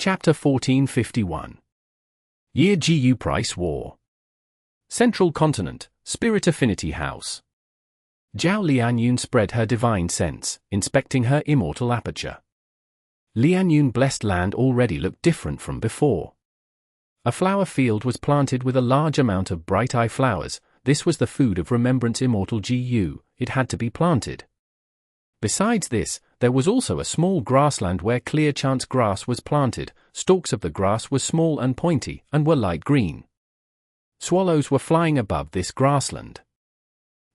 Chapter 1451. Year GU Price War. Central Continent, Spirit Affinity House. Zhao Lianyun spread her divine sense, inspecting her immortal aperture. Lianyun blessed land already looked different from before. A flower field was planted with a large amount of bright-eye flowers. This was the food of remembrance immortal GU, it had to be planted. Besides this, there was also a small grassland where clear chance grass was planted. Stalks of the grass were small and pointy, and were light green. Swallows were flying above this grassland.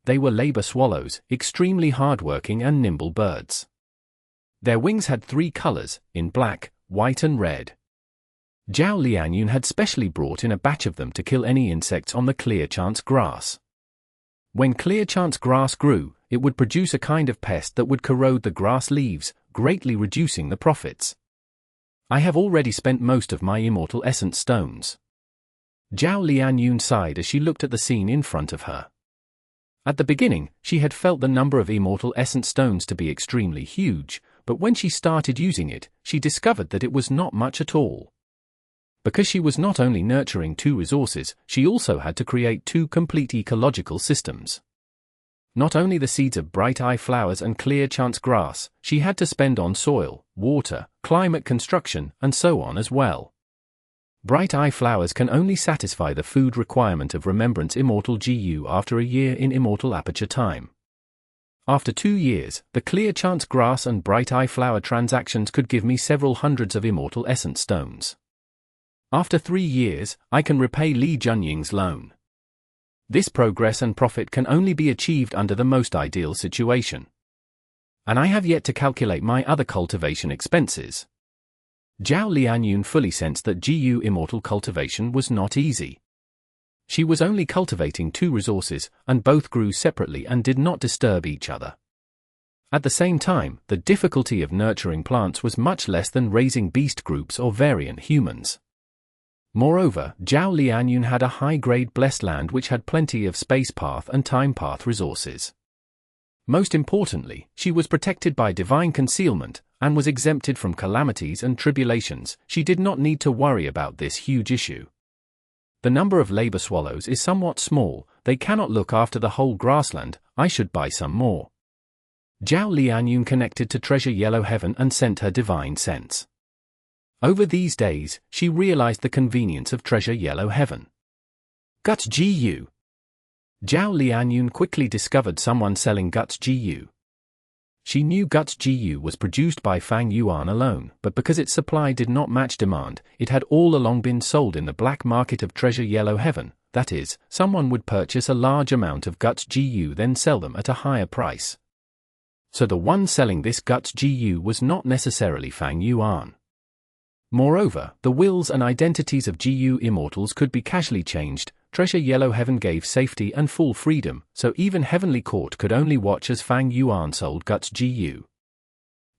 They were labor swallows, extremely hardworking and nimble birds. Their wings had 3 colors, in black, white and red. Zhao Lianyun had specially brought in a batch of them to kill any insects on the clear chance grass. When clear chance grass grew, it would produce a kind of pest that would corrode the grass leaves, greatly reducing the profits. I have already spent most of my immortal essence stones. Zhao Lianyun sighed as she looked at the scene in front of her. At the beginning, she had felt the number of immortal essence stones to be extremely huge, but when she started using it, she discovered that it was not much at all. Because she was not only nurturing 2 resources, she also had to create 2 complete ecological systems. Not only the seeds of bright-eye flowers and clear chance grass, she had to spend on soil, water, climate construction, and so on as well. Bright-eye flowers can only satisfy the food requirement of remembrance immortal GU after a year in immortal aperture time. After 2 years, the clear chance grass and bright-eye flower transactions could give me several hundreds of immortal essence stones. After 3 years, I can repay Li Junying's loan. This progress and profit can only be achieved under the most ideal situation. And I have yet to calculate my other cultivation expenses. Zhao Lianyun fully sensed that GU immortal cultivation was not easy. She was only cultivating 2 resources, and both grew separately and did not disturb each other. At the same time, the difficulty of nurturing plants was much less than raising beast groups or variant humans. Moreover, Zhao Lianyun had a high-grade blessed land which had plenty of space path and time path resources. Most importantly, she was protected by divine concealment, and was exempted from calamities and tribulations. She did not need to worry about this huge issue. The number of labor swallows is somewhat small, they cannot look after the whole grassland. I should buy some more. Zhao Lianyun connected to Treasure Yellow Heaven and sent her divine sense. Over these days, she realized the convenience of Treasure Yellow Heaven. Guts GU. Zhao Lianyun quickly discovered someone selling Guts GU. She knew Guts GU was produced by Fang Yuan alone, but because its supply did not match demand, it had all along been sold in the black market of Treasure Yellow Heaven. That is, someone would purchase a large amount of Guts GU then sell them at a higher price. So the one selling this Guts GU was not necessarily Fang Yuan. Moreover, the wills and identities of GU immortals could be casually changed. Treasure Yellow Heaven gave safety and full freedom, so even Heavenly Court could only watch as Fang Yuan sold Guts GU.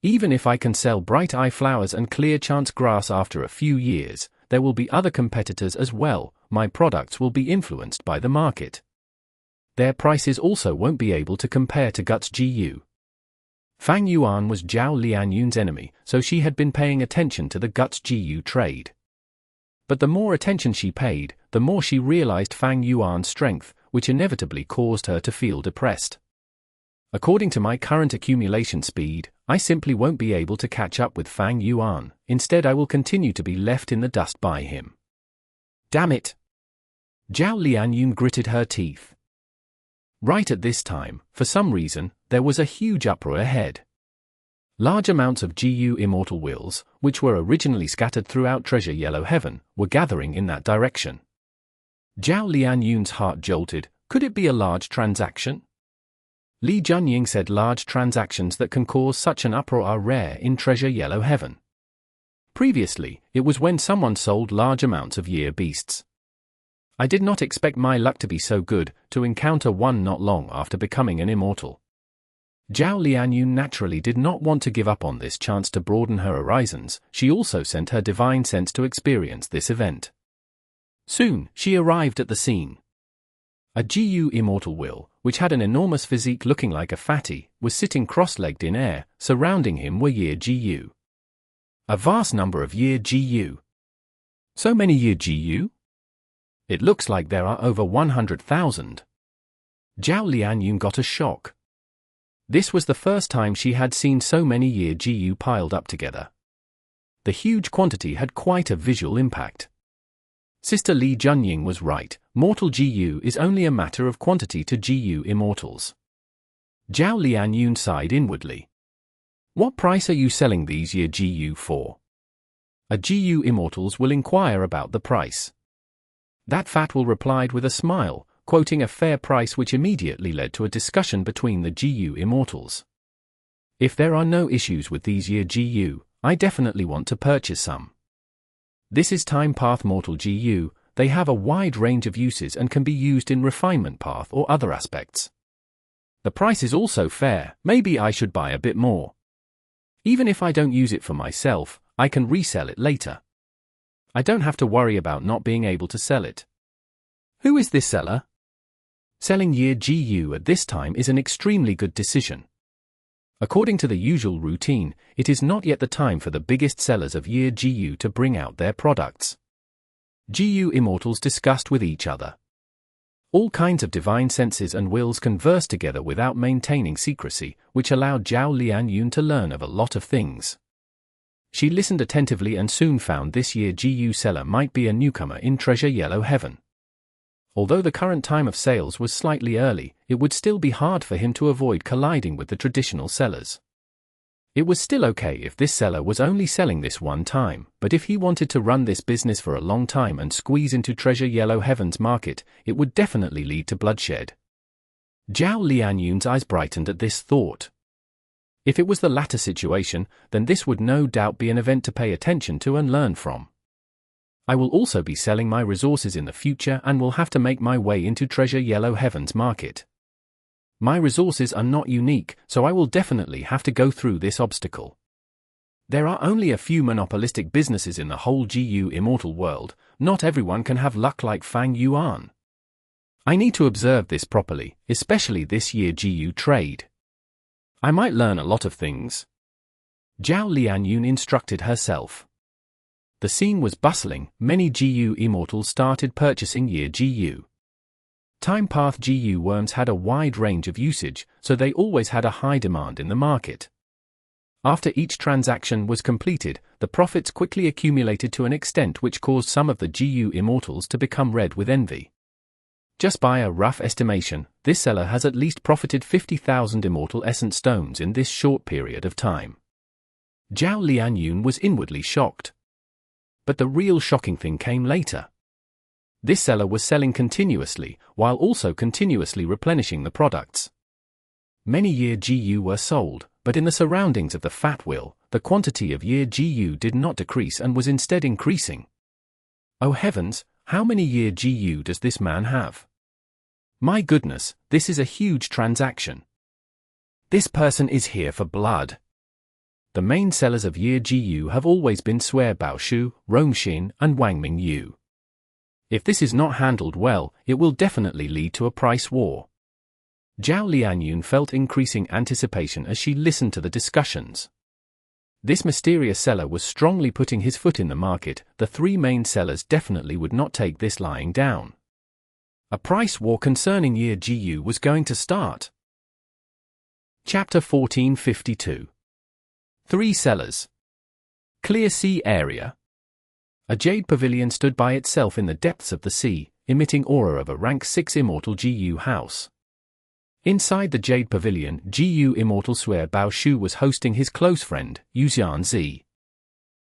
Even if I can sell bright-eye flowers and clear chance grass after a few years, there will be other competitors as well. My products will be influenced by the market. Their prices also won't be able to compare to Guts GU. Fang Yuan was Zhao Lianyun's enemy, so she had been paying attention to the Guts GU trade. But the more attention she paid, the more she realized Fang Yuan's strength, which inevitably caused her to feel depressed. According to my current accumulation speed, I simply won't be able to catch up with Fang Yuan. Instead, I will continue to be left in the dust by him. Damn it! Zhao Lianyun gritted her teeth. Right at this time, for some reason, there was a huge uproar ahead. Large amounts of GU immortal wills, which were originally scattered throughout Treasure Yellow Heaven, were gathering in that direction. Zhao Lianyun's heart jolted. Could it be a large transaction? Li Junying said large transactions that can cause such an uproar are rare in Treasure Yellow Heaven. Previously, it was when someone sold large amounts of year beasts. I did not expect my luck to be so good, to encounter one not long after becoming an immortal. Zhao Lianyun naturally did not want to give up on this chance to broaden her horizons. She also sent her divine sense to experience this event. Soon, she arrived at the scene. A GU immortal will, which had an enormous physique looking like a fatty, was sitting cross-legged in air. Surrounding him were year GU. A vast number of year GU. So many year GU? It looks like there are over 100,000. Zhao Lianyun got a shock. This was the first time she had seen so many year GU piled up together. The huge quantity had quite a visual impact. Sister Li Junying was right, mortal GU is only a matter of quantity to GU immortals. Zhao Lianyun sighed inwardly. What price are you selling these year GU for? A GU immortals will inquire about the price. That Fatwell replied with a smile, quoting a fair price, which immediately led to a discussion between the GU immortals. If there are no issues with these year GU, I definitely want to purchase some. This is time path mortal GU, they have a wide range of uses and can be used in refinement path or other aspects. The price is also fair, maybe I should buy a bit more. Even if I don't use it for myself, I can resell it later. I don't have to worry about not being able to sell it. Who is this seller? Selling year GU at this time is an extremely good decision. According to the usual routine, it is not yet the time for the biggest sellers of year GU to bring out their products. GU immortals discussed with each other. All kinds of divine senses and wills converse together without maintaining secrecy, which allowed Zhao Lianyun to learn of a lot of things. She listened attentively and soon found this year GU seller might be a newcomer in Treasure Yellow Heaven. Although the current time of sales was slightly early, it would still be hard for him to avoid colliding with the traditional sellers. It was still okay if this seller was only selling this one time, but if he wanted to run this business for a long time and squeeze into Treasure Yellow Heaven's market, it would definitely lead to bloodshed. Zhao Lianyun's eyes brightened at this thought. If it was the latter situation, then this would no doubt be an event to pay attention to and learn from. I will also be selling my resources in the future and will have to make my way into Treasure Yellow Heaven's market. My resources are not unique, so I will definitely have to go through this obstacle. There are only a few monopolistic businesses in the whole GU immortal world, not everyone can have luck like Fang Yuan. I need to observe this properly, especially this year GU trade. I might learn a lot of things. Zhao Lianyun instructed herself. The scene was bustling, many GU immortals started purchasing year GU. Time path GU worms had a wide range of usage, so they always had a high demand in the market. After each transaction was completed, the profits quickly accumulated to an extent which caused some of the GU immortals to become red with envy. Just by a rough estimation, this seller has at least profited 50,000 immortal essence stones in this short period of time. Zhao Lianyun was inwardly shocked. But the real shocking thing came later. This seller was selling continuously, while also continuously replenishing the products. Many year GU were sold, but in the surroundings of the Fat Wheel, the quantity of year GU did not decrease and was instead increasing. Oh heavens, how many year GU does this man have? My goodness, this is a huge transaction. This person is here for blood. The main sellers of year GU have always been Xue Er, Rongxin, and Wang Mingyu. If this is not handled well, it will definitely lead to a price war. Zhao Lianyun felt increasing anticipation as she listened to the discussions. This mysterious seller was strongly putting his foot in the market. The three main sellers definitely would not take this lying down. A price war concerning year GU was going to start. Chapter 1452. Three sellers. Clear sea area. A jade pavilion stood by itself in the depths of the sea, emitting aura of a rank 6 immortal GU house. Inside the jade pavilion, GU immortal Xue Er was hosting his close friend, Yuan Zi.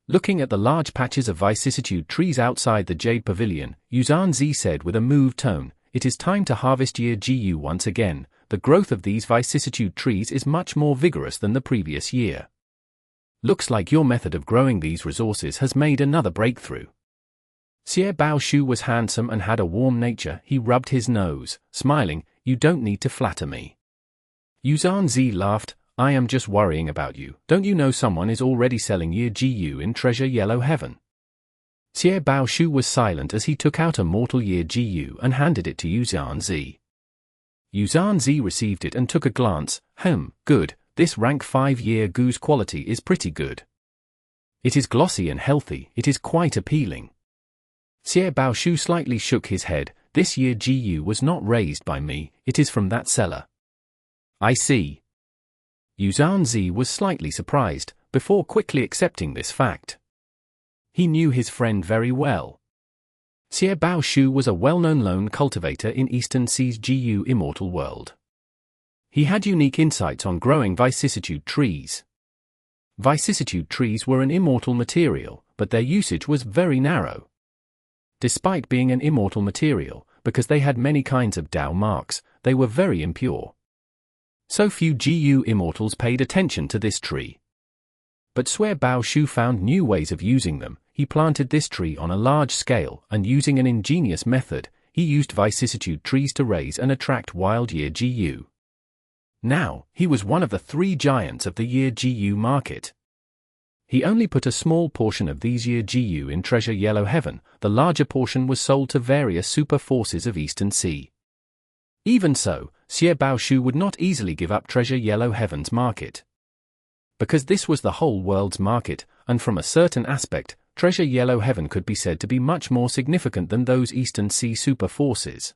Looking at the large patches of vicissitude trees outside the jade pavilion, Yuan Zi said with a moved tone, "It is time to harvest year GU once again. The growth of these vicissitude trees is much more vigorous than the previous year. Looks like your method of growing these resources has made another breakthrough." Xie Er was handsome and had a warm nature. He rubbed his nose, smiling, "You don't need to flatter me." Yuan Zi laughed, "I am just worrying about you. Don't you know someone is already selling year GU in Treasure Yellow Heaven?" Xie Er was silent as he took out a mortal year GU and handed it to Yuan Zi. Yuan Zi received it and took a glance. Good. This rank 5 year GU's quality is pretty good. It is glossy and healthy, it is quite appealing. Xie Baoshu slightly shook his head. This year GU was not raised by me, it is from that seller. I see. Yuan was slightly surprised, before quickly accepting this fact. He knew his friend very well. Xie Baoshu was a well-known lone cultivator in Eastern Sea's GU Immortal world. He had unique insights on growing vicissitude trees. Vicissitude trees were an immortal material, but their usage was very narrow. Despite being an immortal material, because they had many kinds of Dao marks, they were very impure. So few GU immortals paid attention to this tree. But Xue Baoshu found new ways of using them. He planted this tree on a large scale, and using an ingenious method, he used vicissitude trees to raise and attract wild year GU. Now, he was one of the 3 giants of the year GU market. He only put a small portion of these year GU in Treasure Yellow Heaven, the larger portion was sold to various super forces of Eastern Sea. Even so, Xie Baoshu would not easily give up Treasure Yellow Heaven's market. Because this was the whole world's market, and from a certain aspect, Treasure Yellow Heaven could be said to be much more significant than those Eastern Sea super forces.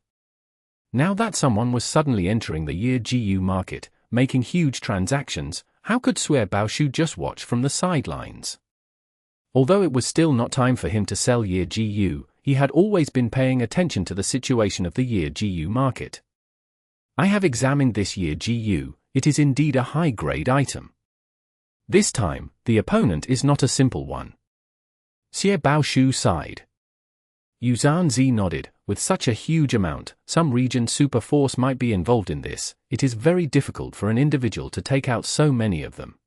Now that someone was suddenly entering the year GU market, making huge transactions, how could Xue Baoshu just watch from the sidelines? Although it was still not time for him to sell year GU, he had always been paying attention to the situation of the year GU market. I have examined this year GU, it is indeed a high-grade item. This time, the opponent is not a simple one. Xie Baoshu sighed. Yuan nodded. With such a huge amount, some region super force might be involved in this. It is very difficult for an individual to take out so many of them.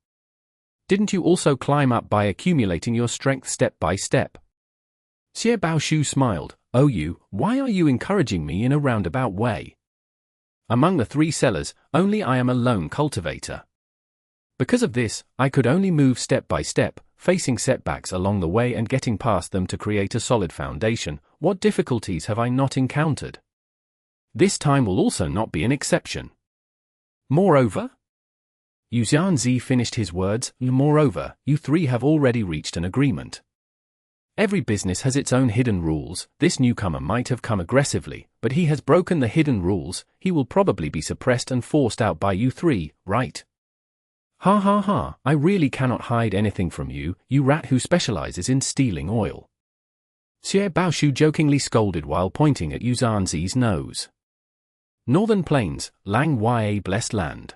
Didn't you also climb up by accumulating your strength step by step? Xie Baoshu smiled. Oh, why are you encouraging me in a roundabout way? Among the 3 sellers, only I am a lone cultivator. Because of this, I could only move step by step, facing setbacks along the way and getting past them to create a solid foundation. What difficulties have I not encountered? This time will also not be an exception. Moreover? Yuan finished his words. Moreover, you 3 have already reached an agreement. Every business has its own hidden rules. This newcomer might have come aggressively, but he has broken the hidden rules. He will probably be suppressed and forced out by you 3, right? Ha ha ha, I really cannot hide anything from you, you rat who specializes in stealing oil. Xie Baoshu jokingly scolded while pointing at Yuan's nose. Northern Plains, Lang Ya Blessed Land.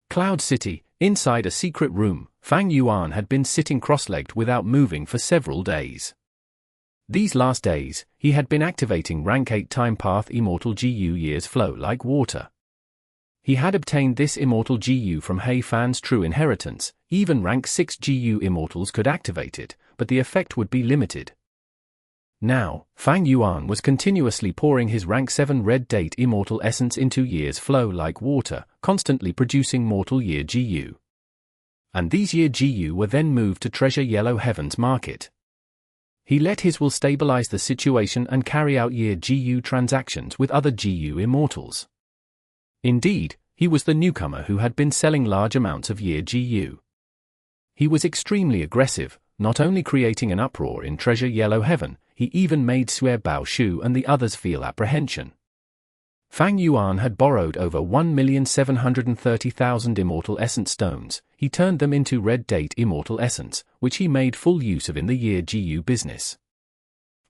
Cloud City, inside a secret room, Fang Yuan had been sitting cross-legged without moving for several days. These last days, he had been activating rank 8 time path Immortal GU years flow like water. He had obtained this Immortal GU from Hei Fan's true inheritance. Even rank 6 GU Immortals could activate it, but the effect would be limited. Now, Fang Yuan was continuously pouring his rank 7 red date Immortal essence into years flow like water, constantly producing mortal year GU. And these year GU were then moved to Treasure Yellow Heaven's market. He let his will stabilize the situation and carry out year GU transactions with other GU Immortals. Indeed, he was the newcomer who had been selling large amounts of year GU. He was extremely aggressive, not only creating an uproar in Treasure Yellow Heaven, he even made Xue Baoshu and the others feel apprehension. Fang Yuan had borrowed over 1,730,000 Immortal Essence stones. He turned them into red date Immortal Essence, which he made full use of in the year GU business.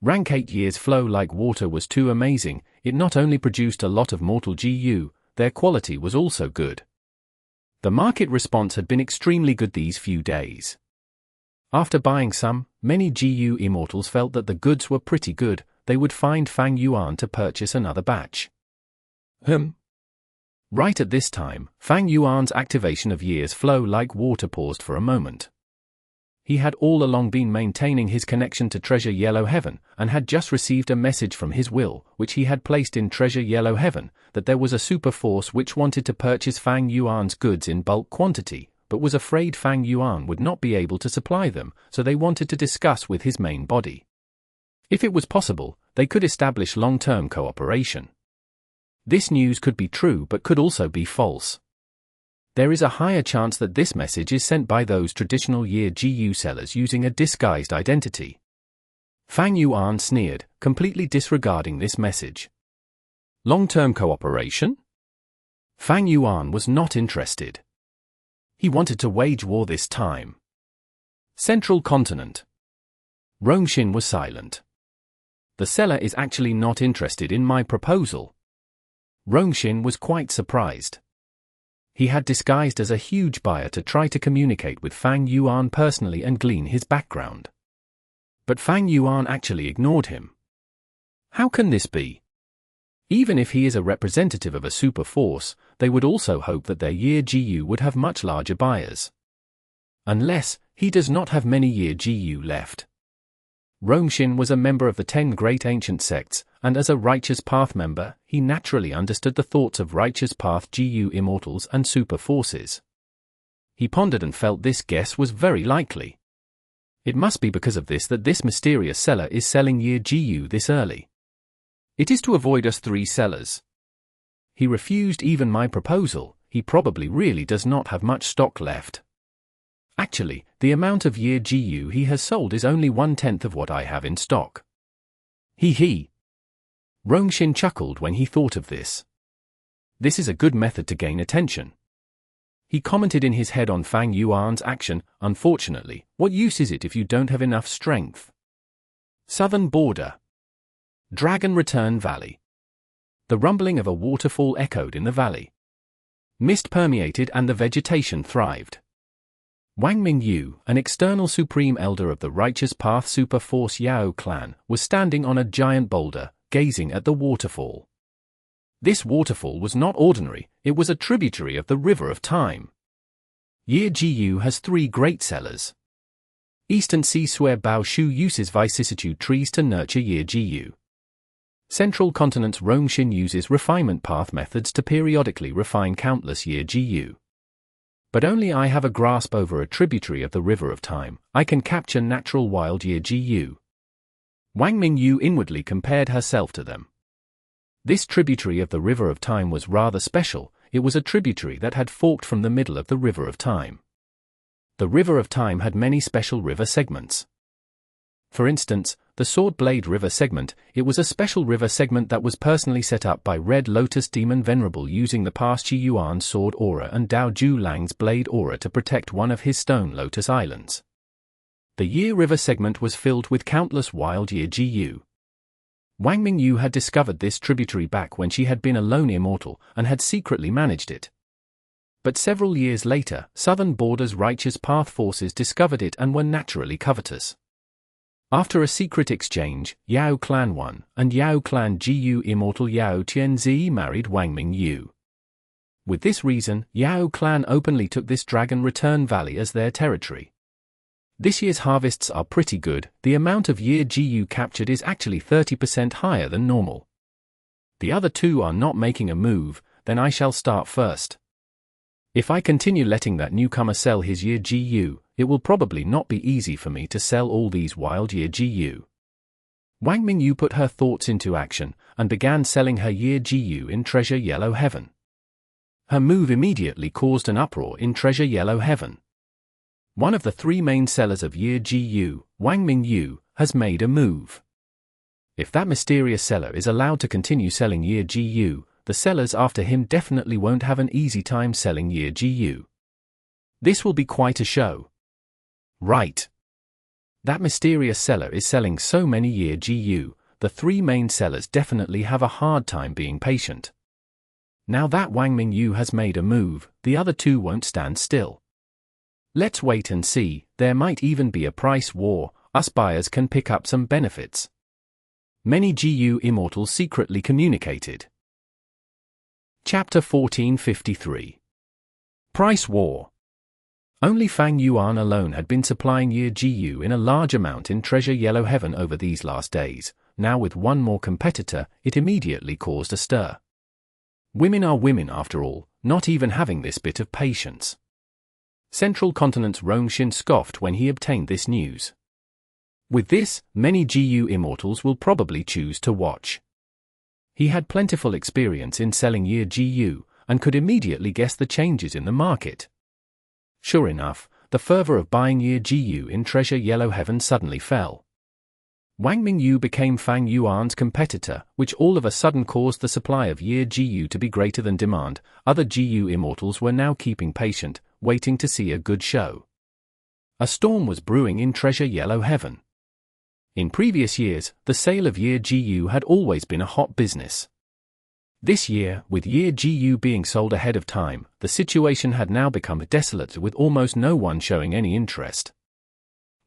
Rank 8 years flow like water was too amazing. It not only produced a lot of mortal GU, their quality was also good. The market response had been extremely good these few days. After buying some, many GU Immortals felt that the goods were pretty good. They would find Fang Yuan to purchase another batch. Right at this time, Fang Yuan's activation of years flow like water paused for a moment. He had all along been maintaining his connection to Treasure Yellow Heaven, and had just received a message from his will, which he had placed in Treasure Yellow Heaven, that there was a super force which wanted to purchase Fang Yuan's goods in bulk quantity, but was afraid Fang Yuan would not be able to supply them, so they wanted to discuss with his main body. If it was possible, they could establish long-term cooperation. This news could be true but could also be false. There is a higher chance that this message is sent by those traditional Year GU sellers using a disguised identity. Fang Yuan sneered, completely disregarding this message. Long-term cooperation? Fang Yuan was not interested. He wanted to wage war this time. Central Continent. Rongshin was silent. The seller is actually not interested in my proposal. Rongshin was quite surprised. He had disguised as a huge buyer to try to communicate with Fang Yuan personally and glean his background. But Fang Yuan actually ignored him. How can this be? Even if he is a representative of a super force, they would also hope that their Year GU would have much larger buyers. Unless, he does not have many Year GU left. Rongshin was a member of the 10 great ancient sects, and as a Righteous Path member, he naturally understood the thoughts of Righteous Path GU immortals and super forces. He pondered and felt this guess was very likely. It must be because of this that this mysterious seller is selling Year GU this early. It is to avoid us 3 sellers. He refused even my proposal. He probably really does not have much stock left. Actually, the amount of Year GU he has sold is only 1/10 of what I have in stock. He. Rongshin chuckled when he thought of this. This is a good method to gain attention. He commented in his head on Fang Yuan's action. Unfortunately, what use is it if you don't have enough strength? Southern border. Dragon Return Valley. The rumbling of a waterfall echoed in the valley. Mist permeated and the vegetation thrived. Wang Mingyu, an external supreme elder of the Righteous Path Super Force Yao clan, was standing on a giant boulder, gazing at the waterfall. This waterfall was not ordinary, it was a tributary of the River of Time. Year GU has 3 great sellers. Eastern Sea Xue Er uses vicissitude trees to nurture Year GU. Central Continent's Rongshin uses refinement path methods to periodically refine countless Year GU. But only I have a grasp over a tributary of the River of Time. I can capture natural wild Year GU. Wang Mingyu inwardly compared herself to them. This tributary of the River of Time was rather special. It was a tributary that had forked from the middle of the River of Time. The River of Time had many special river segments. For instance, the Sword Blade River segment, it was a special river segment that was personally set up by Red Lotus Demon Venerable using the past Qi Yuan's sword aura and Dao Ju Lang's blade aura to protect one of his Stone Lotus Islands. The Yi River segment was filled with countless wild Yi Gu. Wang Mingyu had discovered this tributary back when she had been a lone immortal and had secretly managed it. But several years later, Southern Border's Righteous Path forces discovered it and were naturally covetous. After a secret exchange, Yao Clan 1 and Yao Clan GU immortal Yao Tianzi married Wang Mingyu. With this reason, Yao Clan openly took this Dragon Return Valley as their territory. This year's harvests are pretty good. The amount of Year GU captured is actually 30% higher than normal. The other 2 are not making a move, then I shall start first. If I continue letting that newcomer sell his Year GU, it will probably not be easy for me to sell all these wild Year GU. Wang Mingyu put her thoughts into action and began selling her Year GU in Treasure Yellow Heaven. Her move immediately caused an uproar in Treasure Yellow Heaven. One of the 3 main sellers of Year GU, Wang Mingyu, has made a move. If that mysterious seller is allowed to continue selling Year GU, the sellers after him definitely won't have an easy time selling Year GU. This will be quite a show. Right. That mysterious seller is selling so many Year GU, the 3 main sellers definitely have a hard time being patient. Now that Wang Mingyu has made a move, the other 2 won't stand still. Let's wait and see, there might even be a price war, us buyers can pick up some benefits. Many GU immortals secretly communicated. Chapter 1453. Price War. Only Fang Yuan alone had been supplying Year GU in a large amount in Treasure Yellow Heaven over these last days. Now with one more competitor, it immediately caused a stir. Women are women after all, not even having this bit of patience. Central Continent's Rongshin scoffed when he obtained this news. With this, many GU immortals will probably choose to watch. He had plentiful experience in selling Year GU, and could immediately guess the changes in the market. Sure enough, the fervor of buying Ye Jiu in Treasure Yellow Heaven suddenly fell. Wang Mingyu became Fang Yuan's competitor, which all of a sudden caused the supply of Ye Jiu to be greater than demand. Other Jiu Immortals were now keeping patient, waiting to see a good show. A storm was brewing in Treasure Yellow Heaven. In previous years, the sale of Ye Jiu had always been a hot business. This year, with Ye Jiu being sold ahead of time, the situation had now become desolate with almost no one showing any interest.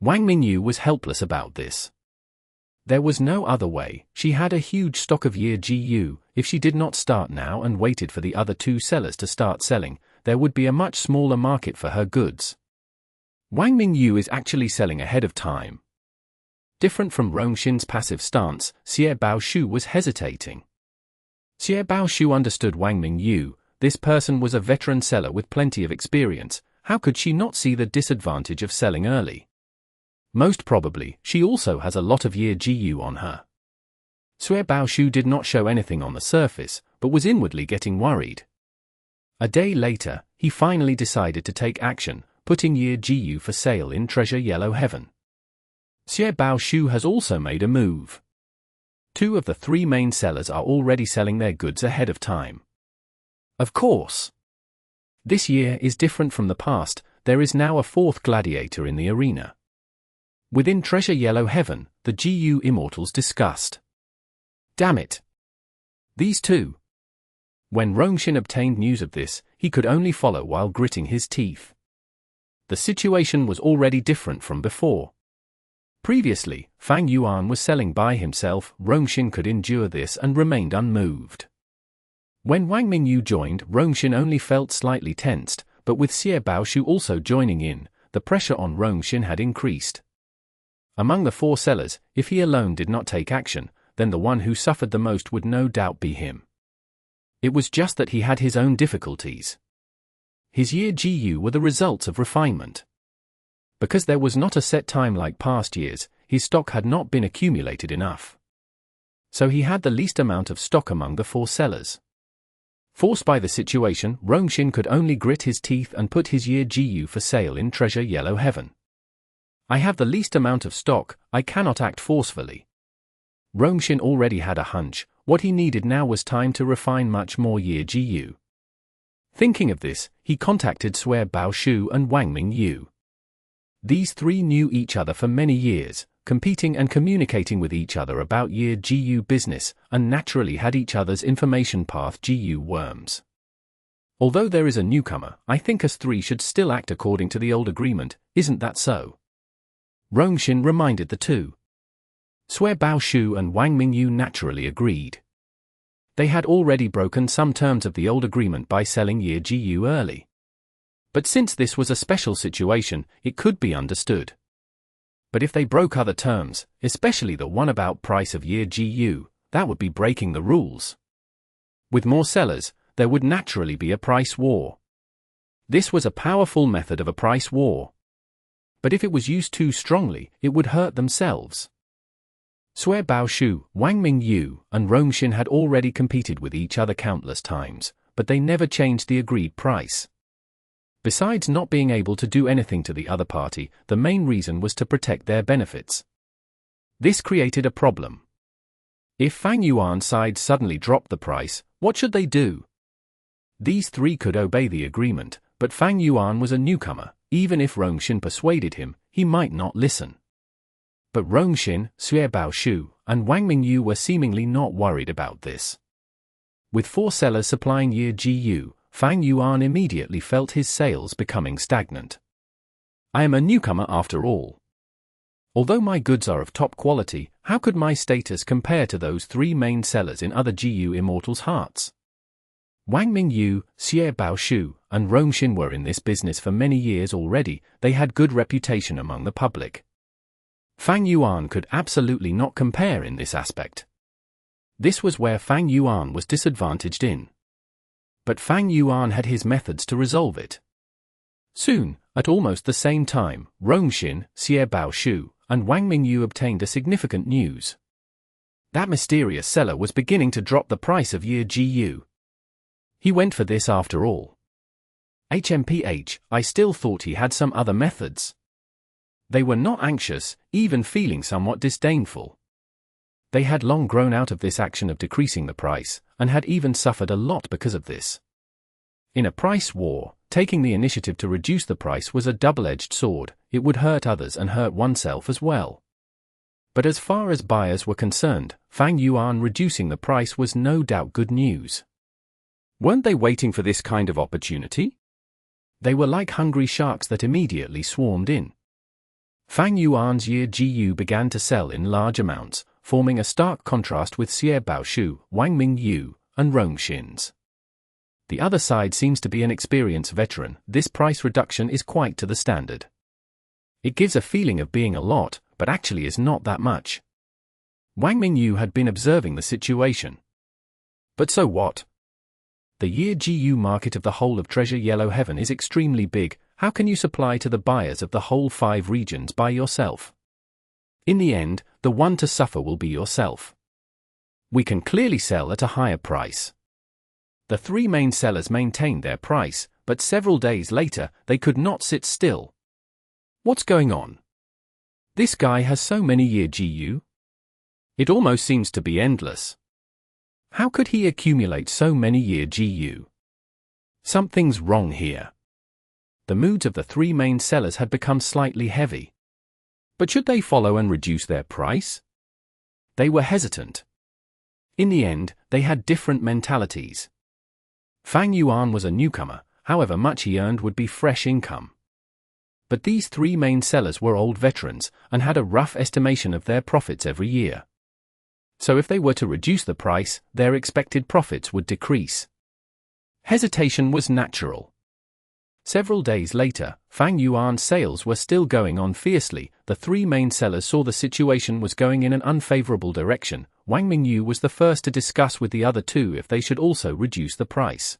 Wang Mingyu was helpless about this. There was no other way. She had a huge stock of Ye Jiu. If she did not start now and waited for the other two sellers to start selling, there would be a much smaller market for her goods. Wang Mingyu is actually selling ahead of time. Different from Rongxin's passive stance, Xie Baoshu was hesitating. Xie Baoshu understood Wang Mingyu. This person was a veteran seller with plenty of experience. How could she not see the disadvantage of selling early? Most probably, she also has a lot of Ye Jiu on her. Xue Baoshu did not show anything on the surface, but was inwardly getting worried. A day later, he finally decided to take action, putting Ye Jiu for sale in Treasure Yellow Heaven. Xue Baoshu has also made a move. 2 of the 3 main sellers are already selling their goods ahead of time. Of course. This year is different from the past. There is now a 4th gladiator in the arena. Within Treasure Yellow Heaven, the Jiu Immortals discussed. Damn it! These 2. When Rongxin obtained news of this, he could only follow while gritting his teeth. The situation was already different from before. Previously, Fang Yuan was selling by himself. Rongxin could endure this and remained unmoved. When Wang Mingyu joined, Rongxin only felt slightly tensed, but with Xie Baoshu also joining in, the pressure on Rongxin had increased. Among the 4 sellers, if he alone did not take action, then the one who suffered the most would no doubt be him. It was just that he had his own difficulties. His Ye Jiu were the results of refinement. Because there was not a set time like past years, his stock had not been accumulated enough. So he had the least amount of stock among the 4 sellers. Forced by the situation, Rongxin could only grit his teeth and put his Ye Jiu for sale in Treasure Yellow Heaven. I have the least amount of stock, I cannot act forcefully. Rongxin already had a hunch. What he needed now was time to refine much more Ye Jiu. Thinking of this, he contacted Xue Baoshu and Wang Mingyu. These 3 knew each other for many years, competing and communicating with each other about Ye Jiu business, and naturally had each other's information path Jiu worms. Although there is a newcomer, I think us 3 should still act according to the old agreement, isn't that so? Rongxin reminded the 2. Xue Baoshu and Wang Mingyu naturally agreed. They had already broken some terms of the old agreement by selling Ye Jiu early. But since this was a special situation, it could be understood. But if they broke other terms, especially the one about price of Ye Jiu, that would be breaking the rules. With more sellers, there would naturally be a price war. This was a powerful method of a price war. But if it was used too strongly, it would hurt themselves. Xue Baoshu, Wang Mingyu, and Rongxin had already competed with each other countless times, but they never changed the agreed price. Besides not being able to do anything to the other party, the main reason was to protect their benefits. This created a problem. If Fang Yuan's side suddenly dropped the price, what should they do? These 3 could obey the agreement, but Fang Yuan was a newcomer. Even if Rongxin persuaded him, he might not listen. But Rongxin, Xue Baoshu, and Wang Mingyu were seemingly not worried about this. With 4 sellers supplying Ye Jiu, Fang Yuan immediately felt his sales becoming stagnant. I am a newcomer after all. Although my goods are of top quality, how could my status compare to those 3 main sellers in other Jiu Immortals' hearts? Wang Mingyu, Xie Baoshu, and Rongxin were in this business for many years already. They had good reputation among the public. Fang Yuan could absolutely not compare in this aspect. This was where Fang Yuan was disadvantaged in. But Fang Yuan had his methods to resolve it. Soon, at almost the same time, Rongxin, Xie Baoshu, and Wang Mingyu obtained a significant news. That mysterious seller was beginning to drop the price of Ye Jiu. He went for this after all. HMPH, I still thought he had some other methods. They were not anxious, even feeling somewhat disdainful. They had long grown out of this action of decreasing the price, and had even suffered a lot because of this. In a price war, taking the initiative to reduce the price was a double-edged sword. It would hurt others and hurt oneself as well. But as far as buyers were concerned, Fang Yuan reducing the price was no doubt good news. Weren't they waiting for this kind of opportunity? They were like hungry sharks that immediately swarmed in. Fang Yuan's year GU began to sell in large amounts, forming a stark contrast with Xie Baoshu, Wang Mingyu, and Rongshin's. The other side seems to be an experienced veteran. This price reduction is quite to the standard. It gives a feeling of being a lot, but actually is not that much. Wang Mingyu had been observing the situation. But so what? The year GU market of the whole of Treasure Yellow Heaven is extremely big. How can you supply to the buyers of the whole 5 regions by yourself? In the end, the one to suffer will be yourself. We can clearly sell at a higher price. The 3 main sellers maintained their price, but several days later, they could not sit still. What's going on? This guy has so many year GU? It almost seems to be endless. How could he accumulate so many year GU? Something's wrong here. The moods of the 3 main sellers had become slightly heavy. But should they follow and reduce their price? They were hesitant. In the end, they had different mentalities. Fang Yuan was a newcomer, however much he earned would be fresh income. But these 3 main sellers were old veterans, and had a rough estimation of their profits every year. So if they were to reduce the price, their expected profits would decrease. Hesitation was natural. Several days later, Fang Yuan's sales were still going on fiercely. The 3 main sellers saw the situation was going in an unfavorable direction. Wang Mingyu was the first to discuss with the other 2 if they should also reduce the price.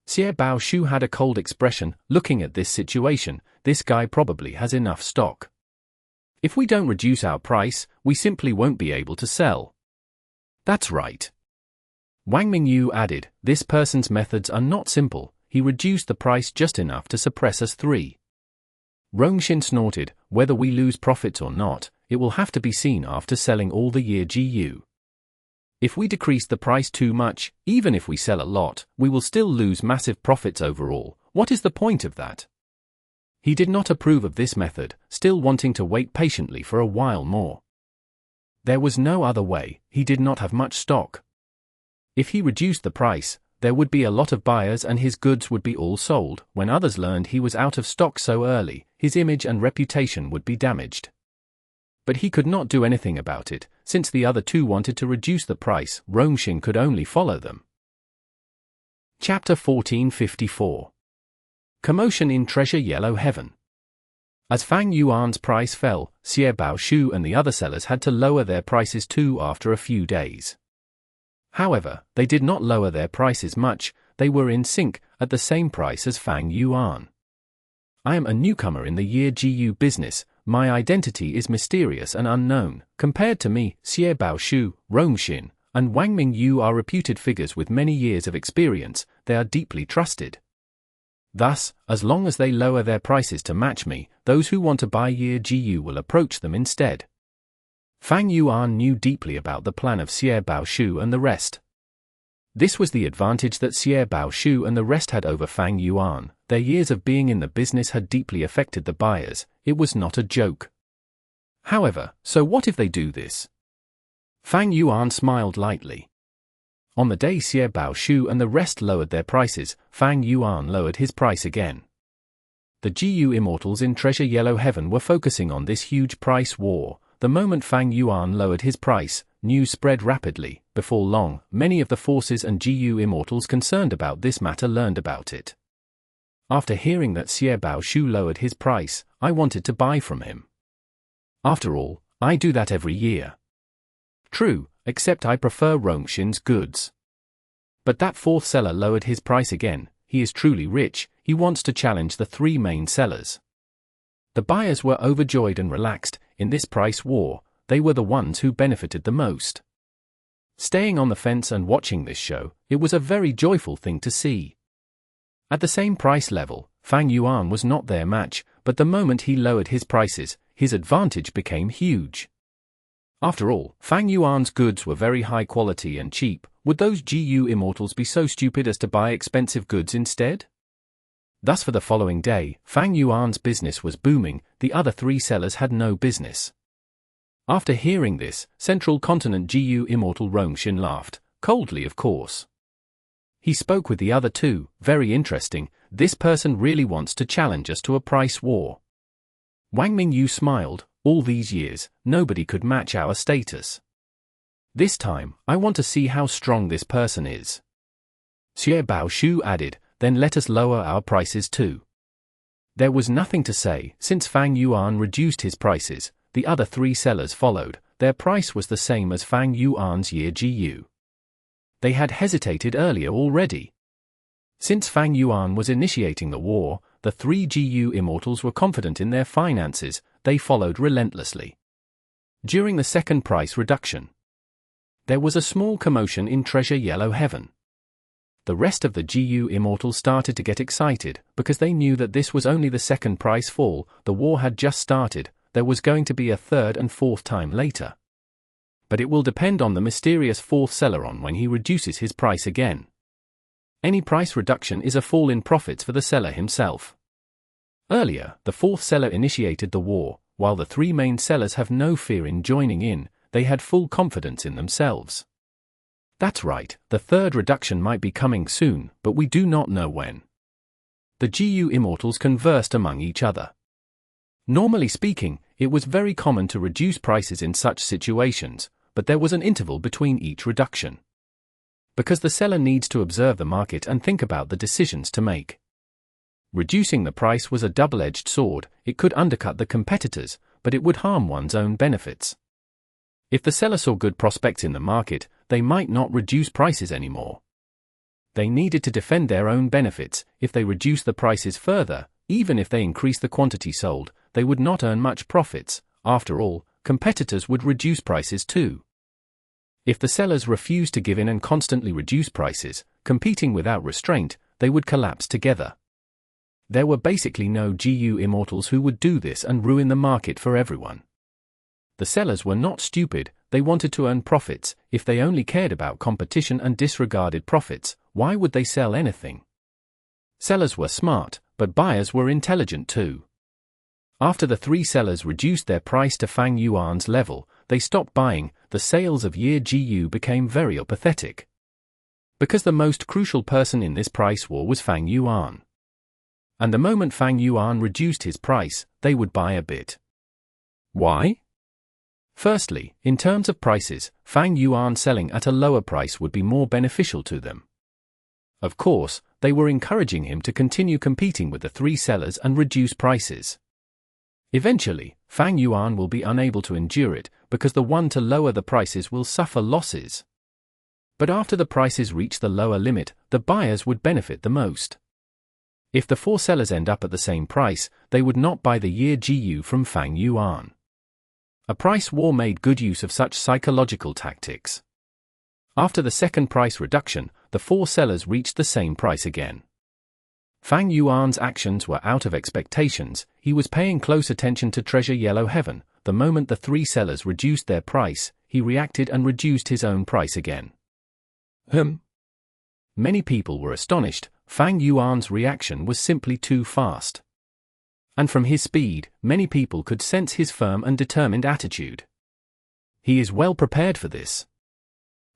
Xie Baoshu had a cold expression. Looking at this situation, this guy probably has enough stock. If we don't reduce our price, we simply won't be able to sell. That's right. Wang Mingyu added, this person's methods are not simple. He reduced the price just enough to suppress us 3. Rongshin snorted, whether we lose profits or not, it will have to be seen after selling all the year GU. If we decrease the price too much, even if we sell a lot, we will still lose massive profits overall. What is the point of that? He did not approve of this method, still wanting to wait patiently for a while more. There was no other way. He did not have much stock. If he reduced the price, there would be a lot of buyers and his goods would be all sold. When others learned he was out of stock so early, his image and reputation would be damaged. But he could not do anything about it. Since the other 2 wanted to reduce the price, Rongshin could only follow them. Chapter 1454. Commotion in Treasure Yellow Heaven. As Fang Yuan's price fell, Xie Baoshu and the other sellers had to lower their prices too after a few days. However, they did not lower their prices much. They were in sync, at the same price as Fang Yuan. I am a newcomer in the year GU business. My identity is mysterious and unknown. Compared to me, Xie Baoshu, Rongshin, and Wang Mingyu are reputed figures with many years of experience. They are deeply trusted. Thus, as long as they lower their prices to match me, those who want to buy year GU will approach them instead. Fang Yuan knew deeply about the plan of Xie Baoshu and the rest. This was the advantage that Xie Baoshu and the rest had over Fang Yuan. Their years of being in the business had deeply affected the buyers. It was not a joke. However, so what if they do this? Fang Yuan smiled lightly. On the day Xie Baoshu and the rest lowered their prices, Fang Yuan lowered his price again. The GU Immortals in Treasure Yellow Heaven were focusing on this huge price war. The moment Fang Yuan lowered his price, news spread rapidly. Before long, many of the forces and GU Immortals concerned about this matter learned about it. After hearing that Xie Baoshu lowered his price, I wanted to buy from him. After all, I do that every year. True, except I prefer Rongshin's goods. But that 4th seller lowered his price again. He is truly rich. He wants to challenge the 3 main sellers. The buyers were overjoyed and relaxed. In this price war, they were the ones who benefited the most. Staying on the fence and watching this show, it was a very joyful thing to see. At the same price level, Fang Yuan was not their match, but the moment he lowered his prices, his advantage became huge. After all, Fang Yuan's goods were very high quality and cheap. Would those GU Immortals be so stupid as to buy expensive goods instead? Thus for the following day, Fang Yuan's business was booming, the other three sellers had no business. After hearing this, Central Continent GU Immortal Rongshin laughed, coldly of course. He spoke with the other two, very interesting, this person really wants to challenge us to a price war. Wang Mingyu smiled, all these years, nobody could match our status. This time, I want to see how strong this person is. Xue Baoshu added, then let us lower our prices too. There was nothing to say, since Fang Yuan reduced his prices, the other three sellers followed, their price was the same as Fang Yuan's year GU. They had hesitated earlier already. Since Fang Yuan was initiating the war, the three GU Immortals were confident in their finances, they followed relentlessly. During the second price reduction, there was a small commotion in Treasure Yellow Heaven. The rest of the GU Immortals started to get excited, because they knew that this was only the second price fall, the war had just started, there was going to be a third and fourth time later. But it will depend on the mysterious fourth seller on when he reduces his price again. Any price reduction is a fall in profits for the seller himself. Earlier, the fourth seller initiated the war, while the three main sellers have no fear in joining in, they had full confidence in themselves. That's right, the third reduction might be coming soon, but we do not know when. The GU Immortals conversed among each other. Normally speaking, it was very common to reduce prices in such situations, but there was an interval between each reduction. Because the seller needs to observe the market and think about the decisions to make. Reducing the price was a double-edged sword, it could undercut the competitors, but it would harm one's own benefits. If the seller saw good prospects in the market, they might not reduce prices anymore. They needed to defend their own benefits. If they reduce the prices further, even if they increase the quantity sold, they would not earn much profits. After all, competitors would reduce prices too. If the sellers refused to give in and constantly reduce prices, competing without restraint, they would collapse together. There were basically no GU Immortals who would do this and ruin the market for everyone. The sellers were not stupid, they wanted to earn profits. If they only cared about competition and disregarded profits, why would they sell anything? Sellers were smart, but buyers were intelligent too. After the three sellers reduced their price to Fang Yuan's level, they stopped buying, the sales of year GU became very apathetic. Because the most crucial person in this price war was Fang Yuan. And the moment Fang Yuan reduced his price, they would buy a bit. Why? Firstly, in terms of prices, Fang Yuan selling at a lower price would be more beneficial to them. Of course, they were encouraging him to continue competing with the three sellers and reduce prices. Eventually, Fang Yuan will be unable to endure it, because the one to lower the prices will suffer losses. But after the prices reach the lower limit, the buyers would benefit the most. If the four sellers end up at the same price, they would not buy the year GU from Fang Yuan. A price war made good use of such psychological tactics. After the second price reduction, the four sellers reached the same price again. Fang Yuan's actions were out of expectations, he was paying close attention to Treasure Yellow Heaven. The moment the three sellers reduced their price, he reacted and reduced his own price again. Many people were astonished, Fang Yuan's reaction was simply too fast. And from his speed, many people could sense his firm and determined attitude. He is well prepared for this.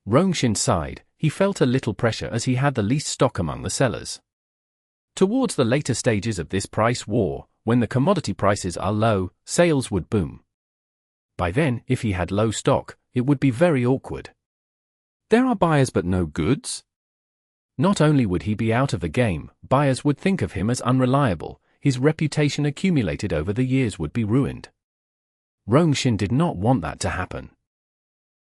Rongshin sighed, he felt a little pressure as he had the least stock among the sellers. Towards the later stages of this price war, when the commodity prices are low, sales would boom. By then, if he had low stock, it would be very awkward. There are buyers but no goods? Not only would he be out of the game, buyers would think of him as unreliable, his reputation accumulated over the years would be ruined. Rongshin did not want that to happen.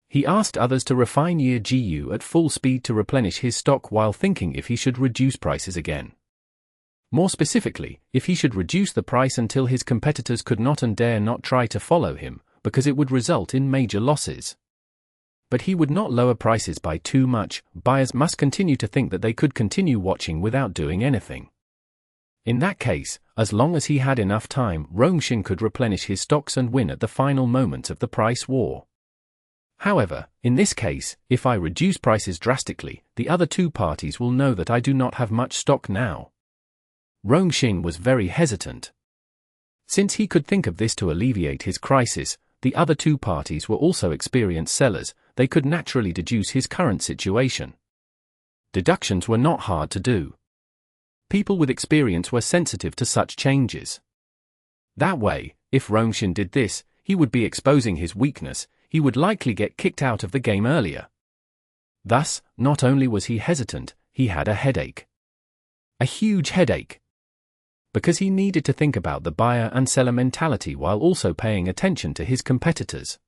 He asked others to refine year GU at full speed to replenish his stock while thinking if he should reduce prices again. More specifically, if he should reduce the price until his competitors could not and dare not try to follow him, because it would result in major losses. But he would not lower prices by too much. Buyers must continue to think that they could continue watching without doing anything. In that case, as long as he had enough time, Rongshin could replenish his stocks and win at the final moments of the price war. However, in this case, if I reduce prices drastically, the other two parties will know that I do not have much stock now. Rongshin was very hesitant. Since he could think of this to alleviate his crisis, the other two parties were also experienced sellers. They could naturally deduce his current situation. Deductions were not hard to do. People with experience were sensitive to such changes. That way, if Rongshin did this, he would be exposing his weakness. He would likely get kicked out of the game earlier. Thus, not only was he hesitant, he had a headache. A huge headache. Because he needed to think about the buyer and seller mentality while also paying attention to his competitors.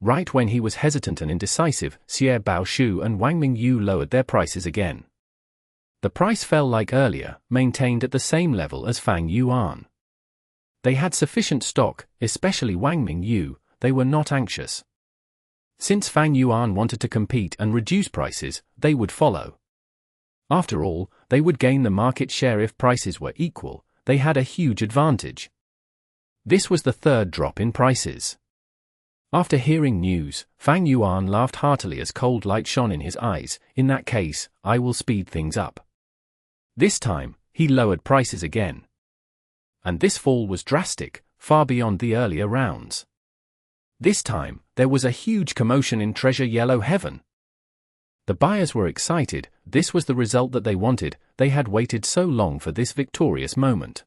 Right when he was hesitant and indecisive, Xue Er and Wang Mingyu lowered their prices again. The price fell like earlier, maintained at the same level as Fang Yuan. They had sufficient stock, especially Wang Mingyu. They were not anxious. Since Fang Yuan wanted to compete and reduce prices, they would follow. After all, they would gain the market share if prices were equal. They had a huge advantage. This was the third drop in prices. After hearing news, Fang Yuan laughed heartily as cold light shone in his eyes. In that case, I will speed things up. This time, he lowered prices again. And this fall was drastic, far beyond the earlier rounds. This time, there was a huge commotion in Treasure Yellow Heaven. The buyers were excited. This was the result that they wanted. They had waited so long for this victorious moment.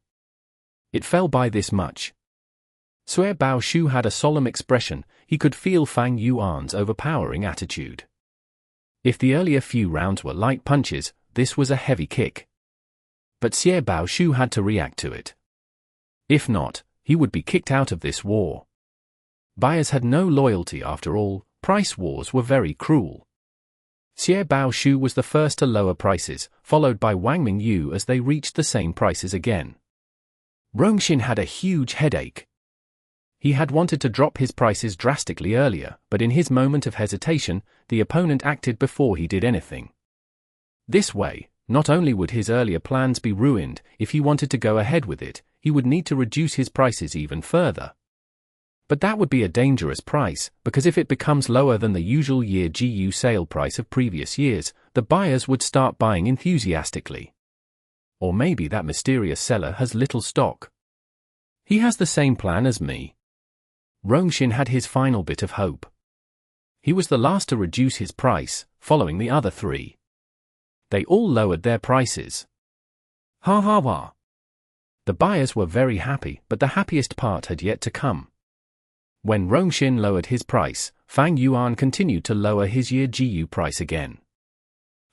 It fell by this much. Xue Er had a solemn expression. He could feel Fang Yuan's overpowering attitude. If the earlier few rounds were light punches, this was a heavy kick. But Xue Er had to react to it. If not, he would be kicked out of this war. Buyers had no loyalty after all. Price wars were very cruel. Xue Er was the first to lower prices, followed by Wang Mingyu as they reached the same prices again. Rongshin had a huge headache. He had wanted to drop his prices drastically earlier, but in his moment of hesitation, the opponent acted before he did anything. This way, not only would his earlier plans be ruined, if he wanted to go ahead with it, he would need to reduce his prices even further. But that would be a dangerous price, because if it becomes lower than the usual year GU sale price of previous years, the buyers would start buying enthusiastically. Or maybe that mysterious seller has little stock. He has the same plan as me. Rongshin had his final bit of hope. He was the last to reduce his price, following the other three. They all lowered their prices. Ha ha ha. The buyers were very happy, but the happiest part had yet to come. When Rongshin lowered his price, Fang Yuan continued to lower his year GU price again.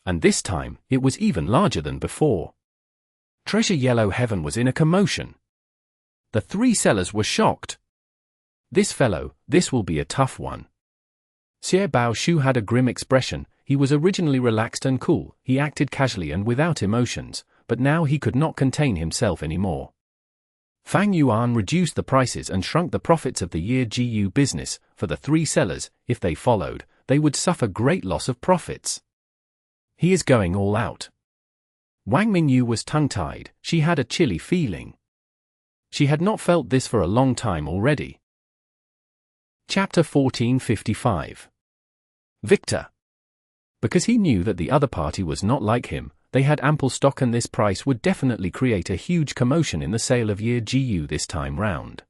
And this time, it was even larger than before. Treasure Yellow Heaven was in a commotion. The three sellers were shocked. This will be a tough one. Xue Er had a grim expression. He was originally relaxed and cool. He acted casually and without emotions, but now he could not contain himself anymore. Fang Yuan reduced the prices and shrunk the profits of the year GU business. For the three sellers, if they followed, they would suffer great loss of profits. He is going all out. Wang Mingyu was tongue-tied. She had a chilly feeling. She had not felt this for a long time already. Chapter 1455. Victor. Because he knew that the other party was not like him, they had ample stock and this price would definitely create a huge commotion in the sale of year GU this time round.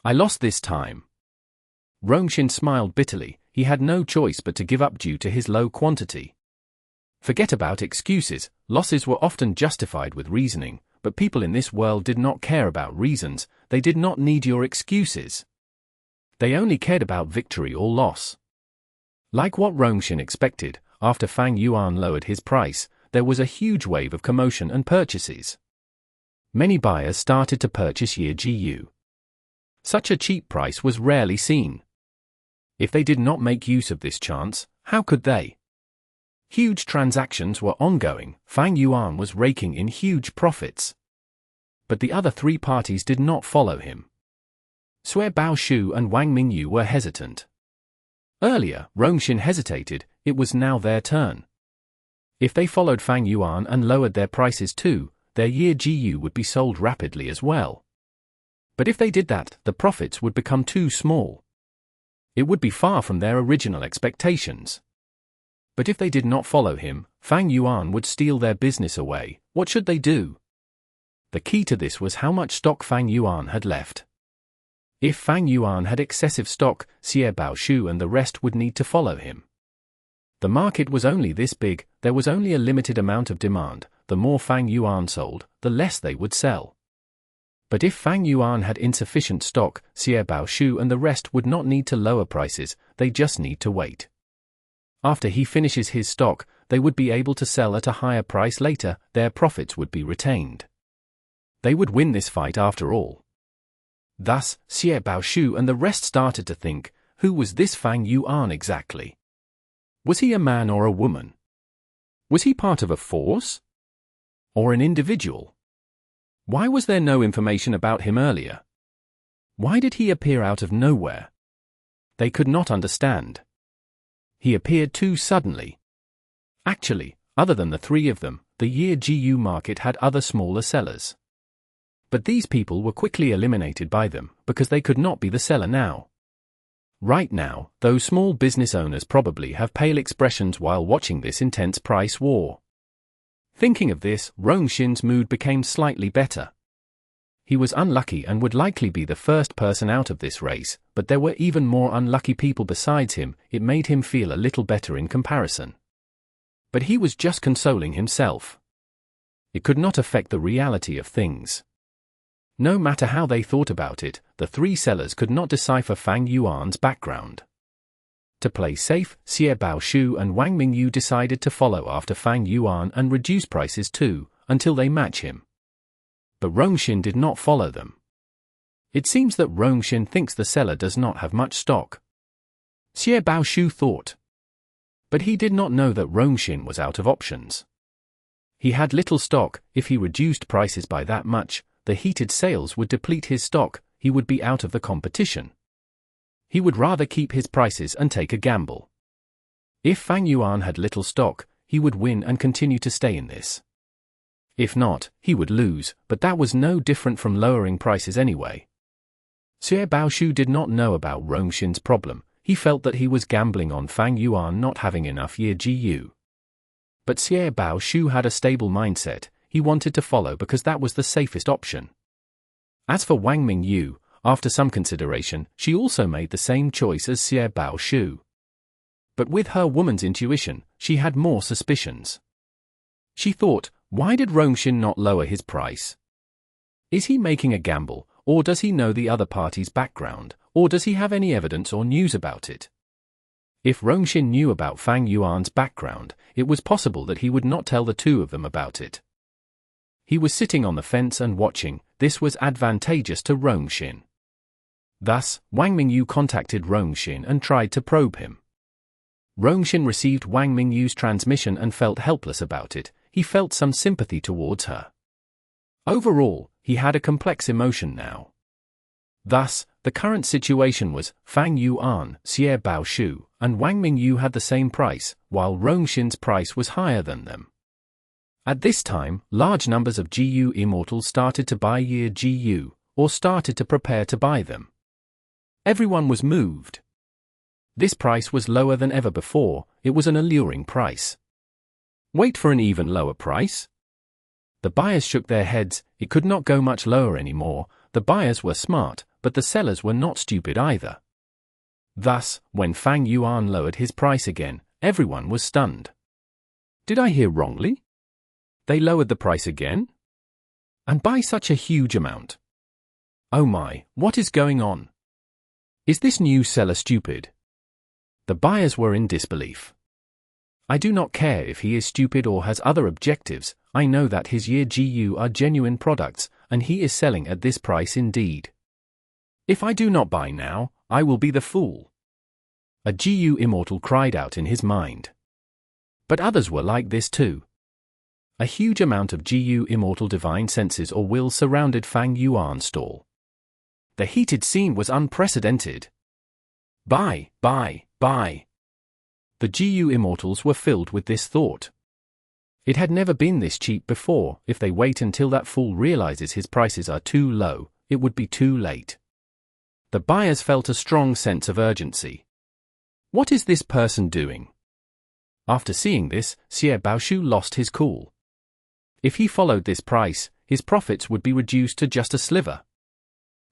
I lost this time. Rongshin smiled bitterly. He had no choice but to give up due to his low quantity. Forget about excuses. Losses were often justified with reasoning, but people in this world did not care about reasons. They did not need your excuses. They only cared about victory or loss. Like what Rongshin expected, after Fang Yuan lowered his price, there was a huge wave of commotion and purchases. Many buyers started to purchase year GU. Such a cheap price was rarely seen. If they did not make use of this chance, how could they? Huge transactions were ongoing. Fang Yuan was raking in huge profits. But the other three parties did not follow him. Xue Er and Wang Mingyu were hesitant. Earlier, Rongshin hesitated, it was now their turn. If they followed Fang Yuan and lowered their prices too, their year GU would be sold rapidly as well. But if they did that, the profits would become too small. It would be far from their original expectations. But if they did not follow him, Fang Yuan would steal their business away. What should they do? The key to this was how much stock Fang Yuan had left. If Fang Yuan had excessive stock, Xue Er and the rest would need to follow him. The market was only this big, there was only a limited amount of demand. The more Fang Yuan sold, the less they would sell. But if Fang Yuan had insufficient stock, Xue Er and the rest would not need to lower prices, they just need to wait. After he finishes his stock, they would be able to sell at a higher price later, their profits would be retained. They would win this fight after all. Thus, Xue Er and the rest started to think, who was this Fang Yuan exactly? Was he a man or a woman? Was he part of a force? Or an individual? Why was there no information about him earlier? Why did he appear out of nowhere? They could not understand. He appeared too suddenly. Actually, other than the three of them, the year GU market had other smaller sellers. But these people were quickly eliminated by them, because they could not be the seller now. Right now, those small business owners probably have pale expressions while watching this intense price war. Thinking of this, Rongshin's mood became slightly better. He was unlucky and would likely be the first person out of this race, but there were even more unlucky people besides him. It made him feel a little better in comparison. But he was just consoling himself. It could not affect the reality of things. No matter how they thought about it, the three sellers could not decipher Fang Yuan's background. To play safe, Xue and Wang Mingyu decided to follow after Fang Yuan and reduce prices too, until they match him. But Rongshin did not follow them. It seems that Rongshin thinks the seller does not have much stock. Xue thought. But he did not know that Rongshin was out of options. He had little stock. If he reduced prices by that much, the heated sales would deplete his stock, he would be out of the competition. He would rather keep his prices and take a gamble. If Fang Yuan had little stock, he would win and continue to stay in this. If not, he would lose, but that was no different from lowering prices anyway. Xue did not know about Rongshin's problem. He felt that he was gambling on Fang Yuan not having enough year GU. But Xue had a stable mindset. He wanted to follow because that was the safest option. As for Wang Mingyu, after some consideration, she also made the same choice as Xue. But with her woman's intuition, she had more suspicions. She thought, why did Rongshin not lower his price? Is he making a gamble, or does he know the other party's background, or does he have any evidence or news about it? If Rongshin knew about Fang Yuan's background, it was possible that he would not tell the two of them about it. He was sitting on the fence and watching. This was advantageous to Rongshin. Thus, Wang Mingyu contacted Rongshin and tried to probe him. Rongshin received Wang Mingyu's transmission and felt helpless about it. He felt some sympathy towards her. Overall, he had a complex emotion now. Thus, the current situation was, Fang Yuan, Xue, and Wang Mingyu had the same price, while Rongshin's price was higher than them. At this time, large numbers of GU Immortals started to buy year GU, or started to prepare to buy them. Everyone was moved. This price was lower than ever before. It was an alluring price. Wait for an even lower price? The buyers shook their heads. It could not go much lower anymore. The buyers were smart, but the sellers were not stupid either. Thus, when Fang Yuan lowered his price again, everyone was stunned. Did I hear wrongly? They lowered the price again? And by such a huge amount. Oh my, what is going on? Is this new seller stupid? The buyers were in disbelief. I do not care if he is stupid or has other objectives. I know that his year GU are genuine products, and he is selling at this price indeed. If I do not buy now, I will be the fool. A GU Immortal cried out in his mind. But others were like this too. A huge amount of GU Immortal divine senses or will surrounded Fang Yuan's stall. The heated scene was unprecedented. Buy, buy, Buy. The GU Immortals were filled with this thought. It had never been this cheap before. If they wait until that fool realizes his prices are too low, it would be too late. The buyers felt a strong sense of urgency. What is this person doing? After seeing this, Xue Er lost his cool. If he followed this price, his profits would be reduced to just a sliver.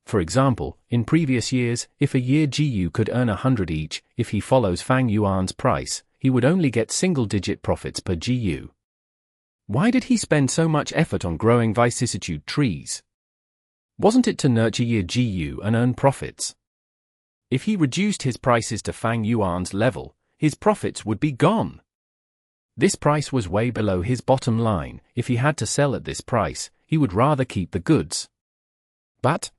For example, in previous years, if a year GU could earn 100 each, if he follows Fang Yuan's price, he would only get single-digit profits per GU. Why did he spend so much effort on growing vicissitude trees? Wasn't it to nurture year GU and earn profits? If he reduced his prices to Fang Yuan's level, his profits would be gone. This price was way below his bottom line. If he had to sell at this price, he would rather keep the goods. But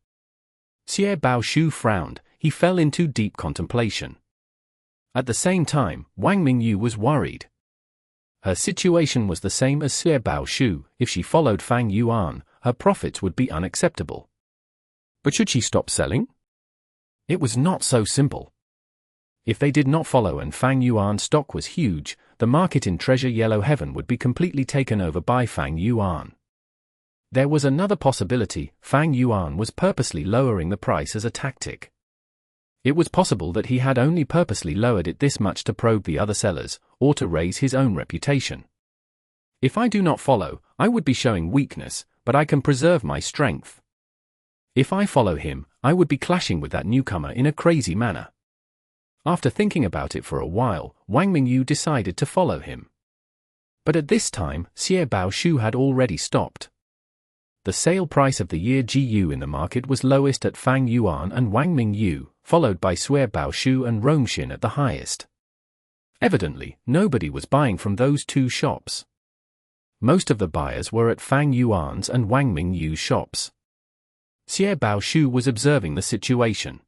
Xue Er frowned. He fell into deep contemplation. At the same time, Wang Mingyu was worried. Her situation was the same as Xue Er. If she followed Fang Yuan, her profits would be unacceptable. But should she stop selling? It was not so simple. If they did not follow and Fang Yuan's stock was huge, the market in Treasure Yellow Heaven would be completely taken over by Fang Yuan. There was another possibility. Fang Yuan was purposely lowering the price as a tactic. It was possible that he had only purposely lowered it this much to probe the other sellers, or to raise his own reputation. If I do not follow, I would be showing weakness, but I can preserve my strength. If I follow him, I would be clashing with that newcomer in a crazy manner. After thinking about it for a while, Wang Mingyu decided to follow him. But at this time, Xue Er had already stopped. The sale price of the year GU in the market was lowest at Fang Yuan and Wang Mingyu, followed by Xue Er and Rongshin at the highest. Evidently, nobody was buying from those two shops. Most of the buyers were at Fang Yuan's and Wang Mingyu's shops. Xue was observing the situation.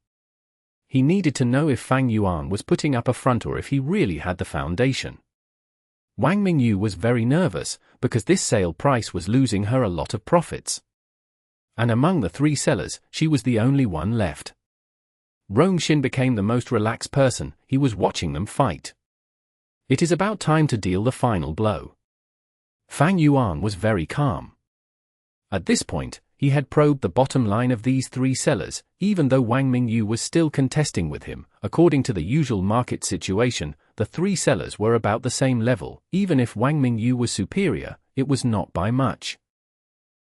He needed to know if Fang Yuan was putting up a front or if he really had the foundation. Wang Mingyu was very nervous, because this sale price was losing her a lot of profits. And among the three sellers, she was the only one left. Rongshin became the most relaxed person. He was watching them fight. It is about time to deal the final blow. Fang Yuan was very calm. At this point, he had probed the bottom line of these three sellers. Even though Wang Mingyu was still contesting with him, according to the usual market situation, the three sellers were about the same level. Even if Wang Mingyu was superior, it was not by much.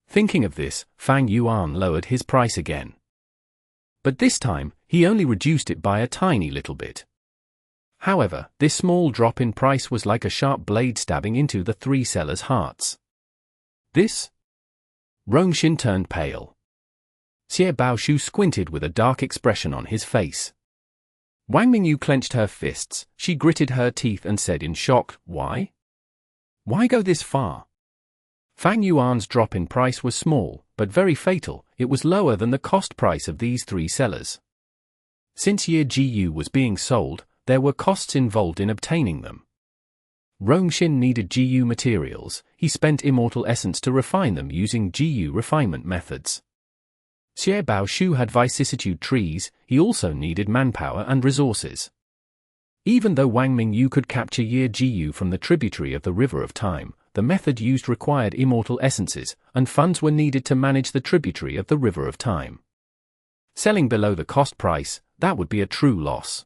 Thinking of this, Fang Yuan lowered his price again. But this time, he only reduced it by a tiny little bit. However, this small drop in price was like a sharp blade stabbing into the three sellers' hearts. This? Rongshin turned pale. Xue squinted with a dark expression on his face. Wang Mingyu clenched her fists. She gritted her teeth and said in shock, "Why? Why go this far?" Fang Yuan's drop in price was small, but very fatal. It was lower than the cost price of these three sellers. Since year GU was being sold, there were costs involved in obtaining them. Rongshin needed GU materials. He spent Immortal essence to refine them using GU refinement methods. Xue had vicissitude trees. He also needed manpower and resources. Even though Wang Mingyu could capture year GU from the tributary of the River of Time, the method used required Immortal essences, and funds were needed to manage the tributary of the River of Time. Selling below the cost price, that would be a true loss.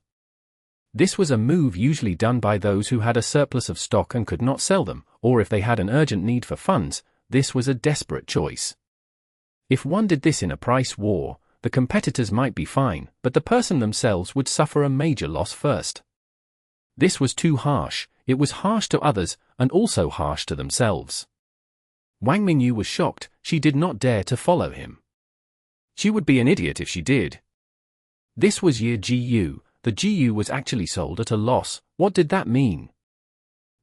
This was a move usually done by those who had a surplus of stock and could not sell them, or if they had an urgent need for funds. This was a desperate choice. If one did this in a price war, the competitors might be fine, but the person themselves would suffer a major loss first. This was too harsh. It was harsh to others, and also harsh to themselves. Wang Mingyu was shocked. She did not dare to follow him. She would be an idiot if she did. This was year GU. The GU was actually sold at a loss. What did that mean?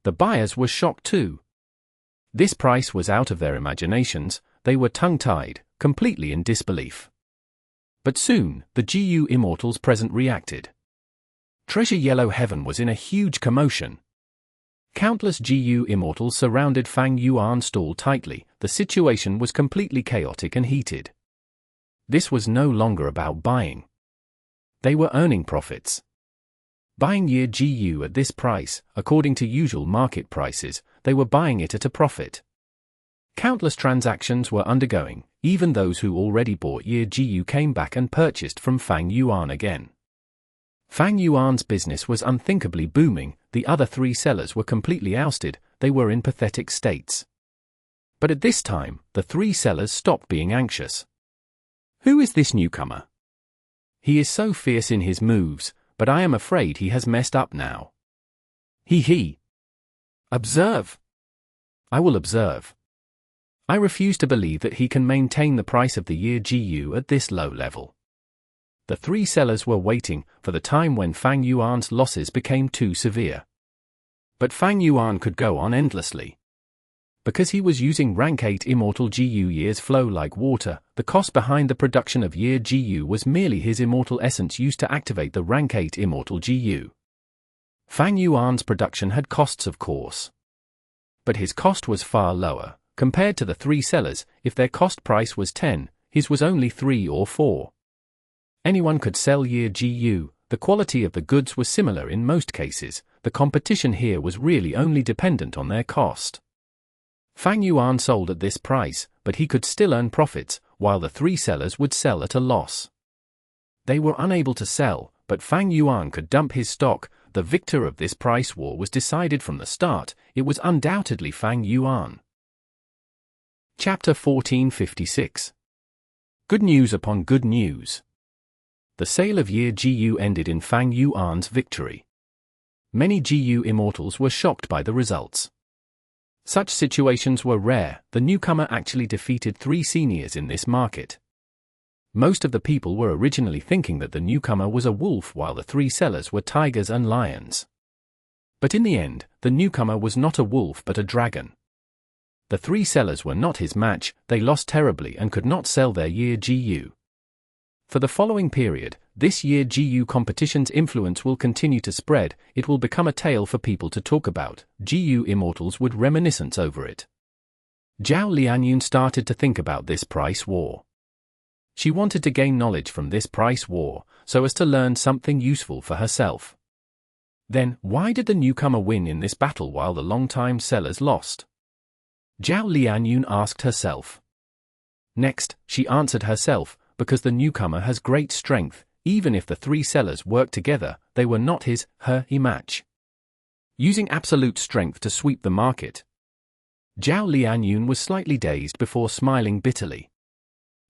The buyers were shocked too. This price was out of their imaginations. They were tongue-tied, completely in disbelief. But soon, the GU Immortals present reacted. Treasure Yellow Heaven was in a huge commotion. Countless GU Immortals surrounded Fang Yuan's stall tightly. The situation was completely chaotic and heated. This was no longer about buying. They were earning profits. Buying Year GU at this price, according to usual market prices, they were buying it at a profit. Countless transactions were undergoing, even those who already bought Year GU came back and purchased from Fang Yuan again. Fang Yuan's business was unthinkably booming, the other three sellers were completely ousted, they were in pathetic states. But at this time, the three sellers stopped being anxious. Who is this newcomer? He is so fierce in his moves, but I am afraid he has messed up now. He. Observe. I will observe. I refuse to believe that he can maintain the price of the Year GU at this low level. The three sellers were waiting for the time when Fang Yuan's losses became too severe. But Fang Yuan could go on endlessly. Because he was using rank 8 Immortal GU years flow like water, the cost behind the production of Year GU was merely his Immortal essence used to activate the rank 8 Immortal GU. Fang Yuan's production had costs, of course. But his cost was far lower. Compared to the three sellers, if their cost price was 10, his was only 3 or 4. Anyone could sell Year GU, the quality of the goods was similar in most cases, the competition here was really only dependent on their cost. Fang Yuan sold at this price, but he could still earn profits, while the three sellers would sell at a loss. They were unable to sell, but Fang Yuan could dump his stock. The victor of this price war was decided from the start, it was undoubtedly Fang Yuan. Chapter 1456. Good news upon good news. The sale of Year GU ended in Fang Yuan's victory. Many GU immortals were shocked by the results. Such situations were rare, the newcomer actually defeated three seniors in this market. Most of the people were originally thinking that the newcomer was a wolf while the three sellers were tigers and lions. But in the end, the newcomer was not a wolf but a dragon. The three sellers were not his match, they lost terribly and could not sell their Year GU. For the following period, this Year GU competition's influence will continue to spread, it will become a tale for people to talk about, GU immortals would reminiscence over it. Zhao Lianyun started to think about this price war. She wanted to gain knowledge from this price war, so as to learn something useful for herself. Then, why did the newcomer win in this battle while the long-time sellers lost? Zhao Lianyun asked herself. Next, she answered herself, because the newcomer has great strength, even if the three sellers worked together, they were not her match. Using absolute strength to sweep the market. Zhao Lianyun was slightly dazed before smiling bitterly.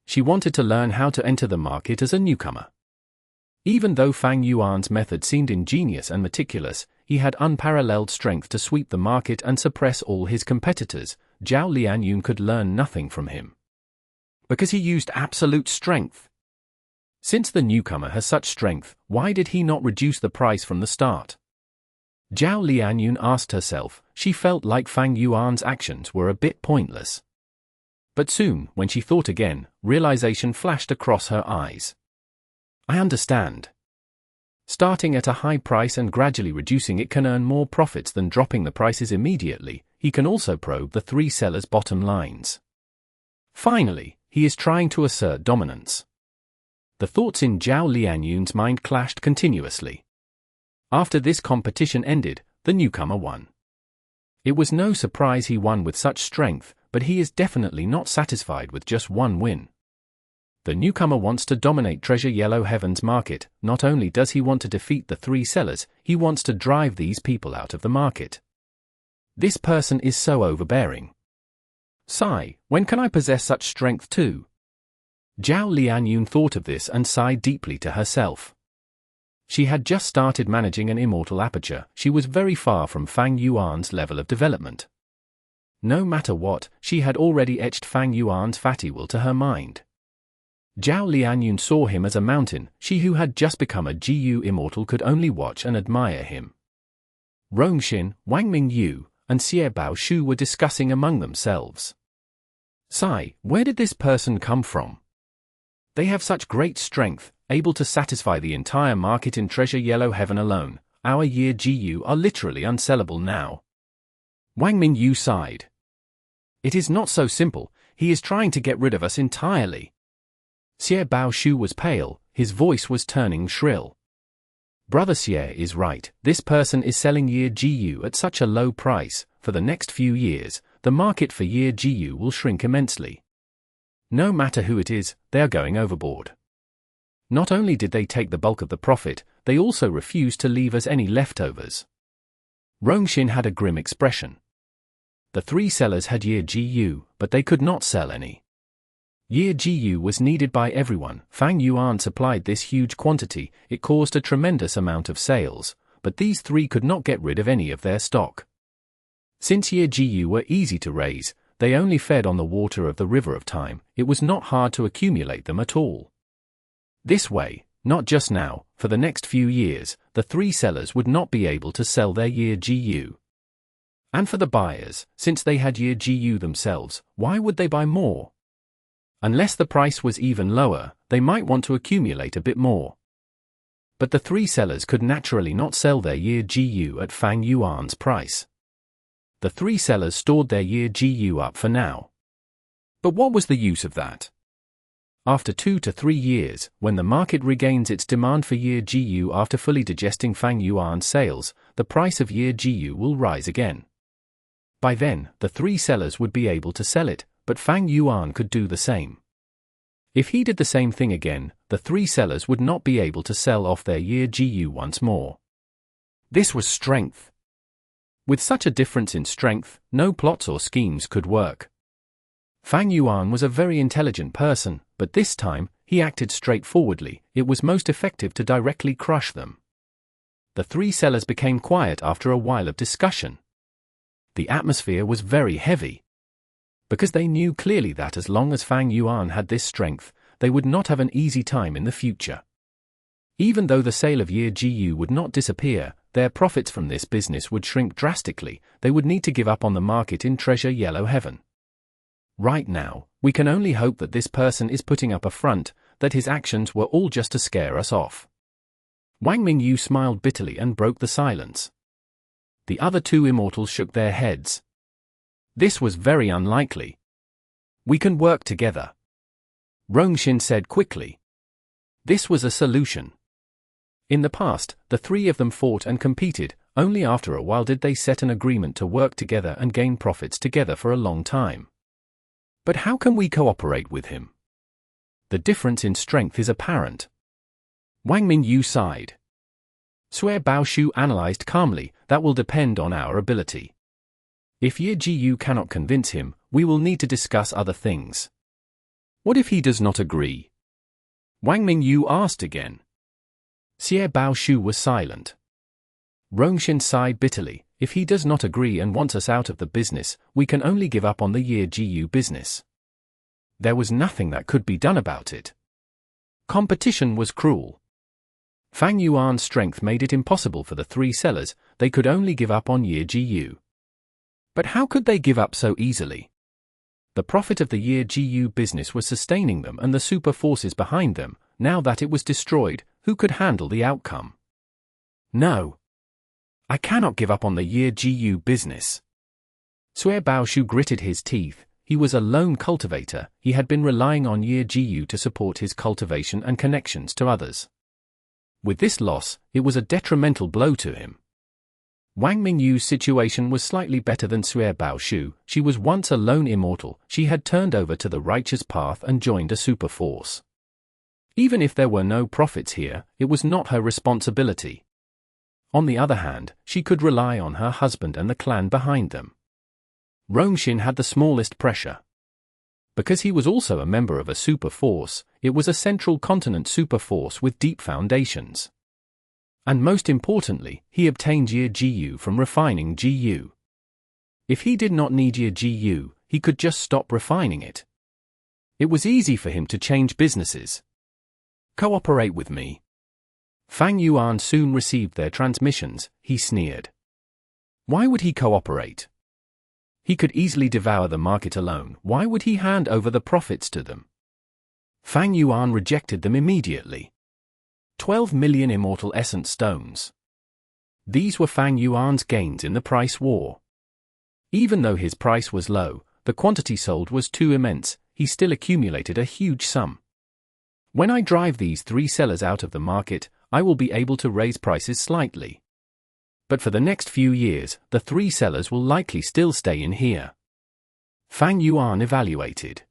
She wanted to learn how to enter the market as a newcomer. Even though Fang Yuan's method seemed ingenious and meticulous, he had unparalleled strength to sweep the market and suppress all his competitors. Zhao Lianyun could learn nothing from him. Because he used absolute strength. Since the newcomer has such strength, why did he not reduce the price from the start? Zhao Lianyun asked herself, she felt like Fang Yuan's actions were a bit pointless. But soon, when she thought again, realization flashed across her eyes. I understand. Starting at a high price and gradually reducing it can earn more profits than dropping the prices immediately. He can also probe the three sellers' bottom lines. Finally, he is trying to assert dominance. The thoughts in Zhao Lianyun's mind clashed continuously. After this competition ended, the newcomer won. It was no surprise he won with such strength, but he is definitely not satisfied with just one win. The newcomer wants to dominate Treasure Yellow Heaven's market. Not only does he want to defeat the three sellers, he wants to drive these people out of the market. This person is so overbearing. Sigh, when can I possess such strength too? Zhao Lianyun thought of this and sighed deeply to herself. She had just started managing an immortal aperture, she was very far from Fang Yuan's level of development. No matter what, she had already etched Fang Yuan's fatty will to her mind. Zhao Lianyun saw him as a mountain, she who had just become a GU immortal could only watch and admire him. Rongxin, Wang Mingyu, and Xie Baoshu were discussing among themselves. Sigh, where did this person come from? They have such great strength, able to satisfy the entire market in Treasure Yellow Heaven alone. Our Year GU are literally unsellable now. Wang Mingyu sighed. It is not so simple, he is trying to get rid of us entirely. Xie Baoshu was pale, his voice was turning shrill. Brother Xue Er is right, this person is selling Year GU at such a low price. For the next few years, the market for Year GU will shrink immensely. No matter who it is, they are going overboard. Not only did they take the bulk of the profit, they also refused to leave us any leftovers. Rongshin had a grim expression. The three sellers had Year GU, but they could not sell any. Year GU was needed by everyone. Fang Yuan supplied this huge quantity, it caused a tremendous amount of sales, but these three could not get rid of any of their stock. Since Year GU were easy to raise, they only fed on the water of the river of time, it was not hard to accumulate them at all. This way, not just now, for the next few years, the three sellers would not be able to sell their Year GU. And for the buyers, since they had Year GU themselves, why would they buy more? Unless the price was even lower, they might want to accumulate a bit more. But the three sellers could naturally not sell their Year GU at Fang Yuan's price. The three sellers stored their Year GU up for now. But what was the use of that? After 2 to 3 years, when the market regains its demand for Year GU after fully digesting Fang Yuan's sales, the price of Year GU will rise again. By then, the three sellers would be able to sell it, but Fang Yuan could do the same. If he did the same thing again, the three sellers would not be able to sell off their Year GU once more. This was strength. With such a difference in strength, no plots or schemes could work. Fang Yuan was a very intelligent person, but this time, he acted straightforwardly. It was most effective to directly crush them. The three sellers became quiet after a while of discussion. The atmosphere was very heavy. Because they knew clearly that as long as Fang Yuan had this strength, they would not have an easy time in the future. Even though the sale of Year GU would not disappear, their profits from this business would shrink drastically. They would need to give up on the market in Treasure Yellow Heaven. Right now, we can only hope that this person is putting up a front, that his actions were all just to scare us off. Wang Mingyu smiled bitterly and broke the silence. The other two immortals shook their heads. This was very unlikely. We can work together. Rongshin said quickly. This was a solution. In the past, the three of them fought and competed, only after a while did they set an agreement to work together and gain profits together for a long time. But how can we cooperate with him? The difference in strength is apparent. Wang Mingyu sighed. Xue Baoshu analyzed calmly, that will depend on our ability. If Year GU cannot convince him, we will need to discuss other things. What if he does not agree? Wang Mingyu asked again. Xue Baoshu was silent. Rongshin sighed bitterly. If he does not agree and wants us out of the business, we can only give up on the Year GU business. There was nothing that could be done about it. Competition was cruel. Fang Yuan's strength made it impossible for the three sellers, they could only give up on Year GU. But how could they give up so easily? The profit of the Year GU business was sustaining them and the super forces behind them. Now that it was destroyed, who could handle the outcome? No. I cannot give up on the Year GU business. Xue Baoshu gritted his teeth. He was a lone cultivator. He had been relying on Year GU to support his cultivation and connections to others. With this loss, it was a detrimental blow to him. Wang Mingyu's situation was slightly better than Xue Baoshu. She was once a lone immortal. She had turned over to the righteous path and joined a super force. Even if there were no profits here, it was not her responsibility. On the other hand, she could rely on her husband and the clan behind them. Rongshin had the smallest pressure. Because he was also a member of a super force, it was a central continent super force with deep foundations. And most importantly, he obtained Year GU from refining GU. If he did not need Year GU, he could just stop refining it. It was easy for him to change businesses. Cooperate with me. Fang Yuan soon received their transmissions. He sneered. Why would he cooperate? He could easily devour the market alone. Why would he hand over the profits to them? Fang Yuan rejected them immediately. 12 million immortal essence stones. These were Fang Yuan's gains in the price war. Even though his price was low, the quantity sold was too immense, he still accumulated a huge sum. When I drive these three sellers out of the market, I will be able to raise prices slightly. But for the next few years, the 3 sellers will likely still stay in here. Fang Yuan evaluated.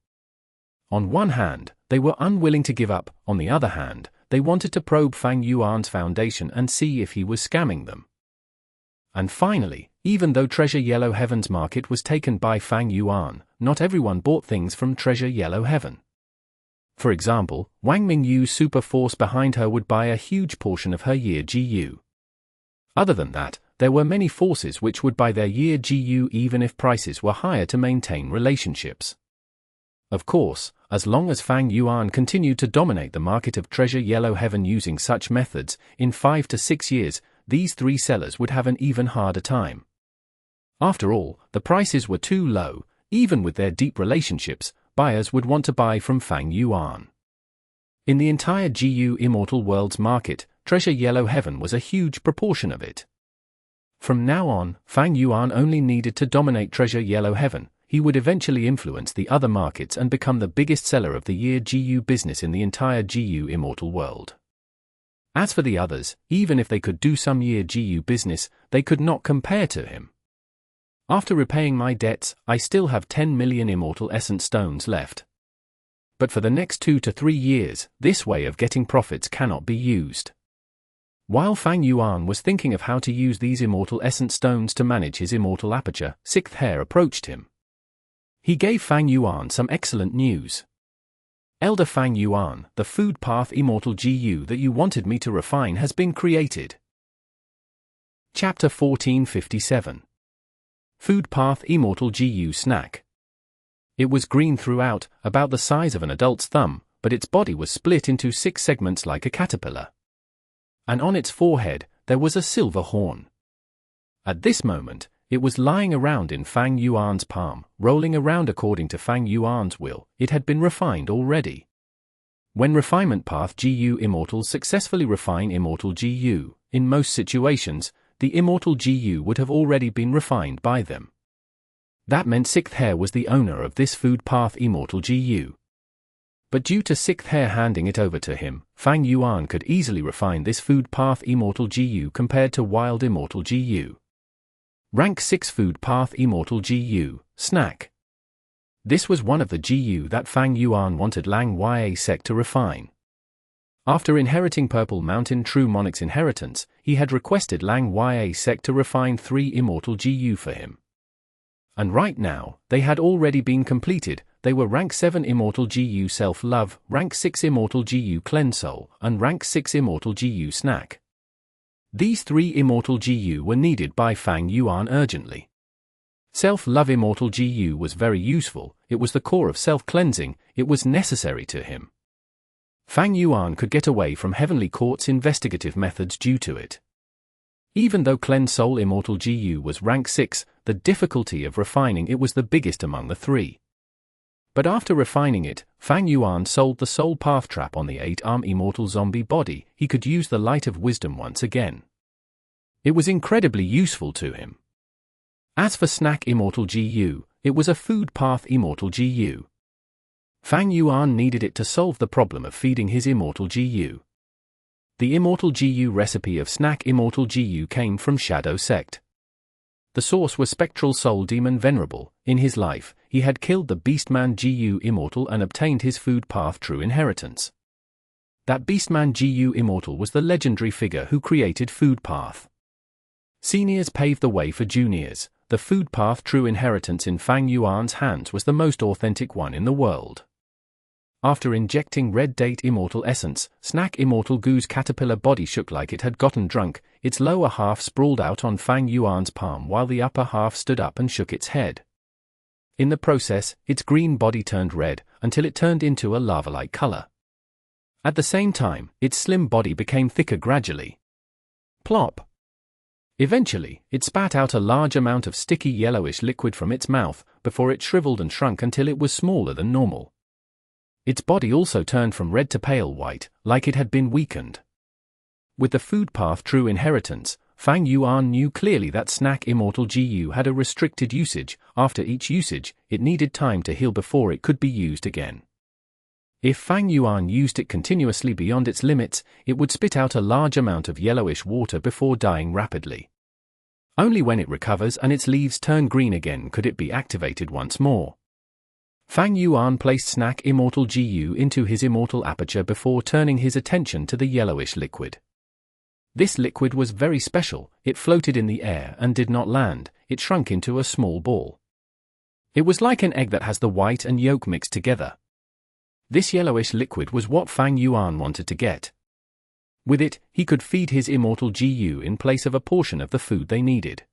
On one hand, they were unwilling to give up, on the other hand, they wanted to probe Fang Yuan's foundation and see if he was scamming them. And finally, even though Treasure Yellow Heaven's market was taken by Fang Yuan, not everyone bought things from Treasure Yellow Heaven. For example, Wang Mingyu's super force behind her would buy a huge portion of her year GU. Other than that, there were many forces which would buy their year GU even if prices were higher to maintain relationships. Of course, as long as Fang Yuan continued to dominate the market of Treasure Yellow Heaven using such methods, in 5 to 6 years, these 3 sellers would have an even harder time. After all, the prices were too low. Even with their deep relationships, buyers would want to buy from Fang Yuan. In the entire GU Immortal World's market, Treasure Yellow Heaven was a huge proportion of it. From now on, Fang Yuan only needed to dominate Treasure Yellow Heaven. He would eventually influence the other markets and become the biggest seller of the year GU business in the entire GU Immortal World. As for the others, even if they could do some year GU business, they could not compare to him. After repaying my debts, I still have 10 million Immortal Essence Stones left. But for the next 2 to 3 years, this way of getting profits cannot be used. While Fang Yuan was thinking of how to use these Immortal Essence Stones to manage his Immortal Aperture, Sixth Hair approached him. He gave Fang Yuan some excellent news. Elder Fang Yuan, the Food Path Immortal GU that you wanted me to refine has been created. Chapter 1457. Food Path Immortal GU Snack. It was green throughout, about the size of an adult's thumb, but its body was split into 6 segments like a caterpillar. And on its forehead, there was a silver horn. At this moment, it was lying around in Fang Yuan's palm, rolling around according to Fang Yuan's will. It had been refined already. When Refinement Path GU Immortals successfully refine Immortal GU, in most situations, the Immortal GU would have already been refined by them. That meant Sixth Hair was the owner of this Food Path Immortal GU. But due to Sixth Hair handing it over to him, Fang Yuan could easily refine this Food Path Immortal GU compared to Wild Immortal GU. Rank 6 Food Path Immortal GU, Snack. This was one of the GU that Fang Yuan wanted Lang Ya Sec to refine. After inheriting Purple Mountain True Monarch's inheritance, he had requested Lang Ya Sec to refine 3 Immortal GU for him. And right now, they had already been completed. They were Rank 7 Immortal GU Self-Love, Rank 6 Immortal GU Cleanse Soul, and Rank 6 Immortal GU Snack. These 3 Immortal GU were needed by Fang Yuan urgently. Self-Love Immortal GU was very useful. It was the core of self-cleansing. It was necessary to him. Fang Yuan could get away from Heavenly Court's investigative methods due to it. Even though Cleanse Soul Immortal GU was Rank 6, the difficulty of refining it was the biggest among the 3. But after refining it, Fang Yuan sold the Soul Path Trap on the 8-arm Immortal Zombie body. He could use the Light of Wisdom once again. It was incredibly useful to him. As for Snack Immortal GU, it was a Food Path Immortal GU. Fang Yuan needed it to solve the problem of feeding his Immortal GU. The Immortal GU recipe of Snack Immortal GU came from Shadow Sect. The source was Spectral Soul Demon Venerable. In his life, he had killed the Beastman GU Immortal and obtained his Food Path True Inheritance. That Beastman GU Immortal was the legendary figure who created Food Path. Seniors paved the way for juniors. The Food Path True Inheritance in Fang Yuan's hands was the most authentic one in the world. After injecting Red Date Immortal Essence, Snack Immortal GU's caterpillar body shook like it had gotten drunk. Its lower half sprawled out on Fang Yuan's palm while the upper half stood up and shook its head. In the process, its green body turned red, until it turned into a lava-like color. At the same time, its slim body became thicker gradually. Plop! Eventually, it spat out a large amount of sticky yellowish liquid from its mouth, before it shriveled and shrunk until it was smaller than normal. Its body also turned from red to pale white, like it had been weakened. With the Food Path True Inheritance, Fang Yuan knew clearly that Snack Immortal GU had a restricted usage. After each usage, it needed time to heal before it could be used again. If Fang Yuan used it continuously beyond its limits, it would spit out a large amount of yellowish water before dying rapidly. Only when it recovers and its leaves turn green again could it be activated once more. Fang Yuan placed Snack Immortal GU into his Immortal aperture before turning his attention to the yellowish liquid. This liquid was very special. It floated in the air and did not land. It shrunk into a small ball. It was like an egg that has the white and yolk mixed together. This yellowish liquid was what Fang Yuan wanted to get. With it, he could feed his Immortal GU in place of a portion of the food they needed.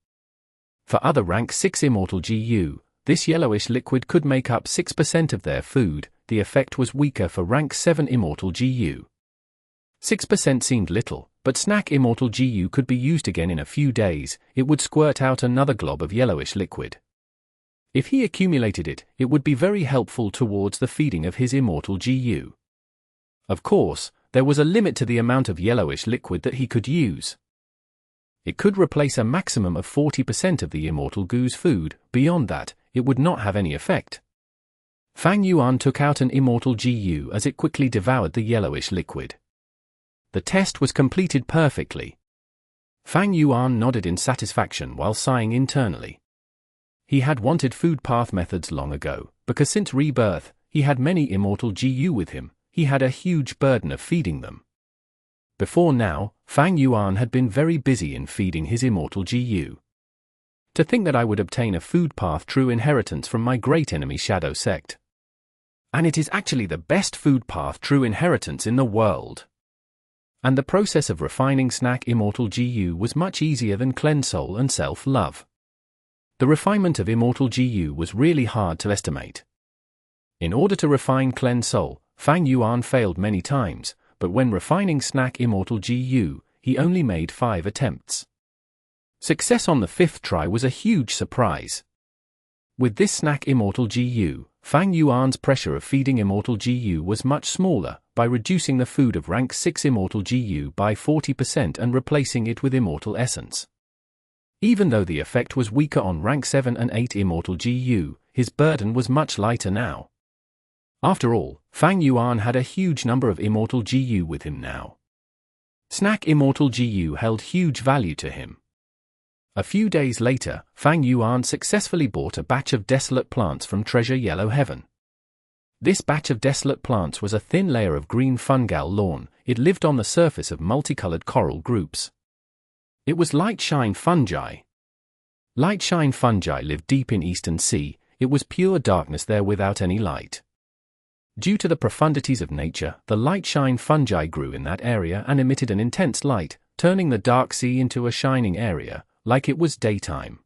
For other rank 6 Immortal GU, this yellowish liquid could make up 6% of their food. The effect was weaker for rank 7 Immortal GU. 6% seemed little, but Snack Immortal GU could be used again in a few days. It would squirt out another glob of yellowish liquid. If he accumulated it, it would be very helpful towards the feeding of his Immortal GU. Of course, there was a limit to the amount of yellowish liquid that he could use. It could replace a maximum of 40% of the Immortal GU's food. Beyond that, it would not have any effect. Fang Yuan took out an Immortal GU as it quickly devoured the yellowish liquid. The test was completed perfectly. Fang Yuan nodded in satisfaction while sighing internally. He had wanted food path methods long ago, because since rebirth, he had many Immortal GU with him. He had a huge burden of feeding them. Before now, Fang Yuan had been very busy in feeding his Immortal GU. To think that I would obtain a food path true inheritance from my great enemy Shadow Sect. And it is actually the best food path true inheritance in the world. And the process of refining Snack Immortal GU was much easier than Cleanse Soul and Self-Love. The refinement of Immortal GU was really hard to estimate. In order to refine Cleanse Soul, Fang Yuan failed many times, but when refining Snack Immortal GU, he only made 5 attempts. Success on the 5th try was a huge surprise. With this Snack Immortal GU, Fang Yuan's pressure of feeding Immortal GU was much smaller, by reducing the food of rank 6 Immortal GU by 40% and replacing it with Immortal Essence. Even though the effect was weaker on rank 7 and 8 Immortal GU, his burden was much lighter now. After all, Fang Yuan had a huge number of Immortal GU with him now. Snack Immortal GU held huge value to him. A few days later, Fang Yuan successfully bought a batch of desolate plants from Treasure Yellow Heaven. This batch of desolate plants was a thin layer of green fungal lawn. It lived on the surface of multicolored coral groups. It was light shine fungi. Light shine fungi lived deep in Eastern Sea. It was pure darkness there without any light. Due to the profundities of nature, the light shine fungi grew in that area and emitted an intense light, turning the dark sea into a shining area, like it was daytime.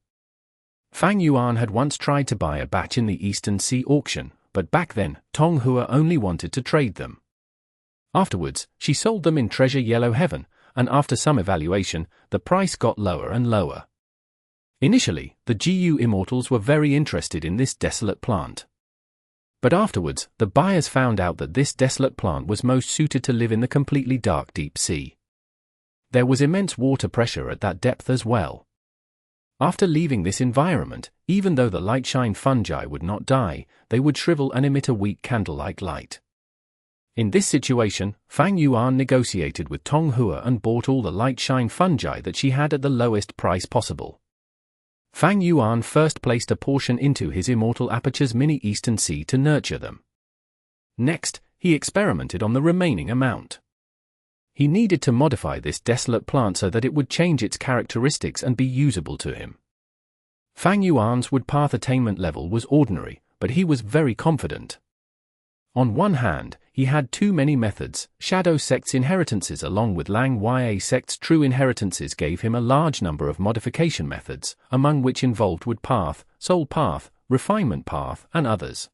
Fang Yuan had once tried to buy a batch in the Eastern Sea auction, but back then, Tong Hua only wanted to trade them. Afterwards, she sold them in Treasure Yellow Heaven, and after some evaluation, the price got lower and lower. Initially, the GU Immortals were very interested in this desolate plant. But afterwards, the buyers found out that this desolate plant was most suited to live in the completely dark deep sea. There was immense water pressure at that depth as well. After leaving this environment, even though the light shine fungi would not die, they would shrivel and emit a weak candle-like light. In this situation, Fang Yuan negotiated with Tong Hua and bought all the light shine fungi that she had at the lowest price possible. Fang Yuan first placed a portion into his Immortal Aperture's mini Eastern Sea to nurture them. Next, he experimented on the remaining amount. He needed to modify this desolate plant so that it would change its characteristics and be usable to him. Fang Yuan's wood path attainment level was ordinary, but he was very confident. On one hand, he had too many methods. Shadow Sect's inheritances along with Lang Ya Sect's true inheritances gave him a large number of modification methods, among which involved wood path, soul path, refinement path, and others.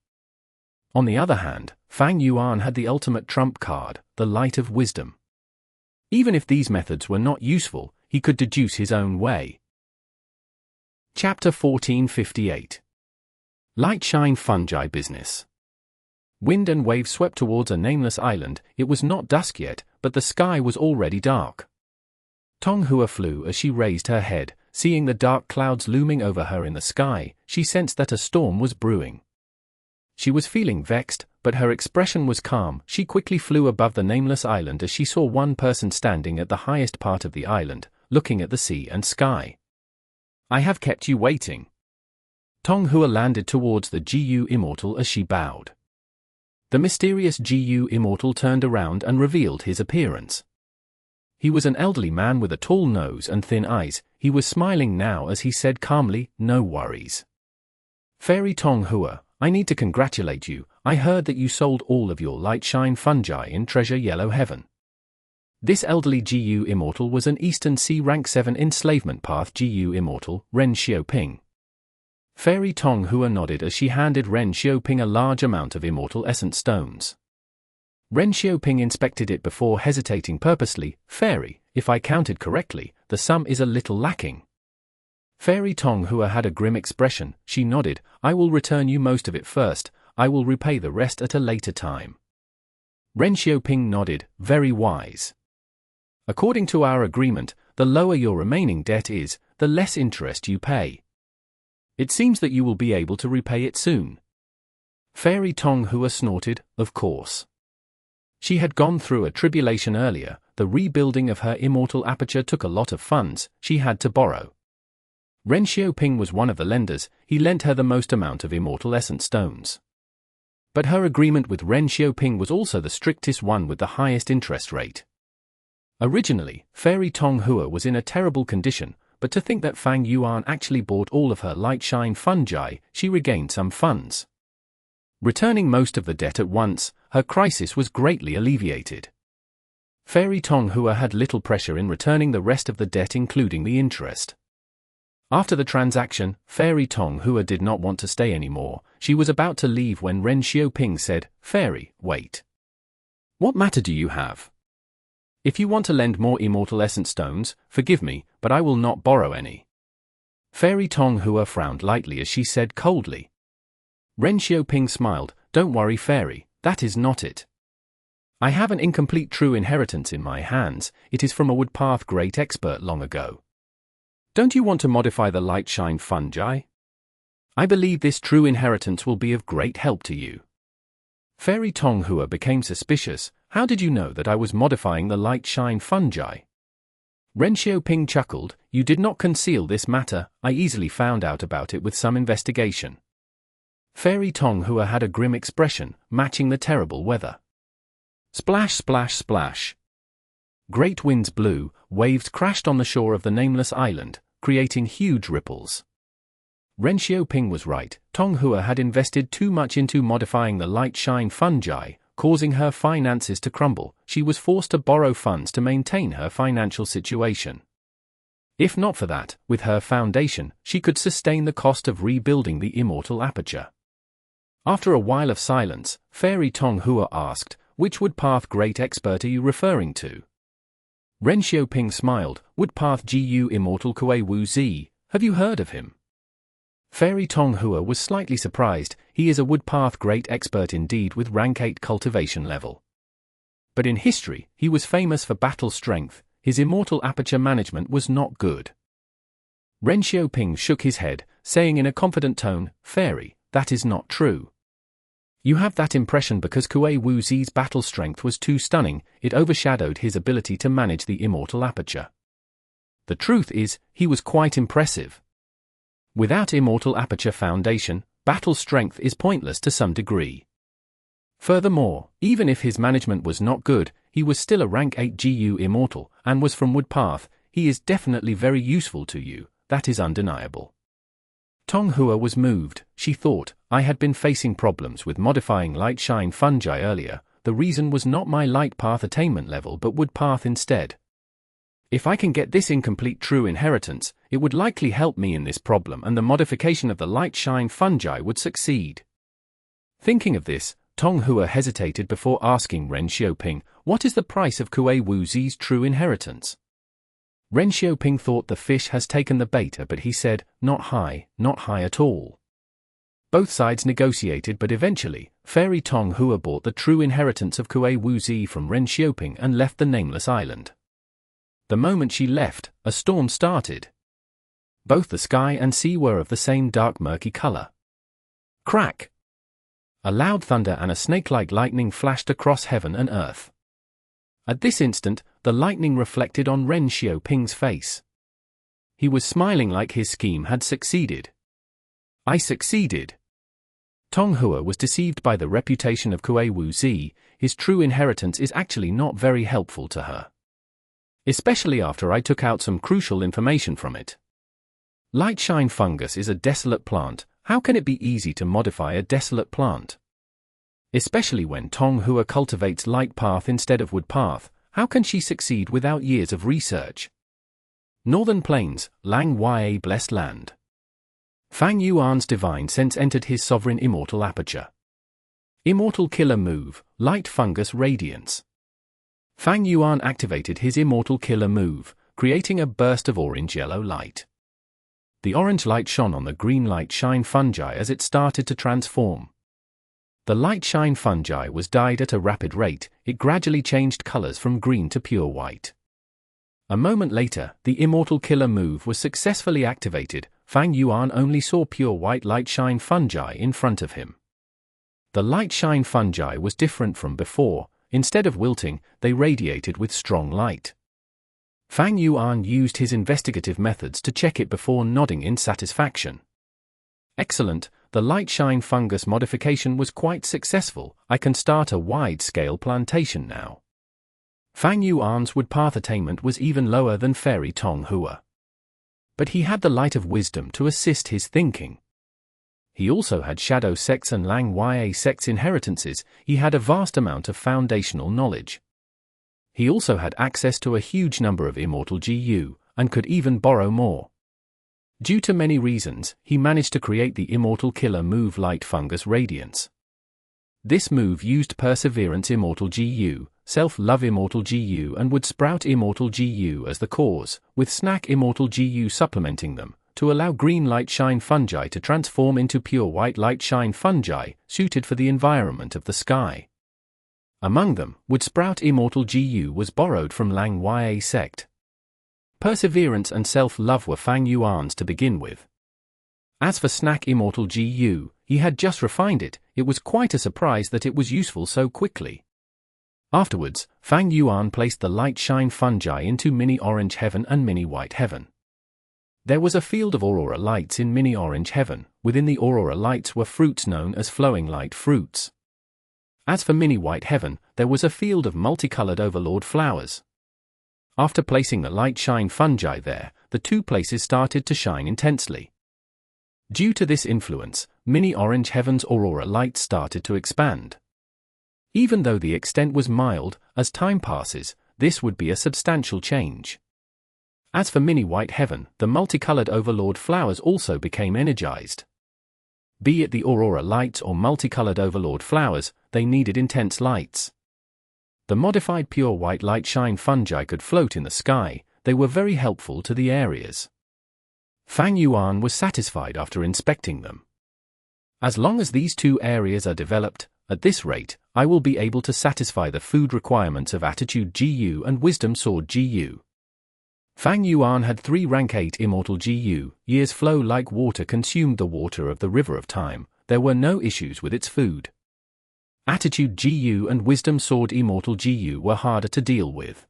On the other hand, Fang Yuan had the ultimate trump card, the Light of Wisdom. Even if these methods were not useful, he could deduce his own way. Chapter 1458. Light Shine Fungi Business. Wind and wave swept towards a nameless island. It was not dusk yet, but the sky was already dark. Tong Hua flew as she raised her head. Seeing the dark clouds looming over her in the sky, she sensed that a storm was brewing. She was feeling vexed, but her expression was calm. She quickly flew above the nameless island as she saw one person standing at the highest part of the island, looking at the sea and sky. "I have kept you waiting." Tong Hua landed towards the Gu Immortal as she bowed. The mysterious Gu Immortal turned around and revealed his appearance. He was an elderly man with a tall nose and thin eyes. He was smiling now as he said calmly, "No worries. Fairy Tong Hua, I need to congratulate you. I heard that you sold all of your light-shine fungi in Treasure Yellow Heaven." This elderly Gu Immortal was an Eastern Sea Rank 7 enslavement path Gu Immortal, Ren Xiaoping. Fairy Tong Hua nodded as she handed Ren Xiaoping a large amount of Immortal Essence Stones. Ren Xiaoping inspected it before hesitating purposely. "Fairy, if I counted correctly, the sum is a little lacking." Fairy Tong Hua had a grim expression. She nodded. "I will return you most of it first. I will repay the rest at a later time." Ren Xiaoping nodded. "Very wise. According to our agreement, the lower your remaining debt is, the less interest you pay. It seems that you will be able to repay it soon." Fairy Tong Hua snorted. Of course. She had gone through a tribulation earlier. The rebuilding of her immortal aperture took a lot of funds. She had to borrow. Ren Xiaoping was one of the lenders. He lent her the most amount of Immortal Essence Stones. But her agreement with Ren Xiaoping was also the strictest one with the highest interest rate. Originally, Fairy Tong Hua was in a terrible condition, but to think that Fang Yuan actually bought all of her light-shine fungi, she regained some funds. Returning most of the debt at once, her crisis was greatly alleviated. Fairy Tong Hua had little pressure in returning the rest of the debt including the interest. After the transaction, Fairy Tong Hua did not want to stay anymore. She was about to leave when Ren Xiaoping said, "Fairy, wait. What matter do you have? If you want to lend more Immortal Essence Stones, forgive me, but I will not borrow any." Fairy Tong Hua frowned lightly as she said coldly. Ren Xiaoping smiled. "Don't worry, Fairy, that is not it. I have an incomplete true inheritance in my hands. It is from a woodpath great expert long ago. Don't you want to modify the light-shine fungi? I believe this true inheritance will be of great help to you." Fairy Tong Hua became suspicious. "How did you know that I was modifying the light-shine fungi?" Ren Xiaoping chuckled. "You did not conceal this matter. I easily found out about it with some investigation." Fairy Tong Hua had a grim expression, matching the terrible weather. Splash, splash, splash. Great winds blew, waves crashed on the shore of the nameless island, creating huge ripples. Ren Xiaoping was right. Tong Hua had invested too much into modifying the light-shine fungi, causing her finances to crumble. She was forced to borrow funds to maintain her financial situation. If not for that, with her foundation, she could sustain the cost of rebuilding the immortal aperture. After a while of silence, Fairy Tong Hua asked, "Which woodpath great expert are you referring to?" Ren Xiaoping smiled. "Woodpath Gu Immortal Kue Wu Zi. Have you heard of him?" Fairy Tong Hua was slightly surprised. He is a woodpath great expert indeed with rank 8 cultivation level. But in history, he was famous for battle strength. His immortal aperture management was not good. Ren Xiaoping shook his head, saying in a confident tone, "Fairy, that is not true. You have that impression because Kue Wu Zi's battle strength was too stunning, it overshadowed his ability to manage the immortal aperture. The truth is, he was quite impressive. Without immortal aperture foundation, battle strength is pointless to some degree. Furthermore, even if his management was not good, he was still a rank 8 Gu Immortal, and was from Woodpath. He is definitely very useful to you, that is undeniable." Tong Hua was moved. She thought, "I had been facing problems with modifying light-shine fungi earlier. The reason was not my light path attainment level but woodpath instead. If I can get this incomplete true inheritance, it would likely help me in this problem and the modification of the light-shine fungi would succeed." Thinking of this, Tong Hua hesitated before asking Ren Xiaoping, "What is the price of Kue Wu Zi's true inheritance?" Ren Xiaoping thought the fish has taken the bait, but he said, not high at all." Both sides negotiated, but eventually, Fairy Tong Hua bought the true inheritance of Kue Wu Zi from Ren Xiaoping and left the nameless island. The moment she left, a storm started. Both the sky and sea were of the same dark murky color. Crack! A loud thunder and a snake-like lightning flashed across heaven and earth. At this instant, the lightning reflected on Ren Xiaoping's face. He was smiling like his scheme had succeeded. I succeeded. Tong Hua was deceived by the reputation of Kuei Wu Zi. His true inheritance is actually not very helpful to her. Especially after I took out some crucial information from it. Light-shine fungus is a desolate plant. How can it be easy to modify a desolate plant? Especially when Tong Hua cultivates light path instead of wood path, how can she succeed without years of research? Northern Plains, Lang Ya Blessed Land. Fang Yuan's divine sense entered his sovereign immortal aperture. Immortal killer move, light fungus radiance. Fang Yuan activated his immortal killer move, creating a burst of orange-yellow light. The orange light shone on the green light-shine fungi as it started to transform. The light-shine fungi was dyed at a rapid rate. It gradually changed colors from green to pure white. A moment later, the immortal killer move was successfully activated. Fang Yuan only saw pure white light-shine fungi in front of him. The light-shine fungi was different from before. Instead of wilting, they radiated with strong light. Fang Yuan used his investigative methods to check it before nodding in satisfaction. Excellent, the light-shine fungus modification was quite successful. I can start a wide-scale plantation now. Fang Yuan's wood path attainment was even lower than Fairy Tong Hua. But he had the light of wisdom to assist his thinking. He also had Shadow Sects and Lang Ya Sects inheritances. He had a vast amount of foundational knowledge. He also had access to a huge number of immortal GU, and could even borrow more. Due to many reasons, he managed to create the immortal killer move Light Fungus Radiance. This move used Perseverance Immortal GU, Self-Love Immortal GU and Wood Sprout Immortal GU as the cause, with Snack Immortal GU supplementing them, to allow green light-shine fungi to transform into pure white light-shine fungi, suited for the environment of the sky. Among them, Wood Sprout Immortal GU was borrowed from Lang Ya Sect. Perseverance and Self-Love were Fang Yuan's to begin with. As for Snack Immortal GU, he had just refined it. It was quite a surprise that it was useful so quickly. Afterwards, Fang Yuan placed the light-shine fungi into Mini Orange Heaven and Mini White Heaven. There was a field of aurora lights in Mini Orange Heaven. Within the aurora lights were fruits known as flowing light fruits. As for Mini White Heaven, there was a field of multicolored overlord flowers. After placing the light-shine fungi there, the two places started to shine intensely. Due to this influence, Mini Orange Heaven's aurora lights started to expand. Even though the extent was mild, as time passes, this would be a substantial change. As for Mini White Heaven, the multicolored overlord flowers also became energized. Be it the aurora lights or multicolored overlord flowers, they needed intense lights. The modified pure white light-shine fungi could float in the sky. They were very helpful to the areas. Fang Yuan was satisfied after inspecting them. As long as these two areas are developed, at this rate, I will be able to satisfy the food requirements of Attitude GU and Wisdom Sword GU. Fang Yuan had 3 rank 8 immortal GU. Years flow like water consumed the water of the river of time. There were no issues with its food. Attitude GU and Wisdom Sword immortal GU were harder to deal with.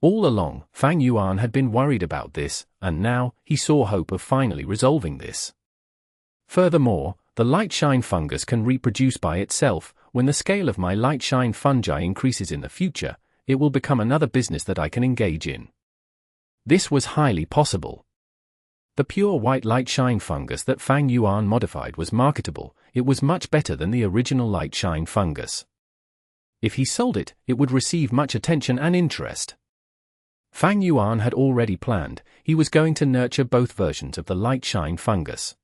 All along, Fang Yuan had been worried about this, and now, he saw hope of finally resolving this. Furthermore, the light-shine fungus can reproduce by itself. When the scale of my light-shine fungi increases in the future, it will become another business that I can engage in. This was highly possible. The pure white light-shine fungus that Fang Yuan modified was marketable. It was much better than the original light-shine fungus. If he sold it, it would receive much attention and interest. Fang Yuan had already planned. He was going to nurture both versions of the light-shine fungus.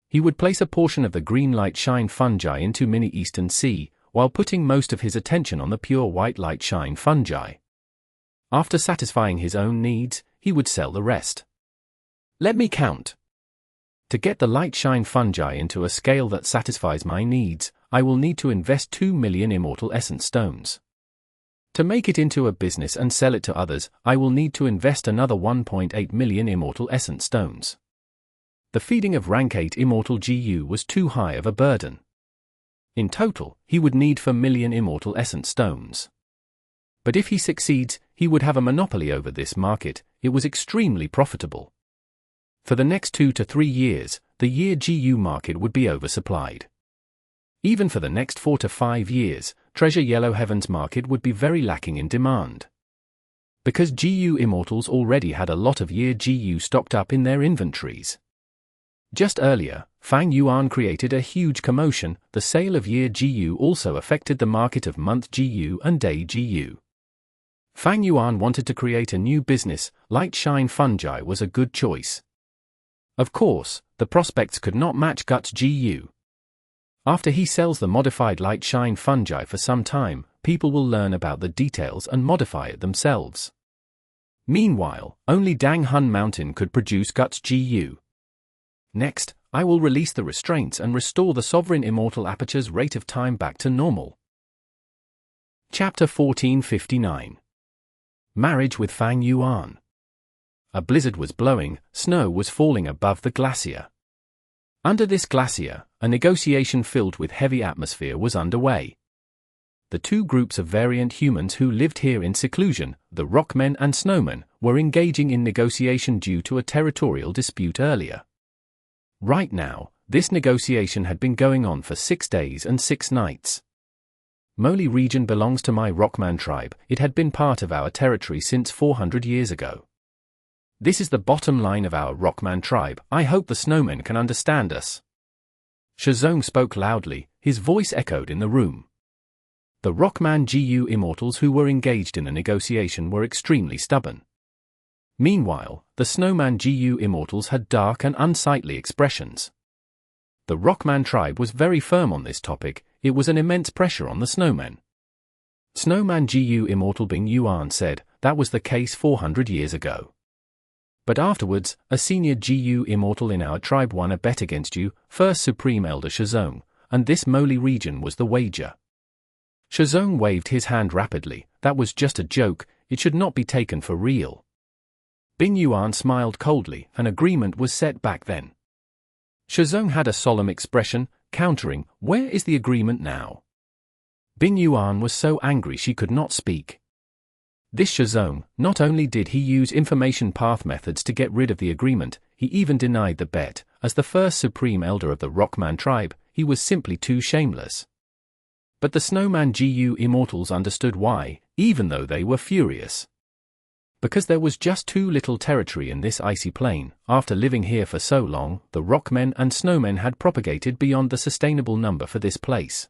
He would place a portion of the green light-shine fungi into Mini Eastern Sea, while putting most of his attention on the pure white light-shine fungi. After satisfying his own needs, he would sell the rest. Let me count. To get the light-shine fungi into a scale that satisfies my needs, I will need to invest 2 million Immortal Essence Stones. To make it into a business and sell it to others, I will need to invest another 1.8 million Immortal Essence Stones. The feeding of rank 8 Immortal GU was too high of a burden. In total, he would need 4 million Immortal Essence Stones. But if he succeeds, he would have a monopoly over this market. It was extremely profitable. For the next 2 to 3 years, the year GU market would be oversupplied. Even for the next 4 to 5 years, Treasure Yellow Heavens market would be very lacking in demand. Because GU Immortals already had a lot of year GU stocked up in their inventories. Just earlier, Fang Yuan created a huge commotion. The sale of year GU also affected the market of month GU and day GU. Fang Yuan wanted to create a new business. Light Shine Fungi was a good choice. Of course, the prospects could not match Guts GU. After he sells the modified Light Shine Fungi for some time, people will learn about the details and modify it themselves. Meanwhile, only Dang Hun Mountain could produce Guts GU. Next, I will release the restraints and restore the Sovereign Immortal Aperture's rate of time back to normal. Chapter 1459. Marriage with Fang Yuan. A blizzard was blowing, snow was falling above the glacier. Under this glacier, a negotiation filled with heavy atmosphere was underway. The two groups of variant humans who lived here in seclusion, the Rockmen and Snowmen, were engaging in negotiation due to a territorial dispute earlier. Right now, this negotiation had been going on for 6 days and 6 nights. Moli region belongs to my Rockman tribe. It had been part of our territory since 400 years ago. This is the bottom line of our Rockman tribe. I hope the Snowmen can understand us. Shazong spoke loudly, his voice echoed in the room. The Rockman GU Immortals who were engaged in the negotiation were extremely stubborn. Meanwhile, the Snowman GU Immortals had dark and unsightly expressions. The Rockman tribe was very firm on this topic. It was an immense pressure on the Snowmen. Snowman GU Immortal Bing Yuan said, that was the case 400 years ago. But afterwards, a senior GU Immortal in our tribe won a bet against you, First Supreme Elder Shazong, and this Moli region was the wager. Shazong waved his hand rapidly. That was just a joke, it should not be taken for real. Bing Yuan smiled coldly. An agreement was set back then. Shazong had a solemn expression, countering, where is the agreement now? Bing Yuan was so angry she could not speak. This Shazong, not only did he use information path methods to get rid of the agreement, he even denied the bet. As the first supreme elder of the Rockman tribe, he was simply too shameless. But the Snowman GU Immortals understood why, even though they were furious. Because there was just too little territory in this icy plain. After living here for so long, the Rockmen and Snowmen had propagated beyond the sustainable number for this place.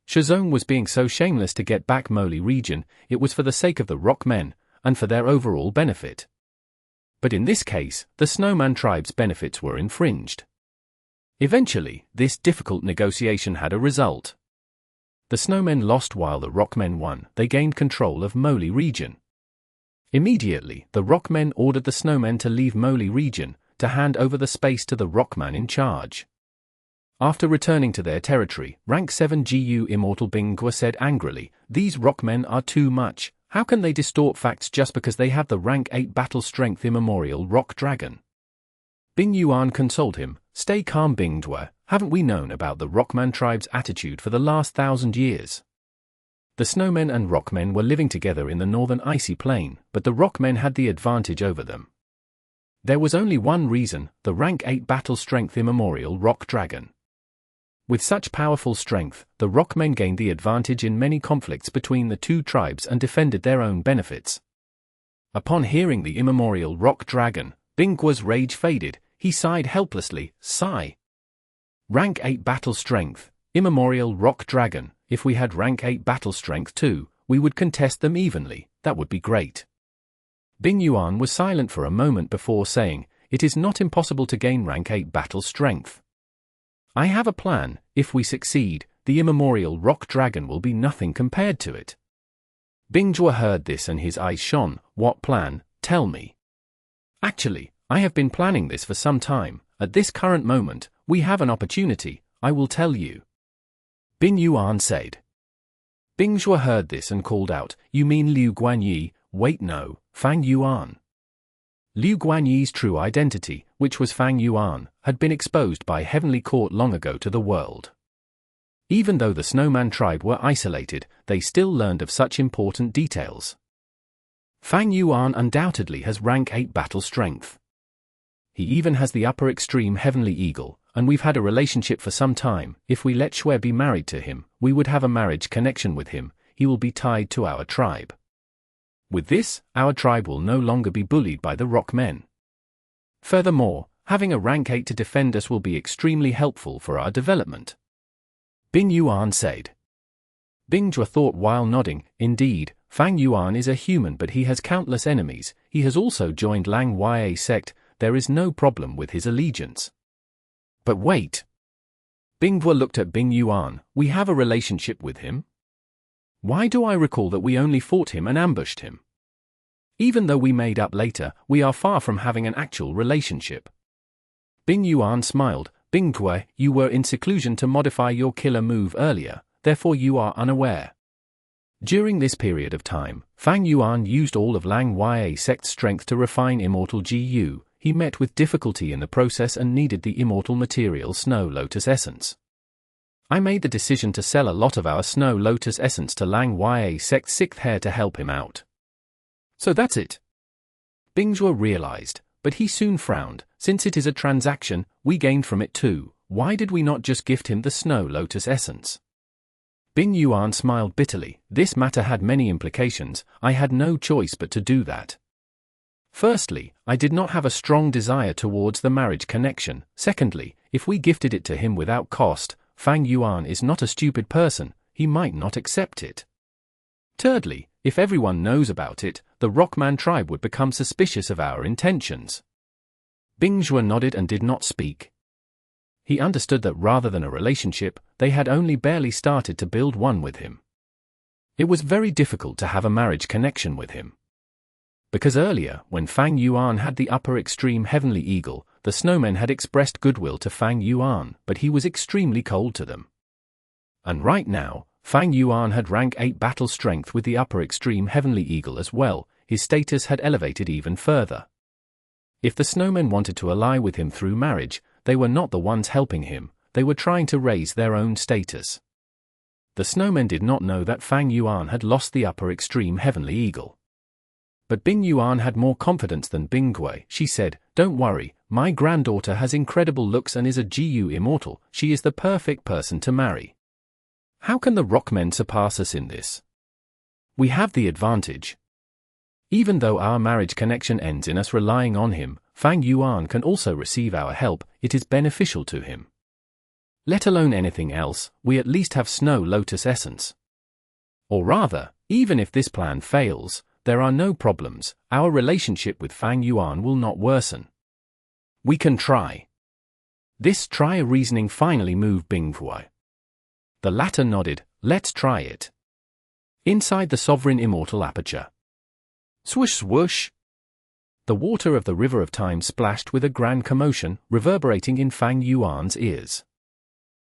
Shazong was being so shameless to get back Moli region. It was for the sake of the Rockmen, and for their overall benefit. But in this case, the Snowman tribe's benefits were infringed. Eventually, this difficult negotiation had a result. The Snowmen lost while the Rockmen won. They gained control of Moli region. Immediately, the Rockmen ordered the Snowmen to leave Moli region, to hand over the space to the Rockman in charge. After returning to their territory, Rank 7 GU Immortal Bingwa said angrily, these Rockmen are too much. How can they distort facts just because they have the Rank 8 Battle Strength Immemorial Rock Dragon? Bing Yuan consoled him, stay calm Bingwa, haven't we known about the Rockman tribe's attitude for the last 1,000 years? The Snowmen and Rockmen were living together in the northern icy plain, but the Rockmen had the advantage over them. There was only one reason, the Rank 8 Battle Strength Immemorial Rock Dragon. With such powerful strength, the Rockmen gained the advantage in many conflicts between the two tribes and defended their own benefits. Upon hearing the Immemorial Rock Dragon, Bingwa's rage faded, he sighed helplessly, sigh. Rank 8 Battle Strength, Immemorial Rock Dragon, if we had Rank 8 Battle Strength too, we would contest them evenly, that would be great. Bing Yuan was silent for a moment before saying, it is not impossible to gain Rank 8 Battle Strength. I have a plan. If we succeed, the Immemorial Rock Dragon will be nothing compared to it. Bingwa heard this and his eyes shone. What plan? Tell me. Actually, I have been planning this for some time. At this current moment, we have an opportunity, I will tell you. Bing Yuan said. Bingwa heard this and called out, you mean Liu Guanyi? Wait no, Fang Yuan. Liu Guanyi's true identity, which was Fang Yuan, had been exposed by Heavenly Court long ago to the world. Even though the Snowman tribe were isolated, they still learned of such important details. Fang Yuan undoubtedly has rank 8 battle strength. He even has the upper extreme Heavenly Eagle, and we've had a relationship for some time. If we let Xue be married to him, we would have a marriage connection with him. He will be tied to our tribe. With this, our tribe will no longer be bullied by the rock men. Furthermore, having a rank 8 to defend us will be extremely helpful for our development. Bing Yuan said. Bing Zhe thought while nodding, indeed, Fang Yuan is a human but he has countless enemies. He has also joined Lang Ya sect. There is no problem with his allegiance. But wait. Bing Zhe looked at Bing Yuan. We have a relationship with him? Why do I recall that we only fought him and ambushed him? Even though we made up later, we are far from having an actual relationship. Bing Yuan smiled. Bing Zhe, you were in seclusion to modify your killer move earlier, therefore you are unaware. During this period of time, Fang Yuan used all of Lang Ya sect's strength to refine Immortal Gu. He met with difficulty in the process and needed the immortal material Snow Lotus Essence. I made the decision to sell a lot of our Snow Lotus Essence to Lang Ya sect's 6th heir to help him out. So that's it. Bing Zhe realized, but he soon frowned. Since it is a transaction, we gained from it too. Why did we not just gift him the Snow Lotus Essence? Bing Yuan smiled bitterly. This matter had many implications. I had no choice but to do that. Firstly, I did not have a strong desire towards the marriage connection. Secondly, if we gifted it to him without cost, Fang Yuan is not a stupid person, he might not accept it. Thirdly, if everyone knows about it, the Rockman tribe would become suspicious of our intentions. Bing Zhe nodded and did not speak. He understood that rather than a relationship, they had only barely started to build one with him. It was very difficult to have a marriage connection with him. Because earlier, when Fang Yuan had the upper extreme Heavenly Eagle, the snowmen had expressed goodwill to Fang Yuan, but he was extremely cold to them. And right now, Fang Yuan had rank 8 battle strength with the upper extreme Heavenly Eagle as well. His status had elevated even further. If the snowmen wanted to ally with him through marriage, they were not the ones helping him, they were trying to raise their own status. The snowmen did not know that Fang Yuan had lost the upper extreme Heavenly Eagle. But Bing Yuan had more confidence than Bing Zhe. She said, "Don't worry, my granddaughter has incredible looks and is a Gu immortal, she is the perfect person to marry. How can the Rockmen surpass us in this? We have the advantage. Even though our marriage connection ends in us relying on him, Fang Yuan can also receive our help, it is beneficial to him. Let alone anything else, we at least have Snow Lotus Essence. Or rather, even if this plan fails, there are no problems, our relationship with Fang Yuan will not worsen. We can try." This reasoning finally moved Bing Zhe. The latter nodded, "Let's try it." Inside the Sovereign Immortal Aperture. Swoosh swoosh! The water of the River of Time splashed with a grand commotion, reverberating in Fang Yuan's ears.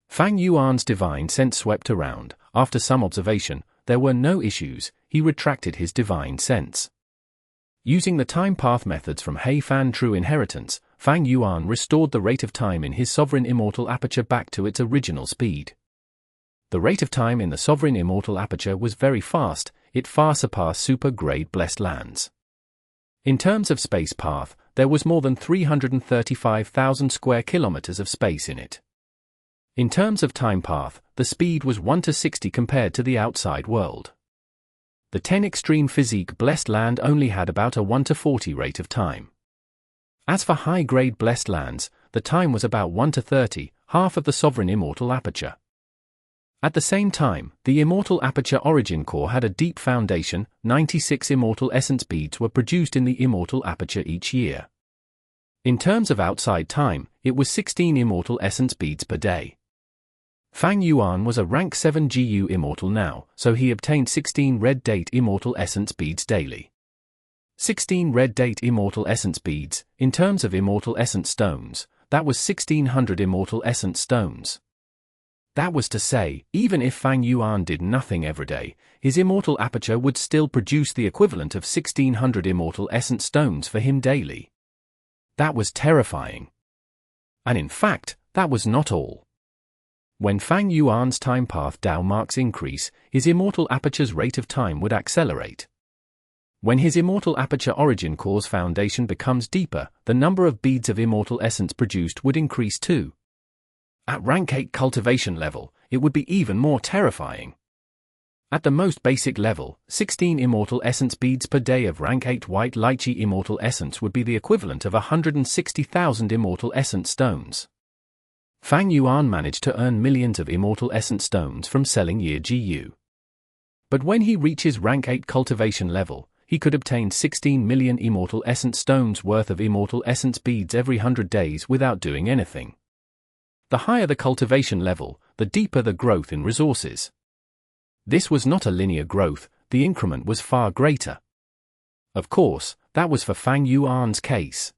Fang Yuan's divine sense swept around. After some observation, there were no issues. He retracted his divine sense. Using the time path methods from He Fan True Inheritance, Fang Yuan restored the rate of time in his Sovereign Immortal Aperture back to its original speed. The rate of time in the Sovereign Immortal Aperture was very fast, it far surpassed super-grade Blessed Lands. In terms of space path, there was more than 335,000 square kilometers of space in it. In terms of time path, the speed was 1:60 compared to the outside world. The 10 extreme physique Blessed Land only had about a 1:40 rate of time. As for high-grade Blessed Lands, the time was about 1:30, half of the Sovereign Immortal Aperture. At the same time, the Immortal Aperture Origin Core had a deep foundation. 96 Immortal Essence beads were produced in the Immortal Aperture each year. In terms of outside time, it was 16 Immortal Essence beads per day. Fang Yuan was a rank 7 Gu Immortal now, so he obtained 16 Red Date Immortal Essence beads daily. 16 Red Date Immortal Essence beads, in terms of Immortal Essence stones, that was 1600 Immortal Essence stones. That was to say, even if Fang Yuan did nothing every day, his Immortal Aperture would still produce the equivalent of 1600 Immortal Essence stones for him daily. That was terrifying. And in fact, that was not all. When Fang Yuan's time path Dao marks increase, his immortal aperture's rate of time would accelerate. When his immortal aperture origin cause foundation becomes deeper, the number of beads of immortal essence produced would increase too. At rank 8 cultivation level, it would be even more terrifying. At the most basic level, 16 immortal essence beads per day of rank 8 white lychee immortal essence would be the equivalent of 160,000 immortal essence stones. Fang Yuan managed to earn millions of immortal essence stones from selling Year GU. But when he reaches rank 8 cultivation level, he could obtain 16 million immortal essence stones worth of immortal essence beads every 100 days without doing anything. The higher the cultivation level, the deeper the growth in resources. This was not a linear growth, the increment was far greater. Of course, that was for Fang Yuan's case.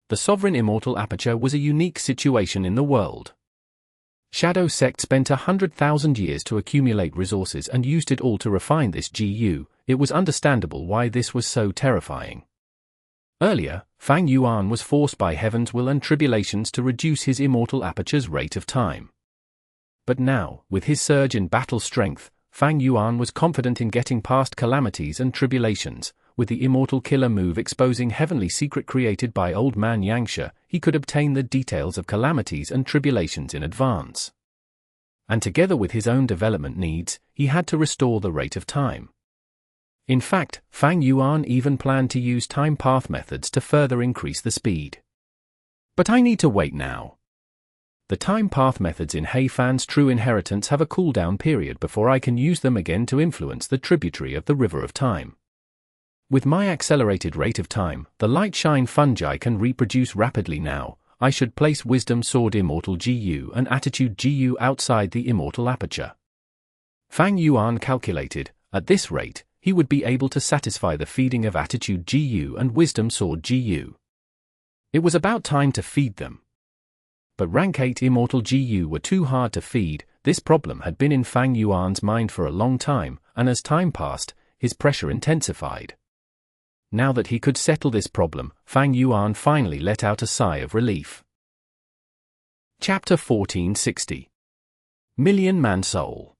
The sovereign immortal aperture was a unique situation in the world. Shadow Sect spent 100,000 years to accumulate resources and used it all to refine this GU. It was understandable why this was so terrifying. Earlier, Fang Yuan was forced by heaven's will and tribulations to reduce his immortal aperture's rate of time. But now, with his surge in battle strength, Fang Yuan was confident in getting past calamities and tribulations. With the immortal killer move exposing heavenly secret created by old man Yangsha, he could obtain the details of calamities and tribulations in advance. And together with his own development needs, he had to restore the rate of time. In fact, Fang Yuan even planned to use time path methods to further increase the speed. But I need to wait now. The time path methods in Heifan's true inheritance have a cooldown period before I can use them again to influence the tributary of the River of Time. With my accelerated rate of time, the light shine fungi can reproduce rapidly now. I should place Wisdom Sword Immortal GU and Attitude GU outside the immortal aperture. Fang Yuan calculated, at this rate, he would be able to satisfy the feeding of Attitude GU and Wisdom Sword GU. It was about time to feed them. But rank 8 immortal GU were too hard to feed. This problem had been in Fang Yuan's mind for a long time, and as time passed, his pressure intensified. Now that he could settle this problem, Fang Yuan finally let out a sigh of relief. Chapter 1460. Million Man Soul.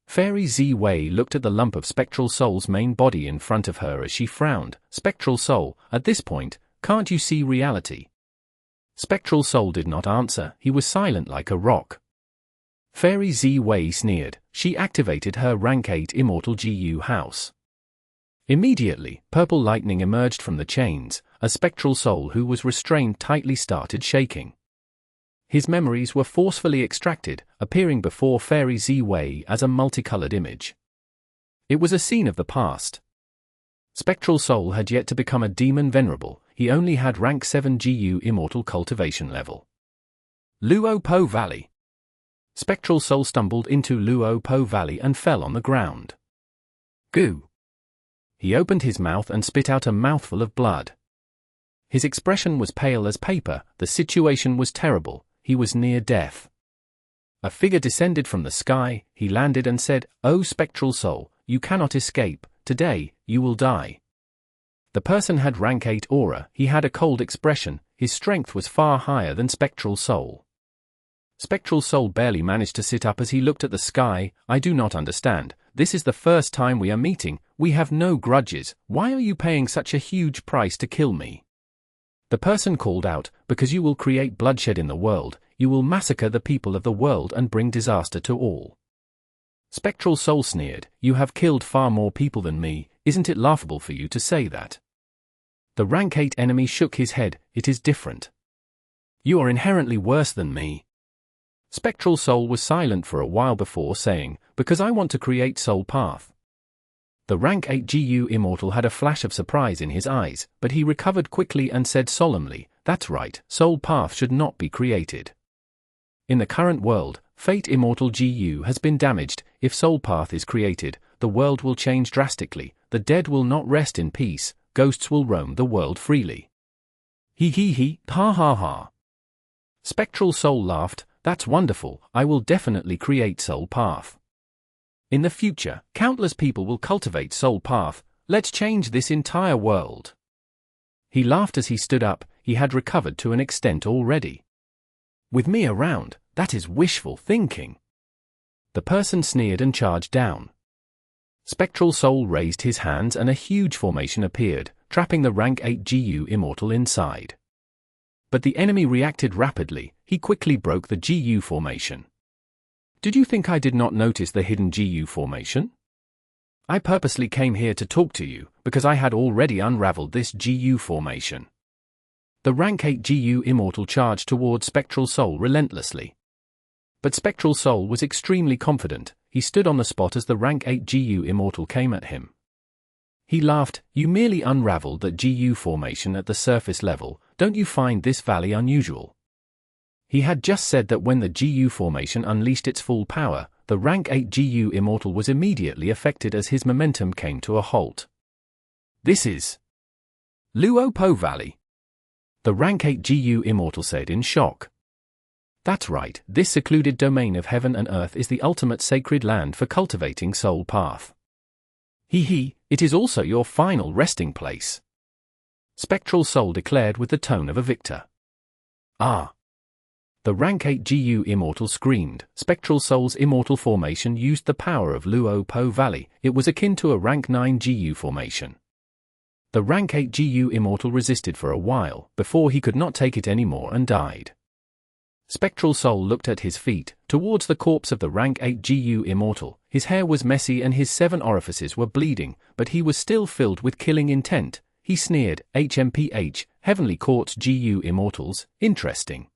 Fairy Xue Er looked at the lump of Spectral Soul's main body in front of her as she frowned. Spectral Soul, at this point, can't you see reality? Spectral Soul did not answer, he was silent like a rock. Fairy Xue Er sneered. She activated her rank 8 immortal GU house. Immediately, purple lightning emerged from the chains. A spectral soul who was restrained tightly started shaking. His memories were forcefully extracted, appearing before Fairy Xue Er as a multicolored image. It was a scene of the past. Spectral Soul had yet to become a demon venerable, he only had rank 7 GU immortal cultivation level. Luo Po Valley. Spectral Soul stumbled into Luo Po Valley and fell on the ground. Goo. He opened his mouth and spit out a mouthful of blood. His expression was pale as paper, the situation was terrible, he was near death. A figure descended from the sky, he landed and said, "Oh Spectral Soul, you cannot escape, today, you will die." The person had rank 8 aura, he had a cold expression, his strength was far higher than Spectral Soul. Spectral Soul barely managed to sit up as he looked at the sky. "I do not understand, this is the first time we are meeting, we have no grudges, why are you paying such a huge price to kill me?" The person called out, "Because you will create bloodshed in the world, you will massacre the people of the world and bring disaster to all." Spectral Soul sneered, "You have killed far more people than me, isn't it laughable for you to say that?" The rank 8 enemy shook his head, "It is different. You are inherently worse than me." Spectral Soul was silent for a while before saying, "Because I want to create Soul Path." The rank 8 GU Immortal had a flash of surprise in his eyes, but he recovered quickly and said solemnly, "That's right, Soul Path should not be created. In the current world, Fate Immortal GU has been damaged. If Soul Path is created, the world will change drastically, the dead will not rest in peace, ghosts will roam the world freely." He, ha ha ha. Spectral Soul laughed, "That's wonderful, I will definitely create Soul Path. In the future, countless people will cultivate Soul Path, let's change this entire world." He laughed as he stood up, he had recovered to an extent already. With me around, that is wishful thinking. The person sneered and charged down. Spectral Soul raised his hands and a huge formation appeared, trapping the rank 8 GU Immortal inside. But the enemy reacted rapidly. He quickly broke the GU formation. Did you think I did not notice the hidden GU formation? I purposely came here to talk to you, because I had already unraveled this GU formation. The rank 8 GU Immortal charged toward Spectral Soul relentlessly. But Spectral Soul was extremely confident. He stood on the spot as the rank 8 GU Immortal came at him. He laughed. You merely unraveled that GU formation at the surface level. Don't you find this valley unusual? He had just said that when the GU formation unleashed its full power, the rank 8 GU Immortal was immediately affected as his momentum came to a halt. This is Luo Po Valley, the rank 8 GU Immortal said in shock. That's right, this secluded domain of heaven and earth is the ultimate sacred land for cultivating soul path. It is also your final resting place. Spectral Soul declared with the tone of a victor. Ah! The rank 8 GU Immortal screamed. Spectral Soul's immortal formation used the power of Luo Po Valley. It was akin to a rank 9 GU formation. The rank 8 GU Immortal resisted for a while, before he could not take it anymore and died. Spectral Soul looked at his feet, towards the corpse of the rank 8 GU Immortal. His hair was messy and his 7 orifices were bleeding, but he was still filled with killing intent. He sneered, HMPH, Heavenly Court's GU Immortals, interesting.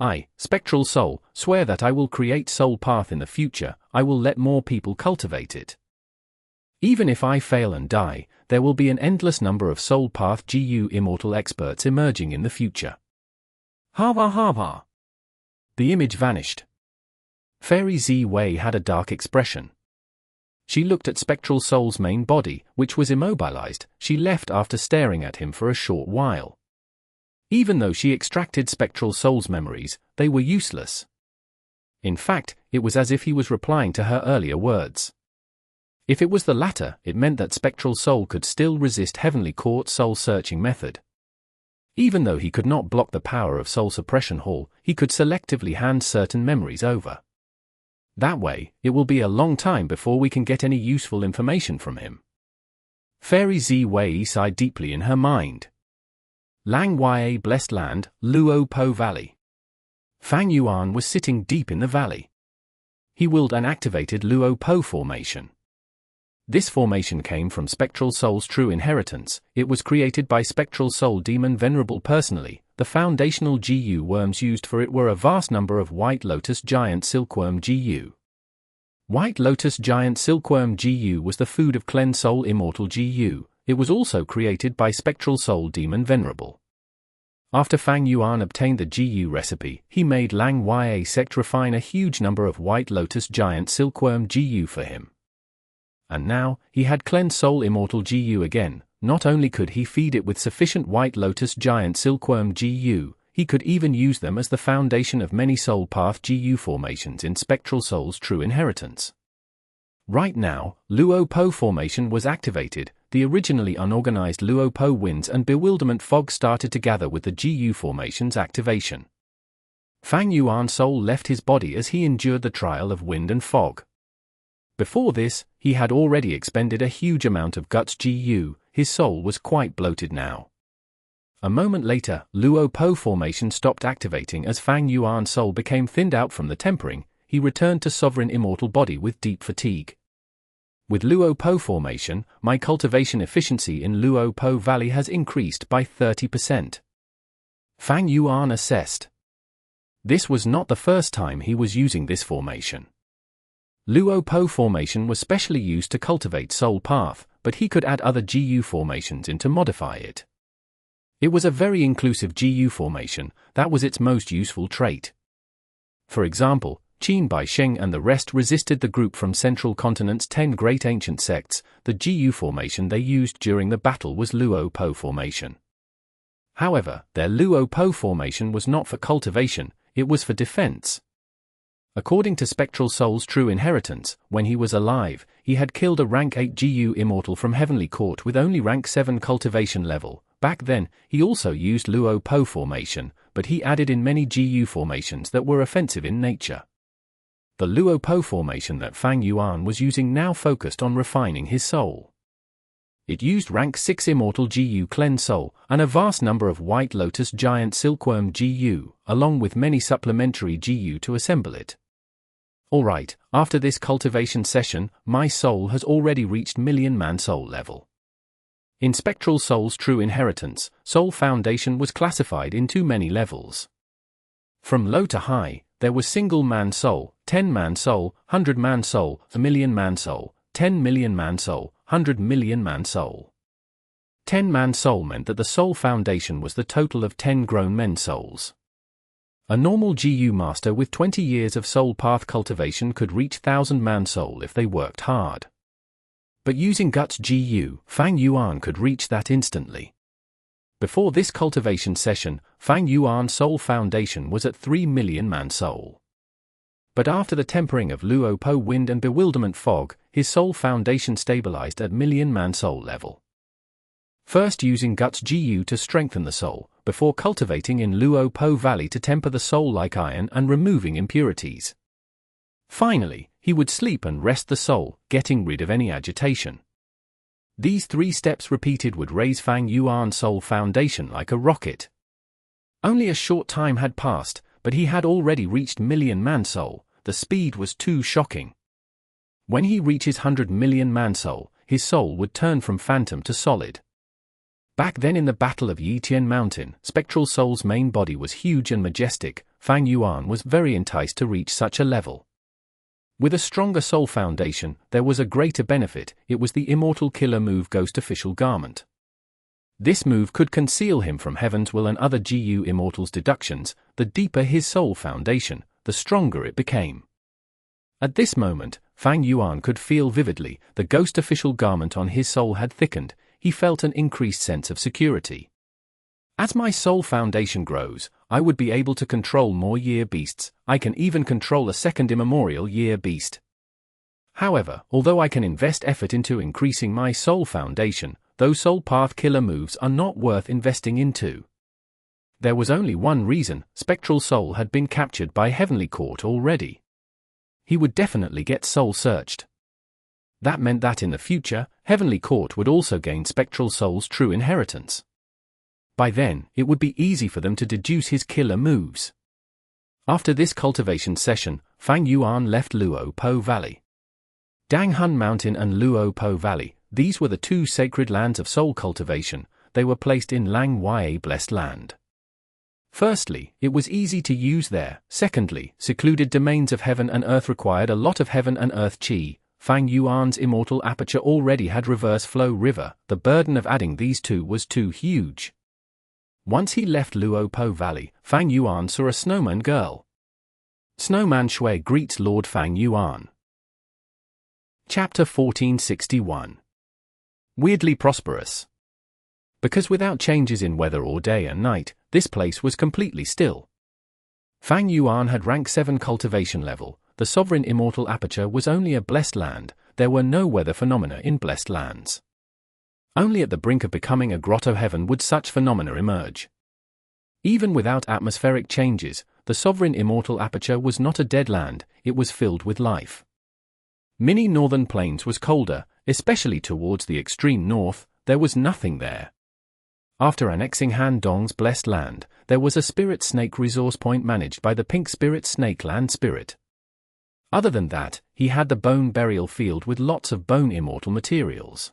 I, Spectral Soul, swear that I will create Soul Path in the future. I will let more people cultivate it. Even if I fail and die, there will be an endless number of Soul Path GU Immortal experts emerging in the future. Hava hava. The image vanished. Fairy Xue had a dark expression. She looked at Spectral Soul's main body, which was immobilized. She left after staring at him for a short while. Even though she extracted Spectral Soul's memories, they were useless. In fact, it was as if he was replying to her earlier words. If it was the latter, it meant that Spectral Soul could still resist Heavenly Court's soul-searching method. Even though he could not block the power of Soul Suppression Hall, he could selectively hand certain memories over. That way, it will be a long time before we can get any useful information from him. Fairy Xue sighed deeply in her mind. Lang Ya Blessed Land, Luo Po Valley. Fang Yuan was sitting deep in the valley. He willed and activated Luo Po formation. This formation came from Spectral Soul's true inheritance. It was created by Spectral Soul Demon Venerable personally. The foundational GU worms used for it were a vast number of White Lotus Giant Silkworm GU. White Lotus Giant Silkworm GU was the food of Cleanse Soul Immortal GU. It was also created by Spectral Soul Demon Venerable. After Fang Yuan obtained the GU recipe, he made Lang Ya Sect refine a huge number of White Lotus Giant Silkworm GU for him. And now, he had Cleanse Soul Immortal GU again. Not only could he feed it with sufficient White Lotus Giant Silkworm GU, he could even use them as the foundation of many Soul Path GU formations in Spectral Soul's true inheritance. Right now, Luo Po formation was activated. The originally unorganized Luo Po winds and bewilderment fog started to gather with the GU formation's activation. Fang Yuan's soul left his body as he endured the trial of wind and fog. Before this, he had already expended a huge amount of Guts GU. His soul was quite bloated now. A moment later, Luo Po formation stopped activating as Fang Yuan's soul became thinned out from the tempering. He returned to Sovereign Immortal body with deep fatigue. With Luo Po formation, my cultivation efficiency in Luo Po Valley has increased by 30%. Fang Yuan assessed. This was not the first time he was using this formation. Luo Po formation was specially used to cultivate Soul Path, but he could add other GU formations in to modify it. It was a very inclusive GU formation. That was its most useful trait. For example, Qin Bai Sheng and the rest resisted the group from Central Continent's 10 great ancient sects. The GU formation they used during the battle was Luo Po formation. However, their Luo Po formation was not for cultivation, it was for defense. According to Spectral Soul's true inheritance, when he was alive, he had killed a rank 8 GU Immortal from Heavenly Court with only rank 7 cultivation level. Back then, he also used Luo Po formation, but he added in many GU formations that were offensive in nature. The Luo Po formation that Fang Yuan was using now focused on refining his soul. It used rank 6 Immortal GU Cleanse Soul, and a vast number of White Lotus Giant Silkworm GU, along with many supplementary GU to assemble it. Alright, after this cultivation session, my soul has already reached Million Man Soul level. In Spectral Soul's true inheritance, Soul Foundation was classified into many levels. From low to high, there was Single Man Soul, 10 Man Soul, 100 Man Soul, a Million Man Soul, 10 Million Man Soul, 100 Million Man Soul. 10 Man Soul meant that the Soul Foundation was the total of 10 grown men souls. A normal GU master with 20 years of soul path cultivation could reach 1000 Man Soul if they worked hard. But using Guts GU, Fang Yuan could reach that instantly. Before this cultivation session, Fang Yuan's Soul Foundation was at 3 Million Man Soul. But after the tempering of Luo Po Wind and Bewilderment Fog, his Soul Foundation stabilized at Million Man Soul level. First using Guts GU to strengthen the soul, before cultivating in Luo Po Valley to temper the soul like iron and removing impurities. Finally, he would sleep and rest the soul, getting rid of any agitation. These 3 steps repeated would raise Fang Yuan's Soul Foundation like a rocket. Only a short time had passed, but he had already reached Million Man Soul. The speed was too shocking. When he reaches 100 Million Man Soul, his soul would turn from phantom to solid. Back then in the Battle of Yitian Mountain, Spectral Soul's main body was huge and majestic. Fang Yuan was very enticed to reach such a level. With a stronger soul foundation, there was a greater benefit. It was the Immortal Killer move Ghost Official Garment. This move could conceal him from Heaven's Will and other GU Immortals' deductions. The deeper his soul foundation, the stronger it became. At this moment, Fang Yuan could feel vividly, the Ghost Official Garment on his soul had thickened. He felt an increased sense of security. As my soul foundation grows, I would be able to control more year beasts. I can even control a second immemorial year beast. However, although I can invest effort into increasing my soul foundation, those soul path killer moves are not worth investing into. There was only one reason: Spectral Soul had been captured by Heavenly Court already. He would definitely get soul searched. That meant that in the future, Heavenly Court would also gain Spectral Soul's true inheritance. By then, it would be easy for them to deduce his killer moves. After this cultivation session, Fang Yuan left Luo Po Valley. Danghun Mountain and Luo Po Valley, these were the 2 sacred lands of soul cultivation. They were placed in Lang Ya Blessed Land. Firstly, it was easy to use there. Secondly, secluded domains of heaven and earth required a lot of heaven and earth chi. Fang Yuan's Immortal Aperture already had reverse flow river. The burden of adding these 2 was too huge. Once he left Luo Po Valley, Fang Yuan saw a snowman girl. Snowman Xue Er greets Lord Fang Yuan. Chapter 1461. Weirdly Prosperous. Because without changes in weather or day and night, this place was completely still. Fang Yuan had rank 7 cultivation level. The sovereign Immortal Aperture was only a blessed land. There were no weather phenomena in blessed lands. Only at the brink of becoming a grotto heaven would such phenomena emerge. Even without atmospheric changes, the sovereign Immortal Aperture was not a dead land. It was filled with life. Many northern plains was colder, especially towards the extreme north. There was nothing there. After annexing Han Dong's blessed land, there was a spirit snake resource point managed by the pink spirit snake land spirit. Other than that, he had the bone burial field with lots of bone immortal materials.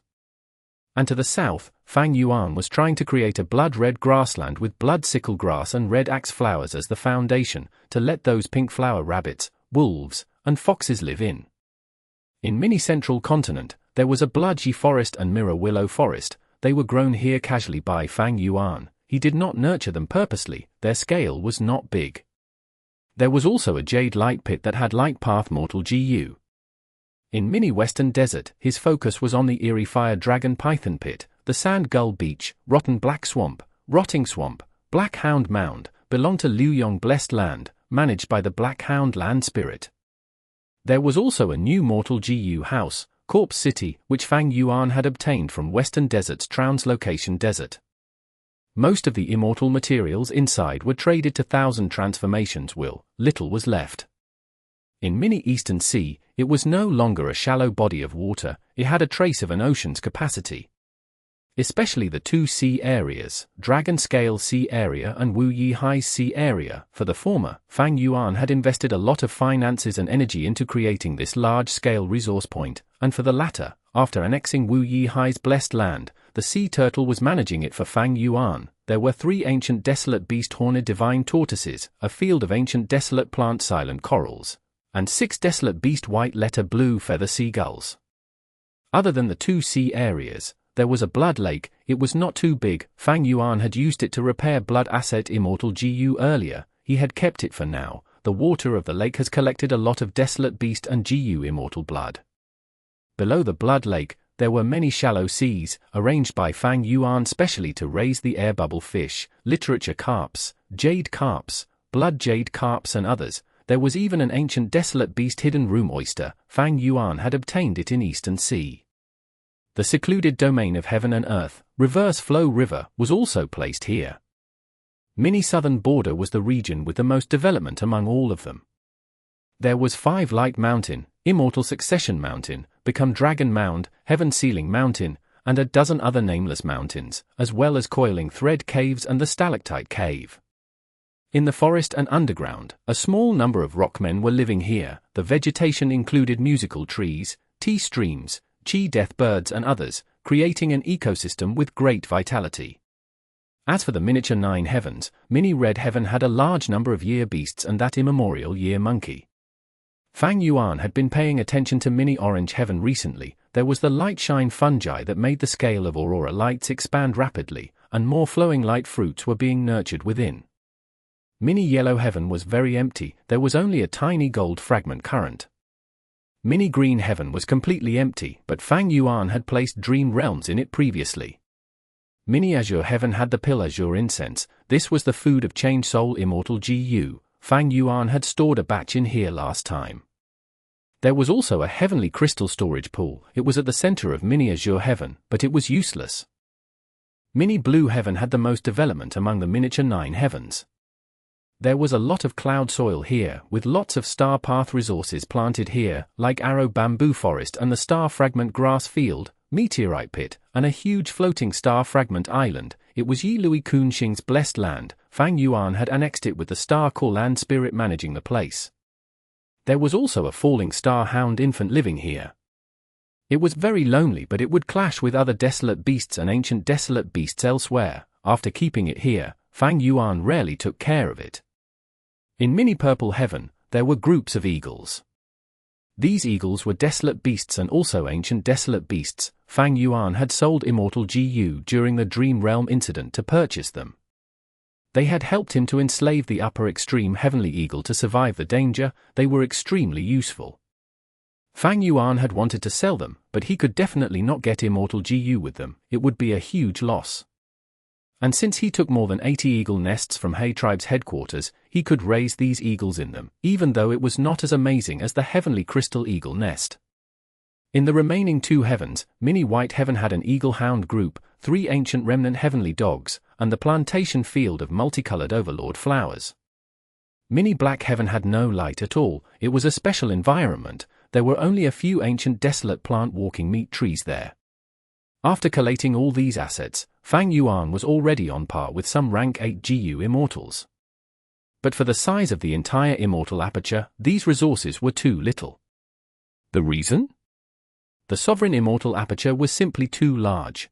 And to the south, Fang Yuan was trying to create a blood-red grassland with blood sickle grass and red axe flowers as the foundation, to let those pink flower rabbits, wolves, and foxes live in. In mini-central continent, there was a bloodgy forest and mirror willow forest. They were grown here casually by Fang Yuan. He did not nurture them purposely. Their scale was not big. There was also a jade light pit that had light path mortal GU. In mini-western desert, his focus was on the eerie fire dragon python pit, the sand gull beach, rotten black swamp, rotting swamp, black hound mound, belonged to Liu Yong blessed land. managed by the Black Hound land spirit. There was also a new mortal GU house, Corpse City, which Fang Yuan had obtained from Western Desert's Translocation Desert. Most of the immortal materials inside were traded to Thousand Transformations. Little was left. In Mini Eastern Sea, it was no longer a shallow body of water, it had a trace of an ocean's capacity. Especially the two sea areas, Dragon Scale Sea Area and Wu Yi Hai's Sea Area. For the former, Fang Yuan had invested a lot of finances and energy into creating this large-scale resource point, and for the latter, after annexing Wu Yi Hai's blessed land, the sea turtle was managing it for Fang Yuan. There were 3 ancient desolate beast horned divine tortoises, a field of ancient desolate plant silent corals, and 6 desolate beast white letter blue feather seagulls. Other than the 2 sea areas, there was a blood lake. It was not too big. Fang Yuan had used it to repair blood asset Immortal GU earlier. He had kept it for now. The water of the lake has collected a lot of desolate beast and GU immortal blood. Below the blood lake, there were many shallow seas, arranged by Fang Yuan specially to raise the air bubble fish, literature carps, jade carps, blood jade carps and others. There was even an ancient desolate beast hidden room oyster. Fang Yuan had obtained it in Eastern Sea. The secluded domain of heaven and earth, Reverse Flow River, was also placed here. Mini Southern Border was the region with the most development among all of them. There was 5 Light Mountain, Immortal Succession Mountain, Become Dragon Mound, Heaven Sealing Mountain, and a dozen other nameless mountains, as well as Coiling Thread Caves and the Stalactite Cave. In the forest and underground, a small number of rockmen were living here. The vegetation included musical trees, tea streams, chi death birds and others, creating an ecosystem with great vitality. As for the miniature 9 heavens, Mini Red Heaven had a large number of year beasts and that immemorial year monkey. Fang Yuan had been paying attention to Mini Orange Heaven recently. There was the light shine fungi that made the scale of aurora lights expand rapidly, and more flowing light fruits were being nurtured within. Mini Yellow Heaven was very empty. There was only a tiny gold fragment current. Mini Green Heaven was completely empty, but Fang Yuan had placed Dream Realms in it previously. Mini Azure Heaven had the Pill Azure Incense. This was the food of Change Soul Immortal GU. Fang Yuan had stored a batch in here last time. There was also a heavenly crystal storage pool. It was at the center of Mini Azure Heaven, but it was useless. Mini Blue Heaven had the most development among the miniature 9 heavens. There was a lot of cloud soil here, with lots of star path resources planted here, like Arrow Bamboo Forest and the Star Fragment Grass Field, Meteorite Pit, and a huge floating Star Fragment Island. It was Yi Lui Kunxing's blessed land. Fang Yuan had annexed it with the Star Core land spirit managing the place. There was also a falling Star Hound infant living here. It was very lonely, but it would clash with other desolate beasts and ancient desolate beasts elsewhere. After keeping it here, Fang Yuan rarely took care of it. In Mini Purple Heaven, there were groups of eagles. These eagles were desolate beasts and also ancient desolate beasts. Fang Yuan had sold Immortal GU during the Dream Realm incident to purchase them. They had helped him to enslave the upper extreme heavenly eagle to survive the danger. They were extremely useful. Fang Yuan had wanted to sell them, but he could definitely not get Immortal GU with them. It would be a huge loss. And since he took more than 80 eagle nests from Hay Tribe's headquarters, he could raise these eagles in them, even though it was not as amazing as the heavenly crystal eagle nest. In the remaining 2 heavens, Mini White Heaven had an eagle hound group, 3 ancient remnant heavenly dogs, and the plantation field of multicolored overlord flowers. Mini Black Heaven had no light at all. It was a special environment. There were only a few ancient desolate plant walking meat trees there. After collating all these assets, Fang Yuan was already on par with some rank 8 GU immortals. But for the size of the entire immortal aperture, these resources were too little. The reason? The sovereign immortal aperture was simply too large.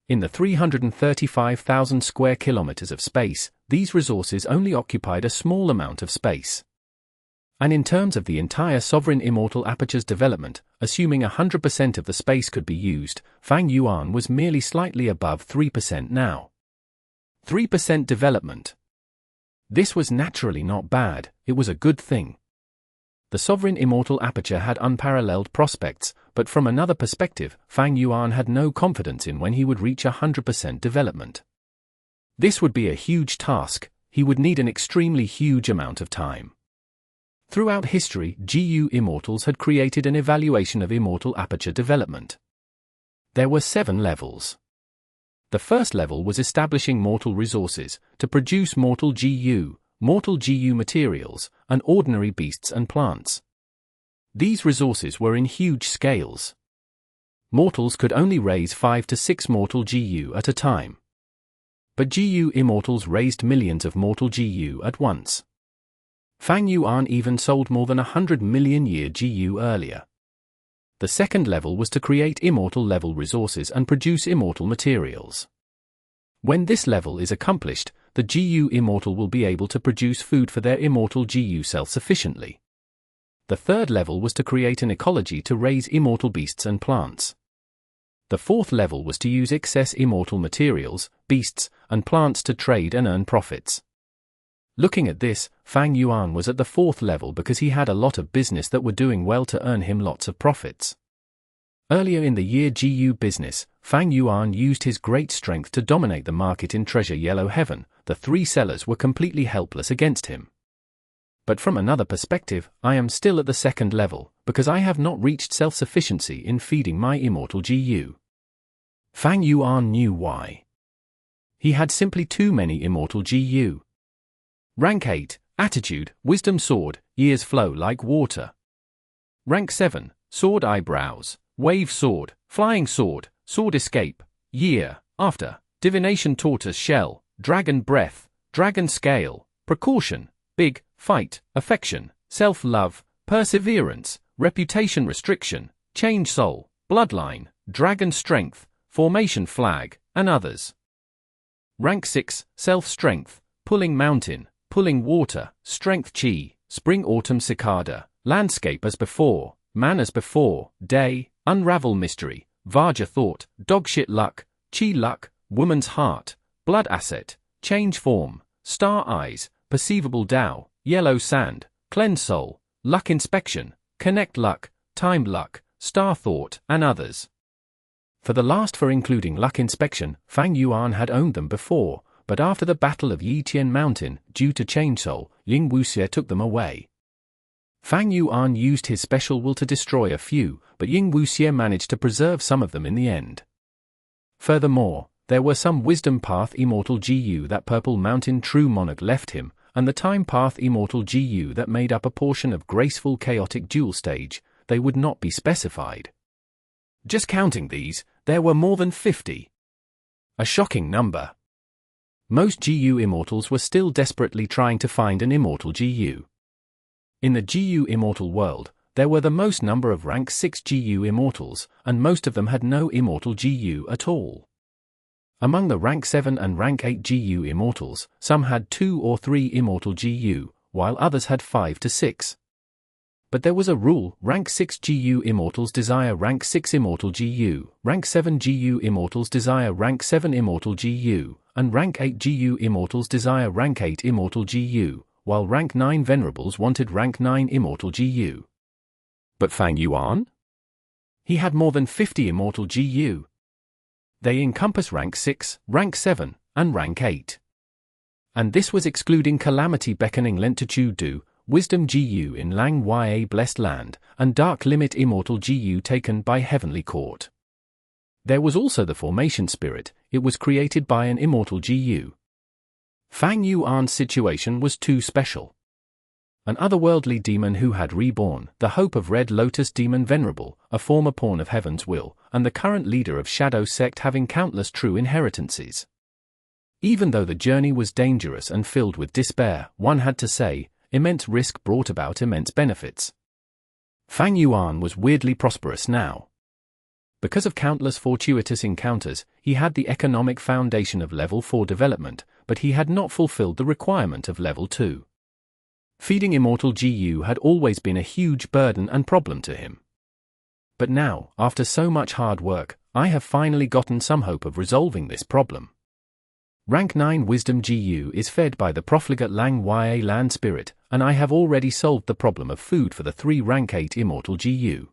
In the 335,000 square kilometers of space, these resources only occupied a small amount of space. And in terms of the entire sovereign immortal aperture's development, assuming 100% of the space could be used, Fang Yuan was merely slightly above 3% now. 3% development. This was naturally not bad, it was a good thing. The sovereign immortal aperture had unparalleled prospects, but from another perspective, Fang Yuan had no confidence in when he would reach 100% development. This would be a huge task. he would need an extremely huge amount of time. Throughout history, GU Immortals had created an evaluation of immortal aperture development. There were 7 levels. The first level was establishing mortal resources to produce mortal GU materials, and ordinary beasts and plants. These resources were in huge scales. Mortals could only raise 5 to 6 mortal GU at a time. But GU Immortals raised millions of mortal GU at once. Fang Yuan even sold more than 100 million year GU earlier. The second level was to create immortal level resources and produce immortal materials. When this level is accomplished, the GU Immortal will be able to produce food for their immortal GU self-sufficiently. The third level was to create an ecology to raise immortal beasts and plants. The fourth level was to use excess immortal materials, beasts, and plants to trade and earn profits. Looking at this, Fang Yuan was at the fourth level because he had a lot of business that were doing well to earn him lots of profits. Earlier in the year GU business, Fang Yuan used his great strength to dominate the market in Treasure Yellow Heaven. The 3 sellers were completely helpless against him. But from another perspective, I am still at the second level, because I have not reached self-sufficiency in feeding my immortal GU. Fang Yuan knew why. He had simply too many immortal GU. Rank 8, Attitude, Wisdom Sword, Years flow like water. Rank 7, Sword Eyebrows, Wave Sword, Flying Sword, Sword Escape, Year, After, Divination Tortoise Shell, Dragon Breath, Dragon Scale, Precaution, Big, Fight, Affection, Self-Love, Perseverance, Reputation Restriction, Change Soul, Bloodline, Dragon Strength, Formation Flag, and others. Rank 6, Self-Strength, Pulling Mountain, Pulling Water, Strength Chi, Spring Autumn Cicada, Landscape as Before, Man as Before, Day, Unravel Mystery, Vaja Thought, Dogshit Luck, Chi Luck, Woman's Heart, Blood Asset, Change Form, Star Eyes, Perceivable Tao, Yellow Sand, Cleanse Soul, Luck Inspection, Connect Luck, Time Luck, Star Thought, and others. For the last for including Luck Inspection, Fang Yuan had owned them before, but after the Battle of Yitian Mountain, due to Change Soul, Ying Wuxie took them away. Fang Yuan used his special will to destroy a few, but Ying Wuxie managed to preserve some of them in the end. Furthermore, there were some Wisdom Path Immortal GU that Purple Mountain True Monarch left him, and the Time Path Immortal GU that made up a portion of Graceful Chaotic Dual Stage. They would not be specified. Just counting these, there were more than 50. A shocking number. Most GU Immortals were still desperately trying to find an Immortal GU. In the GU Immortal world, there were the most number of Rank 6 GU Immortals, and most of them had no Immortal GU at all. Among the Rank 7 and Rank 8 GU Immortals, some had 2 or 3 Immortal GU, while others had 5 to 6. But there was a rule: Rank 6 GU Immortals desire Rank 6 Immortal GU, Rank 7 GU Immortals desire Rank 7 Immortal GU, and Rank 8 GU Immortals desire Rank 8 Immortal GU, while Rank 9 Venerables wanted Rank 9 Immortal GU. But Fang Yuan? He had more than 50 Immortal GU. They encompass Rank 6, Rank 7, and Rank 8. And this was excluding Calamity Beckoning Lentitude Du, Wisdom GU in Lang Ya Blessed Land, and Dark Limit Immortal GU taken by Heavenly Court. There was also the Formation Spirit. It was created by an Immortal GU. Fang Yuan's situation was too special. An otherworldly demon who had reborn, the hope of Red Lotus Demon Venerable, a former pawn of Heaven's Will, and the current leader of Shadow Sect having countless true inheritances. Even though the journey was dangerous and filled with despair, one had to say, immense risk brought about immense benefits. Fang Yuan was weirdly prosperous now. Because of countless fortuitous encounters, he had the economic foundation of Level 4 development, but he had not fulfilled the requirement of Level 2. Feeding Immortal GU had always been a huge burden and problem to him. But now, after so much hard work, I have finally gotten some hope of resolving this problem. Rank 9 Wisdom GU is fed by the profligate Lang Ya Land Spirit, and I have already solved the problem of food for the 3 Rank 8 Immortal GU.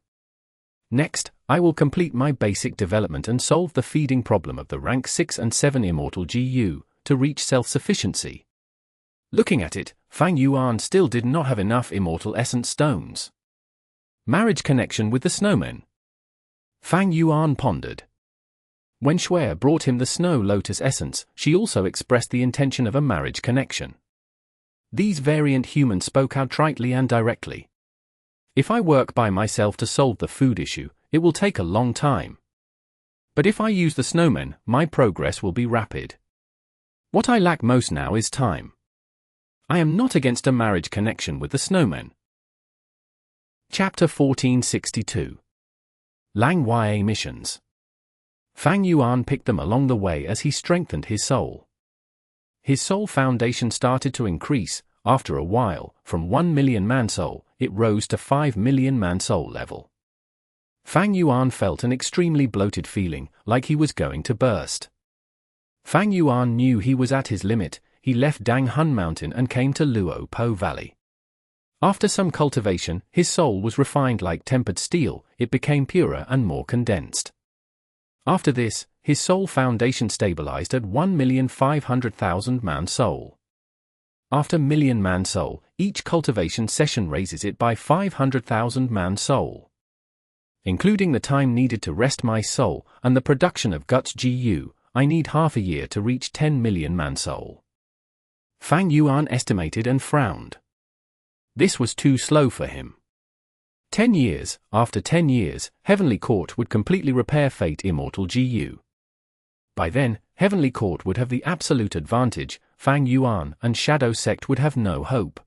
Next, I will complete my basic development and solve the feeding problem of the Rank 6 and 7 Immortal GU, to reach self-sufficiency. Looking at it, Fang Yuan still did not have enough immortal essence stones. Marriage connection with the snowmen. Fang Yuan pondered. When Xue Er brought him the snow lotus essence, she also expressed the intention of a marriage connection. These variant humans spoke out tritely and directly. If I work by myself to solve the food issue, it will take a long time. But if I use the snowmen, my progress will be rapid. What I lack most now is time. I am not against a marriage connection with the snowmen. Chapter 1462. Lang Yue Missions. Fang Yuan picked them along the way as he strengthened his soul. His soul foundation started to increase. After a while, from 1 million man-soul, it rose to 5 million man-soul level. Fang Yuan felt an extremely bloated feeling, like he was going to burst. Fang Yuan knew he was at his limit. He left Dang Hun Mountain and came to Luo Po Valley. After some cultivation, his soul was refined like tempered steel. It became purer and more condensed. After this, his soul foundation stabilized at 1,500,000 man-soul. After million man-soul, each cultivation session raises it by 500,000 man-soul. Including the time needed to rest my soul and the production of guts GU, I need half a year to reach 10 million man-soul. Fang Yuan estimated and frowned. This was too slow for him. 10 years, after 10 years, Heavenly Court would completely repair Fate Immortal GU. By then, Heavenly Court would have the absolute advantage. Fang Yuan and Shadow Sect would have no hope.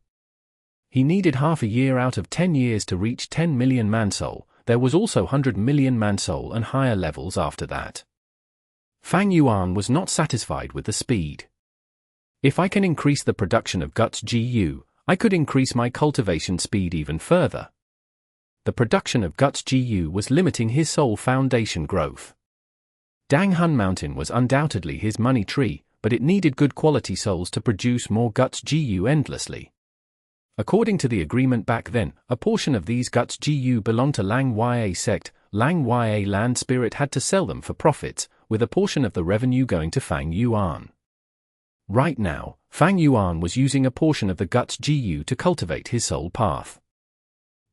He needed half a year out of 10 years to reach 10 million man-soul. There was also 100 million man-soul and higher levels after that. Fang Yuan was not satisfied with the speed. If I can increase the production of guts GU, I could increase my cultivation speed even further. The production of guts GU was limiting his soul foundation growth. Dang Hun Mountain was undoubtedly his money tree, but it needed good quality souls to produce more guts GU endlessly. According to the agreement back then, a portion of these guts GU belonged to Lang Yue sect. Lang Yue land spirit had to sell them for profits, with a portion of the revenue going to Fang Yuan. Right now, Fang Yuan was using a portion of the guts GU to cultivate his soul path.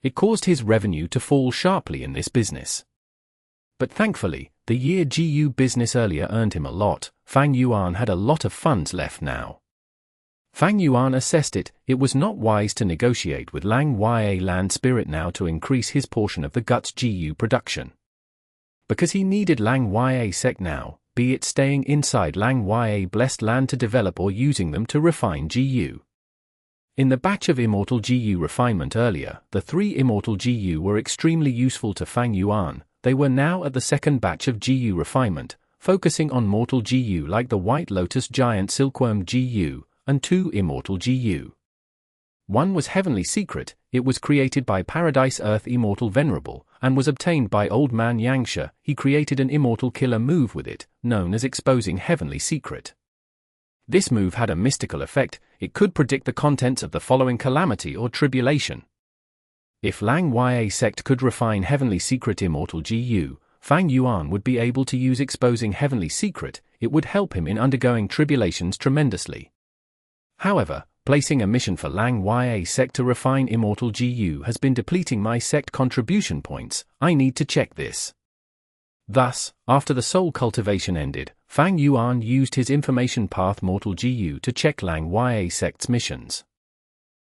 It caused his revenue to fall sharply in this business. But thankfully, the year GU business earlier earned him a lot. Fang Yuan had a lot of funds left now. Fang Yuan assessed it was not wise to negotiate with Lang Yue land spirit now to increase his portion of the guts GU production. Because he needed Lang Yue sect now, be it staying inside Lang Yue blessed land to develop or using them to refine GU. In the batch of Immortal GU refinement earlier, the 3 Immortal GU were extremely useful to Fang Yuan. They were now at the second batch of GU refinement, focusing on Mortal GU like the White Lotus Giant Silkworm GU, and 2 Immortal GU. One was Heavenly Secret. It was created by Paradise Earth Immortal Venerable, and was obtained by Old Man Yangsha. He created an immortal killer move with it, known as Exposing Heavenly Secret. This move had a mystical effect. It could predict the contents of the following calamity or tribulation. If Lang Yue sect could refine Heavenly Secret Immortal GU, Fang Yuan would be able to use Exposing Heavenly Secret. It would help him in undergoing tribulations tremendously. However, placing a mission for Lang Yue sect to refine Immortal GU has been depleting my sect contribution points. I need to check this. Thus, after the soul cultivation ended, Fang Yuan used his information path Mortal GU to check Lang Yue sect's missions.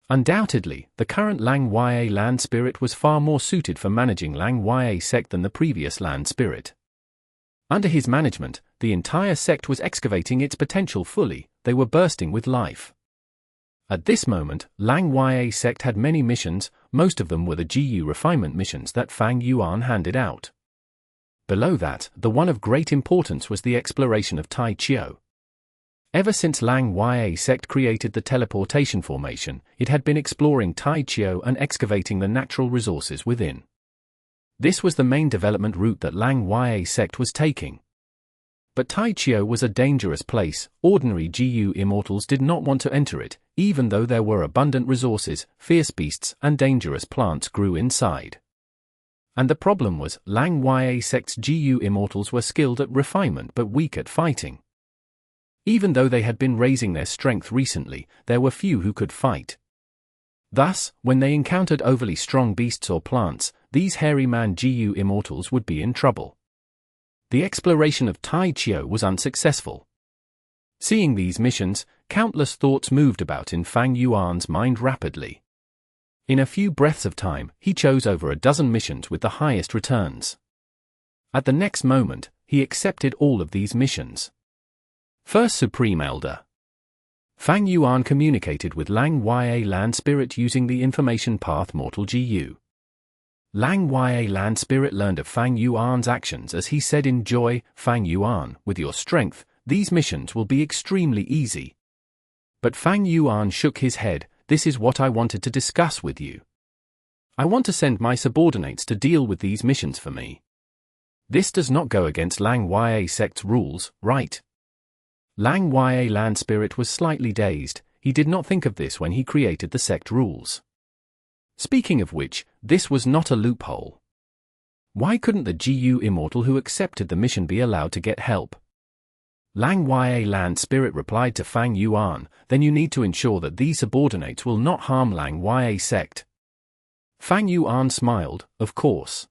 Undoubtedly, the current Lang Yue land spirit was far more suited for managing Lang Yue sect than the previous land spirit. Under his management, the entire sect was excavating its potential fully. They were bursting with life. At this moment, Lang Yue sect had many missions. Most of them were the GU refinement missions that Fang Yuan handed out. Below that, the one of great importance was the exploration of Tai Chio. Ever since Lang Yue sect created the teleportation formation, it had been exploring Tai Chio and excavating the natural resources within. This was the main development route that Lang Yue sect was taking. But Tai Chio was a dangerous place. Ordinary GU immortals did not want to enter it, even though there were abundant resources. Fierce beasts and dangerous plants grew inside. And the problem was, Lang Yue sect's GU immortals were skilled at refinement but weak at fighting. Even though they had been raising their strength recently, there were few who could fight. Thus, when they encountered overly strong beasts or plants, these hairy man-Gu immortals would be in trouble. The exploration of Tai Chiu was unsuccessful. Seeing these missions, countless thoughts moved about in Fang Yuan's mind rapidly. In a few breaths of time, he chose over a dozen missions with the highest returns. At the next moment, he accepted all of these missions. First Supreme Elder. Fang Yuan communicated with Lang Ya Land Spirit using the information path Mortal Gu. Lang Ya Land Spirit learned of Fang Yuan's actions as he said in joy, "Fang Yuan, with your strength, these missions will be extremely easy." But Fang Yuan shook his head. "This is what I wanted to discuss with you. I want to send my subordinates to deal with these missions for me. This does not go against Lang Ya sect's rules, right?" Lang Ya Land Spirit was slightly dazed. He did not think of this when he created the sect rules. Speaking of which, this was not a loophole. Why couldn't the Gu Immortal who accepted the mission be allowed to get help? Lang Ya Land Spirit replied to Fang Yuan, "Then you need to ensure that these subordinates will not harm Lang Ya sect." Fang Yuan smiled, "Of course."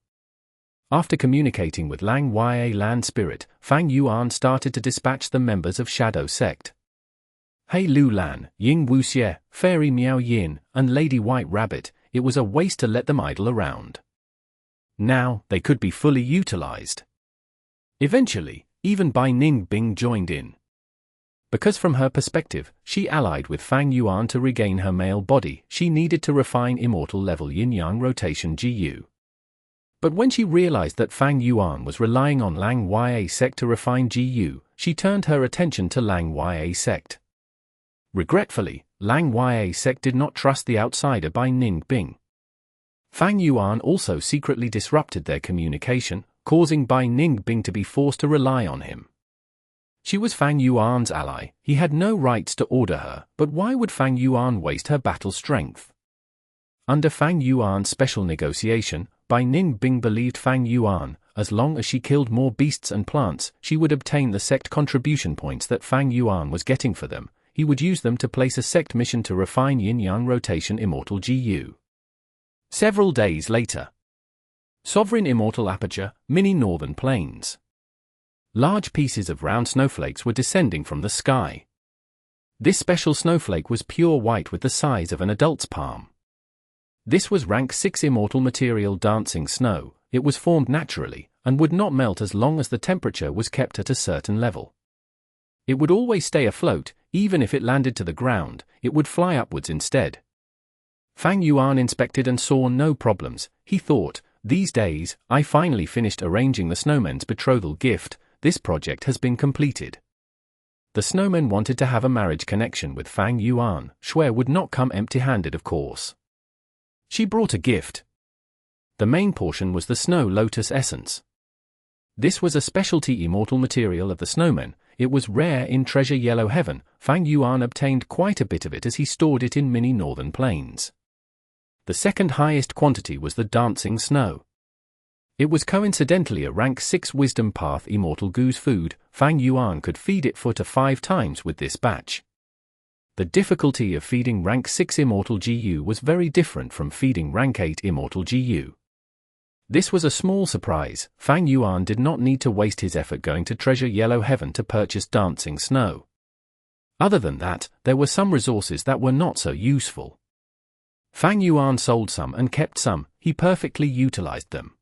After communicating with Lang Ya Land Spirit, Fang Yuan started to dispatch the members of Shadow Sect. Hei Lu Lan, Ying Wuxie, Fairy Miao Yin, and Lady White Rabbit, it was a waste to let them idle around. Now, they could be fully utilized. Eventually, even Bai Ning Bing joined in. Because from her perspective, she allied with Fang Yuan to regain her male body, she needed to refine immortal level yin-yang rotation Gu. But when she realized that Fang Yuan was relying on Lang Ya sect to refine Gu, she turned her attention to Lang Ya sect. Regretfully, Lang Ya sect did not trust the outsider Bai Ning Bing. Fang Yuan also secretly disrupted their communication, causing Bai Ning Bing to be forced to rely on him. She was Fang Yuan's ally, he had no rights to order her, but why would Fang Yuan waste her battle strength? Under Fang Yuan's special negotiation, Bai Ning Bing believed Fang Yuan, as long as she killed more beasts and plants, she would obtain the sect contribution points that Fang Yuan was getting for them. He would use them to place a sect mission to refine yin-yang rotation Immortal Gu. Several days later. Sovereign Immortal Aperture, Mini Northern Plains. Large pieces of round snowflakes were descending from the sky. This special snowflake was pure white with the size of an adult's palm. This was rank 6 immortal material dancing snow. It was formed naturally, and would not melt as long as the temperature was kept at a certain level. It would always stay afloat, even if it landed to the ground, it would fly upwards instead. Fang Yuan inspected and saw no problems. He thought, "These days, I finally finished arranging the snowmen's betrothal gift. This project has been completed." The snowmen wanted to have a marriage connection with Fang Yuan. Xue Er would not come empty-handed, of course. She brought a gift. The main portion was the snow lotus essence. This was a specialty immortal material of the snowmen. It was rare in Treasure Yellow Heaven. Fang Yuan obtained quite a bit of it as he stored it in Mini Northern Plains. The second highest quantity was the dancing snow. It was coincidentally a rank 6 wisdom path immortal goose food. Fang Yuan could feed it 4 to 5 times with this batch. The difficulty of feeding rank 6 immortal Gu was very different from feeding rank 8 immortal Gu. This was a small surprise. Fang Yuan did not need to waste his effort going to Treasure Yellow Heaven to purchase dancing snow. Other than that, there were some resources that were not so useful. Fang Yuan sold some and kept some. He perfectly utilized them.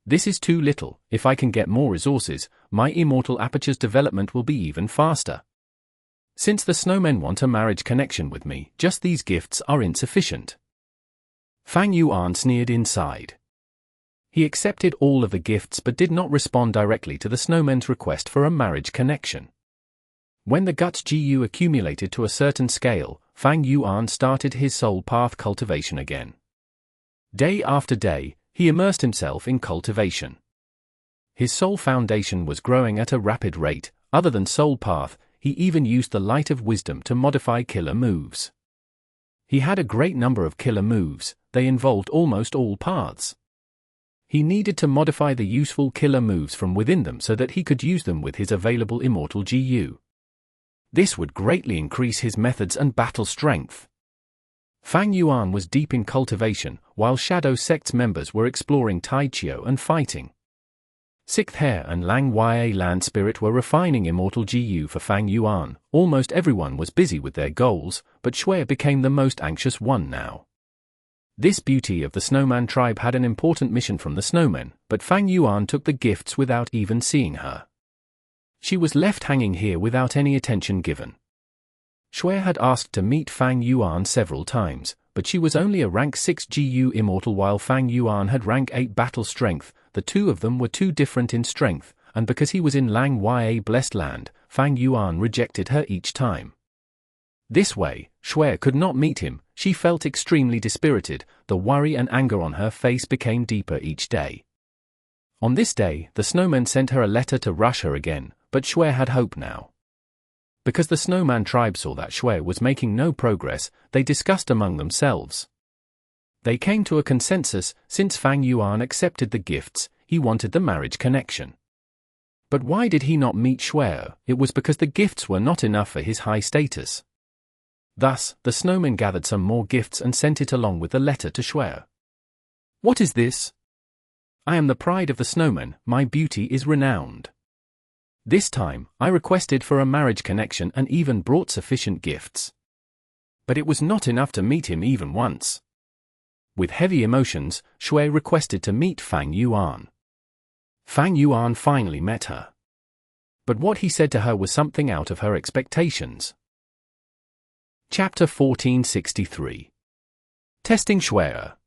This is too little. If I can get more resources, my immortal aperture's development will be even faster. Since the snowmen want a marriage connection with me, just these gifts are insufficient. Fang Yuan sneered inside. He accepted all of the gifts but did not respond directly to the snowmen's request for a marriage connection. When the guts Gu accumulated to a certain scale, Fang Yuan started his soul path cultivation again. Day after day, he immersed himself in cultivation. His soul foundation was growing at a rapid rate. Other than soul path, he even used the light of wisdom to modify killer moves. He had a great number of killer moves. They involved almost all paths. He needed to modify the useful killer moves from within them so that he could use them with his available immortal Gu. This would greatly increase his methods and battle strength. Fang Yuan was deep in cultivation, while Shadow Sect's members were exploring Taichio and fighting. Sixth Hair and Lang Ya Land Spirit were refining Immortal GU for Fang Yuan. Almost everyone was busy with their goals, but Xue Er became the most anxious one now. This beauty of the Snowman tribe had an important mission from the Snowmen, but Fang Yuan took the gifts without even seeing her. She was left hanging here without any attention given. Xue Er had asked to meet Fang Yuan several times, but she was only a rank 6 GU Immortal while Fang Yuan had rank 8 battle strength. The two of them were too different in strength, and because he was in Lang Ya Blessed Land, Fang Yuan rejected her each time. This way, Xue Er could not meet him. She felt extremely dispirited. The worry and anger on her face became deeper each day. On this day, the Snowmen sent her a letter to rush her again, but Xue Er had hope now. Because the Snowman tribe saw that Xue Er was making no progress, they discussed among themselves. They came to a consensus. Since Fang Yuan accepted the gifts, he wanted the marriage connection. But why did he not meet Xue Er? It was because the gifts were not enough for his high status. Thus, the Snowmen gathered some more gifts and sent it along with the letter to Xue Er. What is this? I am the pride of the Snowmen, my beauty is renowned. This time, I requested for a marriage connection and even brought sufficient gifts. But it was not enough to meet him even once. With heavy emotions, Xue Er requested to meet Fang Yuan. Fang Yuan finally met her. But what he said to her was something out of her expectations. Chapter 1463. Testing Xue Er.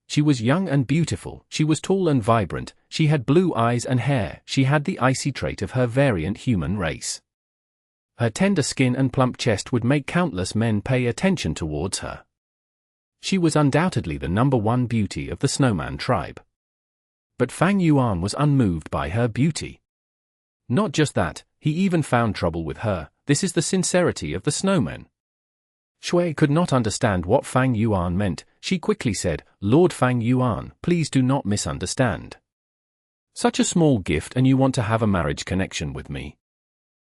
She was young and beautiful, she was tall and vibrant, she had blue eyes and hair, she had the icy trait of her variant human race. Her tender skin and plump chest would make countless men pay attention towards her. She was undoubtedly the #1 beauty of the Snowman tribe. But Fang Yuan was unmoved by her beauty. Not just that, he even found trouble with her. This is the sincerity of the Snowmen. Xue Er could not understand what Fang Yuan meant. She quickly said, Lord Fang Yuan, please do not misunderstand. Such a small gift and you want to have a marriage connection with me.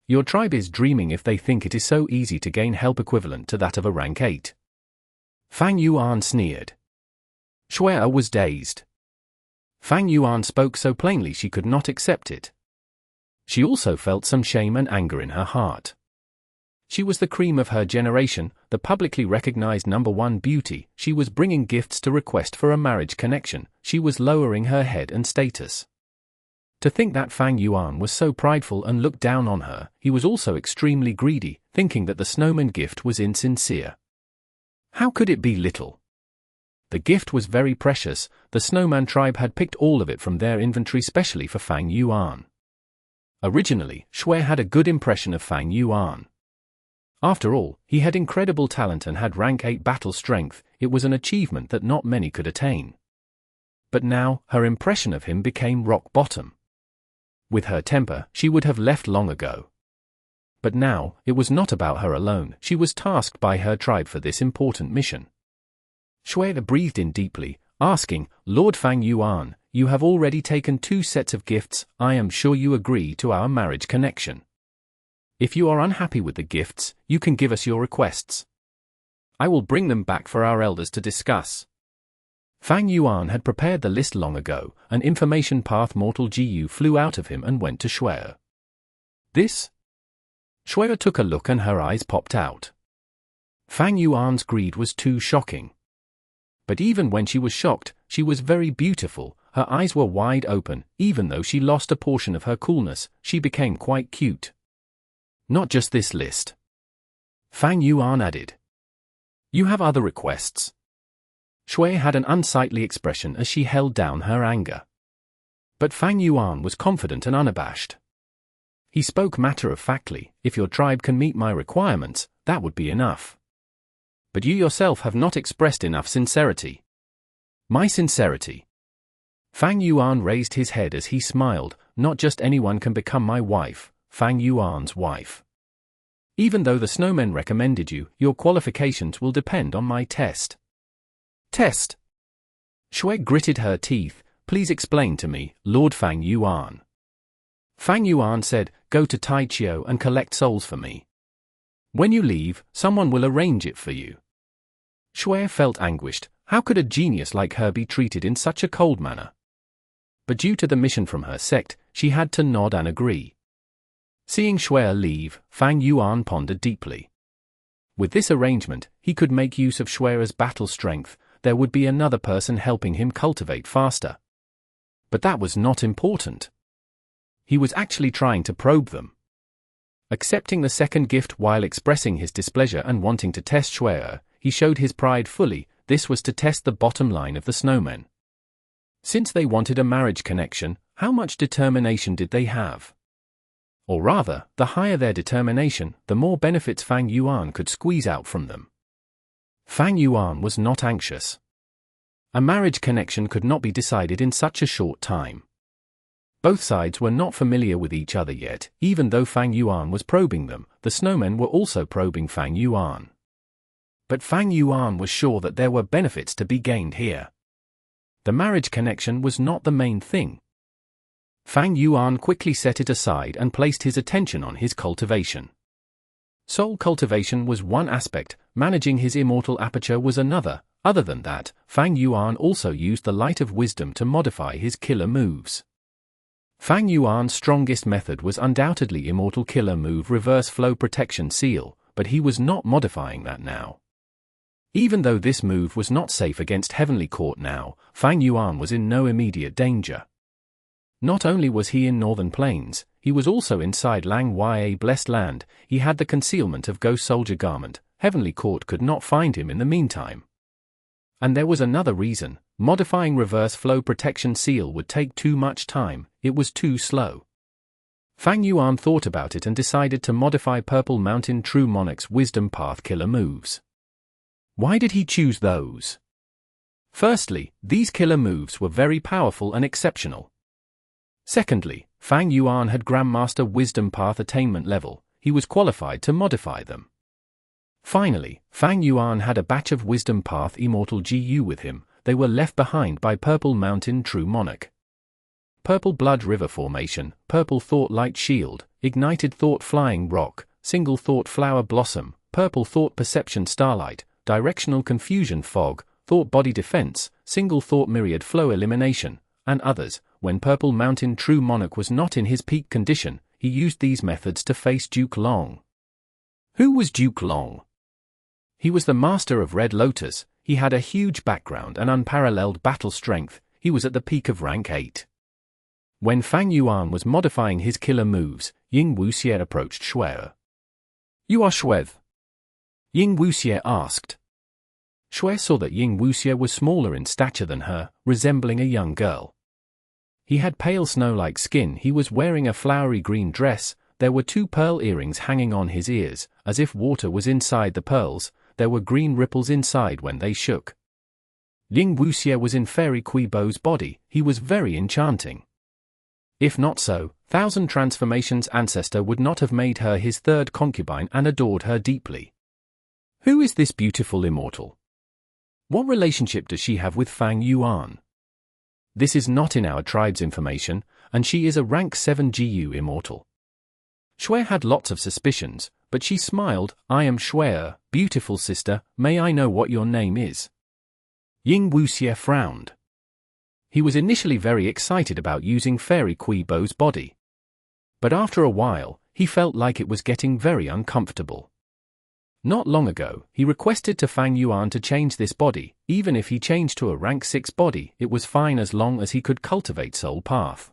Your tribe is dreaming if they think it is so easy to gain help equivalent to that of a rank 8. Fang Yuan sneered. Xue Er was dazed. Fang Yuan spoke so plainly she could not accept it. She also felt some shame and anger in her heart. She was the cream of her generation, the publicly recognized #1 beauty. She was bringing gifts to request for a marriage connection. She was lowering her head and status. To think that Fang Yuan was so prideful and looked down on her, he was also extremely greedy, thinking that the Snowman gift was insincere. How could it be little? The gift was very precious. The Snowman tribe had picked all of it from their inventory specially for Fang Yuan. Originally, Xue Er had a good impression of Fang Yuan. After all, he had incredible talent and had rank 8 battle strength. It was an achievement that not many could attain. But now, her impression of him became rock bottom. With her temper, she would have left long ago. But now, it was not about her alone. She was tasked by her tribe for this important mission. Xue Er breathed in deeply, asking, Lord Fang Yuan, you have already taken 2 sets of gifts. I am sure you agree to our marriage connection. If you are unhappy with the gifts, you can give us your requests. I will bring them back for our elders to discuss. Fang Yuan had prepared the list long ago. An information path Mortal GU flew out of him and went to Xue Er. This? Xue Er took a look and her eyes popped out. Fang Yuan's greed was too shocking. But even when she was shocked, she was very beautiful. Her eyes were wide open. Even though she lost a portion of her coolness, she became quite cute. Not just this list. Fang Yuan added. You have other requests. Xue Er had an unsightly expression as she held down her anger. But Fang Yuan was confident and unabashed. He spoke matter-of-factly, if your tribe can meet my requirements, that would be enough. But you yourself have not expressed enough sincerity. My sincerity. Fang Yuan raised his head as he smiled. Not just anyone can become my wife, Fang Yuan's wife. Even though the Snowmen recommended you, your qualifications will depend on my test. Test? Xue Er gritted her teeth. Please explain to me, Lord Fang Yuan. Fang Yuan said, go to Taichio and collect souls for me. When you leave, someone will arrange it for you. Xue Er felt anguished. How could a genius like her be treated in such a cold manner? But due to the mission from her sect, she had to nod and agree. Seeing Xue Er leave, Fang Yuan pondered deeply. With this arrangement, he could make use of Xue Er's battle strength. There would be another person helping him cultivate faster. But that was not important. He was actually trying to probe them. Accepting the second gift while expressing his displeasure and wanting to test Xue Er, he showed his pride fully. This was to test the bottom line of the snowmen. Since they wanted a marriage connection, how much determination did they have? Or rather, the higher their determination, the more benefits Fang Yuan could squeeze out from them. Fang Yuan was not anxious. A marriage connection could not be decided in such a short time. Both sides were not familiar with each other yet. Even though Fang Yuan was probing them, the snowmen were also probing Fang Yuan. But Fang Yuan was sure that there were benefits to be gained here. The marriage connection was not the main thing. Fang Yuan quickly set it aside and placed his attention on his cultivation. Soul cultivation was one aspect, managing his immortal aperture was another. Other than that, Fang Yuan also used the light of wisdom to modify his killer moves. Fang Yuan's strongest method was undoubtedly immortal killer move Reverse Flow Protection Seal, but he was not modifying that now. Even though this move was not safe against Heavenly Court now, Fang Yuan was in no immediate danger. Not only was he in Northern Plains, he was also inside Lang Ya Blessed Land. He had the concealment of Ghost Soldier Garment. Heavenly Court could not find him in the meantime. And there was another reason. Modifying Reverse Flow Protection Seal would take too much time. It was too slow. Fang Yuan thought about it and decided to modify Purple Mountain True Monarch's Wisdom Path killer moves. Why did he choose those? Firstly, these killer moves were very powerful and exceptional. Secondly, Fang Yuan had Grandmaster Wisdom Path attainment level. He was qualified to modify them. Finally, Fang Yuan had a batch of Wisdom Path Immortal GU with him. They were left behind by Purple Mountain True Monarch. Purple Blood River Formation, Purple Thought Light Shield, Ignited Thought Flying Rock, Single Thought Flower Blossom, Purple Thought Perception Starlight, Directional Confusion Fog, Thought Body Defense, Single Thought Myriad Flow Elimination, and others. When Purple Mountain True Monarch was not in his peak condition, he used these methods to face Duke Long. Who was Duke Long? He was the master of Red Lotus. He had a huge background and unparalleled battle strength. He was at the peak of rank 8. When Fang Yuan was modifying his killer moves, Ying Wuxie approached Xue Er. "You are Xue Er?" Ying Wuxie asked. Xue saw that Ying Wuxie was smaller in stature than her, resembling a young girl. He had pale snow-like skin. He was wearing a flowery green dress. There were 2 pearl earrings hanging on his ears, as if water was inside the pearls. There were green ripples inside when they shook. Ying Wuxie was in Fairy Kuibo's body. He was very enchanting. If not so, 1,000 Transformations ancestor would not have made her his third concubine and adored her deeply. Who is this beautiful immortal? What relationship does she have with Fang Yuan? This is not in our tribe's information, and she is a rank 7 GU immortal. Xue had lots of suspicions, but she smiled. "I am Xue Er, beautiful sister, may I know what your name is?" Ying Wuxie frowned. He was initially very excited about using Fairy Kuibo's body. But after a while, he felt like it was getting very uncomfortable. Not long ago, he requested to Fang Yuan to change this body. Even if he changed to a rank 6 body, it was fine as long as he could cultivate Soul Path.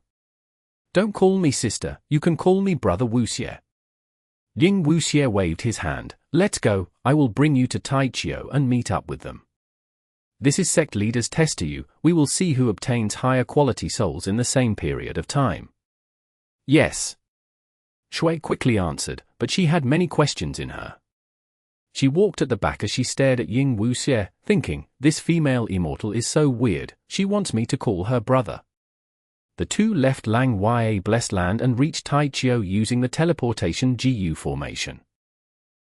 "Don't call me sister, you can call me brother Wuxie." Ying Wuxie waved his hand. "Let's go, I will bring you to Taichio and meet up with them. This is sect leader's test to you. We will see who obtains higher quality souls in the same period of time." "Yes." Xue quickly answered, but she had many questions in her. She walked at the back as she stared at Ying Wuxie, thinking, this female immortal is so weird, she wants me to call her brother. The two left Lang Ya Blessed Land and reached Taichio using the teleportation GU formation.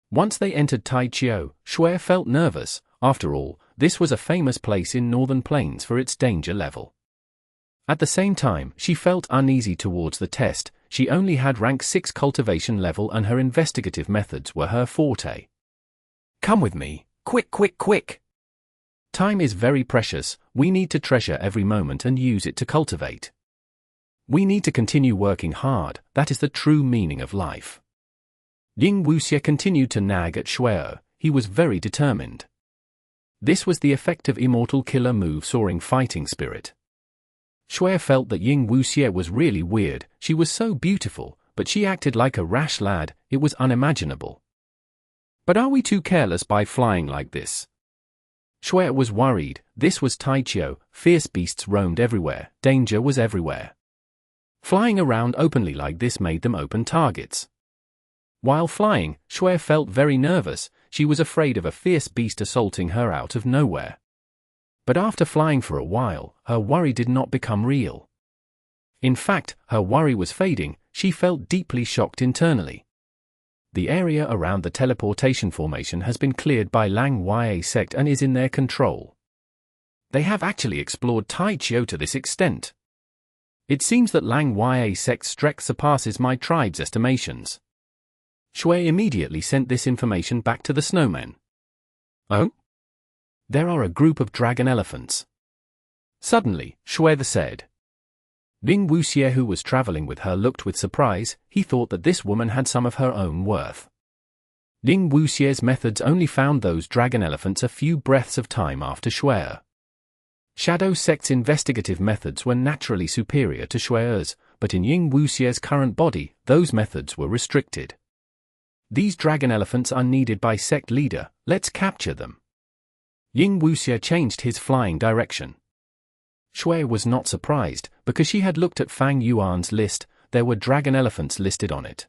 Once they entered Taichio, Xue felt nervous. After all, this was a famous place in Northern Plains for its danger level. At the same time, she felt uneasy towards the test. she only had rank 6 cultivation level and her investigative methods were her forte. Come with me, quick, quick, quick! Time is very precious, we need to treasure every moment and use it to cultivate. We need to continue working hard, that is the true meaning of life. Ying Wuxie continued to nag at Xue Er, he was very determined. This was the effective Immortal killer move Soaring Fighting Spirit. Xue Er felt that Ying Wuxie was really weird, she was so beautiful, but she acted like a rash lad, it was unimaginable. But are we too careless by flying like this? Xue Er was worried, this was Taichio, fierce beasts roamed everywhere, danger was everywhere. Flying around openly like this made them open targets. While flying, Xue Er felt very nervous, she was afraid of a fierce beast assaulting her out of nowhere. But after flying for a while, her worry did not become real. In fact, her worry was fading, she felt deeply shocked internally. The area around the teleportation formation has been cleared by Lang Ya sect and is in their control. They have actually explored Taichio to this extent. It seems that Lang Ya sect's strength surpasses my tribe's estimations. Xue immediately sent this information back to the snowmen. Oh? There are a group of dragon elephants. Suddenly, Xue said. Ying Wuxie, who was traveling with her, looked with surprise, he thought that this woman had some of her own worth. Ying Wuxie's methods only found those dragon elephants a few breaths of time after Xue Er. Shadow Sect's investigative methods were naturally superior to Xue Er's, but in Ying Wuxie's current body, those methods were restricted. These dragon elephants are needed by sect leader, let's capture them. Ying Wuxie changed his flying direction. Xue was not surprised, because she had looked at Fang Yuan's list, there were dragon elephants listed on it.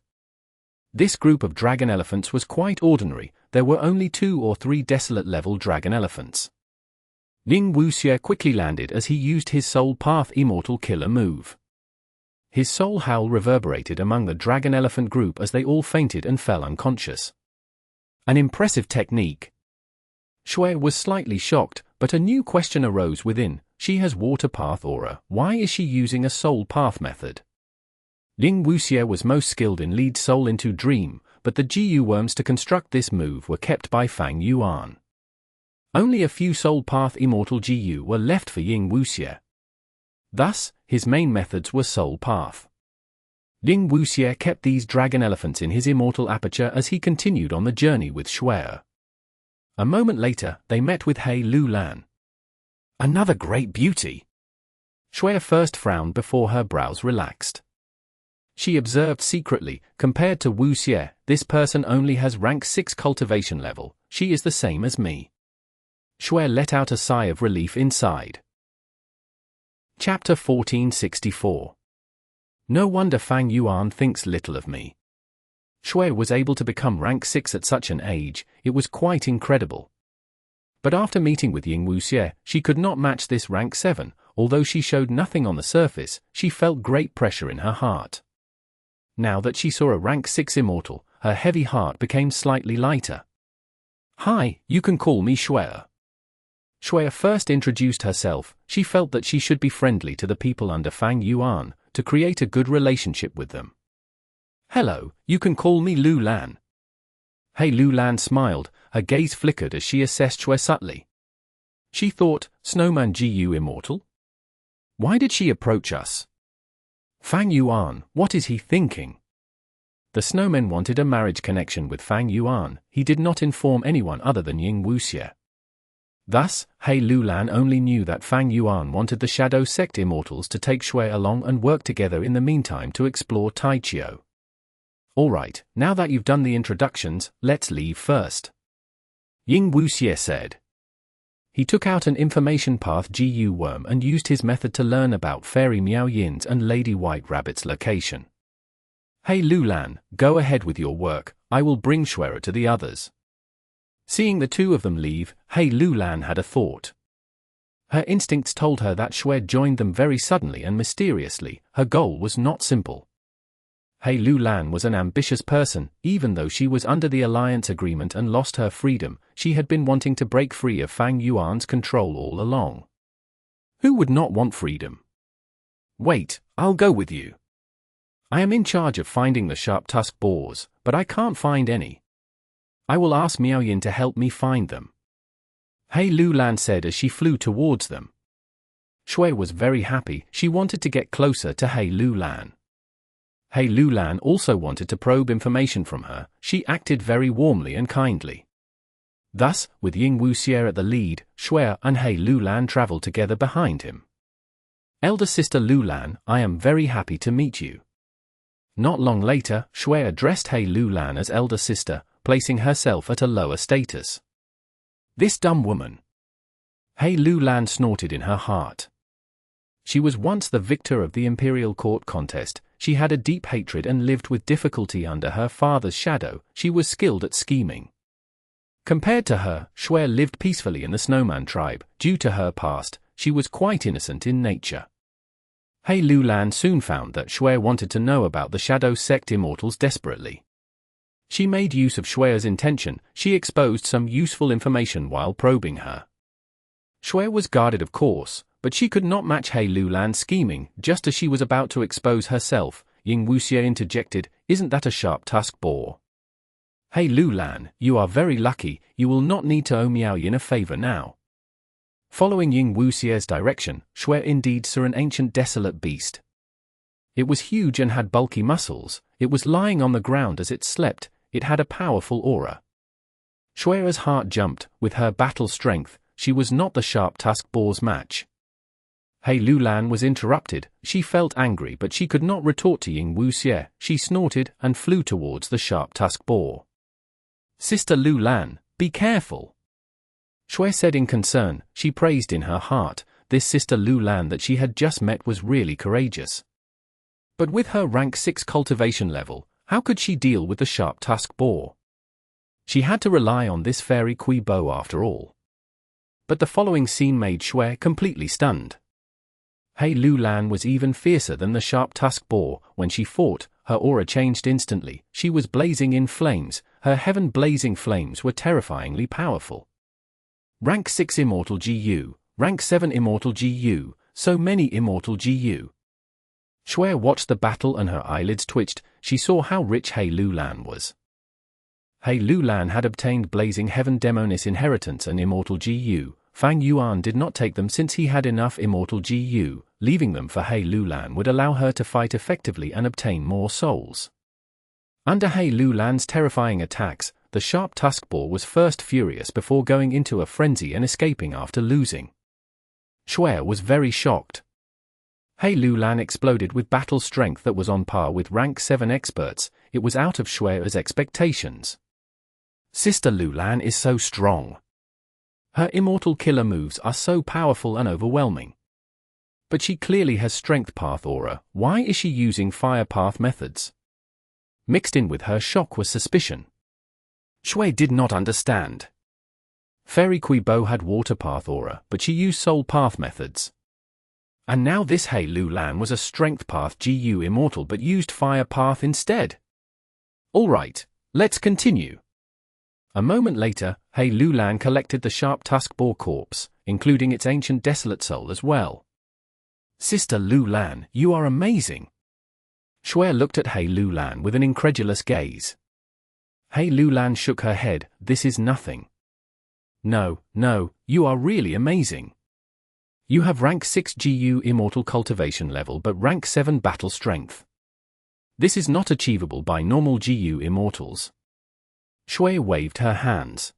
This group of dragon elephants was quite ordinary, there were only 2 or 3 desolate level dragon elephants. Ying Wuxie quickly landed as he used his Soul Path Immortal killer move. His soul howl reverberated among the dragon elephant group as they all fainted and fell unconscious. An impressive technique. Xue was slightly shocked, but a new question arose within, she has Water Path aura, why is she using a Soul Path method? Ying Wuxie was most skilled in lead soul into dream, but the GU worms to construct this move were kept by Fang Yuan. Only a few Soul Path Immortal GU were left for Ying Wuxie. Thus, his main methods were Soul Path. Ying Wuxie kept these dragon elephants in his Immortal aperture as he continued on the journey with Xue Er. A moment later, they met with Hei Lu Lan. Another great beauty. Xue Er first frowned before her brows relaxed. She observed secretly, compared to Wuxie, this person only has rank 6 cultivation level, she is the same as me. Xue let out a sigh of relief inside. Chapter 1464. No wonder Fang Yuan thinks little of me. Xue was able to become rank 6 at such an age, it was quite incredible. But after meeting with Ying Wuxie, she could not match this rank 7, although she showed nothing on the surface, she felt great pressure in her heart. Now that she saw a rank 6 immortal, her heavy heart became slightly lighter. Hi, you can call me Xue Er. Xue Er first introduced herself, she felt that she should be friendly to the people under Fang Yuan, to create a good relationship with them. Hello, you can call me Lu Lan. Hei Lu Lan smiled, her gaze flickered as she assessed Xue subtly. She thought, Snowman GU Immortal? Why did she approach us? Fang Yuan, what is he thinking? The snowman wanted a marriage connection with Fang Yuan, he did not inform anyone other than Ying Wuxie. Thus, Hei Lu Lan only knew that Fang Yuan wanted the Shadow Sect Immortals to take Xue along and work together in the meantime to explore Taichio. Alright, now that you've done the introductions, let's leave first. Ying Wuxie said. He took out an information path GU worm and used his method to learn about Fairy Miao Yin's and Lady White Rabbit's location. Hei Lu Lan, go ahead with your work, I will bring Xue Er to the others. Seeing the two of them leave, Hei Lu Lan had a thought. Her instincts told her that Xue joined them very suddenly and mysteriously, her goal was not simple. Hei Lu Lan was an ambitious person, even though she was under the alliance agreement and lost her freedom, she had been wanting to break free of Fang Yuan's control all along. Who would not want freedom? Wait, I'll go with you. I am in charge of finding the sharp-tusked boars, but I can't find any. I will ask Miao Yin to help me find them. Hei Lulan said as she flew towards them. Xue was very happy. She wanted to get closer to Hei Lulan. Hei Lulan also wanted to probe information from her. She acted very warmly and kindly. Thus, with Ying Wuxie at the lead, Xue Er and Hei Lulan traveled together behind him. Elder sister Lulan, I am very happy to meet you. Not long later, Xue addressed Hei Lulan as elder sister, placing herself at a lower status. This dumb woman. Hei Lulan snorted in her heart. She was once the victor of the Imperial Court contest. She had a deep hatred and lived with difficulty under her father's shadow. She was skilled at scheming. Compared to her, Xue lived peacefully in the Snowman tribe. Due to her past, she was quite innocent in nature. Hei Lulan soon found that Xue wanted to know about the Shadow Sect Immortals desperately. She made use of Xue's intention. She exposed some useful information while probing her. Xue was guarded, of course, but she could not match Hei Lulan's scheming. Just as she was about to expose herself, Ying Wuxie interjected, "Isn't that a sharp-tusked boar?" Hei Lulan, you are very lucky. You will not need to owe Miao Yin a favor now. Following Ying Wuxie's direction, Xue indeed saw an ancient desolate beast. It was huge and had bulky muscles. It was lying on the ground as it slept. It had a powerful aura. Xue's heart jumped. With her battle strength, she was not the sharp-tusked boar's match. Hei Lulan was interrupted. She felt angry, but she could not retort to Ying Wuxie. She snorted and flew towards the sharp-tusked boar. Sister Lulan, be careful. Xue said in concern. She praised in her heart. This Sister Lulan that she had just met was really courageous. But with her rank 6 cultivation level, how could she deal with the sharp-tusked boar? She had to rely on this fairy Kui Bo after all. But the following scene made Xue completely stunned. Hei Lulan was even fiercer than the sharp-tusked boar. When she fought, her aura changed instantly. She was blazing in flames. Her heaven-blazing flames were terrifyingly powerful. Rank 6 Immortal GU, Rank 7 Immortal GU, so many Immortal GU. Xue watched the battle and her eyelids twitched. She saw how rich Hei Lulan was. Hei Lulan had obtained Blazing Heaven Demonis Inheritance and Immortal GU. Fang Yuan did not take them since he had enough Immortal GU. Leaving them for Hei Lulan would allow her to fight effectively and obtain more souls. Under Hei Lulan's terrifying attacks, the sharp-tusked boar was first furious before going into a frenzy and escaping after losing. Xue was very shocked. Hei Lulan exploded with battle strength that was on par with rank 7 experts. It was out of Xue's expectations. Sister Lulan is so strong. Her immortal killer moves are so powerful and overwhelming. But she clearly has strength path aura. Why is she using fire path methods? Mixed in with her shock was suspicion. Xue did not understand. Fairy Kui Bo had water path aura, but she used soul path methods. And now this Hei Lulan was a strength path GU immortal but used fire path instead. Alright, let's continue. A moment later, Hei Lulan collected the sharp-tusked boar corpse, including its ancient desolate soul as well. Sister Lulan, you are amazing. Xue looked at Hei Lulan with an incredulous gaze. Hei Lulan shook her head. This is nothing. No, you are really amazing. You have rank 6 GU immortal cultivation level but rank 7 battle strength. This is not achievable by normal GU immortals. Xue waved her hands.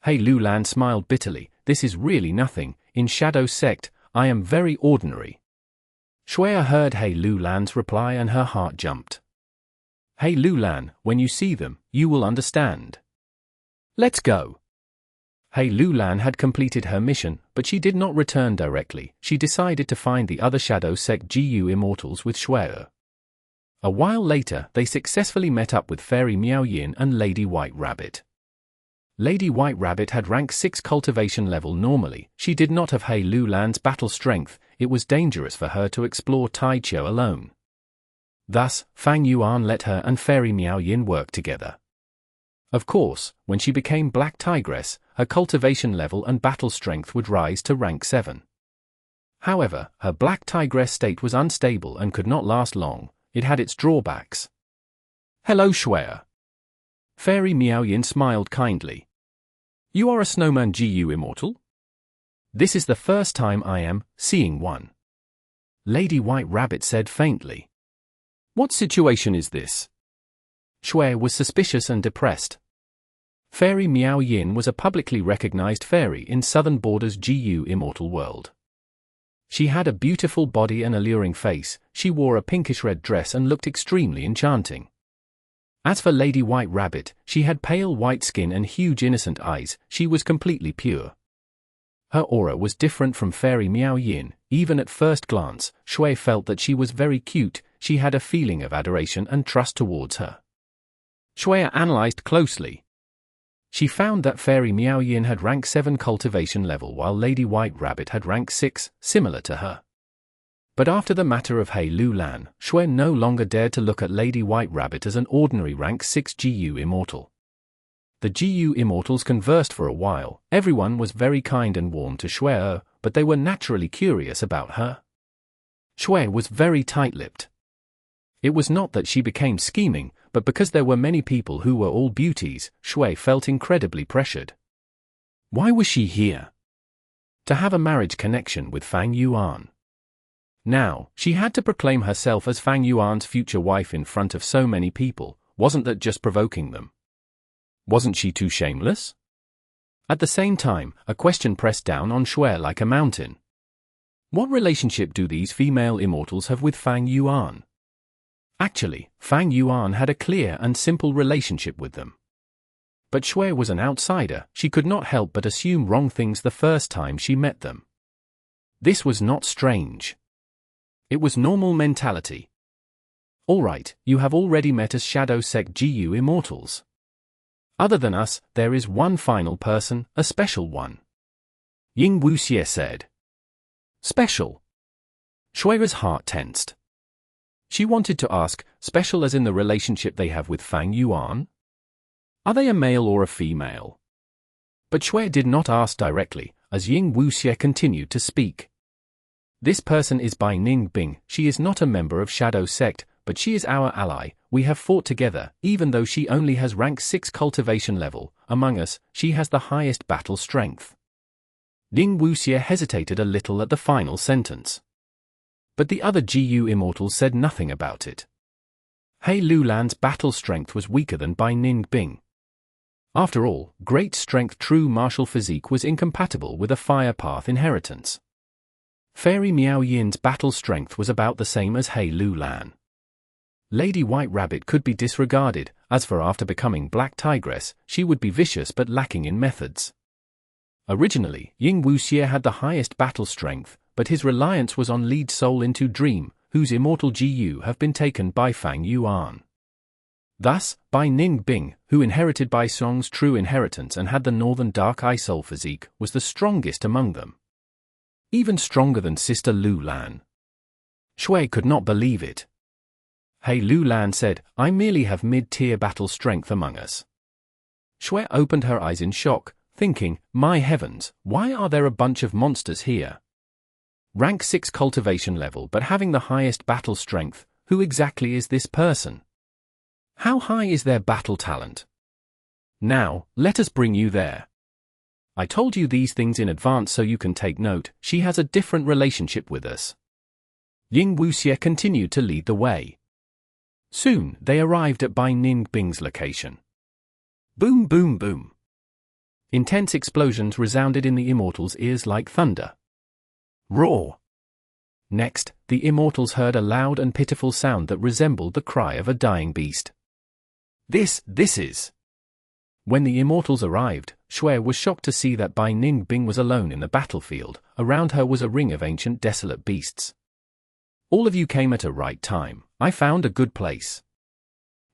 Hei Lulan smiled bitterly. This is really nothing. In Shadow Sect, I am very ordinary. Xue heard Hei Lulan's reply and her heart jumped. Hei Lulan, when you see them, you will understand. Let's go. Hei Lulan had completed her mission, but she did not return directly. She decided to find the other Shadow Sect GU immortals with Xue Er. A while later, they successfully met up with Fairy Miao Yin and Lady White Rabbit. Lady White Rabbit had rank 6 cultivation level normally. She did not have Hei Lulan's battle strength. It was dangerous for her to explore Taichou alone. Thus, Fang Yuan let her and Fairy Miao Yin work together. Of course, when she became Black Tigress, her cultivation level and battle strength would rise to rank 7. However, her Black Tigress state was unstable and could not last long. it had its drawbacks. Hello, Xue Er. Fairy Miao Yin smiled kindly. You are a snowman Gu Immortal? This is the first time I am seeing one. Lady White Rabbit said faintly. What situation is this? Xue Er was suspicious and depressed. Fairy Miao Yin was a publicly recognized fairy in southern borders Gu Immortal world. She had a beautiful body and alluring face, she wore a pinkish-red dress and looked extremely enchanting. As for Lady White Rabbit, she had pale white skin and huge innocent eyes, she was completely pure. Her aura was different from Fairy Miao Yin, even at first glance, Xue felt that she was very cute, she had a feeling of adoration and trust towards her. Xue analyzed closely. She found that Fairy Miao Yin had rank 7 cultivation level while Lady White Rabbit had rank 6, similar to her. But after the matter of He Lu Lan, Xue no longer dared to look at Lady White Rabbit as an ordinary rank 6 Gu Immortal. The Gu Immortals conversed for a while, everyone was very kind and warm to Xue Er, but they were naturally curious about her. Xue was very tight-lipped. It was not that she became scheming, but because there were many people who were all beauties, Xue felt incredibly pressured. Why was she here? To have a marriage connection with Fang Yuan. Now, she had to proclaim herself as Fang Yuan's future wife in front of so many people, wasn't that just provoking them? Wasn't she too shameless? At the same time, a question pressed down on Xue like a mountain. What relationship do these female immortals have with Fang Yuan? Actually, Fang Yuan had a clear and simple relationship with them. But Xue was an outsider, she could not help but assume wrong things the first time she met them. This was not strange. It was normal mentality. Alright, you have already met us Shadow Sect Gu Immortals. Other than us, there is one final person, a special one. Ying Wuxie said. Special. Xue's heart tensed. She wanted to ask, special as in the relationship they have with Fang Yuan? Are they a male or a female? But Xue did not ask directly, as Ying Wuxie continued to speak. This person is Bai Ning Bing, she is not a member of Shadow Sect, but she is our ally, we have fought together, even though she only has rank 6 cultivation level, among us, she has the highest battle strength. Ying Wuxie hesitated a little at the final sentence. But the other Gu Immortals said nothing about it. He Lu Lan's battle strength was weaker than Bai Ning Bing. After all, great strength true martial physique was incompatible with a fire path inheritance. Fairy Miao Yin's battle strength was about the same as He Lu Lan. Lady White Rabbit could be disregarded, as for after becoming Black Tigress, she would be vicious but lacking in methods. Originally, Ying Wuxie had the highest battle strength, but his reliance was on Lead Soul into Dream, whose immortal Gu have been taken by Fang Yuan. Thus, Bai Ning Bing, who inherited Bai Song's true inheritance and had the Northern Dark Eye Soul physique, was the strongest among them. Even stronger than Sister Lu Lan. Xue could not believe it. He Lu Lan said, I merely have mid-tier battle strength among us. Xue opened her eyes in shock, thinking, my heavens, why are there a bunch of monsters here? Rank 6 cultivation level but having the highest battle strength, who exactly is this person? How high is their battle talent? Now, let us bring you there. I told you these things in advance so you can take note, she has a different relationship with us. Ying Wuxie continued to lead the way. Soon, they arrived at Bai Ning Bing's location. Boom boom boom. Intense explosions resounded in the Immortals' ears like thunder. Roar! Next, the Immortals heard a loud and pitiful sound that resembled the cry of a dying beast. This is... When the Immortals arrived, Xue was shocked to see that Bai Ning Bing was alone in the battlefield, around her was a ring of ancient desolate beasts. All of you came at a right time, I found a good place.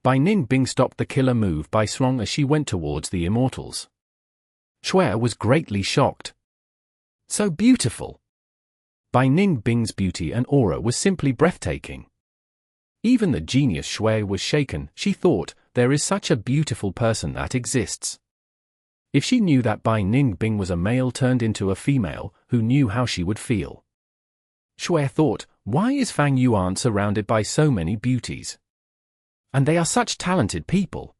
Bai Ning Bing stopped the killer move by Song as she went towards the Immortals. Xue was greatly shocked. So beautiful! Bai Ning Bing's beauty and aura was simply breathtaking. Even the genius Xue was shaken, she thought, there is such a beautiful person that exists. If she knew that Bai Ning Bing was a male turned into a female, who knew how she would feel? Xue thought, why is Fang Yuan surrounded by so many beauties? And they are such talented people.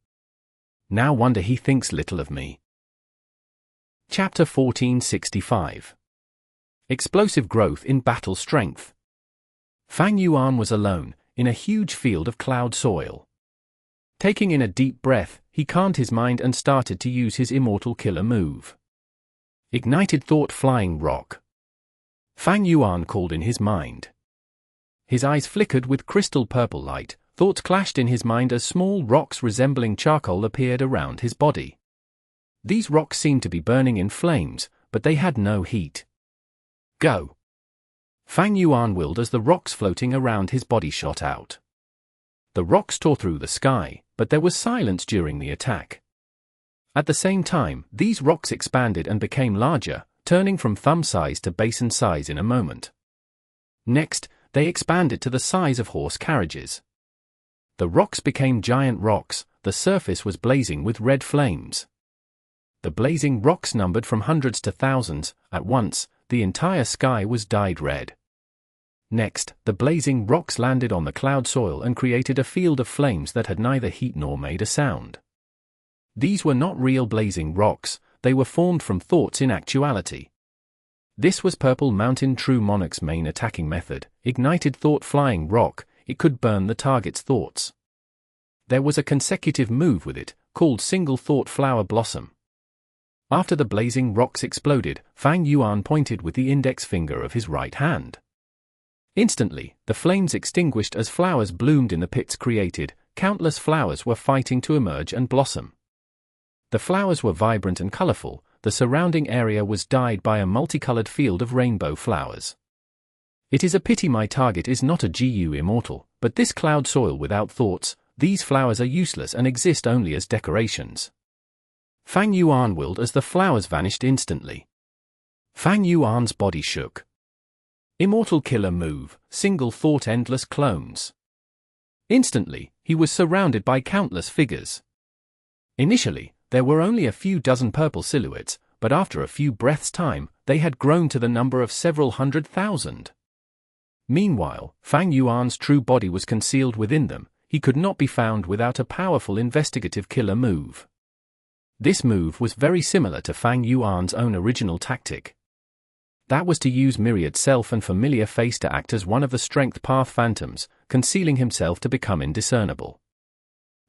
No wonder he thinks little of me. Chapter 1465. Explosive growth in battle strength. Fang Yuan was alone, in a huge field of cloud soil. Taking in a deep breath, he calmed his mind and started to use his immortal killer move. Ignited Thought Flying Rock. Fang Yuan called in his mind. His eyes flickered with crystal purple light, thoughts clashed in his mind as small rocks resembling charcoal appeared around his body. These rocks seemed to be burning in flames, but they had no heat. Go! Fang Yuan willed as the rocks floating around his body shot out. The rocks tore through the sky, but there was silence during the attack. At the same time, these rocks expanded and became larger, turning from thumb size to basin size in a moment. Next, they expanded to the size of horse carriages. The rocks became giant rocks, the surface was blazing with red flames. The blazing rocks numbered from hundreds to thousands. At once, the entire sky was dyed red. Next, the blazing rocks landed on the cloud soil and created a field of flames that had neither heat nor made a sound. These were not real blazing rocks, they were formed from thoughts in actuality. This was Purple Mountain True Monarch's main attacking method, Ignited Thought Flying Rock. It could burn the target's thoughts. There was a consecutive move with it, called Single Thought Flower Blossom. After the blazing rocks exploded, Fang Yuan pointed with the index finger of his right hand. Instantly, the flames extinguished as flowers bloomed in the pits created. Countless flowers were fighting to emerge and blossom. The flowers were vibrant and colorful, the surrounding area was dyed by a multicolored field of rainbow flowers. It is a pity my target is not a GU Immortal, but this cloud soil without thoughts, these flowers are useless and exist only as decorations. Fang Yuan willed as the flowers vanished instantly. Fang Yuan's body shook. Immortal Killer Move, Single Thought Endless Clones. Instantly, he was surrounded by countless figures. Initially, there were only a few dozen purple silhouettes, but after a few breaths' time, they had grown to the number of several 100,000. Meanwhile, Fang Yuan's true body was concealed within them. He could not be found without a powerful investigative killer move. This move was very similar to Fang Yuan's own original tactic. That was to use Myriad Self and Familiar Face to act as one of the Strength Path Phantoms, concealing himself to become indiscernible.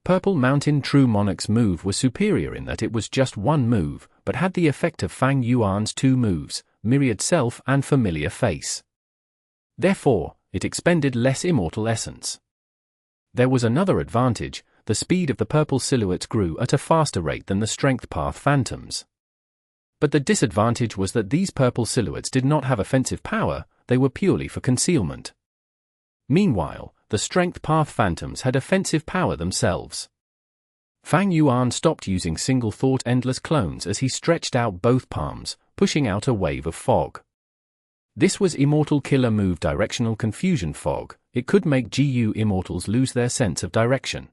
Purple Mountain True Monarch's move was superior in that it was just one move, but had the effect of Fang Yuan's two moves, Myriad Self and Familiar Face. Therefore, it expended less immortal essence. There was another advantage: the speed of the purple silhouettes grew at a faster rate than the Strength Path Phantoms. But the disadvantage was that these purple silhouettes did not have offensive power, they were purely for concealment. Meanwhile, the Strength Path Phantoms had offensive power themselves. Fang Yuan stopped using Single Thought Endless Clones as he stretched out both palms, pushing out a wave of fog. This was Immortal Killer Move Directional Confusion Fog. It could make GU Immortals lose their sense of direction.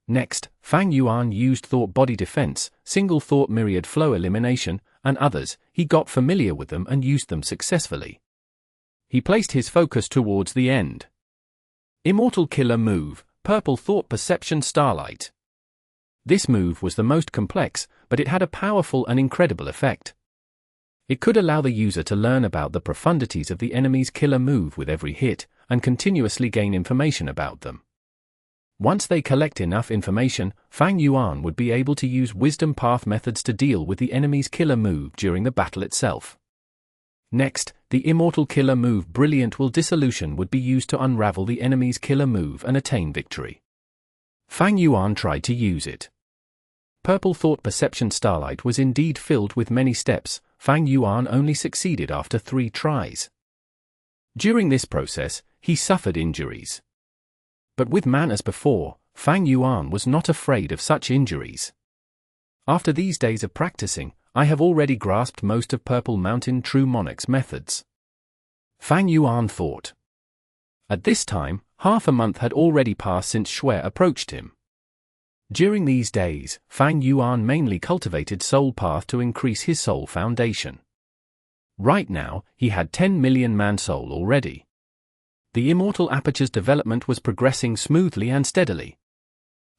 Next, Fang Yuan used Thought Body Defense, Single Thought Myriad Flow Elimination, and others. He got familiar with them and used them successfully. He placed his focus towards the end. Immortal Killer Move, Purple Thought Perception Starlight. This move was the most complex, but it had a powerful and incredible effect. It could allow the user to learn about the profundities of the enemy's killer move with every hit, and continuously gain information about them. Once they collect enough information, Fang Yuan would be able to use Wisdom Path methods to deal with the enemy's killer move during the battle itself. Next, the Immortal Killer Move Brilliant Will Dissolution would be used to unravel the enemy's killer move and attain victory. Fang Yuan tried to use it. Purple Thought Perception Starlight was indeed filled with many steps. Fang Yuan only succeeded after 3 tries. During this process, he suffered injuries. But with man as before, Fang Yuan was not afraid of such injuries. After these days of practicing, I have already grasped most of Purple Mountain True Monarch's methods. Fang Yuan thought. At this time, half a month had already passed since Xue Er approached him. During these days, Fang Yuan mainly cultivated Soul Path to increase his soul foundation. Right now, he had 10 million man soul already. The Immortal Aperture's development was progressing smoothly and steadily.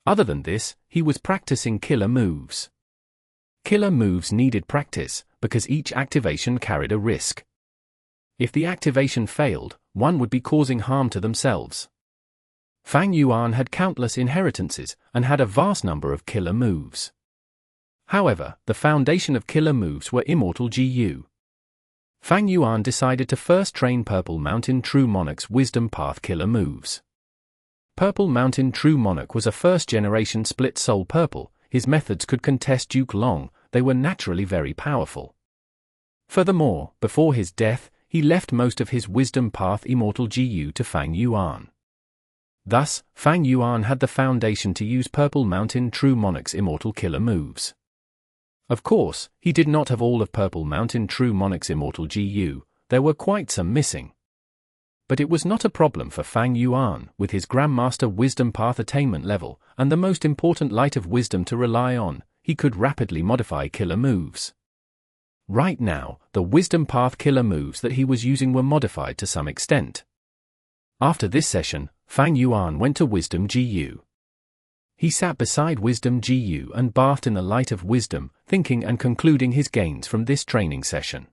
Other than this, he was practicing killer moves. Killer moves needed practice, because each activation carried a risk. If the activation failed, one would be causing harm to themselves. Fang Yuan had countless inheritances, and had a vast number of killer moves. However, the foundation of killer moves were Immortal GU. Fang Yuan decided to first train Purple Mountain True Monarch's Wisdom Path killer moves. Purple Mountain True Monarch was a first-generation split soul purple. His methods could contest Duke Long, they were naturally very powerful. Furthermore, before his death, he left most of his Wisdom Path Immortal GU to Fang Yuan. Thus, Fang Yuan had the foundation to use Purple Mountain True Monarch's Immortal killer moves. Of course, he did not have all of Purple Mountain True Monarch's Immortal GU, there were quite some missing. But it was not a problem for Fang Yuan, with his Grandmaster Wisdom Path attainment level, and the most important Light of Wisdom to rely on, he could rapidly modify killer moves. Right now, the Wisdom Path killer moves that he was using were modified to some extent. After this session, Fang Yuan went to Wisdom GU. He sat beside Wisdom GU and bathed in the light of wisdom, thinking and concluding his gains from this training session.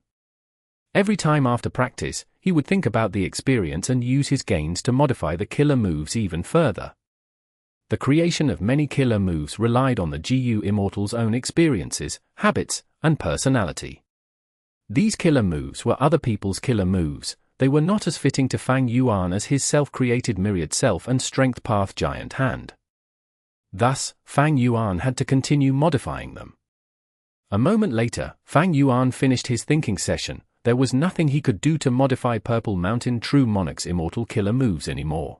Every time after practice, he would think about the experience and use his gains to modify the killer moves even further. The creation of many killer moves relied on the GU Immortal's own experiences, habits, and personality. These killer moves were other people's killer moves, they were not as fitting to Fang Yuan as his self-created Myriad Self and Strength Path Giant Hand. Thus, Fang Yuan had to continue modifying them. A moment later, Fang Yuan finished his thinking session. There was nothing he could do to modify Purple Mountain True Monarch's Immortal killer moves anymore.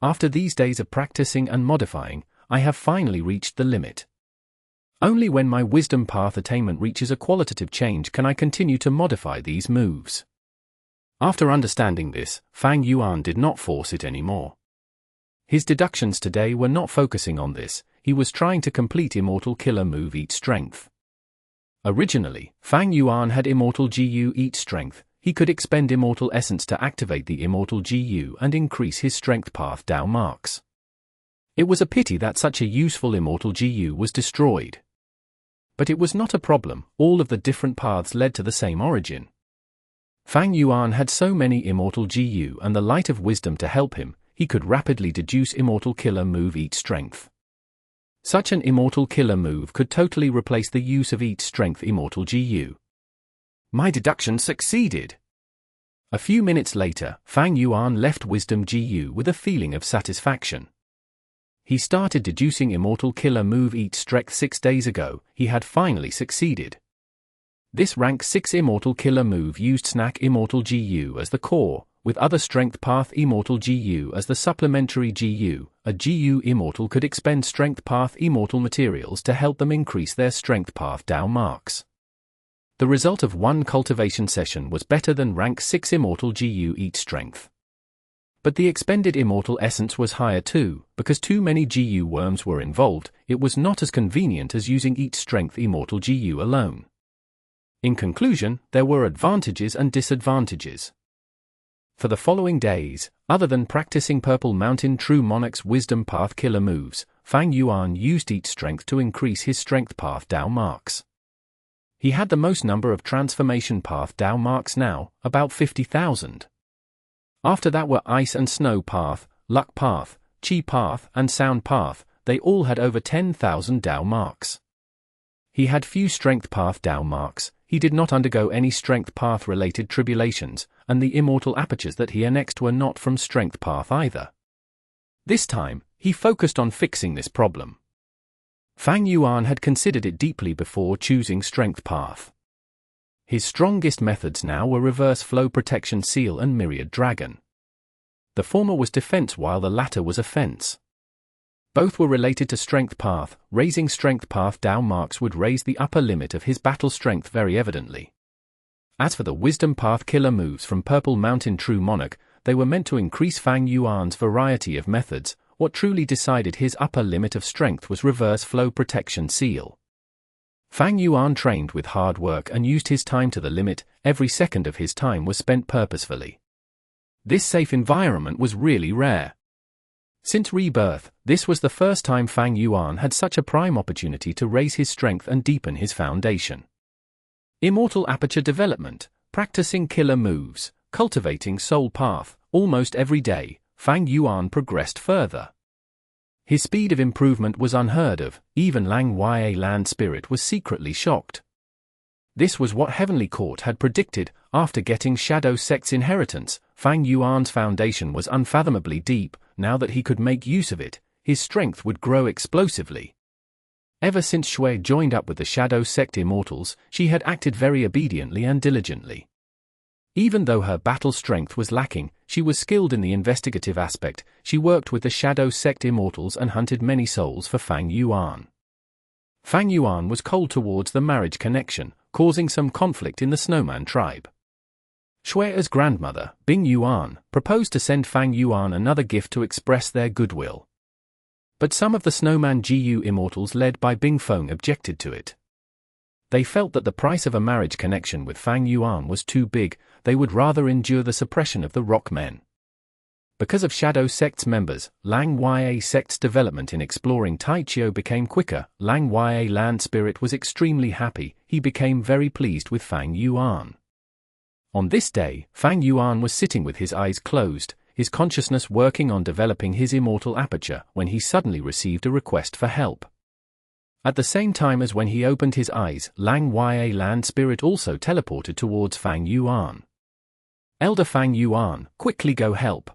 After these days of practicing and modifying, I have finally reached the limit. Only when my Wisdom Path attainment reaches a qualitative change can I continue to modify these moves. After understanding this, Fang Yuan did not force it anymore. His deductions today were not focusing on this, he was trying to complete Immortal killer move Eat Strength. Originally, Fang Yuan had Immortal GU Eat Strength. He could expend Immortal Essence to activate the Immortal GU and increase his Strength Path Dao marks. It was a pity that such a useful Immortal GU was destroyed. But it was not a problem, all of the different paths led to the same origin. Fang Yuan had so many Immortal GU and the Light of Wisdom to help him, he could rapidly deduce Immortal killer move Eat Strength. Such an Immortal killer move could totally replace the use of Eat Strength Immortal GU. My deduction succeeded. A few minutes later, Fang Yuan left Wisdom GU with a feeling of satisfaction. He started deducing Immortal killer move Eat Strength 6 days ago, he had finally succeeded. This rank 6 Immortal killer move used Snack Immortal GU as the core, with other Strength Path Immortal GU as the supplementary GU. A GU Immortal could expend Strength Path Immortal materials to help them increase their Strength Path Dao marks. The result of one cultivation session was better than rank 6 Immortal GU Eat Strength. But the expended Immortal Essence was higher too, because too many GU worms were involved, it was not as convenient as using Eat Strength Immortal GU alone. In conclusion, there were advantages and disadvantages. For the following days, other than practicing Purple Mountain True Monarch's Wisdom Path killer moves, Fang Yuan used Eat Strength to increase his Strength Path Dao marks. He had the most number of Transformation Path Dao marks now, about 50,000. After that were Ice and Snow Path, Luck Path, Chi Path and Sound Path, they all had over 10,000 Dao marks. He had few Strength Path Dao marks, he did not undergo any Strength Path related tribulations, and the Immortal Apertures that he annexed were not from Strength Path either. This time, he focused on fixing this problem. Fang Yuan had considered it deeply before choosing Strength Path. His strongest methods now were Reverse Flow Protection Seal and Myriad Dragon. The former was defense while the latter was offense. Both were related to Strength Path. Raising Strength Path Dao marks would raise the upper limit of his battle strength very evidently. As for the Wisdom Path killer moves from Purple Mountain True Monarch, they were meant to increase Fang Yuan's variety of methods. What truly decided his upper limit of strength was Reverse Flow Protection Seal. Fang Yuan trained with hard work and used his time to the limit, every second of his time was spent purposefully. This safe environment was really rare. Since rebirth, this was the first time Fang Yuan had such a prime opportunity to raise his strength and deepen his foundation. Immortal aperture development, practicing killer moves, cultivating soul path, almost every day, Fang Yuan progressed further. His speed of improvement was unheard of, even Lang Ya Land Spirit was secretly shocked. This was what Heavenly Court had predicted. After getting Shadow Sect's inheritance, Fang Yuan's foundation was unfathomably deep. Now that he could make use of it, his strength would grow explosively. Ever since Xue joined up with the Shadow Sect Immortals, she had acted very obediently and diligently. Even though her battle strength was lacking, she was skilled in the investigative aspect. She worked with the Shadow Sect Immortals and hunted many souls for Fang Yuan. Fang Yuan was cold towards the marriage connection, causing some conflict in the Snowman tribe. Xue Er's grandmother, Bing Yuan, proposed to send Fang Yuan another gift to express their goodwill. But some of the Snowman GU Immortals led by Bing Feng objected to it. They felt that the price of a marriage connection with Fang Yuan was too big. They would rather endure the suppression of the Rock Men. Because of Shadow Sect's members, Lang Ya Sect's development in exploring Taichio became quicker. Lang Ya Land Spirit was extremely happy. He became very pleased with Fang Yuan. On this day, Fang Yuan was sitting with his eyes closed, his consciousness working on developing his immortal aperture, when he suddenly received a request for help. At the same time as when he opened his eyes, Lang Ya Land Spirit also teleported towards Fang Yuan. Elder Fang Yuan, quickly go help.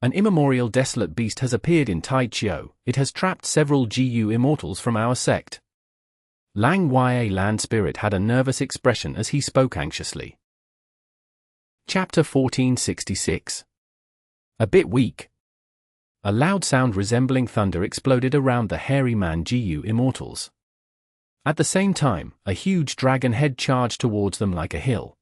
An immemorial desolate beast has appeared in Taichio. It has trapped several GU Immortals from our sect. Lang Ya Land Spirit had a nervous expression as he spoke anxiously. Chapter 1466. A bit weak. A loud sound resembling thunder exploded around the hairy man GU Immortals. At the same time, a huge dragon head charged towards them like a hill.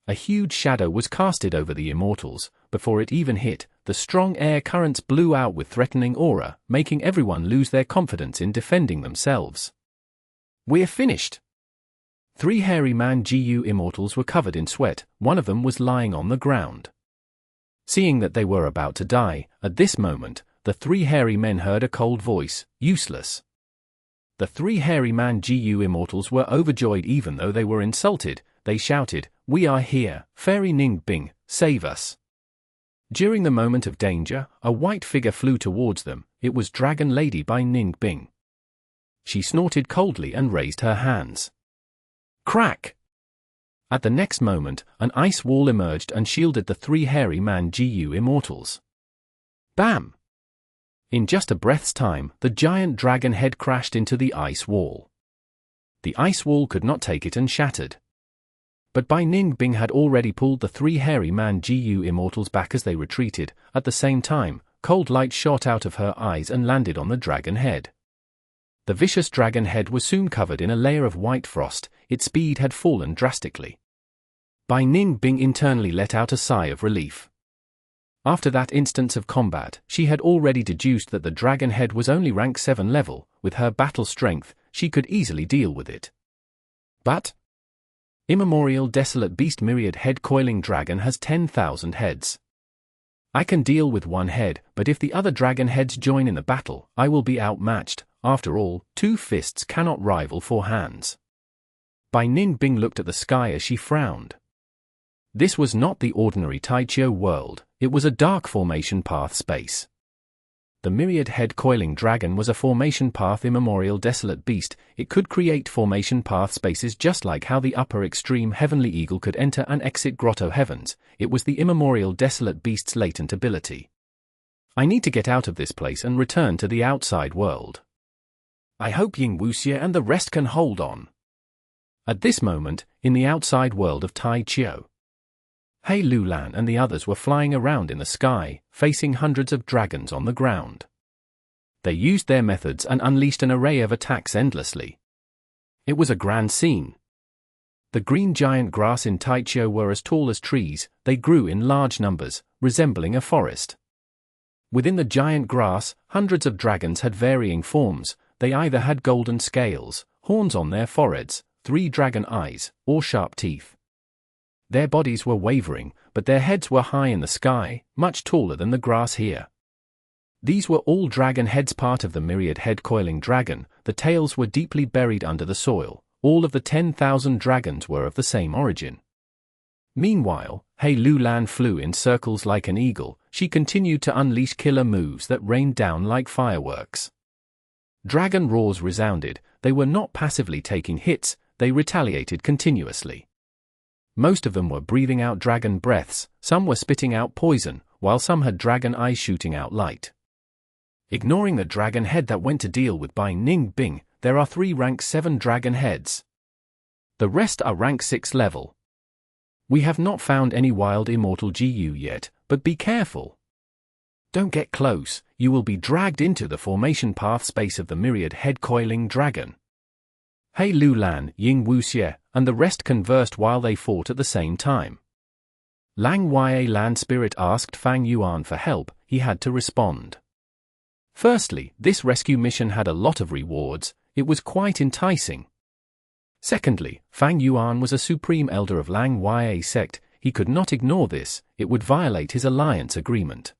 A huge shadow was casted over the Immortals. Before it even hit, the strong air currents blew out with threatening aura, making everyone lose their confidence in defending themselves. We're finished. 3 hairy man GU Immortals were covered in sweat. One of them was lying on the ground. Seeing that they were about to die, at this moment, the 3 hairy men heard a cold voice, useless. The 3 hairy man GU Immortals were overjoyed even though they were insulted. They shouted, "We are here, Fairy Ning Bing, save us." During the moment of danger, a white figure flew towards them. It was Dragon Lady by Ning Bing. She snorted coldly and raised her hands. Crack! At the next moment, an ice wall emerged and shielded the 3 hairy man GU Immortals. Bam! In just a breath's time, the giant dragon head crashed into the ice wall. The ice wall could not take it and shattered. But Bai Ning Bing had already pulled the 3 hairy man GU Immortals back as they retreated. At the same time, cold light shot out of her eyes and landed on the dragon head. The vicious dragon head was soon covered in a layer of white frost. Its speed had fallen drastically. Bai Ning Bing internally let out a sigh of relief. After that instance of combat, she had already deduced that the dragon head was only rank 7 level. With her battle strength, she could easily deal with it. But immemorial desolate beast Myriad head coiling dragon has 10,000 heads. I can deal with 1 head, but if the other dragon heads join in the battle, I will be outmatched. After all, 2 fists cannot rival 4 hands. Bai Ning Bing looked at the sky as she frowned. This was not the ordinary Taichio world, it was a dark formation path space. The Myriad head coiling dragon was a formation path immemorial desolate beast. It could create formation path spaces just like how the upper extreme heavenly eagle could enter and exit grotto heavens. It was the immemorial desolate beast's latent ability. I need to get out of this place and return to the outside world. I hope Ying Wuxie and the rest can hold on. At this moment, in the outside world of Taichio, Hei Lulan and the others were flying around in the sky, facing hundreds of dragons on the ground. They used their methods and unleashed an array of attacks endlessly. It was a grand scene. The green giant grass in Taichio were as tall as trees. They grew in large numbers, resembling a forest. Within the giant grass, hundreds of dragons had varying forms. They either had golden scales, horns on their foreheads, 3 dragon eyes, or sharp teeth. Their bodies were wavering, but their heads were high in the sky, much taller than the grass here. These were all dragon heads, part of the Myriad head-coiling dragon. The tails were deeply buried under the soil. All of the 10,000 dragons were of the same origin. Meanwhile, Hei Lulan flew in circles like an eagle. She continued to unleash killer moves that rained down like fireworks. Dragon roars resounded. They were not passively taking hits, they retaliated continuously. Most of them were breathing out dragon breaths, some were spitting out poison, while some had dragon eyes shooting out light. Ignoring the dragon head that went to deal with Bai Ning Bing, there are 3 rank 7 dragon heads. The rest are rank 6 level. We have not found any wild immortal GU yet, but be careful. Don't get close, you will be dragged into the formation path space of the Myriad head-coiling dragon. Hei Lulan, Ying Wuxie, and the rest conversed while they fought at the same time. Lang Yue Land Spirit asked Fang Yuan for help. He had to respond. Firstly, this rescue mission had a lot of rewards. It was quite enticing. Secondly, Fang Yuan was a supreme elder of Lang Yue sect. He could not ignore this, it would violate his alliance agreement.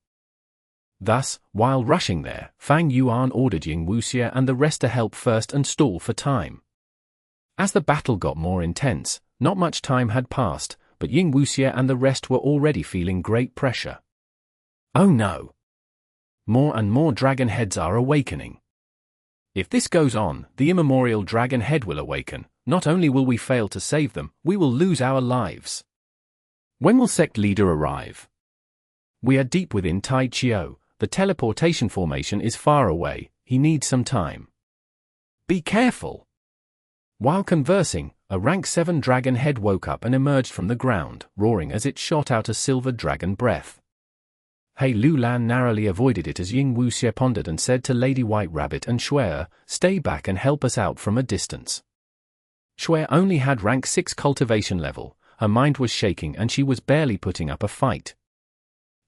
Thus, while rushing there, Fang Yuan ordered Ying Wuxie and the rest to help first and stall for time. As the battle got more intense, not much time had passed, but Ying Wuxie and the rest were already feeling great pressure. Oh no! More and more dragon heads are awakening. If this goes on, the immemorial dragon head will awaken. Not only will we fail to save them, we will lose our lives. When will sect leader arrive? We are deep within Tai Chiu. The teleportation formation is far away. He needs some time. Be careful! While conversing, a rank 7 dragon head woke up and emerged from the ground, roaring as it shot out a silver dragon breath. Hei Lulan narrowly avoided it as Ying Wuxie pondered and said to Lady White Rabbit and Xue Er, "Stay back and help us out from a distance." Xue Er only had rank 6 cultivation level. Her mind was shaking and she was barely putting up a fight.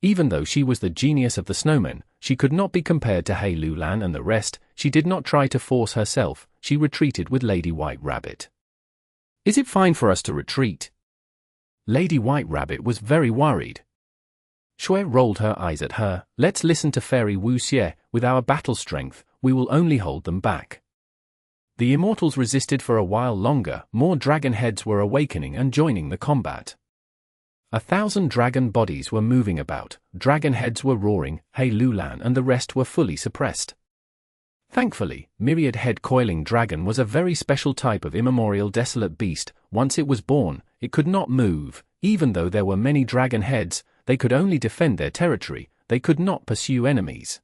Even though she was the genius of the snowmen, she could not be compared to Hei Lulan and the rest. She did not try to force herself, she retreated with Lady White Rabbit. "Is it fine for us to retreat?" Lady White Rabbit was very worried. Xue rolled her eyes at her. "Let's listen to Fairy Wuxie. With our battle strength, we will only hold them back." The Immortals resisted for a while longer. More dragon heads were awakening and joining the combat. 1,000 dragon bodies were moving about, dragon heads were roaring, Hei Lulan and the rest were fully suppressed. Thankfully, Myriad head-coiling dragon was a very special type of immemorial desolate beast. Once it was born, it could not move. Even though there were many dragon heads, they could only defend their territory, they could not pursue enemies.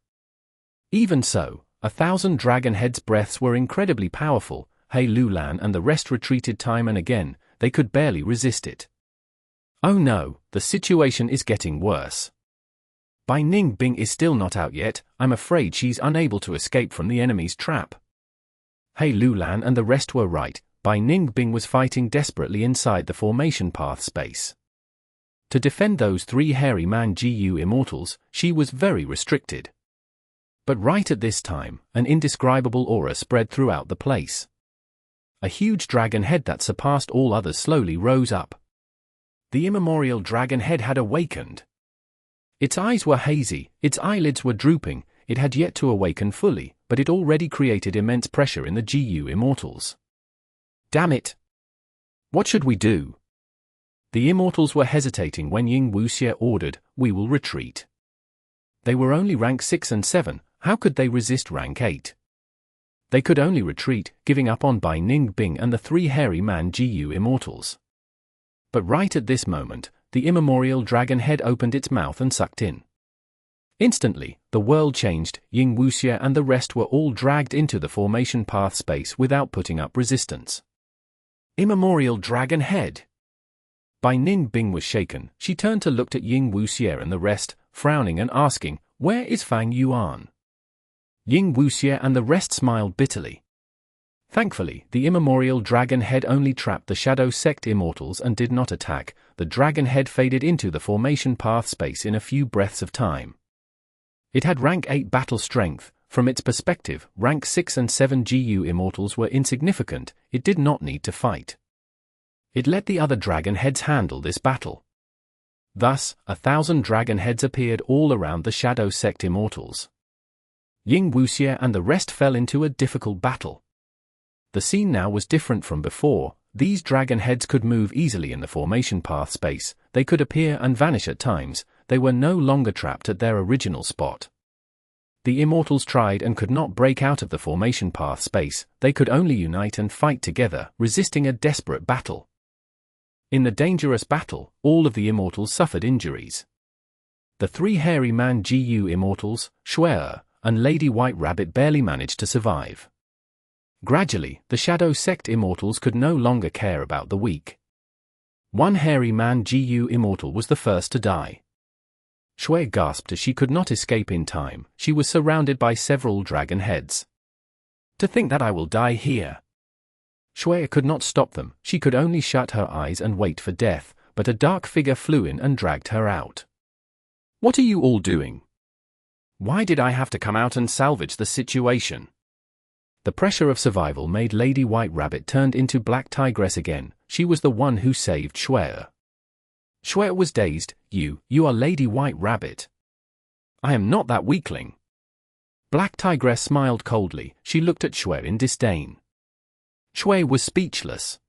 Even so, 1,000 dragon heads' breaths were incredibly powerful. Hei Lulan and the rest retreated time and again, they could barely resist it. Oh no, the situation is getting worse. Bai Ning Bing is still not out yet. I'm afraid she's unable to escape from the enemy's trap. Hei Lulan and the rest were right. Bai Ning Bing was fighting desperately inside the formation path space. To defend those 3 hairy man GU immortals, she was very restricted. But right at this time, an indescribable aura spread throughout the place. A huge dragon head that surpassed all others slowly rose up. The immemorial dragon head had awakened. Its eyes were hazy, its eyelids were drooping. It had yet to awaken fully, but it already created immense pressure in the GU immortals. Damn it! What should we do? The immortals were hesitating when Ying Wuxie ordered, "We will retreat." They were only rank 6 and 7, how could they resist rank 8? They could only retreat, giving up on Bai Ning Bing and the 3 hairy man GU immortals. But right at this moment, the immemorial dragon head opened its mouth and sucked in. Instantly, the world changed. Ying Wuxie and the rest were all dragged into the formation path space without putting up resistance. Immemorial dragon head! Bai Ning Bing was shaken. She turned to look at Ying Wuxie and the rest, frowning and asking, "Where is Fang Yuan?" Ying Wuxie and the rest smiled bitterly. Thankfully, the immemorial dragon head only trapped the Shadow Sect immortals and did not attack. The dragon head faded into the formation path space in a few breaths of time. It had rank 8 battle strength. From its perspective, rank 6 and 7 GU immortals were insignificant. It did not need to fight. It let the other dragon heads handle this battle. Thus, 1,000 dragon heads appeared all around the Shadow Sect Immortals. Ying Wuxie and the rest fell into a difficult battle. The scene now was different from before. These dragon heads could move easily in the formation path space, they could appear and vanish at times, they were no longer trapped at their original spot. The Immortals tried and could not break out of the formation path space, they could only unite and fight together, resisting a desperate battle. In the dangerous battle, all of the Immortals suffered injuries. The 3 hairy man GU Immortals, Xue Er, and Lady White Rabbit barely managed to survive. Gradually, the Shadow Sect Immortals could no longer care about the weak. 1 hairy man GU Immortal was the first to die. Xue gasped as she could not escape in time, she was surrounded by several dragon heads. To think that I will die here. Xue could not stop them, she could only shut her eyes and wait for death, but a dark figure flew in and dragged her out. What are you all doing? Why did I have to come out and salvage the situation? The pressure of survival made Lady White Rabbit turned into Black Tigress again, she was the one who saved Xue Er. Xue Er was dazed, you are Lady White Rabbit. I am not that weakling. Black Tigress smiled coldly, she looked at Xue Er in disdain. Xue was speechless.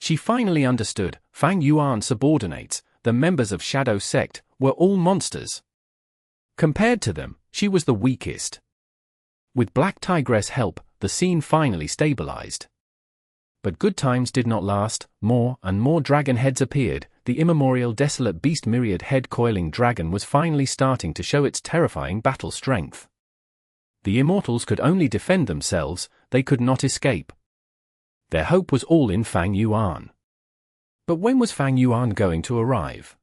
She finally understood, Fang Yuan subordinates, the members of Shadow Sect, were all monsters. Compared to them, she was the weakest. With Black Tigress' help, the scene finally stabilized. But good times did not last, more and more dragon heads appeared, the immemorial desolate beast Myriad head-coiling dragon was finally starting to show its terrifying battle strength. The Immortals could only defend themselves, they could not escape. Their hope was all in Fang Yuan. But when was Fang Yuan going to arrive?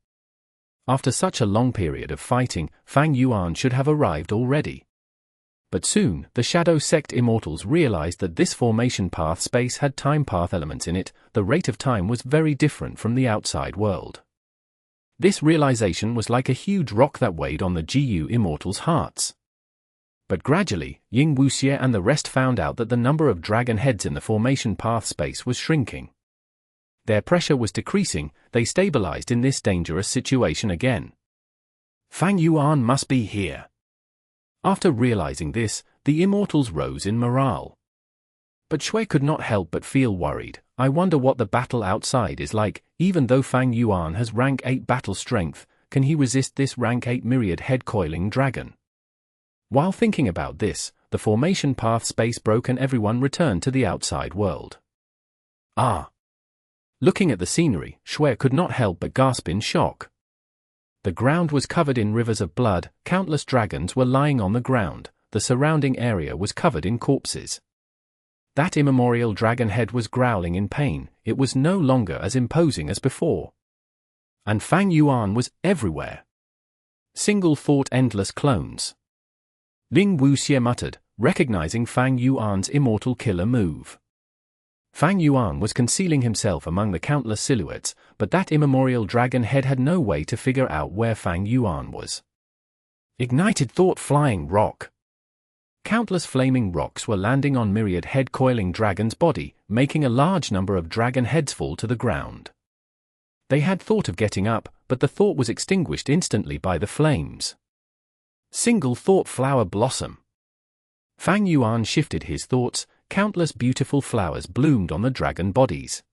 After such a long period of fighting, Fang Yuan should have arrived already. But soon, the Shadow Sect Immortals realized that this formation path space had time path elements in it, the rate of time was very different from the outside world. This realization was like a huge rock that weighed on the GU Immortals' hearts. But gradually, Ying Wuxie and the rest found out that the number of dragon heads in the formation path space was shrinking. Their pressure was decreasing, they stabilized in this dangerous situation again. Fang Yuan must be here. After realizing this, the Immortals rose in morale. But Xue could not help but feel worried, I wonder what the battle outside is like, even though Fang Yuan has rank 8 battle strength, can he resist this rank 8 Myriad head-coiling dragon? While thinking about this, the formation path space broke and everyone returned to the outside world. Ah! Looking at the scenery, Xue could not help but gasp in shock. The ground was covered in rivers of blood, countless dragons were lying on the ground, the surrounding area was covered in corpses. That immemorial dragon head was growling in pain, it was no longer as imposing as before. And Fang Yuan was everywhere. Single thought endless clones. Ying Wuxie muttered, recognizing Fang Yuan's immortal killer move. Fang Yuan was concealing himself among the countless silhouettes, but that immemorial dragon head had no way to figure out where Fang Yuan was. Ignited thought flying rock. Countless flaming rocks were landing on Myriad head-coiling dragon's body, making a large number of dragon heads fall to the ground. They had thought of getting up, but the thought was extinguished instantly by the flames. Single thought flower blossom. Fang Yuan shifted his thoughts, countless beautiful flowers bloomed on the dragon bodies.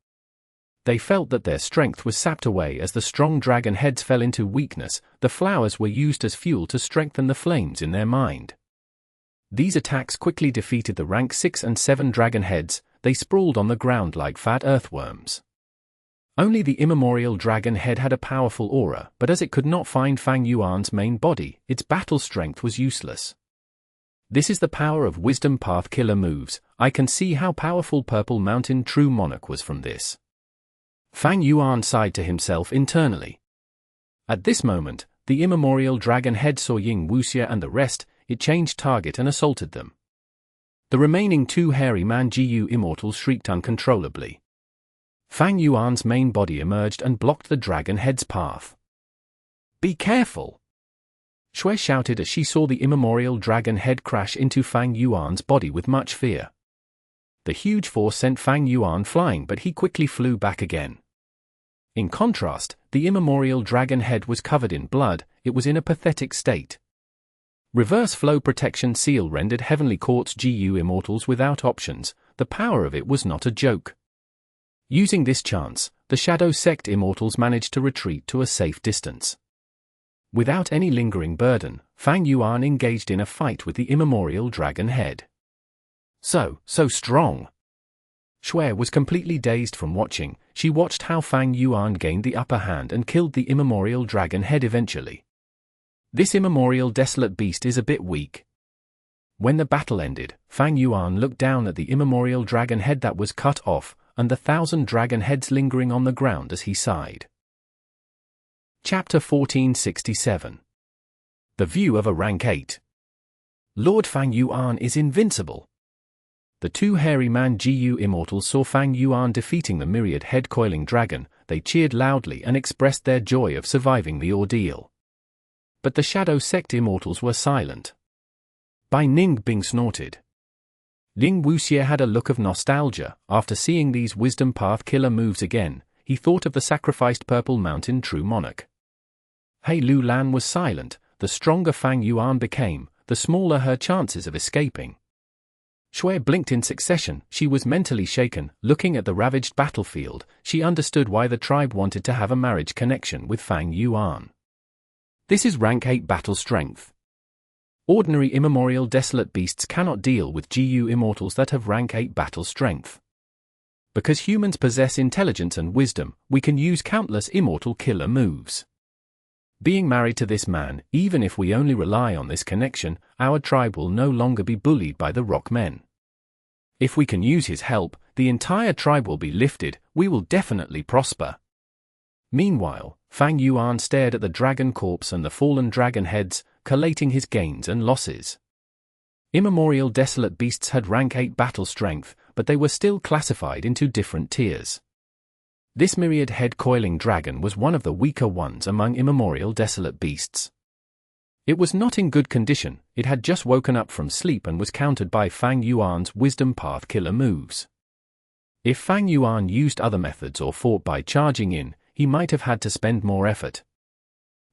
They felt that their strength was sapped away as the strong dragon heads fell into weakness, the flowers were used as fuel to strengthen the flames in their mind. These attacks quickly defeated the rank 6 and 7 dragon heads, they sprawled on the ground like fat earthworms. Only the immemorial dragon head had a powerful aura, but as it could not find Fang Yuan's main body, its battle strength was useless. This is the power of wisdom path killer moves, I can see how powerful Purple Mountain True Monarch was from this. Fang Yuan sighed to himself internally. At this moment, the immemorial dragon head saw Ying Wuxie and the rest, it changed target and assaulted them. The remaining 2 hairy man GU Immortals shrieked uncontrollably. Fang Yuan's main body emerged and blocked the dragon head's path. Be careful! Xue shouted as she saw the immemorial dragon head crash into Fang Yuan's body with much fear. The huge force sent Fang Yuan flying, but he quickly flew back again. In contrast, the immemorial dragon head was covered in blood. It was in a pathetic state. Reverse flow protection seal rendered Heavenly Court's GU Immortals without options. The power of it was not a joke. Using this chance, the Shadow Sect Immortals managed to retreat to a safe distance. Without any lingering burden, Fang Yuan engaged in a fight with the immemorial dragon head. So strong. Xue Er was completely dazed from watching. She watched how Fang Yuan gained the upper hand and killed the immemorial dragon head eventually. This immemorial desolate beast is a bit weak. When the battle ended, Fang Yuan looked down at the immemorial dragon head that was cut off, and the 1,000 dragon heads lingering on the ground as he sighed. Chapter 1467. The View of a Rank 8. Lord Fang Yuan is invincible. The two hairy man GU Immortals saw Fang Yuan defeating the Myriad head-coiling dragon. They cheered loudly and expressed their joy of surviving the ordeal. But the Shadow Sect Immortals were silent. Bai Ning Bing snorted. Ling Wuxie had a look of nostalgia. After seeing these Wisdom Path killer moves again, he thought of the sacrificed Purple Mountain True Monarch. Hei Lu Lan was silent. The stronger Fang Yuan became, the smaller her chances of escaping. Xue Er blinked in succession. She was mentally shaken. Looking at the ravaged battlefield, she understood why the tribe wanted to have a marriage connection with Fang Yuan. This is rank 8 battle strength. Ordinary immemorial desolate beasts cannot deal with GU Immortals that have rank 8 battle strength. Because humans possess intelligence and wisdom, we can use countless immortal killer moves. Being married to this man, even if we only rely on this connection, our tribe will no longer be bullied by the rock men. If we can use his help, the entire tribe will be lifted. We will definitely prosper. Meanwhile, Fang Yuan stared at the dragon corpse and the fallen dragon heads, collating his gains and losses. Immemorial desolate beasts had rank 8 battle strength, but they were still classified into different tiers. This Myriad head-coiling dragon was one of the weaker ones among immemorial desolate beasts. It was not in good condition. It had just woken up from sleep and was countered by Fang Yuan's Wisdom Path killer moves. If Fang Yuan used other methods or fought by charging in, he might have had to spend more effort.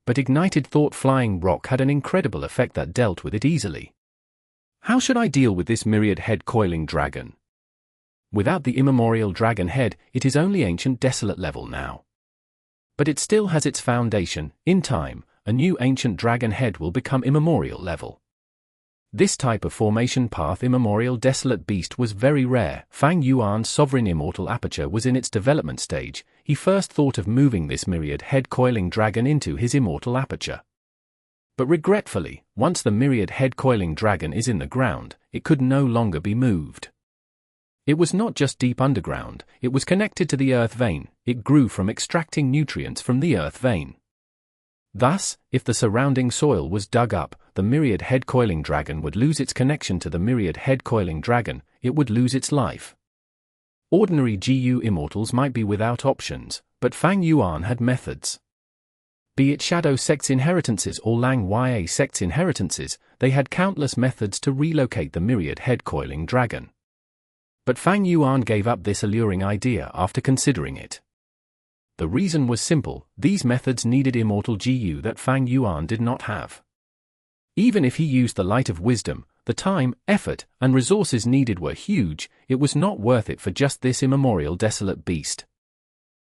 But Ignited Thought Flying Rock had an incredible effect that dealt with it easily. How should I deal with this Myriad head-coiling dragon? Without the immemorial dragon head, it is only ancient desolate level now. But it still has its foundation. In time, a new ancient dragon head will become immemorial level. This type of formation path immemorial desolate beast was very rare. Fang Yuan's sovereign immortal aperture was in its development stage. He first thought of moving this Myriad head-coiling dragon into his immortal aperture. But regretfully, once the Myriad head-coiling dragon is in the ground, it could no longer be moved. It was not just deep underground, it was connected to the earth vein. It grew from extracting nutrients from the earth vein. Thus, if the surrounding soil was dug up, the Myriad head-coiling dragon would lose its connection to the Myriad head-coiling dragon. It would lose its life. Ordinary GU Immortals might be without options, but Fang Yuan had methods. Be it Shadow Sect's inheritances or Lang Ya Sect's inheritances, they had countless methods to relocate the Myriad head-coiling dragon. But Fang Yuan gave up this alluring idea after considering it. The reason was simple: these methods needed immortal GU that Fang Yuan did not have. Even if he used the light of wisdom, the time, effort, and resources needed were huge. It was not worth it for just this immemorial desolate beast.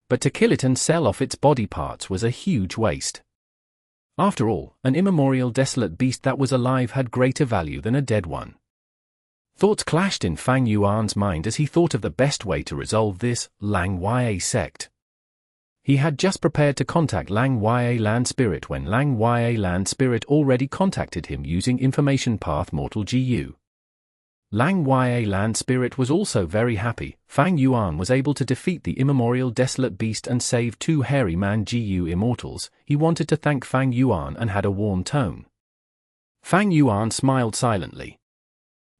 But to kill it and sell off its body parts was a huge waste. After all, an immemorial desolate beast that was alive had greater value than a dead one. Thoughts clashed in Fang Yuan's mind as he thought of the best way to resolve this. Lang Ya sect. He had just prepared to contact Lang Ya Land Spirit when Lang Ya Land Spirit already contacted him using Information Path Mortal GU. Lang Ya Land Spirit was also very happy. Fang Yuan was able to defeat the immemorial desolate beast and save two hairy man GU Immortals. He wanted to thank Fang Yuan and had a warm tone. Fang Yuan smiled silently.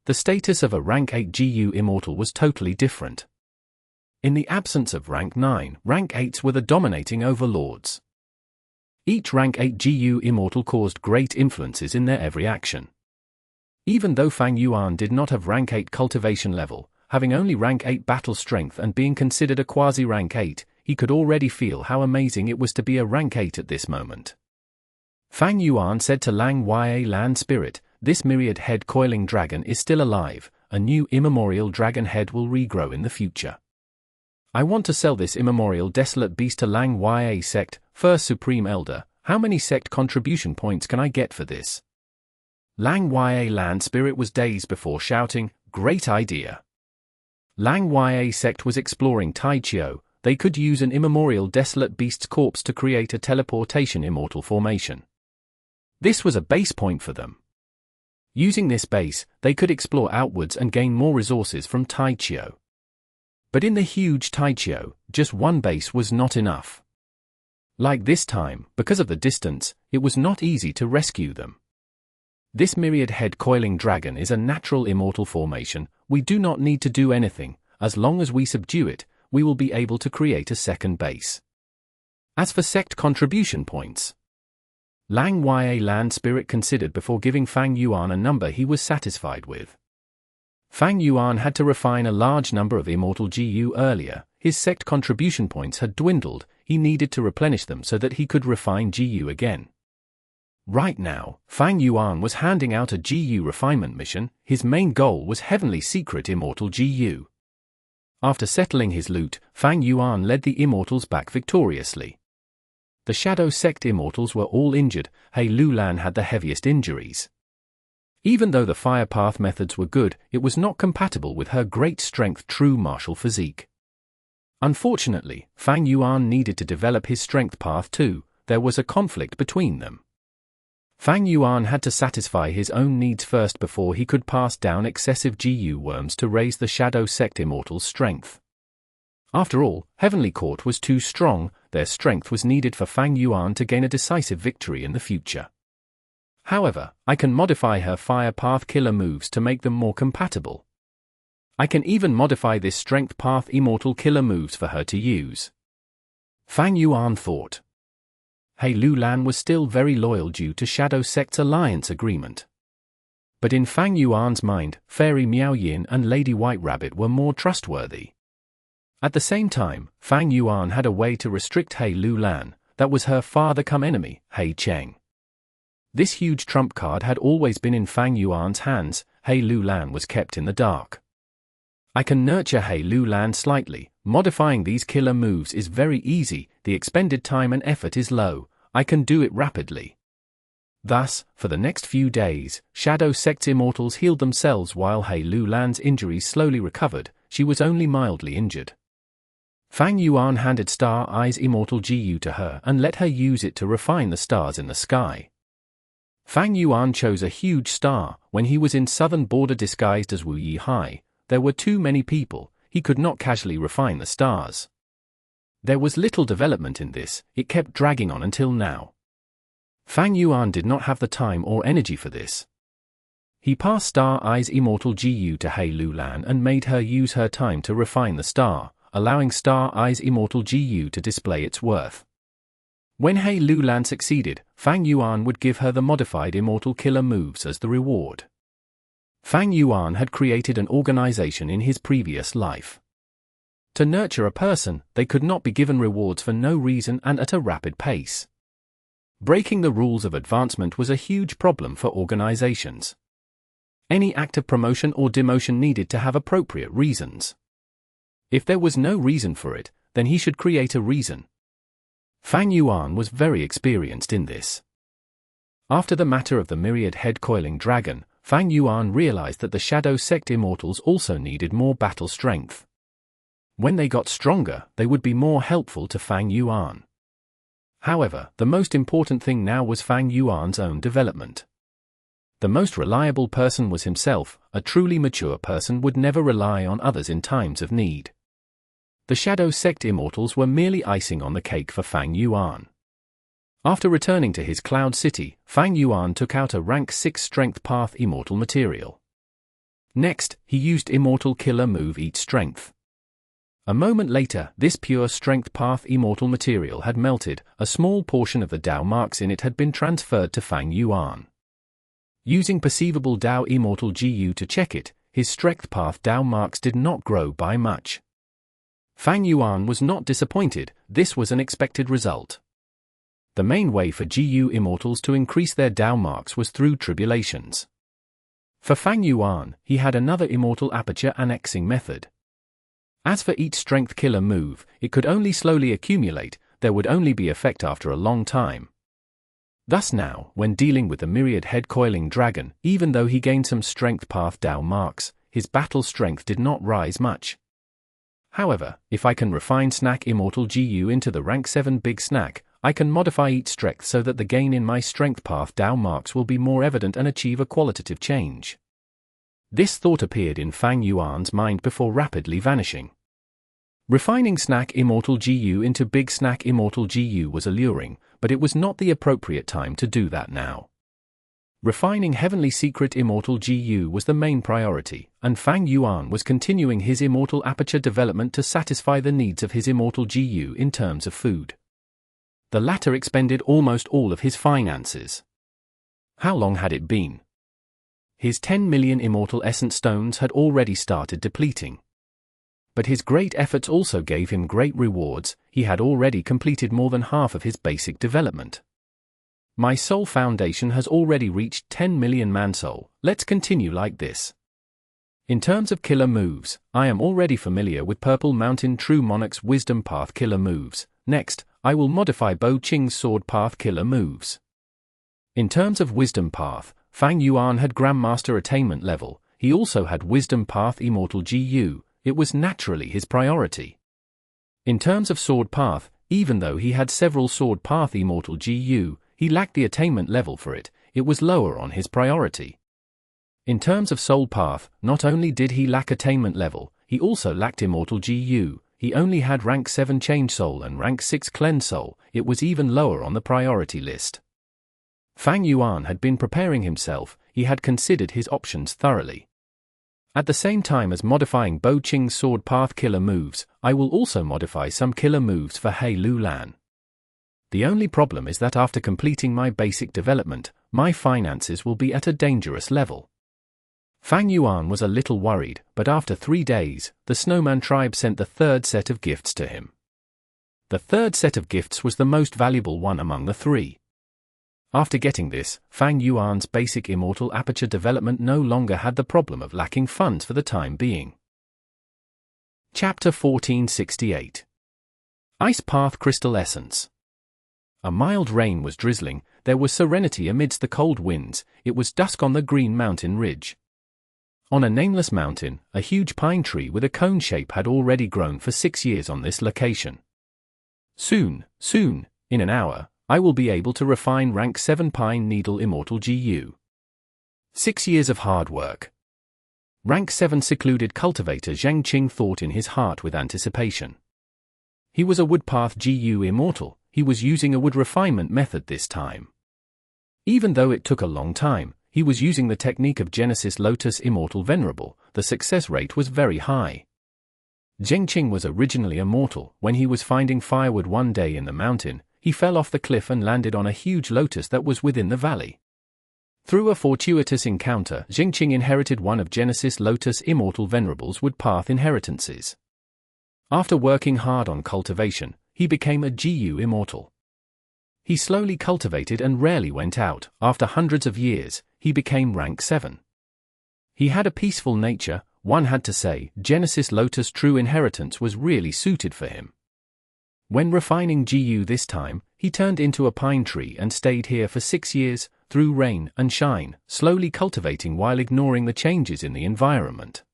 The status of a rank 8 GU Immortal was totally different. In the absence of rank 9, rank 8s were the dominating overlords. Each rank 8 GU Immortal caused great influences in their every action. Even though Fang Yuan did not have rank 8 cultivation level, having only rank 8 battle strength and being considered a quasi-rank 8, he could already feel how amazing it was to be a rank 8 at this moment. Fang Yuan said to Lang Ya Land Spirit, "This myriad head coiling dragon is still alive, a new immemorial dragon head will regrow in the future. I want to sell this immemorial desolate beast to Lang Ya Sect, First Supreme Elder. How many sect contribution points can I get for this?" Lang Ya Land Spirit was dazed before shouting, "Great idea." Lang Ya Sect was exploring Taichio. They could use an immemorial desolate beast's corpse to create a teleportation immortal formation. This was a base point for them. Using this base, they could explore outwards and gain more resources from Taichio. But in the huge Taichio, just one base was not enough. Like this time, because of the distance, it was not easy to rescue them. This myriad head coiling dragon is a natural immortal formation. We do not need to do anything. As long as we subdue it, we will be able to create a second base. As for sect contribution points, Lang Ya Land Spirit considered before giving Fang Yuan a number he was satisfied with. Fang Yuan had to refine a large number of immortal GU earlier. His sect contribution points had dwindled. He needed to replenish them so that he could refine GU again. Right now, Fang Yuan was handing out a GU refinement mission. His main goal was Heavenly Secret Immortal GU. After settling his loot, Fang Yuan led the Immortals back victoriously. The Shadow Sect Immortals were all injured. He Lulan had the heaviest injuries. Even though the Fire Path methods were good, it was not compatible with her great strength true martial physique. Unfortunately, Fang Yuan needed to develop his strength path too. There was a conflict between them. Fang Yuan had to satisfy his own needs first before he could pass down excessive GU worms to raise the Shadow Sect Immortals' strength. After all, Heavenly Court was too strong. Their strength was needed for Fang Yuan to gain a decisive victory in the future. However, I can modify her Fire Path killer moves to make them more compatible. I can even modify this Strength Path Immortal killer moves for her to use. Fang Yuan thought. He Lulan was still very loyal due to Shadow Sect's alliance agreement. But in Fang Yuan's mind, Fairy Miao Yin and Lady White Rabbit were more trustworthy. At the same time, Fang Yuan had a way to restrict He Lulan. That was her father-come-enemy, He Cheng. This huge trump card had always been in Fang Yuan's hands. He Lulan was kept in the dark. I can nurture He Lulan slightly. Modifying these killer moves is very easy. The expended time and effort is low. I can do it rapidly. Thus, for the next few days, Shadow Sect's Immortals healed themselves while He Lulan's injuries slowly recovered. She was only mildly injured. Fang Yuan handed Star Eye's Immortal GU to her and let her use it to refine the stars in the sky. Fang Yuan chose a huge star. When he was in southern border disguised as Wu Yi Hai, there were too many people. He could not casually refine the stars. There was little development in this. It kept dragging on until now. Fang Yuan did not have the time or energy for this. He passed Star Eye's Immortal GU to He Lulan and made her use her time to refine the star, allowing Star Eye's Immortal GU to display its worth. When He Lulan succeeded, Fang Yuan would give her the modified Immortal killer moves as the reward. Fang Yuan had created an organization in his previous life. To nurture a person, they could not be given rewards for no reason and at a rapid pace. Breaking the rules of advancement was a huge problem for organizations. Any act of promotion or demotion needed to have appropriate reasons. If there was no reason for it, then he should create a reason. Fang Yuan was very experienced in this. After the matter of the myriad head coiling dragon, Fang Yuan realized that the Shadow Sect Immortals also needed more battle strength. When they got stronger, they would be more helpful to Fang Yuan. However, the most important thing now was Fang Yuan's own development. The most reliable person was himself. A truly mature person would never rely on others in times of need. The Shadow Sect Immortals were merely icing on the cake for Fang Yuan. After returning to his Cloud City, Fang Yuan took out a rank 6 Strength Path Immortal material. Next, he used Immortal Killer Move Eat Strength. A moment later, this pure Strength Path Immortal material had melted. A small portion of the Dao marks in it had been transferred to Fang Yuan. Using perceivable Dao Immortal GU to check it, his strength path Dao marks did not grow by much. Fang Yuan was not disappointed, this was an expected result. The main way for GU immortals to increase their Dao marks was through tribulations. For Fang Yuan, he had another immortal aperture annexing method. As for each strength killer move, it could only slowly accumulate, there would only be effect after a long time. Thus now, when dealing with the Myriad head-coiling dragon, even though he gained some strength path Dao marks, his battle strength did not rise much. However, if I can refine Snack Immortal GU into the rank 7 Big Snack, I can modify each strength so that the gain in my strength path Dao marks will be more evident and achieve a qualitative change. This thought appeared in Fang Yuan's mind before rapidly vanishing. Refining Snack Immortal GU into Big Snack Immortal GU was alluring, but it was not the appropriate time to do that now. Refining Heavenly Secret Immortal GU was the main priority, and Fang Yuan was continuing his immortal aperture development to satisfy the needs of his immortal GU in terms of food. The latter expended almost all of his finances. How long had it been? His 10 million immortal essence stones had already started depleting. But his great efforts also gave him great rewards, he had already completed more than half of his basic development. My soul foundation has already reached 10 million man-soul, let's continue like this. In terms of killer moves, I am already familiar with Purple Mountain True Monarch's Wisdom Path killer moves, next, I will modify Bo Qing's Sword Path killer moves. In terms of Wisdom Path, Fang Yuan had Grandmaster attainment level, he also had Wisdom Path Immortal GU, it was naturally his priority. In terms of Sword Path, even though he had several Sword Path Immortal GU, he lacked the attainment level for it, it was lower on his priority. In terms of Soul Path, not only did he lack attainment level, he also lacked Immortal GU, he only had rank 7 Change Soul and rank 6 Cleanse Soul, it was even lower on the priority list. Fang Yuan had been preparing himself, he had considered his options thoroughly. At the same time as modifying Bo Qing's Sword Path killer moves, I will also modify some killer moves for He Lu Lan. The only problem is that after completing my basic development, my finances will be at a dangerous level. Fang Yuan was a little worried, but after 3 days, the Snowman tribe sent the third set of gifts to him. The third set of gifts was the most valuable one among the 3. After getting this, Fang Yuan's basic immortal aperture development no longer had the problem of lacking funds for the time being. Chapter 1468. Ice Path Crystal Essence. A mild rain was drizzling, there was serenity amidst the cold winds, it was dusk on the green mountain ridge. On a nameless mountain, a huge pine tree with a cone shape had already grown for 6 years on this location. Soon, in an hour, I will be able to refine rank 7 Pine Needle Immortal GU. 6 years of hard work. Rank 7 secluded cultivator Zheng Qing thought in his heart with anticipation. He was a Woodpath GU Immortal, he was using a wood refinement method this time. Even though it took a long time, he was using the technique of Genesis Lotus Immortal Venerable, the success rate was very high. Zheng Qing was originally a mortal, when he was finding firewood one day in the mountain, he fell off the cliff and landed on a huge lotus that was within the valley. Through a fortuitous encounter, Zheng Qing inherited one of Genesis Lotus Immortal Venerable's Woodpath inheritances. After working hard on cultivation, he became a GU Immortal. He slowly cultivated and rarely went out, after hundreds of years, he became rank 7. He had a peaceful nature, one had to say, Genesis Lotus True Inheritance was really suited for him. When refining GU this time, he turned into a pine tree and stayed here for 6 years, through rain and shine, slowly cultivating while ignoring the changes in the environment.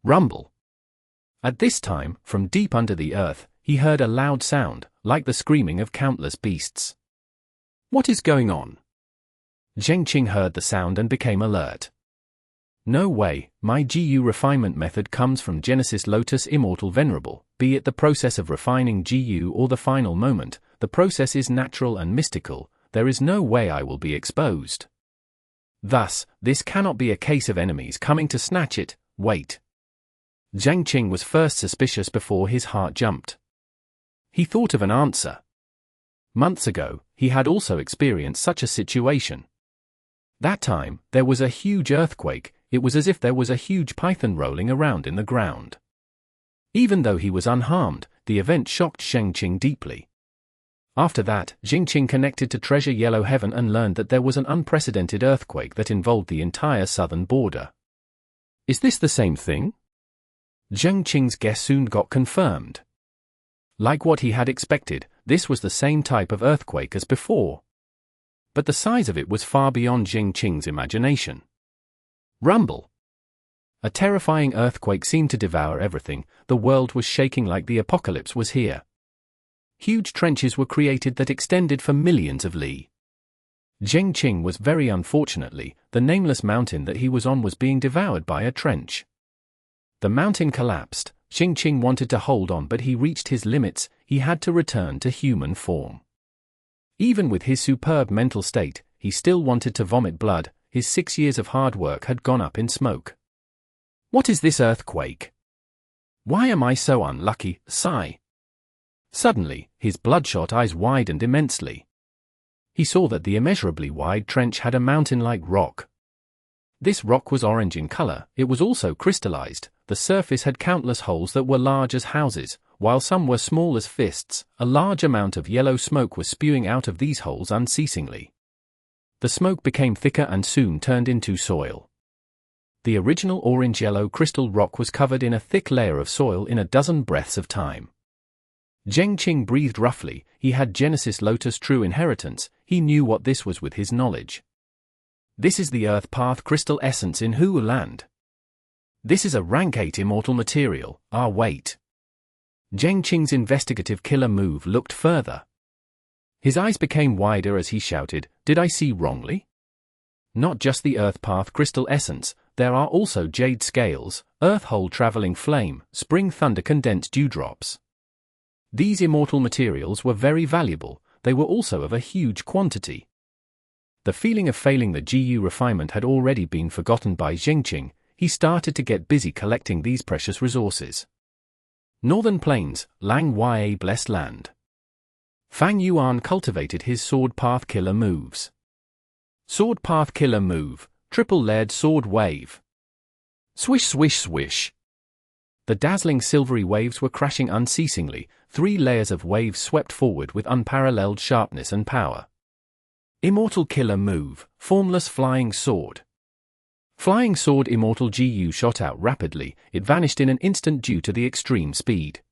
Rumble. At this time, from deep under the earth, he heard a loud sound, like the screaming of countless beasts. What is going on? Zheng Qing heard the sound and became alert. No way, my GU refinement method comes from Genesis Lotus Immortal Venerable, be it the process of refining GU or the final moment, the process is natural and mystical, there is no way I will be exposed. Thus, this cannot be a case of enemies coming to snatch it, wait. Zheng Qing was first suspicious before his heart jumped. He thought of an answer. Months ago, he had also experienced such a situation. That time, there was a huge earthquake, it was as if there was a huge python rolling around in the ground. Even though he was unharmed, the event shocked Zhengqing deeply. After that, Zhengqing connected to Treasure Yellow Heaven and learned that there was an unprecedented earthquake that involved the entire southern border. Is this the same thing? Zhengqing's guess soon got confirmed. Like what he had expected, this was the same type of earthquake as before. But the size of it was far beyond Zhengqing's imagination. Rumble! A terrifying earthquake seemed to devour everything. The world was shaking like the apocalypse was here. Huge trenches were created that extended for millions of li. Zhengqing was very unfortunately, the nameless mountain that he was on was being devoured by a trench. The mountain collapsed. Zhengqing wanted to hold on, but he reached his limits. He had to return to human form. Even with his superb mental state, he still wanted to vomit blood. His 6 years of hard work had gone up in smoke. What is this earthquake? Why am I so unlucky? Sigh. Suddenly, his bloodshot eyes widened immensely. He saw that the immeasurably wide trench had a mountain-like rock. This rock was orange in color. It was also crystallized. The surface had countless holes that were large as houses, while some were small as fists. A large amount of yellow smoke was spewing out of these holes unceasingly. The smoke became thicker and soon turned into soil. The original orange-yellow crystal rock was covered in a thick layer of soil in a dozen breaths of time. Zhengqing breathed roughly. He had Genesis Lotus true inheritance. He knew what this was with his knowledge. This is the Earth Path crystal essence in Hu land. This is a rank 8 immortal material. Wait. Zhengqing's investigative killer move looked further. His eyes became wider as he shouted, "Did I see wrongly? Not just the Earth Path crystal essence, there are also jade scales, earth hole traveling flame, spring thunder condensed dewdrops." These immortal materials were very valuable. They were also of a huge quantity. The feeling of failing the GU refinement had already been forgotten by Zhengqing. He started to get busy collecting these precious resources. Northern Plains, Lang Ya Blessed Land. Fang Yuan cultivated his Sword Path killer moves. Sword Path killer move, triple layered sword wave. Swish swish swish. The dazzling silvery waves were crashing unceasingly. 3 layers of waves swept forward with unparalleled sharpness and power. Immortal killer move, formless flying sword. Flying sword Immortal GU shot out rapidly. It vanished in an instant due to the extreme speed.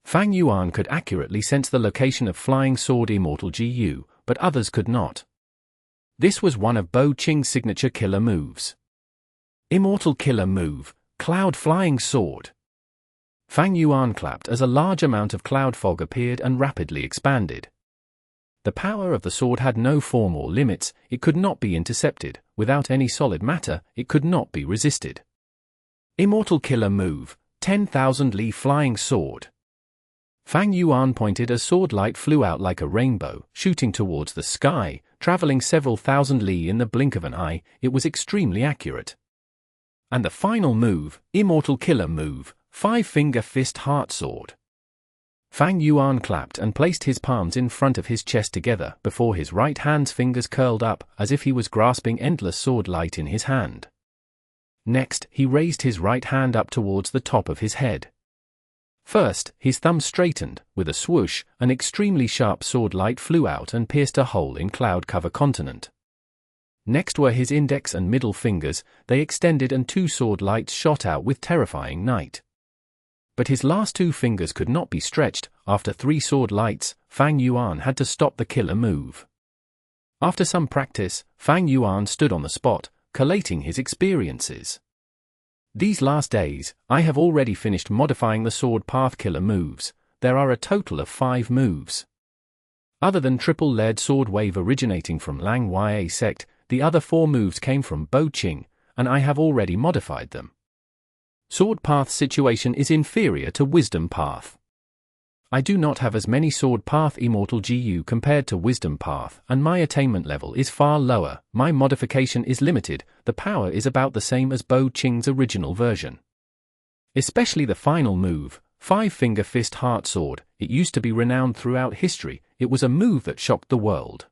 Fang Yuan could accurately sense the location of Flying Sword Immortal GU, but others could not. This was one of Bo Qing's signature killer moves. Immortal killer move, Cloud Flying Sword. Fang Yuan clapped as a large amount of cloud fog appeared and rapidly expanded. The power of the sword had no form or limits. It could not be intercepted. Without any solid matter, it could not be resisted. Immortal killer move, 10,000 li flying sword. Fang Yuan pointed as sword light flew out like a rainbow, shooting towards the sky, traveling several thousand li in the blink of an eye. It was extremely accurate. And the final move, Immortal killer move, 5-finger fist heart sword. Fang Yuan clapped and placed his palms in front of his chest together before his right hand's fingers curled up as if he was grasping endless sword light in his hand. Next, he raised his right hand up towards the top of his head. First, his thumb straightened. With a swoosh, an extremely sharp sword light flew out and pierced a hole in cloud cover continent. Next were his index and middle fingers. They extended and 2 sword lights shot out with terrifying night. But his last 2 fingers could not be stretched. After 3 sword lights, Fang Yuan had to stop the killer move. After some practice, Fang Yuan stood on the spot, collating his experiences. These last days, I have already finished modifying the Sword Path killer moves. There are a total of 5 moves. Other than triple-layered sword wave originating from Lang Ya sect, the other 4 moves came from Bo Qing, and I have already modified them. Sword Path situation is inferior to Wisdom Path. I do not have as many Sword Path Immortal GU compared to Wisdom Path, and my attainment level is far lower. My modification is limited. The power is about the same as Bo Qing's original version. Especially the final move, 5-finger fist heart sword. It used to be renowned throughout history. It was a move that shocked the world.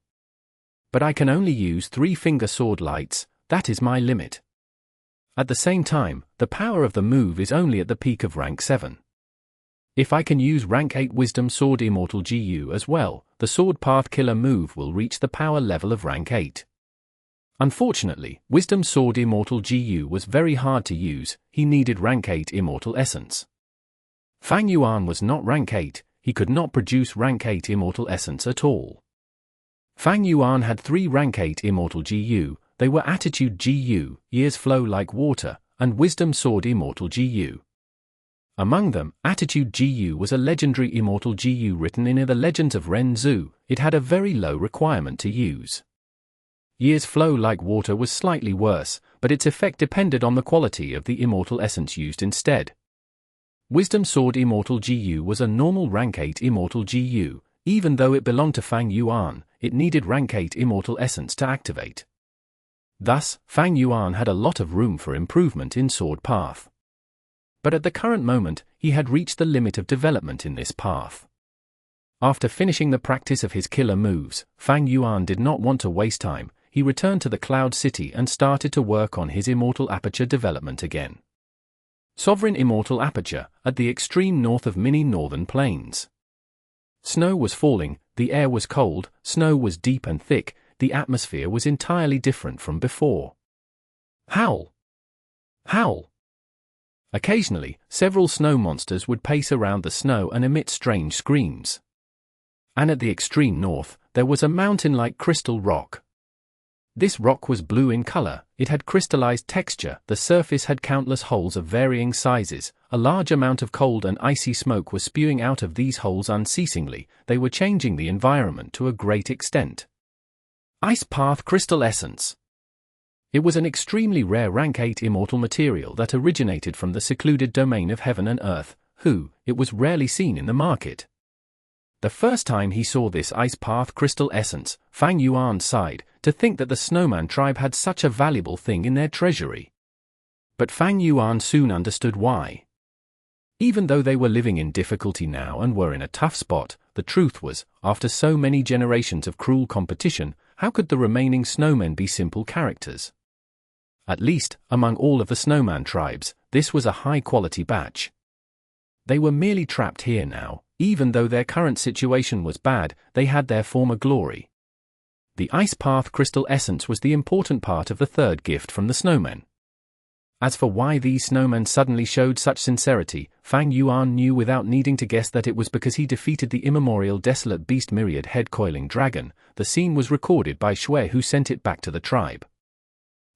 But I can only use 3-finger sword lights. That is my limit. At the same time, the power of the move is only at the peak of rank 7. If I can use rank 8 Wisdom Sword Immortal GU as well, the Sword Path Killer move will reach the power level of rank 8. Unfortunately, Wisdom Sword Immortal GU was very hard to use, he needed rank 8 Immortal Essence. Fang Yuan was not rank 8, he could not produce rank 8 Immortal Essence at all. Fang Yuan had 3 rank 8 Immortal GU, they were Attitude GU, Years Flow Like Water, and Wisdom Sword Immortal GU. Among them, Attitude GU was a legendary Immortal GU written in the Legends of Ren Zhu, it had a very low requirement to use. Years Flow Like Water was slightly worse, but its effect depended on the quality of the Immortal Essence used instead. Wisdom Sword Immortal GU was a normal rank 8 Immortal GU, even though it belonged to Fang Yuan, it needed rank 8 Immortal Essence to activate. Thus, Fang Yuan had a lot of room for improvement in Sword Path. But at the current moment, he had reached the limit of development in this path. After finishing the practice of his killer moves, Fang Yuan did not want to waste time, he returned to the Cloud City and started to work on his Immortal Aperture development again. Sovereign Immortal Aperture, at the extreme north of mini northern plains. Snow was falling, the air was cold, snow was deep and thick, the atmosphere was entirely different from before. Howl! Howl! Occasionally, several snow monsters would pace around the snow and emit strange screams. And at the extreme north, there was a mountain-like crystal rock. This rock was blue in color, it had crystallized texture, the surface had countless holes of varying sizes, a large amount of cold and icy smoke was spewing out of these holes unceasingly, they were changing the environment to a great extent. Ice Path Crystal Essence. It was an extremely rare rank 8 immortal material that originated from the secluded domain of heaven and earth, it was rarely seen in the market. The first time he saw this Ice Path Crystal Essence, Fang Yuan sighed, to think that the Snowman tribe had such a valuable thing in their treasury. But Fang Yuan soon understood why. Even though they were living in difficulty now and were in a tough spot, the truth was, after so many generations of cruel competition, how could the remaining snowmen be simple characters? At least, among all of the Snowman tribes, this was a high-quality batch. They were merely trapped here now. Even though their current situation was bad, they had their former glory. The Ice Path Crystal Essence was the important part of the third gift from the snowmen. As for why these snowmen suddenly showed such sincerity, Fang Yuan knew without needing to guess that it was because he defeated the immemorial desolate beast Myriad head-coiling dragon. The scene was recorded by Xue Er, who sent it back to the tribe.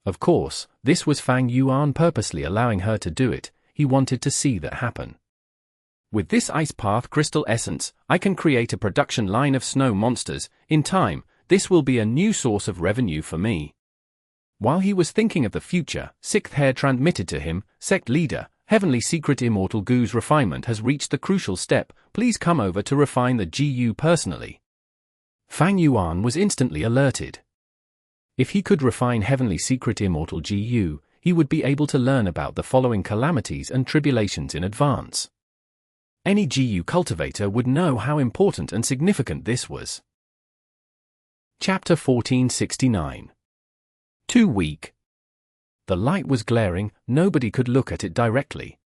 Of course, this was Fang Yuan purposely allowing her to do it, he wanted to see that happen. With this Ice Path Crystal Essence, I can create a production line of snow monsters. In time, this will be a new source of revenue for me. While he was thinking of the future, Sixth Hair transmitted to him, Sect Leader, Heavenly Secret Immortal Gu's refinement has reached the crucial step, please come over to refine the GU personally. Fang Yuan was instantly alerted. If he could refine Heavenly Secret Immortal GU, he would be able to learn about the following calamities and tribulations in advance. Any GU cultivator would know how important and significant this was. Chapter 1469. Too weak. The light was glaring, nobody could look at it directly.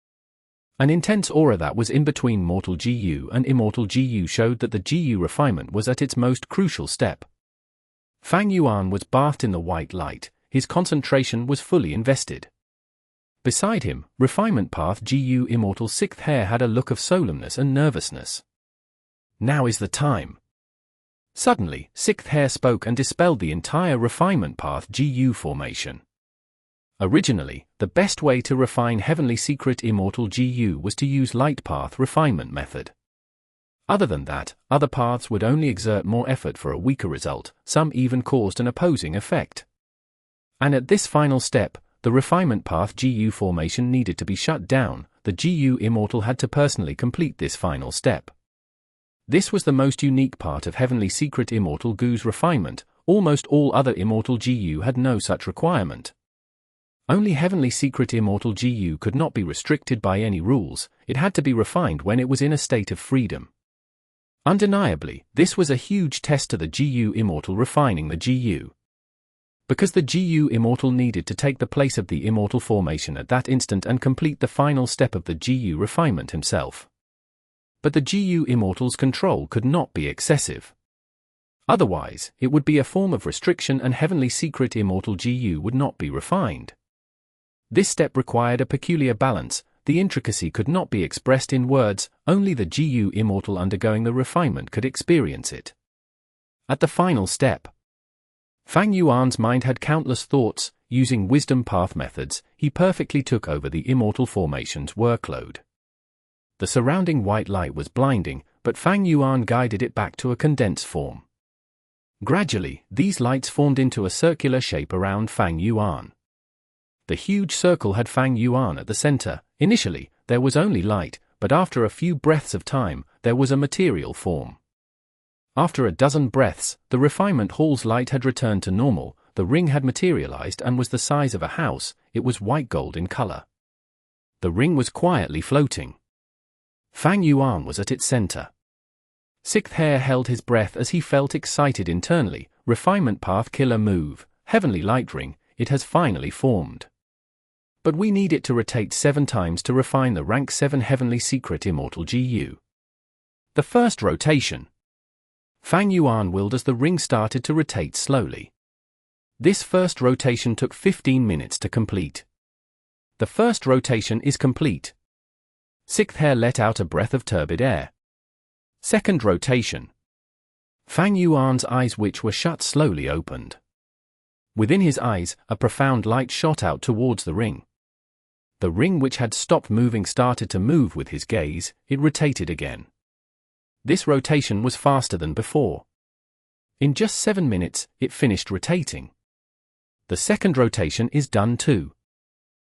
An intense aura that was in between Mortal GU and Immortal GU showed that the GU refinement was at its most crucial step. Fang Yuan was bathed in the white light, his concentration was fully invested. Beside him, Refinement Path GU Immortal Sixth Hair had a look of solemnness and nervousness. Now is the time. Suddenly, Sixth Hair spoke and dispelled the entire Refinement Path GU formation. Originally, the best way to refine Heavenly Secret Immortal GU was to use Light Path Refinement method. Other than that, other paths would only exert more effort for a weaker result, some even caused an opposing effect. And at this final step, the Refinement Path GU formation needed to be shut down, the GU Immortal had to personally complete this final step. This was the most unique part of Heavenly Secret Immortal GU's refinement, almost all other Immortal GU had no such requirement. Only Heavenly Secret Immortal GU could not be restricted by any rules, it had to be refined when it was in a state of freedom. Undeniably, this was a huge test to the GU Immortal refining the GU. because the GU Immortal needed to take the place of the Immortal formation at that instant and complete the final step of the GU refinement himself. But the GU Immortal's control could not be excessive. Otherwise, it would be a form of restriction and Heavenly Secret Immortal GU would not be refined. This step required a peculiar balance. The intricacy could not be expressed in words, only the GU Immortal undergoing the refinement could experience it. At the final step, Fang Yuan's mind had countless thoughts. Using wisdom path methods, he perfectly took over the Immortal formation's workload. The surrounding white light was blinding, but Fang Yuan guided it back to a condensed form. Gradually, these lights formed into a circular shape around Fang Yuan. The huge circle had Fang Yuan at the center. Initially, there was only light, but after a few breaths of time, there was a material form. After a dozen breaths, the refinement hall's light had returned to normal, the ring had materialized and was the size of a house. It was white gold in color. The ring was quietly floating. Fang Yuan was at its center. Xue Er held his breath as he felt excited internally. Refinement path killer move, heavenly light ring, it has finally formed. But we need it to rotate 7 times to refine the rank 7 Heavenly Secret Immortal GU. The first rotation. Fang Yuan willed as the ring started to rotate slowly. This first rotation took 15 minutes to complete. The first rotation is complete. Xue Er let out a breath of turbid air. Second rotation. Fang Yuan's eyes, which were shut, slowly opened. Within his eyes, a profound light shot out towards the ring. The ring, which had stopped moving, started to move with his gaze. It rotated again. This rotation was faster than before. In just 7 minutes, it finished rotating. The second rotation is done too.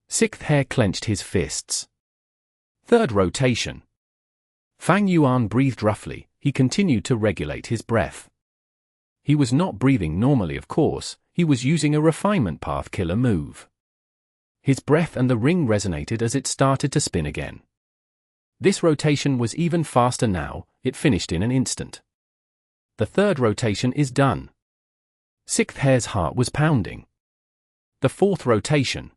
Xue Er clenched his fists. Third rotation. Fang Yuan breathed roughly. He continued to regulate his breath. He was not breathing normally, of course. He was using a refinement path killer move. His breath and the ring resonated as it started to spin again. This rotation was even faster now. It finished in an instant. The third rotation is done. Xue Er's heart was pounding. The fourth rotation.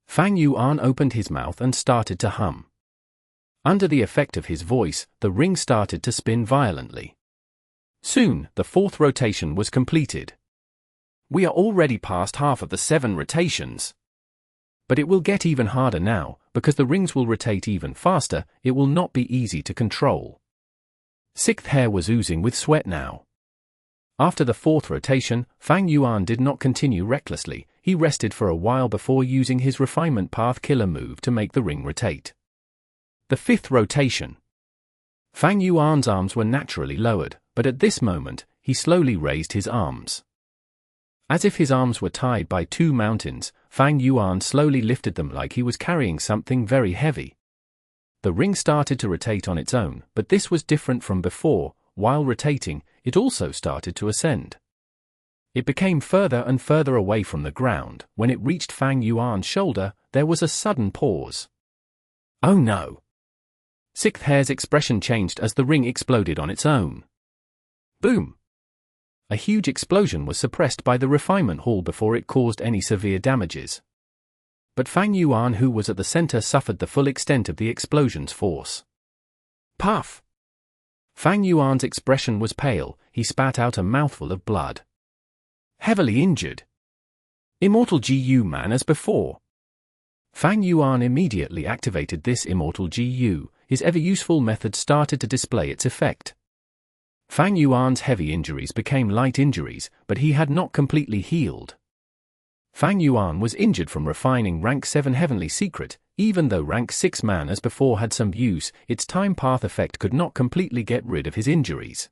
Fang Yuan opened his mouth and started to hum. Under the effect of his voice, the ring started to spin violently. Soon, the fourth rotation was completed. We are already past half of the 7 rotations. But it will get even harder now, because the rings will rotate even faster. It will not be easy to control. Xue Er was oozing with sweat now. After the fourth rotation, Fang Yuan did not continue recklessly. He rested for a while before using his refinement path killer move to make the ring rotate. The fifth rotation. Fang Yuan's arms were naturally lowered, but at this moment, he slowly raised his arms. As if his arms were tied by 2 mountains, Fang Yuan slowly lifted them like he was carrying something very heavy. The ring started to rotate on its own, but this was different from before. While rotating, it also started to ascend. It became further and further away from the ground. When it reached Fang Yuan's shoulder, there was a sudden pause. Oh no! Xue Er's expression changed as the ring exploded on its own. Boom! A huge explosion was suppressed by the refinement hall before it caused any severe damages. But Fang Yuan, who was at the center, suffered the full extent of the explosion's force. Puff! Fang Yuan's expression was pale. He spat out a mouthful of blood. Heavily injured. Immortal GU man as before. Fang Yuan immediately activated this Immortal GU. His ever-useful method started to display its effect. Fang Yuan's heavy injuries became light injuries, but he had not completely healed. Fang Yuan was injured from refining rank 7 Heavenly Secret. Even though rank 6 man as before had some use, its time path effect could not completely get rid of his injuries.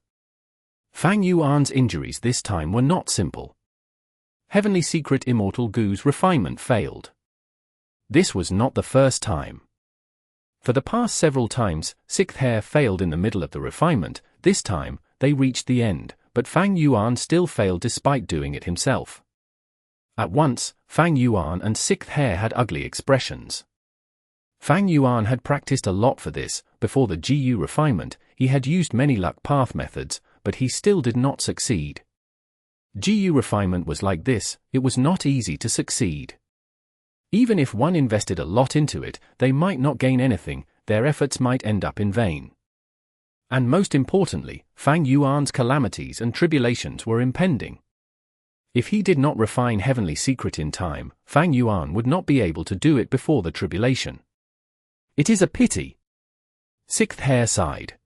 Fang Yuan's injuries this time were not simple. Heavenly Secret Immortal GU's refinement failed. This was not the first time. For the past several times, Xue Er failed in the middle of the refinement. This time, they reached the end, but Fang Yuan still failed despite doing it himself. At once, Fang Yuan and Xue Er had ugly expressions. Fang Yuan had practiced a lot for this. Before the GU refinement, he had used many luck path methods, but he still did not succeed. GU refinement was like this, it was not easy to succeed. Even if one invested a lot into it, they might not gain anything, their efforts might end up in vain. And most importantly, Fang Yuan's calamities and tribulations were impending. If he did not refine Heavenly Secret in time, Fang Yuan would not be able to do it before the tribulation. It is a pity. Sixth Hare sighed.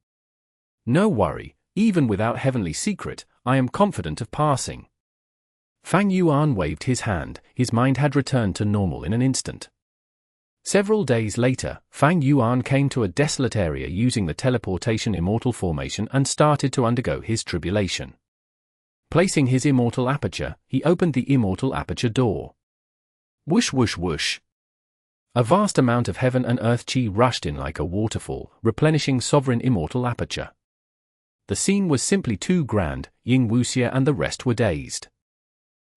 No worry, even without Heavenly Secret, I am confident of passing. Fang Yuan waved his hand, his mind had returned to normal in an instant. Several days later, Fang Yuan came to a desolate area using the teleportation Immortal formation and started to undergo his tribulation. Placing his Immortal aperture, he opened the Immortal aperture door. Whoosh whoosh whoosh. A vast amount of heaven and earth chi rushed in like a waterfall, replenishing Sovereign Immortal aperture. The scene was simply too grand, Ying Wuxia and the rest were dazed.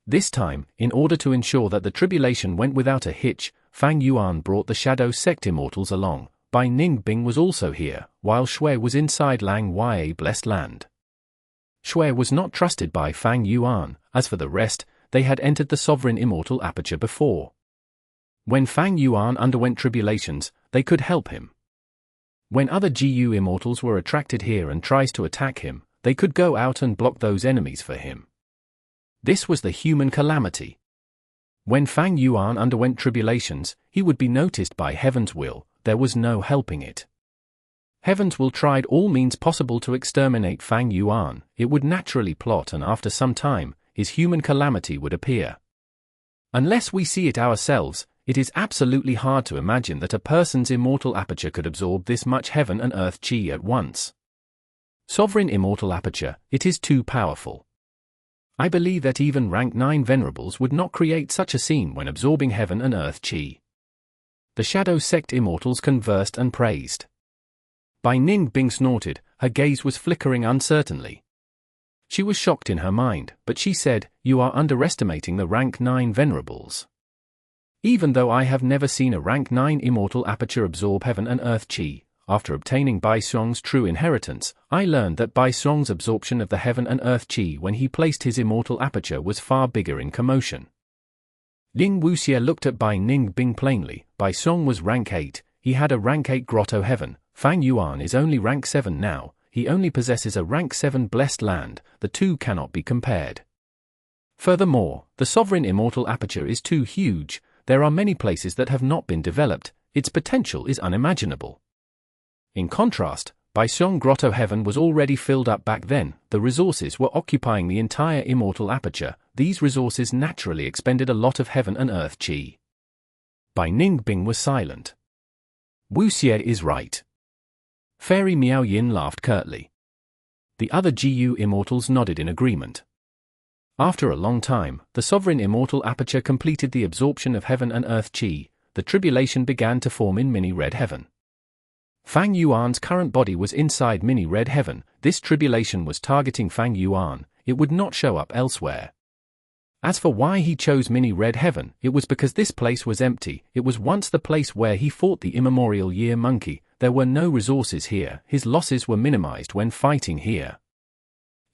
This time, in order to ensure that the tribulation went without a hitch, Fang Yuan brought the Shadow Sect Immortals along. Bai Ningbing was also here, while Xue was inside Lang Ya Blessed Land. Xue was not trusted by Fang Yuan, as for the rest, they had entered the Sovereign Immortal aperture before. When Fang Yuan underwent tribulations, they could help him. When other GU Immortals were attracted here and tries to attack him, they could go out and block those enemies for him. This was the human calamity. When Fang Yuan underwent tribulations, he would be noticed by Heaven's will, there was no helping it. Heaven's will tried all means possible to exterminate Fang Yuan, it would naturally plot and after some time, his human calamity would appear. Unless we see it ourselves, it is absolutely hard to imagine that a person's Immortal aperture could absorb this much heaven and earth chi at once. Sovereign Immortal aperture, it is too powerful. I believe that even rank 9 venerables would not create such a scene when absorbing heaven and earth chi. The Shadow Sect Immortals conversed and praised. Bai Ningbing snorted, her gaze was flickering uncertainly. She was shocked in her mind, but she said, "You are underestimating the rank 9 venerables. Even though I have never seen a rank 9 Immortal aperture absorb heaven and earth chi, after obtaining Bai Xiong's true inheritance, I learned that Bai Xiong's absorption of the heaven and earth chi when he placed his Immortal aperture was far bigger in Commotion." Ying Wuxia looked at Bai Ningbing plainly. Bai Xiong was rank 8, he had a rank 8 grotto heaven. Fang Yuan is only rank 7 now, he only possesses a rank 7 blessed land, the two cannot be compared. Furthermore, the Sovereign Immortal aperture is too huge, there are many places that have not been developed, its potential is unimaginable. In contrast, Bai Xiong Grotto Heaven was already filled up back then, the resources were occupying the entire Immortal aperture, these resources naturally expended a lot of heaven and earth chi. Bai Ningbing was silent. Wuxia is right. Fairy Miao Yin laughed curtly. The other GU Immortals nodded in agreement. After a long time, the Sovereign Immortal aperture completed the absorption of heaven and earth chi, the tribulation began to form in Mini Red Heaven. Fang Yuan's current body was inside Mini Red Heaven, this tribulation was targeting Fang Yuan, it would not show up elsewhere. As for why he chose Mini Red Heaven, it was because this place was empty, it was once the place where he fought the immemorial Year Monkey, there were no resources here, his losses were minimized when fighting here.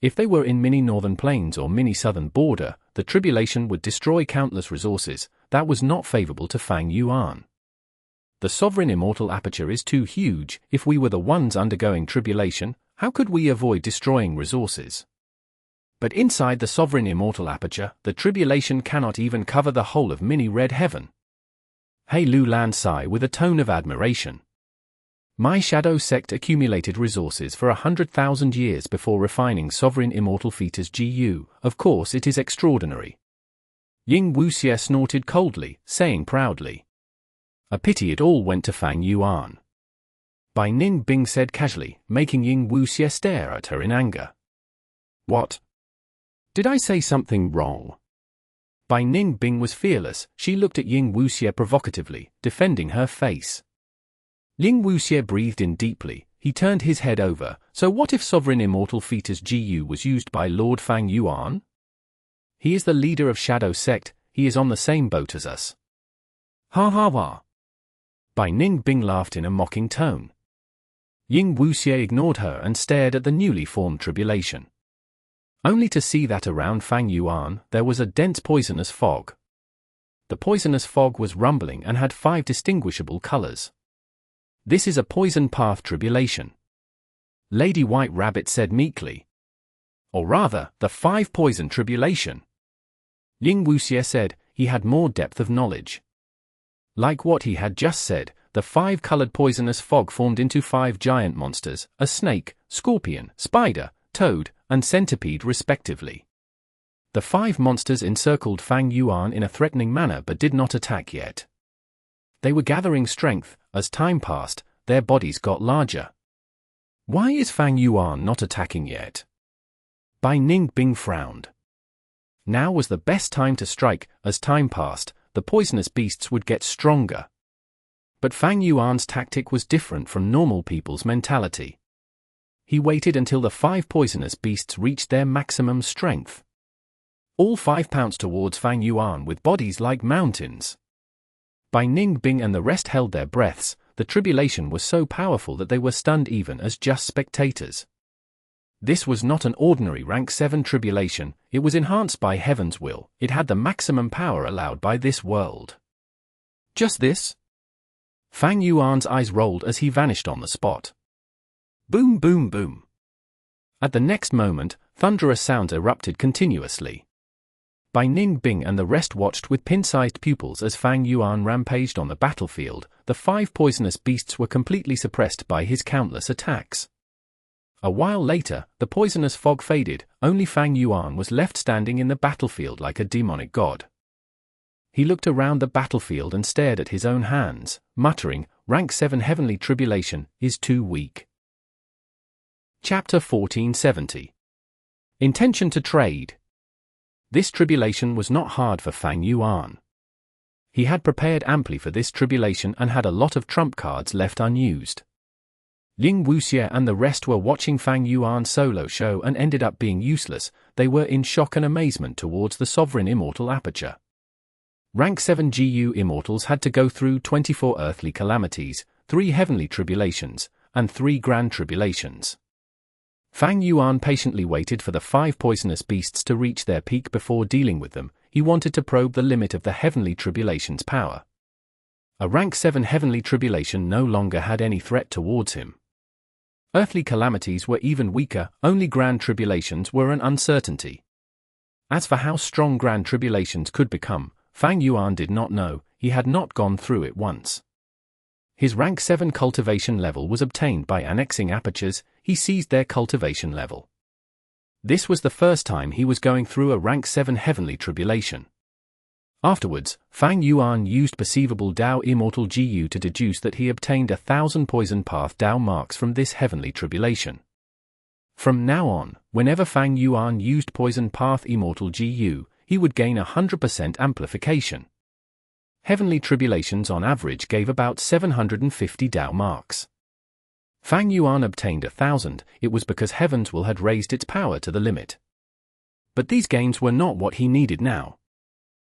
If they were in Mini Northern Plains or Mini Southern Border, the tribulation would destroy countless resources, that was not favorable to Fang Yuan. The Sovereign Immortal aperture is too huge, if we were the ones undergoing tribulation, how could we avoid destroying resources? But inside the Sovereign Immortal aperture, the tribulation cannot even cover the whole of Mini Red Heaven. He Lu Lan sighed with a tone of admiration. My Shadow Sect accumulated resources for 100,000 years before refining Sovereign Immortal Fetus GU, of course it is extraordinary. Ying Wuxia snorted coldly, saying proudly. A pity it all went to Fang Yuan. Bai Ningbing said casually, making Ying Wuxia stare at her in anger. What? Did I say something wrong? Bai Ningbing was fearless, she looked at Ying Wuxia provocatively, defending her face. Ying Wuxia breathed in deeply, he turned his head over, so what if Sovereign Immortal Fetus GU was used by Lord Fang Yuan? He is the leader of Shadow Sect, he is on the same boat as us. Ha ha ha. Bai Ningbing laughed in a mocking tone. Ying Wuxia ignored her and stared at the newly formed tribulation. only to see that around Fang Yuan there was a dense poisonous fog. The poisonous fog was rumbling and had 5 distinguishable colors. "This is a poison path tribulation," Lady White Rabbit said meekly. "Or rather, the 5 poison tribulation," Ying Wuxie said. He had more depth of knowledge. Like what he had just said, the 5-colored poisonous fog formed into 5 giant monsters, a snake, scorpion, spider, toad, and centipede respectively. The 5 monsters encircled Fang Yuan in a threatening manner but did not attack yet. They were gathering strength. As time passed, their bodies got larger. "Why is Fang Yuan not attacking yet?" Bai Ningbing frowned. Now was the best time to strike. As time passed, the poisonous beasts would get stronger. But Fang Yuan's tactic was different from normal people's mentality. He waited until the 5 poisonous beasts reached their maximum strength. All 5 pounced towards Fang Yuan with bodies like mountains. Bai Ningbing and the rest held their breaths. The tribulation was so powerful that they were stunned even as just spectators. This was not an ordinary rank 7 tribulation, it was enhanced by heaven's will. It had the maximum power allowed by this world. "Just this?" Fang Yuan's eyes rolled as he vanished on the spot. Boom, boom, boom. At the next moment, thunderous sounds erupted continuously. Bai Ningbing and the rest watched with pin-sized pupils as Fang Yuan rampaged on the battlefield. The 5 poisonous beasts were completely suppressed by his countless attacks. A while later, the poisonous fog faded. Only Fang Yuan was left standing in the battlefield like a demonic god. He looked around the battlefield and stared at his own hands, muttering, "Rank 7 heavenly tribulation is too weak." Chapter 1470. Intention to trade. This tribulation was not hard for Fang Yuan. He had prepared amply for this tribulation and had a lot of trump cards left unused. Ying Wuxie and the rest were watching Fang Yuan's solo show and ended up being useless. They were in shock and amazement towards the sovereign immortal aperture. Rank 7 GU immortals had to go through 24 earthly calamities, 3 heavenly tribulations, and 3 grand tribulations. Fang Yuan patiently waited for the 5 poisonous beasts to reach their peak before dealing with them. He wanted to probe the limit of the heavenly tribulation's power. A rank 7 heavenly tribulation no longer had any threat towards him. Earthly calamities were even weaker, only grand tribulations were an uncertainty. As for how strong grand tribulations could become, Fang Yuan did not know. He had not gone through it once. His rank 7 cultivation level was obtained by annexing apertures. He seized their cultivation level. This was the first time he was going through a rank 7 heavenly tribulation. Afterwards, Fang Yuan used perceivable Dao Immortal GU to deduce that he obtained 1,000 poison path Dao marks from this heavenly tribulation. From now on, whenever Fang Yuan used poison path Immortal GU, he would gain 100% amplification. Heavenly tribulations on average gave about 750 Dao marks. Fang Yuan obtained 1,000, it was because Heaven's Will had raised its power to the limit. But these gains were not what he needed now.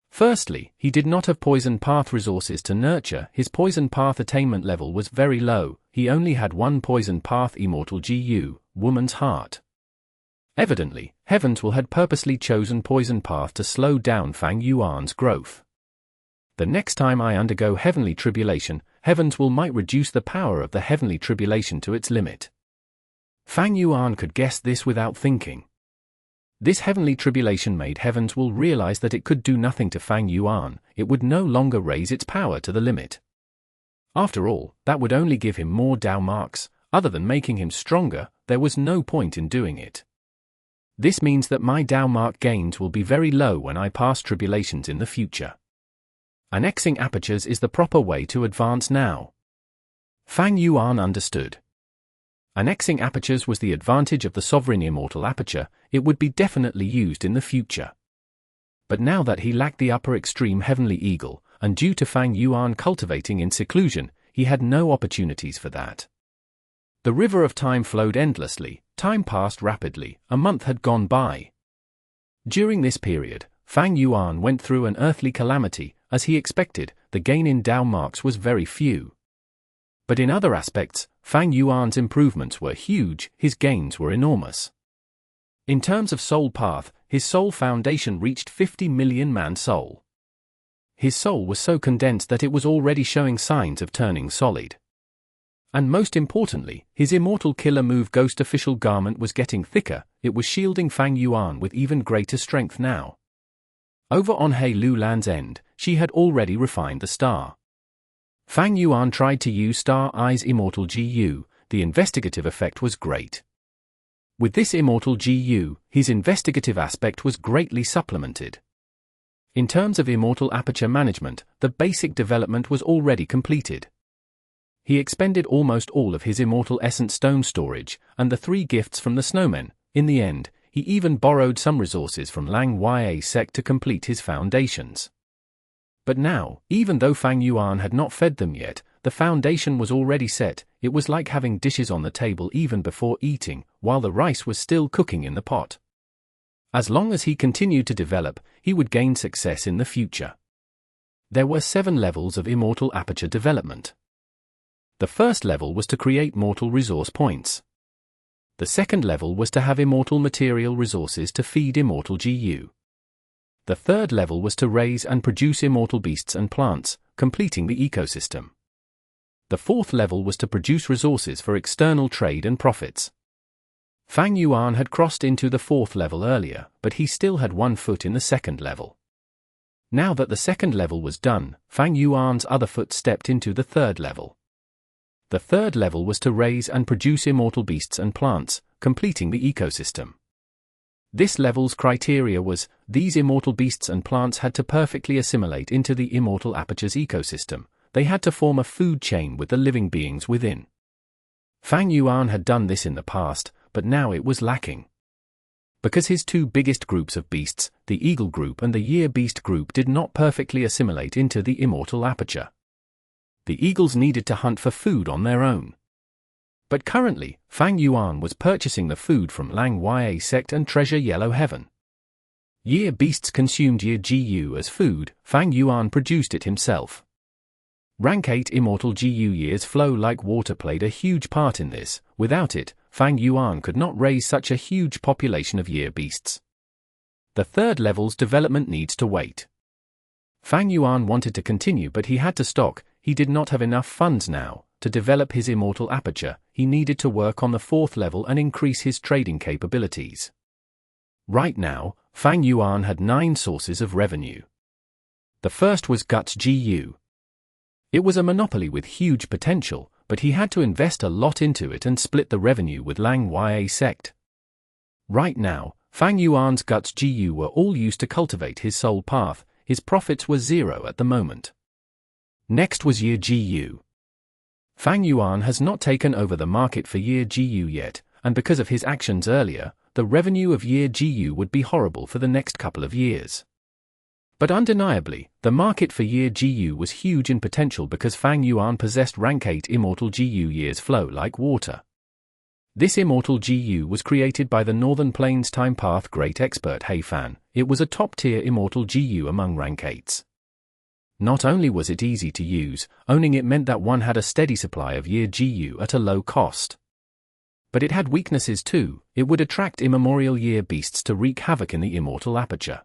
Firstly, he did not have poison path resources to nurture. His poison path attainment level was very low. He only had 1 poison path Immortal GU, Woman's Heart. Evidently, Heaven's Will had purposely chosen poison path to slow down Fang Yuan's growth. The next time I undergo heavenly tribulation, Heaven's Will might reduce the power of the heavenly tribulation to its limit. Fang Yuan could guess this without thinking. This heavenly tribulation made Heaven's Will realize that it could do nothing to Fang Yuan. It would no longer raise its power to the limit. After all, that would only give him more Dao marks. Other than making him stronger, there was no point in doing it. This means that my Dao mark gains will be very low when I pass tribulations in the future. Annexing apertures is the proper way to advance now. Fang Yuan understood. Annexing apertures was the advantage of the sovereign immortal aperture. It would be definitely used in the future. But now that he lacked the upper extreme heavenly eagle, and due to Fang Yuan cultivating in seclusion, he had no opportunities for that. The river of time flowed endlessly. Time passed rapidly. A month had gone by. During this period, Fang Yuan went through an earthly calamity. As he expected, the gain in Dao marks was very few. But in other aspects, Fang Yuan's improvements were huge. His gains were enormous. In terms of soul path, his soul foundation reached 50 million man-soul. His soul was so condensed that it was already showing signs of turning solid. And most importantly, his immortal killer move Ghost Official garment was getting thicker, it was shielding Fang Yuan with even greater strength now. Over on He Lulan's end, she had already refined the star. Fang Yuan tried to use Star Eye's Immortal GU, the investigative effect was great. With this Immortal GU, his investigative aspect was greatly supplemented. In terms of Immortal aperture management, the basic development was already completed. He expended almost all of his Immortal Essence Stone storage, and the 3 gifts from the snowmen. In the end, he even borrowed some resources from Lang Ya Sect to complete his foundations. But now, even though Fang Yuan had not fed them yet, the foundation was already set. It was like having dishes on the table even before eating, while the rice was still cooking in the pot. As long as he continued to develop, he would gain success in the future. There were 7 levels of Immortal aperture development. The first level was to create mortal resource points. The second level was to have immortal material resources to feed Immortal GU. The third level was to raise and produce immortal beasts and plants, completing the ecosystem. The fourth level was to produce resources for external trade and profits. Fang Yuan had crossed into the fourth level earlier, but he still had 1 foot in the second level. Now that the second level was done, Fang Yuan's other foot stepped into the third level. The third level was to raise and produce immortal beasts and plants, completing the ecosystem. This level's criteria was, these immortal beasts and plants had to perfectly assimilate into the Immortal Aperture's ecosystem. They had to form a food chain with the living beings within. Fang Yuan had done this in the past, but now it was lacking. Because his 2 biggest groups of beasts, the Eagle group and the Year Beast group, did not perfectly assimilate into the Immortal Aperture. The eagles needed to hunt for food on their own. But currently, Fang Yuan was purchasing the food from Lang Ya Sect and Treasure Yellow Heaven. Year Beasts consumed Year GU as food, Fang Yuan produced it himself. Rank 8 Immortal GU years flow like water played a huge part in this. Without it, Fang Yuan could not raise such a huge population of Year Beasts. The third level's development needs to wait. Fang Yuan wanted to continue, but he had to stock. He did not have enough funds now. To develop his Immortal Aperture, he needed to work on the fourth level and increase his trading capabilities. Right now, Fang Yuan had 9 sources of revenue. The first was Guts GU. It was a monopoly with huge potential, but he had to invest a lot into it and split the revenue with Lang Ya Sect. Right now, Fang Yuan's Guts GU were all used to cultivate his soul path. His profits were 0 at the moment. Next was Year GU. Fang Yuan has not taken over the market for Year GU yet, and because of his actions earlier, the revenue of Year GU would be horrible for the next couple of years. But undeniably, the market for Year GU was huge in potential because Fang Yuan possessed rank 8 Immortal GU years flow like water. This Immortal GU was created by the Northern Plains Time Path Great Expert He Fan. It was a top-tier Immortal GU among rank 8s. Not only was it easy to use, owning it meant that one had a steady supply of Year GU at a low cost. But it had weaknesses too. It would attract immemorial Year Beasts to wreak havoc in the Immortal Aperture.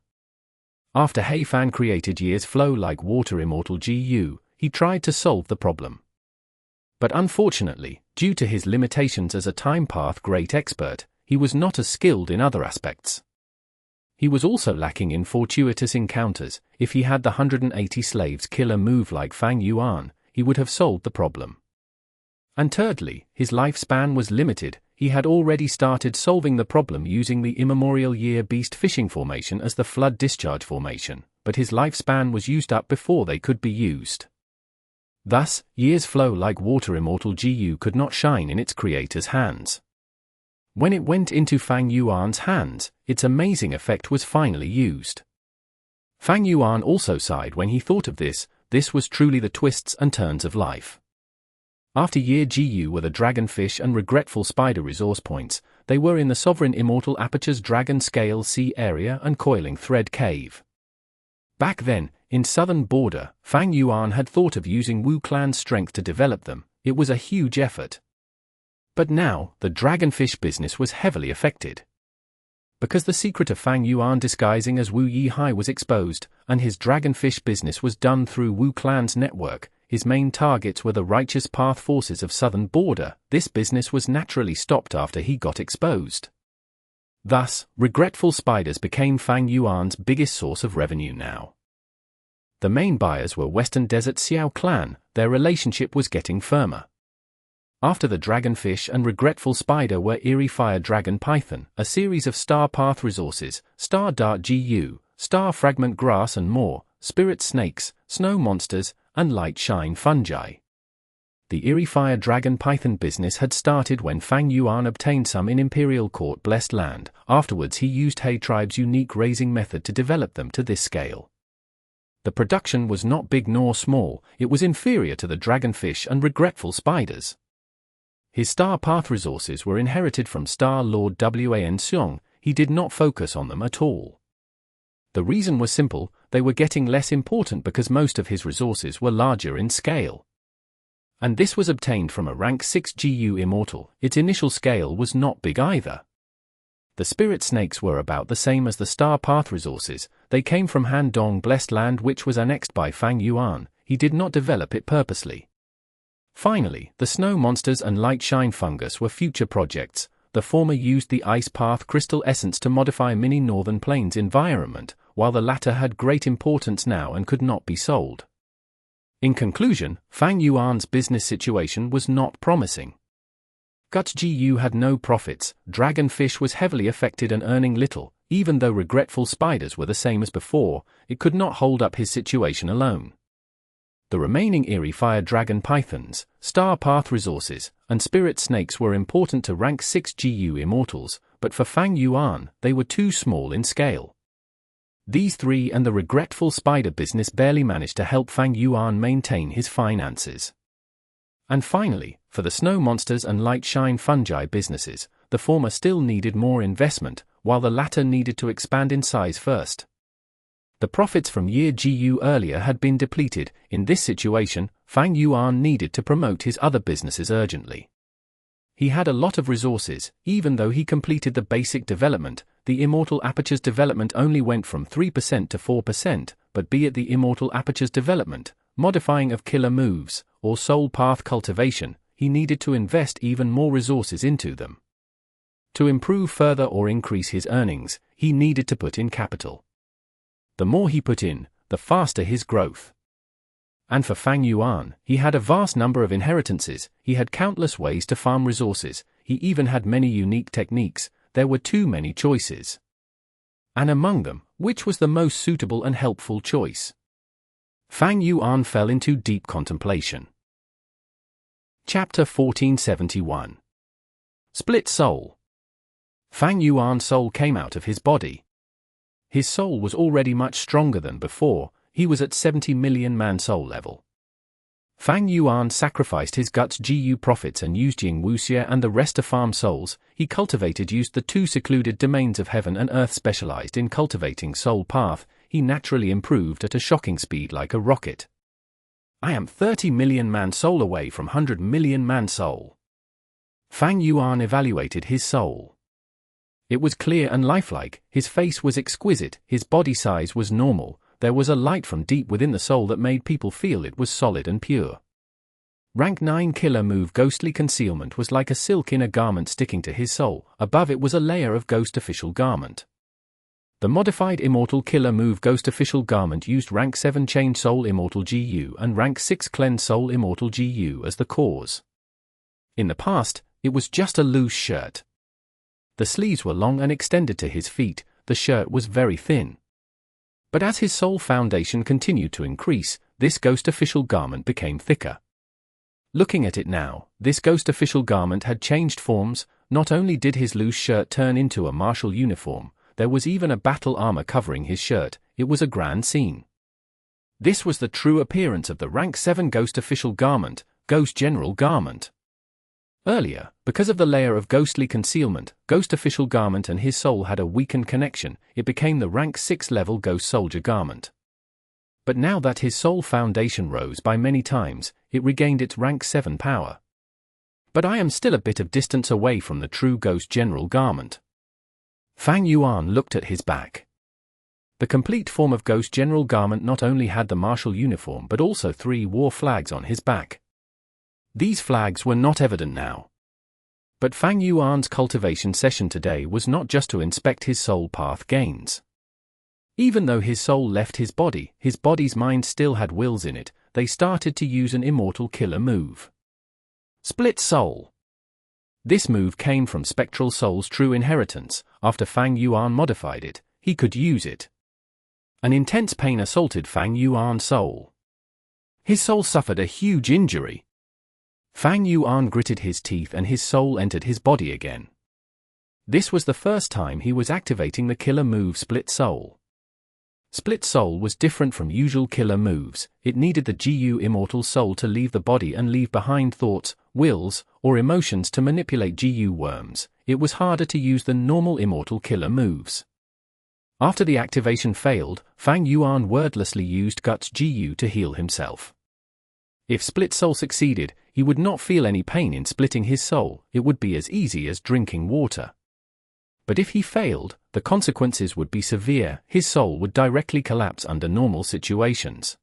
After He Fan created Year's flow like water Immortal GU, he tried to solve the problem. But unfortunately, due to his limitations as a Time Path Great Expert, he was not as skilled in other aspects. He was also lacking in Fortuitous encounters. If he had the 180 slaves killer move like Fang Yuan, he would have solved the problem. And thirdly, his lifespan was limited. He had already started solving the problem using the immemorial Year Beast fishing formation as the flood discharge formation, but his lifespan was used up before they could be used. Thus, Year's flow like water Immortal GU could not shine in its creator's hands. When it went into Fang Yuan's hands, its amazing effect was finally used. Fang Yuan also sighed when he thought of this. This was truly the twists and turns of life. After Year GU were the Dragonfish and Regretful Spider resource points. They were in the Sovereign Immortal Aperture's Dragon Scale Sea area and Coiling Thread Cave. Back then, in Southern Border, Fang Yuan had thought of using Wu Clan's strength to develop them. It was a huge effort. But now, the Dragonfish business was heavily affected. Because the secret of Fang Yuan disguising as Wu Yihai was exposed, and his Dragonfish business was done through Wu Clan's network, his main targets were the Righteous Path forces of Southern Border. This business was naturally stopped after he got exposed. Thus, regretful spiders became Fang Yuan's biggest source of revenue now. The main buyers were Western Desert Xiao Clan. Their relationship was getting firmer. After the Dragonfish and Regretful Spider were Eerie Fire Dragon Python, a series of Star Path resources, Star Dart GU, Star Fragment Grass and more, Spirit Snakes, Snow Monsters, and Light Shine Fungi. The Eerie Fire Dragon Python business had started when Fang Yuan obtained some in Imperial Court Blessed Land. Afterwards he used Hay Tribe's unique raising method to develop them to this scale. The production was not big nor small, it was inferior to the Dragonfish and Regretful Spiders. His Star Path resources were inherited from Star Lord Wan Xiong. He did not focus on them at all. The reason was simple, they were getting less important because most of his resources were larger in scale. And this was obtained from a rank 6 GU Immortal. Its initial scale was not big either. The Spirit Snakes were about the same as the Star Path resources. They came from Han Dong Blessed Land, which was annexed by Fang Yuan. He did not develop it purposely. Finally, the Snow Monsters and Light Shine Fungus were future projects. The former used the Ice Path crystal essence to modify mini Northern Plains environment, while the latter had great importance now and could not be sold. In conclusion, Fang Yuan's business situation was not promising. Guts GU had no profits, Dragonfish was heavily affected and earning little. Even though Regretful Spiders were the same as before, it could not hold up his situation alone. The remaining Eerie Fire Dragon Pythons, Star Path resources, and Spirit Snakes were important to rank 6 GU Immortals, but for Fang Yuan, they were too small in scale. These three and the Regretful Spider business barely managed to help Fang Yuan maintain his finances. And finally, for the Snow Monsters and Light Shine Fungi businesses, the former still needed more investment, while the latter needed to expand in size first. The profits from Year GU earlier had been depleted. In this situation, Fang Yuan needed to promote his other businesses urgently. He had a lot of resources. Even though he completed the basic development, the Immortal Aperture's development only went from 3% to 4%, but be it the Immortal Aperture's development, modifying of killer moves, or soul path cultivation, he needed to invest even more resources into them. To improve further or increase his earnings, he needed to put in capital. The more he put in, the faster his growth. And for Fang Yuan, he had a vast number of inheritances, he had countless ways to farm resources, he even had many unique techniques. There were too many choices. And among them, which was the most suitable and helpful choice? Fang Yuan fell into deep contemplation. Chapter 1471. Split Soul. Fang Yuan's soul came out of his body. His soul was already much stronger than before. He was at 70 million man soul level. Fang Yuan sacrificed his Guts GU profits and used Ying Wuxie and the rest to farm souls. He used the two secluded domains of heaven and earth. Specialized in cultivating soul path, he naturally improved at a shocking speed like a rocket. I am 30 million man soul away from 100 million man soul. Fang Yuan evaluated his soul. It was clear and lifelike, his face was exquisite, his body size was normal, there was a light from deep within the soul that made people feel it was solid and pure. Rank 9 Killer Move Ghostly Concealment was like a silk inner garment sticking to his soul. Above it was a layer of Ghost Official Garment. The modified Immortal Killer Move Ghost Official Garment used Rank 7 Chain Soul Immortal GU and Rank 6 Cleanse Soul Immortal GU as the cause. In the past, it was just a loose shirt. The sleeves were long and extended to his feet, the shirt was very thin. But as his soul foundation continued to increase, this Ghost Official Garment became thicker. Looking at it now, this Ghost Official Garment had changed forms. Not only did his loose shirt turn into a martial uniform, there was even a battle armor covering his shirt. It was a grand scene. This was the true appearance of the Rank 7 Ghost Official Garment, Ghost General Garment. Earlier, because of the layer of ghostly concealment, Ghost Official Garment and his soul had a weakened connection. It became the Rank 6 level Ghost Soldier Garment. But now that his soul foundation rose by many times, it regained its Rank 7 power. But I am still a bit of distance away from the true Ghost General Garment. Fang Yuan looked at his back. The complete form of Ghost General garment not only had the martial uniform but also 3 war flags on his back. These flags were not evident now. But Fang Yuan's cultivation session today was not just to inspect his soul path gains. Even though his soul left his body's mind still had wills in it. They started to use an immortal killer move. Split Soul. This move came from Spectral Soul's true inheritance. After Fang Yuan modified it, he could use it. An intense pain assaulted Fang Yuan's soul. His soul suffered a huge injury. Fang Yuan gritted his teeth and his soul entered his body again. This was the first time he was activating the killer move Split Soul. Split Soul was different from usual killer moves. It needed the GU Immortal Soul to leave the body and leave behind thoughts, wills, or emotions to manipulate GU worms. It was harder to use than normal Immortal killer moves. After the activation failed, Fang Yuan wordlessly used Guts GU to heal himself. If Split Soul succeeded, he would not feel any pain in splitting his soul. It would be as easy as drinking water. But if he failed, the consequences would be severe. His soul would directly collapse under normal situations.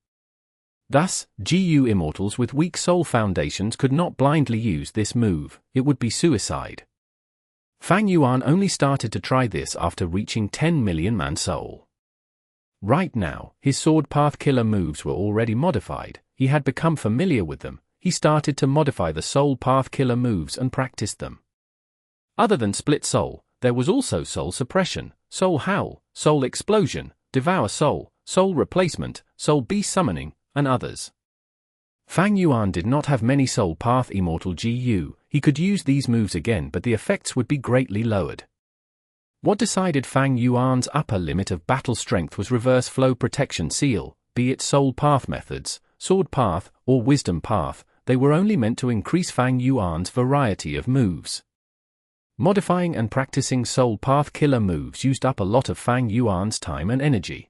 Thus, GU immortals with weak soul foundations could not blindly use this move. It would be suicide. Fang Yuan only started to try this after reaching 10 million man soul. Right now, his sword path killer moves were already modified. He had become familiar with them. He started to modify the soul path killer moves and practiced them. Other than Split Soul, there was also Soul Suppression, Soul Howl, Soul Explosion, Devour Soul, Soul Replacement, Soul Beast Summoning, and others. Fang Yuan did not have many Soul Path Immortal GU. He could use these moves again, but the effects would be greatly lowered. What decided Fang Yuan's upper limit of battle strength was Reverse Flow Protection Seal. Be it Soul Path methods, Sword Path, or Wisdom Path, they were only meant to increase Fang Yuan's variety of moves. Modifying and practicing Soul Path killer moves used up a lot of Fang Yuan's time and energy.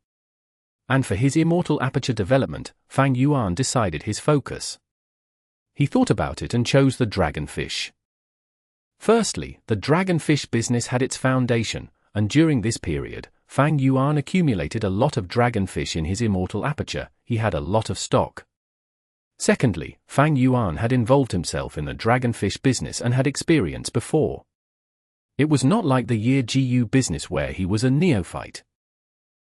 And for his immortal aperture development, Fang Yuan decided his focus. He thought about it and chose the Dragonfish. Firstly, the Dragonfish business had its foundation, and during this period, Fang Yuan accumulated a lot of Dragonfish in his immortal aperture. He had a lot of stock. Secondly, Fang Yuan had involved himself in the Dragonfish business and had experience before. It was not like the Year GU business where he was a neophyte.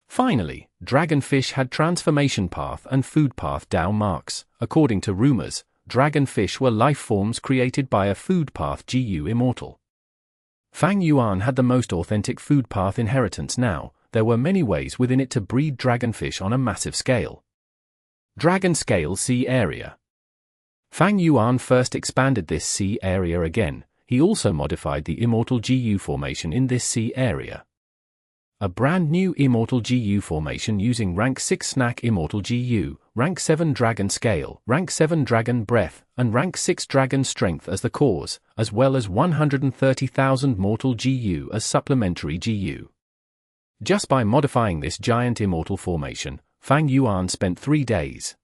Finally, Dragonfish had Transformation Path and Food Path Dao marks. According to rumors, Dragonfish were life forms created by a Food Path GU immortal. Fang Yuan had the most authentic Food Path inheritance now. There were many ways within it to breed Dragonfish on a massive scale. Dragon Scale Sea Area. Fang Yuan first expanded this sea area again. He also modified the Immortal GU formation in this sea area. A brand new Immortal GU formation using Rank 6 Snack Immortal GU, Rank 7 Dragon Scale, Rank 7 Dragon Breath, and Rank 6 Dragon Strength as the cores, as well as 130,000 Mortal GU as supplementary GU. Just by modifying this giant Immortal formation, Fang Yuan spent 3 days.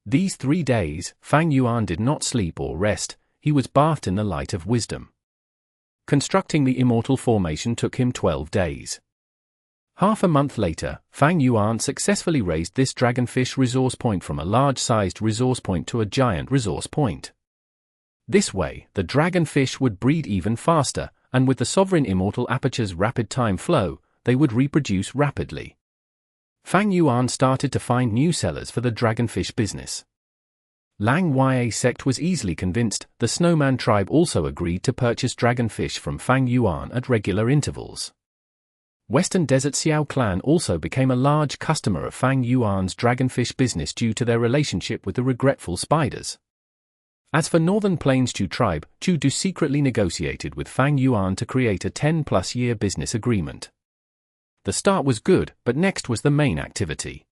These 3 days, Fang Yuan did not sleep or rest. He was bathed in the light of wisdom. Constructing the Immortal formation took him 12 days. Half a month later, Fang Yuan successfully raised this Dragonfish resource point from a large-sized resource point to a giant resource point. This way, the Dragonfish would breed even faster, and with the Sovereign Immortal Aperture's rapid time flow, they would reproduce rapidly. Fang Yuan started to find new sellers for the Dragonfish business. Lang Ya sect was easily convinced. The Snowman tribe also agreed to purchase Dragonfish from Fang Yuan at regular intervals. Western Desert Xiao clan also became a large customer of Fang Yuan's Dragonfish business due to their relationship with the regretful spiders. As for Northern Plains Chu tribe, Chu Du secretly negotiated with Fang Yuan to create a 10-plus year business agreement. The start was good, but next was the main activity.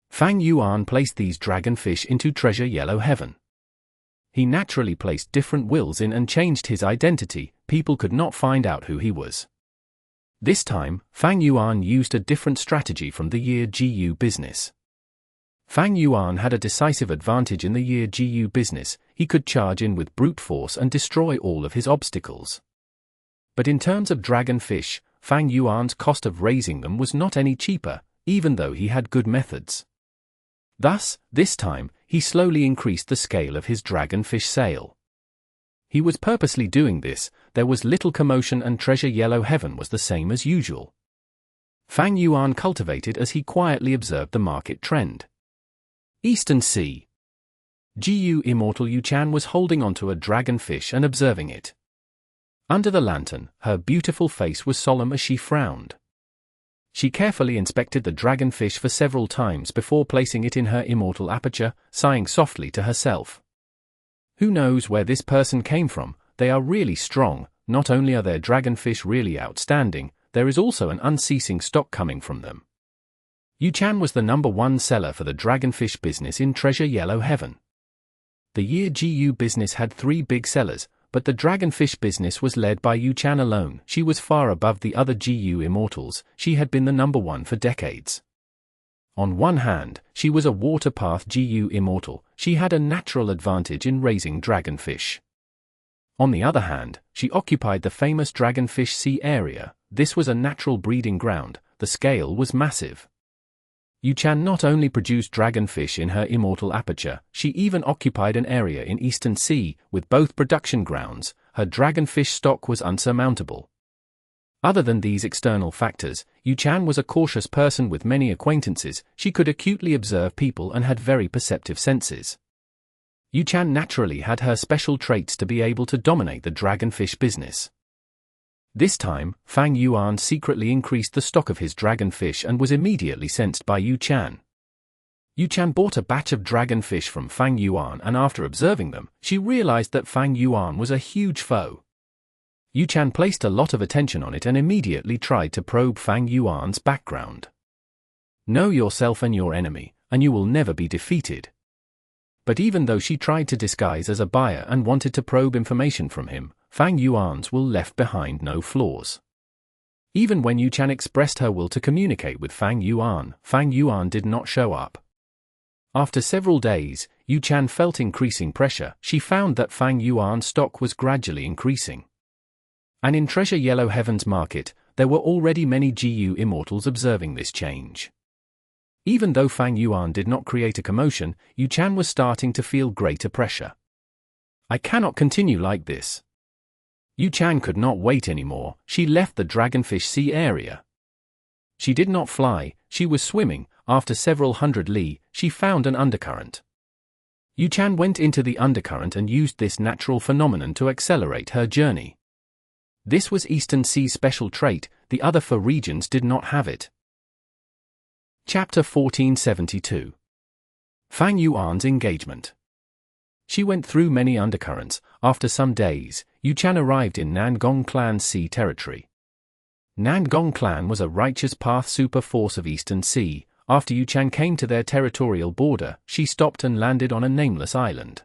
Fang Yuan placed these Dragonfish into Treasure Yellow Heaven. He naturally placed different wills in and changed his identity. People could not find out who he was. This time, Fang Yuan used a different strategy from the Year GU business. Fang Yuan had a decisive advantage in the Year GU business. He could charge in with brute force and destroy all of his obstacles. But in terms of Dragonfish, Fang Yuan's cost of raising them was not any cheaper, even though he had good methods. Thus, this time, he slowly increased the scale of his dragonfish sale. He was purposely doing this. There was little commotion and Treasure Yellow Heaven was the same as usual. Fang Yuan cultivated as he quietly observed the market trend. Eastern Sea. Gu Immortal Yuan was holding onto a dragonfish and observing it. Under the lantern, her beautiful face was solemn as she frowned. She carefully inspected the dragonfish for several times before placing it in her immortal aperture, sighing softly to herself. Who knows where this person came from? They are really strong. Not only are their dragonfish really outstanding, there is also an unceasing stock coming from them. Yuan was the #1 seller for the dragonfish business in Treasure Yellow Heaven. The Year Gu business had 3 big sellers, but the dragonfish business was led by Yuan alone. She was far above the other Gu Immortals. She had been the #1 for decades. On one hand, she was a water-path Gu Immortal. She had a natural advantage in raising dragonfish. On the other hand, she occupied the famous Dragonfish Sea area. This was a natural breeding ground. The scale was massive. Yuan not only produced dragonfish in her immortal aperture, she even occupied an area in Eastern Sea. With both production grounds, her dragonfish stock was unsurmountable. Other than these external factors, Yuan was a cautious person with many acquaintances. She could acutely observe people and had very perceptive senses. Yuan naturally had her special traits to be able to dominate the dragonfish business. This time, Fang Yuan secretly increased the stock of his dragonfish and was immediately sensed by Yuan. Yuan bought a batch of dragonfish from Fang Yuan, and after observing them, she realized that Fang Yuan was a huge foe. Yuan placed a lot of attention on it and immediately tried to probe Fang Yuan's background. Know yourself and your enemy, and you will never be defeated. But even though she tried to disguise as a buyer and wanted to probe information from him, Fang Yuan's will left behind no flaws. Even when Yuan expressed her will to communicate with Fang Yuan did not show up. After several days, Yuan felt increasing pressure. She found that Fang Yuan's stock was gradually increasing. And in Treasure Yellow Heaven's market, there were already many Gu Immortals observing this change. Even though Fang Yuan did not create a commotion, Yuan was starting to feel greater pressure. I cannot continue like this. Yuan could not wait anymore. She left the Dragonfish Sea area. She did not fly, she was swimming. After several hundred li, she found an undercurrent. Yuan went into the undercurrent and used this natural phenomenon to accelerate her journey. This was Eastern Sea's special trait. The other 4 regions did not have it. Chapter 1472. Fang Yuan's engagement. She went through many undercurrents. After some days, Yuan arrived in Nangong Clan's sea territory. Nangong Clan was a righteous path super force of Eastern Sea. After Yuan came to their territorial border, she stopped and landed on a nameless island.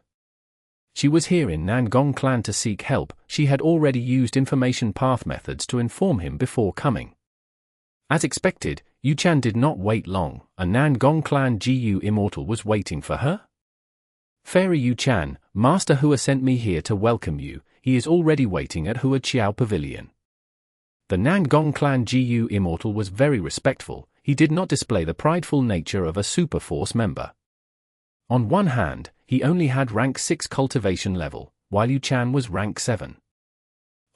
She was here in Nangong Clan to seek help. She had already used information path methods to inform him before coming. As expected, Yuan did not wait long. A Nangong Clan Gu Immortal was waiting for her. Fairy Yuan, Master Hua sent me here to welcome you. He is already waiting at Hua Qiao Pavilion. The Nangong Clan Gu Immortal was very respectful. He did not display the prideful nature of a super force member. On one hand, he only had rank 6 cultivation level, while Yuan was rank 7.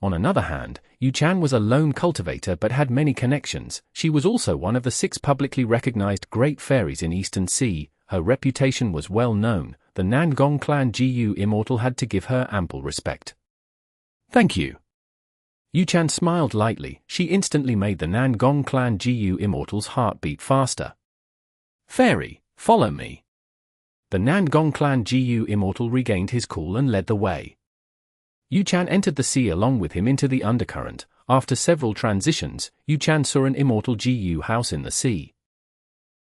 On another hand, Yuan was a lone cultivator but had many connections. She was also one of the 6 publicly recognized great fairies in Eastern Sea. Her reputation was well known. The Nangong Clan Gu Immortal had to give her ample respect. Thank you. Yuan smiled lightly. She instantly made the Nangong Clan Gu Immortal's heart beat faster. Fairy, follow me. The Nangong Clan Gu Immortal regained his cool and led the way. Yuan entered the sea along with him into the undercurrent. After several transitions, Yuan saw an immortal Gu house in the sea.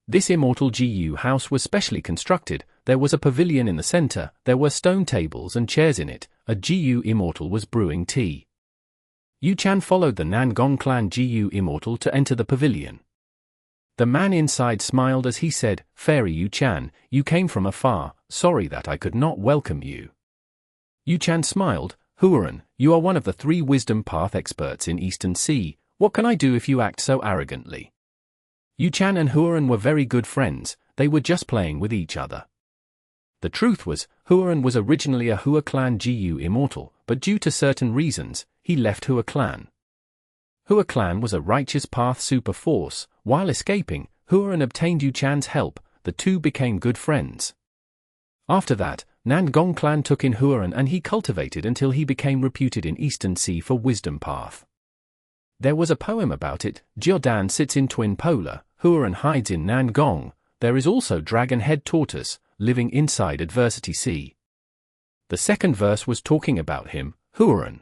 This immortal Gu house was specially constructed. There was a pavilion in the center. There were stone tables and chairs in it. A Gu Immortal was brewing tea. Yuan followed the Nangong Clan Gu Immortal to enter the pavilion. The man inside smiled as he said, Fairy Yuan, you came from afar. Sorry that I could not welcome you. Yuan smiled. Huan, you are one of the 3 wisdom path experts in Eastern Sea. what can I do if you act so arrogantly? Yuan and Huan were very good friends, they were just playing with each other. The truth was, Huan was originally a Hua clan Gu Immortal, but due to certain reasons, he left Hua clan. Hua clan was a righteous path super force. While escaping, Huan obtained Yuan's help, the two became good friends. After that, Nangong clan took in Huan and he cultivated until he became reputed in Eastern Sea for wisdom path. There was a poem about it. Jiudan sits in Twin Polar, Huan hides in Nangong. There is also Dragon Head Tortoise, living inside Adversity Sea. The second verse was talking about him, Huan.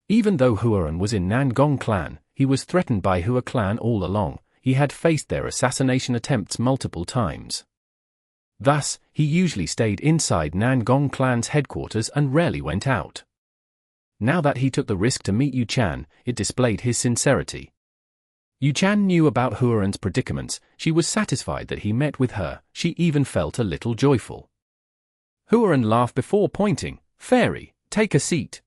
Even though Huan was in Nangong clan, he was threatened by Hua clan all along. He had faced their assassination attempts multiple times. Thus, he usually stayed inside Nangong clan's headquarters and rarely went out. Now that he took the risk to meet Yuan, it displayed his sincerity. Yuan knew about Huan's predicaments. She was satisfied that he met with her. She even felt a little joyful. Huan laughed before pointing. "Fairy, take a seat."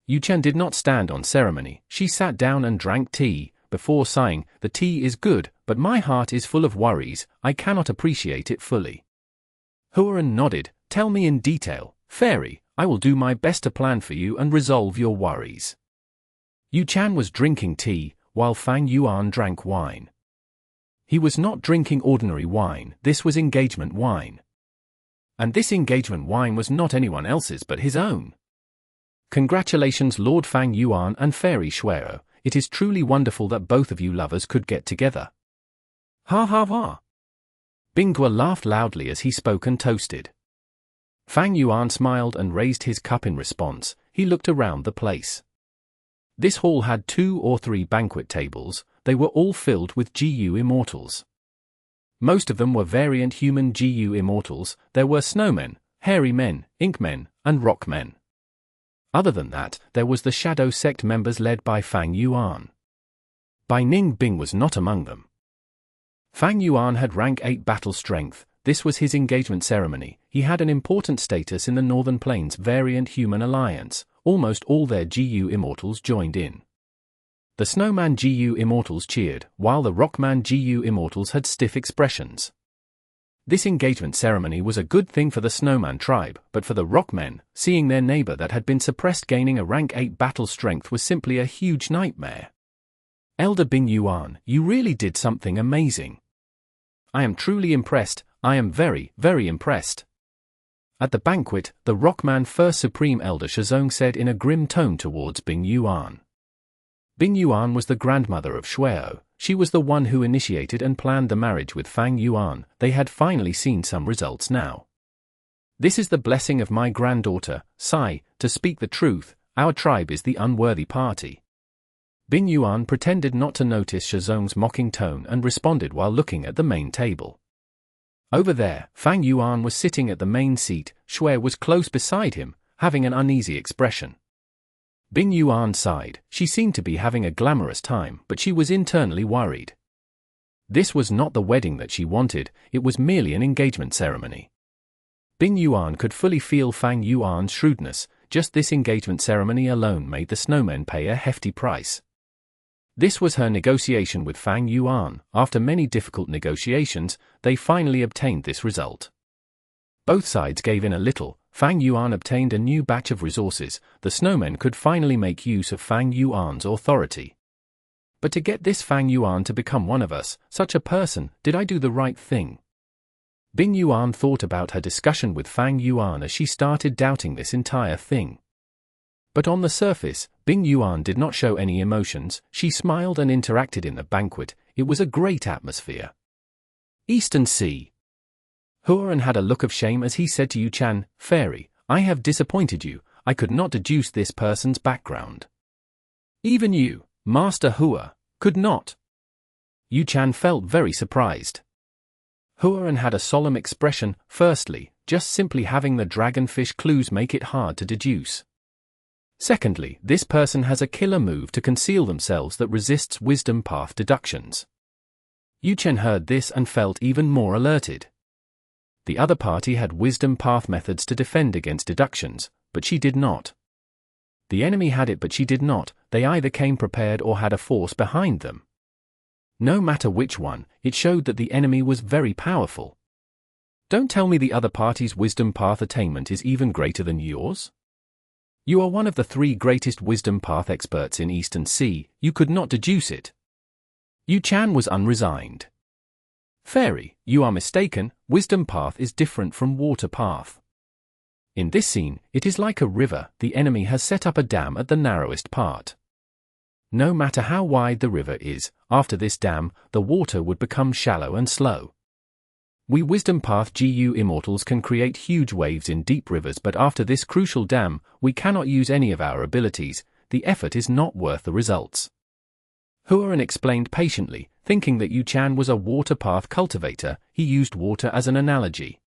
Yuan did not stand on ceremony. She sat down and drank tea, before sighing, "The tea is good, but my heart is full of worries. I cannot appreciate it fully." Huan nodded. "Tell me in detail, Fairy. I will do my best to plan for you and resolve your worries." Yuan was drinking tea, while Fang Yuan drank wine. He was not drinking ordinary wine, this was engagement wine. And this engagement wine was not anyone else's but his own. "Congratulations Lord Fang Yuan and Fairy Xue Er, it is truly wonderful that both of you lovers could get together." "Ha ha ha." Bingua laughed loudly as he spoke and toasted. Fang Yuan smiled and raised his cup in response. He looked around the place. This hall had 2 or 3 banquet tables. They were all filled with Gu Immortals. Most of them were variant human Gu Immortals. There were snowmen, hairy men, ink men, and rock men. Other than that, there was the Shadow Sect members led by Fang Yuan. Bai Ning Bing was not among them. Fang Yuan had rank 8 battle strength. This was his engagement ceremony. He had an important status in the Northern Plains Variant Human Alliance. Almost all their Gu Immortals joined in. The Snowman Gu Immortals cheered, while the Rockman Gu Immortals had stiff expressions. This engagement ceremony was a good thing for the Snowman tribe, but for the Rockmen, seeing their neighbor that had been suppressed gaining a rank 8 battle strength was simply a huge nightmare. "Elder Bing Yuan, you really did something amazing. I am truly impressed. I am very, very impressed." At the banquet, the Rockman First Supreme Elder Shizong said in a grim tone towards Bing Yuan. Bing Yuan was the grandmother of Xue Er. She was the one who initiated and planned the marriage with Fang Yuan. They had finally seen some results now. "This is the blessing of my granddaughter, Sai. To speak the truth, our tribe is the unworthy party." Bing Yuan pretended not to notice Shizong's mocking tone and responded while looking at the main table. Over there, Fang Yuan was sitting at the main seat. Xue was close beside him, having an uneasy expression. Bing Yuan sighed. She seemed to be having a glamorous time, but she was internally worried. This was not the wedding that she wanted, it was merely an engagement ceremony. Bing Yuan could fully feel Fang Yuan's shrewdness. Just this engagement ceremony alone made the snowmen pay a hefty price. This was her negotiation with Fang Yuan. After many difficult negotiations, they finally obtained this result. Both sides gave in a little. Fang Yuan obtained a new batch of resources. The snowmen could finally make use of Fang Yuan's authority. But to get this Fang Yuan to become one of us, such a person, did I do the right thing? Bing Yuan thought about her discussion with Fang Yuan as she started doubting this entire thing. But on the surface, Bing Yuan did not show any emotions. She smiled and interacted in the banquet. It was a great atmosphere. Eastern Sea. Huan had a look of shame as he said to Yuan, "Fairy, I have disappointed you. I could not deduce this person's background." "Even you, Master Hua, could not?" Yuan felt very surprised. Huan had a solemn expression. "Firstly, just simply having the dragonfish clues make it hard to deduce. Secondly, this person has a killer move to conceal themselves that resists wisdom path deductions." Yuan heard this and felt even more alerted. The other party had wisdom path methods to defend against deductions, but she did not. The enemy had it but she did not. they either came prepared or had a force behind them. No matter which one, it showed that the enemy was very powerful. Don't tell me the other party's wisdom path attainment is even greater than yours? You are one of the 3 greatest wisdom path experts in Eastern Sea, you could not deduce it. Yu-chan was unresigned. Fairy, you are mistaken, wisdom path is different from water path. In this scene, it is like a river, the enemy has set up a dam at the narrowest part. No matter how wide the river is, after this dam, the water would become shallow and slow. We wisdom path GU immortals can create huge waves in deep rivers, but after this crucial dam, we cannot use any of our abilities, the effort is not worth the results. Yuan explained patiently, thinking that Yu-chan was a water path cultivator, he used water as an analogy.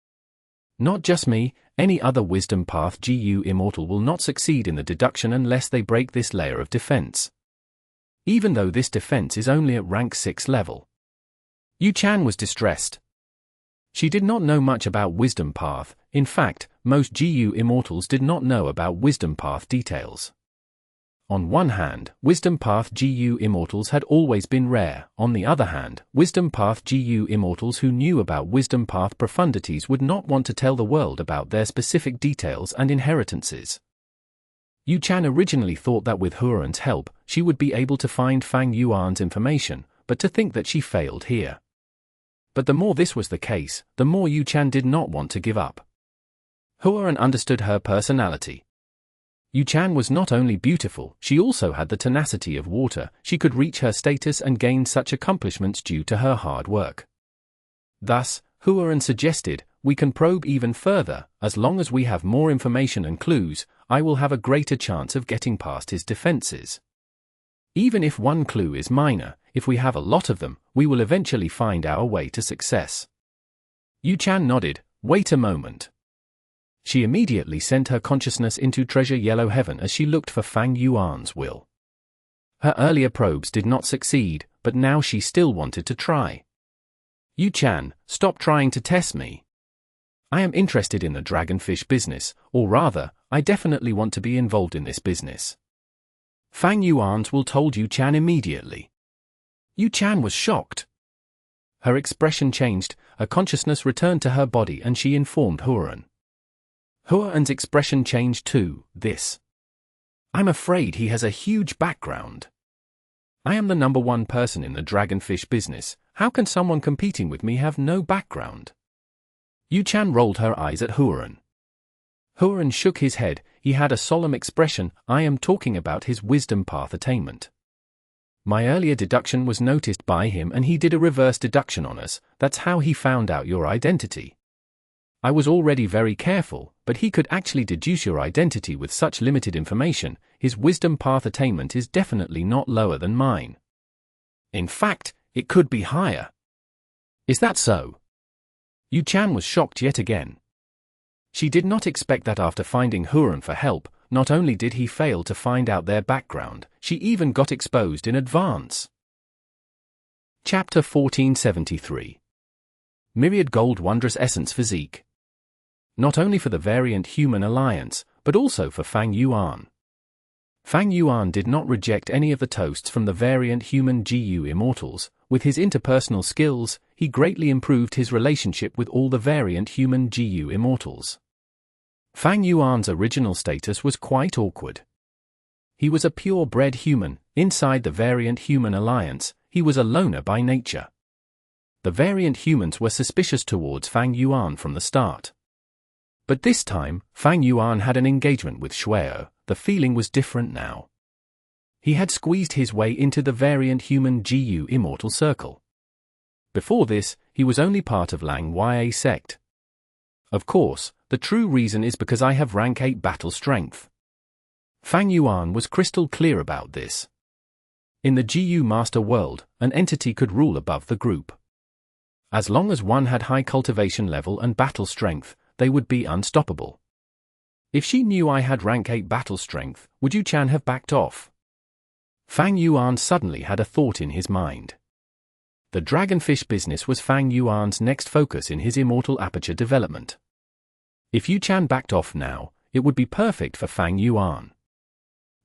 Not just me, any other wisdom path GU immortal will not succeed in the deduction unless they break this layer of defense. Even though this defense is only at rank 6 level. Yu-chan was distressed. She did not know much about wisdom path, in fact, most GU immortals did not know about wisdom path details. On one hand, wisdom path GU immortals had always been rare, on the other hand, wisdom path GU immortals who knew about wisdom path profundities would not want to tell the world about their specific details and inheritances. Yu-chan originally thought that with Yuan's help, she would be able to find Fang Yuan's information, but to think that she failed here. But the more this was the case, the more Yu-chan did not want to give up. Yuan understood her personality. Yu-chan was not only beautiful, she also had the tenacity of water, she could reach her status and gain such accomplishments due to her hard work. Thus, Yuan suggested, we can probe even further, as long as we have more information and clues, I will have a greater chance of getting past his defenses. Even if one clue is minor, if we have a lot of them, we will eventually find our way to success. Yu-chan nodded, wait a moment. She immediately sent her consciousness into Treasure Yellow Heaven as she looked for Fang Yuan's will. Her earlier probes did not succeed, but now she still wanted to try. Yu-chan, stop trying to test me. I am interested in the Dragonfish business, or rather, I definitely want to be involved in this business. Fang Yuan's will told Yu-chan immediately. Yu-chan was shocked. Her expression changed, a consciousness returned to her body and she informed Yuan. Yuan's expression changed too, this. I'm afraid he has a huge background. I am the #1 person in the Dragonfish business, how can someone competing with me have no background? Yu-chan rolled her eyes at Yuan. Yuan shook his head, he had a solemn expression, I am talking about his wisdom path attainment. My earlier deduction was noticed by him and he did a reverse deduction on us, that's how he found out your identity. I was already very careful, but he could actually deduce your identity with such limited information, his wisdom path attainment is definitely not lower than mine. In fact, it could be higher. Is that so? Yu-chan was shocked yet again. She did not expect that after finding Yuan for help, not only did he fail to find out their background, she even got exposed in advance. Chapter 1473. Myriad Gold Wondrous Essence Physique. Not only for the Variant Human Alliance, but also for Fang Yuan. Fang Yuan did not reject any of the toasts from the Variant Human GU Immortals. With his interpersonal skills, he greatly improved his relationship with all the Variant Human GU Immortals. Fang Yuan's original status was quite awkward. He was a pure-bred human, inside the Variant Human Alliance, he was a loner by nature. The Variant Humans were suspicious towards Fang Yuan from the start. But this time, Fang Yuan had an engagement with Xue Er, the feeling was different now. He had squeezed his way into the Variant Human GU Immortal Circle. Before this, he was only part of Lang Ya sect. Of course, the true reason is because I have rank 8 battle strength. Fang Yuan was crystal clear about this. In the GU Master world, an entity could rule above the group. As long as one had high cultivation level and battle strength, they would be unstoppable. If she knew I had rank 8 battle strength, would Yu-chan have backed off? Fang Yuan suddenly had a thought in his mind. The Dragonfish business was Fang Yuan's next focus in his Immortal Aperture development. If Yu-chan backed off now, it would be perfect for Fang Yuan.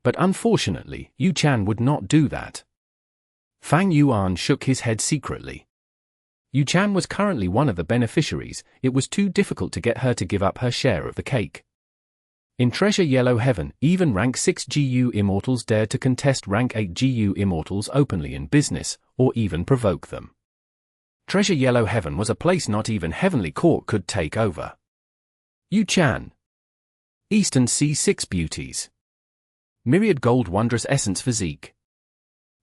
But unfortunately, Yuan would not do that. Fang Yuan shook his head secretly. Yuan was currently one of the beneficiaries. It was too difficult to get her to give up her share of the cake. In Treasure Yellow Heaven, even rank 6 GU Immortals dared to contest rank 8 GU Immortals openly in business, or even provoke them. Treasure Yellow Heaven was a place not even Heavenly Court could take over. Yuan. Eastern Sea 6 Beauties. Myriad Gold Wondrous Essence Physique.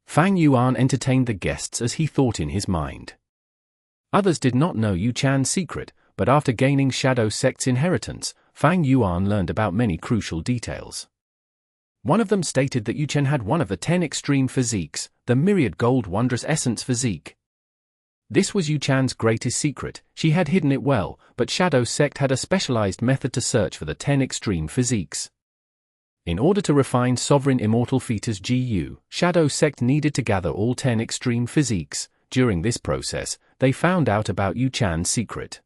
Fang Yuan entertained the guests as he thought in his mind. Others did not know Yuan's secret, but after gaining Shadow Sect's inheritance, Fang Yuan learned about many crucial details. One of them stated that Yuan had one of the 10 extreme physiques, the Myriad Gold Wondrous Essence Physique. This was Yuan's greatest secret. She had hidden it well, but Shadow Sect had a specialized method to search for the 10 extreme physiques. In order to refine Sovereign Immortal Fetus GU, Shadow Sect needed to gather all 10 extreme physiques. During this process, they found out about Yuan's secret.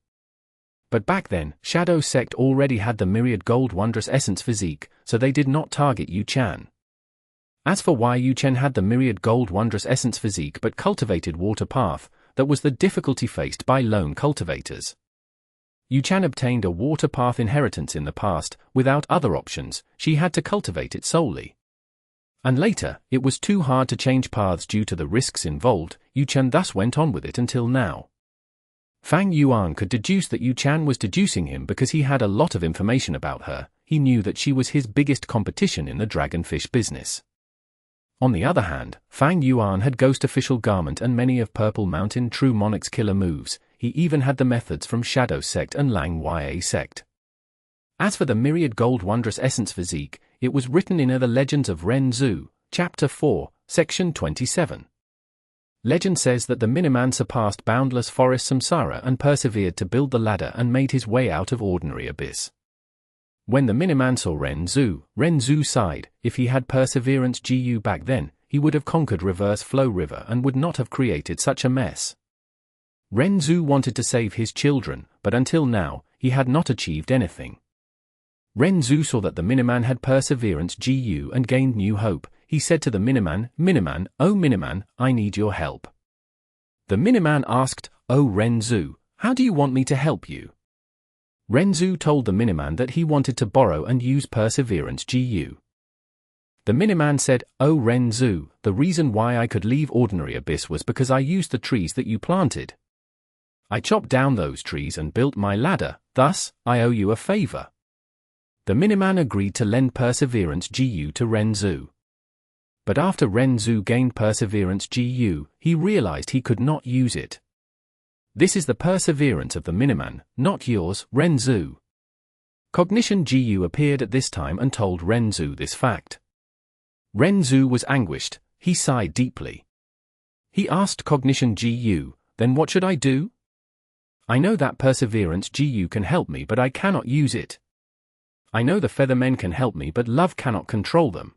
But back then, Shadow Sect already had the Myriad Gold Wondrous Essence Physique, so they did not target Yuan. As for why Yuan had the Myriad Gold Wondrous Essence Physique but cultivated Water Path, that was the difficulty faced by lone cultivators. Yuan obtained a Water Path inheritance in the past. Without other options, she had to cultivate it solely. And later, it was too hard to change paths due to the risks involved. Yuan thus went on with it until now. Fang Yuan could deduce that Yuan was deducing him because he had a lot of information about her. He knew that she was his biggest competition in the Dragonfish business. On the other hand, Fang Yuan had Ghost Official Garment and many of Purple Mountain True Monarch's killer moves. He even had the methods from Shadow Sect and Lang Ya Sect. As for the Myriad Gold Wondrous Essence Physique, it was written in The Legends of Ren Zhu, Chapter 4, Section 27. Legend says that the Miniman surpassed boundless forest samsara and persevered to build the ladder and made his way out of ordinary abyss. When the Miniman saw Ren Zhu sighed. If he had perseverance GU back then, he would have conquered Reverse Flow River and would not have created such a mess. Ren Zhu wanted to save his children, but until now, he had not achieved anything. Ren Zhu saw that the Miniman had perseverance GU and gained new hope. He said to the Miniman, "Miniman, oh Miniman, I need your help." The Miniman asked, "Oh Ren Zhu, how do you want me to help you?" Ren Zhu told the Miniman that he wanted to borrow and use perseverance GU. The Miniman said, "Oh Ren Zhu, the reason why I could leave ordinary abyss was because I used the trees that you planted. I chopped down those trees and built my ladder, thus, I owe you a favor." The Miniman agreed to lend perseverance GU to Ren Zhu. But after Ren Zhu gained perseverance GU, he realized he could not use it. This is the perseverance of the Miniman, not yours, Ren Zhu. Cognition GU appeared at this time and told Ren Zhu this fact. Ren Zhu was anguished. He sighed deeply. He asked Cognition GU, "Then what should I do? I know that perseverance GU can help me, but I cannot use it. I know the Feathermen can help me, but love cannot control them."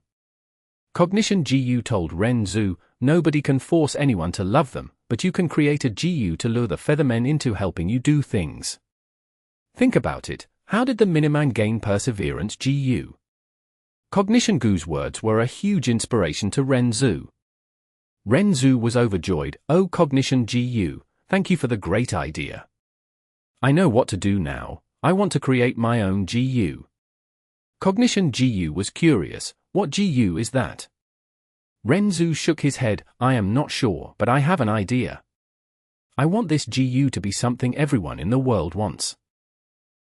Cognition GU told Ren Zhu, "Nobody can force anyone to love them, but you can create a GU to lure the Feathermen into helping you do things." Think about it. How did the Miniman gain perseverance GU? Cognition GU's words were a huge inspiration to Ren Zhu. Ren Zhu was overjoyed. "Oh Cognition GU, thank you for the great idea. I know what to do now. I want to create my own GU." Cognition GU was curious. "What GU is that?" Ren Zhu shook his head. "I am not sure, but I have an idea. I want this GU to be something everyone in the world wants."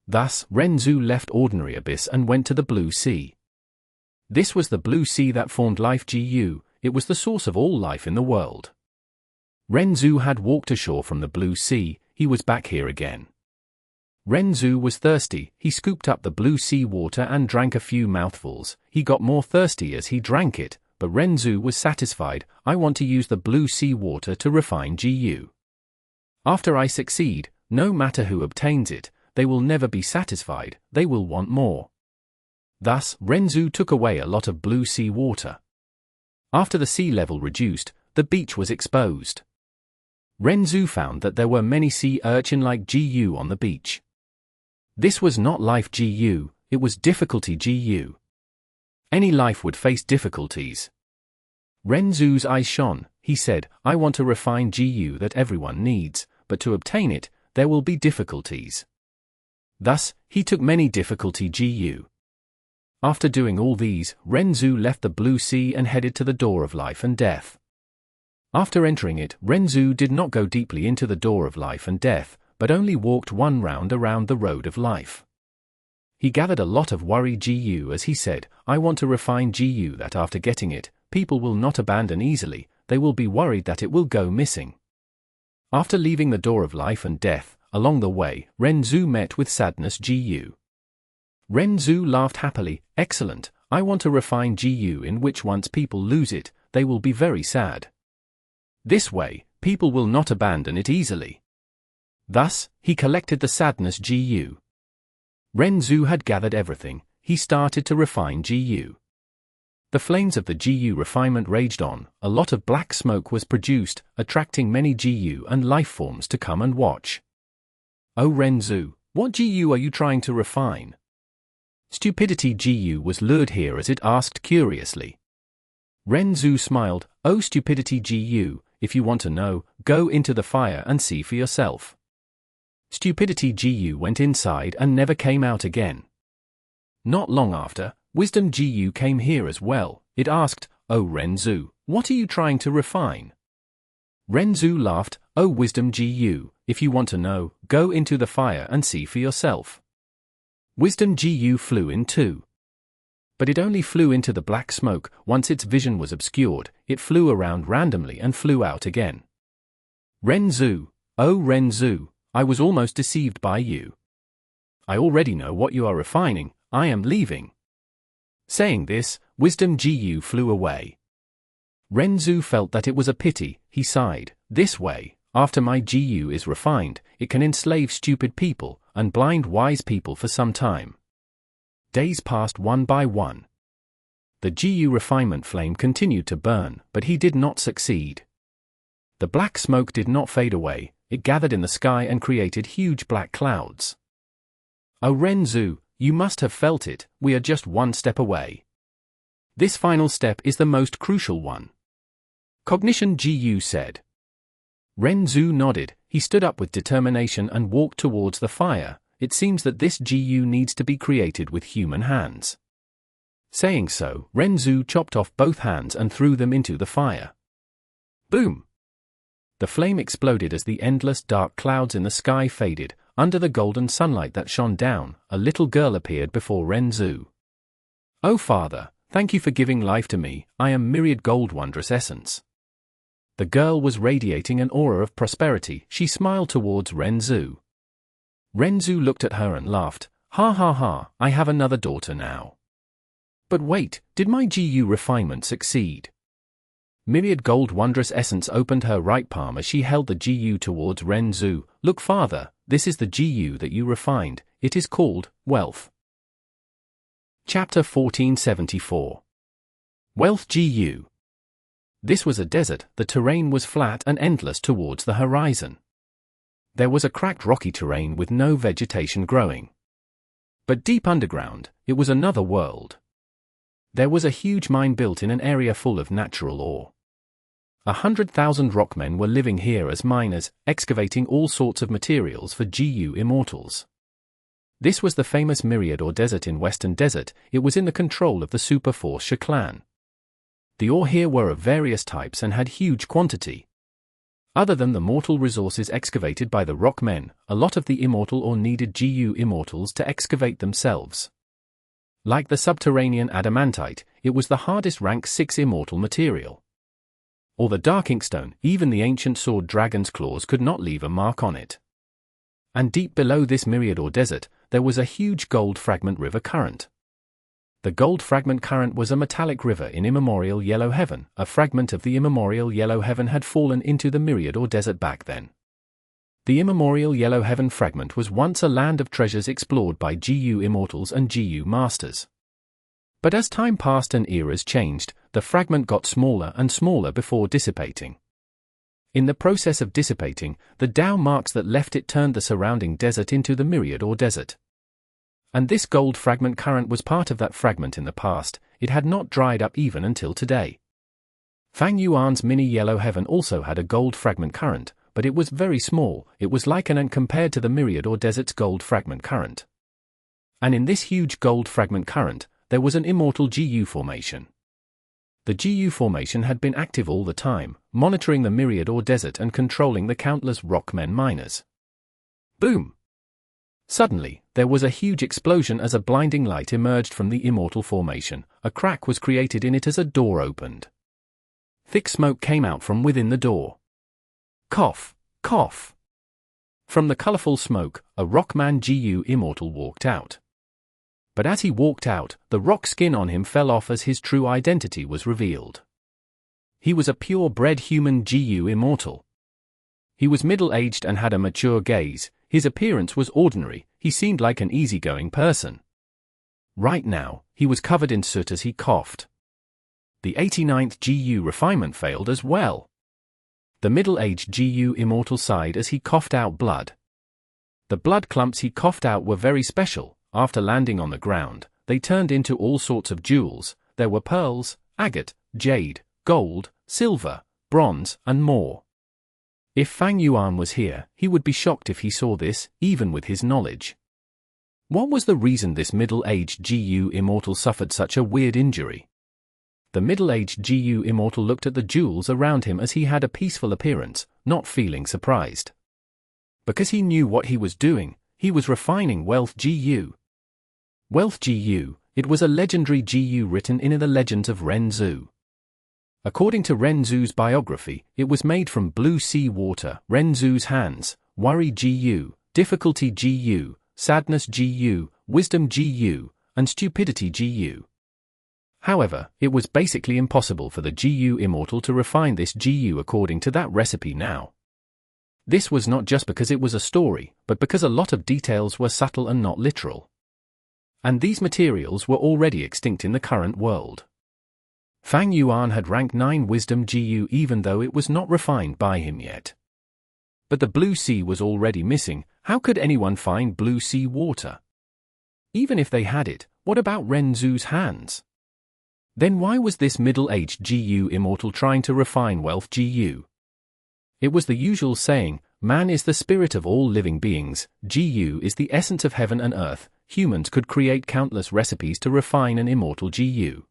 Thus, Ren Zhu left ordinary abyss and went to the Blue Sea. This was the Blue Sea that formed life GU. It was the source of all life in the world. Ren Zhu had walked ashore from the Blue Sea. He was back here again. Ren Zhu was thirsty. He scooped up the Blue Sea water and drank a few mouthfuls. He got more thirsty as he drank it, but Ren Zhu was satisfied. "I want to use the Blue Sea water to refine GU. After I succeed, no matter who obtains it, they will never be satisfied, they will want more." Thus, Ren Zhu took away a lot of Blue Sea water. After the sea level reduced, the beach was exposed. Ren Zhu found that there were many sea urchin-like GU on the beach. This was not life GU, it was difficulty GU. Any life would face difficulties. Renzu's eyes shone. He said, I want a refined GU that everyone needs, but to obtain it, there will be difficulties. Thus, he took many difficulty GU. After doing all these, Renzu left the Blue Sea and headed to the Door of Life and Death. After entering it, Renzu did not go deeply into the Door of Life and Death, but only walked one round around the Road of Life. He gathered a lot of worry GU as he said, I want to refine GU that after getting it, people will not abandon easily, they will be worried that it will go missing. After leaving the Door of Life and Death, along the way, Renzu met with Sadness GU. Renzu laughed happily, excellent, I want a refined GU in which once people lose it, they will be very sad. This way, people will not abandon it easily. Thus, he collected the Sadness GU. Renzu had gathered everything, he started to refine GU. The flames of the GU refinement raged on, a lot of black smoke was produced, attracting many GU and life forms to come and watch. Oh Renzu, what GU are you trying to refine? Stupidity GU was lured here as it asked curiously. Renzu smiled, oh Stupidity GU, if you want to know, go into the fire and see for yourself. Stupidity GU went inside and never came out again. Not long after, Wisdom GU came here as well. It asked, oh Renzu, what are you trying to refine? Renzu laughed, oh Wisdom GU, if you want to know, go into the fire and see for yourself. Wisdom GU flew in too. But it only flew into the black smoke. Once its vision was obscured, it flew around randomly and flew out again. Renzu, oh Renzu, I was almost deceived by you. I already know what you are refining, I am leaving. Saying this, Wisdom GU flew away. Renzu felt that it was a pity, he sighed, this way, after my GU is refined, it can enslave stupid people, and blind wise people for some time. Days passed one by one. The GU refinement flame continued to burn, but he did not succeed. The black smoke did not fade away, it gathered in the sky and created huge black clouds. Oh Renzu, you must have felt it, we are just one step away. This final step is the most crucial one. Cognition GU said. Renzu nodded, he stood up with determination and walked towards the fire. It seems that this GU needs to be created with human hands. Saying so, Renzu chopped off both hands and threw them into the fire. Boom! The flame exploded as the endless dark clouds in the sky faded. Under the golden sunlight that shone down, a little girl appeared before Renzu. Oh Father, thank you for giving life to me, I am Myriad Gold Wondrous Essence. The girl was radiating an aura of prosperity. She smiled towards Renzu. Renzu looked at her and laughed, ha ha ha, I have another daughter now. But wait, did my GU refinement succeed? Myriad Gold Wondrous Essence opened her right palm as she held the GU towards Renzu. Look Father, this is the GU that you refined, it is called, Wealth. Chapter 1474. Wealth GU. This was a desert, the terrain was flat and endless towards the horizon. There was a cracked rocky terrain with no vegetation growing. But deep underground, it was another world. There was a huge mine built in an area full of natural ore. 100,000 rockmen were living here as miners, excavating all sorts of materials for GU Immortals. This was the famous Myriad or desert in Western Desert. It was in the control of the Superforce Xue clan. The ore here were of various types and had huge quantity. Other than the mortal resources excavated by the rockmen, a lot of the immortal ore needed GU Immortals to excavate themselves. Like the subterranean adamantite, it was the hardest rank 6 immortal material. Or the dark inkstone, even the ancient sword dragon's claws could not leave a mark on it. And deep below this Myriad or desert, there was a huge gold fragment river current. The gold fragment current was a metallic river in immemorial yellow heaven. A fragment of the immemorial yellow heaven had fallen into the Myriad or desert back then. The immemorial yellow heaven fragment was once a land of treasures explored by GU Immortals and GU Masters. But as time passed and eras changed, the fragment got smaller and smaller before dissipating. In the process of dissipating, the Tao marks that left it turned the surrounding desert into the Myriad or desert. And this gold fragment current was part of that fragment in the past. it had not dried up even until today. Fang Yuan's mini yellow heaven also had a gold fragment current, but it was very small. It was like an ant compared to the Myriad or Desert's gold fragment current. And in this huge gold fragment current, there was an immortal GU formation. The GU formation had been active all the time, monitoring the Myriad or Desert and controlling the countless rockmen miners. Boom! Suddenly, there was a huge explosion as a blinding light emerged from the immortal formation. A crack was created in it as a door opened. Thick smoke came out from within the door. Cough, cough. From the colorful smoke, a rockman GU immortal walked out. But as he walked out, the rock skin on him fell off as his true identity was revealed. He was a pure-bred human GU immortal. He was middle-aged and had a mature gaze. His appearance was ordinary. He seemed like an easygoing person. Right now, he was covered in soot as he coughed. The 89th GU refinement failed as well. The middle-aged GU immortal sighed as he coughed out blood. The blood clumps he coughed out were very special. After landing on the ground, they turned into all sorts of jewels. There were pearls, agate, jade, gold, silver, bronze, and more. If Fang Yuan was here, he would be shocked if he saw this, even with his knowledge. What was the reason this middle-aged GU immortal suffered such a weird injury? The middle-aged GU immortal looked at the jewels around him as he had a peaceful appearance, not feeling surprised. Because he knew what he was doing, he was refining Wealth GU. Wealth GU, it was a legendary GU written in the legends of Ren Zhu. According to Ren Zhu's biography, it was made from blue sea water, Ren Zhu's hands, worry GU, difficulty GU, sadness GU, wisdom GU, and stupidity GU. However, it was basically impossible for the GU immortal to refine this GU according to that recipe now. This was not just because it was a story, but because a lot of details were subtle and not literal. And these materials were already extinct in the current world. Fang Yuan had rank 9 wisdom GU even though it was not refined by him yet. But the blue sea was already missing. How could anyone find blue sea water? Even if they had it, what about Ren Zhu's hands? Then why was this middle-aged GU immortal trying to refine Wealth GU? It was the usual saying, man is the spirit of all living beings, GU is the essence of heaven and earth. Humans could create countless recipes to refine an immortal GU.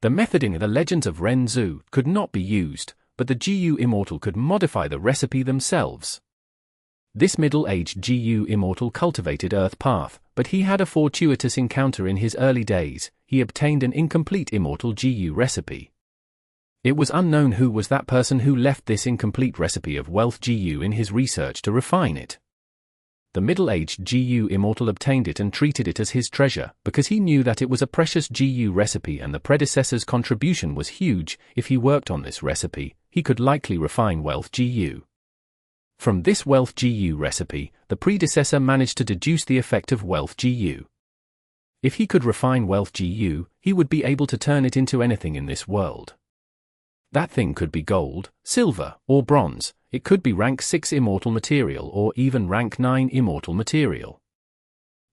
The method in the legends of Ren Zhu could not be used, but the GU immortal could modify the recipe themselves. This middle-aged GU immortal cultivated Earth Path, but he had a fortuitous encounter in his early days. He obtained an incomplete immortal GU recipe. It was unknown who was that person who left this incomplete recipe of Wealth GU in his research to refine it. The middle-aged GU immortal obtained it and treated it as his treasure, because he knew that it was a precious GU recipe and the predecessor's contribution was huge. If he worked on this recipe, he could likely refine Wealth GU. From this Wealth GU recipe, the predecessor managed to deduce the effect of Wealth GU. If he could refine Wealth GU, he would be able to turn it into anything in this world. That thing could be gold, silver, or bronze. It could be rank 6 immortal material or even rank 9 immortal material.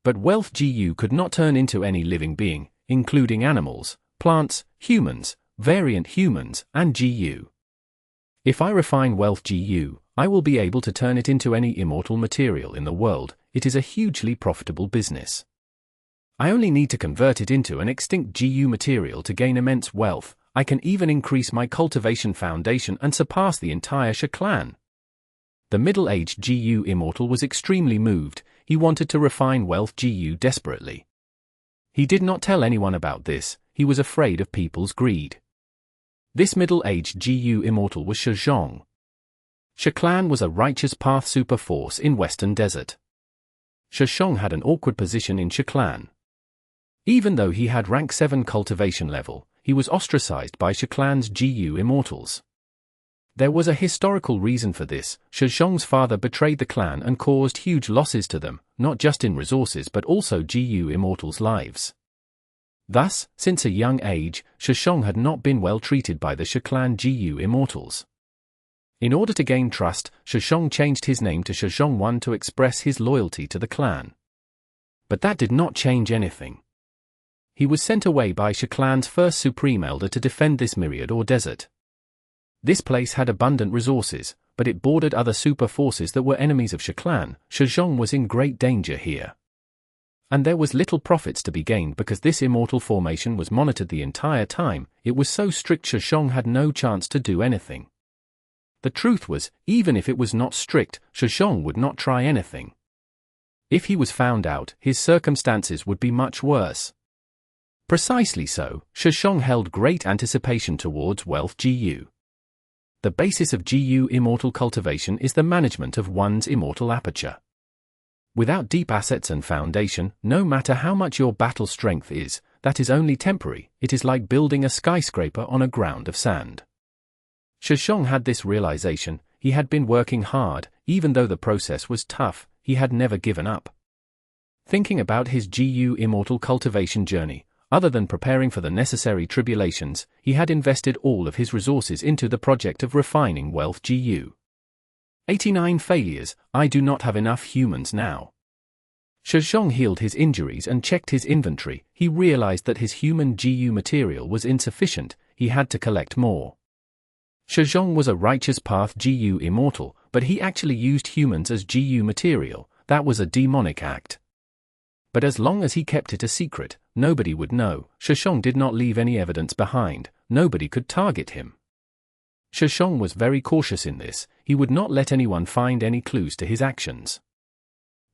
But Wealth GU could not turn into any living being, including animals, plants, humans, variant humans, and GU. If I refine Wealth GU, I will be able to turn it into any immortal material in the world. It is a hugely profitable business. I only need to convert it into an extinct GU material to gain immense wealth. I can even increase my cultivation foundation and surpass the entire She clan. The middle-aged GU immortal was extremely moved. He wanted to refine Wealth GU desperately. He did not tell anyone about this. He was afraid of people's greed. This middle-aged GU immortal was She. She clan was a righteous path super force in Western Desert. She had an awkward position in She clan. Even though he had rank 7 cultivation level, he was ostracized by She clan's GU immortals. There was a historical reason for this. She's father betrayed the clan and caused huge losses to them, not just in resources but also GU immortals' lives. Thus, since a young age, She had not been well treated by the She clan GU immortals. In order to gain trust, She changed his name to She 1 to express his loyalty to the clan. But that did not change anything. He was sent away by Shi clan's first supreme elder to defend this myriad or desert. This place had abundant resources, but it bordered other super forces that were enemies of Shi clan. Shi Zhong was in great danger here. And there was little profits to be gained because this immortal formation was monitored the entire time. It was so strict Shi Zhong had no chance to do anything. The truth was, even if it was not strict, Shi Zhong would not try anything. If he was found out, his circumstances would be much worse. Precisely so, Shi Zhong held great anticipation towards wealth GU. The basis of GU immortal cultivation is the management of one's immortal aperture. Without deep assets and foundation, no matter how much your battle strength is, that is only temporary. It is like building a skyscraper on a ground of sand. Shi Zhong had this realization. He had been working hard, even though the process was tough. He had never given up. Thinking about his GU immortal cultivation journey, other than preparing for the necessary tribulations, he had invested all of his resources into the project of refining wealth GU. 89 failures. I do not have enough humans now. Shi Zhong healed his injuries and checked his inventory. He realized that his human GU material was insufficient. He had to collect more. Shi Zhong was a righteous path GU immortal, but he actually used humans as GU material. That was a demonic act. But as long as he kept it a secret, nobody would know. Shi Zhong did not leave any evidence behind. Nobody could target him. Shi Zhong was very cautious in this. He would not let anyone find any clues to his actions.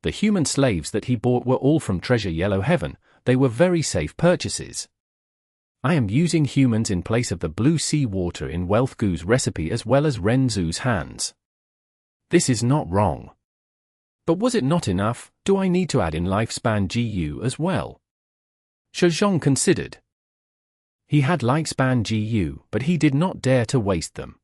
The human slaves that he bought were all from Treasure Yellow Heaven. They were very safe purchases. I am using humans in place of the blue sea water in Wealth Gu's recipe as well as Ren Zhu's hands. This is not wrong. But was it not enough? Do I need to add in lifespan GU as well? Shi Zhong considered. He had lifespan GU, but he did not dare to waste them.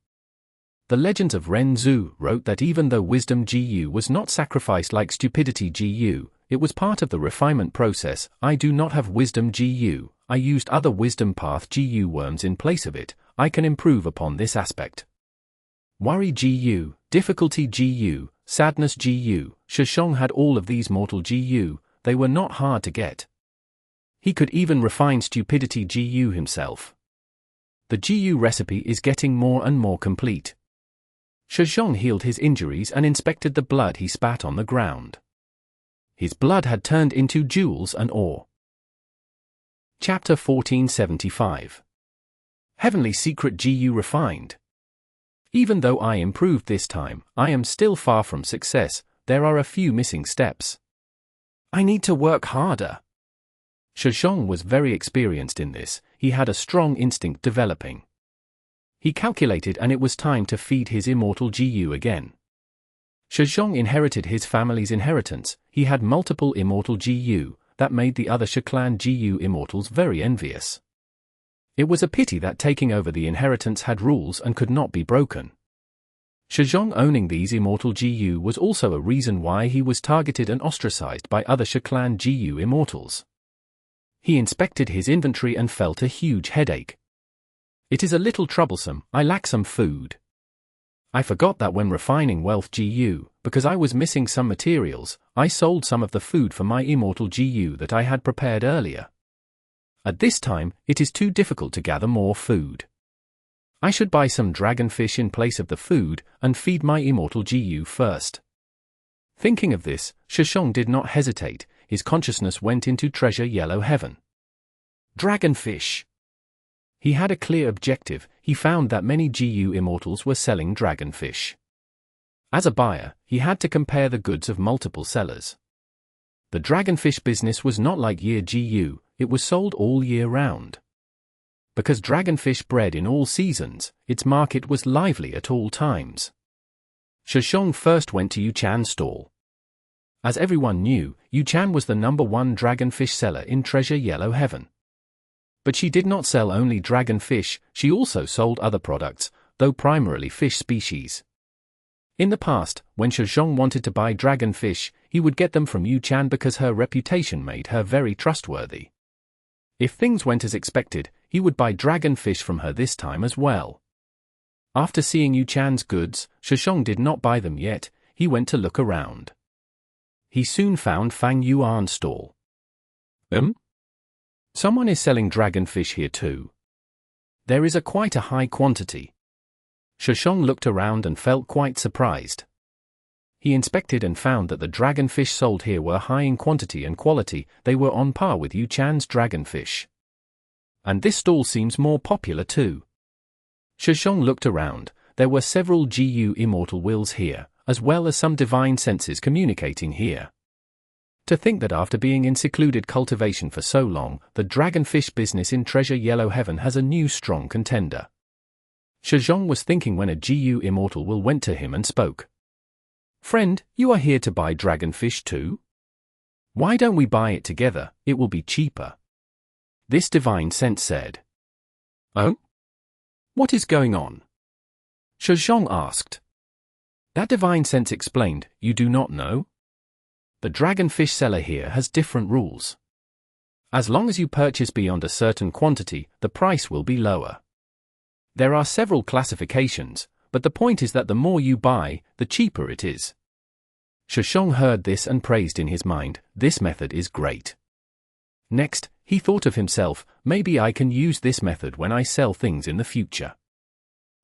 The Legends of Ren Zhu wrote that even though wisdom GU was not sacrificed like stupidity GU, it was part of the refinement process. I do not have wisdom GU. I used other wisdom path GU worms in place of it. I can improve upon this aspect. Worry GU, difficulty GU, sadness GU. Shi Zhong had all of these mortal GU. They were not hard to get. He could even refine stupidity GU himself. The GU recipe is getting more and more complete. Shi Zhong healed his injuries and inspected the blood he spat on the ground. His blood had turned into jewels and ore. Chapter 1475. Heavenly Secret GU Refined. Even though I improved this time, I am still far from success. There are a few missing steps. I need to work harder. Shi Zhong was very experienced in this. He had a strong instinct developing. He calculated and it was time to feed his immortal GU again. Shi Zhong inherited his family's inheritance. He had multiple immortal GU. That made the other Shi clan GU immortals very envious. It was a pity that taking over the inheritance had rules and could not be broken. Shi Zhong owning these immortal GU was also a reason why he was targeted and ostracized by other Shi clan GU immortals. He inspected his inventory and felt a huge headache. It is a little troublesome. I lack some food. I forgot that when refining wealth GU, because I was missing some materials, I sold some of the food for my immortal GU that I had prepared earlier. At this time, it is too difficult to gather more food. I should buy some dragonfish in place of the food and feed my immortal GU first. Thinking of this, Shi Zhong did not hesitate. His consciousness went into Treasure Yellow Heaven. Dragonfish. He had a clear objective. He found that many GU immortals were selling dragonfish. As a buyer, he had to compare the goods of multiple sellers. The dragonfish business was not like year GU, it was sold all year round. Because dragonfish bred in all seasons, its market was lively at all times. Shi Zhong first went to Yuan's stall. As everyone knew, Yuan was the #1 dragonfish seller in Treasure Yellow Heaven. But she did not sell only dragonfish, she also sold other products, though primarily fish species. In the past, when Shi Zhong wanted to buy dragonfish, he would get them from Yuan because her reputation made her very trustworthy. If things went as expected, he would buy dragonfish from her this time as well. After seeing Yuan's goods, Shi Zhong did not buy them yet. He went to look around. He soon found Fang Yuan's stall. Someone is selling dragonfish here too. There is quite a high quantity. Shishong looked around and felt quite surprised. He inspected and found that the dragonfish sold here were high in quantity and quality. They were on par with Yuchan's dragonfish. And this stall seems more popular too. Shishong looked around. There were several Gu Immortal wills here, as well as some divine senses communicating here. To think that after being in secluded cultivation for so long, the dragonfish business in Treasure Yellow Heaven has a new strong contender. Shishong was thinking when a Gu Immortal will went to him and spoke. "Friend, you are here to buy dragonfish too? Why don't we buy it together? It will be cheaper." This divine sense said. "Oh? What is going on?" Shishong asked. That divine sense explained, "You do not know? The dragonfish seller here has different rules. As long as you purchase beyond a certain quantity, the price will be lower. There are several classifications, but the point is that the more you buy, the cheaper it is." Shishong heard this and praised in his mind, "This method is great." Next, he thought of himself, "Maybe I can use this method when I sell things in the future."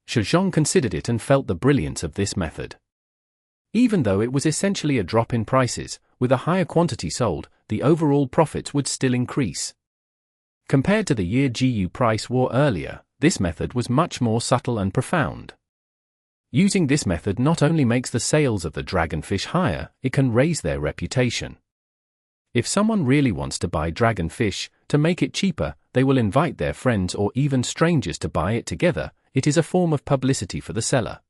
Shishong considered it and felt the brilliance of this method. Even though it was essentially a drop in prices, with a higher quantity sold, the overall profits would still increase. Compared to the year Gu price war earlier, this method was much more subtle and profound. Using this method not only makes the sales of the dragonfish higher, it can raise their reputation. If someone really wants to buy dragonfish, to make it cheaper, they will invite their friends or even strangers to buy it together. It is a form of publicity for the seller.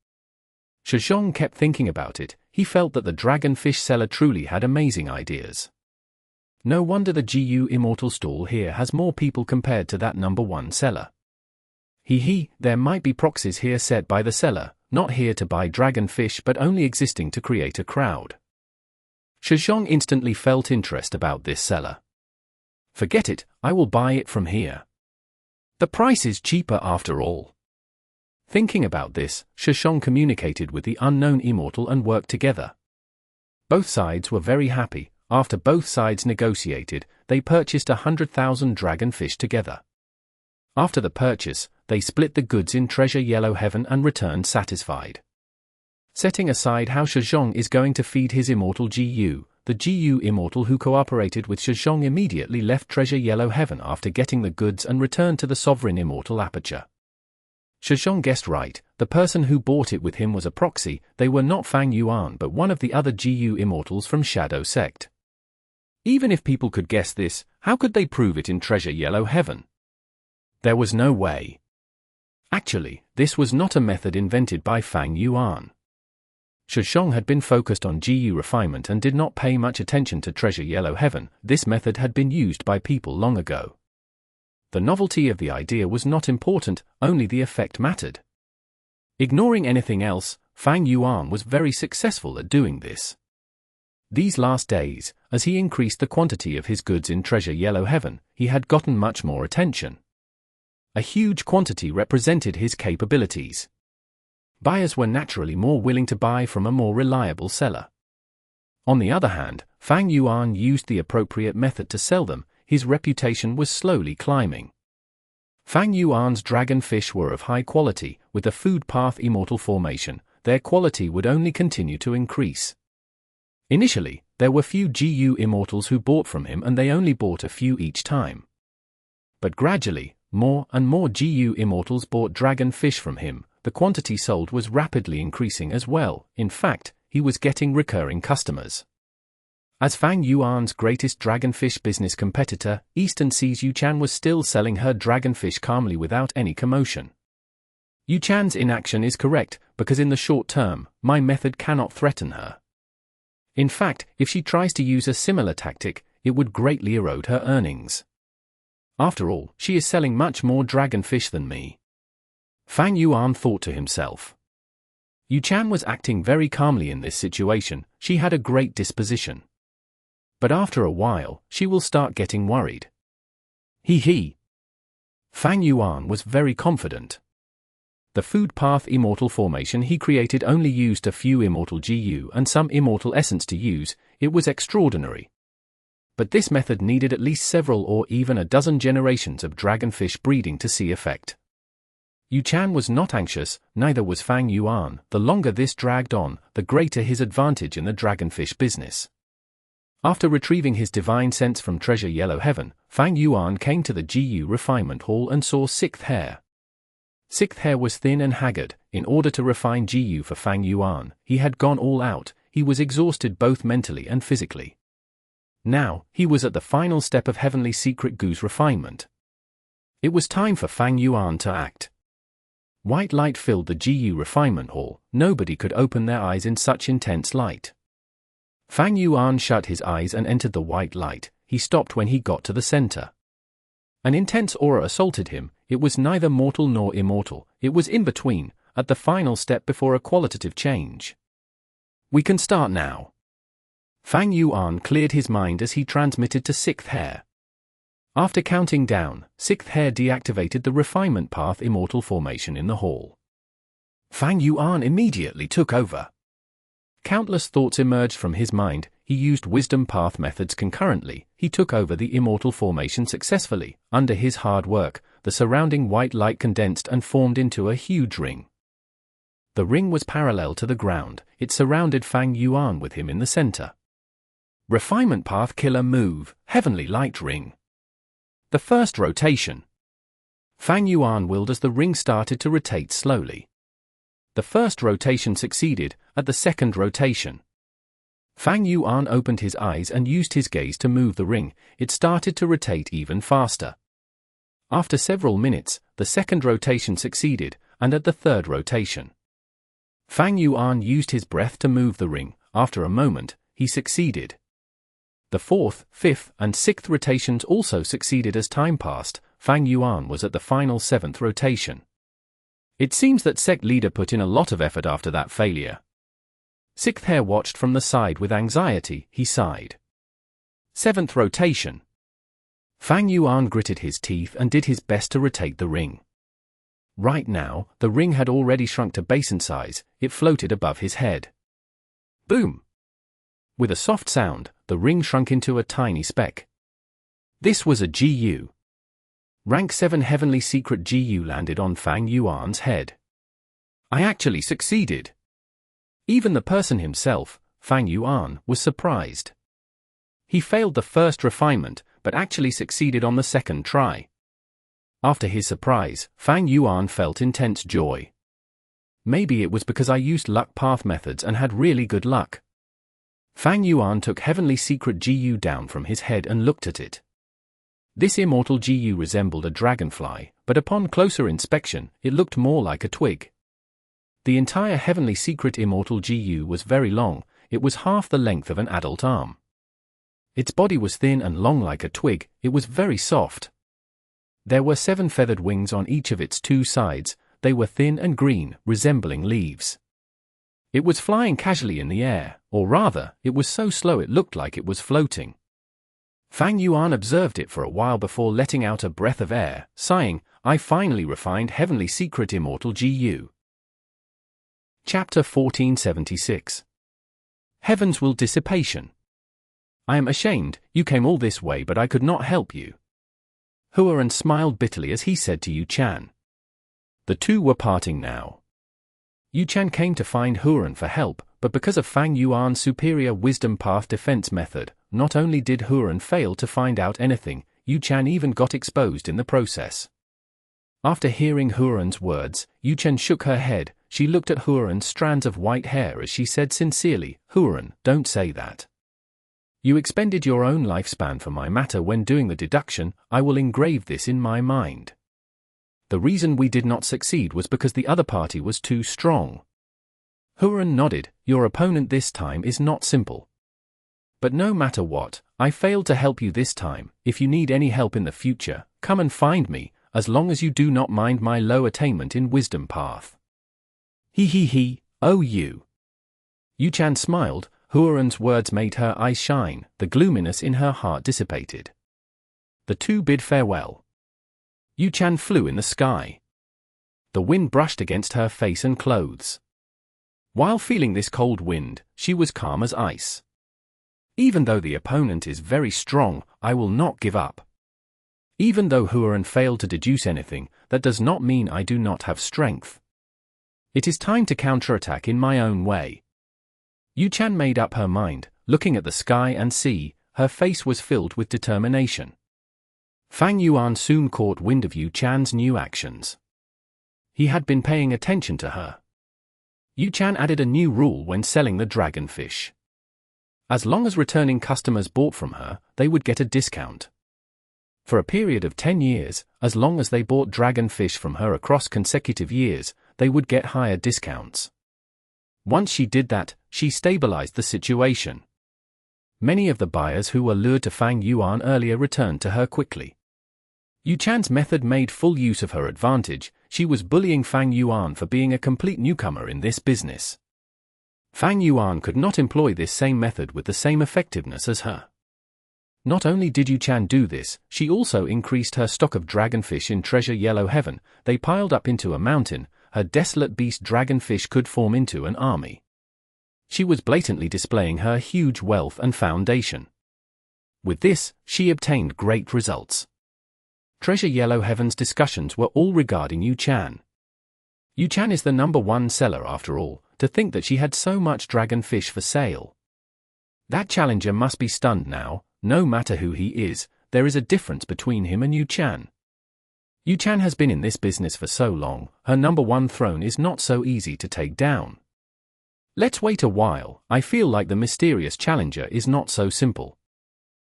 Shishong kept thinking about it. He felt that the dragonfish seller truly had amazing ideas. No wonder the Gu Immortal stall here has more people compared to that #1 seller. There might be proxies here set by the seller, not here to buy dragonfish but only existing to create a crowd. Shishong instantly felt interest about this seller. "Forget it, I will buy it from here. The price is cheaper after all." Thinking about this, Shishong communicated with the unknown Immortal and worked together. Both sides were very happy. After both sides negotiated, they purchased 100,000 dragonfish together. After the purchase, they split the goods in Treasure Yellow Heaven and returned satisfied. Setting aside how Shishong is going to feed his Immortal Gu, the Gu Immortal who cooperated with Shishong immediately left Treasure Yellow Heaven after getting the goods and returned to the Sovereign Immortal Aperture. Shishong guessed right, the person who bought it with him was a proxy. They were not Fang Yuan but one of the other Gu Immortals from Shadow Sect. Even if people could guess this, how could they prove it in Treasure Yellow Heaven? There was no way. Actually, this was not a method invented by Fang Yuan. Shishong had been focused on Gu refinement and did not pay much attention to Treasure Yellow Heaven. This method had been used by people long ago. The novelty of the idea was not important, only the effect mattered. Ignoring anything else, Fang Yuan was very successful at doing this. These last days, as he increased the quantity of his goods in Treasure Yellow Heaven, he had gotten much more attention. A huge quantity represented his capabilities. Buyers were naturally more willing to buy from a more reliable seller. On the other hand, Fang Yuan used the appropriate method to sell them. His reputation was slowly climbing. Fang Yuan's dragonfish were of high quality. With the food path Immortal formation, their quality would only continue to increase. Initially, there were few Gu Immortals who bought from him and they only bought a few each time. But gradually, more and more Gu Immortals bought dragonfish from him. The quantity sold was rapidly increasing as well. In fact, he was getting recurring customers. As Fang Yuan's greatest dragonfish business competitor, Eastern Sea's Yuchan was still selling her dragonfish calmly without any commotion. Yuchan's inaction is correct, because in the short term, my method cannot threaten her. In fact, if she tries to use a similar tactic, it would greatly erode her earnings. After all, she is selling much more dragonfish than me. Fang Yuan thought to himself. Yuchan was acting very calmly in this situation. She had a great disposition. But after a while, she will start getting worried. Fang Yuan was very confident. The food path Immortal formation he created only used a few Immortal Gu and some Immortal essence to use. It was extraordinary. but this method needed at least several or even a dozen generations of dragonfish breeding to see effect. Yuan was not anxious, neither was Fang Yuan. The longer this dragged on, the greater his advantage in the dragonfish business. After retrieving his divine sense from Treasure Yellow Heaven, Fang Yuan came to the GU refinement hall and saw Xue Er. Xue Er was thin and haggard. In order to refine GU for Fang Yuan, he had gone all out. He was exhausted both mentally and physically. Now, he was at the final step of Heavenly Secret GU's refinement. It was time for Fang Yuan to act. White light filled the GU refinement hall. Nobody could open their eyes in such intense light. Fang Yuan shut his eyes and entered the white light. He stopped when he got to the center. An intense aura assaulted him. It was neither mortal nor immortal. It was in between, at the final step before a qualitative change. We can start now. Fang Yuan cleared his mind as he transmitted to Xue Er. After counting down, Xue Er deactivated the refinement path immortal formation in the hall. Fang Yuan immediately took over. Countless thoughts emerged from his mind. He used wisdom path methods concurrently. He took over the immortal formation successfully. Under his hard work, the surrounding white light condensed and formed into a huge ring. The ring was parallel to the ground. It surrounded Fang Yuan with him in the center. Refinement path killer move, heavenly light ring. The first rotation. Fang Yuan willed as the ring started to rotate slowly. The first rotation succeeded. At the second rotation, Fang Yuan opened his eyes and used his gaze to move the ring. It started to rotate even faster. After several minutes, the second rotation succeeded, and at the third rotation, Fang Yuan used his breath to move the ring. After a moment, he succeeded. The fourth, fifth, and sixth rotations also succeeded. As time passed, Fang Yuan was at the final seventh rotation. It seems that sect leader put in a lot of effort after that failure. Xue Er watched from the side with anxiety. He sighed. Seventh rotation. Fang Yuan gritted his teeth and did his best to rotate the ring. Right now, the ring had already shrunk to basin size. It floated above his head. Boom! With a soft sound, the ring shrunk into a tiny speck. This was a GU. Rank 7 Heavenly Secret GU landed on Fang Yuan's head. I actually succeeded. Even the person himself, Fang Yuan, was surprised. He failed the first refinement, but actually succeeded on the second try. After his surprise, Fang Yuan felt intense joy. Maybe it was because I used luck path methods and had really good luck. Fang Yuan took Heavenly Secret GU down from his head and looked at it. This immortal GU resembled a dragonfly, but upon closer inspection, it looked more like a twig. The entire Heavenly Secret Immortal GU was very long. It was half the length of an adult arm. Its body was thin and long like a twig. It was very soft. There were 7 feathered wings on each of its 2 sides. They were thin and green, resembling leaves. It was flying casually in the air, or rather, it was so slow it looked like it was floating. Fang Yuan observed it for a while before letting out a breath of air, sighing, I finally refined Heavenly Secret Immortal GU. Chapter 1476. Heaven's Will Dissipation. I am ashamed, you came all this way but I could not help you. Yuan smiled bitterly as he said to Yuan. The two were parting now. Yuan came to find Yuan for help, but because of Fang Yuan's superior wisdom path defense method, not only did Yuan fail to find out anything, Yuan even got exposed in the process. After hearing Yuan's words, Yuan shook her head. She looked at Yuan's strands of white hair as she said sincerely, Yuan, don't say that. You expended your own lifespan for my matter when doing the deduction. I will engrave this in my mind. The reason we did not succeed was because the other party was too strong. Yuan nodded. Your opponent this time is not simple. But no matter what, I failed to help you this time. If you need any help in the future, come and find me, as long as you do not mind my low attainment in wisdom path. Oh you. Yuan smiled. Yuan's words made her eyes shine. The gloominess in her heart dissipated. The two bid farewell. Yuan flew in the sky. The wind brushed against her face and clothes. While feeling this cold wind, she was calm as ice. Even though the opponent is very strong, I will not give up. Even though Yuan failed to deduce anything, that does not mean I do not have strength. It is time to counterattack in my own way. Yuan made up her mind, looking at the sky and sea, her face was filled with determination. Fang Yuan soon caught wind of Yuan's new actions. He had been paying attention to her. Yuan added a new rule when selling the Dragonfish. As long as returning customers bought from her, they would get a discount. For a period of 10 years, as long as they bought Dragonfish from her across consecutive years, they would get higher discounts. Once she did that, she stabilized the situation. Many of the buyers who were lured to Fang Yuan earlier returned to her quickly. Yuan's method made full use of her advantage. She was bullying Fang Yuan for being a complete newcomer in this business. Fang Yuan could not employ this same method with the same effectiveness as her. Not only did Yuan do this, she also increased her stock of dragonfish in Treasure Yellow Heaven. They piled up into a mountain. Her desolate beast dragonfish could form into an army. She was blatantly displaying her huge wealth and foundation. With this, she obtained great results. Treasure Yellow Heaven's discussions were all regarding Yuan. Yuan is the #1 seller after all. To think that she had so much dragonfish for sale. That challenger must be stunned now. No matter who he is, there is a difference between him and Yuan. Yuan has been in this business for so long, her #1 throne is not so easy to take down. Let's wait a while. I feel like the mysterious challenger is not so simple.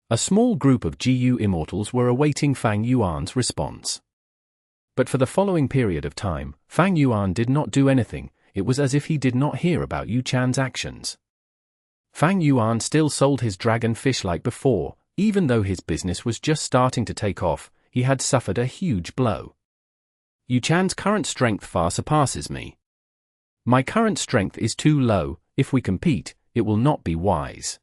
A small group of GU Immortals were awaiting Fang Yuan's response. But for the following period of time, Fang Yuan did not do anything. It was as if he did not hear about Yuan's actions. Fang Yuan still sold his dragonfish like before. Even though his business was just starting to take off, he had suffered a huge blow. Yuan's current strength far surpasses me. My current strength is too low. If we compete, it will not be wise.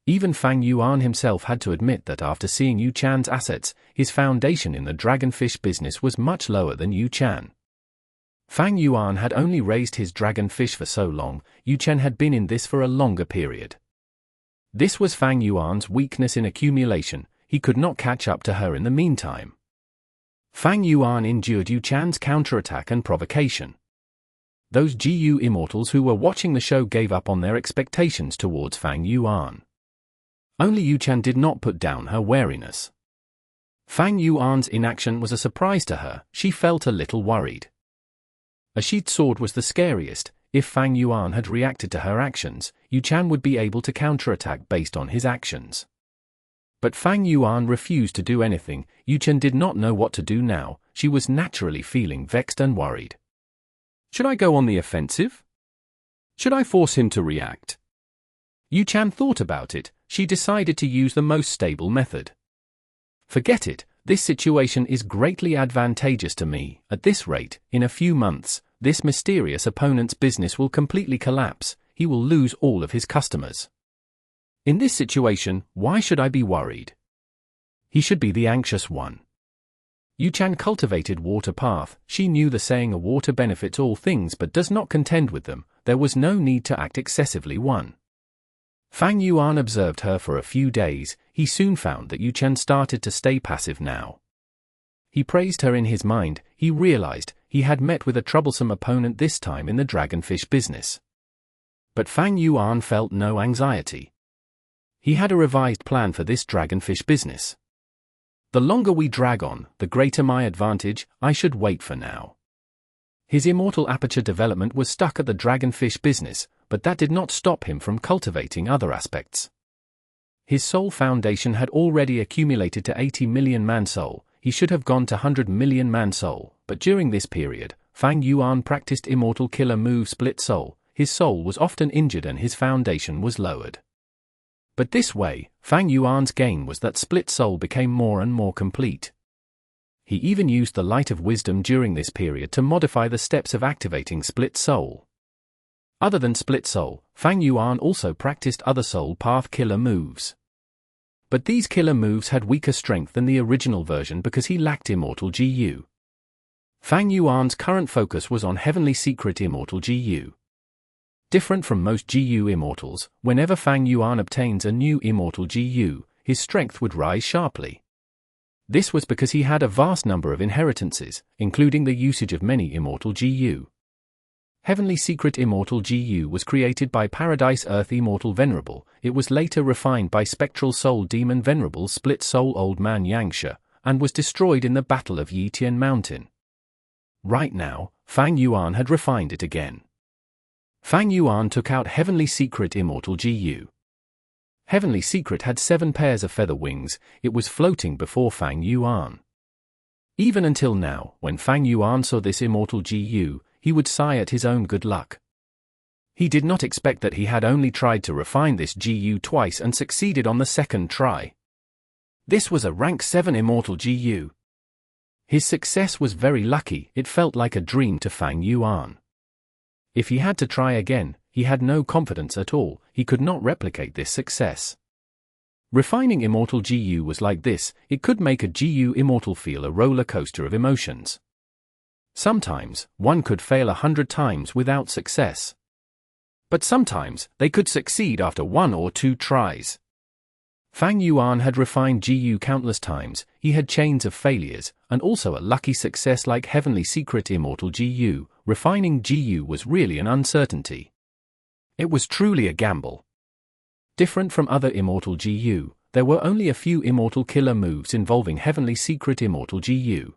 Even Fang Yuan himself had to admit that after seeing Yuan's assets, his foundation in the dragonfish business was much lower than Yuan. Fang Yuan had only raised his dragonfish for so long. Yuan had been in this for a longer period. This was Fang Yuan's weakness in accumulation. He could not catch up to her in the meantime. Fang Yuan endured Yuan's counterattack and provocation. Those GU Immortals who were watching the show gave up on their expectations towards Fang Yuan. Only Yuan did not put down her wariness. Fang Yuan's inaction was a surprise to her. She felt a little worried. A sheathed sword was the scariest. If Fang Yuan had reacted to her actions, Yuan would be able to counterattack based on his actions. But Fang Yuan refused to do anything. Yuan did not know what to do now. She was naturally feeling vexed and worried. Should I go on the offensive? Should I force him to react? Yuan thought about it. She decided to use the most stable method. Forget it. This situation is greatly advantageous to me. At this rate, in a few months, this mysterious opponent's business will completely collapse. He will lose all of his customers. In this situation, why should I be worried? He should be the anxious one. Yuan cultivated water path. She knew the saying a water benefits all things but does not contend with them. There was no need to act excessively. Fang Yuan observed her for a few days. He soon found that Yuan started to stay passive now. He praised her in his mind. He realized he had met with a troublesome opponent this time in the dragonfish business. But Fang Yuan felt no anxiety. He had a revised plan for this dragonfish business. The longer we drag on, the greater my advantage. I should wait for now. His immortal aperture development was stuck at the dragonfish business, but that did not stop him from cultivating other aspects. His soul foundation had already accumulated to 80 million man soul. He should have gone to 100 million man soul, but during this period, Fang Yuan practiced immortal killer move Split Soul. His soul was often injured and his foundation was lowered. But this way, Fang Yuan's gain was that Split Soul became more and more complete. He even used the Light of Wisdom during this period to modify the steps of activating Split Soul. Other than Split Soul, Fang Yuan also practiced other soul path killer moves. But these killer moves had weaker strength than the original version because he lacked Immortal GU. Fang Yuan's current focus was on Heavenly Secret Immortal GU. Different from most GU immortals, whenever Fang Yuan obtains a new immortal GU, his strength would rise sharply. This was because he had a vast number of inheritances, including the usage of many immortal GU. Heavenly Secret Immortal GU was created by Paradise Earth Immortal Venerable. It was later refined by Spectral Soul Demon Venerable Split Soul Old Man Yangsha, and was destroyed in the Battle of Yitian Mountain. Right now, Fang Yuan had refined it again. Fang Yuan took out Heavenly Secret Immortal GU. Heavenly Secret had 7 pairs of feather wings. It was floating before Fang Yuan. Even until now, when Fang Yuan saw this immortal GU, he would sigh at his own good luck. He did not expect that he had only tried to refine this GU twice and succeeded on the second try. This was a rank 7 immortal GU. His success was very lucky. It felt like a dream to Fang Yuan. If he had to try again, he had no confidence at all. He could not replicate this success. Refining immortal GU was like this. It could make a GU immortal feel a roller coaster of emotions. Sometimes, one could fail 100 times without success. But sometimes, they could succeed after 1 or 2 tries. Fang Yuan had refined GU countless times. He had chains of failures, and also a lucky success like Heavenly Secret Immortal GU. Refining GU was really an uncertainty. It was truly a gamble. Different from other Immortal GU, there were only a few Immortal killer moves involving Heavenly Secret Immortal GU.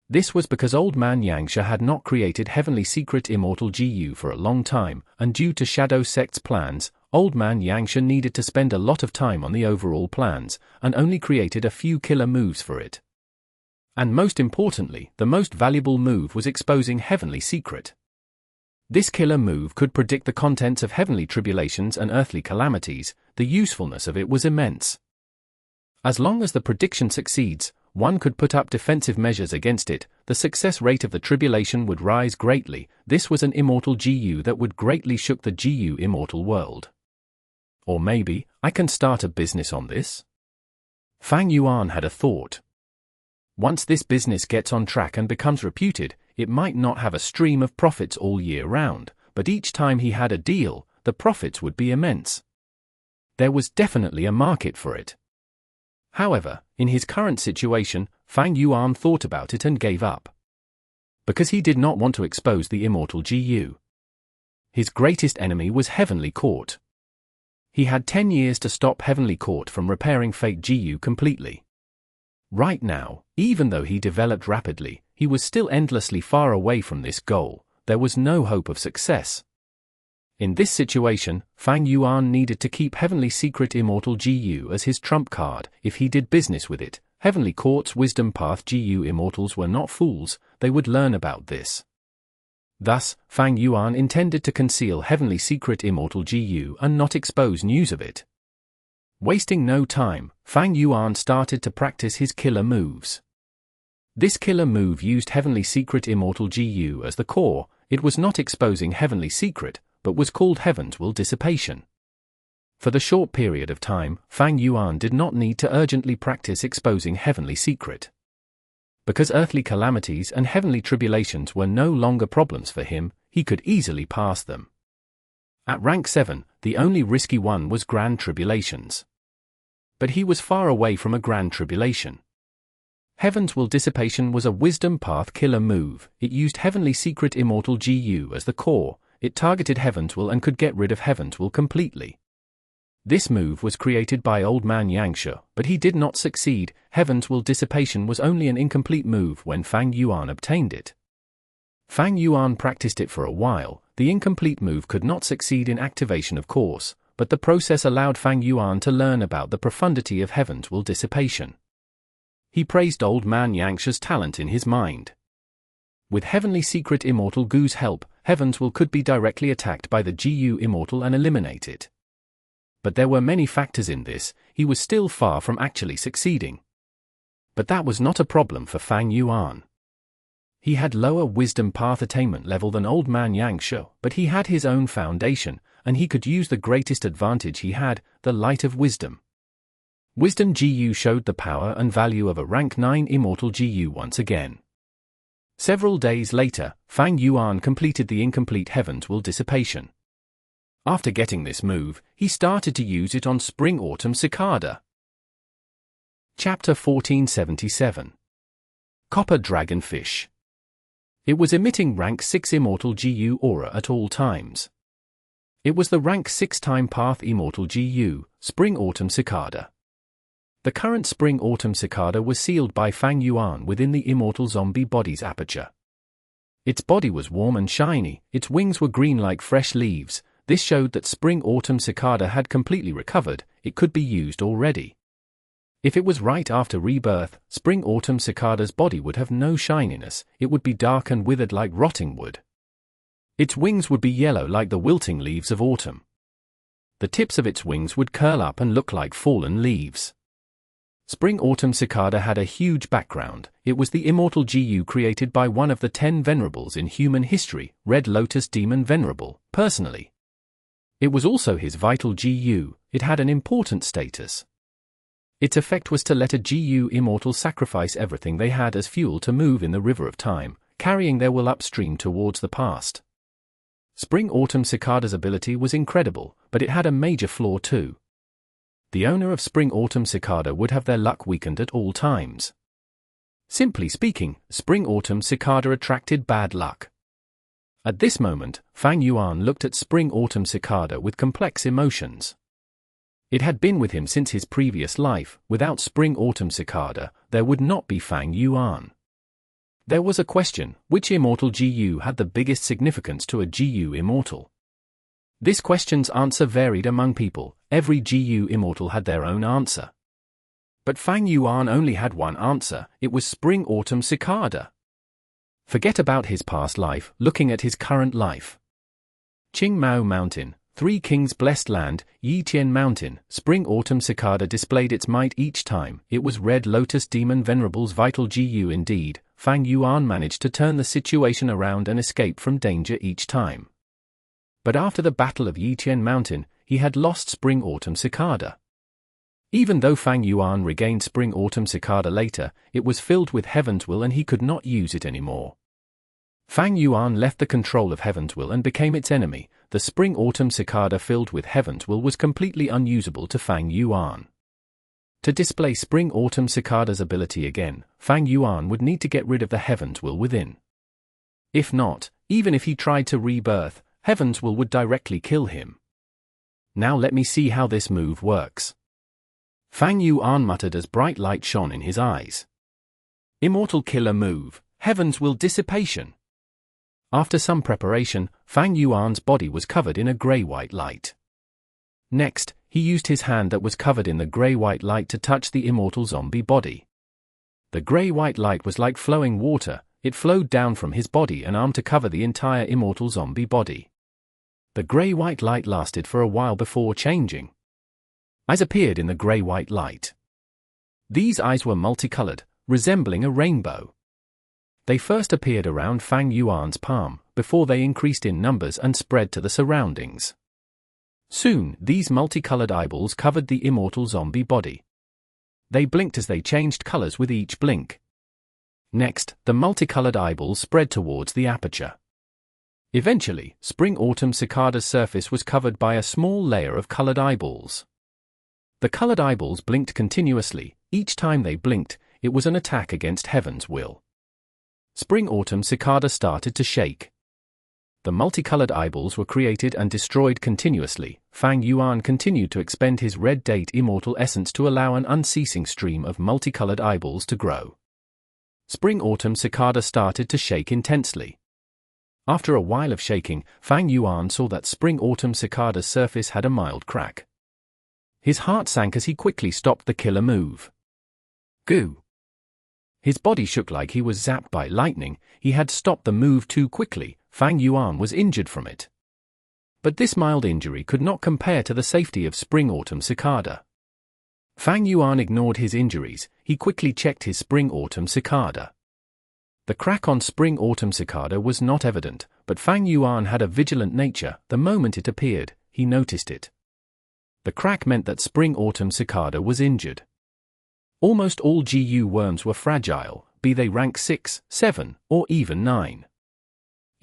This was because Old Man Yangsha had not created Heavenly Secret Immortal GU for a long time, and due to Shadow Sect's plans, Old Man Yangsha needed to spend a lot of time on the overall plans, and only created a few killer moves for it. And most importantly, the most valuable move was exposing Heavenly Secret. This killer move could predict the contents of heavenly tribulations and earthly calamities. The usefulness of it was immense. As long as the prediction succeeds, one could put up defensive measures against it. The success rate of the tribulation would rise greatly. This was an immortal GU that would greatly shook the GU immortal world. Or maybe, I can start a business on this? Fang Yuan had a thought. Once this business gets on track and becomes reputed, it might not have a stream of profits all year round, but each time he had a deal, the profits would be immense. There was definitely a market for it. However, in his current situation, Fang Yuan thought about it and gave up. Because he did not want to expose the immortal GU. His greatest enemy was Heavenly Court. He had 10 years to stop Heavenly Court from repairing Fate GU completely. Right now, even though he developed rapidly, he was still endlessly far away from this goal. There was no hope of success. In this situation, Fang Yuan needed to keep Heavenly Secret Immortal GU as his trump card. If he did business with it, Heavenly Court's Wisdom Path GU Immortals were not fools. They would learn about this. Thus, Fang Yuan intended to conceal Heavenly Secret Immortal GU and not expose news of it. Wasting no time, Fang Yuan started to practice his killer moves. This killer move used Heavenly Secret Immortal GU as the core. It was not exposing Heavenly Secret, but was called Heaven's Will Dissipation. For the short period of time, Fang Yuan did not need to urgently practice exposing Heavenly Secret. Because earthly calamities and heavenly tribulations were no longer problems for him, he could easily pass them. At rank 7, the only risky one was Grand Tribulations. But he was far away from a Grand Tribulation. Heaven's Will Dissipation was a Wisdom Path killer move. It used Heavenly Secret Immortal GU as the core. It targeted Heaven's Will and could get rid of Heaven's Will completely. This move was created by Old Man Yangsha, but he did not succeed. Heaven's Will Dissipation was only an incomplete move when Fang Yuan obtained it. Fang Yuan practiced it for a while. The incomplete move could not succeed in activation, of course, but the process allowed Fang Yuan to learn about the profundity of Heaven's Will Dissipation. He praised Old Man Yangsha's talent in his mind. With Heavenly Secret Immortal GU's help, Heaven's Will could be directly attacked by the GU Immortal and eliminate it. But there were many factors in this. He was still far from actually succeeding. But that was not a problem for Fang Yuan. He had lower Wisdom Path attainment level than Old Man Yangsha, but he had his own foundation, and he could use the greatest advantage he had, the Light of Wisdom. Wisdom GU showed the power and value of a rank 9 Immortal GU once again. Several days later, Fang Yuan completed the incomplete Heaven's Will Dissipation. After getting this move, he started to use it on Spring-Autumn Cicada. Chapter 1477. Copper Dragonfish. It was emitting rank 6 Immortal GU aura at all times. It was the rank 6 time path Immortal GU, Spring-Autumn Cicada. The current Spring-Autumn Cicada was sealed by Fang Yuan within the Immortal Zombie body's aperture. Its body was warm and shiny, its wings were green like fresh leaves. This showed that Spring-Autumn Cicada had completely recovered, it could be used already. If it was right after rebirth, Spring-Autumn Cicada's body would have no shininess, it would be dark and withered like rotting wood. Its wings would be yellow like the wilting leaves of autumn. The tips of its wings would curl up and look like fallen leaves. Spring-Autumn Cicada had a huge background. It was the Immortal GU created by one of the 10 Venerables in human history, Red Lotus Demon Venerable, personally. It was also his vital GU, it had an important status. Its effect was to let a GU Immortal sacrifice everything they had as fuel to move in the river of time, carrying their will upstream towards the past. Spring-Autumn Cicada's ability was incredible, but it had a major flaw too. The owner of Spring-Autumn Cicada would have their luck weakened at all times. Simply speaking, Spring-Autumn Cicada attracted bad luck. At this moment, Fang Yuan looked at Spring-Autumn Cicada with complex emotions. It had been with him since his previous life. Without Spring-Autumn Cicada, there would not be Fang Yuan. There was a question, which Immortal GU had the biggest significance to a GU Immortal? This question's answer varied among people, every GU Immortal had their own answer. But Fang Yuan only had one answer, it was Spring-Autumn Cicada. Forget about his past life, looking at his current life. Qingmao Mountain, Three Kings Blessed Land, Yitian Mountain, Spring-Autumn Cicada displayed its might each time. It was Red Lotus Demon Venerable's vital GU indeed. Fang Yuan managed to turn the situation around and escape from danger each time. But after the Battle of Yitian Mountain, he had lost Spring-Autumn Cicada. Even though Fang Yuan regained Spring-Autumn Cicada later, it was filled with Heaven's Will and he could not use it anymore. Fang Yuan left the control of Heaven's Will and became its enemy. The Spring-Autumn Cicada filled with Heaven's Will was completely unusable to Fang Yuan. To display Spring-Autumn Cicada's ability again, Fang Yuan would need to get rid of the Heaven's Will within. If not, even if he tried to rebirth, Heaven's Will would directly kill him. Now let me see how this move works. Fang Yuan muttered as bright light shone in his eyes. Immortal Killer Move, Heaven's Will Dissipation. After some preparation, Fang Yuan's body was covered in a grey-white light. Next, he used his hand that was covered in the grey-white light to touch the Immortal Zombie body. The grey-white light was like flowing water, it flowed down from his body and arm to cover the entire Immortal Zombie body. The grey-white light lasted for a while before changing. Eyes appeared in the grey-white light. These eyes were multicolored, resembling a rainbow. They first appeared around Fang Yuan's palm, before they increased in numbers and spread to the surroundings. Soon, these multicolored eyeballs covered the Immortal Zombie body. They blinked as they changed colors with each blink. Next, the multicolored eyeballs spread towards the aperture. Eventually, Spring-Autumn Cicada's surface was covered by a small layer of colored eyeballs. The colored eyeballs blinked continuously. Each time they blinked, it was an attack against Heaven's Will. Spring-Autumn Cicada started to shake. The multicolored eyeballs were created and destroyed continuously. Fang Yuan continued to expend his red date immortal essence to allow an unceasing stream of multicolored eyeballs to grow. Spring-Autumn Cicada started to shake intensely. After a while of shaking, Fang Yuan saw that Spring-Autumn Cicada's surface had a mild crack. His heart sank as he quickly stopped the killer move. Goo! His body shook like he was zapped by lightning. He had stopped the move too quickly. Fang Yuan was injured from it. But this mild injury could not compare to the safety of Spring-Autumn Cicada. Fang Yuan ignored his injuries. He quickly checked his Spring-Autumn Cicada. The crack on Spring-Autumn Cicada was not evident, but Fang Yuan had a vigilant nature. The moment it appeared, he noticed it. The crack meant that Spring-Autumn Cicada was injured. Almost all GU worms were fragile, be they rank 6, 7, or even 9.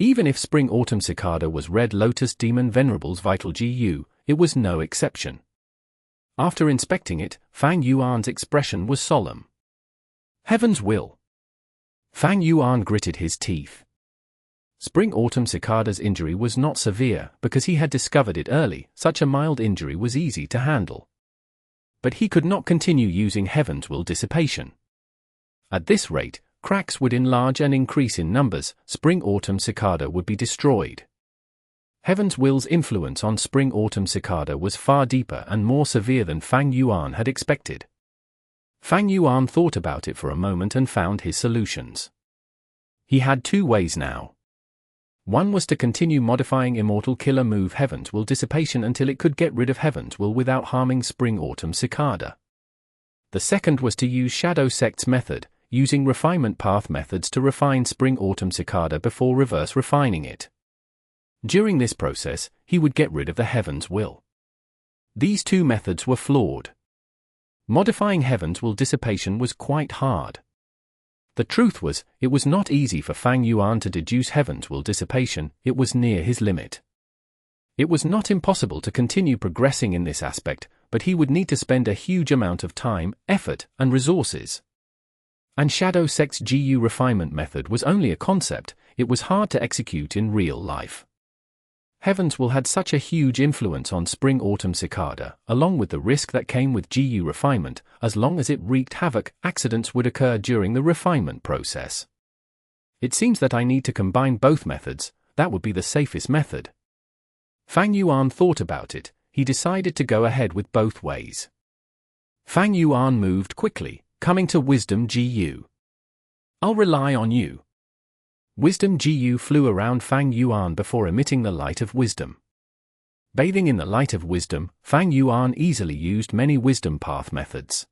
Even if Spring-Autumn Cicada was Red Lotus Demon Venerable's vital GU, it was no exception. After inspecting it, Fang Yuan's expression was solemn. Heaven's will. Fang Yuan gritted his teeth. Spring-Autumn Cicada's injury was not severe because he had discovered it early. Such a mild injury was easy to handle. But he could not continue using Heaven's will dissipation. At this rate, cracks would enlarge and increase in numbers. Spring-Autumn Cicada would be destroyed. Heaven's will's influence on Spring-Autumn Cicada was far deeper and more severe than Fang Yuan had expected. Fang Yuan thought about it for a moment and found his solutions. He had two ways now. One was to continue modifying Immortal Killer move Heaven's will dissipation until it could get rid of Heaven's will without harming Spring-Autumn Cicada. The second was to use Shadow Sect's method, using refinement path methods to refine Spring-Autumn Cicada before reverse refining it. During this process, he would get rid of the Heaven's will. These two methods were flawed. Modifying Heaven's will dissipation was quite hard. The truth was, it was not easy for Fang Yuan to deduce Heaven's will dissipation. It was near his limit. It was not impossible to continue progressing in this aspect, but he would need to spend a huge amount of time, effort, and resources. And Shadow Sect's GU refinement method was only a concept. It was hard to execute in real life. Heaven's will had such a huge influence on Spring-Autumn Cicada, along with the risk that came with GU refinement. As long as it wreaked havoc, accidents would occur during the refinement process. It seems that I need to combine both methods. That would be the safest method. Fang Yuan thought about it. He decided to go ahead with both ways. Fang Yuan moved quickly, coming to Wisdom GU. I'll rely on you. Wisdom GU flew around Fang Yuan before emitting the light of wisdom. Bathing in the light of wisdom, Fang Yuan easily used many wisdom path methods.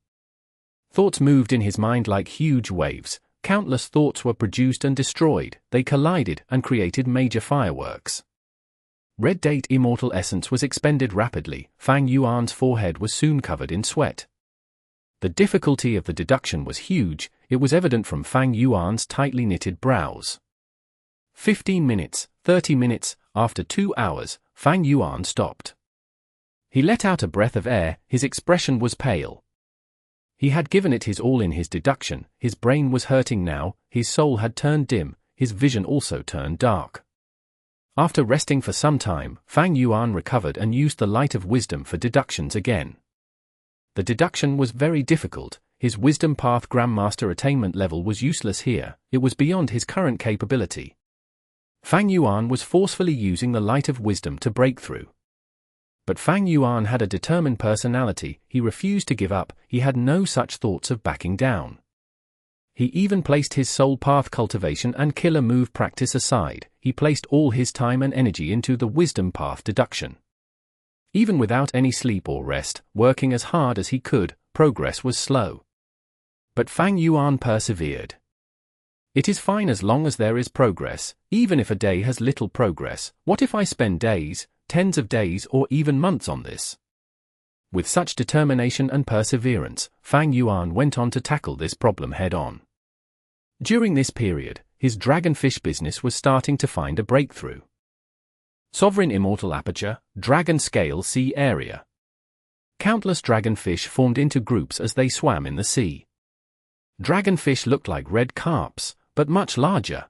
Thoughts moved in his mind like huge waves. Countless thoughts were produced and destroyed. They collided and created major fireworks. Red Date Immortal Essence was expended rapidly. Fang Yuan's forehead was soon covered in sweat. The difficulty of the deduction was huge. It was evident from Fang Yuan's tightly knitted brows. 15 minutes, 30 minutes, after 2 hours, Fang Yuan stopped. He let out a breath of air. His expression was pale. He had given it his all in his deduction. His brain was hurting now, his soul had turned dim, his vision also turned dark. After resting for some time, Fang Yuan recovered and used the light of wisdom for deductions again. The deduction was very difficult. His wisdom path Grandmaster attainment level was useless here. It was beyond his current capability. Fang Yuan was forcefully using the light of wisdom to break through. But Fang Yuan had a determined personality. He refused to give up. He had no such thoughts of backing down. He even placed his soul path cultivation and killer move practice aside. He placed all his time and energy into the wisdom path deduction. Even without any sleep or rest, working as hard as he could, progress was slow. But Fang Yuan persevered. It is fine as long as there is progress, even if a day has little progress. What if I spend days, tens of days or even months on this? With such determination and perseverance, Fang Yuan went on to tackle this problem head-on. During this period, his Dragonfish business was starting to find a breakthrough. Sovereign Immortal Aperture, Dragon Scale Sea Area. Countless dragonfish formed into groups as they swam in the sea. Dragonfish looked like red carps, but much larger.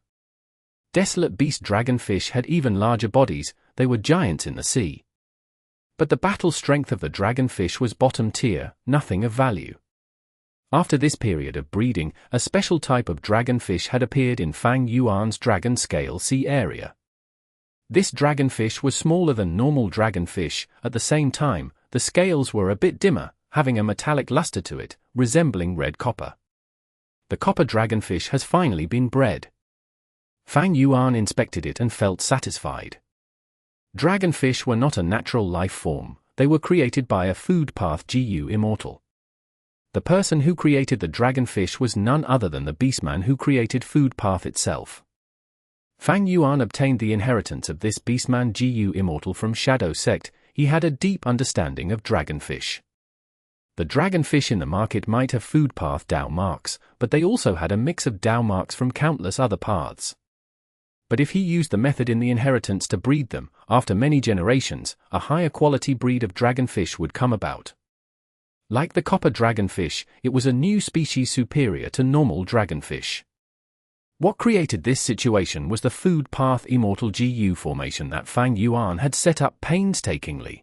Desolate beast dragonfish had even larger bodies. They were giants in the sea. But the battle strength of the dragonfish was bottom tier, nothing of value. After this period of breeding, a special type of dragonfish had appeared in Fang Yuan's Dragon Scale Sea Area. This dragonfish was smaller than normal dragonfish. At the same time, the scales were a bit dimmer, having a metallic luster to it, resembling red copper. The copper dragonfish has finally been bred. Fang Yuan inspected it and felt satisfied. Dragonfish were not a natural life form. They were created by a food path GU Immortal. The person who created the dragonfish was none other than the beastman who created food path itself. Fang Yuan obtained the inheritance of this beastman GU Immortal from Shadow Sect. He had a deep understanding of dragonfish. The dragonfish in the market might have food path Dao marks, but they also had a mix of Dao marks from countless other paths. But if he used the method in the inheritance to breed them, after many generations, a higher quality breed of dragonfish would come about. Like the copper dragonfish, it was a new species superior to normal dragonfish. What created this situation was the food path Immortal GU formation that Fang Yuan had set up painstakingly.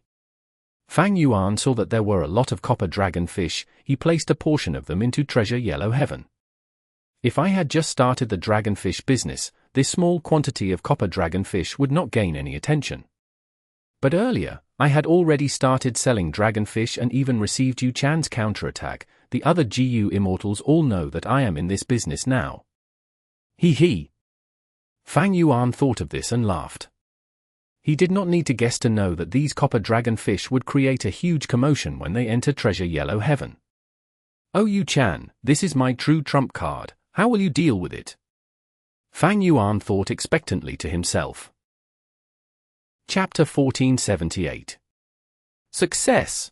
Fang Yuan saw that there were a lot of copper dragonfish. He placed a portion of them into Treasure Yellow Heaven. If I had just started the dragonfish business, this small quantity of copper dragonfish would not gain any attention. But earlier, I had already started selling dragonfish and even received Yuan's counterattack. The other GU Immortals all know that I am in this business now. He. Fang Yuan thought of this and laughed. He did not need to guess to know that these copper dragonfish would create a huge commotion when they enter Treasure Yellow Heaven. Oh Yuan, this is my true trump card, how will you deal with it? Fang Yuan thought expectantly to himself. Chapter 1478. Success.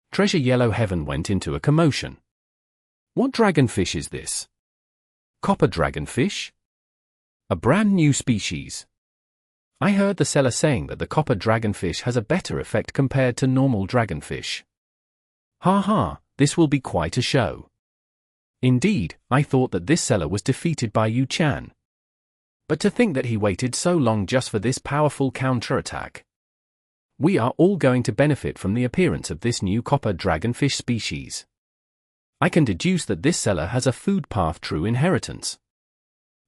Treasure Yellow Heaven went into a commotion. What dragonfish is this? Copper dragonfish? A brand new species. I heard the seller saying that the copper dragonfish has a better effect compared to normal dragonfish. Ha, this will be quite a show. Indeed, I thought that this seller was defeated by Yuan. But to think that he waited so long just for this powerful counterattack. We are all going to benefit from the appearance of this new copper dragonfish species. I can deduce that this seller has a food path true inheritance.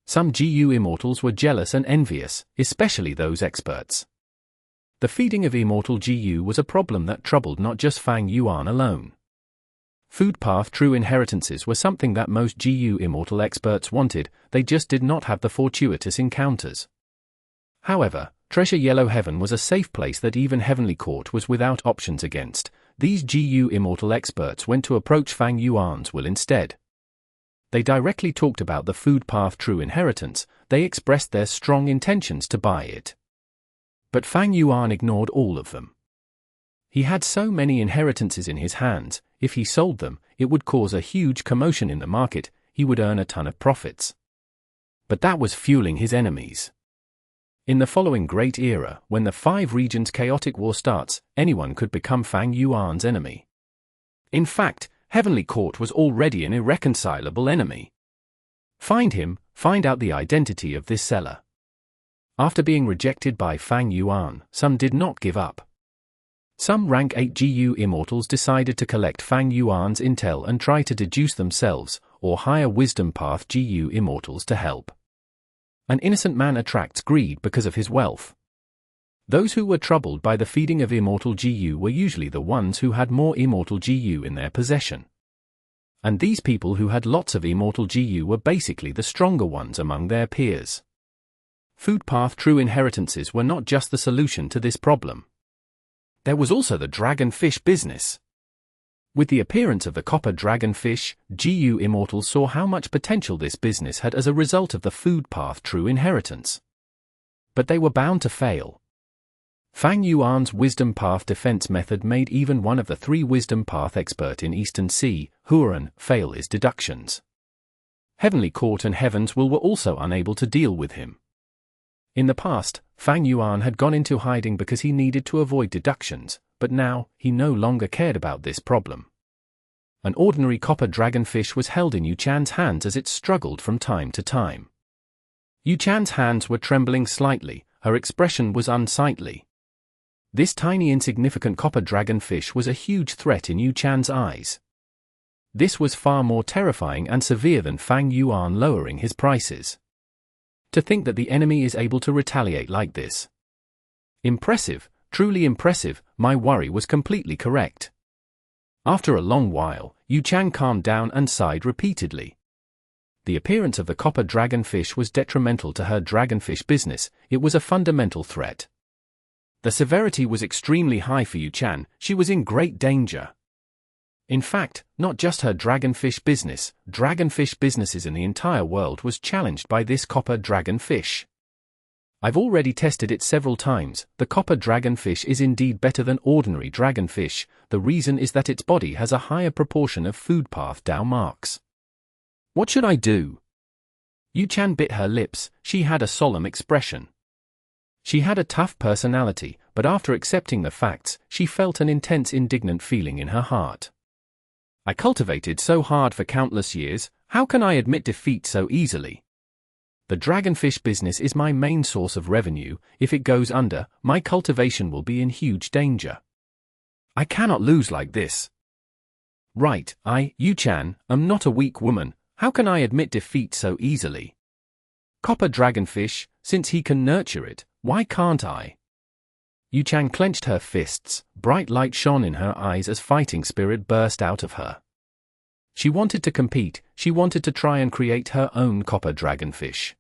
Some GU Immortals were jealous and envious, especially those experts. The feeding of Immortal GU was a problem that troubled not just Fang Yuan alone. Food path true inheritances were something that most GU Immortal experts wanted, they just did not have the fortuitous encounters. However, Treasure Yellow Heaven was a safe place that even Heavenly Court was without options against. These GU Immortal experts went to approach Fang Yuan's will instead. They directly talked about the food path true inheritance, they expressed their strong intentions to buy it. But Fang Yuan ignored all of them. He had so many inheritances in his hands, if he sold them, it would cause a huge commotion in the market, he would earn a ton of profits. But that was fueling his enemies. In the following great era, when the 5 regions chaotic war starts, anyone could become Fang Yuan's enemy. In fact, Heavenly Court was already an irreconcilable enemy. Find him, find out the identity of this seller. After being rejected by Fang Yuan, some did not give up. Some rank 8 GU Immortals decided to collect Fang Yuan's intel and try to deduce themselves, or hire Wisdom Path GU Immortals to help. An innocent man attracts greed because of his wealth. Those who were troubled by the feeding of Immortal GU were usually the ones who had more Immortal GU in their possession. And these people who had lots of Immortal GU were basically the stronger ones among their peers. Food path true inheritances were not just the solution to this problem. There was also the dragonfish business. With the appearance of the copper dragonfish, GU Immortals saw how much potential this business had as a result of the food path true inheritance. But they were bound to fail. Fang Yuan's Wisdom Path defense method made even one of the 3 Wisdom Path expert in Eastern Sea, Yuan, fail his deductions. Heavenly Court and Heaven's Will were also unable to deal with him. In the past, Fang Yuan had gone into hiding because he needed to avoid deductions, but now, he no longer cared about this problem. An ordinary copper dragonfish was held in Yuan's hands as it struggled from time to time. Yuan's hands were trembling slightly, her expression was unsightly. This tiny insignificant copper dragonfish was a huge threat in Yuan's eyes. This was far more terrifying and severe than Fang Yuan lowering his prices. To think that the enemy is able to retaliate like this. Impressive, truly impressive, my worry was completely correct. After a long while, Yuan calmed down and sighed repeatedly. The appearance of the copper dragonfish was detrimental to her dragonfish business, it was a fundamental threat. The severity was extremely high for Yuan, she was in great danger. In fact, not just her dragonfish businesses in the entire world was challenged by this copper dragonfish. I've already tested it several times, the copper dragonfish is indeed better than ordinary dragonfish, the reason is that its body has a higher proportion of food path Dao marks. What should I do? Yuan bit her lips. She had a solemn expression. She had a tough personality, but after accepting the facts, she felt an intense indignant feeling in her heart. I cultivated so hard for countless years, how can I admit defeat so easily? The dragonfish business is my main source of revenue. If it goes under, my cultivation will be in huge danger. I cannot lose like this. Right, Yuan, am not a weak woman. How can I admit defeat so easily? Copper dragonfish, since he can nurture it, why can't I? Yuan clenched her fists. Bright light shone in her eyes as fighting spirit burst out of her. She wanted to compete. She wanted to try and create her own copper dragonfish.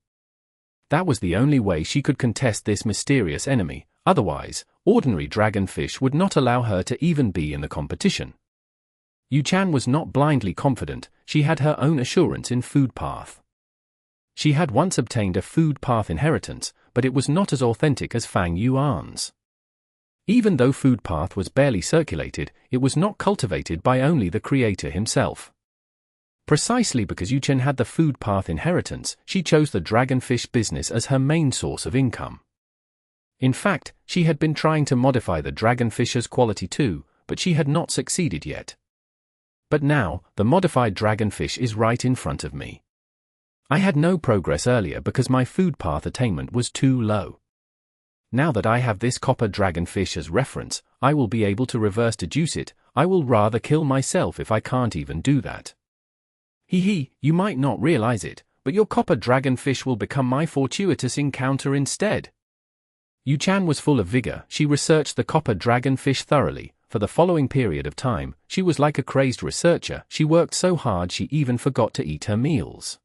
That was the only way she could contest this mysterious enemy. Otherwise, ordinary dragonfish would not allow her to even be in the competition. Yuan was not blindly confident. She had her own assurance in food path. She had once obtained a food path inheritance, but it was not as authentic as Fang Yuan's. Even though food path was barely circulated, it was not cultivated by only the creator himself. Precisely because Yuan had the food path inheritance, she chose the dragonfish business as her main source of income. In fact, she had been trying to modify the dragonfish's quality too, but she had not succeeded yet. But now, the modified dragonfish is right in front of me. I had no progress earlier because my food path attainment was too low. Now that I have this copper dragonfish as reference, I will be able to reverse deduce it. I will rather kill myself if I can't even do that. You might not realize it, but your copper dragonfish will become my fortuitous encounter instead. Yuan was full of vigor. She researched the copper dragonfish thoroughly. For the following period of time, she was like a crazed researcher. She worked so hard she even forgot to eat her meals.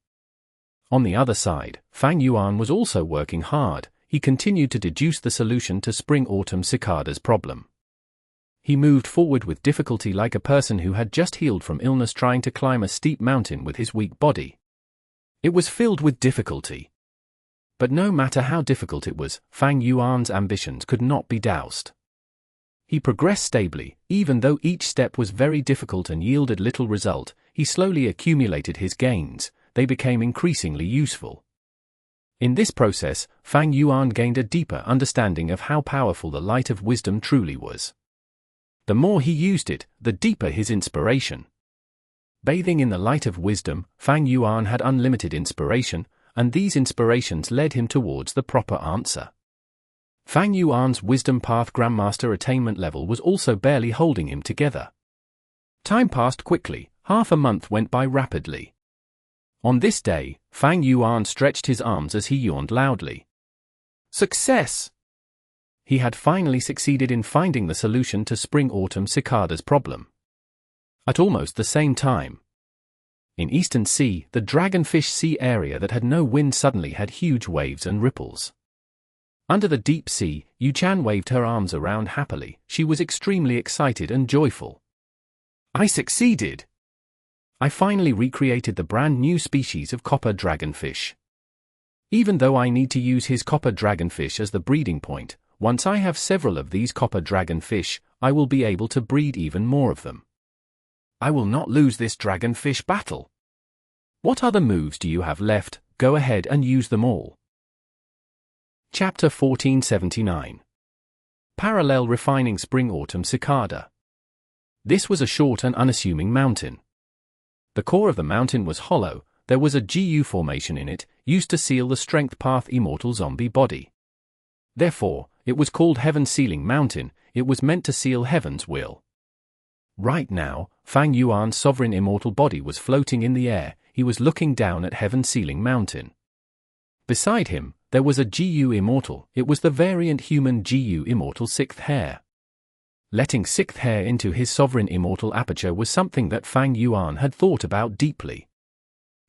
On the other side, Fang Yuan was also working hard. He continued to deduce the solution to spring-autumn Cicada's problem. He moved forward with difficulty like a person who had just healed from illness trying to climb a steep mountain with his weak body. It was filled with difficulty. But no matter how difficult it was, Fang Yuan's ambitions could not be doused. He progressed stably. Even though each step was very difficult and yielded little result, he slowly accumulated his gains. They became increasingly useful. In this process, Fang Yuan gained a deeper understanding of how powerful the light of wisdom truly was. The more he used it, the deeper his inspiration. Bathing in the light of wisdom, Fang Yuan had unlimited inspiration, and these inspirations led him towards the proper answer. Fang Yuan's wisdom path grandmaster attainment level was also barely holding him together. Time passed quickly. Half a month went by rapidly. On this day, Fang Yuan stretched his arms as he yawned loudly. Success! He had finally succeeded in finding the solution to spring-autumn Cicada's problem. At almost the same time, in Eastern Sea, the Dragonfish Sea area that had no wind suddenly had huge waves and ripples. Under the deep sea, Yuan waved her arms around happily. She was extremely excited and joyful. I succeeded! I finally recreated the brand new species of copper dragonfish. Even though I need to use his copper dragonfish as the breeding point, once I have several of these copper dragonfish, I will be able to breed even more of them. I will not lose this dragonfish battle. What other moves do you have left? Go ahead and use them all. Chapter 1479. Parallel Refining Spring-Autumn Cicada. This was a short and unassuming mountain. The core of the mountain was hollow. There was a GU formation in it, used to seal the strength path Immortal zombie body. Therefore, it was called Heaven Sealing Mountain. It was meant to seal Heaven's will. Right now, Fang Yuan's sovereign immortal body was floating in the air. He was looking down at Heaven Sealing Mountain. Beside him, there was a GU Immortal. It was the variant human GU Immortal Sixth Hair. Letting Sixth Hair into his sovereign immortal aperture was something that Fang Yuan had thought about deeply.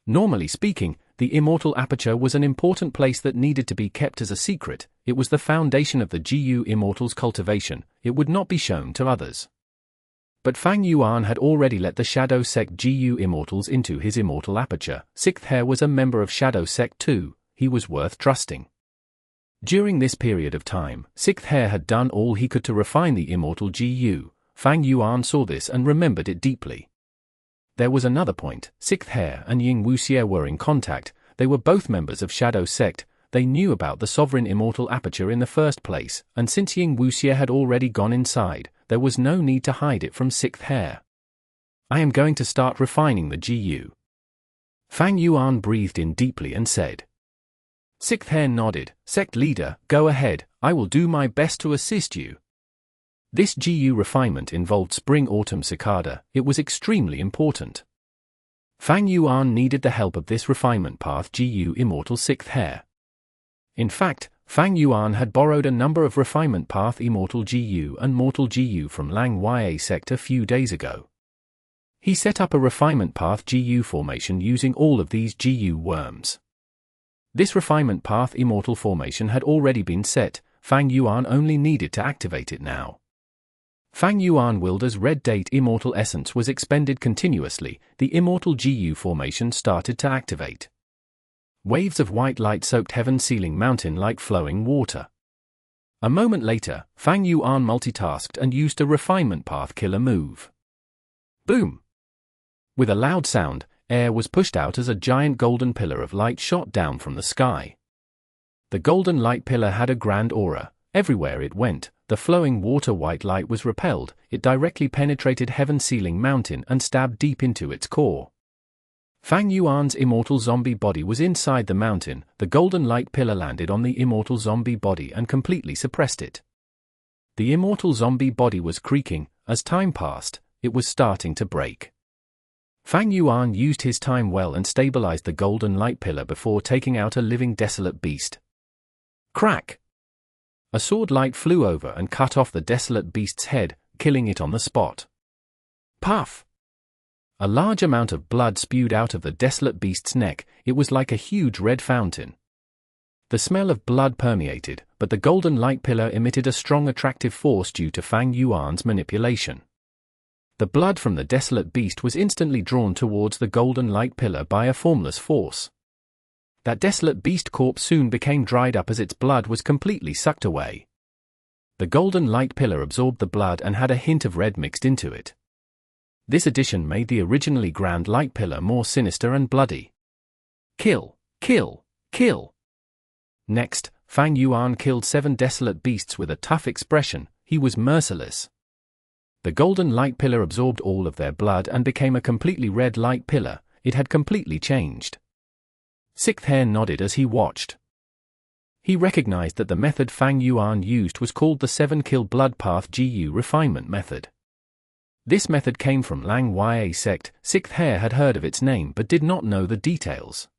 Normally speaking, the immortal aperture was an important place that needed to be kept as a secret. It was the foundation of the GU Immortal's cultivation. It would not be shown to others. But Fang Yuan had already let the Shadow Sect GU Immortals into his immortal aperture. Sixth Hair was a member of Shadow Sect too. He was worth trusting. During this period of time, Sixth Hair had done all he could to refine the immortal GU. Fang Yuan saw this and remembered it deeply. There was another point. Sixth Hair and Ying Wuxie were in contact. they were both members of Shadow Sect. They knew about the Sovereign Immortal Aperture in the first place, and since Ying Wuxie had already gone inside, there was no need to hide it from Xue Er. I am going to start refining the GU. Fang Yuan breathed in deeply and said. Xue Er nodded. Sect leader, go ahead, I will do my best to assist you. This GU refinement involved Spring-Autumn Cicada. It was extremely important. Fang Yuan needed the help of this refinement path GU Immortal Xue Er. In fact, Fang Yuan had borrowed a number of refinement path Immortal GU and Mortal GU from Lang Ya Sect a few days ago. He set up a refinement path GU formation using all of these GU worms. This refinement path Immortal formation had already been set, Fang Yuan only needed to activate it now. Fang Yuan willed as Red Date Immortal Essence was expended continuously, the Immortal GU formation started to activate. Waves of white light soaked heaven-sealing mountain like flowing water. A moment later, Fang Yuan multitasked and used a refinement path killer move. Boom! With a loud sound, air was pushed out as a giant golden pillar of light shot down from the sky. The golden light pillar had a grand aura. Everywhere it went, the flowing water white light was repelled. It directly penetrated heaven-sealing mountain and stabbed deep into its core. Fang Yuan's immortal zombie body was inside the mountain. The golden light pillar landed on the immortal zombie body and completely suppressed it. The immortal zombie body was creaking. As time passed, it was starting to break. Fang Yuan used his time well and stabilized the golden light pillar before taking out a living desolate beast. Crack! A sword light flew over and cut off the desolate beast's head, killing it on the spot. Puff! A large amount of blood spewed out of the desolate beast's neck. It was like a huge red fountain. The smell of blood permeated, but the golden light pillar emitted a strong attractive force due to Fang Yuan's manipulation. The blood from the desolate beast was instantly drawn towards the golden light pillar by a formless force. That desolate beast corpse soon became dried up as its blood was completely sucked away. The golden light pillar absorbed the blood and had a hint of red mixed into it. This addition made the originally grand light pillar more sinister and bloody. Kill, kill, kill. Next, Fang Yuan killed 7 desolate beasts with a tough expression. He was merciless. The golden light pillar absorbed all of their blood and became a completely red light pillar. It had completely changed. Xue Er nodded as he watched. He recognized that the method Fang Yuan used was called the 7-kill blood path GU refinement method. This method came from Lang Ya Sect. Xue Er had heard of its name but did not know the details.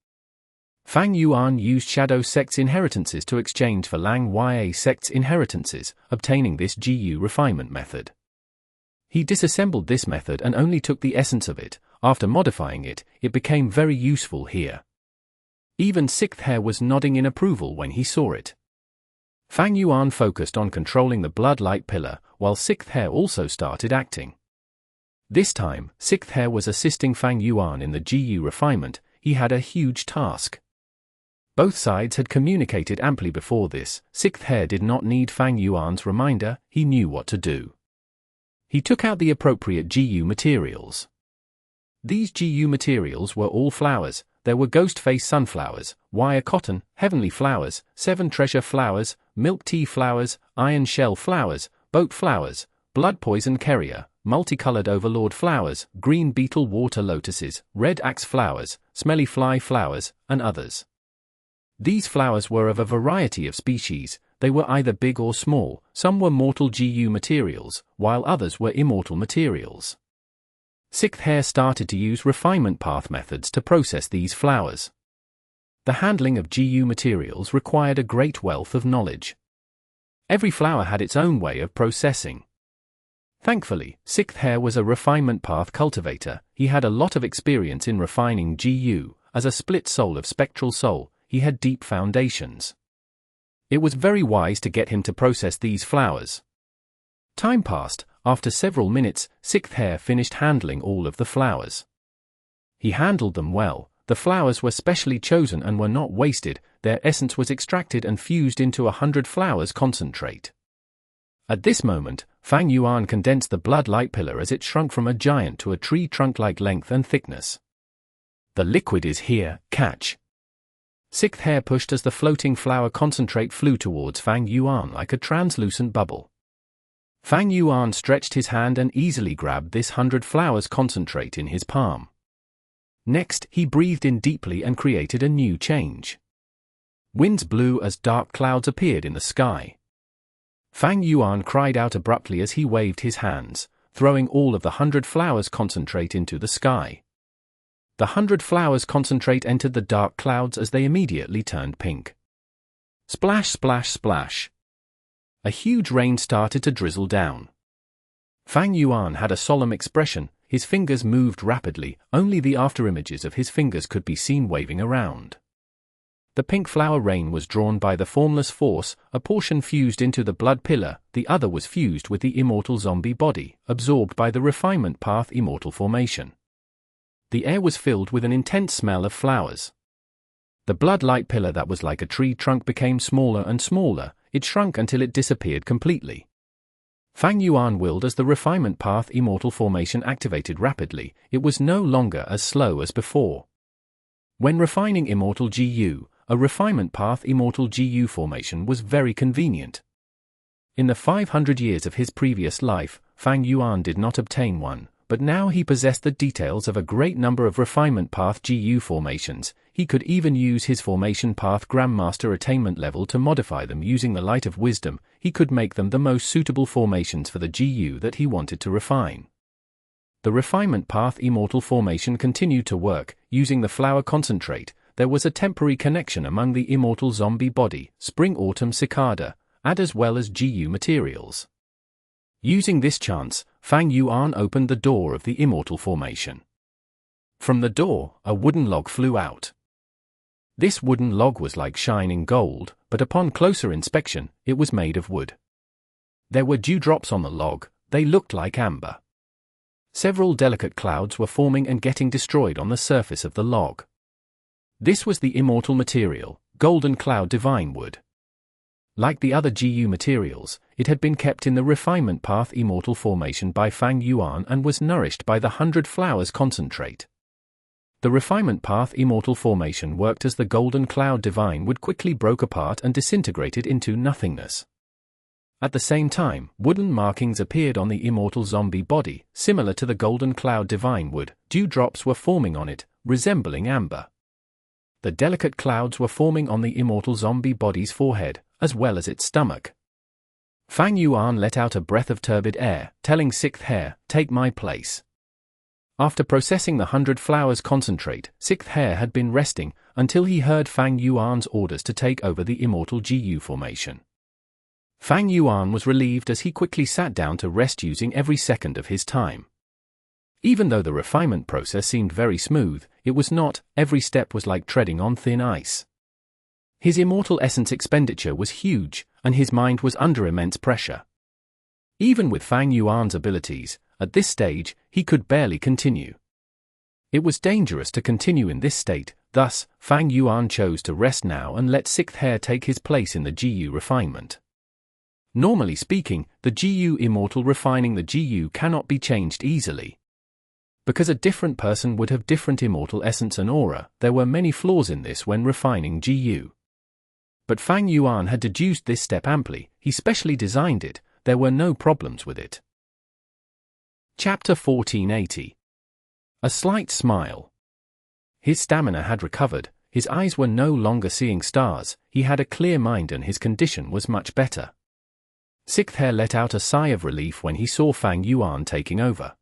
Fang Yuan used Shadow Sect's inheritances to exchange for Lang Ya Sect's inheritances, obtaining this GU refinement method. He disassembled this method and only took the essence of it. After modifying it, it became very useful here. Even Xue Er was nodding in approval when he saw it. Fang Yuan focused on controlling the blood light pillar, while Xue Er also started acting. This time, Xue Er was assisting Fang Yuan in the GU refinement. He had a huge task. Both sides had communicated amply before this. Xue Er did not need Fang Yuan's reminder. He knew what to do. He took out the appropriate GU materials. These GU materials were all flowers. There were ghost face sunflowers, wire cotton, heavenly flowers, 7 treasure flowers, milk tea flowers, iron shell flowers, boat flowers, blood poison carrier, multicolored overlord flowers, green beetle water lotuses, red axe flowers, smelly fly flowers, and others. These flowers were of a variety of species. They were either big or small. Some were mortal GU materials, while others were immortal materials. Xue Er started to use refinement path methods to process these flowers. The handling of GU materials required a great wealth of knowledge. Every flower had its own way of processing. Thankfully, Xue Er was a refinement path cultivator. He had a lot of experience in refining GU. As a split soul of spectral soul, he had deep foundations. It was very wise to get him to process these flowers. Time passed. After several minutes, Xue Er finished handling all of the flowers. He handled them well. The flowers were specially chosen and were not wasted. Their essence was extracted and fused into 100 flowers concentrate. At this moment, Fang Yuan condensed the blood light pillar as it shrunk from a giant to a tree trunk-like length and thickness. The liquid is here, catch. Sixth hair pushed as the floating flower concentrate flew towards Fang Yuan like a translucent bubble. Fang Yuan stretched his hand and easily grabbed this 100 flowers concentrate in his palm. Next, he breathed in deeply and created a new change. Winds blew as dark clouds appeared in the sky. Fang Yuan cried out abruptly as he waved his hands, throwing all of the 100 flowers concentrate into the sky. The 100 flowers concentrate entered the dark clouds as they immediately turned pink. Splash, splash, splash. A huge rain started to drizzle down. Fang Yuan had a solemn expression, his fingers moved rapidly, only the afterimages of his fingers could be seen waving around. The pink flower rain was drawn by the formless force, a portion fused into the blood pillar, the other was fused with the immortal zombie body, absorbed by the refinement path immortal formation. The air was filled with an intense smell of flowers. The blood-light pillar that was like a tree trunk became smaller and smaller, it shrunk until it disappeared completely. Fang Yuan willed as the refinement path immortal formation activated rapidly, it was no longer as slow as before. When refining immortal GU, a refinement path immortal GU formation was very convenient. In the 500 years of his previous life, Fang Yuan did not obtain one, but now he possessed the details of a great number of refinement path GU formations. He could even use his formation path Grandmaster attainment level to modify them using the light of wisdom. He could make them the most suitable formations for the GU that he wanted to refine. The refinement path immortal formation continued to work, using the flower concentrate. There was a temporary connection among the immortal zombie body, spring-autumn cicada, and as well as GU materials. Using this chance, Fang Yuan opened the door of the immortal formation. From the door, a wooden log flew out. This wooden log was like shining gold, but upon closer inspection, it was made of wood. There were dewdrops on the log, they looked like amber. Several delicate clouds were forming and getting destroyed on the surface of the log. This was the immortal material, golden cloud divine wood. Like the other GU materials, it had been kept in the refinement path immortal formation by Fang Yuan and was nourished by the 100 flowers concentrate. The refinement path immortal formation worked as the golden cloud divine wood quickly broke apart and disintegrated into nothingness. At the same time, wooden markings appeared on the immortal zombie body, similar to the golden cloud divine wood. Dewdrops were forming on it, resembling amber. The delicate clouds were forming on the immortal zombie body's forehead, as well as its stomach. Fang Yuan let out a breath of turbid air, telling Sixth Hair, "Take my place." After processing the 100 flowers concentrate, Sixth Hair had been resting, until he heard Fang Yuan's orders to take over the immortal GU formation. Fang Yuan was relieved as he quickly sat down to rest using every second of his time. Even though the refinement process seemed very smooth, it was not, every step was like treading on thin ice. His immortal essence expenditure was huge, and his mind was under immense pressure. Even with Fang Yuan's abilities, at this stage, he could barely continue. It was dangerous to continue in this state, thus, Fang Yuan chose to rest now and let Sixth Hair take his place in the GU refinement. Normally speaking, the GU immortal refining the GU cannot be changed easily. Because a different person would have different immortal essence and aura, there were many flaws in this when refining GU. But Fang Yuan had deduced this step amply, he specially designed it, there were no problems with it. Chapter 1480. A slight smile. His stamina had recovered, his eyes were no longer seeing stars, he had a clear mind and his condition was much better. Sixth Hair let out a sigh of relief when he saw Fang Yuan taking over.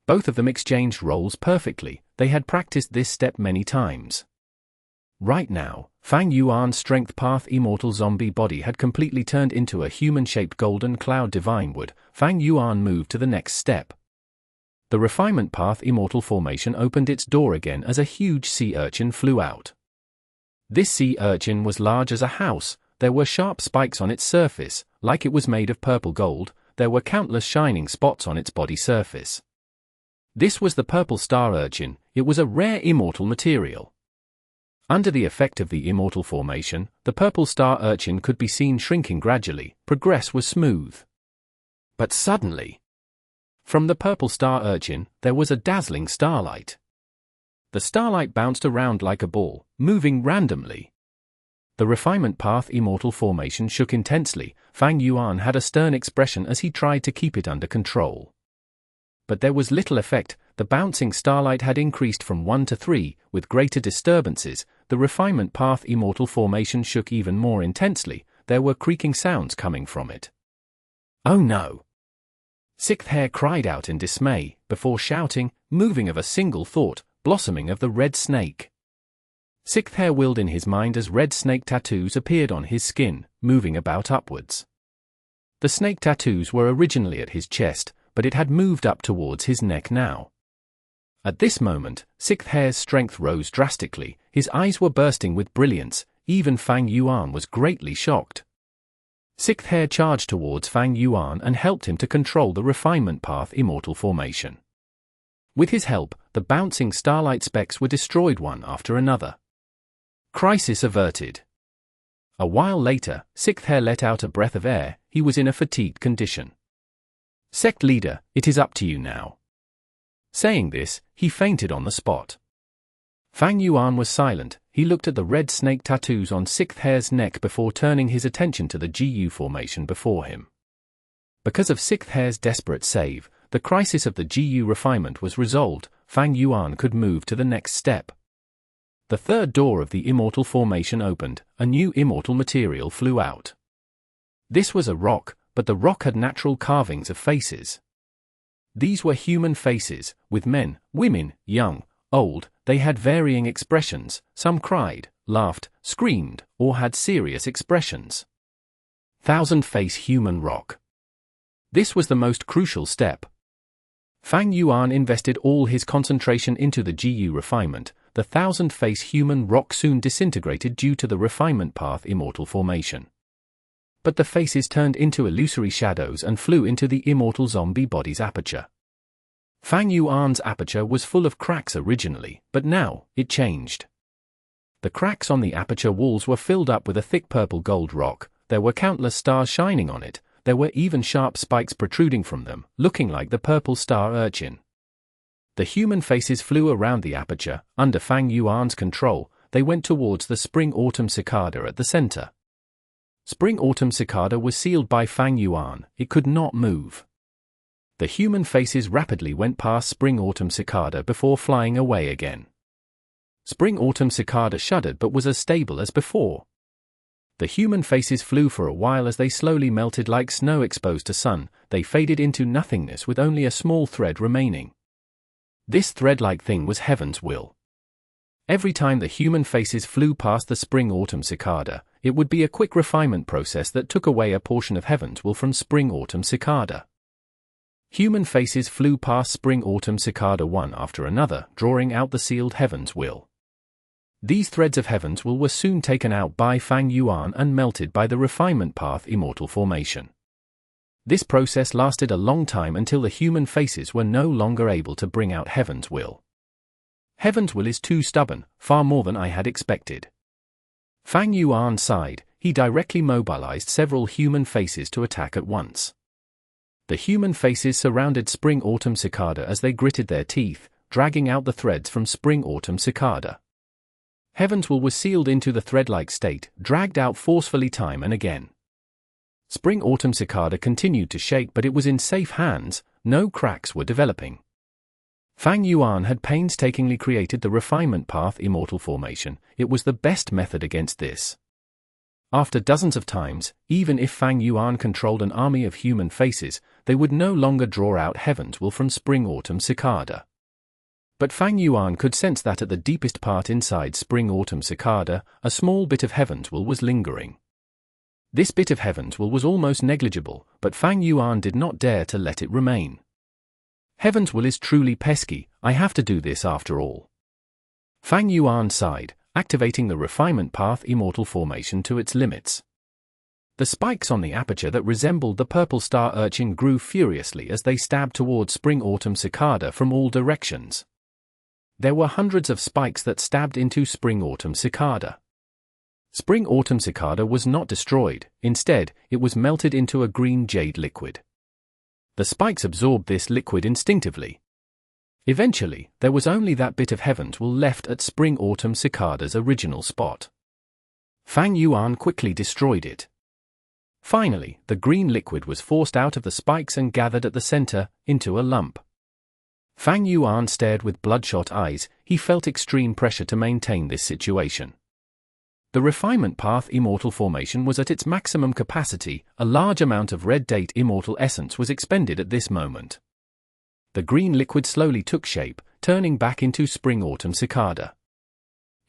Both of them exchanged roles perfectly, they had practiced this step many times. Right now, Fang Yuan's strength path immortal zombie body had completely turned into a human-shaped golden cloud divine wood. Fang Yuan moved to the next step. The refinement path immortal formation opened its door again as a huge sea urchin flew out. This sea urchin was large as a house, there were sharp spikes on its surface, like it was made of purple gold, there were countless shining spots on its body surface. This was the purple star urchin, it was a rare immortal material. Under the effect of the immortal formation, the purple star urchin could be seen shrinking gradually, progress was smooth. But suddenly, from the purple star urchin, there was a dazzling starlight. The starlight bounced around like a ball, moving randomly. The refinement path immortal formation shook intensely. Fang Yuan had a stern expression as he tried to keep it under control. But there was little effect. The bouncing starlight had increased from 1 to 3, with greater disturbances. The refinement path immortal formation shook even more intensely. There were creaking sounds coming from it. "Oh no!" Xue Er cried out in dismay, before shouting, moving of a single thought, blossoming of the red snake. Xue Er willed in his mind as red snake tattoos appeared on his skin, moving about upwards. The snake tattoos were originally at his chest, but it had moved up towards his neck now. At this moment, Xue Er's strength rose drastically. His eyes were bursting with brilliance. Even Fang Yuan was greatly shocked. Xue Er charged towards Fang Yuan and helped him to control the refinement path immortal formation. With his help, the bouncing starlight specks were destroyed one after another. Crisis averted. A while later, Xue Er let out a breath of air. He was in a fatigued condition. "Sect leader, it is up to you now." Saying this, he fainted on the spot. Fang Yuan was silent. He looked at the red snake tattoos on Xue Er's neck before turning his attention to the GU formation before him. Because of Xue Er's desperate save, the crisis of the GU refinement was resolved. Fang Yuan could move to the next step. The third door of the immortal formation opened. A new immortal material flew out. This was a rock, but the rock had natural carvings of faces. These were human faces, with men, women, young, old. They had varying expressions. Some cried, laughed, screamed, or had serious expressions. Thousand-face human rock. This was the most crucial step. Fang Yuan invested all his concentration into the GU refinement. The thousand-face human rock soon disintegrated due to the refinement path immortal formation. But the faces turned into illusory shadows and flew into the immortal zombie body's aperture. Fang Yuan's aperture was full of cracks originally, but now, it changed. The cracks on the aperture walls were filled up with a thick purple gold rock. There were countless stars shining on it. There were even sharp spikes protruding from them, looking like the purple star urchin. The human faces flew around the aperture. Under Fang Yuan's control, they went towards the spring-autumn cicada at the center. Spring-autumn cicada was sealed by Fang Yuan. It could not move. The human faces rapidly went past spring-autumn cicada before flying away again. Spring-autumn cicada shuddered but was as stable as before. The human faces flew for a while as they slowly melted like snow exposed to sun. They faded into nothingness with only a small thread remaining. This thread-like thing was heaven's will. Every time the human faces flew past the spring-autumn cicada, it would be a quick refinement process that took away a portion of heaven's will from spring-autumn cicada. Human faces flew past spring-autumn cicada one after another, drawing out the sealed heaven's will. These threads of heaven's will were soon taken out by Fang Yuan and melted by the refinement path immortal formation. This process lasted a long time until the human faces were no longer able to bring out heaven's will. Heaven's will is too stubborn, far more than I had expected. Fang Yuan sighed. He directly mobilized several human faces to attack at once. The human faces surrounded spring-autumn cicada as they gritted their teeth, dragging out the threads from spring-autumn cicada. Heaven's will was sealed into the thread-like state, dragged out forcefully time and again. Spring-autumn cicada continued to shake, but it was in safe hands. No cracks were developing. Fang Yuan had painstakingly created the refinement path immortal formation. It was the best method against this. After dozens of times, even if Fang Yuan controlled an army of human faces, they would no longer draw out heaven's will from spring-autumn cicada. But Fang Yuan could sense that at the deepest part inside spring-autumn cicada, a small bit of heaven's will was lingering. This bit of heaven's will was almost negligible, but Fang Yuan did not dare to let it remain. Heaven's will is truly pesky. I have to do this after all. Fang Yuan sighed, activating the refinement path immortal formation to its limits. The spikes on the aperture that resembled the purple star urchin grew furiously as they stabbed toward spring-autumn cicada from all directions. There were hundreds of spikes that stabbed into spring-autumn cicada. Spring-autumn cicada was not destroyed. Instead, it was melted into a green jade liquid. The spikes absorbed this liquid instinctively. Eventually, there was only that bit of heavens will left at Spring-Autumn Cicada's original spot. Fang Yuan quickly destroyed it. Finally, the green liquid was forced out of the spikes and gathered at the center, into a lump. Fang Yuan stared with bloodshot eyes. He felt extreme pressure to maintain this situation. The refinement path Immortal formation was at its maximum capacity. A large amount of red date Immortal essence was expended at this moment. The green liquid slowly took shape, turning back into Spring-Autumn Cicada.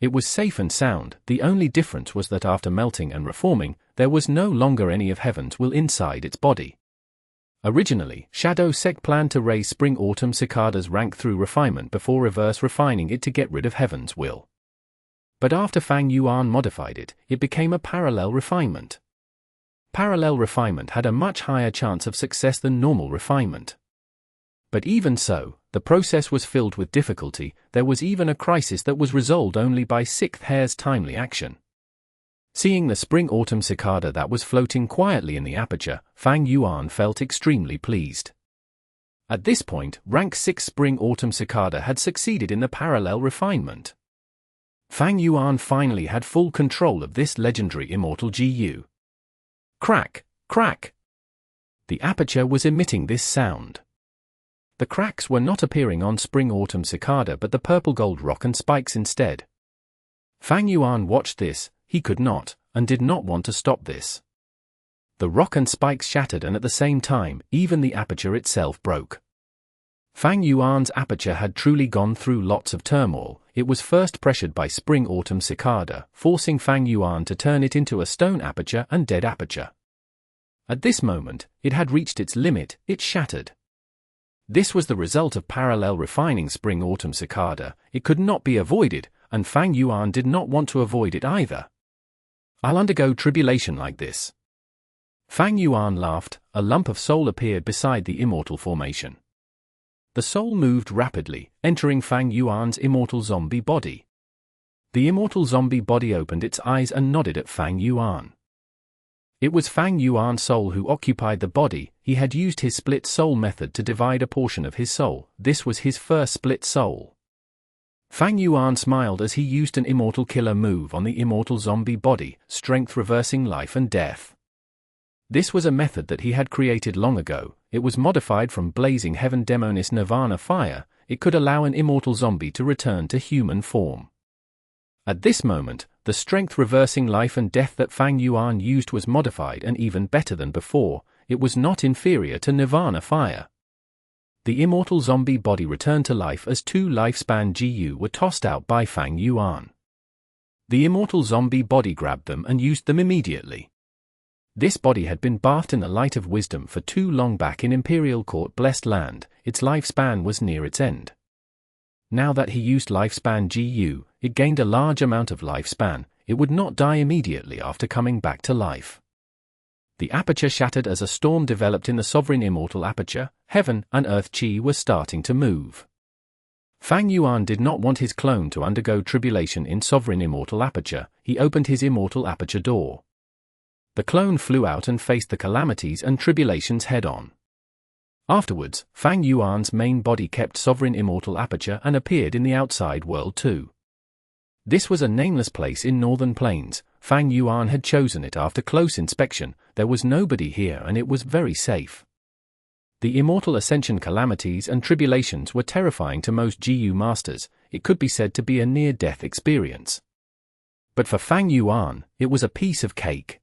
It was safe and sound. The only difference was that after melting and reforming, there was no longer any of Heaven's will inside its body. Originally, Shadow Sec planned to raise Spring-Autumn Cicada's rank through refinement before reverse refining it to get rid of Heaven's will. But after Fang Yuan modified it, it became a parallel refinement. Parallel refinement had a much higher chance of success than normal refinement. But even so, the process was filled with difficulty. There was even a crisis that was resolved only by Sixth Hair's timely action. Seeing the Spring-Autumn Cicada that was floating quietly in the aperture, Fang Yuan felt extremely pleased. At this point, rank 6 Spring-Autumn Cicada had succeeded in the parallel refinement. Fang Yuan finally had full control of this legendary Immortal GU. Crack, crack. The aperture was emitting this sound. The cracks were not appearing on Spring-Autumn Cicada but the purple-gold rock and spikes instead. Fang Yuan watched this. He could not, and did not want to stop this. The rock and spikes shattered and at the same time, even the aperture itself broke. Fang Yuan's aperture had truly gone through lots of turmoil. It was first pressured by Spring-Autumn Cicada, forcing Fang Yuan to turn it into a stone aperture and dead aperture. At this moment, it had reached its limit. It shattered. This was the result of parallel refining Spring-Autumn Cicada. It could not be avoided, and Fang Yuan did not want to avoid it either. I'll undergo tribulation like this. Fang Yuan laughed. A lump of soul appeared beside the Immortal formation. The soul moved rapidly, entering Fang Yuan's Immortal zombie body. The Immortal zombie body opened its eyes and nodded at Fang Yuan. It was Fang Yuan's soul who occupied the body. He had used his split soul method to divide a portion of his soul. This was his first split soul. Fang Yuan smiled as he used an Immortal killer move on the Immortal zombie body, strength reversing life and death. This was a method that he had created long ago. It was modified from Blazing Heaven Demonis Nirvana Fire. It could allow an Immortal zombie to return to human form. At this moment, the strength reversing life and death that Fang Yuan used was modified and even better than before. It was not inferior to Nirvana Fire. The Immortal zombie body returned to life as 2 lifespan GU were tossed out by Fang Yuan. The Immortal zombie body grabbed them and used them immediately. This body had been bathed in the light of wisdom for too long back in Imperial Court Blessed Land. Its lifespan was near its end. Now that he used lifespan GU, it gained a large amount of lifespan. It would not die immediately after coming back to life. The aperture shattered as a storm developed in the Sovereign Immortal aperture. Heaven and Earth Chi were starting to move. Fang Yuan did not want his clone to undergo tribulation in Sovereign Immortal aperture. He opened his Immortal aperture door. The clone flew out and faced the calamities and tribulations head-on. Afterwards, Fang Yuan's main body kept Sovereign Immortal aperture and appeared in the outside world too. This was a nameless place in Northern Plains. Fang Yuan had chosen it after close inspection. There was nobody here and it was very safe. The Immortal Ascension calamities and tribulations were terrifying to most GU masters. It could be said to be a near-death experience. But for Fang Yuan, it was a piece of cake.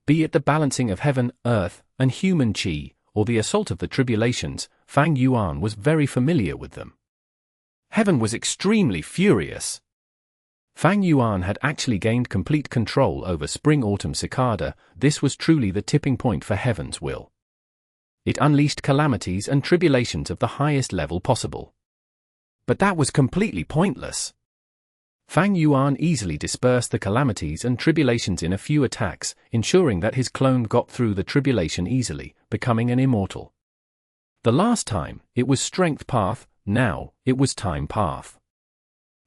Be it the balancing of heaven, earth, and human chi, or the assault of the tribulations, Fang Yuan was very familiar with them. Heaven was extremely furious. Fang Yuan had actually gained complete control over Spring-Autumn Cicada. This was truly the tipping point for Heaven's will. It unleashed calamities and tribulations of the highest level possible. But that was completely pointless. Fang Yuan easily dispersed the calamities and tribulations in a few attacks, ensuring that his clone got through the tribulation easily, becoming an immortal. The last time, it was strength path. Now, it was time path.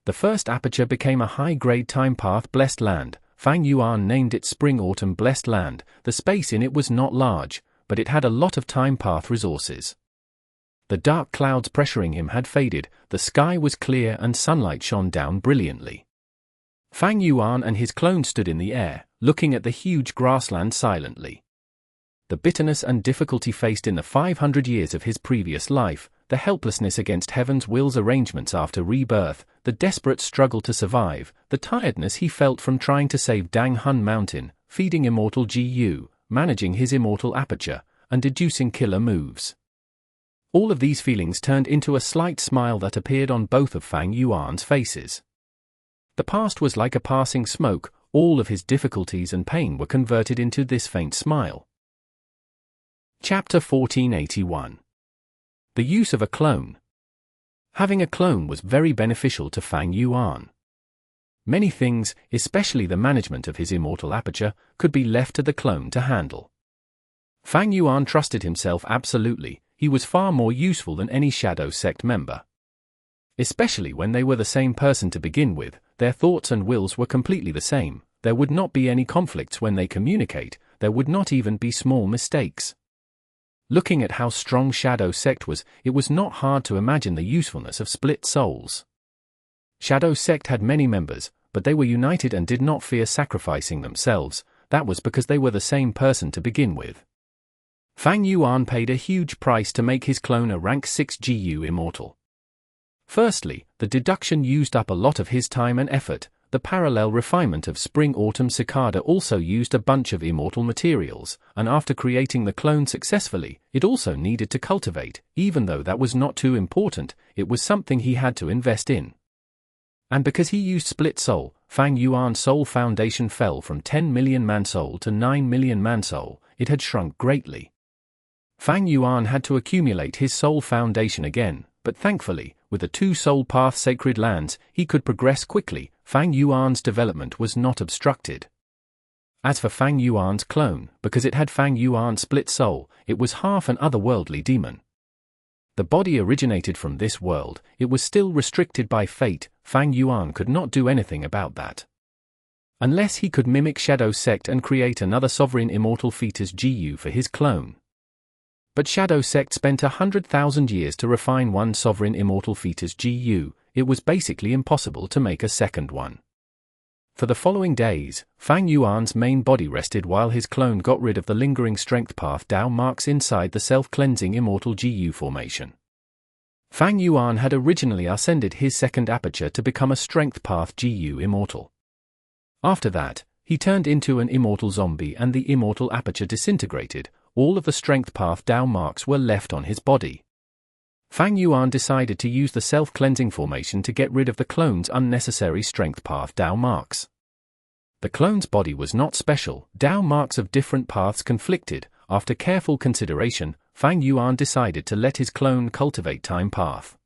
The first aperture became a high-grade time path Blessed Land. Fang Yuan named it Spring-Autumn Blessed Land. The space in it was not large, but it had a lot of time path resources. The dark clouds pressuring him had faded, the sky was clear and sunlight shone down brilliantly. Fang Yuan and his clone stood in the air, looking at the huge grassland silently. The bitterness and difficulty faced in the 500 years of his previous life, the helplessness against heaven's will's arrangements after rebirth, the desperate struggle to survive, the tiredness he felt from trying to save Dang Hun Mountain, feeding Immortal GU, managing his Immortal aperture, and deducing killer moves. All of these feelings turned into a slight smile that appeared on both of Fang Yuan's faces. The past was like a passing smoke, all of his difficulties and pain were converted into this faint smile. Chapter 1481. The use of a clone. Having a clone was very beneficial to Fang Yuan. Many things, especially the management of his Immortal aperture, could be left to the clone to handle. Fang Yuan trusted himself absolutely. He was far more useful than any Shadow Sect member. Especially when they were the same person to begin with, their thoughts and wills were completely the same, there would not be any conflicts when they communicate, there would not even be small mistakes. Looking at how strong Shadow Sect was, it was not hard to imagine the usefulness of split souls. Shadow Sect had many members, but they were united and did not fear sacrificing themselves. That was because they were the same person to begin with. Fang Yuan paid a huge price to make his clone a rank 6 GU Immortal. Firstly, the deduction used up a lot of his time and effort. The parallel refinement of Spring-Autumn Cicada also used a bunch of Immortal materials, and after creating the clone successfully, it also needed to cultivate. Even though that was not too important, it was something he had to invest in. And because he used Split Soul, Fang Yuan's soul foundation fell from 10 million man-soul to 9 million man-soul. It had shrunk greatly. Fang Yuan had to accumulate his soul foundation again, but thankfully, with the 2 soul path sacred lands, he could progress quickly. Fang Yuan's development was not obstructed. As for Fang Yuan's clone, because it had Fang Yuan's split soul, it was half an otherworldly demon. The body originated from this world, it was still restricted by fate. Fang Yuan could not do anything about that. Unless he could mimic Shadow Sect and create another sovereign Immortal fetus GU for his clone. But Shadow Sect spent 100,000 years to refine one sovereign Immortal fetus GU, it was basically impossible to make a second one. For the following days, Fang Yuan's main body rested while his clone got rid of the lingering strength path Dao marks inside the self-cleansing Immortal GU formation. Fang Yuan had originally ascended his second aperture to become a strength path GU Immortal. After that, he turned into an Immortal zombie and the Immortal aperture disintegrated. All of the strength path Dao marks were left on his body. Fang Yuan decided to use the self-cleansing formation to get rid of the clone's unnecessary strength path Dao marks. The clone's body was not special, Dao marks of different paths conflicted. After careful consideration, Fang Yuan decided to let his clone cultivate time path.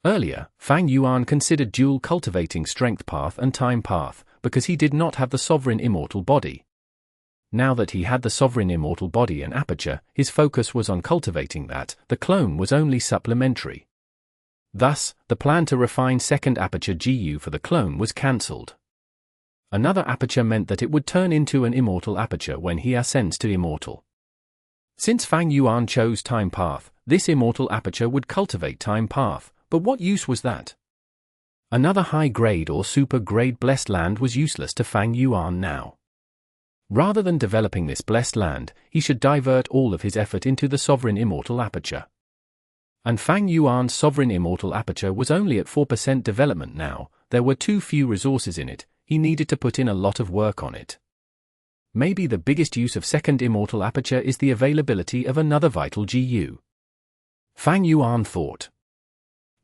Earlier, Fang Yuan considered dual cultivating strength path and time path, because he did not have the sovereign Immortal body. Now that he had the sovereign Immortal body and aperture, his focus was on cultivating that. The clone was only supplementary. Thus, the plan to refine second aperture GU for the clone was cancelled. Another aperture meant that it would turn into an Immortal aperture when he ascends to Immortal. Since Fang Yuan chose time path, this Immortal aperture would cultivate time path, but what use was that? Another high-grade or super-grade blessed land was useless to Fang Yuan now. Rather than developing this blessed land, he should divert all of his effort into the sovereign Immortal aperture. And Fang Yuan's sovereign Immortal aperture was only at 4% development now, there were too few resources in it, he needed to put in a lot of work on it. Maybe the biggest use of second Immortal aperture is the availability of another vital GU. Fang Yuan thought.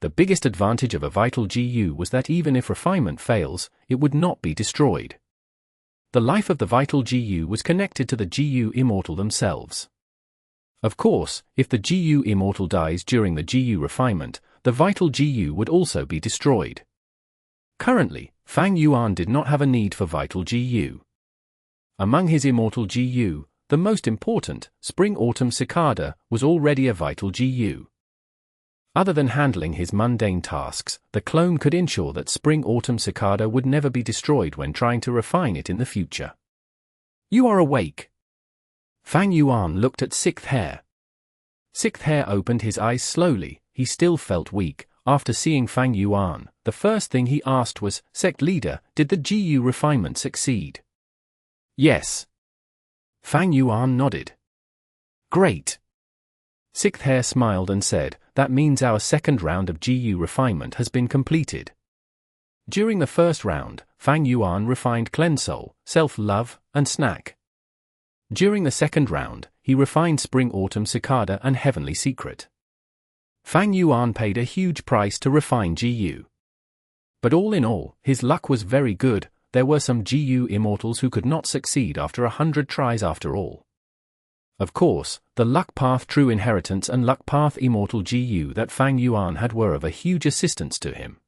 The biggest advantage of a vital GU was that even if refinement fails, it would not be destroyed. The life of the vital GU was connected to the GU Immortal themselves. Of course, if the GU Immortal dies during the GU refinement, the vital GU would also be destroyed. Currently, Fang Yuan did not have a need for vital GU. Among his Immortal GU, the most important, Spring-Autumn Cicada, was already a vital GU. Other than handling his mundane tasks, the clone could ensure that Spring-Autumn Cicada would never be destroyed when trying to refine it in the future. You are awake. Fang Yuan looked at Xue Er. Sixth Hair opened his eyes slowly. He still felt weak. After seeing Fang Yuan, the first thing he asked was, "Sect leader, did the GU refinement succeed?" "Yes." Fang Yuan nodded. "Great." Sixth Hair smiled and said, "That means our second round of GU refinement has been completed." During the first round, Fang Yuan refined Cleanse Soul, Self-Love, and Snack. During the second round, he refined Spring Autumn Cicada and Heavenly Secret. Fang Yuan paid a huge price to refine GU. But all in all, his luck was very good. There were some GU Immortals who could not succeed after 100 tries after all. Of course, the Luck Path True Inheritance and Luck Path Immortal GU that Fang Yuan had were of a huge assistance to him.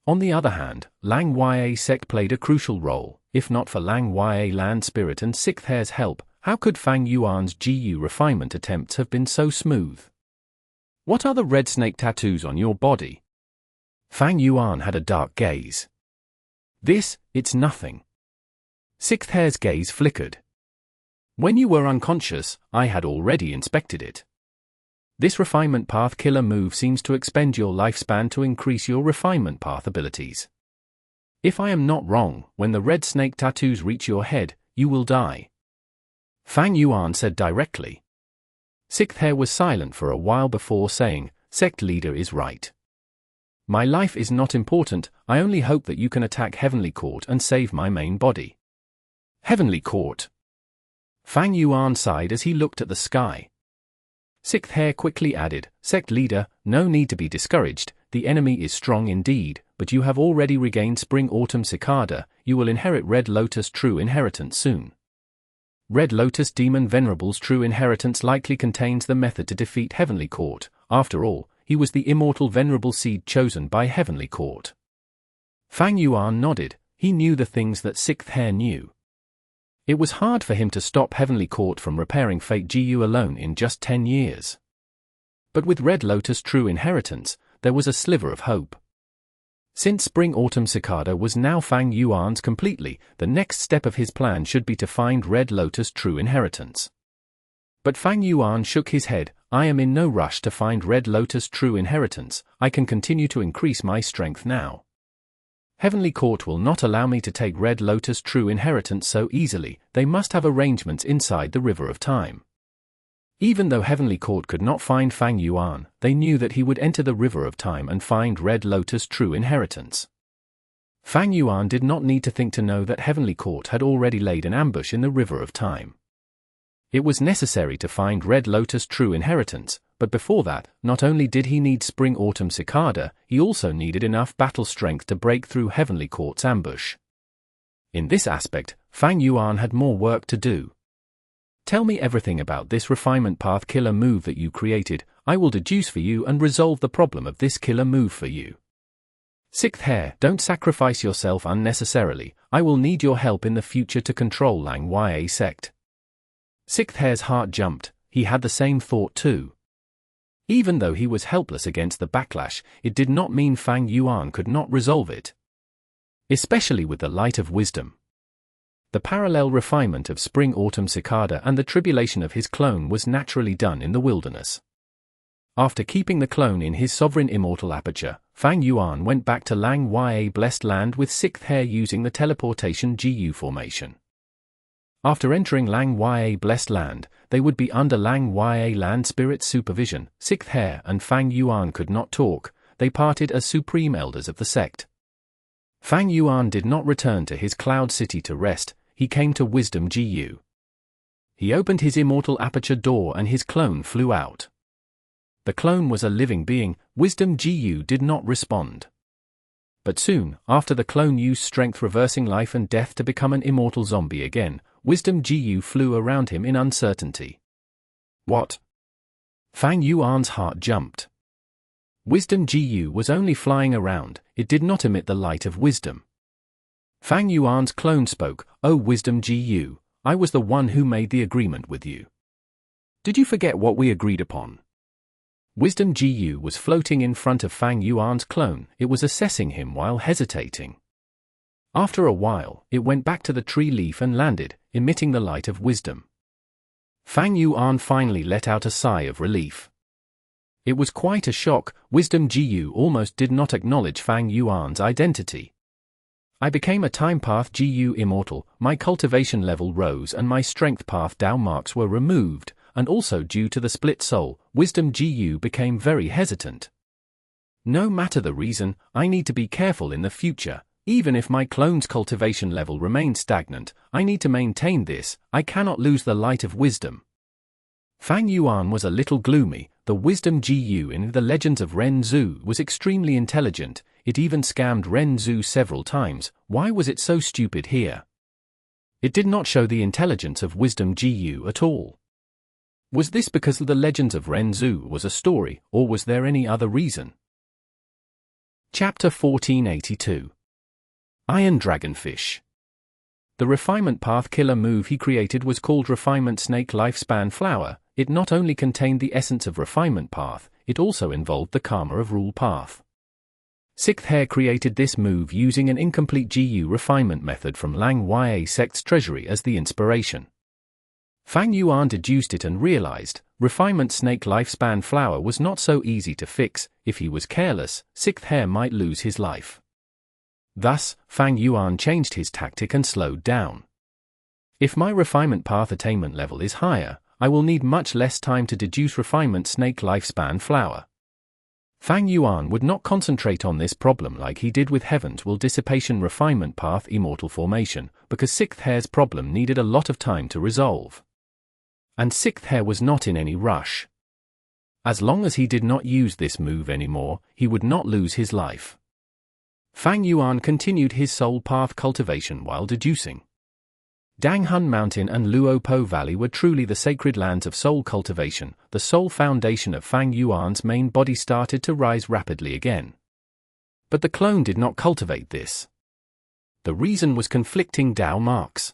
On the other hand, Lang Ya sect played a crucial role. If not for Lang Ya Land Spirit and Sixth Hair's help, how could Fang Yuan's GU refinement attempts have been so smooth? "What are the red snake tattoos on your body?" Fang Yuan had a dark gaze. It's nothing." Sixth Hair's gaze flickered. "When you were unconscious, I had already inspected it. This refinement path killer move seems to expend your lifespan to increase your refinement path abilities. If I am not wrong, when the red snake tattoos reach your head, you will die." Fang Yuan said directly. Sixth Hair was silent for a while before saying, "Sect leader is right. My life is not important. I only hope that you can attack Heavenly Court and save my main body." "Heavenly Court?" Fang Yuan sighed as he looked at the sky. Sixth Hair quickly added, "Sect leader, no need to be discouraged. The enemy is strong indeed, but you have already regained Spring Autumn Cicada. You will inherit Red Lotus True Inheritance soon. Red Lotus Demon Venerable's True Inheritance likely contains the method to defeat Heavenly Court. After all, he was the immortal Venerable Seed chosen by Heavenly Court." Fang Yuan nodded. He knew the things that Sixth Hair knew. It was hard for him to stop Heavenly Court from repairing Fate GU alone in just 10 years. But with Red Lotus True Inheritance, there was a sliver of hope. Since Spring Autumn Cicada was now Fang Yuan's completely, the next step of his plan should be to find Red Lotus True Inheritance. But Fang Yuan shook his head. "I am in no rush to find Red Lotus True Inheritance. I can continue to increase my strength now. Heavenly Court will not allow me to take Red Lotus True Inheritance so easily. They must have arrangements inside the River of Time." Even though Heavenly Court could not find Fang Yuan, they knew that he would enter the River of Time and find Red Lotus True Inheritance. Fang Yuan did not need to think to know that Heavenly Court had already laid an ambush in the River of Time. It was necessary to find Red Lotus True Inheritance, but before that, not only did he need Spring Autumn Cicada, he also needed enough battle strength to break through Heavenly Court's ambush. In this aspect, Fang Yuan had more work to do. "Tell me everything about this refinement path killer move that you created. I will deduce for you and resolve the problem of this killer move for you." "Sixth Hair, don't sacrifice yourself unnecessarily. I will need your help in the future to control Lang Ya sect." Sixth Hair's heart jumped. He had the same thought too. Even though he was helpless against the backlash, it did not mean Fang Yuan could not resolve it. Especially with the light of wisdom. The parallel refinement of Spring Autumn Cicada and the tribulation of his clone was naturally done in the wilderness. After keeping the clone in his sovereign immortal aperture, Fang Yuan went back to Lang Ya Blessed Land with Sixth Hair using the teleportation GU formation. After entering Lang Ya Blessed Land, they would be under Lang Ya Land Spirit's supervision. Sixth Hair and Fang Yuan could not talk. They parted as supreme elders of the sect. Fang Yuan did not return to his cloud city to rest. He came to Wisdom GU. He opened his immortal aperture door and his clone flew out. The clone was a living being. Wisdom GU did not respond. But soon, after the clone used strength reversing life and death to become an immortal zombie again, Wisdom GU flew around him in uncertainty. "What?" Fang Yuan's heart jumped. Wisdom GU was only flying around, it did not emit the light of wisdom. Fang Yuan's clone spoke, "Oh Wisdom GU, I was the one who made the agreement with you. Did you forget what we agreed upon?" Wisdom GU was floating in front of Fang Yuan's clone. It was assessing him while hesitating. After a while, it went back to the tree leaf and landed, emitting the light of wisdom. Fang Yuan finally let out a sigh of relief. It was quite a shock. Wisdom GU almost did not acknowledge Fang Yuan's identity. I became a time path GU Immortal, my cultivation level rose and my strength path Dao marks were removed, and also due to the split soul, Wisdom GU became very hesitant. No matter the reason, I need to be careful in the future. Even if my clone's cultivation level remains stagnant, I need to maintain this. I cannot lose the light of wisdom. Fang Yuan was a little gloomy. The wisdom GU in the Legends of Ren Zhu was extremely intelligent. It even scammed Ren Zhu several times. Why was it so stupid here? It did not show the intelligence of wisdom GU at all. Was this because the Legends of Ren Zhu was a story, or was there any other reason? Chapter 1482. Iron Dragonfish. The refinement path killer move he created was called Refinement Snake Lifespan Flower. It not only contained the essence of refinement path, it also involved the karma of rule path. Xue Er created this move using an incomplete GU refinement method from Lang Ya sect's treasury as the inspiration. Fang Yuan deduced it and realized, Refinement Snake Lifespan Flower was not so easy to fix. If he was careless, Xue Er might lose his life. Thus, Fang Yuan changed his tactic and slowed down. If my refinement path attainment level is higher, I will need much less time to deduce Refinement Snake Lifespan Flower. Fang Yuan would not concentrate on this problem like he did with Heaven's Will Dissipation Refinement Path Immortal Formation, because Xue Er's problem needed a lot of time to resolve. And Xue Er was not in any rush. As long as he did not use this move anymore, he would not lose his life. Fang Yuan continued his soul path cultivation while deducing. Danghun Mountain and Luopo Valley were truly the sacred lands of soul cultivation. The soul foundation of Fang Yuan's main body started to rise rapidly again. But the clone did not cultivate this. The reason was conflicting Dao marks.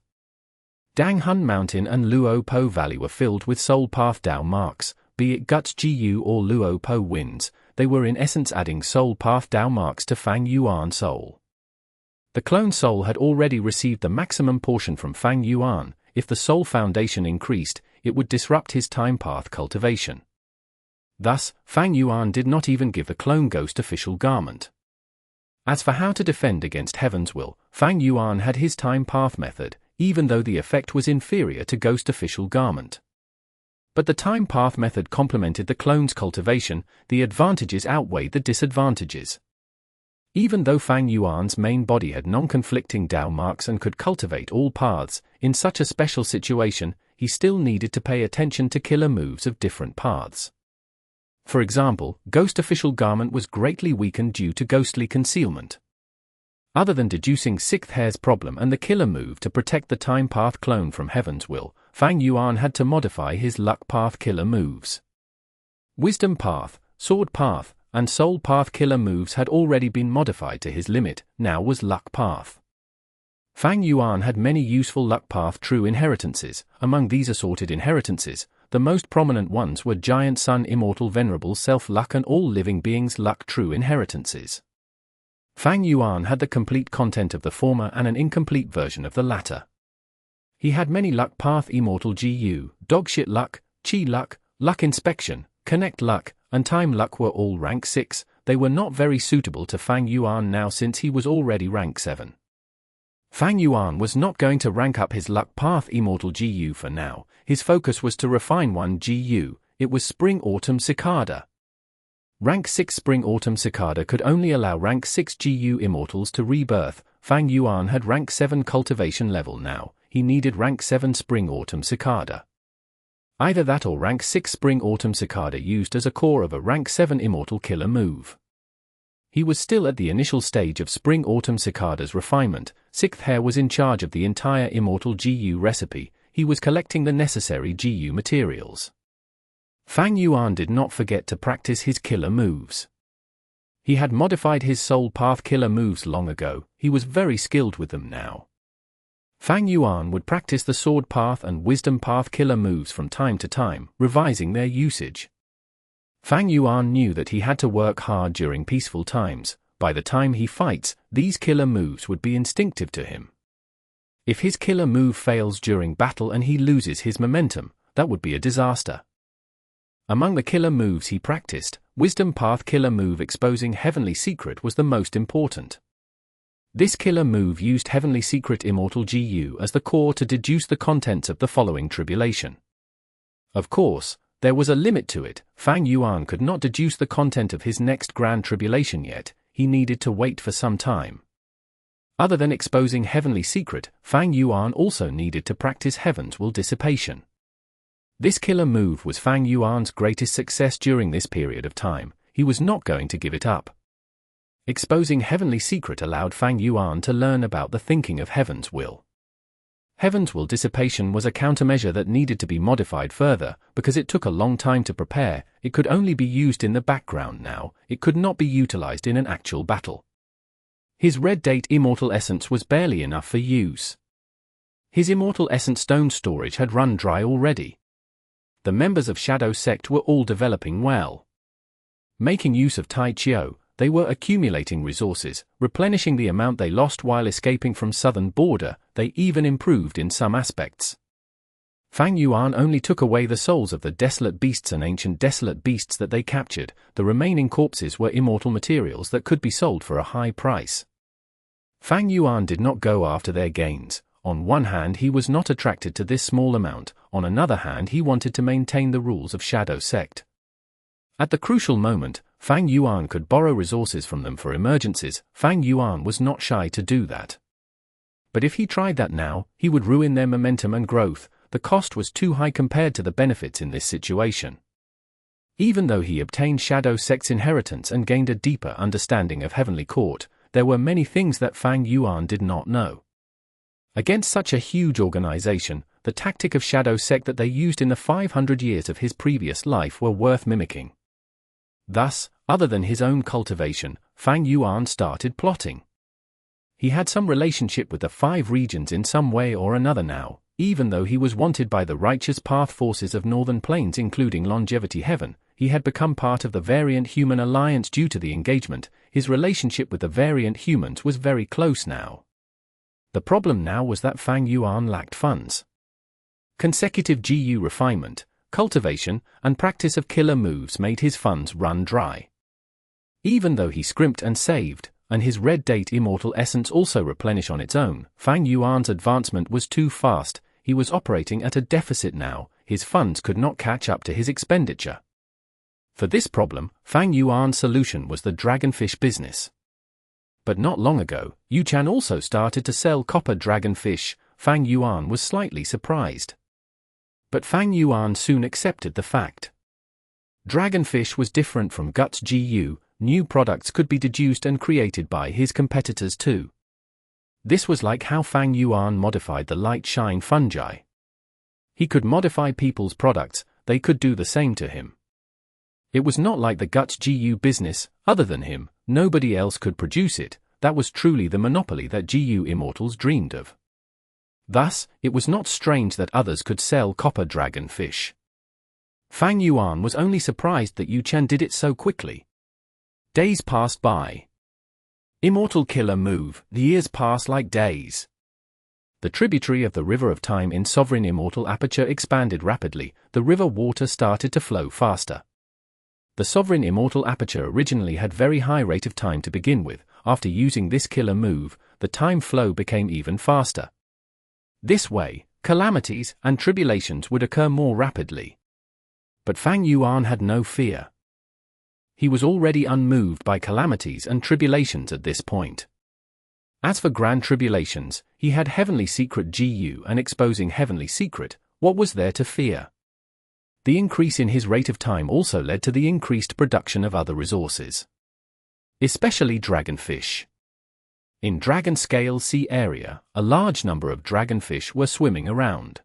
Danghun Mountain and Luopo Valley were filled with soul path Dao marks, be it Guts GU or Luopo Winds. They were in essence adding soul path Dao marks to Fang Yuan soul. The clone soul had already received the maximum portion from Fang Yuan. If the soul foundation increased, it would disrupt his time path cultivation. Thus, Fang Yuan did not even give the clone ghost official garment. As for how to defend against Heaven's Will, Fang Yuan had his time path method, even though the effect was inferior to ghost official garment. But the time path method complemented the clone's cultivation. The advantages outweighed the disadvantages. Even though Fang Yuan's main body had non-conflicting Dao marks and could cultivate all paths, in such a special situation, he still needed to pay attention to killer moves of different paths. For example, Ghost Official Garment was greatly weakened due to ghostly concealment. Other than deducing Xue Er's problem and the killer move to protect the time path clone from Heaven's Will, Fang Yuan had to modify his luck path killer moves. Wisdom path, sword path, and soul path killer moves had already been modified to his limit. Now was luck path. Fang Yuan had many useful luck path true inheritances. Among these assorted inheritances, the most prominent ones were Giant Sun Immortal Venerable Self Luck and all living beings luck true inheritances. Fang Yuan had the complete content of the former and an incomplete version of the latter. He had many luck path Immortal GU, Dogshit Luck, Chi Luck, Luck Inspection, Connect Luck, and Time Luck were all rank 6. They were not very suitable to Fang Yuan now since he was already rank 7. Fang Yuan was not going to rank up his luck path Immortal GU for now. His focus was to refine one GU. It was Spring Autumn Cicada. Rank 6 Spring Autumn Cicada could only allow rank 6 GU Immortals to rebirth. Fang Yuan had rank 7 cultivation level now. He needed rank 7 Spring Autumn Cicada. Either that or rank 6 Spring Autumn Cicada used as a core of a rank 7 Immortal killer move. He was still at the initial stage of Spring Autumn Cicada's refinement. Xue Er was in charge of the entire Immortal GU recipe. He was collecting the necessary GU materials. Fang Yuan did not forget to practice his killer moves. He had modified his soul path killer moves long ago. He was very skilled with them now. Fang Yuan would practice the sword path and wisdom path killer moves from time to time, revising their usage. Fang Yuan knew that he had to work hard during peaceful times. By the time he fights, these killer moves would be instinctive to him. If his killer move fails during battle and he loses his momentum, that would be a disaster. Among the killer moves he practiced, Wisdom Path killer move exposing Heavenly Secret was the most important. This killer move used Heavenly Secret Immortal GU as the core to deduce the contents of the following tribulation. Of course, there was a limit to it. Fang Yuan could not deduce the content of his next grand tribulation yet, he needed to wait for some time. Other than exposing Heavenly Secret, Fang Yuan also needed to practice Heaven's Will Dissipation. This killer move was Fang Yuan's greatest success during this period of time. He was not going to give it up. Exposing Heavenly Secret allowed Fang Yuan to learn about the thinking of Heaven's Will. Heaven's Will Dissipation was a countermeasure that needed to be modified further, because it took a long time to prepare. It could only be used in the background now, it could not be utilized in an actual battle. His Red Date Immortal Essence was barely enough for use. His Immortal Essence stone storage had run dry already. The members of Shadow Sect were all developing well. Making use of Tai Chiu, they were accumulating resources, replenishing the amount they lost while escaping from southern border. They even improved in some aspects. Fang Yuan only took away the souls of the desolate beasts and ancient desolate beasts that they captured. The remaining corpses were immortal materials that could be sold for a high price. Fang Yuan did not go after their gains. On one hand, he was not attracted to this small amount, on another hand he wanted to maintain the rules of Shadow Sect. At the crucial moment, Fang Yuan could borrow resources from them for emergencies. Fang Yuan was not shy to do that. But if he tried that now, he would ruin their momentum and growth. The cost was too high compared to the benefits in this situation. Even though he obtained Shadow Sect's inheritance and gained a deeper understanding of Heavenly Court, there were many things that Fang Yuan did not know. Against such a huge organization, the tactic of Shadow Sect that they used in the 500 years of his previous life were worth mimicking. Thus, other than his own cultivation, Fang Yuan started plotting. He had some relationship with the 5 regions in some way or another now, even though he was wanted by the Righteous Path forces of Northern Plains including Longevity Heaven. He had become part of the Variant Human Alliance due to the engagement. His relationship with the Variant Humans was very close now. The problem now was that Fang Yuan lacked funds. Consecutive GU refinement, cultivation, and practice of killer moves made his funds run dry. Even though he scrimped and saved, and his Red Date Immortal Essence also replenish on its own, Fang Yuan's advancement was too fast. He was operating at a deficit now. His funds could not catch up to his expenditure. For this problem, Fang Yuan's solution was the Dragonfish business. But not long ago, Yuan also started to sell copper dragonfish. Fang Yuan was slightly surprised. But Fang Yuan soon accepted the fact. Dragonfish was different from Guts GU, new products could be deduced and created by his competitors too. This was like how Fang Yuan modified the light shine fungi. He could modify people's products, they could do the same to him. It was not like the Guts GU business. Other than him, nobody else could produce it. That was truly the monopoly that GU Immortals dreamed of. Thus, it was not strange that others could sell copper dragonfish. Fang Yuan was only surprised that Yuan did it so quickly. Days passed by. Immortal killer move. The years passed like days. The tributary of the River of Time in Sovereign Immortal Aperture expanded rapidly. The river water started to flow faster. The Sovereign Immortal Aperture originally had very high rate of time to begin with. After using this killer move, the time flow became even faster. This way, calamities and tribulations would occur more rapidly. But Fang Yuan had no fear. He was already unmoved by calamities and tribulations at this point. As for grand tribulations, he had Heavenly Secret GU and exposing Heavenly Secret. What was there to fear? The increase in his rate of time also led to the increased production of other resources. Especially dragonfish. In Dragon Scale Sea area, a large number of dragonfish were swimming around.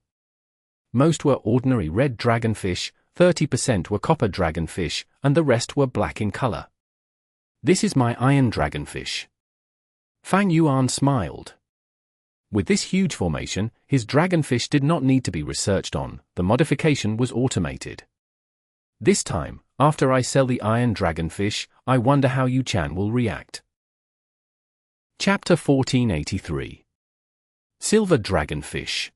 Most were ordinary red dragonfish, 30% were copper dragonfish, and the rest were black in color. This is my iron dragonfish. Fang Yuan smiled. With this huge formation, his dragonfish did not need to be researched on, the modification was automated. This time, after I sell the iron dragonfish, I wonder how Yuan will react. Chapter 1483. Silver Dragonfish.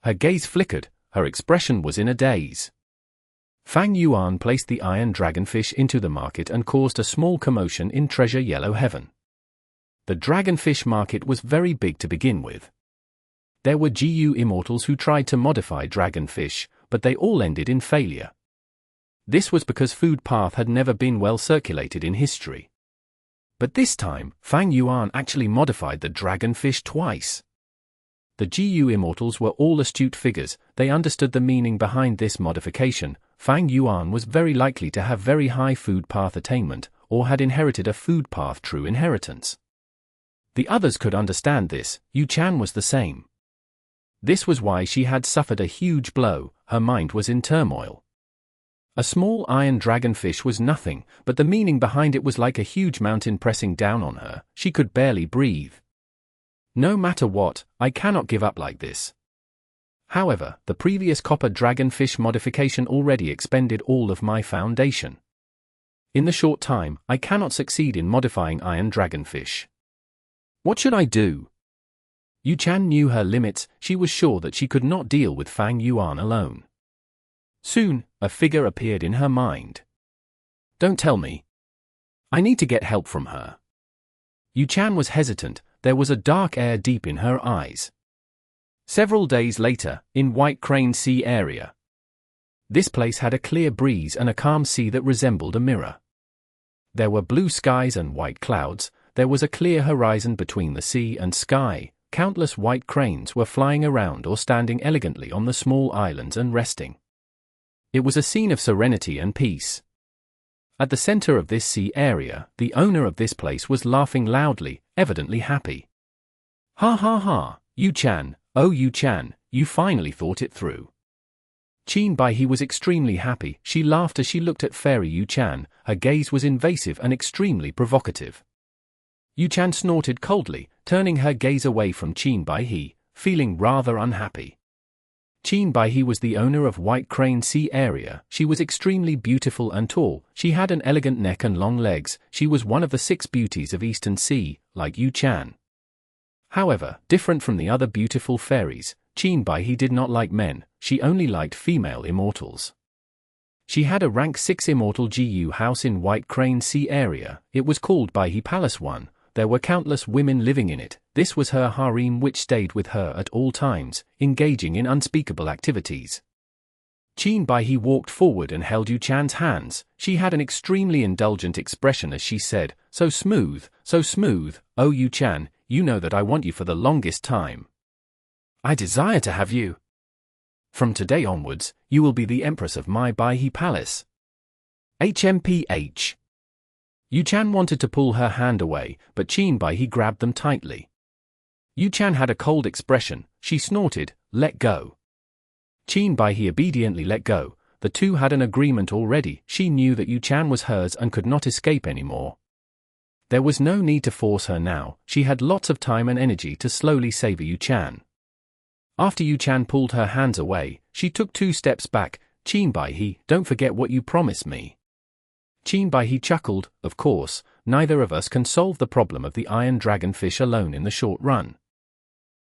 Her gaze flickered, her expression was in a daze. Fang Yuan placed the iron dragonfish into the market and caused a small commotion in Treasure Yellow Heaven. The dragonfish market was very big to begin with. There were GU immortals who tried to modify dragonfish, but they all ended in failure. This was because food path had never been well circulated in history. But this time, Fang Yuan actually modified the dragonfish twice. The GU immortals were all astute figures, they understood the meaning behind this modification. Fang Yuan was very likely to have very high food path attainment, or had inherited a food path true inheritance. The others could understand this, Yuan was the same. This was why she had suffered a huge blow, her mind was in turmoil. A small iron dragonfish was nothing, but the meaning behind it was like a huge mountain pressing down on her, she could barely breathe. No matter what, I cannot give up like this. However, the previous copper dragonfish modification already expended all of my foundation. In the short time, I cannot succeed in modifying iron dragonfish. What should I do? Yuan knew her limits, she was sure that she could not deal with Fang Yuan alone. Soon, a figure appeared in her mind. Don't tell me. I need to get help from her. Yuan was hesitant, there was a dark air deep in her eyes. Several days later, in White Crane Sea area. This place had a clear breeze and a calm sea that resembled a mirror. There were blue skies and white clouds, there was a clear horizon between the sea and sky, countless white cranes were flying around or standing elegantly on the small islands and resting. It was a scene of serenity and peace. At the center of this sea area, the owner of this place was laughing loudly, evidently happy. Ha ha ha, Yuan, oh Yuan, you finally thought it through. Qin Baihe was extremely happy, she laughed as she looked at Fairy Yuan, her gaze was invasive and extremely provocative. Yuan snorted coldly, turning her gaze away from Qin Baihe, feeling rather unhappy. Qin Baihe was the owner of White Crane Sea area, she was extremely beautiful and tall, she had an elegant neck and long legs, she was one of the 6 beauties of Eastern Sea, like Yuan. However, different from the other beautiful fairies, Qin Baihe did not like men, she only liked female immortals. She had a rank 6 immortal GU house in White Crane Sea area, it was called Baihe Palace 1, there were countless women living in it, this was her harem which stayed with her at all times, engaging in unspeakable activities. Qin Baihe walked forward and held Yuan's hands, she had an extremely indulgent expression as she said, so smooth, oh Yuan, you know that I want you for the longest time. I desire to have you. From today onwards, you will be the empress of my Baihe Palace. HMPH. Yuan wanted to pull her hand away, but Qin Baihe grabbed them tightly. Yuan had a cold expression, she snorted, let go. Qin Baihe obediently let go, the two had an agreement already, she knew that Yuan was hers and could not escape anymore. There was no need to force her now, she had lots of time and energy to slowly savor Yuan. After Yuan pulled her hands away, she took 2 steps back, Qin Baihe, don't forget what you promised me. Qin Baihe chuckled, of course, neither of us can solve the problem of the iron dragonfish alone in the short run.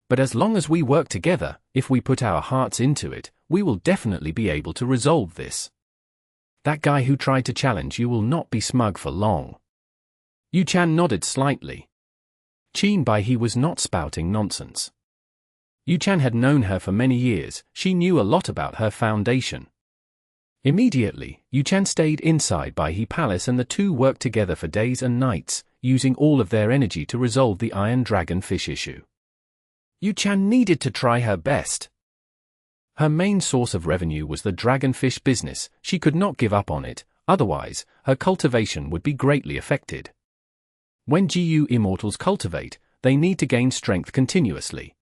But as long as we work together, if we put our hearts into it, we will definitely be able to resolve this. That guy who tried to challenge you will not be smug for long. Yuan nodded slightly. Qin Baihe was not spouting nonsense. Yuan had known her for many years, she knew a lot about her foundation. Immediately, Yuan stayed inside Baihe Palace and the two worked together for days and nights, using all of their energy to resolve the iron dragonfish issue. Yuan needed to try her best. Her main source of revenue was the dragonfish business, she could not give up on it, otherwise, her cultivation would be greatly affected. When GU immortals cultivate, they need to gain strength continuously.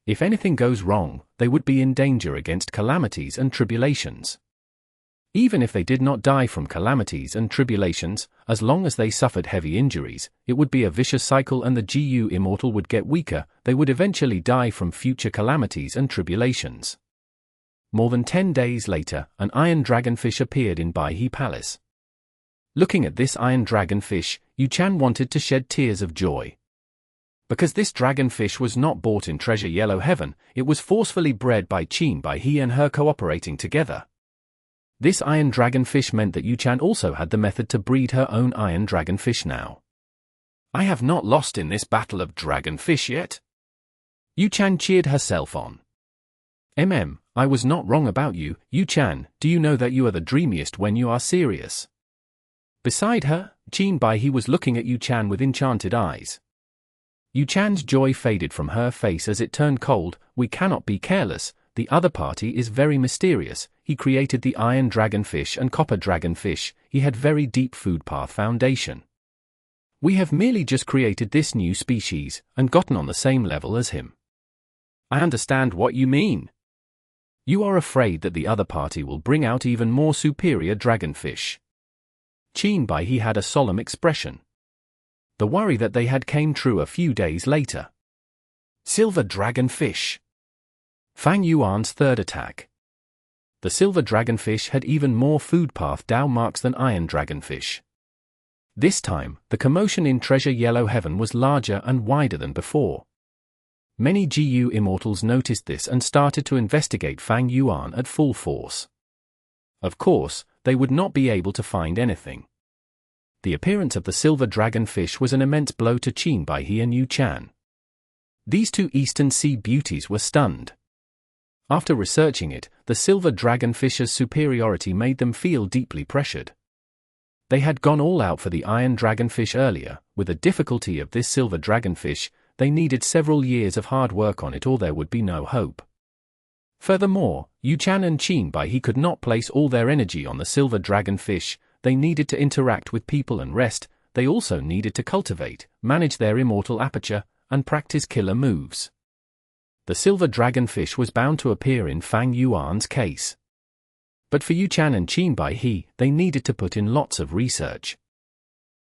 If anything goes wrong, they would be in danger against calamities and tribulations. Even if they did not die from calamities and tribulations, as long as they suffered heavy injuries, it would be a vicious cycle and the GU immortal would get weaker, they would eventually die from future calamities and tribulations. More than 10 days later, an iron dragonfish appeared in Baihe Palace. Looking at this iron dragonfish, Yuan wanted to shed tears of joy. Because this dragonfish was not bought in Treasure Yellow Heaven, it was forcefully bred by Qin by he and her cooperating together. This iron dragonfish meant that Yuan also had the method to breed her own iron dragonfish now. I have not lost in this battle of dragonfish yet. Yuan cheered herself on. I was not wrong about you, Yuan. Do you know that you are the dreamiest when you are serious? Beside her, Qin Bai he was looking at Yuan with enchanted eyes. Yuan's joy faded from her face as it turned cold. We cannot be careless, the other party is very mysterious. He created the iron dragonfish and copper dragonfish, he had very deep food path foundation. We have merely just created this new species, and gotten on the same level as him. I understand what you mean. You are afraid that the other party will bring out even more superior dragonfish. Qin Bai he had a solemn expression. The worry that they had came true a few days later. Silver dragonfish. Fang Yuan's third attack. The silver dragonfish had even more food path Dao marks than iron dragonfish. This time, the commotion in Treasure Yellow Heaven was larger and wider than before. Many GU immortals noticed this and started to investigate Fang Yuan at full force. Of course, they would not be able to find anything. The appearance of the silver dragonfish was an immense blow to Qin Bai he and Yuan. These two Eastern Sea beauties were stunned. After researching it, the silver dragonfish's superiority made them feel deeply pressured. They had gone all out for the iron dragonfish earlier. With the difficulty of this silver dragonfish, they needed several years of hard work on it or there would be no hope. Furthermore, Yuan and Qin Bai he could not place all their energy on the silver dragonfish. They needed to interact with people and rest. They also needed to cultivate, manage their immortal aperture, and practice killer moves. The silver dragonfish was bound to appear in Fang Yuan's case. But for Yuan and Qin Bai he, they needed to put in lots of research.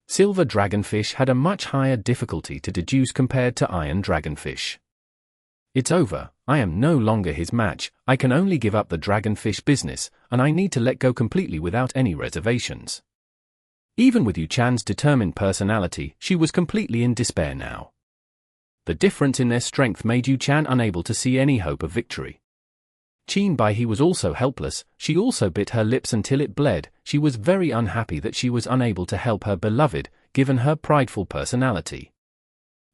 Silver dragonfish had a much higher difficulty to deduce compared to iron dragonfish. It's over, I am no longer his match, I can only give up the dragonfish business, and I need to let go completely without any reservations. Even with Yuan's determined personality, she was completely in despair now. The difference in their strength made Yuan unable to see any hope of victory. Qin Bai he was also helpless, she also bit her lips until it bled. She was very unhappy that she was unable to help her beloved, given her prideful personality.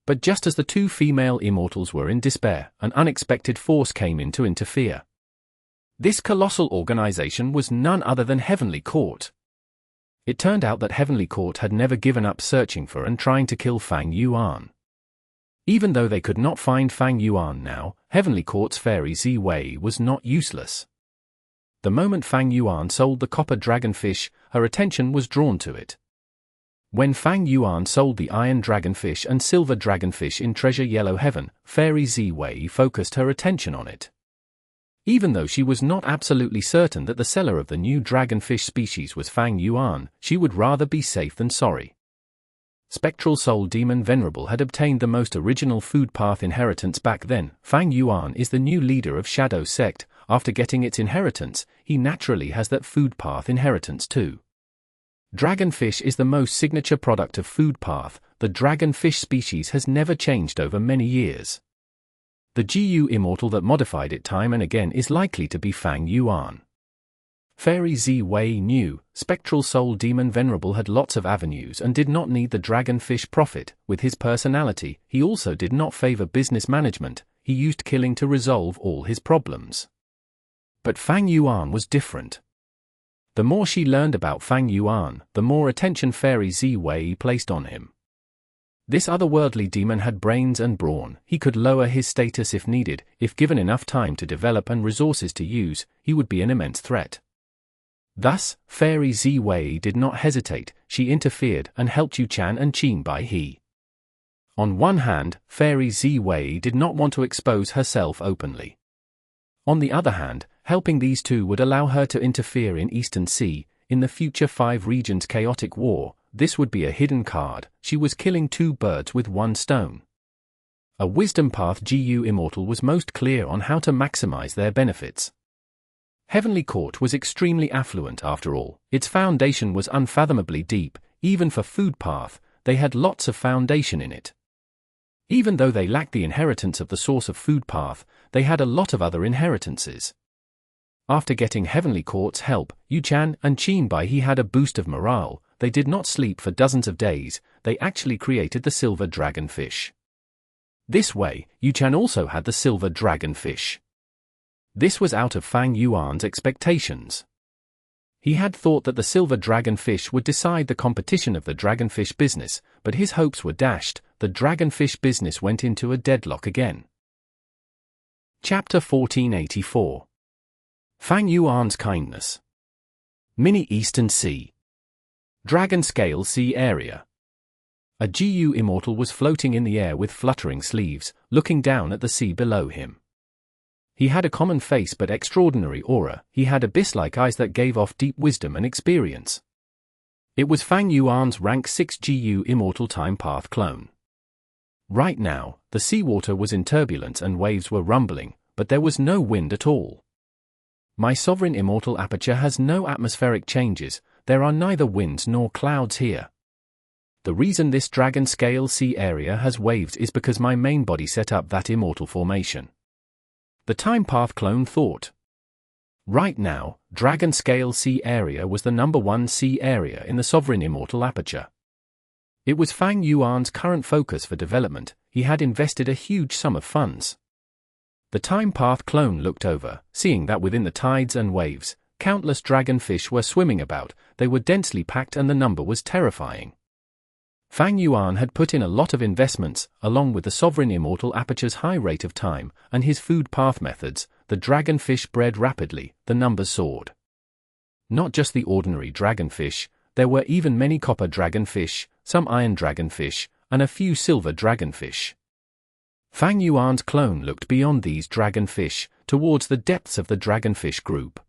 But just as the two female immortals were in despair, an unexpected force came in to interfere. This colossal organization was none other than Heavenly Court. It turned out that Heavenly Court had never given up searching for and trying to kill Fang Yuan. Even though they could not find Fang Yuan now, Heavenly Court's fairy Xue Er was not useless. The moment Fang Yuan sold the copper dragonfish, her attention was drawn to it. When Fang Yuan sold the iron dragonfish and silver dragonfish in Treasure Yellow Heaven, fairy Xue Er focused her attention on it. Even though she was not absolutely certain that the seller of the new dragonfish species was Fang Yuan, she would rather be safe than sorry. Spectral Soul Demon Venerable had obtained the most original food path inheritance back then. Fang Yuan is the new leader of Shadow Sect. After getting its inheritance, he naturally has that food path inheritance too. Dragonfish is the most signature product of food path. The dragonfish species has never changed over many years. The GU Immortal that modified it time and again is likely to be Fang Yuan. Fairy Xue Er knew, Spectral Soul Demon Venerable had lots of avenues and did not need the dragonfish profit. With his personality, he also did not favor business management, he used killing to resolve all his problems. But Fang Yuan was different. The more she learned about Fang Yuan, the more attention Fairy Xue Er placed on him. This otherworldly demon had brains and brawn, he could lower his status if needed. If given enough time to develop and resources to use, he would be an immense threat. Thus, Fairy Xue Er did not hesitate, she interfered and helped Yuan and Qin Bai he. On one hand, Fairy Xue Er did not want to expose herself openly. On the other hand, helping these two would allow her to interfere in Eastern Sea, in the future 5 regions chaotic war. This would be a hidden card. She was killing 2 birds with 1 stone. A wisdom path GU Immortal was most clear on how to maximize their benefits. Heavenly Court was extremely affluent after all, its foundation was unfathomably deep, even for food path, they had lots of foundation in it. Even though they lacked the inheritance of the source of food path, they had a lot of other inheritances. After getting Heavenly Court's help, Yuan and Qinbai he had a boost of morale. They did not sleep for dozens of days, they actually created the silver dragonfish. This way, Yuan also had the silver dragonfish. This was out of Fang Yuan's expectations. He had thought that the silver dragonfish would decide the competition of the dragonfish business, but his hopes were dashed. The dragonfish business went into a deadlock again. Chapter 1484. Fang Yuan's Kindness. Mini Eastern Sea. Dragon Scale Sea Area. A Gu Immortal was floating in the air with fluttering sleeves, looking down at the sea below him. He had a common face but extraordinary aura. He had abyss-like eyes that gave off deep wisdom and experience. It was Fang Yuan's rank 6 Gu Immortal Time Path clone. Right now, the seawater was in turbulence and waves were rumbling, but there was no wind at all. My sovereign immortal aperture has no atmospheric changes, there are neither winds nor clouds here. The reason this dragon scale sea area has waves is because my main body set up that immortal formation. The Time Path clone thought. Right now, Dragon Scale Sea Area was the #1 sea area in the Sovereign Immortal Aperture. It was Fang Yuan's current focus for development. He had invested a huge sum of funds. The Time Path clone looked over, seeing that within the tides and waves, countless dragonfish were swimming about. They were densely packed and the number was terrifying. Fang Yuan had put in a lot of investments, along with the Sovereign Immortal Aperture's high rate of time, and his food path methods. The dragonfish bred rapidly, the numbers soared. Not just the ordinary dragonfish, there were even many copper dragonfish, some iron dragonfish, and a few silver dragonfish. Fang Yuan's clone looked beyond these dragonfish, towards the depths of the dragonfish group.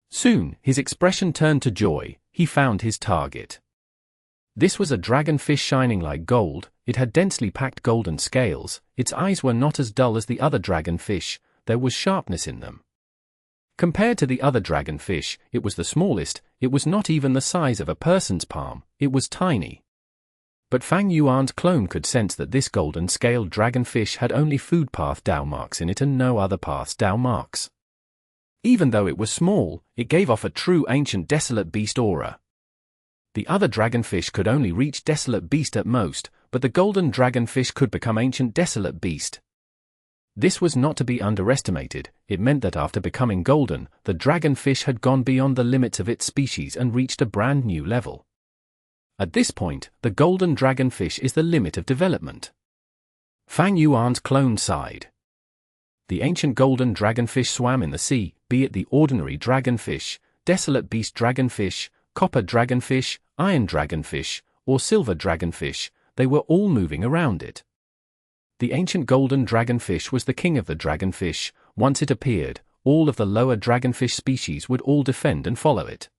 Soon, his expression turned to joy. He found his target. This was a dragonfish shining like gold. It had densely packed golden scales, its eyes were not as dull as the other dragonfish, there was sharpness in them. Compared to the other dragonfish, it was the smallest. It was not even the size of a person's palm, it was tiny. But Fang Yuan's clone could sense that this golden-scaled dragonfish had only food path Dao marks in it and no other path's Dao marks. Even though it was small, it gave off a true ancient desolate beast aura. The other dragonfish could only reach desolate beast at most, but the golden dragonfish could become ancient desolate beast. This was not to be underestimated. It meant that after becoming golden, the dragonfish had gone beyond the limits of its species and reached a brand new level. At this point, the golden dragonfish is the limit of development. Fang Yuan's clone sighed. The ancient golden dragonfish swam in the sea, be it the ordinary dragonfish, desolate beast dragonfish, copper dragonfish, iron dragonfish, or silver dragonfish, they were all moving around it. The ancient golden dragonfish was the king of the dragonfish. Once it appeared, all of the lower dragonfish species would all defend and follow it.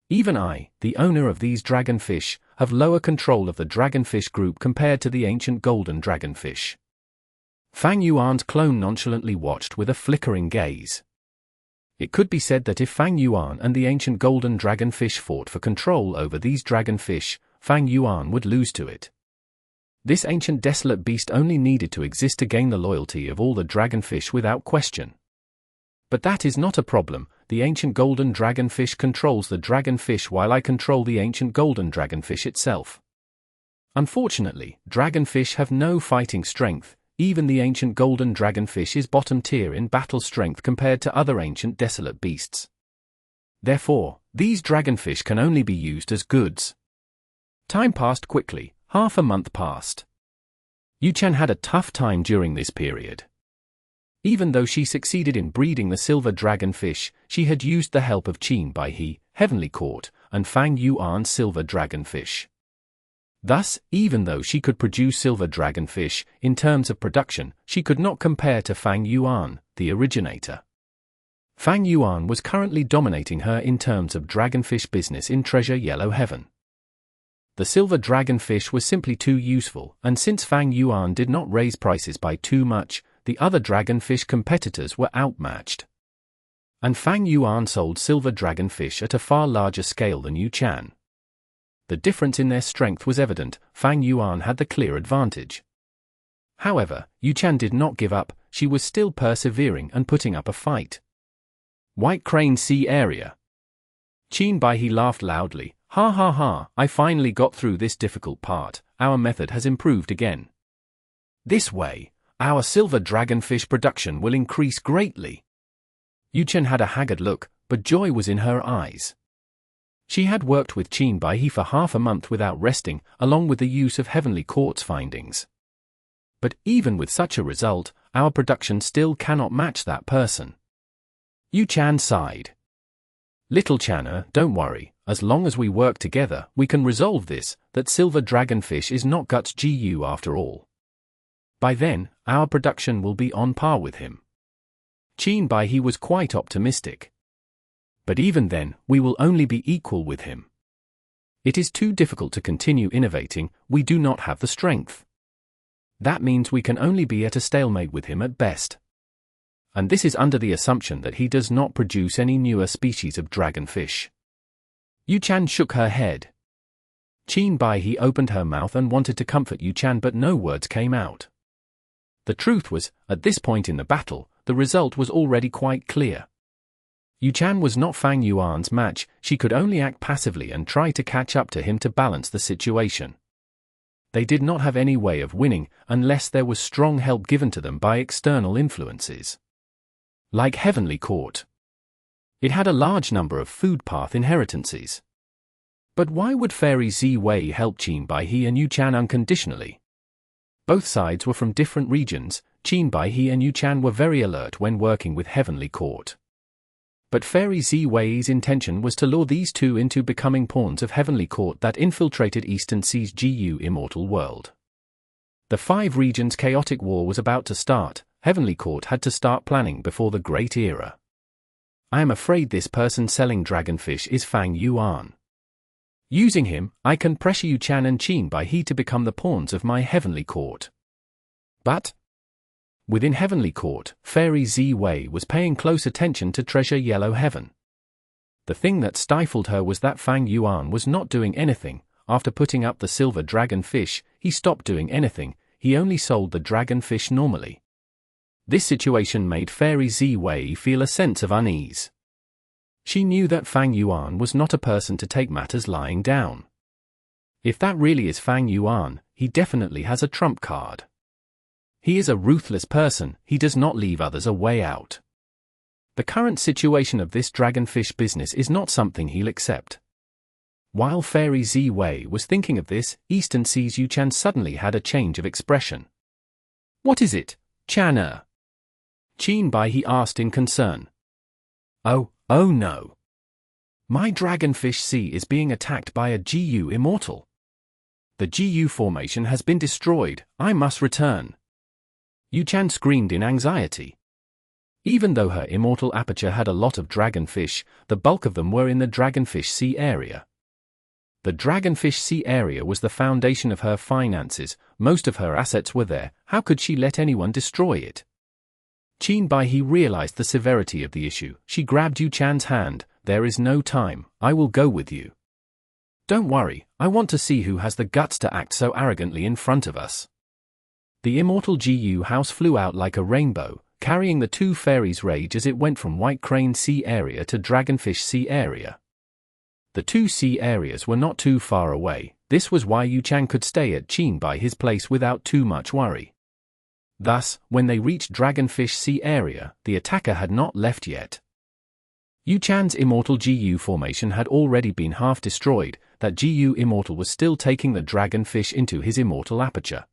Even I, the owner of these dragonfish, have lower control of the dragonfish group compared to the ancient golden dragonfish. Fang Yuan's clone nonchalantly watched with a flickering gaze. It could be said that if Fang Yuan and the ancient golden dragonfish fought for control over these dragonfish, Fang Yuan would lose to it. This ancient desolate beast only needed to exist to gain the loyalty of all the dragonfish without question. But that is not a problem. The ancient golden dragonfish controls the dragonfish while I control the ancient golden dragonfish itself. Unfortunately, dragonfish have no fighting strength. Even the ancient golden dragonfish is bottom tier in battle strength compared to other ancient desolate beasts. Therefore, these dragonfish can only be used as goods. Time passed quickly. Half a month passed. Yuan had a tough time during this period. Even though she succeeded in breeding the silver dragonfish, she had used the help of Qinbai, Heavenly Court, and Fang Yuan's silver dragonfish. Thus, even though she could produce silver dragonfish, in terms of production, she could not compare to Fang Yuan, the originator. Fang Yuan was currently dominating her in terms of dragonfish business in Treasure Yellow Heaven. The silver dragonfish was simply too useful, and since Fang Yuan did not raise prices by too much, the other dragonfish competitors were outmatched. And Fang Yuan sold silver dragonfish at a far larger scale than Yuan. The difference in their strength was evident. Fang Yuan had the clear advantage. However, Yuan did not give up, she was still persevering and putting up a fight. White Crane Sea Area. Qin Baihe laughed loudly. Ha ha ha, I finally got through this difficult part, our method has improved again. This way, our silver dragonfish production will increase greatly. Yuan had a haggard look, but joy was in her eyes. She had worked with Qin Baihe for half a month without resting, along with the use of heavenly quartz findings. But even with such a result, our production still cannot match that person. Yuan sighed. Little Channer, don't worry, as long as we work together, we can resolve this, that silver dragonfish is not Guts Gu after all. By then, our production will be on par with him. Qin Baihe was quite optimistic. But even then, we will only be equal with him. It is too difficult to continue innovating, we do not have the strength. That means we can only be at a stalemate with him at best. And this is under the assumption that he does not produce any newer species of dragonfish. Yuan shook her head. Qin Baihe opened her mouth and wanted to comfort Yuan, but no words came out. The truth was, at this point in the battle, the result was already quite clear. Yuan was not Fang Yuan's match, she could only act passively and try to catch up to him to balance the situation. They did not have any way of winning unless there was strong help given to them by external influences. Like Heavenly Court. It had a large number of food path inheritances. But why would Fairy Xue help Qin Baihe and Yuan unconditionally? Both sides were from different regions, Qin Baihe and Yuan were very alert when working with Heavenly Court. But Fairy Xue's intention was to lure these two into becoming pawns of Heavenly Court that infiltrated Eastern Sea's Gu Immortal world. The 5 regions' chaotic war was about to start, Heavenly Court had to start planning before the Great Era. I am afraid this person selling dragonfish is Fang Yuan. Using him, I can pressure Yuan and Qin Baihe to become the pawns of my Heavenly Court. But within Heavenly Court, Fairy Xue was paying close attention to Treasure Yellow Heaven. The thing that stifled her was that Fang Yuan was not doing anything. After putting up the silver dragonfish, he stopped doing anything, he only sold the dragonfish normally. This situation made Fairy Xue feel a sense of unease. She knew that Fang Yuan was not a person to take matters lying down. If that really is Fang Yuan, he definitely has a trump card. He is a ruthless person, he does not leave others a way out. The current situation of this dragonfish business is not something he'll accept. While Fairy Xue was thinking of this, Eastern Sea's Yuan suddenly had a change of expression. What is it, Xuan Er? Qin Baihe asked in concern. Oh no. My dragonfish sea is being attacked by a Gu Immortal. The Gu formation has been destroyed, I must return. Yuan screamed in anxiety. Even though her immortal aperture had a lot of dragonfish, the bulk of them were in the Dragonfish Sea area. The Dragonfish Sea area was the foundation of her finances, most of her assets were there, how could she let anyone destroy it? Qin Baihe realized the severity of the issue, she grabbed Yuan's hand, there is no time, I will go with you. Don't worry, I want to see who has the guts to act so arrogantly in front of us. The immortal Gu house flew out like a rainbow, carrying the 2 fairies' rage as it went from White Crane Sea area to Dragonfish Sea area. The 2 sea areas were not too far away, this was why Yuan could stay at Qin Baihe's place without too much worry. Thus, when they reached Dragonfish Sea area, the attacker had not left yet. Yuan's immortal Gu formation had already been half destroyed, that Gu Immortal was still taking the dragonfish into his immortal aperture.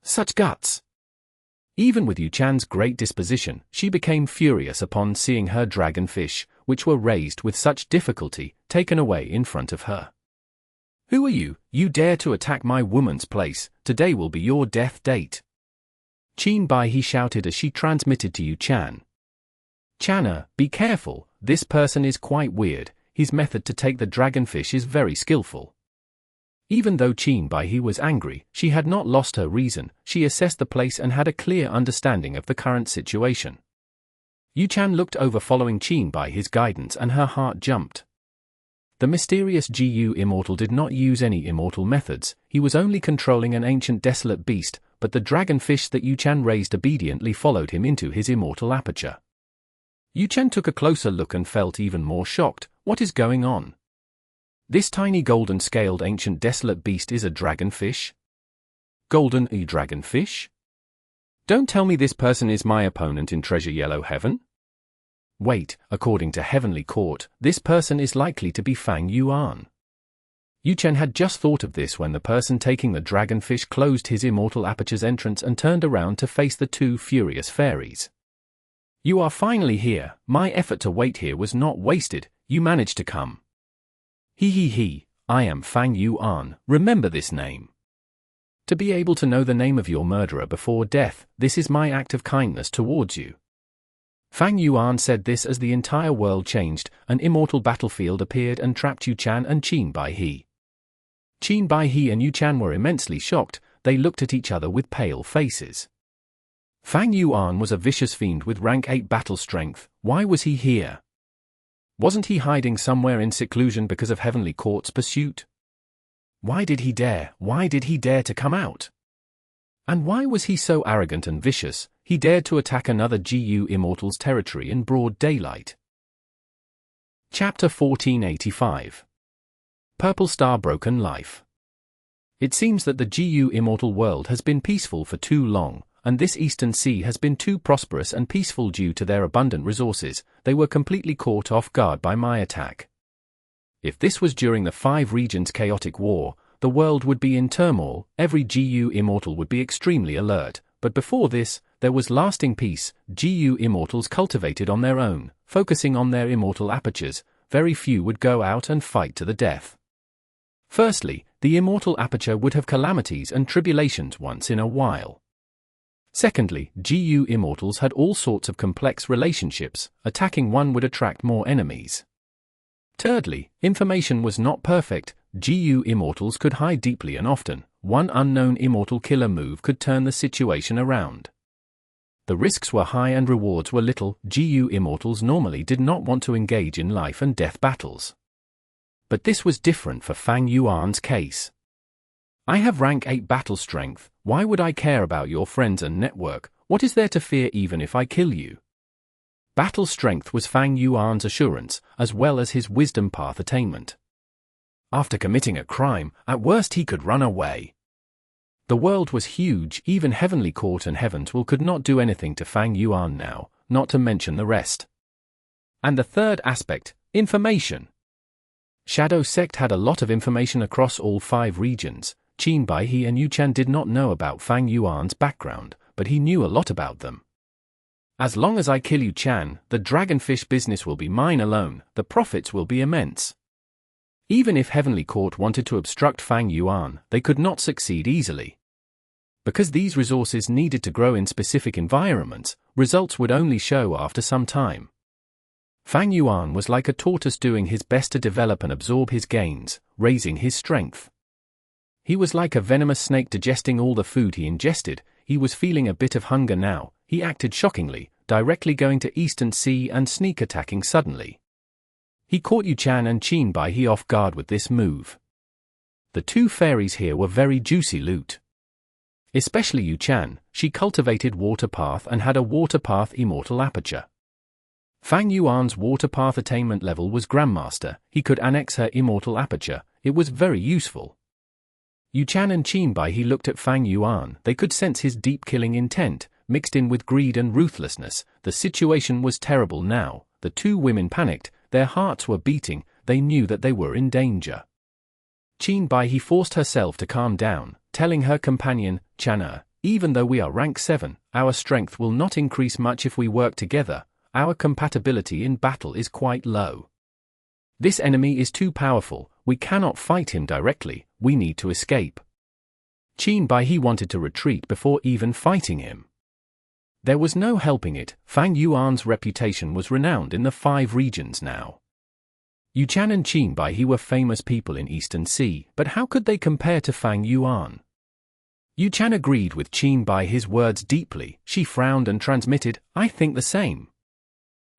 Such guts! Even with Yuan's great disposition, she became furious upon seeing her dragonfish, which were raised with such difficulty, taken away in front of her. Who are you? You dare to attack my woman's place, today will be your death date. Qin Baihe shouted as she transmitted to Yuan. Xuan Er, be careful, this person is quite weird, his method to take the dragonfish is very skillful. Even though Qin Baihe was angry, she had not lost her reason, she assessed the place and had a clear understanding of the current situation. Yuan looked over following Qin Baihe's guidance and her heart jumped. The mysterious Gu Immortal did not use any immortal methods, he was only controlling an ancient desolate beast, but the dragonfish that Yuan raised obediently followed him into his immortal aperture. Yuan took a closer look and felt even more shocked. What is going on? This tiny golden-scaled ancient desolate beast is a dragonfish? Golden dragonfish? Don't tell me this person is my opponent in Treasure Yellow Heaven? Wait, according to Heavenly Court, this person is likely to be Fang Yuan. Yuan had just thought of this when the person taking the dragonfish closed his immortal aperture's entrance and turned around to face the two furious fairies. You are finally here. My effort to wait here was not wasted. You managed to come. He. I am Fang Yuan. Remember this name. To be able to know the name of your murderer before death, this is my act of kindness towards you. Fang Yuan said this as the entire world changed. An immortal battlefield appeared and trapped Yuan and Qin Bai He. Qin Bai He and Yuan were immensely shocked. They looked at each other with pale faces. Fang Yuan was a vicious fiend with rank 8 battle strength. Why was he here? Wasn't he hiding somewhere in seclusion because of Heavenly Court's pursuit? Why did he dare? Why did he dare to come out? And why was he so arrogant and vicious? He dared to attack another GU Immortal's territory in broad daylight. Chapter 1485. Purple Star Broken Life. It seems that the GU Immortal world has been peaceful for too long, and this eastern sea has been too prosperous and peaceful due to their abundant resources. They were completely caught off guard by my attack. If this was during the 5 regions chaotic war, the world would be in turmoil, every GU Immortal would be extremely alert, but before this, there was lasting peace. GU Immortals cultivated on their own, focusing on their immortal apertures. Very few would go out and fight to the death. Firstly, the immortal aperture would have calamities and tribulations once in a while. Secondly, GU Immortals had all sorts of complex relationships. Attacking one would attract more enemies. Thirdly, information was not perfect. GU Immortals could hide deeply and often. One unknown immortal killer move could turn the situation around. The risks were high and rewards were little. GU Immortals normally did not want to engage in life and death battles. But this was different for Fang Yuan's case. I have rank 8 battle strength. Why would I care about your friends and network? What is there to fear even if I kill you? Battle strength was Fang Yuan's assurance, as well as his wisdom path attainment. After committing a crime, at worst he could run away. The world was huge. Even Heavenly Court and Heaven's Will could not do anything to Fang Yuan now, not to mention the rest. And the third aspect, information. Shadow Sect had a lot of information across all 5 regions. Qin Bai He and Yuan did not know about Fang Yuan's background, but he knew a lot about them. As long as I kill Yuan, the dragonfish business will be mine alone. The profits will be immense. Even if Heavenly Court wanted to obstruct Fang Yuan, they could not succeed easily. Because these resources needed to grow in specific environments, results would only show after some time. Fang Yuan was like a tortoise doing his best to develop and absorb his gains, raising his strength. He was like a venomous snake digesting all the food he ingested. He was feeling a bit of hunger now. He acted shockingly, directly going to Eastern Sea and sneak attacking suddenly. He caught Yuan and Qin Bai He off guard with this move. The 2 fairies here were very juicy loot. Especially Yuan, she cultivated water path and had a water path immortal aperture. Fang Yuan's water path attainment level was Grandmaster. He could annex her immortal aperture. It was very useful. Yuan and Qin Bai He looked at Fang Yuan. They could sense his deep killing intent, mixed in with greed and ruthlessness. The situation was terrible now. The 2 women panicked. Their hearts were beating. They knew that they were in danger. Qin Bai He forced herself to calm down, telling her companion, Xue Er, even though we are rank 7, our strength will not increase much if we work together. Our compatibility in battle is quite low. This enemy is too powerful. We cannot fight him directly. We need to escape. Qin Bai He wanted to retreat before even fighting him. There was no helping it. Fang Yuan's reputation was renowned in the 5 regions now. Yuan and Qin Bai He were famous people in Eastern Sea, but how could they compare to Fang Yuan? Yuan agreed with Qin Bai He's words deeply. She frowned and transmitted, I think the same.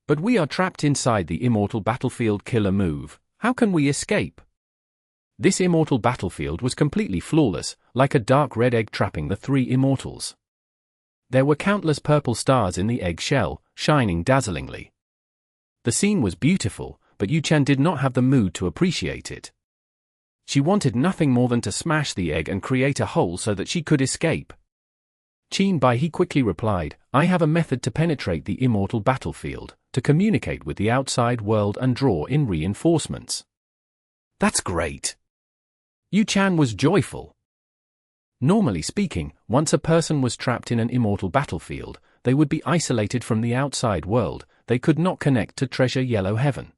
But we are trapped inside the immortal battlefield killer move. How can we escape? This immortal battlefield was completely flawless, like a dark red egg trapping the three immortals. There were countless purple stars in the egg shell, shining dazzlingly. The scene was beautiful, but Yuan did not have the mood to appreciate it. She wanted nothing more than to smash the egg and create a hole so that she could escape. He quickly replied, "I have a method to penetrate the immortal battlefield, to communicate with the outside world and draw in reinforcements." "That's great!" Yuan was joyful. Normally speaking, once a person was trapped in an immortal battlefield, they would be isolated from the outside world, they could not connect to Treasure Yellow Heaven.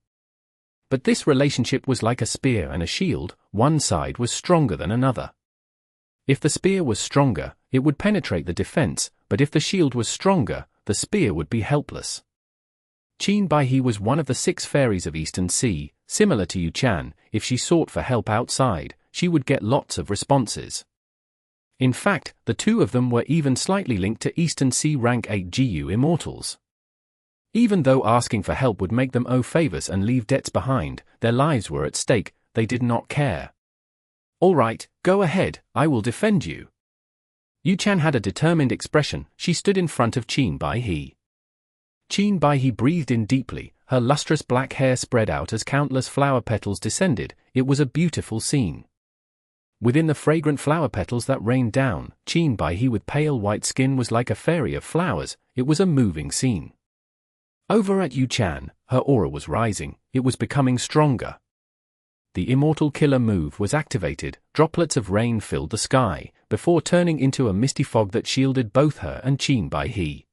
But this relationship was like a spear and a shield, one side was stronger than another. If the spear was stronger, it would penetrate the defense, but if the shield was stronger, the spear would be helpless. He was one of the 6 fairies of Eastern Sea. Similar to Yuan, if she sought for help outside, she would get lots of responses. In fact, the two of them were even slightly linked to Eastern Sea rank 8 GU immortals. Even though asking for help would make them owe favors and leave debts behind, their lives were at stake, they did not care. "All right, go ahead, I will defend you." Yuan had a determined expression. She stood in front of Qin Bai breathed in deeply, her lustrous black hair spread out as countless flower petals descended. It was a beautiful scene. Within the fragrant flower petals that rained down, Qin Bai with pale white skin was like a fairy of flowers. It was a moving scene. Over at Yuan, her aura was rising, it was becoming stronger. The immortal killer move was activated, droplets of rain filled the sky, before turning into a misty fog that shielded both her and Qin Bai.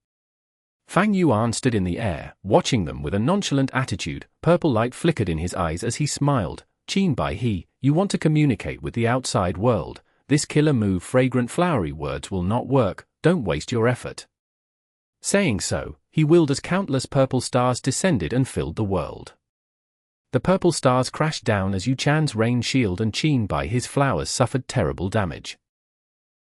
Fang Yuan stood in the air, watching them with a nonchalant attitude. Purple light flickered in his eyes as he smiled. "Qin Bai, you want to communicate with the outside world. This killer move, fragrant flowery words, will not work, don't waste your effort." Saying so, he willed as countless purple stars descended and filled the world. The purple stars crashed down as Yuan's rain shield and Qin Bai's flowers suffered terrible damage.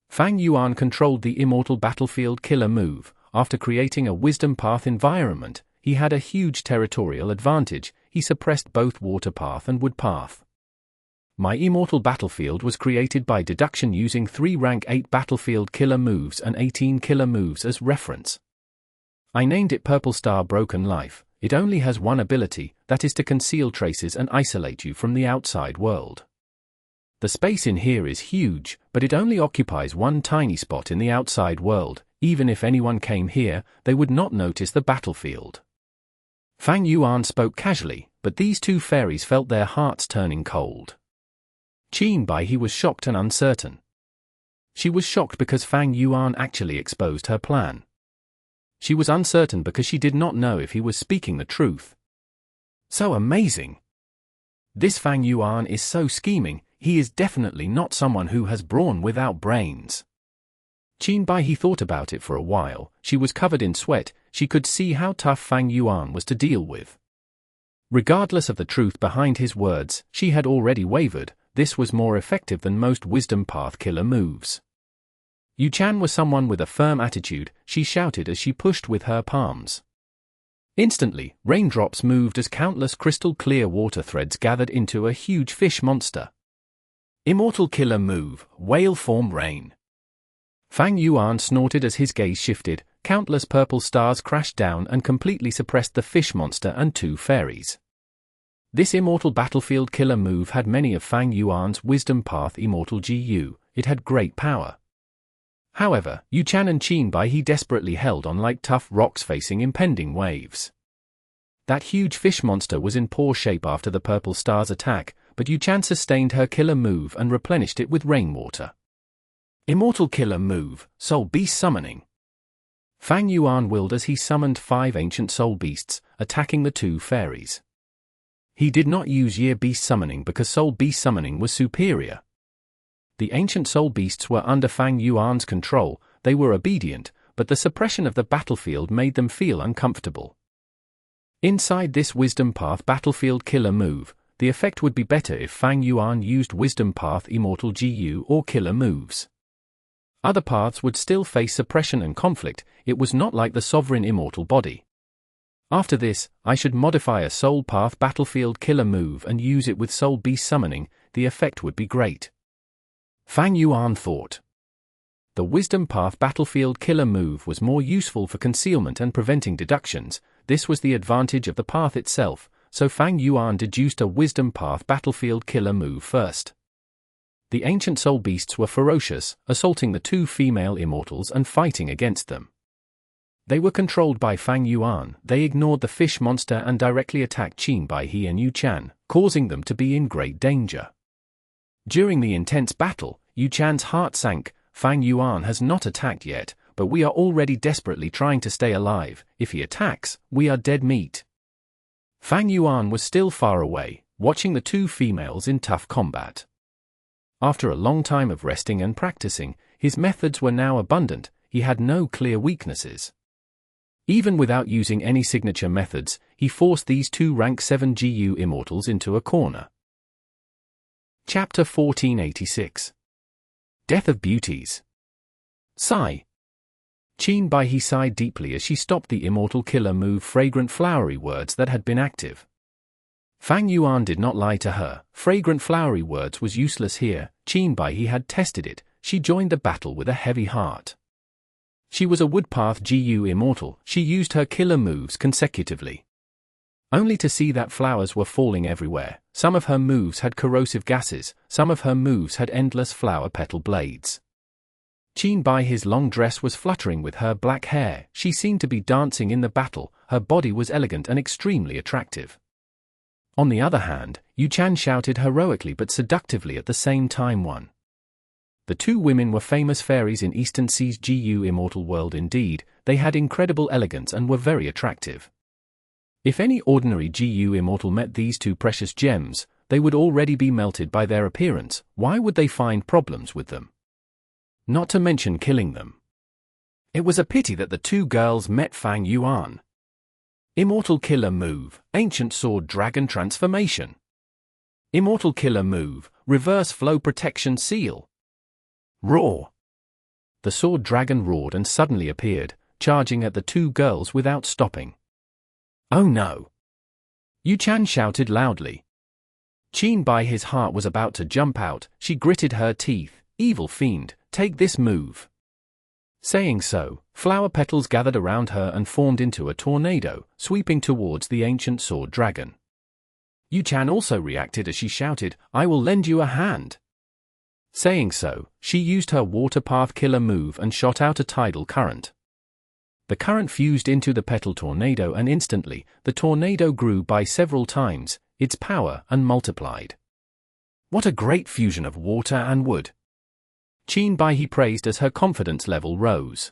Fang Yuan controlled the immortal battlefield killer move. After creating a wisdom path environment, he had a huge territorial advantage. He suppressed both water path and wood path. My immortal battlefield was created by deduction using 3 rank 8 battlefield killer moves and 18 killer moves as reference. I named it Purple Star Broken Life. It only has one ability, that is to conceal traces and isolate you from the outside world. The space in here is huge, but it only occupies one tiny spot in the outside world. Even if anyone came here, they would not notice the battlefield. Fang Yuan spoke casually, but these two fairies felt their hearts turning cold. Qin Bai was shocked and uncertain. She was shocked because Fang Yuan actually exposed her plan. She was uncertain because she did not know if he was speaking the truth. So amazing! This Fang Yuan is so scheming, he is definitely not someone who has brawn without brains. Qin Bai thought about it for a while. She was covered in sweat. She could see how tough Fang Yuan was to deal with. Regardless of the truth behind his words, she had already wavered. This was more effective than most wisdom path killer moves. Yuan was someone with a firm attitude. She shouted as she pushed with her palms. Instantly, raindrops moved as countless crystal clear water threads gathered into a huge fish monster. Immortal killer move, whale form rain. Fang Yuan snorted as his gaze shifted. Countless purple stars crashed down and completely suppressed the fish monster and 2 fairies. This immortal battlefield killer move had many of Fang Yuan's wisdom path immortal GU. It had great power. However, Yuan and Qin Bai desperately held on like tough rocks facing impending waves. That huge fish monster was in poor shape after the purple star's attack, but Yuan sustained her killer move and replenished it with rainwater. Immortal killer move, Soul Beast Summoning. Fang Yuan willed as he summoned 5 ancient soul beasts, attacking the 2 fairies. He did not use Year Beast Summoning because Soul Beast Summoning was superior. The ancient soul beasts were under Fang Yuan's control. They were obedient, but the suppression of the battlefield made them feel uncomfortable. Inside this wisdom path battlefield killer move, the effect would be better if Fang Yuan used wisdom path immortal GU or killer moves. Other paths would still face suppression and conflict. It was not like the sovereign immortal body. After this, I should modify a soul path battlefield killer move and use it with soul beast summoning. the effect would be great. Fang Yuan thought. The Wisdom Path Battlefield Killer move was more useful for concealment and preventing deductions. This was the advantage of the path itself, so Fang Yuan deduced a Wisdom Path Battlefield Killer move first. The ancient soul beasts were ferocious, assaulting the two female immortals and fighting against them. They were controlled by Fang Yuan. They ignored the fish monster and directly attacked Qin Baihe and Yu Chan, causing them to be in great danger. During the intense battle, Yu Chan's heart sank. Fang Yuan has not attacked yet, but we are already desperately trying to stay alive. If he attacks, we are dead meat. Fang Yuan was still far away, watching the two females in tough combat. After a long time of resting and practicing, his methods were now abundant. He had no clear weaknesses. Even without using any signature methods, he forced these two rank 7 GU immortals into a corner. Chapter 1486. Death of Beauties. Sigh. Qin Baihe sighed deeply as she stopped the immortal killer move fragrant flowery words that had been active. Fang Yuan did not lie to her. Fragrant flowery words was useless here. Qin Baihe had tested it. She joined the battle with a heavy heart. She was a Woodpath GU immortal. She used her killer moves consecutively. Only to see that flowers were falling everywhere. Some of her moves had corrosive gases, some of her moves had endless flower petal blades. Qin Baihe's long dress was fluttering with her black hair. She seemed to be dancing in the battle. Her body was elegant and extremely attractive. On the other hand, Yu Chan shouted heroically but seductively at the same time. The two women were famous fairies in Eastern Sea's GU immortal world indeed. They had incredible elegance and were very attractive. If any ordinary GU immortal met these two precious gems, they would already be melted by their appearance. Why would they find problems with them? Not to mention killing them. It was a pity that the two girls met Fang Yuan. Immortal Killer Move, Ancient Sword Dragon Transformation. Immortal Killer Move, Reverse Flow Protection Seal. Roar. The sword dragon roared and suddenly appeared, charging at the two girls without stopping. Oh no! Yu Chan shouted loudly. Qin Baihe's heart was about to jump out. She gritted her teeth. Evil fiend, take this move. Saying so, flower petals gathered around her and formed into a tornado, sweeping towards the ancient sword dragon. Yu Chan also reacted as she shouted, I will lend you a hand. Saying so, she used her water path killer move and shot out a tidal current. The current fused into the petal tornado and instantly, the tornado grew by several times, its power and multiplied. What a great fusion of water and wood! Qin Baihe praised as her confidence level rose.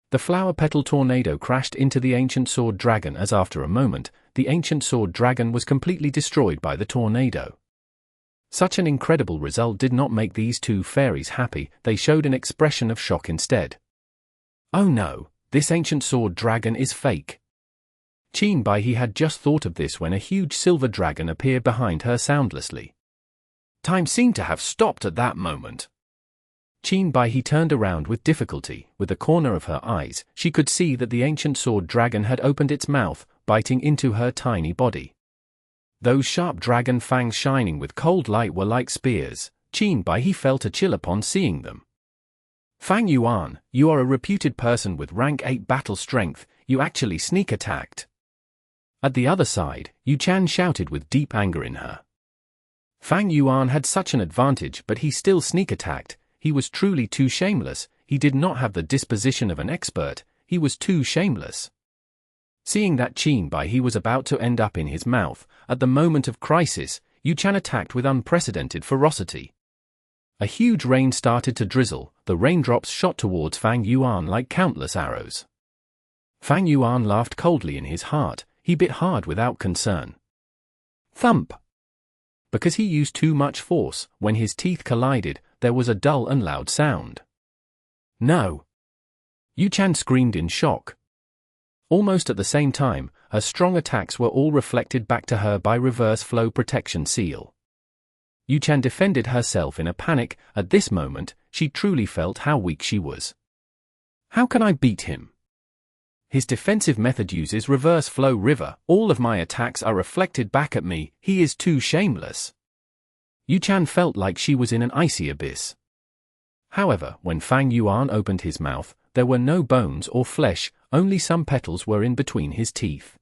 The flower petal tornado crashed into the ancient sword dragon as after a moment, the ancient sword dragon was completely destroyed by the tornado. Such an incredible result did not make these two fairies happy. They showed an expression of shock instead. Oh no! This ancient sword dragon is fake. Qin Baihe had just thought of this when a huge silver dragon appeared behind her soundlessly. Time seemed to have stopped at that moment. Qin Baihe turned around with difficulty. With the corner of her eyes, she could see that the ancient sword dragon had opened its mouth, biting into her tiny body. Those sharp dragon fangs shining with cold light were like spears. Qin Baihe felt a chill upon seeing them. Fang Yuan, you are a reputed person with rank 8 battle strength, you actually sneak attacked. At the other side, Yu Chan shouted with deep anger in her. Fang Yuan had such an advantage but he still sneak attacked. He was truly too shameless. He did not have the disposition of an expert. He was too shameless. Seeing that Qin Baihe was about to end up in his mouth, at the moment of crisis, Yu Chan attacked with unprecedented ferocity. A huge rain started to drizzle. The raindrops shot towards Fang Yuan like countless arrows. Fang Yuan laughed coldly in his heart. He bit hard without concern. Thump! Because he used too much force, when his teeth collided, there was a dull and loud sound. No! Yu Chan screamed in shock. Almost at the same time, her strong attacks were all reflected back to her by reverse flow protection seal. Yu Chan defended herself in a panic. At this moment, she truly felt how weak she was. How can I beat him? His defensive method uses reverse flow river. All of my attacks are reflected back at me. He is too shameless. Yuan felt like she was in an icy abyss. However, when Fang Yuan opened his mouth, there were no bones or flesh, only some petals were in between his teeth.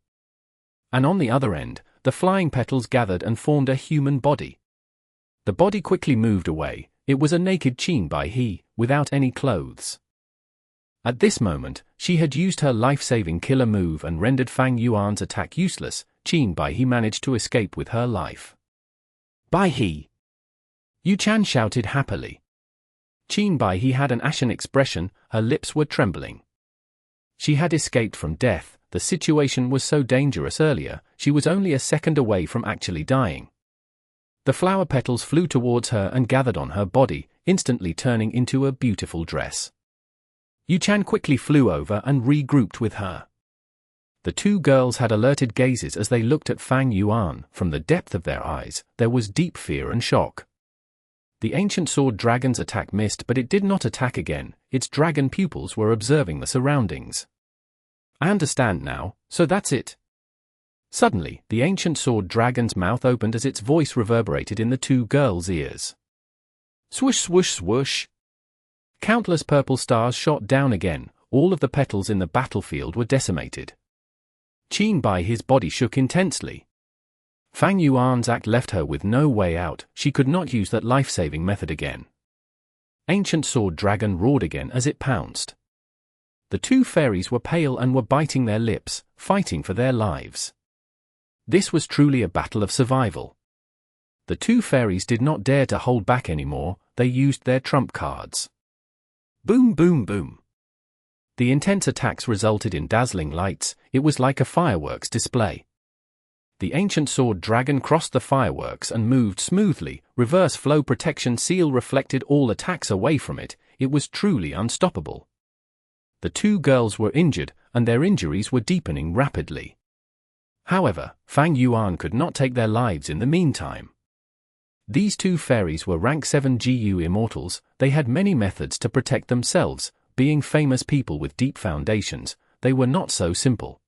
And on the other end, the flying petals gathered and formed a human body. The body quickly moved away. It was a naked Qin Bai He, without any clothes. At this moment, she had used her life-saving killer move and rendered Fang Yuan's attack useless. Qin Bai He managed to escape with her life. Bai He! Yuan shouted happily. Qin Bai He had an ashen expression, her lips were trembling. She had escaped from death. The situation was so dangerous earlier, she was only a second away from actually dying. The flower petals flew towards her and gathered on her body, instantly turning into a beautiful dress. Yuan quickly flew over and regrouped with her. The two girls had alerted gazes as they looked at Fang Yuan. From the depth of their eyes, there was deep fear and shock. The ancient sword dragon's attack missed, but it did not attack again. Its dragon pupils were observing the surroundings. I understand now, so that's it. Suddenly, the ancient sword dragon's mouth opened as its voice reverberated in the two girls' ears. Swoosh swoosh swoosh. Countless purple stars shot down again. All of the petals in the battlefield were decimated. Qin Bai He's body shook intensely. Fang Yuan's act left her with no way out. She could not use that life-saving method again. Ancient sword dragon roared again as it pounced. The two fairies were pale and were biting their lips, fighting for their lives. This was truly a battle of survival. The two fairies did not dare to hold back anymore. They used their trump cards. Boom boom boom. The intense attacks resulted in dazzling lights. It was like a fireworks display. The ancient sword dragon crossed the fireworks and moved smoothly. Reverse flow protection seal reflected all attacks away from it. It was truly unstoppable. The two girls were injured, and their injuries were deepening rapidly. However, Fang Yuan could not take their lives in the meantime. These two fairies were rank 7 GU immortals. They had many methods to protect themselves. Being famous people with deep foundations, they were not so simple.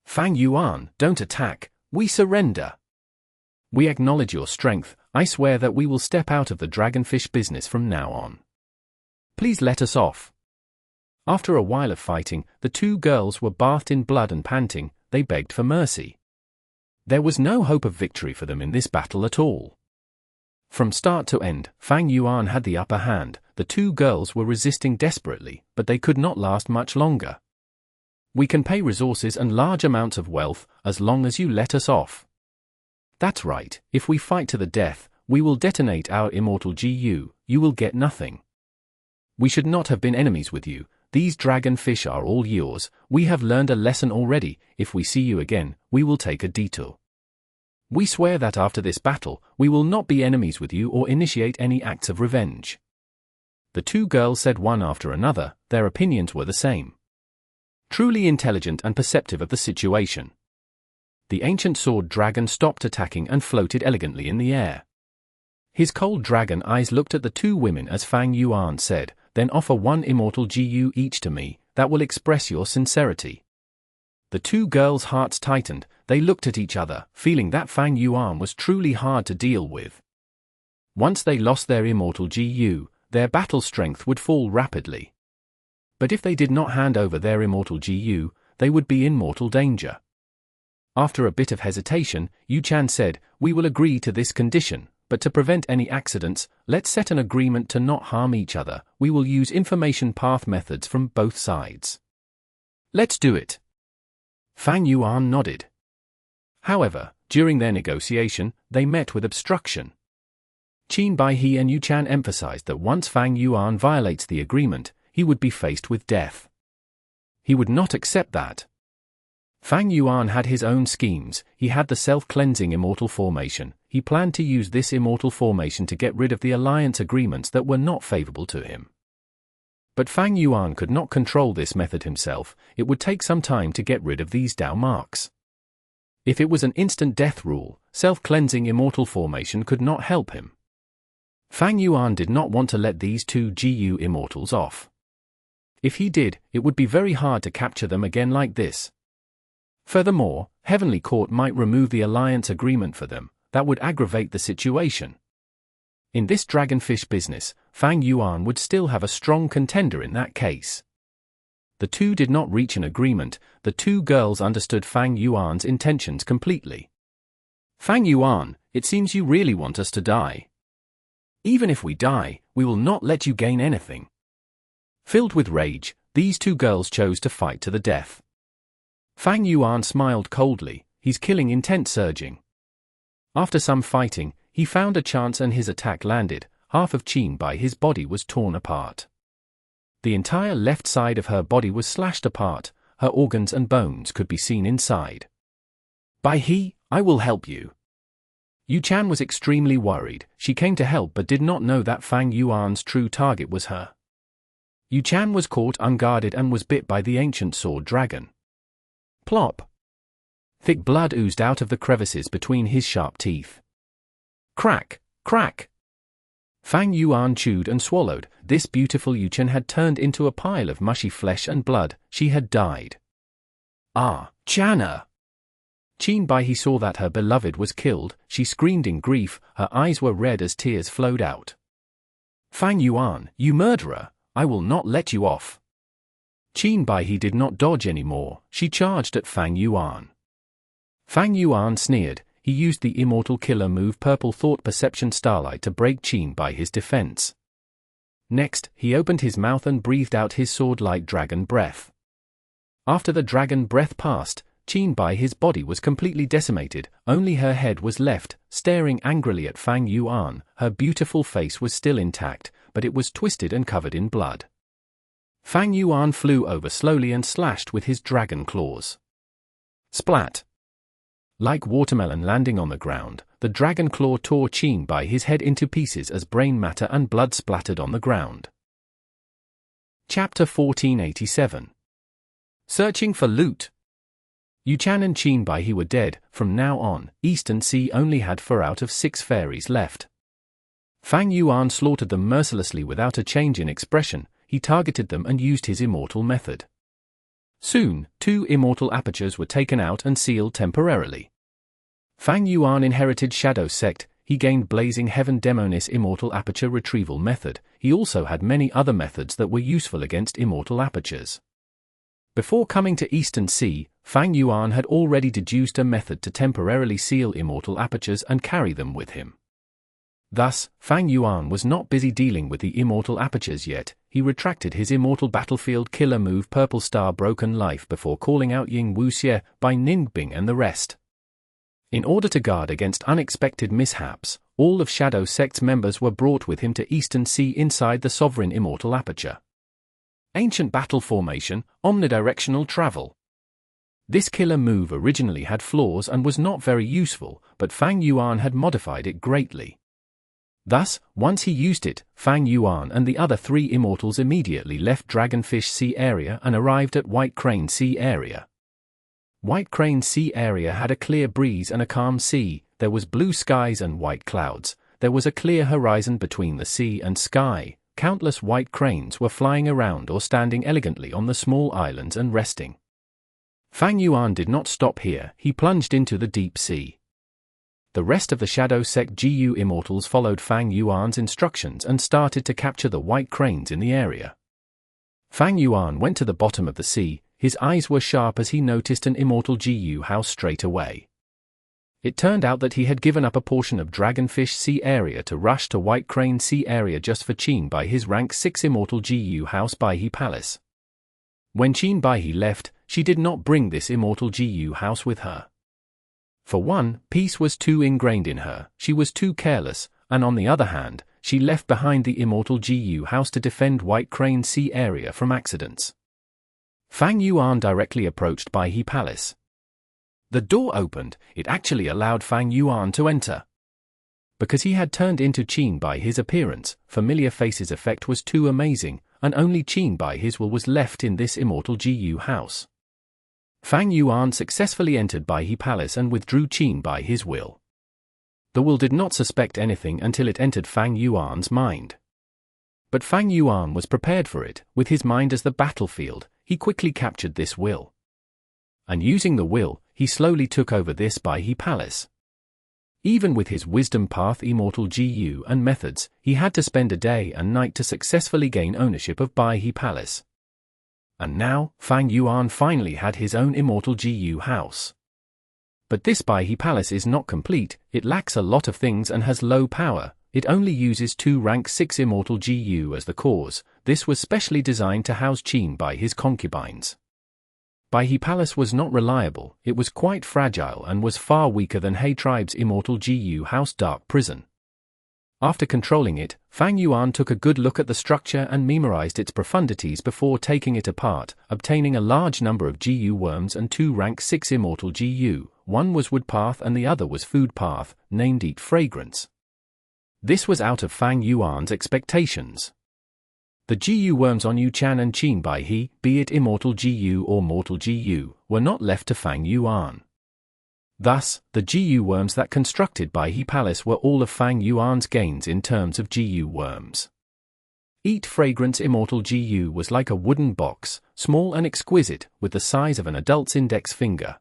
Fang Yuan, don't attack. We surrender. We acknowledge your strength. I swear that we will step out of the dragonfish business from now on. Please let us off. After a while of fighting, the two girls were bathed in blood and panting. They begged for mercy. There was no hope of victory for them in this battle at all. From start to end, Fang Yuan had the upper hand. The two girls were resisting desperately, but they could not last much longer. We can pay resources and large amounts of wealth, as long as you let us off. That's right, if we fight to the death, we will detonate our immortal GU, you will get nothing. We should not have been enemies with you. These dragonfish are all yours. We have learned a lesson already. If we see you again, we will take a detour. We swear that after this battle, we will not be enemies with you or initiate any acts of revenge. The two girls said one after another. Their opinions were the same. Truly intelligent and perceptive of the situation. The ancient sword dragon stopped attacking and floated elegantly in the air. His cold dragon eyes looked at the two women as Fang Yuan said, then offer one immortal GU each to me. That will express your sincerity. The two girls' hearts tightened. They looked at each other, feeling that Fang Yuan was truly hard to deal with. Once they lost their immortal GU, their battle strength would fall rapidly. But if they did not hand over their immortal GU, they would be in mortal danger. After a bit of hesitation, Yuan said, we will agree to this condition, but to prevent any accidents, let's set an agreement to not harm each other. We will use information path methods from both sides. Let's do it. Fang Yuan nodded. However, during their negotiation, they met with obstruction. Qin Bai He and Yuan emphasized that once Fang Yuan violates the agreement, he would be faced with death. He would not accept that. Fang Yuan had his own schemes. He had the self-cleansing immortal formation. He planned to use this immortal formation to get rid of the alliance agreements that were not favorable to him. But Fang Yuan could not control this method himself. It would take some time to get rid of these Dao marks. If it was an instant death rule, self-cleansing immortal formation could not help him. Fang Yuan did not want to let these two GU immortals off. If he did, it would be very hard to capture them again like this. Furthermore, Heavenly Court might remove the alliance agreement for them. That would aggravate the situation. In this dragonfish business, Fang Yuan would still have a strong contender in that case. The two did not reach an agreement. The two girls understood Fang Yuan's intentions completely. Fang Yuan, it seems you really want us to die. Even if we die, we will not let you gain anything. Filled with rage, these two girls chose to fight to the death. Fang Yuan smiled coldly, his killing intent surging. After some fighting, he found a chance and his attack landed. Half of Qin Bai's his body was torn apart. The entire left side of her body was slashed apart, her organs and bones could be seen inside. Bai He, I will help you. Yu Chan was extremely worried. She came to help but did not know that Fang Yuan's true target was her. Yu Chan was caught unguarded and was bit by the ancient sword dragon. Plop! Thick blood oozed out of the crevices between his sharp teeth. Crack! Crack! Fang Yuan chewed and swallowed. This beautiful Yu Chan had turned into a pile of mushy flesh and blood. She had died. Ah, Channa! Qin Bai saw that her beloved was killed. She screamed in grief. Her eyes were red as tears flowed out. Fang Yuan, you murderer! I will not let you off. Qin Bai did not dodge anymore. She charged at Fang Yuan. Fang Yuan sneered. He used the Immortal killer move Purple Thought Perception Starlight to break Qin Bai's defense. Next, he opened his mouth and breathed out his sword-like dragon breath. After the dragon breath passed, Qin Bai's body was completely decimated. Only her head was left, staring angrily at Fang Yuan. Her beautiful face was still intact, but it was twisted and covered in blood. Fang Yuan flew over slowly and slashed with his dragon claws. Splat! Like watermelon landing on the ground, the dragon claw tore Qin Bai's head into pieces as brain matter and blood splattered on the ground. Chapter 1487. Searching for loot. Yu Chan and Qin Bai were dead. From now on, Eastern Sea only had 4 out of 6 fairies left. Fang Yuan slaughtered them mercilessly without a change in expression. He targeted them and used his immortal method. Soon, 2 immortal apertures were taken out and sealed temporarily. Fang Yuan inherited Shadow Sect. He gained Blazing Heaven Demonis Immortal Aperture Retrieval Method. He also had many other methods that were useful against immortal apertures. Before coming to Eastern Sea, Fang Yuan had already deduced a method to temporarily seal immortal apertures and carry them with him. Thus, Fang Yuan was not busy dealing with the immortal apertures yet. He retracted his immortal battlefield killer move Purple Star Broken Life before calling out Ying Wuxie, Bai Ningbing and the rest. In order to guard against unexpected mishaps, all of Shadow Sect's members were brought with him to Eastern Sea inside the Sovereign Immortal Aperture. Ancient Battle Formation, Omnidirectional Travel. This killer move originally had flaws and was not very useful, but Fang Yuan had modified it greatly. Thus, once he used it, Fang Yuan and the other 3 immortals immediately left Dragonfish Sea Area and arrived at White Crane Sea Area. White Crane Sea Area had a clear breeze and a calm sea. There was blue skies and white clouds. There was a clear horizon between the sea and sky. Countless white cranes were flying around or standing elegantly on the small islands and resting. Fang Yuan did not stop here. He plunged into the deep sea. The rest of the Shadow Sect GU Immortals followed Fang Yuan's instructions and started to capture the white cranes in the area. Fang Yuan went to the bottom of the sea. His eyes were sharp as he noticed an immortal GU house straight away. It turned out that he had given up a portion of Dragonfish Sea Area to rush to White Crane Sea Area just for Qin Bai's rank 6 immortal GU house Baihe Palace. When Qin Baihe left, she did not bring this immortal GU house with her. For one, peace was too ingrained in her. She was too careless, and on the other hand, she left behind the immortal GU house to defend White Crane Sea Area from accidents. Fang Yuan directly approached Baihe Palace. The door opened. It actually allowed Fang Yuan to enter. Because he had turned into Qin Bai's appearance, Familiar Faces effect was too amazing, and only Qin Bai's will was left in this immortal GU house. Fang Yuan successfully entered Baihe Palace and withdrew Qin Bai's will. The will did not suspect anything until it entered Fang Yuan's mind. But Fang Yuan was prepared for it. With his mind as the battlefield, he quickly captured this will. And using the will, he slowly took over this Baihe Palace. Even with his Wisdom Path Immortal GU and methods, he had to spend a day and night to successfully gain ownership of Baihe Palace. And now, Fang Yuan finally had his own Immortal GU house. But this Baihe Palace is not complete, it lacks a lot of things and has low power. It only uses 2 rank 6 Immortal GU as the cores. This was specially designed to house Qin by his concubines. Baihe Palace was not reliable, it was quite fragile and was far weaker than He Tribe's Immortal GU House Dark Prison. After controlling it, Fang Yuan took a good look at the structure and memorized its profundities before taking it apart, obtaining a large number of GU worms and 2 rank 6 Immortal GU. One was Wood Path and the other was Food Path, named Eat Fragrance. This was out of Fang Yuan's expectations. The GU worms on Yuchan and Qin Baihe, be it Immortal GU or Mortal GU, were not left to Fang Yuan. Thus, the GU worms that constructed Baihe Palace were all of Fang Yuan's gains in terms of GU worms. Eat Fragrance Immortal GU was like a wooden box, small and exquisite, with the size of an adult's index finger.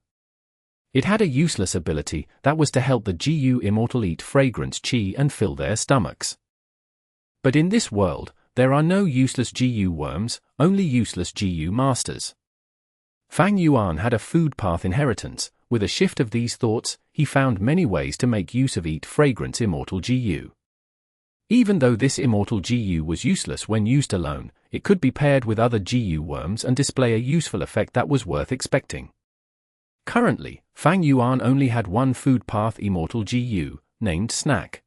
It had a useless ability that was to help the GU Immortal eat fragrance chi and fill their stomachs. But in this world, there are no useless GU worms, only useless GU masters. Fang Yuan had a Food Path inheritance. With a shift of these thoughts, he found many ways to make use of Eat Fragrance Immortal GU. Even though this Immortal GU was useless when used alone, it could be paired with other GU worms and display a useful effect that was worth expecting. Currently, Fang Yuan only had one Food Path Immortal GU, named Snack.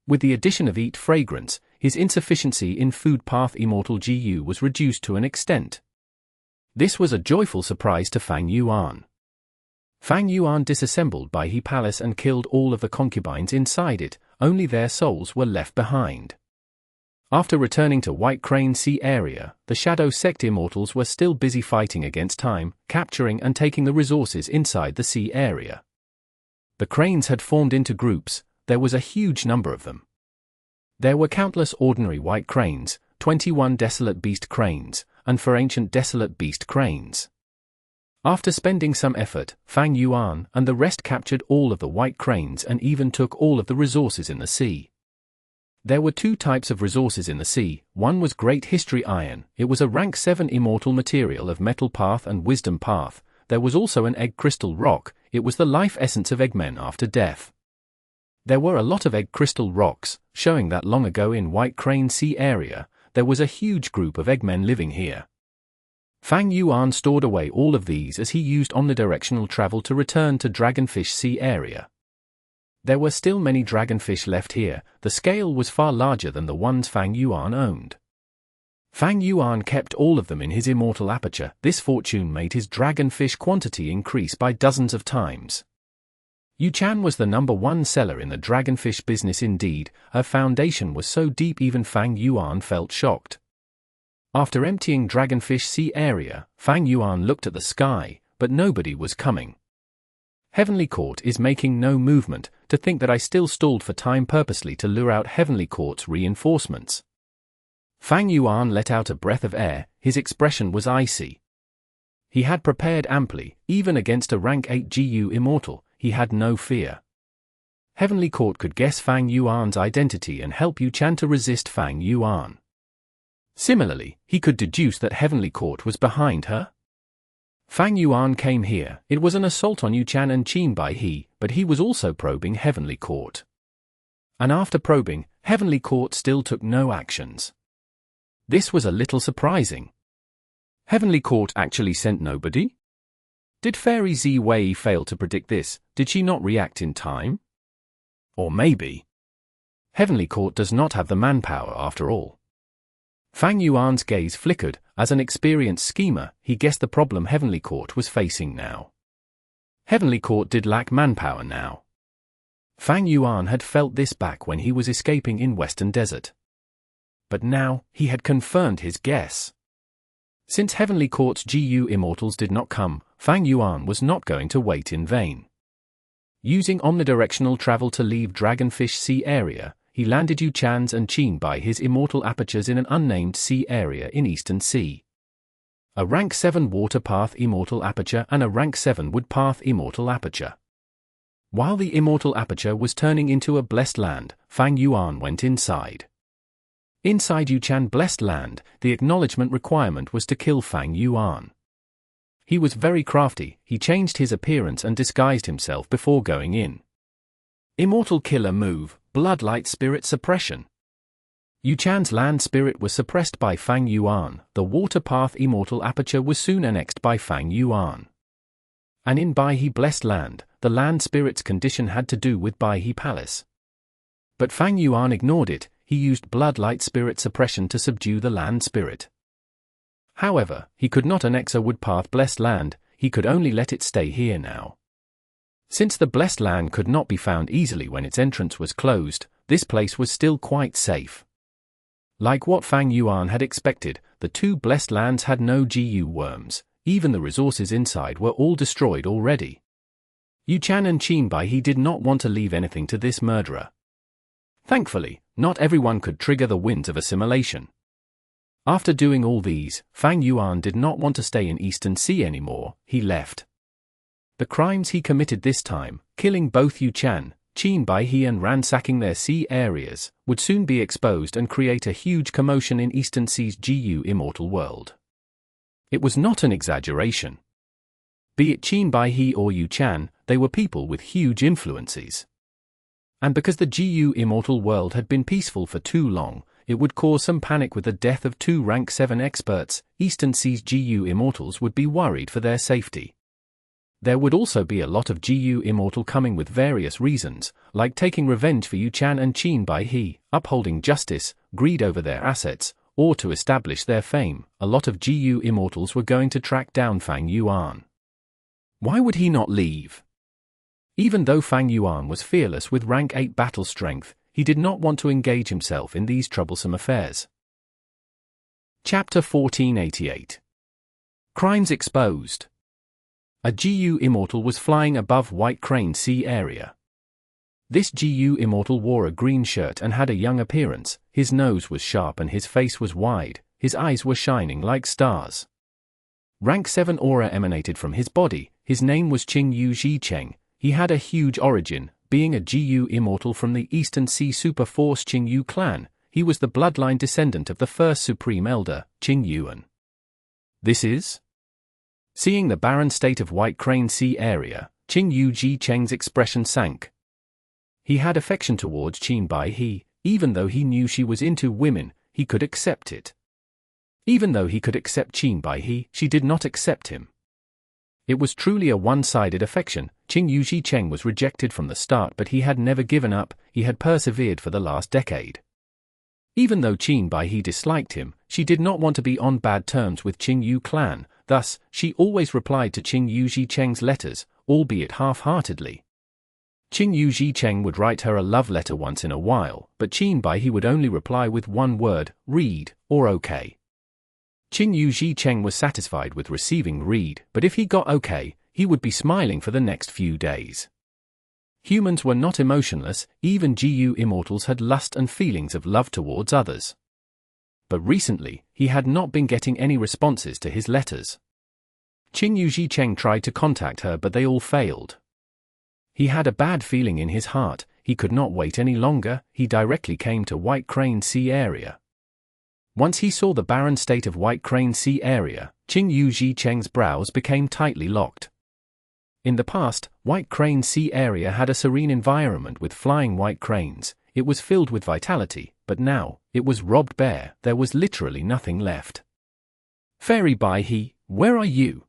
With the addition of Eat Fragrance, his insufficiency in Food Path Immortal GU was reduced to an extent. This was a joyful surprise to Fang Yuan. Fang Yuan disassembled Baihe Palace and killed all of the concubines inside it, only their souls were left behind. After returning to White Crane Sea area, the Shadow Sect Immortals were still busy fighting against time, capturing and taking the resources inside the sea area. The cranes had formed into groups, there was a huge number of them. There were countless ordinary white cranes, 21 desolate beast cranes, and 4 ancient desolate beast cranes. After spending some effort, Fang Yuan and the rest captured all of the white cranes and even took all of the resources in the sea. There were 2 types of resources in the sea. One was Great History Iron, it was a rank 7 immortal material of Metal Path and Wisdom Path. There was also an Egg Crystal Rock, it was the life essence of eggmen after death. There were a lot of Egg Crystal Rocks, showing that long ago in White Crane Sea area, there was a huge group of eggmen living here. Fang Yuan stored away all of these as he used omnidirectional travel to return to Dragonfish Sea area. There were still many dragonfish left here, the scale was far larger than the ones Fang Yuan owned. Fang Yuan kept all of them in his immortal aperture. This fortune made his dragonfish quantity increase by dozens of times. Yuchan was the #1 seller in the dragonfish business indeed, her foundation was so deep even Fang Yuan felt shocked. After emptying Dragonfish Sea area, Fang Yuan looked at the sky, but nobody was coming. Heavenly Court is making no movement. To think that I still stalled for time purposely to lure out Heavenly Court's reinforcements. Fang Yuan let out a breath of air, his expression was icy. He had prepared amply, even against a rank 8 GU Immortal, he had no fear. Heavenly Court could guess Fang Yuan's identity and help Yuchan to resist Fang Yuan. Similarly, he could deduce that Heavenly Court was behind her. Fang Yuan came here, it was an assault on Yuchan and Qin Baihe, but he was also probing Heavenly Court. And after probing, Heavenly Court still took no actions. This was a little surprising. Heavenly Court actually sent nobody? Did Fairy Zi Wei fail to predict this? Did she not react in time? Or maybe Heavenly Court does not have the manpower after all. Fang Yuan's gaze flickered. As an experienced schemer, he guessed the problem Heavenly Court was facing now. Heavenly Court did lack manpower now. Fang Yuan had felt this back when he was escaping in Western Desert. But now, he had confirmed his guess. Since Heavenly Court's GU Immortals did not come, Fang Yuan was not going to wait in vain. Using omnidirectional travel to leave Dragonfish Sea area, he landed Yuchan's and Qin by his immortal apertures in an unnamed sea area in Eastern Sea. A rank 7 Water Path Immortal aperture and a rank 7 Wood Path Immortal aperture. While the Immortal aperture was turning into a blessed land, Fang Yuan went inside. Inside Yuan blessed land, the acknowledgement requirement was to kill Fang Yuan. He was very crafty, he changed his appearance and disguised himself before going in. Immortal killer move, Bloodlight Spirit Suppression. Yuan's land spirit was suppressed by Fang Yuan. The water path Immortal aperture was soon annexed by Fang Yuan. And in Baihe blessed land, the land spirit's condition had to do with Baihe Palace. But Fang Yuan ignored it, he used Bloodlight Spirit Suppression to subdue the land spirit. However, he could not annex a woodpath blessed land, he could only let it stay here now. Since the blessed land could not be found easily when its entrance was closed, this place was still quite safe. Like what Fang Yuan had expected, the two blessed lands had no GU worms, even the resources inside were all destroyed already. Yuan and Qin Baihe did not want to leave anything to this murderer. Thankfully, not everyone could trigger the winds of assimilation. After doing all these, Fang Yuan did not want to stay in Eastern Sea anymore, he left. The crimes he committed this time, killing both Yuan, Qin Baihe and ransacking their sea areas, would soon be exposed and create a huge commotion in Eastern Sea's GU Immortal world. It was not an exaggeration. Be it Qin Baihe or Yuan, they were people with huge influences. And because the GU Immortal world had been peaceful for too long, it would cause some panic with the death of two rank 7 experts. Eastern Sea's GU Immortals would be worried for their safety. There would also be a lot of GU Immortal coming with various reasons, like taking revenge for Yuan and Qin Baihe, upholding justice, greed over their assets, or to establish their fame. A lot of GU Immortals were going to track down Fang Yuan. Why would he not leave? Even though Fang Yuan was fearless with rank 8 battle strength, he did not want to engage himself in these troublesome affairs. Chapter 1488. Crimes Exposed. A GU Immortal was flying above White Crane Sea area. This GU Immortal wore a green shirt and had a young appearance, his nose was sharp and his face was wide, his eyes were shining like stars. Rank 7 aura emanated from his body, his name was Qing Yu Zhicheng. He had a huge origin, being a GU Immortal from the Eastern Sea Super Force Qing Yu clan. He was the bloodline descendant of the first Supreme Elder, Qing Yuan. This is? Seeing the barren state of White Crane Sea area, Qing Yu Zhicheng's expression sank. He had affection towards Qin Baihe, even though he knew she was into women, he could accept it. Even though he could accept Qin Baihe, she did not accept him. It was truly a one-sided affection. Qing Yu Zhicheng was rejected from the start, but he had never given up, he had persevered for the last decade. Even though Qin Baihe disliked him, she did not want to be on bad terms with Qing Yu clan, thus, she always replied to Qing Yu Zhicheng's letters, albeit half-heartedly. Qing Yu Zhicheng would write her a love letter once in a while, but Qin Baihe would only reply with one word, read, or okay. Qing Yu Zhicheng was satisfied with receiving read, but if he got okay, he would be smiling for the next few days. Humans were not emotionless, even GU Immortals had lust and feelings of love towards others. But recently, he had not been getting any responses to his letters. Qing Yu Zhicheng tried to contact her but they all failed. He had a bad feeling in his heart, he could not wait any longer, he directly came to White Crane Sea area. Once he saw the barren state of White Crane Sea area, Qing Yu Zhicheng's brows became tightly locked. In the past, White Crane Sea area had a serene environment with flying white cranes, it was filled with vitality, but now, it was robbed bare, there was literally nothing left. Fairy Baihe, where are you?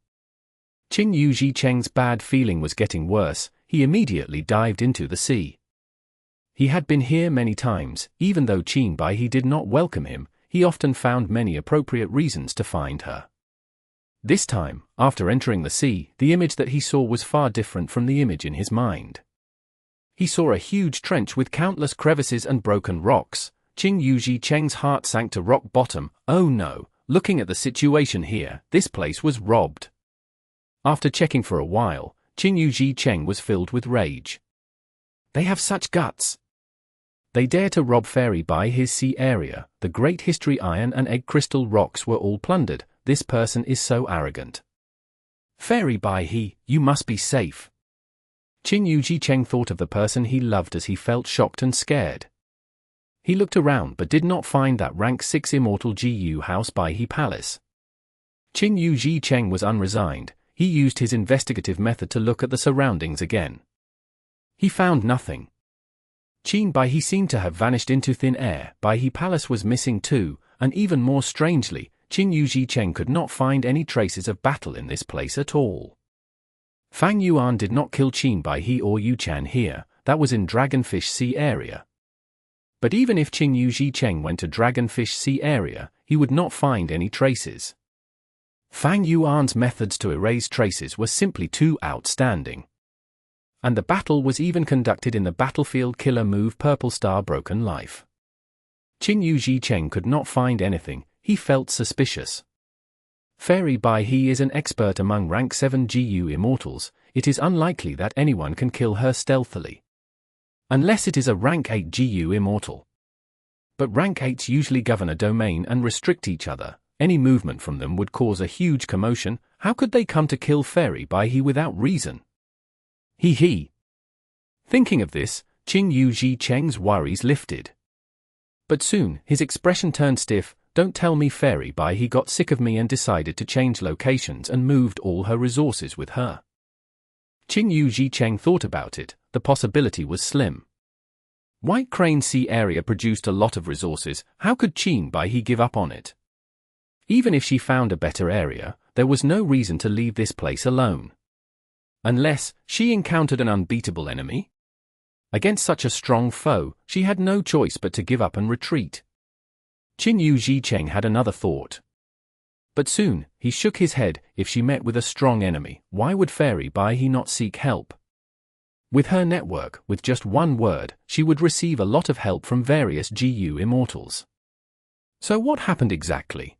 Qing Yu Zhicheng's bad feeling was getting worse, he immediately dived into the sea. He had been here many times, even though Qin Baihe did not welcome him, he often found many appropriate reasons to find her. This time, after entering the sea, the image that he saw was far different from the image in his mind. He saw a huge trench with countless crevices and broken rocks. Qing Yu Zhicheng's heart sank to rock bottom. Oh no, looking at the situation here, this place was robbed. After checking for a while, Qing Yu Zhicheng was filled with rage. They have such guts. They dare to rob Fairy Baihe's sea area, the great history iron and egg crystal rocks were all plundered, this person is so arrogant. Fairy Baihe, you must be safe. Qin Yu Cheng thought of the person he loved as he felt shocked and scared. He looked around but did not find that rank 6 Immortal Gu house by He Palace. Qin Yu Cheng was unresigned. He used his investigative method to look at the surroundings again. He found nothing. Qin Bai He seemed to have vanished into thin air. Bai He Palace was missing too, and even more strangely, Qin Yu Cheng could not find any traces of battle in this place at all. Fang Yuan did not kill Qin Bai He or Yu Chan here, that was in Dragonfish Sea area. But even if Qin Yu Cheng went to Dragonfish Sea area, he would not find any traces. Fang Yuan's methods to erase traces were simply too outstanding. And the battle was even conducted in the battlefield killer move Purple Star Broken Life. Qin Yu Cheng could not find anything. He felt suspicious. Fairy Bai He is an expert among rank 7 Gu immortals. It is unlikely that anyone can kill her stealthily. Unless it is a rank 8 Gu immortal. But rank 8s usually govern a domain and restrict each other. Any movement from them would cause a huge commotion. How could they come to kill Fairy Bai He without reason? He. Thinking of this, Qin Yu Cheng's worries lifted. But soon, his expression turned stiff. Don't tell me Fairy Bai He got sick of me and decided to change locations and moved all her resources with her. Qin Yu Cheng thought about it. The possibility was slim. White Crane Sea area produced a lot of resources. How could Qin Bai He give up on it? Even if she found a better area, there was no reason to leave this place alone. Unless she encountered an unbeatable enemy? Against such a strong foe, she had no choice but to give up and retreat. Qin Yu Cheng had another thought. But soon, he shook his head. If she met with a strong enemy, why would Fairy Bai He not seek help? With her network, with just one word, she would receive a lot of help from various Gu immortals. So what happened exactly?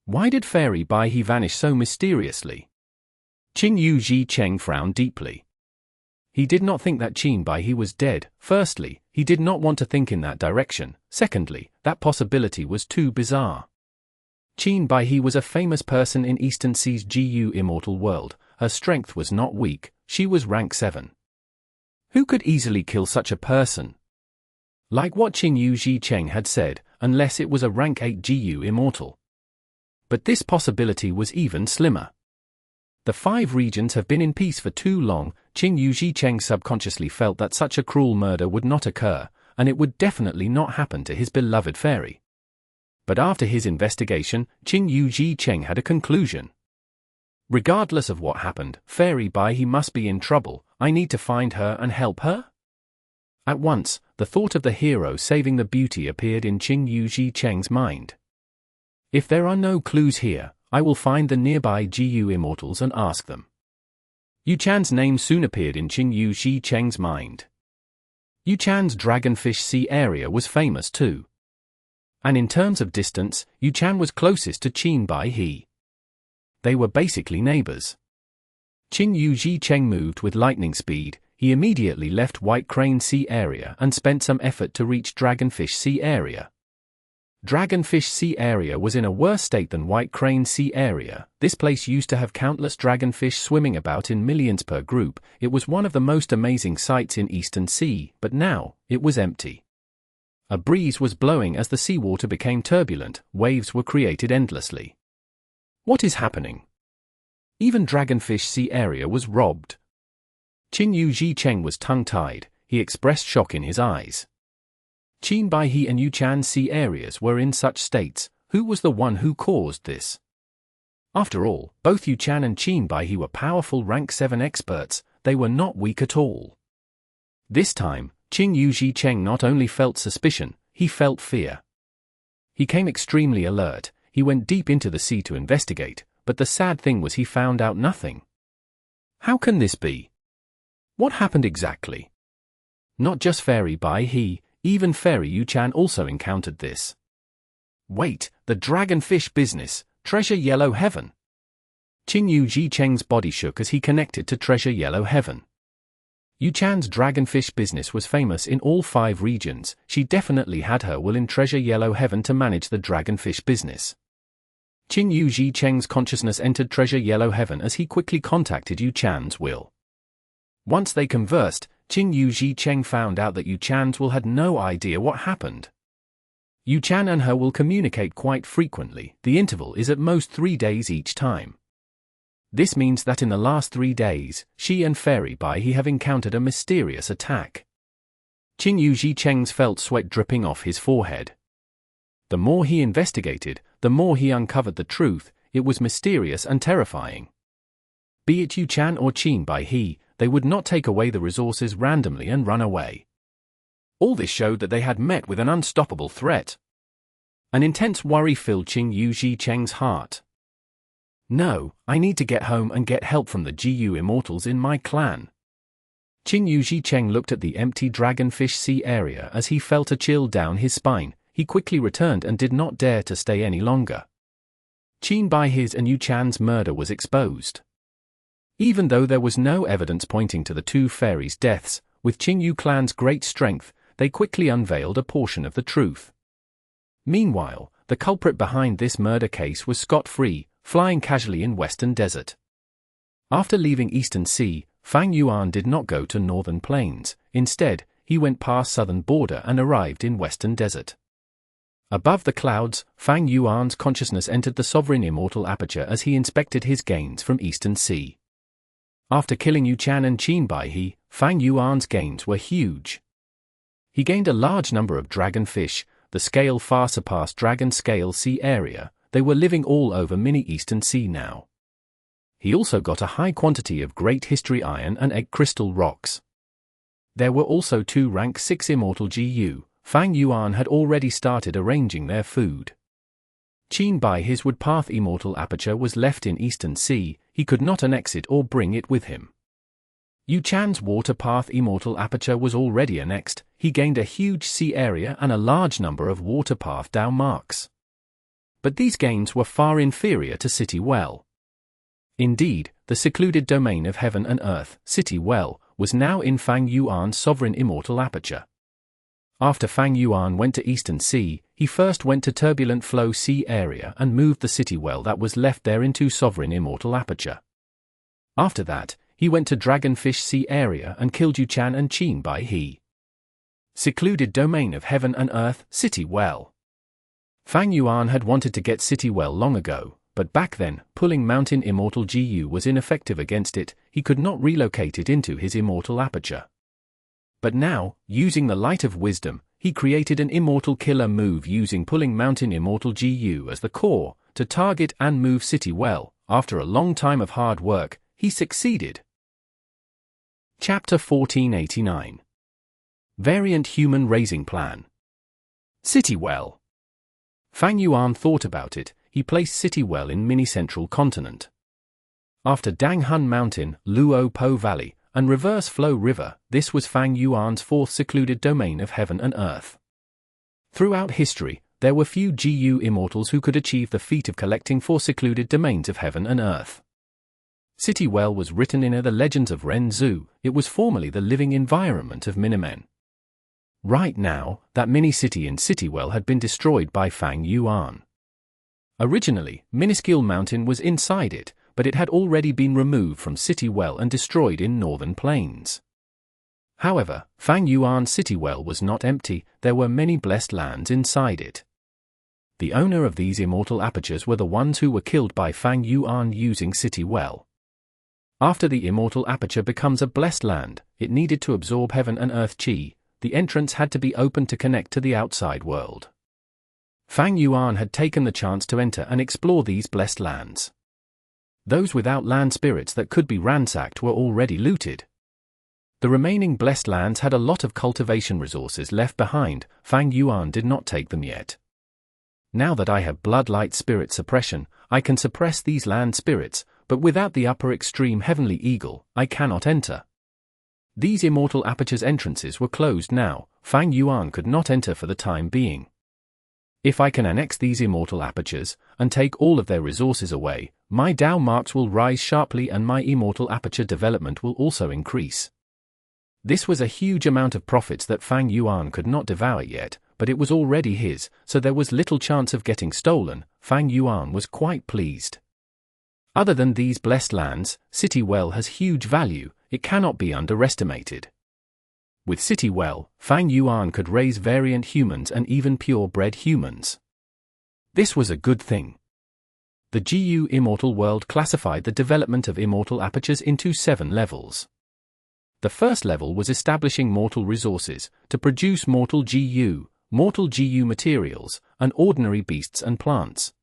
Why did Fairy Bai He vanish so mysteriously? Qin Yu Cheng frowned deeply. He did not think that Qin Bai He was dead. Firstly, he did not want to think in that direction. Secondly, that possibility was too bizarre. Qin Bai He was a famous person in Eastern Sea's Gu immortal world. Her strength was not weak. She was rank 7. Who could easily kill such a person? Like what Qin Yu Cheng had said, unless it was a rank 8 Gu immortal. But this possibility was even slimmer. The 5 regions have been in peace for too long. Qin Yu Cheng subconsciously felt that such a cruel murder would not occur, and it would definitely not happen to his beloved fairy. But after his investigation, Qin Yu Cheng had a conclusion. Regardless of what happened, Fairy Bai He must be in trouble. I need to find her and help her? At once, the thought of the hero saving the beauty appeared in Qin Yu Cheng's mind. If there are no clues here, I will find the nearby Gu immortals and ask them. Yu Chan's name soon appeared in Qin Yu Cheng's mind. Yu Chan's Dragonfish Sea area was famous too. And in terms of distance, Yu Chan was closest to Qin Bai He. They were basically neighbors. Qin Yu Cheng moved with lightning speed. He immediately left White Crane Sea area and spent some effort to reach Dragonfish Sea area. Dragonfish Sea area was in a worse state than White Crane Sea area. This place used to have countless dragonfish swimming about in millions per group. It was one of the most amazing sights in Eastern Sea, but now, it was empty. A breeze was blowing as the seawater became turbulent. Waves were created endlessly. What is happening? Even Dragonfish Sea area was robbed. Qin Yu Cheng was tongue-tied. He expressed shock in his eyes. Qin Bai He and Yu Chan Sea areas were in such states. Who was the one who caused this? After all, both Yu Chan and Qin Bai He were powerful rank 7 experts. They were not weak at all. This time, Qin Yu Cheng not only felt suspicion, he felt fear. He came extremely alert. He went deep into the sea to investigate, but the sad thing was he found out nothing. How can this be? What happened exactly? Not just Fairy Bai He, even Fairy Yu Chan also encountered this. Wait, the dragonfish business, Treasure Yellow Heaven. Qin Yu Cheng's body shook as he connected to Treasure Yellow Heaven. Yu Chan's dragonfish business was famous in all 5 regions. She definitely had her will in Treasure Yellow Heaven to manage the dragonfish business. Qin Yu Cheng's consciousness entered Treasure Yellow Heaven as he quickly contacted Yu Chan's will. Once they conversed, Qing Yu Zhicheng found out that Yu Chan's will had no idea what happened. Yu Chan and her will communicate quite frequently. The interval is at most 3 days each time. This means that in the last 3 days, she and Fairy Bai He have encountered a mysterious attack. Qing Yu Zhicheng's felt sweat dripping off his forehead. The more he investigated, the more he uncovered the truth. It was mysterious and terrifying. Be it Yu Chan or Qin Bai He, they would not take away the resources randomly and run away. All this showed that they had met with an unstoppable threat. An intense worry filled Qing Yu Zhicheng's heart. No, I need to get home and get help from the GU Immortals in my clan. Qing Yu Zhicheng looked at the empty Dragonfish Sea area as he felt a chill down his spine. He quickly returned and did not dare to stay any longer. Qin Bai He's and Yu Chan's murder was exposed. Even though there was no evidence pointing to the two fairies' deaths, with Qing Yu clan's great strength, they quickly unveiled a portion of the truth. Meanwhile, the culprit behind this murder case was scot-free, flying casually in Western Desert. After leaving Eastern Sea, Fang Yuan did not go to Northern Plains. Instead, he went past Southern border and arrived in Western Desert. Above the clouds, Fang Yuan's consciousness entered the sovereign immortal aperture as he inspected his gains from Eastern Sea. After killing Yu Chan and Qin Bai He, Fang Yuan's gains were huge. He gained a large number of dragonfish. The scale far surpassed Dragon Scale Sea area. They were living all over mini Eastern Sea now. He also got a high quantity of Great History Iron and Egg Crystal rocks. There were also 2 rank 6 immortal GU. Fang Yuan had already started arranging their food. Qin Bai He's woodpath immortal aperture was left in Eastern Sea. He could not annex it or bring it with him. Yu Chan's waterpath immortal aperture was already annexed. He gained a huge sea area and a large number of waterpath Dao marks. But these gains were far inferior to City Well. Indeed, the secluded domain of heaven and earth, City Well, was now in Fang Yuan's sovereign immortal aperture. After Fang Yuan went to Eastern Sea, he first went to Turbulent Flow Sea area and moved the City Well that was left there into sovereign immortal aperture. After that, he went to Dragonfish Sea area and killed Yu Chan and Qin Bai He. Secluded domain of heaven and earth, City Well. Fang Yuan had wanted to get City Well long ago, but back then, pulling Mountain Immortal GU was ineffective against it. He could not relocate it into his immortal aperture. But now, using the light of wisdom, he created an immortal killer move using pulling Mountain Immortal GU as the core, to target and move City Well. After a long time of hard work, he succeeded. Chapter 1489. Variant Human Raising Plan. City Well. Fang Yuan thought about it. He placed City Well in Mini Central Continent. After Dang Hun Mountain, Luo Po Valley, and Reverse Flow River, this was Fang Yuan's 4th secluded domain of heaven and earth. Throughout history, there were few GU immortals who could achieve the feat of collecting 4 secluded domains of heaven and earth. City Well was written in the legends of Ren Zhu. It was formerly the living environment of Minimen. Right now, that mini-city in City Well had been destroyed by Fang Yuan. Originally, Minuscule Mountain was inside it, but it had already been removed from City Well and destroyed in Northern Plains. However, Fang Yuan's City Well was not empty. There were many blessed lands inside it. The owner of these immortal apertures were the ones who were killed by Fang Yuan using City Well. After the immortal aperture becomes a blessed land, it needed to absorb heaven and earth chi. The entrance had to be open to connect to the outside world. Fang Yuan had taken the chance to enter and explore these blessed lands. Those without land spirits that could be ransacked were already looted. The remaining blessed lands had a lot of cultivation resources left behind. Fang Yuan did not take them yet. Now that I have bloodlight spirit suppression, I can suppress these land spirits, but without the upper extreme heavenly eagle, I cannot enter. These immortal apertures entrances were closed now. Fang Yuan could not enter for the time being. If I can annex these immortal apertures, and take all of their resources away, my Dao marks will rise sharply and my immortal aperture development will also increase. This was a huge amount of profits that Fang Yuan could not devour yet, but it was already his, so there was little chance of getting stolen. Fang Yuan was quite pleased. Other than these blessed lands, City Well has huge value. it cannot be underestimated. With City Well, Fang Yuan could raise variant humans and even purebred humans. This was a good thing. The GU Immortal world classified the development of immortal apertures into 7 levels. The first level was establishing mortal resources to produce mortal GU materials, and ordinary beasts and plants.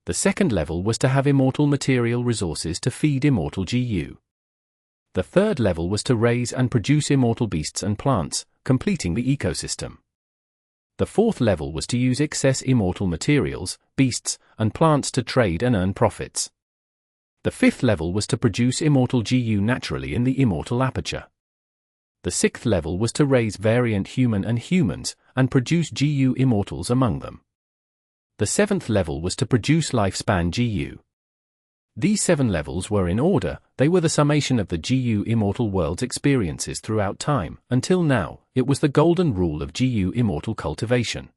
The second level was to have immortal material resources to feed immortal GU. The third level was to raise and produce immortal beasts and plants, completing the ecosystem. The fourth level was to use excess immortal materials, beasts, and plants to trade and earn profits. The fifth level was to produce immortal GU naturally in the immortal aperture. The sixth level was to raise variant human and humans, and produce GU immortals among them. The seventh level was to produce lifespan GU. These 7 levels were in order, they were the summation of the GU Immortal world's experiences throughout time. Until now, it was the golden rule of GU Immortal cultivation.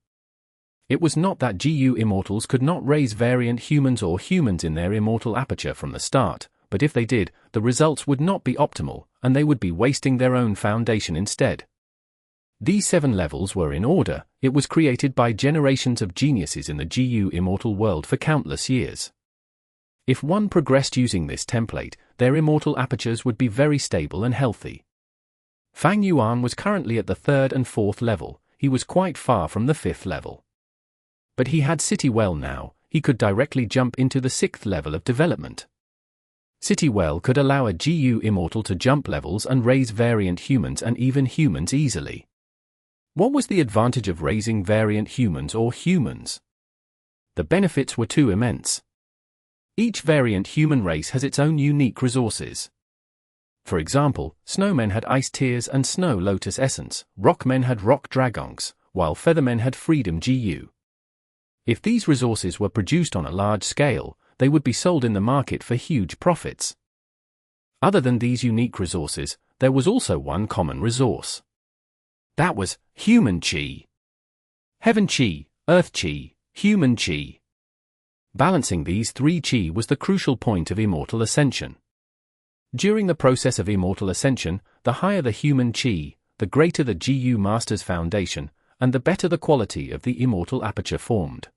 It was not that GU Immortals could not raise variant humans or humans in their immortal aperture from the start, but if they did, the results would not be optimal, and they would be wasting their own foundation instead. These 7 levels were in order, it was created by generations of geniuses in the GU Immortal world for countless years. If one progressed using this template, their immortal apertures would be very stable and healthy. Fang Yuan was currently at the 3rd and 4th level, he was quite far from the 5th level. But he had City Well now, he could directly jump into the 6th level of development. City Well could allow a GU Immortal to jump levels and raise variant humans and even humans easily. What was the advantage of raising variant humans or humans? The benefits were too immense. Each variant human race has its own unique resources. For example, snowmen had ice tears and snow lotus essence, rockmen had rock dragons, while feathermen had freedom GU. If these resources were produced on a large scale, they would be sold in the market for huge profits. Other than these unique resources, there was also one common resource. That was human chi. Heaven chi, earth chi, human chi. Balancing these 3 chi was the crucial point of immortal ascension. During the process of immortal ascension, the higher the human chi, the greater the GU master's foundation, and the better the quality of the immortal aperture formed.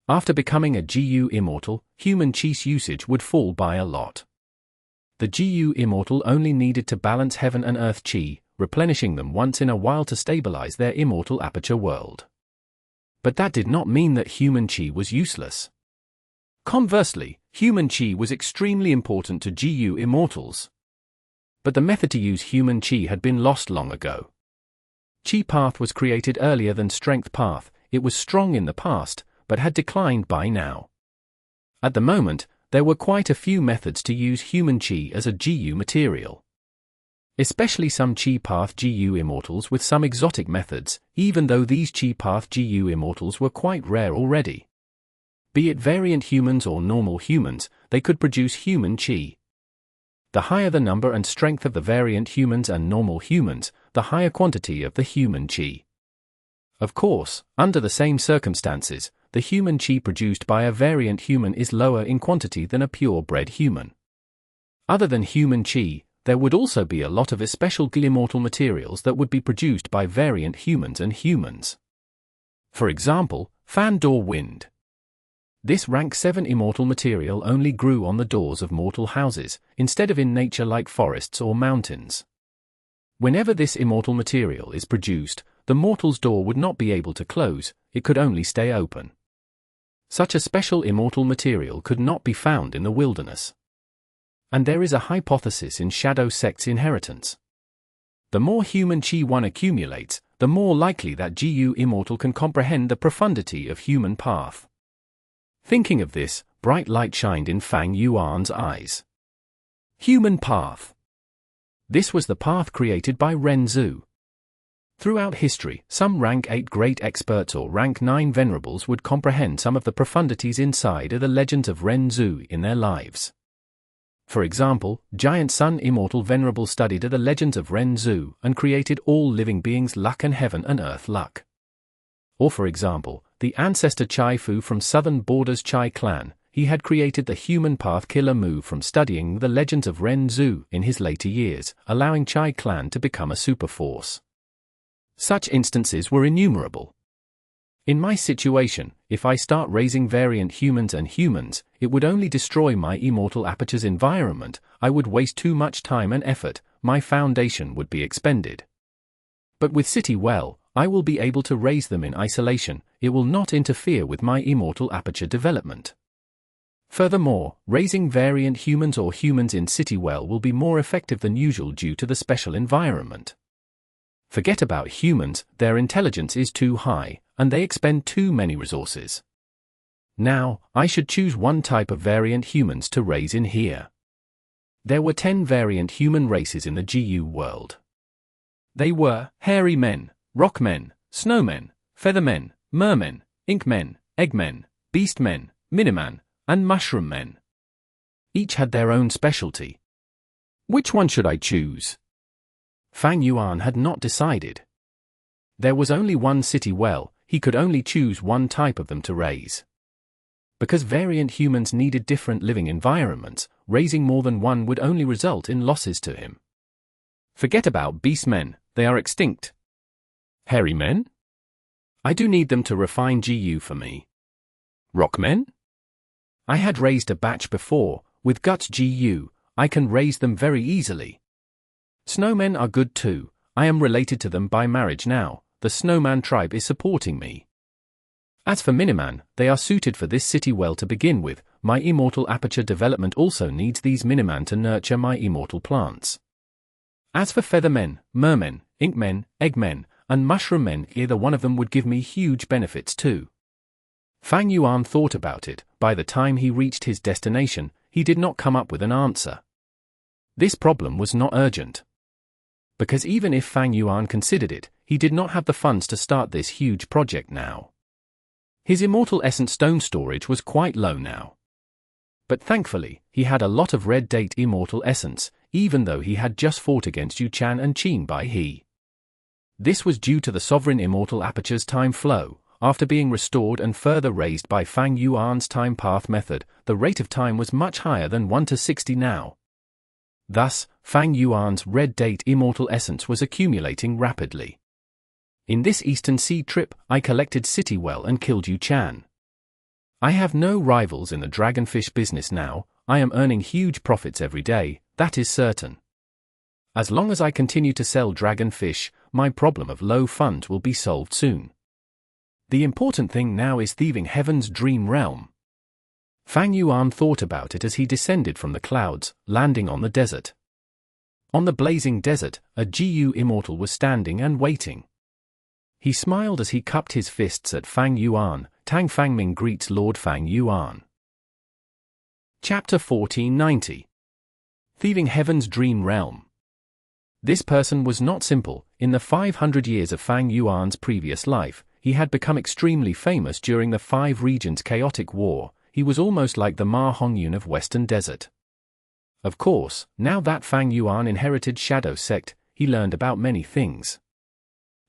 After becoming a GU immortal, human chi's usage would fall by a lot. The GU immortal only needed to balance heaven and earth chi, replenishing them once in a while to stabilize their immortal aperture world. But that did not mean that human chi was useless. Conversely, human chi was extremely important to GU immortals. But the method to use human chi had been lost long ago. Chi path was created earlier than strength path, it was strong in the past, but had declined by now. At the moment, there were quite a few methods to use human chi as a GU material. Especially some chi path GU immortals with some exotic methods, even though these chi path GU immortals were quite rare already. Be it variant humans or normal humans, they could produce human chi. The higher the number and strength of the variant humans and normal humans, the higher quantity of the human chi. Of course, under the same circumstances, the human chi produced by a variant human is lower in quantity than a purebred human. Other than human chi, there would also be a lot of special immortal materials that would be produced by variant humans and humans. For example, fan door wind. This rank 7 immortal material only grew on the doors of mortal houses, instead of in nature like forests or mountains. Whenever this immortal material is produced, the mortal's door would not be able to close, it could only stay open. Such a special immortal material could not be found in the wilderness. And there is a hypothesis in Shadow Sect's inheritance. The more human chi one accumulates, the more likely that GU immortal can comprehend the profundity of human path. Thinking of this, bright light shined in Fang Yuan's eyes. Human path. This was the path created by Renzu. Throughout history, some rank 8 great experts or rank 9 venerables would comprehend some of the profundities inside of the legends of Renzu in their lives. For example, Giant Sun Immortal Venerable studied the legends of Renzu and created all living beings' luck and heaven and earth luck. Or for example, the ancestor Chai Fu from southern borders Chai clan, he had created the human path killer move from studying the legends of Ren Zhu in his later years, allowing Chai clan to become a superforce. Such instances were innumerable. In my situation, if I start raising variant humans and humans, it would only destroy my Immortal Aperture's environment, I would waste too much time and effort, my foundation would be expended. But with City Well, I will be able to raise them in isolation, it will not interfere with my Immortal Aperture development. Furthermore, raising variant humans or humans in City Well will be more effective than usual due to the special environment. Forget about humans, their intelligence is too high, and they expend too many resources. Now, I should choose one type of variant humans to raise in here. There were 10 variant human races in the GU world. They were hairy men, rock men, snowmen, feathermen, mermen, ink men, eggmen, beast men, miniman, and mushroom men. Each had their own specialty. Which one should I choose? Fang Yuan had not decided. There was only one City Well, he could only choose one type of them to raise. Because variant humans needed different living environments, raising more than one would only result in losses to him. Forget about beast men, they are extinct. Hairy men? I do need them to refine GU for me. Rock men? I had raised a batch before, with Guts GU, I can raise them very easily. Snowmen are good too, I am related to them by marriage now, the Snowman tribe is supporting me. As for Miniman, they are suited for this City Well to begin with, my Immortal Aperture development also needs these Miniman to nurture my immortal plants. As for Feathermen, Mermen, Inkmen, Eggmen, and Mushroom Men, either one of them would give me huge benefits too. Fang Yuan thought about it, by the time he reached his destination, he did not come up with an answer. This problem was not urgent. Because even if Fang Yuan considered it, he did not have the funds to start this huge project now. His Immortal Essence stone storage was quite low now. But thankfully, he had a lot of Red Date Immortal Essence, even though he had just fought against Yu Chan and Qin Bai He. This was due to the Sovereign Immortal Aperture's time flow. After being restored and further raised by Fang Yuan's time path method, the rate of time was much higher than 1 to 60 now. Thus, Fang Yuan's Red Date Immortal Essence was accumulating rapidly. In this Eastern Sea trip, I collected City Well and killed Yu Chan. I have no rivals in the Dragonfish business now, I am earning huge profits every day, that is certain. As long as I continue to sell Dragonfish, my problem of low funds will be solved soon. The important thing now is thieving Heaven's Dream Realm. Fang Yuan thought about it as he descended from the clouds, landing on the desert. On the blazing desert, a GU Immortal was standing and waiting. He smiled as he cupped his fists at Fang Yuan. Tang Fangming greets Lord Fang Yuan. Chapter 1490. Thieving Heaven's Dream Realm. This person was not simple. In the 500 years of Fang Yuan's previous life, he had become extremely famous during the Five Regions chaotic war. He was almost like the Ma Hongyun of Western Desert. Of course, now that Fang Yuan inherited Shadow Sect, he learned about many things.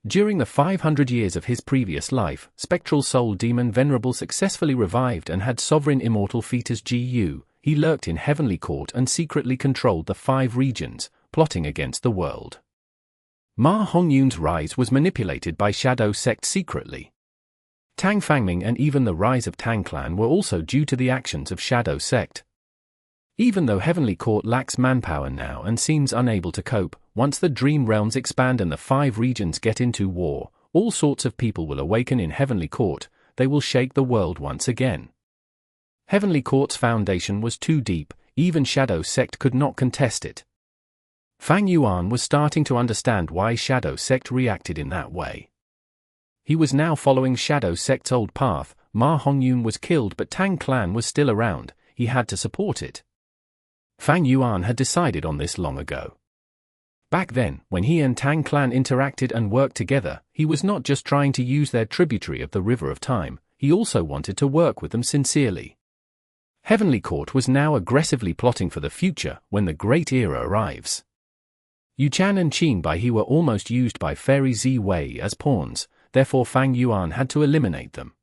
During the 500 years of his previous life, Spectral Soul Demon Venerable successfully revived and had Sovereign Immortal Fetus GU. He lurked in Heavenly Court and secretly controlled the 5 regions, plotting against the world. Ma Hongyun's rise was manipulated by Shadow Sect secretly. Tang Fangming and even the rise of Tang Clan were also due to the actions of Shadow Sect. Even though Heavenly Court lacks manpower now and seems unable to cope, once the Dream Realms expand and the 5 regions get into war, all sorts of people will awaken in Heavenly Court, they will shake the world once again. Heavenly Court's foundation was too deep, even Shadow Sect could not contest it. Fang Yuan was starting to understand why Shadow Sect reacted in that way. He was now following Shadow Sect's old path. Ma Hongyun was killed but Tang Clan was still around, he had to support it. Fang Yuan had decided on this long ago. Back then, when he and Tang Clan interacted and worked together, he was not just trying to use their tributary of the River of Time, he also wanted to work with them sincerely. Heavenly Court was now aggressively plotting for the future when the Great Era arrives. Yu Chan and Qin Bai He were almost used by Fairy Zi Wei as pawns, therefore Fang Yuan had to eliminate them.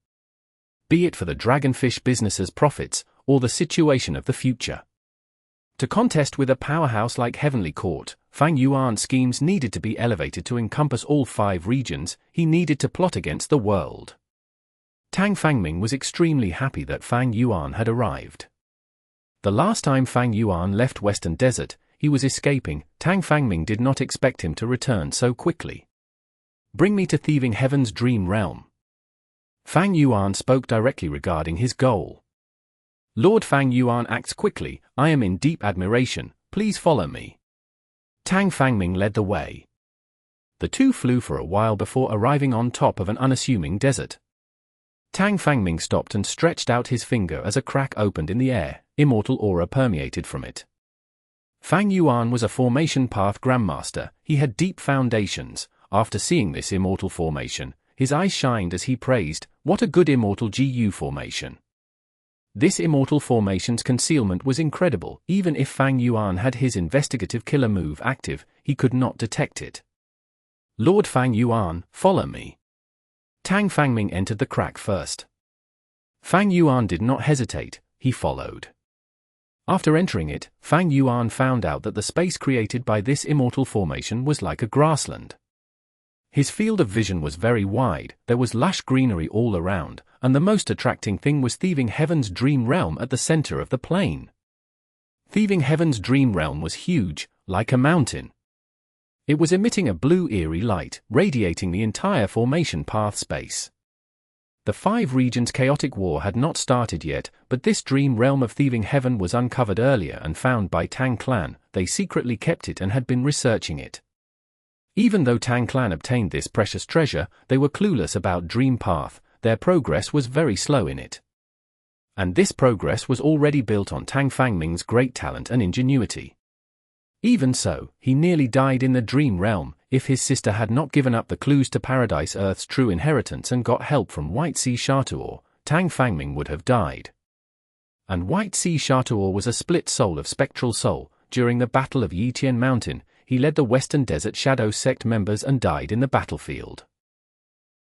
Be it for the Dragonfish business's profits, or the situation of the future. To contest with a powerhouse like Heavenly Court, Fang Yuan's schemes needed to be elevated to encompass all 5 regions. He needed to plot against the world. Tang Fangming was extremely happy that Fang Yuan had arrived. The last time Fang Yuan left Western Desert, he was escaping. Tang Fangming did not expect him to return so quickly. "Bring me to Thieving Heaven's dream realm." Fang Yuan spoke directly regarding his goal. Lord Fang Yuan acts quickly. "I am in deep admiration. Please follow me." Tang Fangming led the way. The two flew for a while before arriving on top of an unassuming desert. Tang Fangming stopped and stretched out his finger as a crack opened in the air. Immortal aura permeated from it. Fang Yuan was a formation path grandmaster. He had deep foundations. After seeing this immortal formation, his eyes shined as he praised, "What a good immortal GU formation." This immortal formation's concealment was incredible. Even if Fang Yuan had his investigative killer move active, he could not detect it. "Lord Fang Yuan, follow me." Tang Fangming entered the crack first. Fang Yuan did not hesitate, he followed. After entering it, Fang Yuan found out that the space created by this immortal formation was like a grassland. His field of vision was very wide, there was lush greenery all around, and the most attracting thing was Thieving Heaven's dream realm at the center of the plain. Thieving Heaven's dream realm was huge, like a mountain. It was emitting a blue eerie light, radiating the entire formation path space. The 5 regions' chaotic war had not started yet, but this dream realm of Thieving Heaven was uncovered earlier and found by Tang Clan. They secretly kept it and had been researching it. Even though Tang Clan obtained this precious treasure, they were clueless about Dream Path. Their progress was very slow in it. And this progress was already built on Tang Fangming's great talent and ingenuity. Even so, he nearly died in the Dream Realm. If his sister had not given up the clues to Paradise Earth's true inheritance and got help from White Sea Shatuor, Tang Fangming would have died. And White Sea Shatuor was a split soul of Spectral Soul. During the Battle of Yitian Mountain, he led the Western Desert Shadow Sect members and died in the battlefield.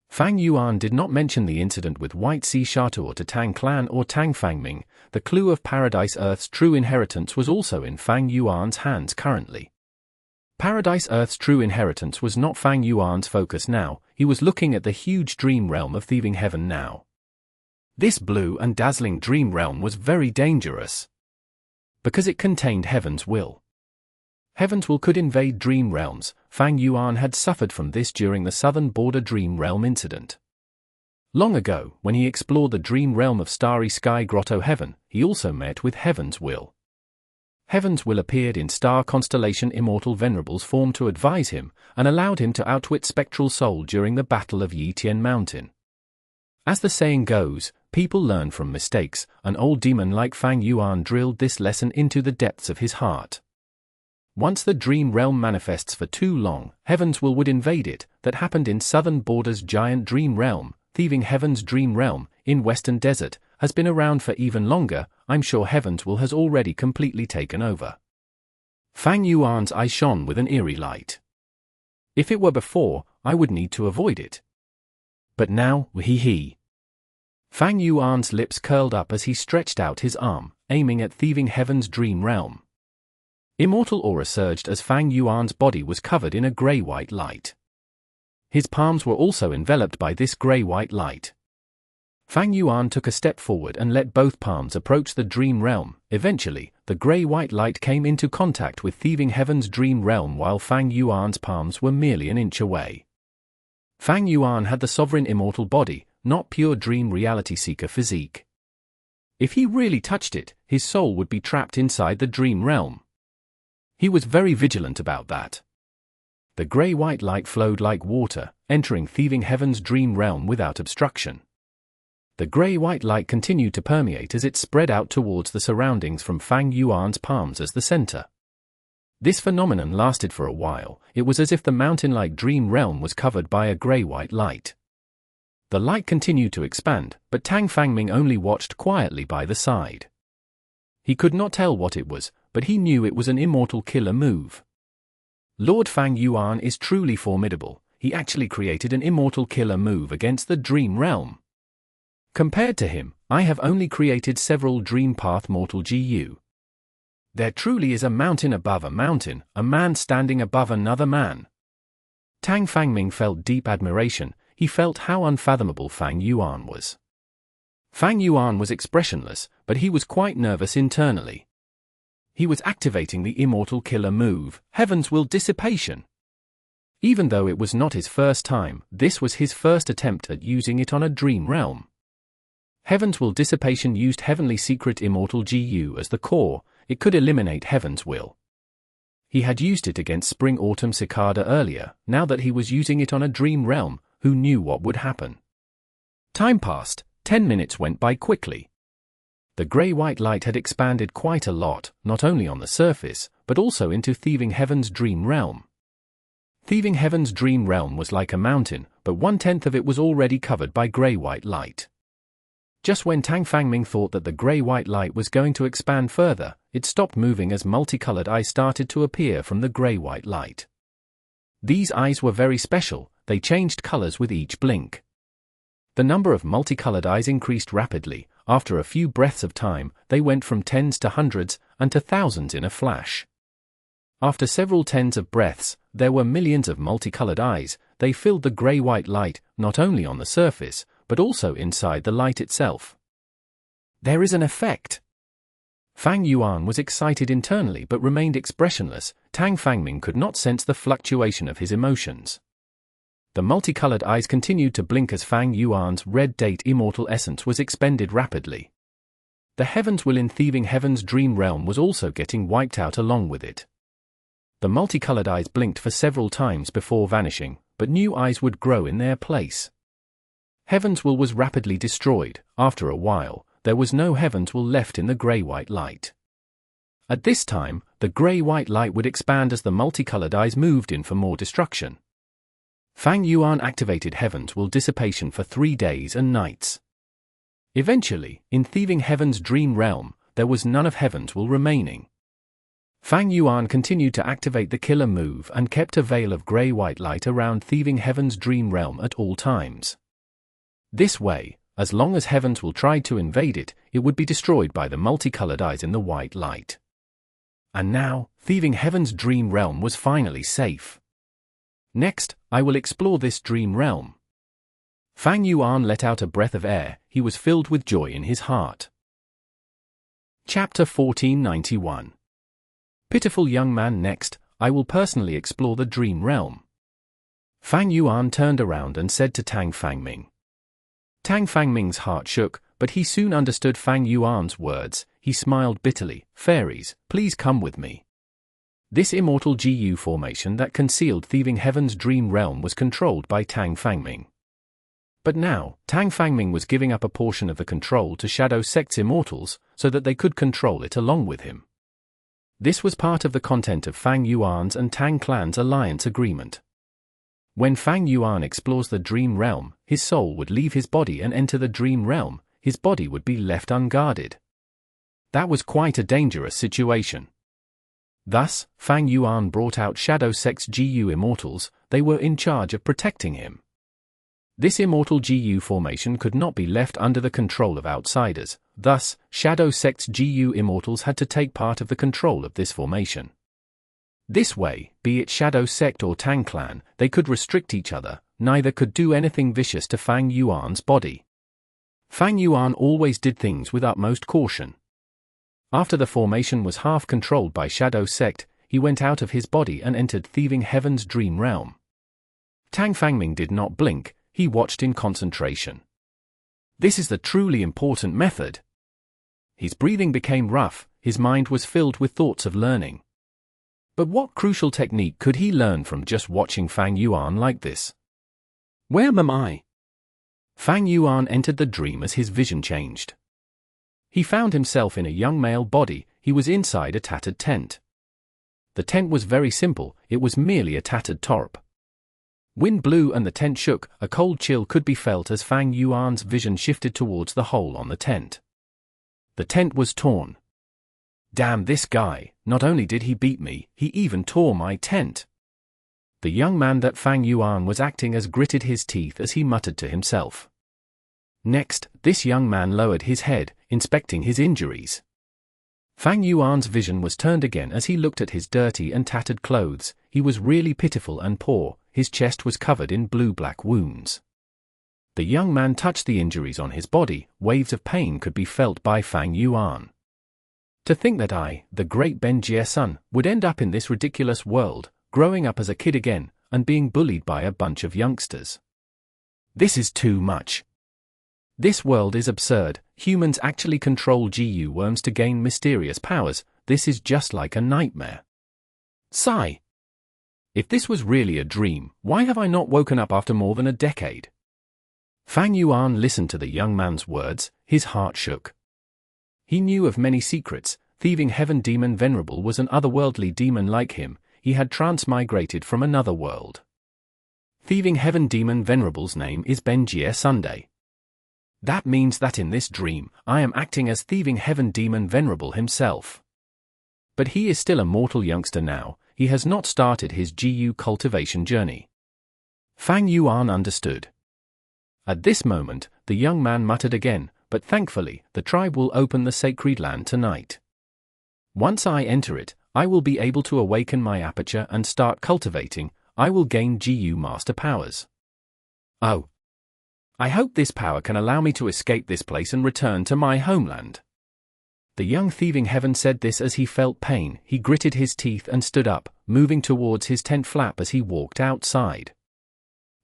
Fang Yuan did not mention the incident with White Sea Shatuor to Tang Clan or Tang Fangming. The clue of Paradise Earth's true inheritance was also in Fang Yuan's hands currently. Paradise Earth's true inheritance was not Fang Yuan's focus now. He was looking at the huge dream realm of Thieving Heaven now. This blue and dazzling dream realm was very dangerous, because it contained Heaven's will. Heaven's will could invade dream realms. Fang Yuan had suffered from this during the southern border dream realm incident. Long ago, when he explored the dream realm of Starry Sky Grotto Heaven, he also met with Heaven's will. Heaven's will appeared in star constellation Immortal Venerable's form to advise him, and allowed him to outwit Spectral Soul during the Battle of Yitian Mountain. As the saying goes, people learn from mistakes. An old demon like Fang Yuan drilled this lesson into the depths of his heart. Once the dream realm manifests for too long, Heaven's will would invade it. That happened in Southern Border's giant dream realm. Thieving Heaven's dream realm, in Western Desert, has been around for even longer. I'm sure Heaven's will has already completely taken over. Fang Yuan's eye shone with an eerie light. If it were before, I would need to avoid it. But now, he. Fang Yuan's lips curled up as he stretched out his arm, aiming at Thieving Heaven's dream realm. Immortal aura surged as Fang Yuan's body was covered in a grey-white light. His palms were also enveloped by this grey-white light. Fang Yuan took a step forward and let both palms approach the dream realm. Eventually, the grey-white light came into contact with Thieving Heaven's dream realm while Fang Yuan's palms were merely an inch away. Fang Yuan had the sovereign immortal body, not pure dream reality seeker physique. If he really touched it, his soul would be trapped inside the dream realm. He was very vigilant about that. The grey-white light flowed like water, entering Thieving Heaven's dream realm without obstruction. The grey-white light continued to permeate as it spread out towards the surroundings from Fang Yuan's palms as the center. This phenomenon lasted for a while. It was as if the mountain-like dream realm was covered by a grey-white light. The light continued to expand, but Tang Fangming only watched quietly by the side. He could not tell what it was, but he knew it was an immortal killer move. Lord Fang Yuan is truly formidable. He actually created an immortal killer move against the dream realm. Compared to him, I have only created several dream path mortal GU. There truly is a mountain above a mountain, a man standing above another man. Tang Fangming felt deep admiration. He felt how unfathomable Fang Yuan was. Fang Yuan was expressionless, but he was quite nervous internally. He was activating the immortal killer move, Heaven's Will Dissipation. Even though it was not his first time, this was his first attempt at using it on a dream realm. Heaven's Will Dissipation used Heavenly Secret Immortal GU as the core. It could eliminate Heaven's Will. He had used it against Spring Autumn Cicada earlier. Now that he was using it on a dream realm, who knew what would happen? Time passed. 10 minutes went by quickly. The grey-white light had expanded quite a lot, not only on the surface, but also into Thieving Heaven's dream realm. Thieving Heaven's dream realm was like a mountain, but 1/10 of it was already covered by grey-white light. Just when Tang Fangming thought that the grey-white light was going to expand further, it stopped moving as multicolored eyes started to appear from the grey-white light. These eyes were very special. They changed colors with each blink. The number of multicolored eyes increased rapidly. After a few breaths of time, they went from tens to hundreds, and to thousands in a flash. After several tens of breaths, there were millions of multicolored eyes. They filled the grey-white light, not only on the surface, but also inside the light itself. There is an effect. Fang Yuan was excited internally but remained expressionless. Tang Fangming could not sense the fluctuation of his emotions. The multicolored eyes continued to blink as Fang Yuan's red date immortal essence was expended rapidly. The Heaven's Will in Thieving Heaven's dream realm was also getting wiped out along with it. The multicolored eyes blinked for several times before vanishing, but new eyes would grow in their place. Heaven's Will was rapidly destroyed. After a while, there was no Heaven's Will left in the grey-white light. At this time, the grey-white light would expand as the multicolored eyes moved in for more destruction. Fang Yuan activated Heaven's Will Dissipation for 3 days and nights. Eventually, in Thieving Heaven's dream realm, there was none of Heaven's Will remaining. Fang Yuan continued to activate the killer move and kept a veil of grey-white light around Thieving Heaven's dream realm at all times. This way, as long as Heaven's Will tried to invade it, it would be destroyed by the multicolored eyes in the white light. And now, Thieving Heaven's dream realm was finally safe. Next, I will explore this dream realm. Fang Yuan let out a breath of air. He was filled with joy in his heart. Chapter 1491. Pitiful young man. Next, I will personally explore the dream realm. Fang Yuan turned around and said to Tang Fangming. Tang Fangming's heart shook, but he soon understood Fang Yuan's words. He smiled bitterly. Fairies, please come with me. This immortal GU formation that concealed Thieving Heaven's dream realm was controlled by Tang Fangming. But now, Tang Fangming was giving up a portion of the control to Shadow Sect's immortals, so that they could control it along with him. This was part of the content of Fang Yuan's and Tang Clan's alliance agreement. When Fang Yuan explores the dream realm, his soul would leave his body and enter the dream realm. His body would be left unguarded. That was quite a dangerous situation. Thus, Fang Yuan brought out Shadow Sect's GU immortals. They were in charge of protecting him. This immortal GU formation could not be left under the control of outsiders. Thus, Shadow Sect's GU immortals had to take part of the control of this formation. This way, be it Shadow Sect or Tang Clan, they could restrict each other. Neither could do anything vicious to Fang Yuan's body. Fang Yuan always did things with utmost caution. After the formation was half controlled by Shadow Sect, he went out of his body and entered Thieving Heaven's dream realm. Tang Fangming did not blink. He watched in concentration. This is the truly important method. His breathing became rough. His mind was filled with thoughts of learning. But what crucial technique could he learn from just watching Fang Yuan like this? Where am I? Fang Yuan entered the dream as his vision changed. He found himself in a young male body. He was inside a tattered tent. The tent was very simple. It was merely a tattered tarp. Wind blew and the tent shook. A cold chill could be felt as Fang Yuan's vision shifted towards the hole on the tent. The tent was torn. Damn this guy, not only did he beat me, he even tore my tent. The young man that Fang Yuan was acting as gritted his teeth as he muttered to himself. Next, this young man lowered his head, inspecting his injuries. Fang Yuan's vision was turned again as he looked at his dirty and tattered clothes. He was really pitiful and poor, his chest was covered in blue-black wounds. The young man touched the injuries on his body. Waves of pain could be felt by Fang Yuan. To think that I, the great Ben Jie's son, would end up in this ridiculous world, growing up as a kid again, and being bullied by a bunch of youngsters. This is too much. This world is absurd. Humans actually control GU worms to gain mysterious powers. This is just like a nightmare. Sigh. If this was really a dream, why have I not woken up after more than a decade? Fang Yuan listened to the young man's words, his heart shook. He knew of many secrets. Thieving Heaven Demon Venerable was an otherworldly demon like him. He had transmigrated from another world. Thieving Heaven Demon Venerable's name is Ben Jie Sunday. That means that in this dream, I am acting as Thieving Heaven Demon Venerable himself. But he is still a mortal youngster now. He has not started his GU cultivation journey. Fang Yuan understood. At this moment, the young man muttered again, but thankfully, the tribe will open the sacred land tonight. Once I enter it, I will be able to awaken my aperture and start cultivating. I will gain GU master powers. Oh. I hope this power can allow me to escape this place and return to my homeland. The young Thieving Heaven said this as he felt pain. He gritted his teeth and stood up, moving towards his tent flap as he walked outside.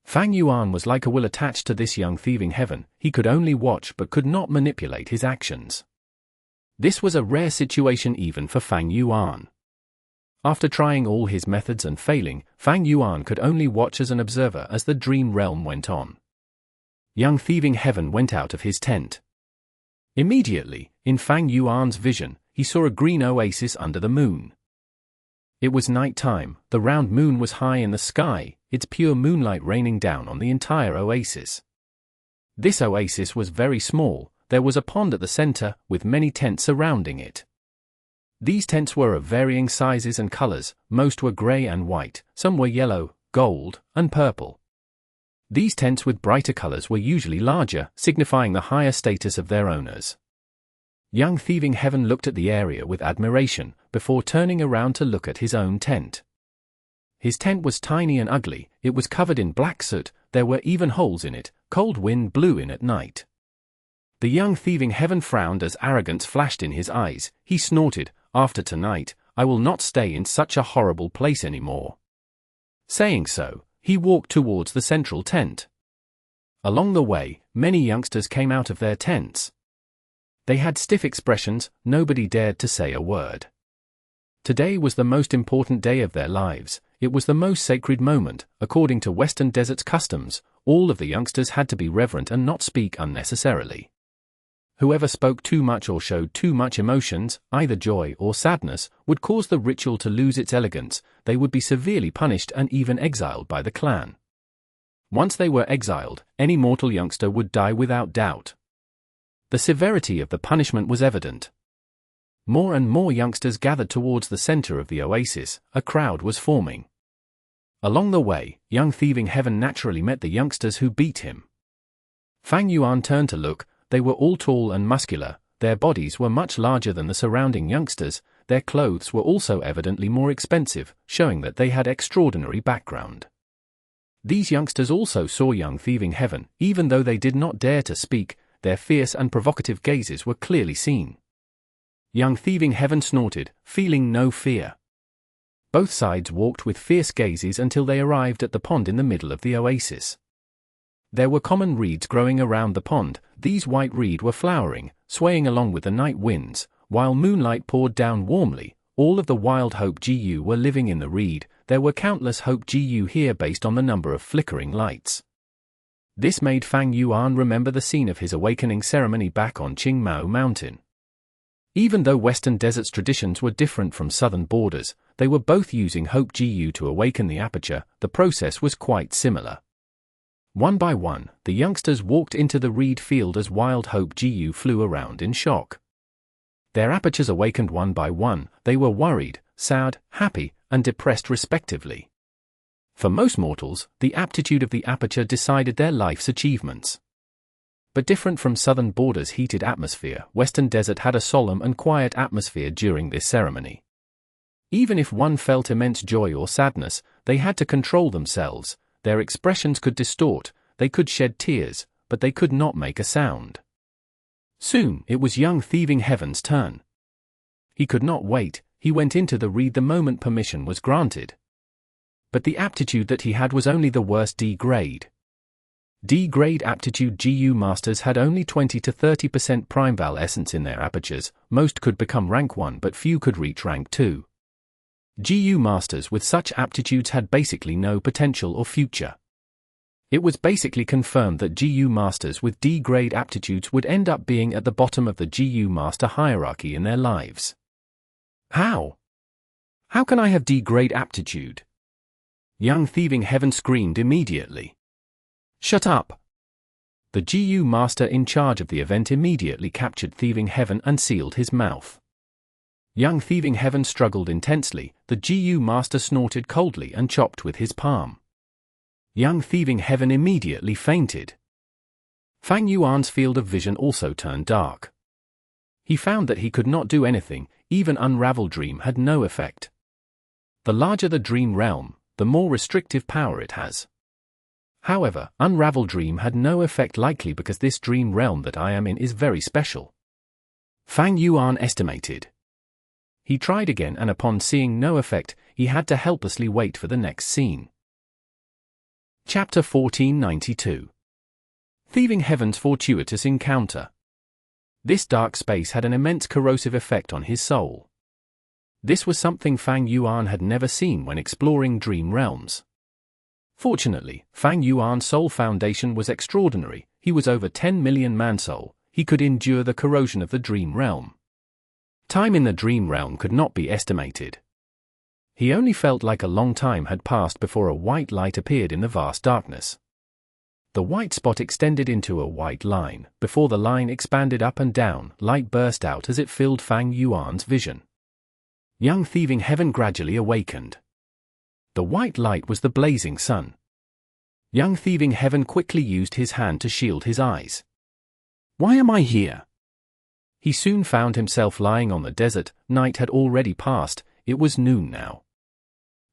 Fang Yuan was like a will attached to this young Thieving Heaven. He could only watch but could not manipulate his actions. This was a rare situation even for Fang Yuan. After trying all his methods and failing, Fang Yuan could only watch as an observer as the dream realm went on. Young Thieving Heaven went out of his tent. Immediately, in Fang Yuan's vision, he saw a green oasis under the moon. It was night time. The round moon was high in the sky, its pure moonlight raining down on the entire oasis. This oasis was very small. There was a pond at the center, with many tents surrounding it. These tents were of varying sizes and colors. Most were gray and white, some were yellow, gold, and purple. These tents with brighter colors were usually larger, signifying the higher status of their owners. Young Thieving Heaven looked at the area with admiration, before turning around to look at his own tent. His tent was tiny and ugly. It was covered in black soot. There were even holes in it. Cold wind blew in at night. The young Thieving Heaven frowned as arrogance flashed in his eyes. He snorted, "After tonight, I will not stay in such a horrible place anymore." Saying so, he walked towards the central tent. Along the way, many youngsters came out of their tents. They had stiff expressions. Nobody dared to say a word. Today was the most important day of their lives. It was the most sacred moment. According to Western Desert's customs, all of the youngsters had to be reverent and not speak unnecessarily. Whoever spoke too much or showed too much emotions, either joy or sadness, would cause the ritual to lose its elegance. They would be severely punished and even exiled by the clan. Once they were exiled, any mortal youngster would die without doubt. The severity of the punishment was evident. More and more youngsters gathered towards the center of the oasis. A crowd was forming. Along the way, young Thieving Heaven naturally met the youngsters who beat him. Fang Yuan turned to look. They were all tall and muscular. Their bodies were much larger than the surrounding youngsters. Their clothes were also evidently more expensive, showing that they had extraordinary background. These youngsters also saw young Thieving Heaven. Even though they did not dare to speak, their fierce and provocative gazes were clearly seen. Young Thieving Heaven snorted, feeling no fear. Both sides walked with fierce gazes until they arrived at the pond in the middle of the oasis. There were common reeds growing around the pond. These white reeds were flowering, swaying along with the night winds, while moonlight poured down warmly. All of the wild Hope GU were living in the reed. There were countless Hope GU here based on the number of flickering lights. This made Fang Yuan remember the scene of his awakening ceremony back on Qingmao Mountain. Even though Western Desert's traditions were different from southern borders, they were both using Hope GU to awaken the aperture. The process was quite similar. One by one, the youngsters walked into the reed field as wild Hope GU flew around in shock. Their apertures awakened one by one. They were worried, sad, happy, and depressed respectively. For most mortals, the aptitude of the aperture decided their life's achievements. But different from southern borders' heated atmosphere, western desert had a solemn and quiet atmosphere during this ceremony. Even if one felt immense joy or sadness, they had to control themselves. Their expressions could distort, they could shed tears, but they could not make a sound. Soon, it was young Thieving Heaven's turn. He could not wait, he went into the read the moment permission was granted. But the aptitude that he had was only the worst D grade. D grade aptitude GU masters had only 20 to 30% primeval essence in their apertures, most could become rank 1 but few could reach rank 2. GU masters with such aptitudes had basically no potential or future. It was basically confirmed that GU masters with D grade aptitudes would end up being at the bottom of the GU master hierarchy in their lives. How? How can I have D grade aptitude? Young Thieving Heaven screamed immediately. Shut up! The GU master in charge of the event immediately captured Thieving Heaven and sealed his mouth. Young Thieving Heaven struggled intensely, the GU master snorted coldly and chopped with his palm. Young Thieving Heaven immediately fainted. Fang Yuan's field of vision also turned dark. He found that he could not do anything, even Unravel Dream had no effect. The larger the dream realm, the more restrictive power it has. However, Unravel Dream had no effect likely because this dream realm that I am in is very special. Fang Yuan estimated. He tried again and upon seeing no effect, he had to helplessly wait for the next scene. Chapter 1492. Thieving Heaven's Fortuitous Encounter. This dark space had an immense corrosive effect on his soul. This was something Fang Yuan had never seen when exploring dream realms. Fortunately, Fang Yuan's soul foundation was extraordinary, he was over 10 million man-soul, he could endure the corrosion of the dream realm. Time in the dream realm could not be estimated. He only felt like a long time had passed before a white light appeared in the vast darkness. The white spot extended into a white line, before the line expanded up and down, light burst out as it filled Fang Yuan's vision. Young Thieving Heaven gradually awakened. The white light was the blazing sun. Young Thieving Heaven quickly used his hand to shield his eyes. Why am I here? He soon found himself lying on the desert, night had already passed, it was noon now.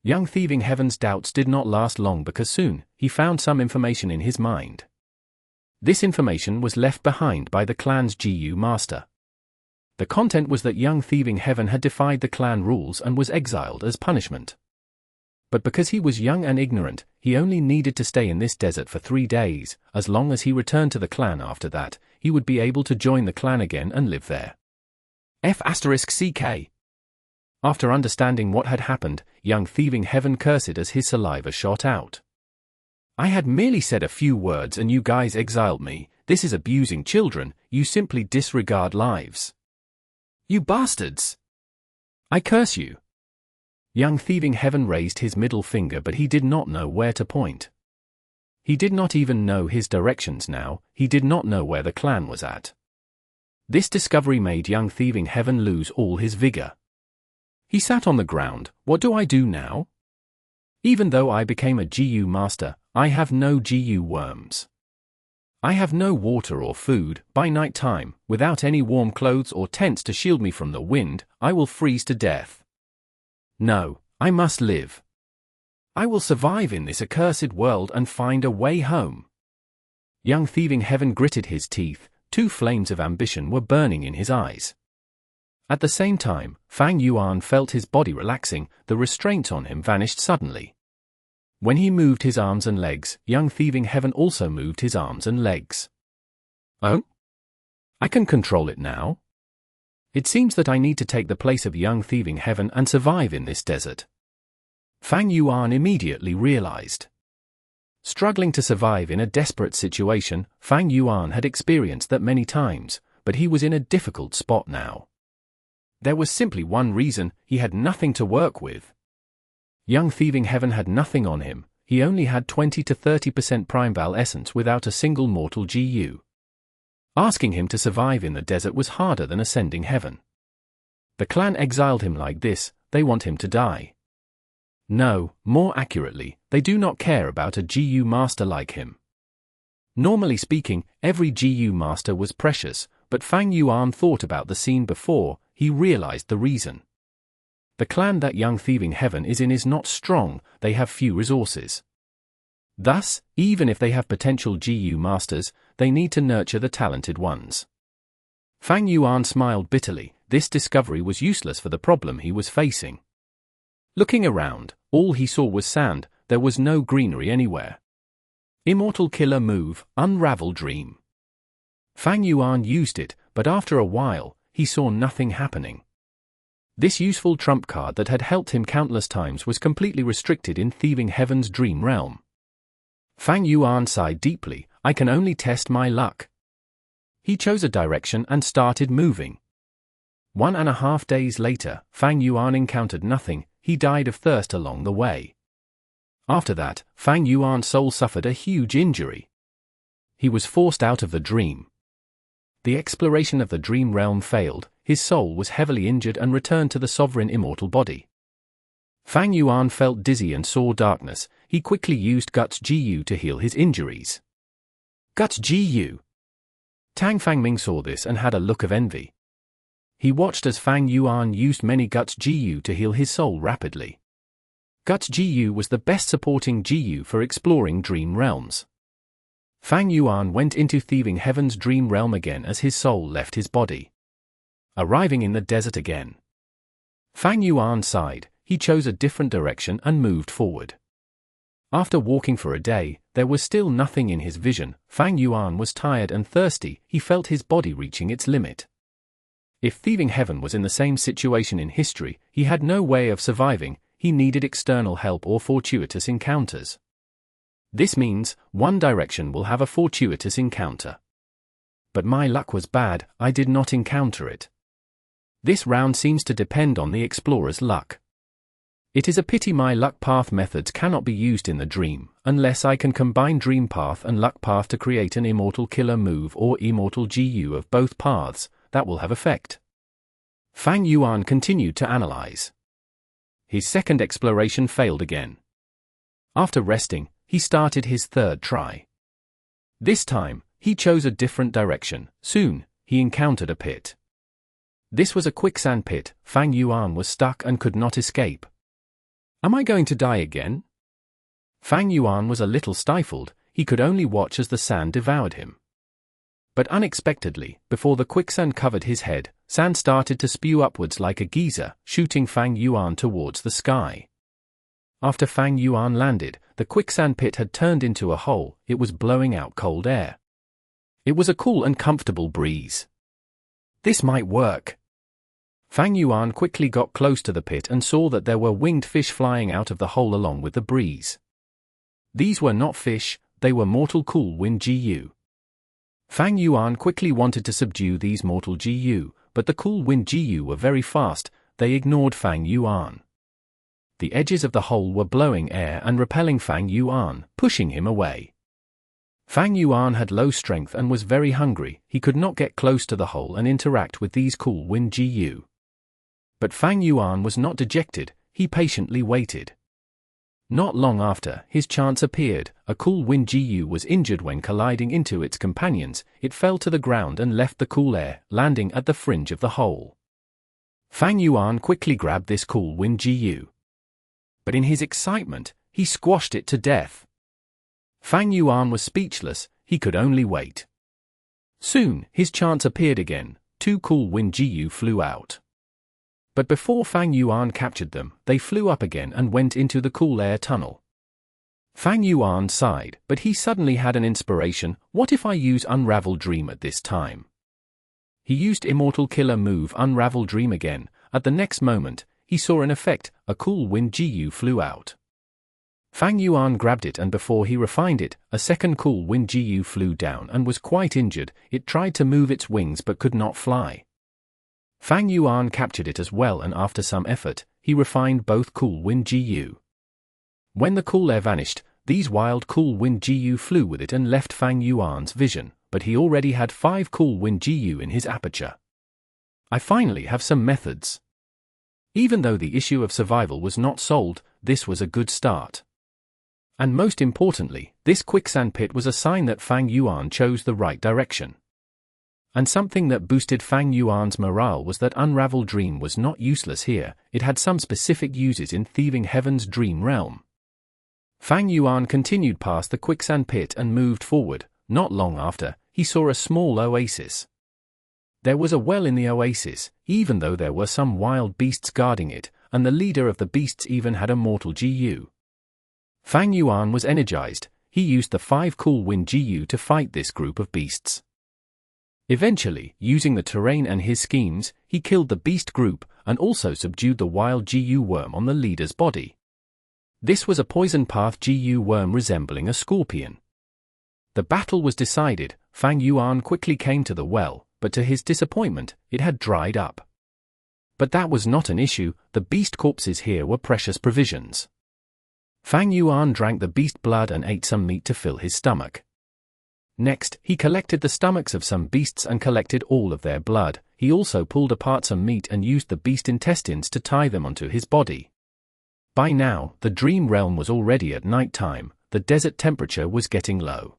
Young Thieving Heaven's doubts did not last long because soon, he found some information in his mind. This information was left behind by the clan's GU master. The content was that young Thieving Heaven had defied the clan rules and was exiled as punishment. But because he was young and ignorant, he only needed to stay in this desert for 3 days, as long as he returned to the clan after that, he would be able to join the clan again and live there. F***CK. After understanding what had happened, young Thieving Heaven cursed as his saliva shot out. I had merely said a few words and you guys exiled me, this is abusing children, you simply disregard lives. You bastards! I curse you. Young Thieving Heaven raised his middle finger but he did not know where to point. He did not even know his directions now, he did not know where the clan was at. This discovery made young Thieving Heaven lose all his vigor. He sat on the ground, what do I do now? Even though I became a GU master, I have no GU worms. I have no water or food, by night time, without any warm clothes or tents to shield me from the wind, I will freeze to death. No, I must live. I will survive in this accursed world and find a way home. Young Thieving Heaven gritted his teeth, 2 flames of ambition were burning in his eyes. At the same time, Fang Yuan felt his body relaxing, the restraints on him vanished suddenly. When he moved his arms and legs, young Thieving Heaven also moved his arms and legs. Oh? I can control it now? It seems that I need to take the place of young Thieving Heaven and survive in this desert. Fang Yuan immediately realized. Struggling to survive in a desperate situation, Fang Yuan had experienced that many times, but he was in a difficult spot now. There was simply one reason, he had nothing to work with. Young Thieving Heaven had nothing on him, he only had 20 to 30% primeval essence without a single mortal GU. Asking him to survive in the desert was harder than ascending heaven. The clan exiled him like this, they want him to die. No, more accurately, they do not care about a GU master like him. Normally speaking, every GU master was precious, but Fang Yuan thought about the scene before he realized the reason. The clan that young Thieving Heaven is in is not strong, they have few resources. Thus, even if they have potential GU masters, they need to nurture the talented ones. Fang Yuan smiled bitterly. This discovery was useless for the problem he was facing. Looking around, all he saw was sand, there was no greenery anywhere. Immortal killer move, Unravel Dream. Fang Yuan used it, but after a while, he saw nothing happening. This useful trump card that had helped him countless times was completely restricted in Thieving Heaven's dream realm. Fang Yuan sighed deeply. I can only test my luck. He chose a direction and started moving. 1.5 days later, Fang Yuan encountered nothing, he died of thirst along the way. After that, Fang Yuan's soul suffered a huge injury. He was forced out of the dream. The exploration of the dream realm failed, his soul was heavily injured and returned to the sovereign immortal body. Fang Yuan felt dizzy and saw darkness. He quickly used Guts GU to heal his injuries. Guts GU! Tang Fangming saw this and had a look of envy. He watched as Fang Yuan used many Guts GU to heal his soul rapidly. Guts GU was the best supporting GU for exploring dream realms. Fang Yuan went into Thieving Heaven's dream realm again as his soul left his body. Arriving in the desert again. Fang Yuan sighed, he chose a different direction and moved forward. After walking for a day, there was still nothing in his vision. Fang Yuan was tired and thirsty, he felt his body reaching its limit. If Thieving Heaven was in the same situation in history, he had no way of surviving, he needed external help or fortuitous encounters. This means, one direction will have a fortuitous encounter. But my luck was bad, I did not encounter it. This round seems to depend on the explorer's luck. It is a pity my luck path methods cannot be used in the dream, unless I can combine dream path and luck path to create an immortal killer move or immortal GU of both paths, that will have effect. Fang Yuan continued to analyze. His second exploration failed again. After resting, he started his third try. This time, he chose a different direction. Soon, he encountered a pit. This was a quicksand pit. Fang Yuan was stuck and could not escape. Am I going to die again? Fang Yuan was a little stifled, he could only watch as the sand devoured him. But unexpectedly, before the quicksand covered his head, sand started to spew upwards like a geyser, shooting Fang Yuan towards the sky. After Fang Yuan landed, the quicksand pit had turned into a hole, it was blowing out cold air. It was a cool and comfortable breeze. This might work. Fang Yuan quickly got close to the pit and saw that there were winged fish flying out of the hole along with the breeze. These were not fish, they were mortal cool wind GU. Fang Yuan quickly wanted to subdue these mortal GU, but the cool wind GU were very fast, they ignored Fang Yuan. The edges of the hole were blowing air and repelling Fang Yuan, pushing him away. Fang Yuan had low strength and was very hungry, he could not get close to the hole and interact with these cool wind GU. But Fang Yuan was not dejected, he patiently waited. Not long after, his chance appeared. A cool wind GU was injured when colliding into its companions, it fell to the ground and left the cool air, landing at the fringe of the hole. Fang Yuan quickly grabbed this cool wind GU. But in his excitement, he squashed it to death. Fang Yuan was speechless, he could only wait. Soon, his chance appeared again, 2 cool wind GU flew out. But before Fang Yuan captured them, they flew up again and went into the cool air tunnel. Fang Yuan sighed, but he suddenly had an inspiration. What if I use Unravel Dream at this time? He used Immortal Killer move Unravel Dream again. At the next moment, he saw an effect, a cool wind GU flew out. Fang Yuan grabbed it and before he refined it, a second cool wind GU flew down and was quite injured. It tried to move its wings but could not fly. Fang Yuan captured it as well and after some effort, he refined both cool wind GU. When the cool air vanished, these wild cool wind GU flew with it and left Fang Yuan's vision, but he already had 5 cool wind GU in his aperture. I finally have some methods. Even though the issue of survival was not solved, this was a good start. And most importantly, this quicksand pit was a sign that Fang Yuan chose the right direction. And something that boosted Fang Yuan's morale was that Unravel Dream was not useless here, it had some specific uses in Thieving Heaven's dream realm. Fang Yuan continued past the quicksand pit and moved forward. Not long after, he saw a small oasis. There was a well in the oasis, even though there were some wild beasts guarding it, and the leader of the beasts even had a mortal GU. Fang Yuan was energized. He used the 5 cool wind GU to fight this group of beasts. Eventually, using the terrain and his schemes, he killed the beast group and also subdued the wild GU worm on the leader's body. This was a poison path GU worm resembling a scorpion. The battle was decided. Fang Yuan quickly came to the well, but to his disappointment, it had dried up. But that was not an issue, the beast corpses here were precious provisions. Fang Yuan drank the beast blood and ate some meat to fill his stomach. Next, he collected the stomachs of some beasts and collected all of their blood. He also pulled apart some meat and used the beast intestines to tie them onto his body. By now, the dream realm was already at night time, the desert temperature was getting low.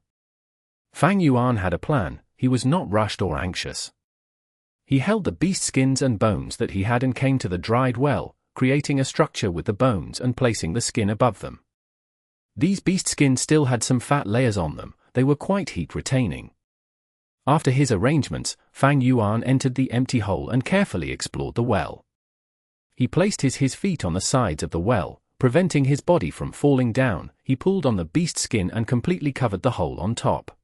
Fang Yuan had a plan, he was not rushed or anxious. He held the beast skins and bones that he had and came to the dried well, creating a structure with the bones and placing the skin above them. These beast skins still had some fat layers on them, they were quite heat-retaining. After his arrangements, Fang Yuan entered the empty hole and carefully explored the well. He placed his feet on the sides of the well, preventing his body from falling down. He pulled on the beast skin and completely covered the hole on top.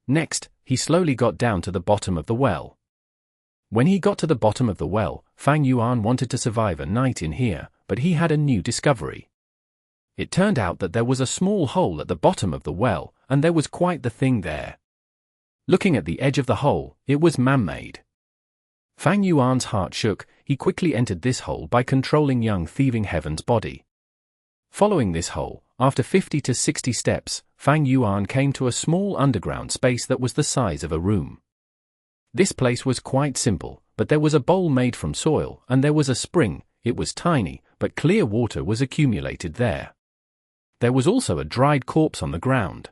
Next, he slowly got down to the bottom of the well. When he got to the bottom of the well, Fang Yuan wanted to survive a night in here, but he had a new discovery. It turned out that there was a small hole at the bottom of the well, and there was quite the thing there. Looking at the edge of the hole, it was man-made. Fang Yuan's heart shook. He quickly entered this hole by controlling young Thieving Heaven's body. Following this hole, after 50 to 60 steps, Fang Yuan came to a small underground space that was the size of a room. This place was quite simple, but there was a bowl made from soil, and there was a spring. It was tiny, but clear water was accumulated there. There was also a dried corpse on the ground.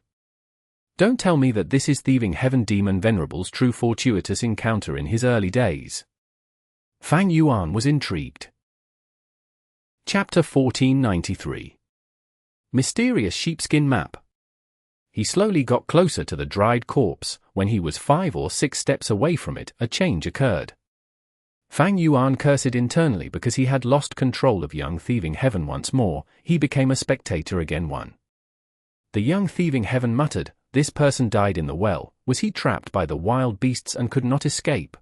Don't tell me that this is Thieving Heaven Demon Venerable's true Fortuitous encounter in his early days. Fang Yuan was intrigued. Chapter 1493. Mysterious Sheepskin Map. He slowly got closer to the dried corpse. When he was 5 or 6 steps away from it, a change occurred. Fang Yuan cursed internally because he had lost control of young Thieving Heaven once more. He became a spectator again. The young Thieving Heaven muttered, "This person died in the well. Was he trapped by the wild beasts and could not escape?"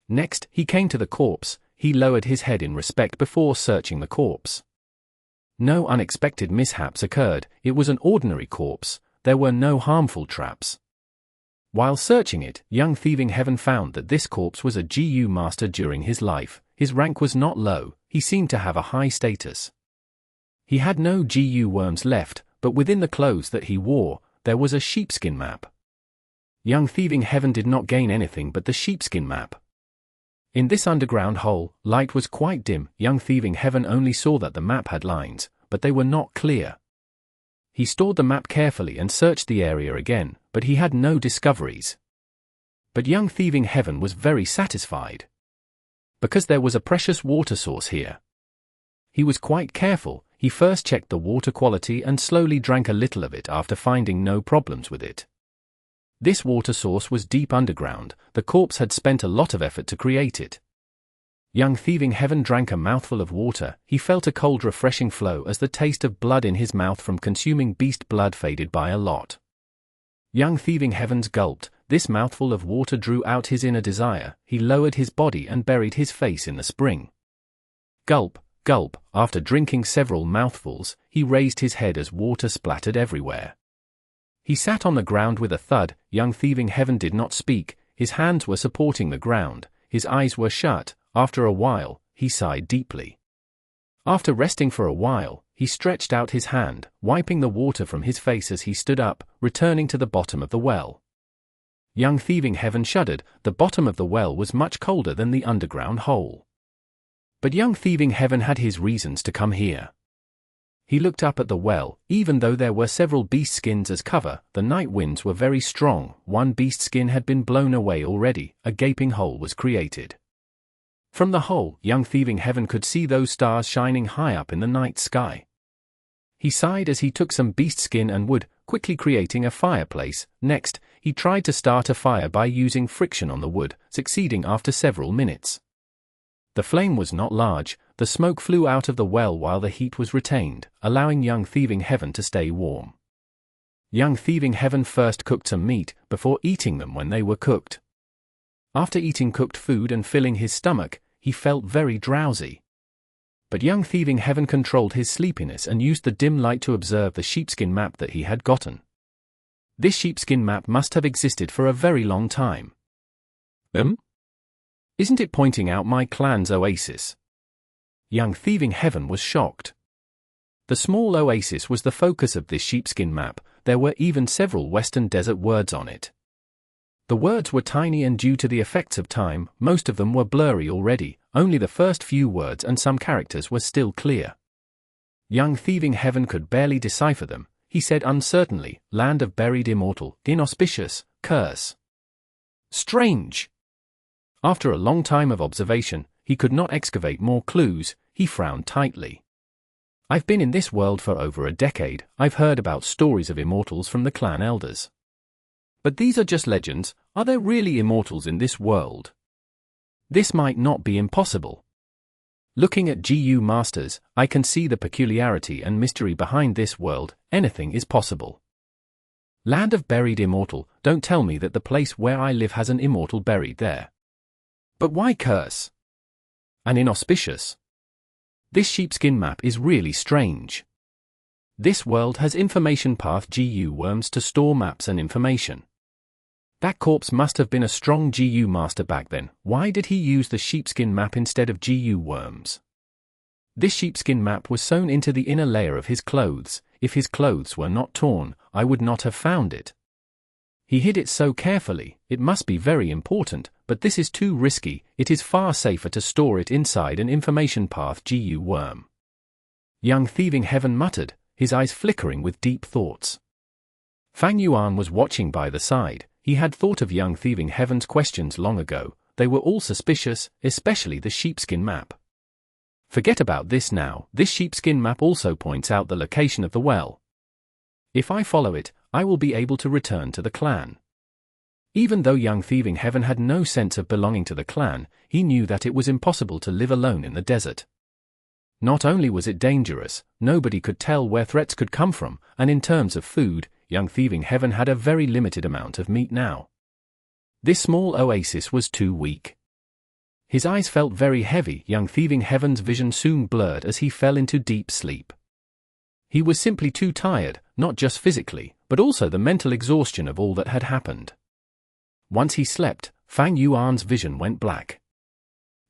Next, he came to the corpse. He lowered his head in respect before searching the corpse. No unexpected mishaps occurred. It was an ordinary corpse. There were no harmful traps. While searching it, young Thieving Heaven found that this corpse was a GU master during his life. His rank was not low, he seemed to have a high status. He had no GU worms left, but within the clothes that he wore, there was a sheepskin map. Young Thieving Heaven did not gain anything but the sheepskin map. In this underground hole, light was quite dim. Young Thieving Heaven only saw that the map had lines, but they were not clear. He stored the map carefully and searched the area again, but he had no discoveries. But young Thieving Heaven was very satisfied. Because there was a precious water source here. He was quite careful. He first checked the water quality and slowly drank a little of it after finding no problems with it. This water source was deep underground. The corpse had spent a lot of effort to create it. Young Thieving Heaven drank a mouthful of water. He felt a cold refreshing flow as the taste of blood in his mouth from consuming beast blood faded by a lot. Young Thieving Heavens gulped. This mouthful of water drew out his inner desire. He lowered his body and buried his face in the spring. Gulp, gulp. After drinking several mouthfuls, he raised his head as water splattered everywhere. He sat on the ground with a thud. Young Thieving Heaven did not speak. His hands were supporting the ground. His eyes were shut. After a while, he sighed deeply. After resting for a while, he stretched out his hand, wiping the water from his face as he stood up, returning to the bottom of the well. Young Thieving Heaven shuddered. The bottom of the well was much colder than the underground hole. But young Thieving Heaven had his reasons to come here. He looked up at the well. Even though there were several beast skins as cover, the night winds were very strong. One beast skin had been blown away already. A gaping hole was created. From the hole, young Thieving Heaven could see those stars shining high up in the night sky. He sighed as he took some beast skin and wood, quickly creating a fireplace. Next, he tried to start a fire by using friction on the wood, succeeding after several minutes. The flame was not large. The smoke flew out of the well while the heat was retained, allowing young Thieving Heaven to stay warm. Young Thieving Heaven first cooked some meat, before eating them when they were cooked. After eating cooked food and filling his stomach, he felt very drowsy. But young Thieving Heaven controlled his sleepiness and used the dim light to observe the sheepskin map that he had gotten. This sheepskin map must have existed for a very long time. Isn't it pointing out my clan's oasis? Young Thieving Heaven was shocked. The small oasis was the focus of this sheepskin map. There were even several Western Desert words on it. The words were tiny, and due to the effects of time, most of them were blurry already. Only the first few words and some characters were still clear. Young Thieving Heaven could barely decipher them. He said uncertainly, "Land of buried immortal, inauspicious, curse. Strange." After a long time of observation, he could not excavate more clues. He frowned tightly. "I've been in this world for over a decade. I've heard about stories of immortals from the clan elders. But these are just legends. Are there really immortals in this world? This might not be impossible. Looking at GU Masters, I can see the peculiarity and mystery behind this world. Anything is possible. Land of buried immortal, don't tell me that the place where I live has an immortal buried there. But why curse? And inauspicious? This sheepskin map is really strange. This world has information path GU worms to store maps and information. That corpse must have been a strong GU master back then. Why did he use the sheepskin map instead of GU worms? This sheepskin map was sewn into the inner layer of his clothes. If his clothes were not torn, I would not have found it. He hid it so carefully. It must be very important, but this is too risky. It is far safer to store it inside an information path GU worm. Young Thieving Heaven muttered, his eyes flickering with deep thoughts. Fang Yuan was watching by the side. He had thought of young Thieving Heaven's questions long ago. They were all suspicious, especially the sheepskin map. Forget about this now. This sheepskin map also points out the location of the well. If I follow it, I will be able to return to the clan. Even though young Thieving Heaven had no sense of belonging to the clan, he knew that it was impossible to live alone in the desert. Not only was it dangerous, nobody could tell where threats could come from, and in terms of food, young Thieving Heaven had a very limited amount of meat now. This small oasis was too weak. His eyes felt very heavy. Young Thieving Heaven's vision soon blurred as he fell into deep sleep. He was simply too tired, not just physically, but also the mental exhaustion of all that had happened. Once he slept, Fang Yuan's vision went black.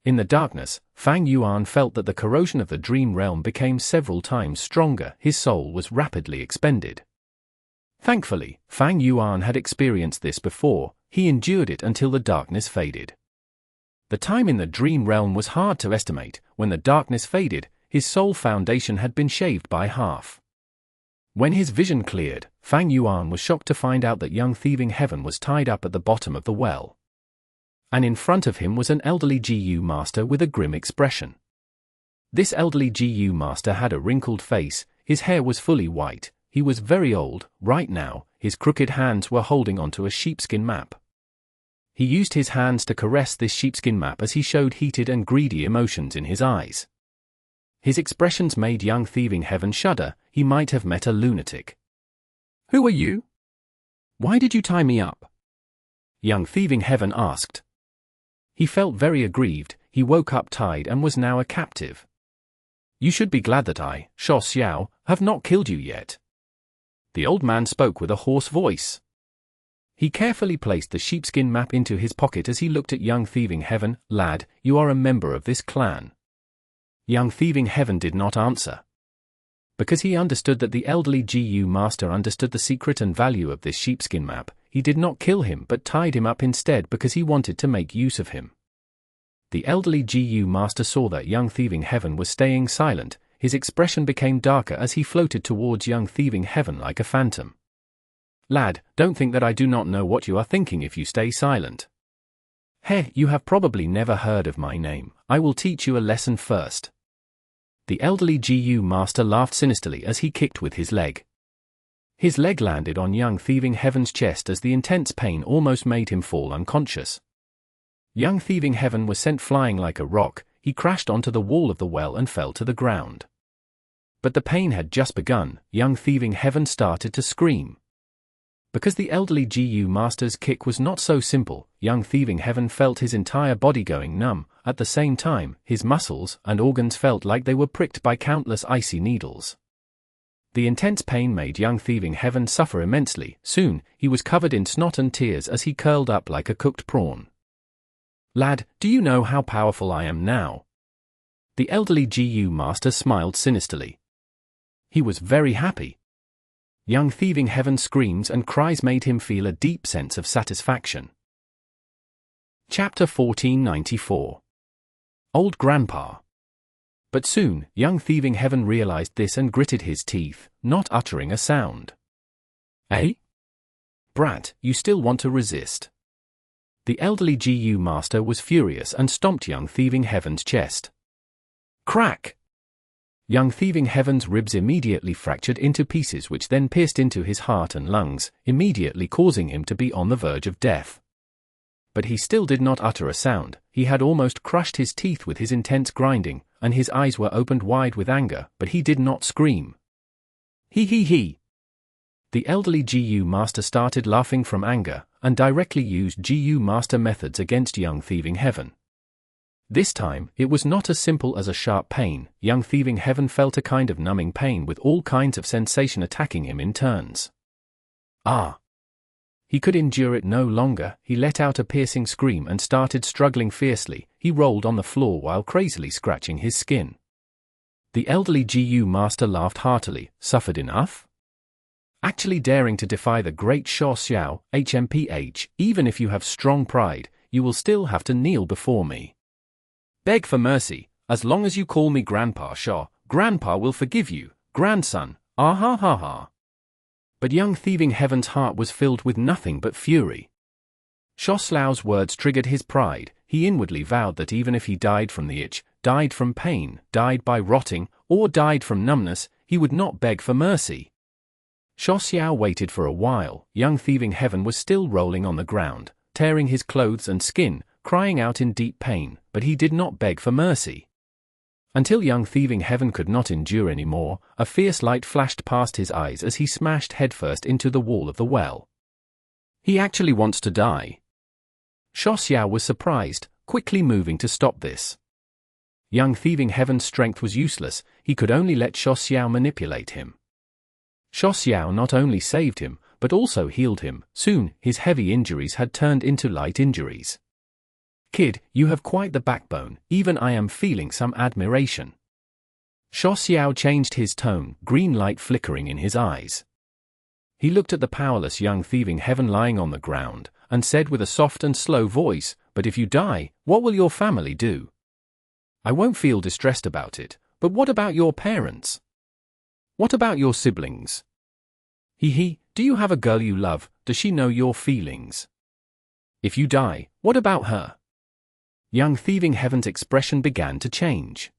In the darkness, Fang Yuan felt that the corrosion of the dream realm became several times stronger. His soul was rapidly expended. Thankfully, Fang Yuan had experienced this before. He endured it until the darkness faded. The time in the dream realm was hard to estimate. When the darkness faded, his soul foundation had been shaved by half. When his vision cleared, Fang Yuan was shocked to find out that young Thieving Heaven was tied up at the bottom of the well. And in front of him was an elderly GU master with a grim expression. This elderly GU master had a wrinkled face. His hair was fully white. He was very old. Right now, his crooked hands were holding onto a sheepskin map. He used his hands to caress this sheepskin map as he showed heated and greedy emotions in his eyes. His expressions made young Thieving Heaven shudder. He might have met a lunatic. "Who are you? Why did you tie me up?" Young Thieving Heaven asked. He felt very aggrieved. He woke up tired and was now a captive. "You should be glad that I, Shuo Xiao, have not killed you yet." The old man spoke with a hoarse voice. He carefully placed the sheepskin map into his pocket as he looked at young Thieving Heaven. "Lad, you are a member of this clan." Young Thieving Heaven did not answer. Because he understood that the elderly GU master understood the secret and value of this sheepskin map, he did not kill him but tied him up instead because he wanted to make use of him. The elderly GU master saw that young Thieving Heaven was staying silent. his expression became darker as he floated towards young Thieving Heaven like a phantom. Lad, don't think that I do not know what you are thinking if you stay silent. Heh, you have probably never heard of my name. I will teach you a lesson first. The elderly GU master laughed sinisterly as he kicked with his leg. His leg landed on young Thieving Heaven's chest as the intense pain almost made him fall unconscious. Young Thieving Heaven was sent flying like a rock. He crashed onto the wall of the well and fell to the ground. But the pain had just begun. Young Thieving Heaven started to scream. Because the elderly GU master's kick was not so simple, young Thieving Heaven felt his entire body going numb. At the same time, his muscles and organs felt like they were pricked by countless icy needles. The intense pain made young Thieving Heaven suffer immensely. Soon, he was covered in snot and tears as he curled up like a cooked prawn. Lad, do you know how powerful I am now? The elderly GU master smiled sinisterly. He was very happy. Young Thieving Heaven's screams and cries made him feel a deep sense of satisfaction. Chapter 1494. Old Grandpa. But soon, young Thieving Heaven realized this and gritted his teeth, not uttering a sound. Eh? Brat, you still want to resist? The elderly GU master was furious and stomped young Thieving Heaven's chest. Crack! Young Thieving Heaven's ribs immediately fractured into pieces which then pierced into his heart and lungs, immediately causing him to be on the verge of death. But he still did not utter a sound. He had almost crushed his teeth with his intense grinding, and his eyes were opened wide with anger, but he did not scream. He. The elderly GU master started laughing from anger, and directly used GU master methods against young Thieving Heaven. This time, it was not as simple as a sharp pain. Young Thieving Heaven felt a kind of numbing pain with all kinds of sensation attacking him in turns. Ah! He could endure it no longer. He let out a piercing scream and started struggling fiercely. He rolled on the floor while crazily scratching his skin. The elderly GU master laughed heartily. Suffered enough? Actually daring to defy the great Xue Er, HMPH, even if you have strong pride, you will still have to kneel before me. Beg for mercy. As long as you call me Grandpa Xue, Grandpa will forgive you, grandson. Ah ha ha ha. But young Thieving Heaven's heart was filled with nothing but fury. Xue Er's words triggered his pride. He inwardly vowed that even if he died from the itch, died from pain, died by rotting, or died from numbness, he would not beg for mercy. Xue Er waited for a while. Young Thieving Heaven was still rolling on the ground, tearing his clothes and skin, crying out in deep pain, but he did not beg for mercy. Until young Thieving Heaven could not endure any more, a fierce light flashed past his eyes as he smashed headfirst into the wall of the well. He actually wants to die. Xue Er was surprised, quickly moving to stop this. Young Thieving Heaven's strength was useless. He could only let Xue Er manipulate him. Xue Er not only saved him, but also healed him. Soon, his heavy injuries had turned into light injuries. Kid, you have quite the backbone. Even I am feeling some admiration. Xue Er changed his tone, green light flickering in his eyes. He looked at the powerless young Thieving Heaven lying on the ground, and said with a soft and slow voice, "But if you die, what will your family do? I won't feel distressed about it, but what about your parents? What about your siblings? Do you have a girl you love? Does she know your feelings? If you die, what about her?" Young Thieving Heaven's expression began to change.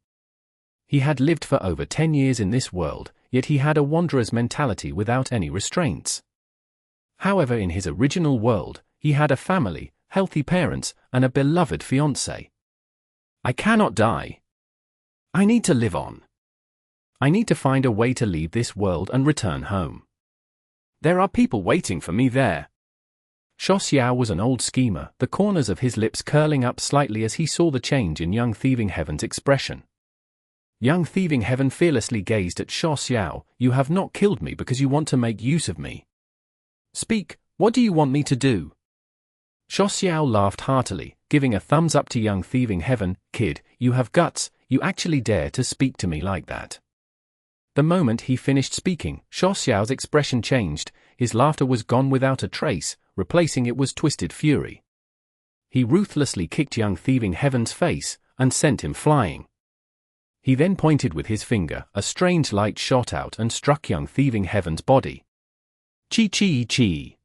He had lived for over 10 years in this world, yet he had a Wondrous mentality without any restraints. However, in his original world, he had a family, healthy parents, and a beloved fiancée. I cannot die. I need to live on. I need to find a way to leave this world and return home. There are people waiting for me there. Xue Er was an old schemer, the corners of his lips curling up slightly as he saw the change in young Thieving Heaven's expression. Young Thieving Heaven fearlessly gazed at Xue Er. You have not killed me because you want to make use of me. Speak, what do you want me to do? Xue Er laughed heartily, giving a thumbs up to young Thieving Heaven. Kid, you have guts. You actually dare to speak to me like that. The moment he finished speaking, Xue Er's expression changed. His laughter was gone without a trace, replacing it was twisted fury. He ruthlessly kicked young Thieving Heaven's face, and sent him flying. He then pointed with his finger, a strange light shot out and struck young Thieving Heaven's body. Chi-chi-chi.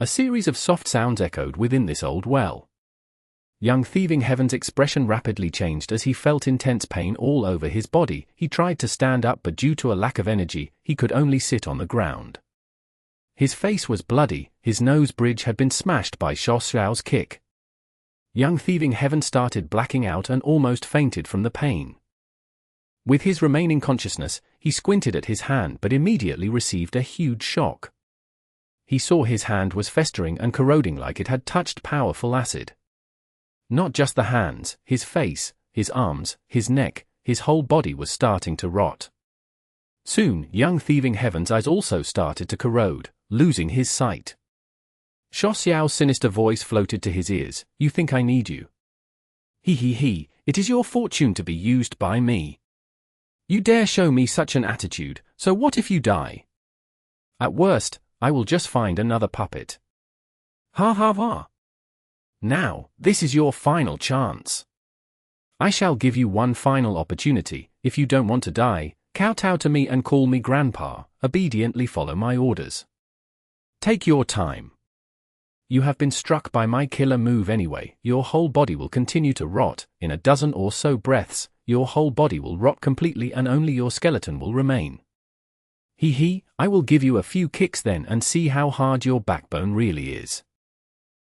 A series of soft sounds echoed within this old well. Young Thieving Heaven's expression rapidly changed as he felt intense pain all over his body. He tried to stand up, but due to a lack of energy, he could only sit on the ground. His face was bloody, his nose bridge had been smashed by Xiao's kick. Young Thieving Heaven started blacking out and almost fainted from the pain. With his remaining consciousness, he squinted at his hand but immediately received a huge shock. He saw his hand was festering and corroding like it had touched powerful acid. Not just the hands, his face, his arms, his neck, his whole body was starting to rot. Soon, young Thieving Heaven's eyes also started to corrode, losing his sight. Xiao's sinister voice floated to his ears. "You think I need you? He, it is your fortune to be used by me. You dare show me such an attitude, so what if you die? At worst, I will just find another puppet. Ha ha ha. Now, this is your final chance. I shall give you one final opportunity. If you don't want to die, kowtow to me and call me Grandpa, obediently follow my orders. Take your time. You have been struck by my killer move anyway. Your whole body will continue to rot. In a dozen or so breaths, your whole body will rot completely and only your skeleton will remain. I will give you a few kicks then and see how hard your backbone really is."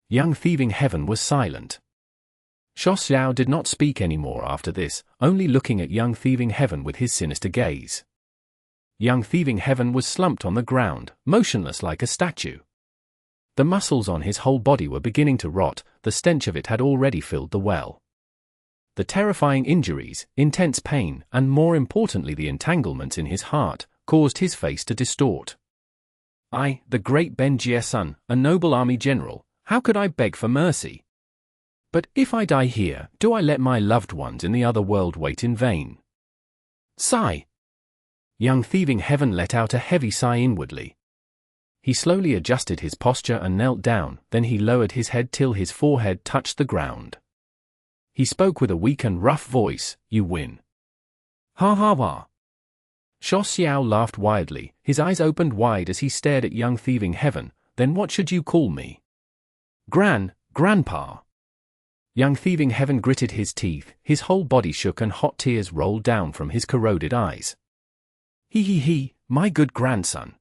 Young Thieving Heaven was silent. Xiao did not speak anymore after this, only looking at young Thieving Heaven with his sinister gaze. Young Thieving Heaven was slumped on the ground, motionless like a statue. The muscles on his whole body were beginning to rot, the stench of it had already filled the well. The terrifying injuries, intense pain, and more importantly the entanglements in his heart, caused his face to distort. I, the great Ben Jie-sun, a noble army general, how could I beg for mercy? But if I die here, do I let my loved ones in the other world wait in vain? Sigh. Young Thieving Heaven let out a heavy sigh inwardly. He slowly adjusted his posture and knelt down, then he lowered his head till his forehead touched the ground. He spoke with a weak and rough voice, "You win." Ha ha ha. Xiao laughed wildly, his eyes opened wide as he stared at young Thieving Heaven. "Then what should you call me?" Grandpa. Young Thieving Heaven gritted his teeth, his whole body shook and hot tears rolled down from his corroded eyes. My good grandson.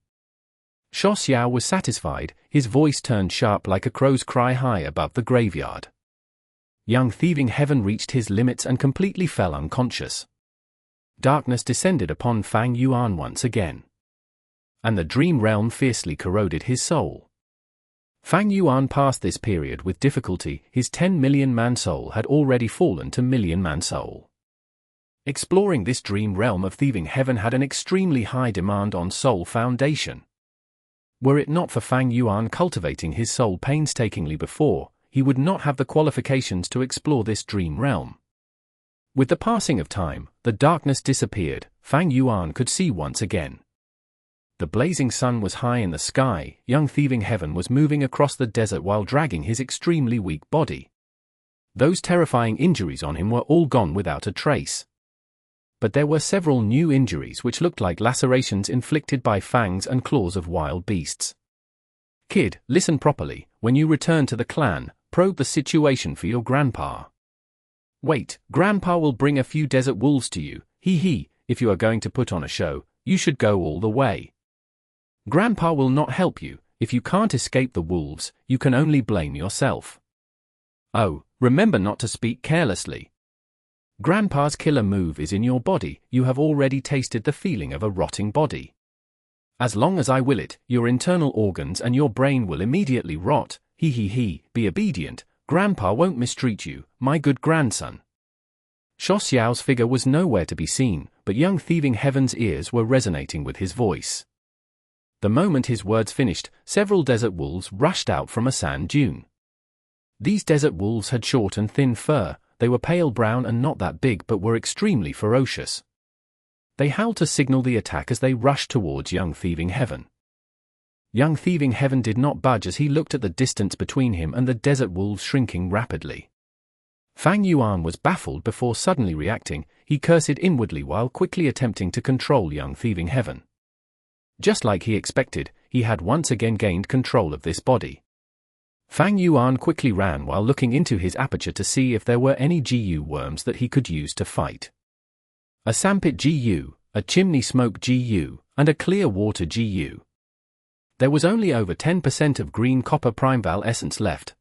Xiao was satisfied, his voice turned sharp like a crow's cry high above the graveyard. Young Thieving Heaven reached his limits and completely fell unconscious. Darkness descended upon Fang Yuan once again. And the dream realm fiercely corroded his soul. Fang Yuan passed this period with difficulty, his 10 million man soul had already fallen to million man soul. Exploring this dream realm of Thieving Heaven had an extremely high demand on soul foundation. Were it not for Fang Yuan cultivating his soul painstakingly before, he would not have the qualifications to explore this dream realm. With the passing of time, the darkness disappeared, Fang Yuan could see once again. The blazing sun was high in the sky, young Thieving Heaven was moving across the desert while dragging his extremely weak body. Those terrifying injuries on him were all gone without a trace. But there were several new injuries which looked like lacerations inflicted by fangs and claws of wild beasts. Kid, listen properly, when you return to the clan, probe the situation for your grandpa. Wait, Grandpa will bring a few desert wolves to you, if you are going to put on a show, you should go all the way. Grandpa will not help you, if you can't escape the wolves, you can only blame yourself. Oh, remember not to speak carelessly. Grandpa's killer move is in your body, you have already tasted the feeling of a rotting body. As long as I will it, your internal organs and your brain will immediately rot, be obedient, Grandpa won't mistreat you, my good grandson. Xiao's figure was nowhere to be seen, but young Thieving Heaven's ears were resonating with his voice. The moment his words finished, several desert wolves rushed out from a sand dune. These desert wolves had short and thin fur, they were pale brown and not that big but were extremely ferocious. They howled to signal the attack as they rushed towards young Thieving Heaven. Young Thieving Heaven did not budge as he looked at the distance between him and the desert wolves shrinking rapidly. Fang Yuan was baffled before suddenly reacting. He cursed inwardly while quickly attempting to control young Thieving Heaven. Just like he expected, he had once again gained control of this body. Fang Yuan quickly ran while looking into his aperture to see if there were any GU worms that he could use to fight. A sandpit GU, a chimney smoke GU, and a clear water GU. There was only over 10% of green copper primeval essence left.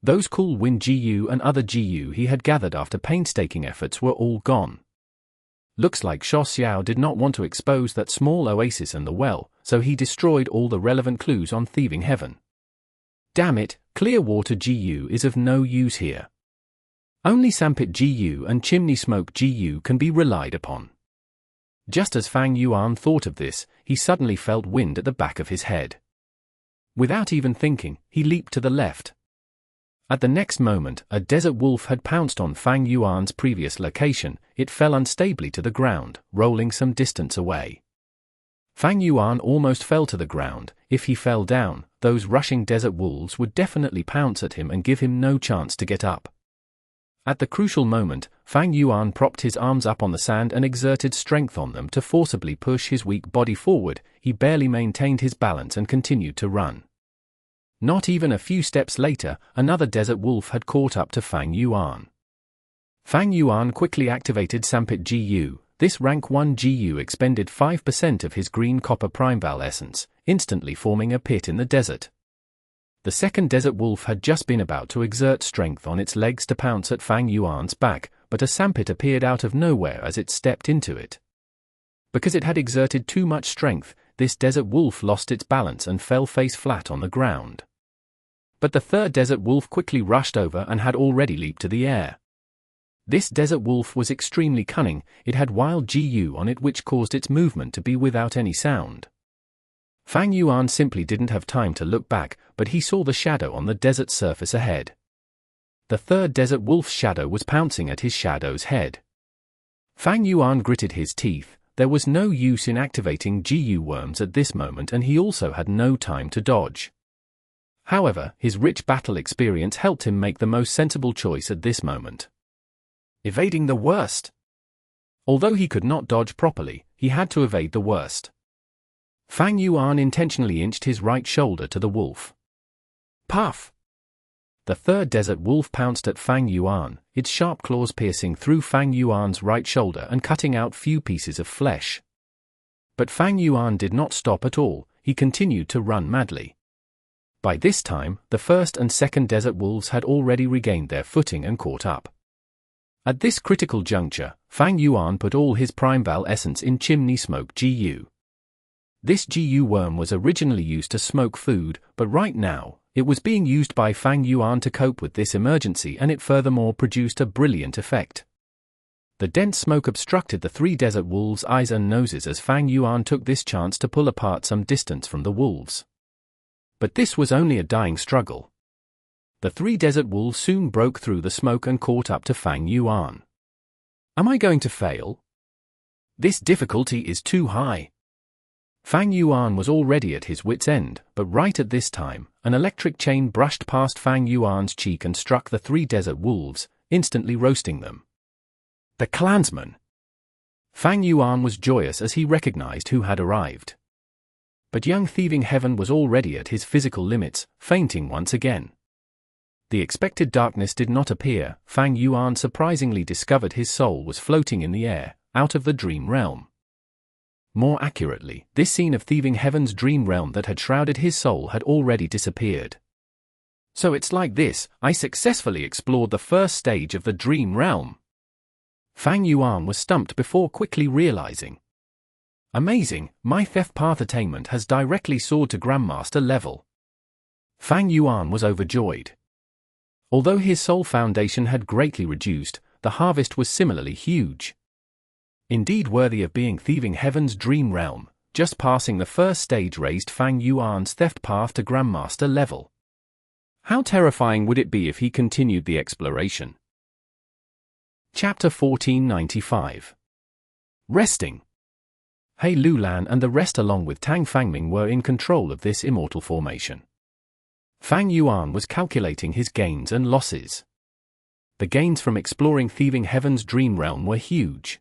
Those cool wind GU and other GU he had gathered after painstaking efforts were all gone. Looks like Shuo Xiao did not want to expose that small oasis and the well, so he destroyed all the relevant clues on Thieving Heaven. Damn it, clear water GU is of no use here. Only sandpit GU and chimney smoke GU can be relied upon. Just as Fang Yuan thought of this, he suddenly felt wind at the back of his head. Without even thinking, he leaped to the left. At the next moment, a desert wolf had pounced on Fang Yuan's previous location. It fell unstably to the ground, rolling some distance away. Fang Yuan almost fell to the ground. If he fell down, those rushing desert wolves would definitely pounce at him and give him no chance to get up. At the crucial moment, Fang Yuan propped his arms up on the sand and exerted strength on them to forcibly push his weak body forward. He barely maintained his balance and continued to run. Not even a few steps later, another desert wolf had caught up to Fang Yuan. Fang Yuan quickly activated Sandpit GU. This rank 1 GU expended 5% of his green copper primeval essence, instantly forming a pit in the desert. The second desert wolf had just been about to exert strength on its legs to pounce at Fang Yuan's back, but a sandpit appeared out of nowhere as it stepped into it. Because it had exerted too much strength, this desert wolf lost its balance and fell face flat on the ground. But the third desert wolf quickly rushed over and had already leaped to the air. This desert wolf was extremely cunning. It had wild GU on it which caused its movement to be without any sound. Fang Yuan simply didn't have time to look back, but he saw the shadow on the desert surface ahead. The third desert wolf's shadow was pouncing at his shadow's head. Fang Yuan gritted his teeth. There was no use in activating GU worms at this moment, and he also had no time to dodge. However, his rich battle experience helped him make the most sensible choice at this moment. Evading the worst. Although he could not dodge properly, he had to evade the worst. Fang Yuan intentionally inched his right shoulder to the wolf. Puff! The third desert wolf pounced at Fang Yuan, its sharp claws piercing through Fang Yuan's right shoulder and cutting out few pieces of flesh. But Fang Yuan did not stop at all. He continued to run madly. By this time, the first and second desert wolves had already regained their footing and caught up. At this critical juncture, Fang Yuan put all his primeval essence in chimney smoke GU. This GU worm was originally used to smoke food, but right now, it was being used by Fang Yuan to cope with this emergency, and it furthermore produced a brilliant effect. The dense smoke obstructed the three desert wolves' eyes and noses as Fang Yuan took this chance to pull apart some distance from the wolves. But this was only a dying struggle. The three desert wolves soon broke through the smoke and caught up to Fang Yuan. Am I going to fail? This difficulty is too high. Fang Yuan was already at his wit's end, but right at this time, an electric chain brushed past Fang Yuan's cheek and struck the three desert wolves, instantly roasting them. The clansman! Fang Yuan was joyous as he recognized who had arrived. But young Thieving Heaven was already at his physical limits, fainting once again. The expected darkness did not appear. Fang Yuan surprisingly discovered his soul was floating in the air, out of the dream realm. More accurately, this scene of Thieving Heaven's dream realm that had shrouded his soul had already disappeared. So it's like this: I successfully explored the first stage of the dream realm. Fang Yuan was stumped before quickly realizing. Amazing, my theft path attainment has directly soared to Grandmaster level. Fang Yuan was overjoyed. Although his soul foundation had greatly reduced, the harvest was similarly huge. Indeed worthy of being Thieving Heaven's dream realm, just passing the first stage raised Fang Yuan's theft path to Grandmaster level. How terrifying would it be if he continued the exploration? Chapter 1495. Resting. He Lulan and the rest along with Tang Fangming were in control of this immortal formation. Fang Yuan was calculating his gains and losses. The gains from exploring Thieving Heaven's dream realm were huge.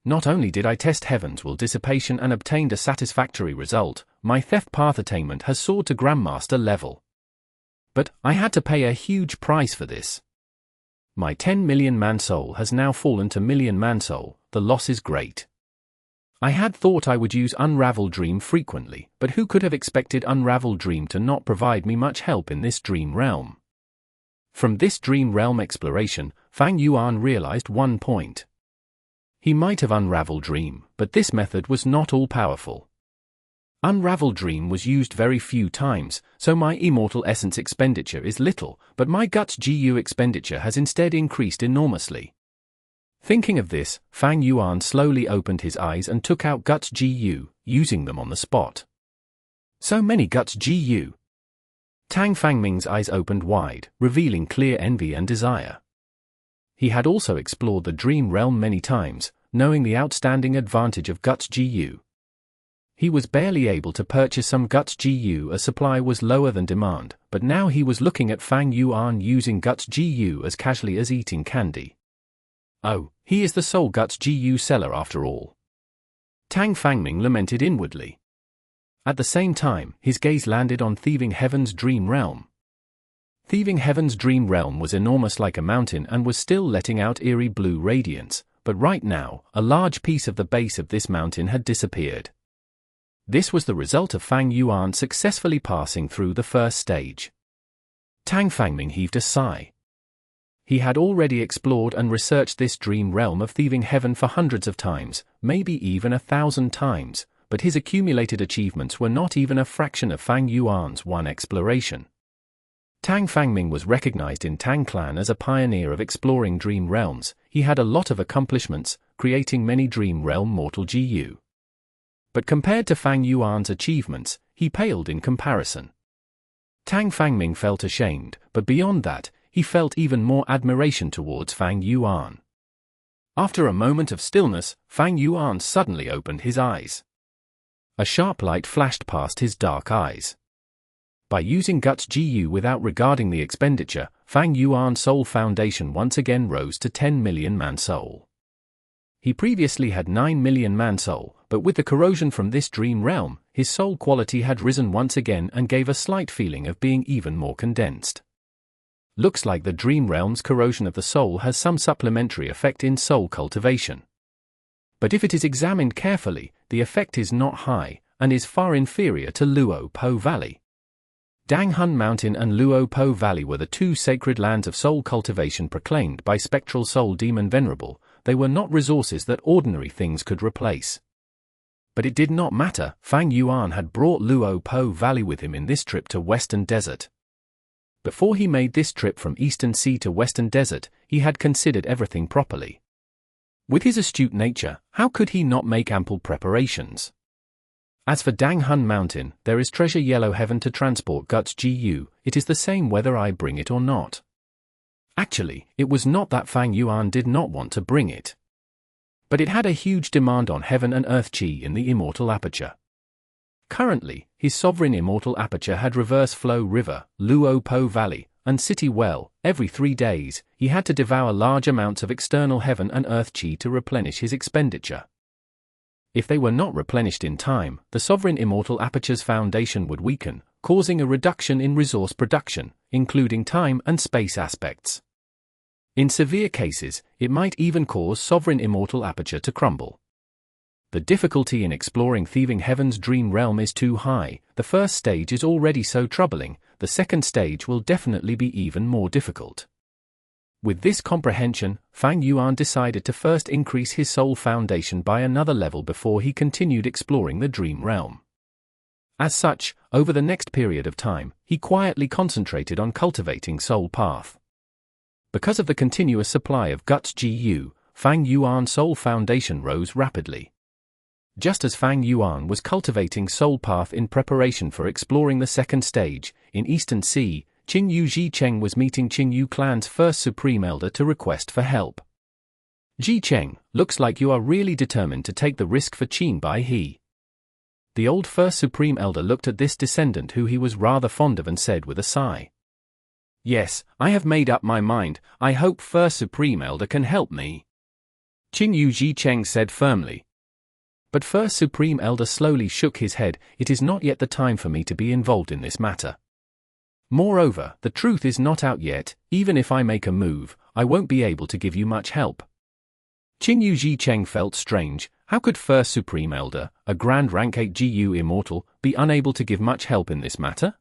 Not only did I test Heaven's will Dissipation and obtained a satisfactory result, my theft path attainment has soared to Grandmaster level. But I had to pay a huge price for this. My 10 million man soul has now fallen to million man soul. The loss is great. I had thought I would use Unravel Dream frequently, but who could have expected Unravel Dream to not provide me much help in this dream realm? From this dream realm exploration, Fang Yuan realized one point. He might have Unravel Dream, but this method was not all-powerful. Unravel Dream was used very few times, so my Immortal Essence expenditure is little, but my Guts GU expenditure has instead increased enormously. Thinking of this, Fang Yuan slowly opened his eyes and took out Guts GU, using them on the spot. So many Guts GU. Tang Fangming's eyes opened wide, revealing clear envy and desire. He had also explored the dream realm many times, knowing the outstanding advantage of Guts GU. He was barely able to purchase some Guts GU as supply was lower than demand, but now he was looking at Fang Yuan using Guts GU as casually as eating candy. Oh, he is the sole Guts GU seller after all. Tang Fangming lamented inwardly. At the same time, his gaze landed on Thieving Heaven's dream realm. Thieving Heaven's dream realm was enormous like a mountain and was still letting out eerie blue radiance, but right now, a large piece of the base of this mountain had disappeared. This was the result of Fang Yuan successfully passing through the first stage. Tang Fangming heaved a sigh. He had already explored and researched this dream realm of Thieving Heaven for hundreds of times, maybe even 1,000 times, but his accumulated achievements were not even a fraction of Fang Yuan's one exploration. Tang Fangming was recognized in Tang Clan as a pioneer of exploring dream realms. He had a lot of accomplishments, creating many dream realm mortal GU. But compared to Fang Yuan's achievements, he paled in comparison. Tang Fangming felt ashamed, but beyond that, he felt even more admiration towards Fang Yuan. After a moment of stillness, Fang Yuan suddenly opened his eyes. A sharp light flashed past his dark eyes. By using Guts GU without regarding the expenditure, Fang Yuan's soul foundation once again rose to 10 million man soul. He previously had 9 million man soul, but with the corrosion from this dream realm, his soul quality had risen once again and gave a slight feeling of being even more condensed. Looks like the dream realm's corrosion of the soul has some supplementary effect in soul cultivation. But if it is examined carefully, the effect is not high, and is far inferior to Luo Po Valley. Dang Hun Mountain and Luo Po Valley were the two sacred lands of soul cultivation proclaimed by Spectral Soul Demon Venerable. They were not resources that ordinary things could replace. But it did not matter, Fang Yuan had brought Luo Po Valley with him in this trip to Western Desert. Before he made this trip from Eastern Sea to Western Desert, he had considered everything properly. With his astute nature, how could he not make ample preparations? As for Dang Hun Mountain, there is treasure yellow heaven to transport Guts GU, it is the same whether I bring it or not. Actually, it was not that Fang Yuan did not want to bring it. But it had a huge demand on heaven and earth chi in the Immortal Aperture. Currently, his sovereign Immortal Aperture had reverse flow river, Luo Po Valley, and city well. Every 3 days, he had to devour large amounts of external heaven and earth chi to replenish his expenditure. If they were not replenished in time, the sovereign Immortal Aperture's foundation would weaken, causing a reduction in resource production, including time and space aspects. In severe cases, it might even cause sovereign Immortal Aperture to crumble. The difficulty in exploring Thieving Heaven's dream realm is too high. The first stage is already so troubling, the second stage will definitely be even more difficult. With this comprehension, Fang Yuan decided to first increase his soul foundation by another level before he continued exploring the dream realm. As such, over the next period of time, he quietly concentrated on cultivating soul path. Because of the continuous supply of Guts GU, Fang Yuan's soul foundation rose rapidly. Just as Fang Yuan was cultivating soul path in preparation for exploring the second stage, in Eastern Sea, Qingyu Zhicheng was meeting Qingyu clan's first Supreme Elder to request for help. Zhicheng, looks like you are really determined to take the risk for Qin Bai He. The old first Supreme Elder looked at this descendant who he was rather fond of and said with a sigh. Yes, I have made up my mind. I hope First Supreme Elder can help me, Qin Yu Zhicheng said firmly. But First Supreme Elder slowly shook his head. It is not yet the time for me to be involved in this matter. Moreover, the truth is not out yet. Even if I make a move, I won't be able to give you much help. Qin Yu Zhicheng felt strange. How could First Supreme Elder, a Grand Rank 8 GU Immortal, be unable to give much help in this matter?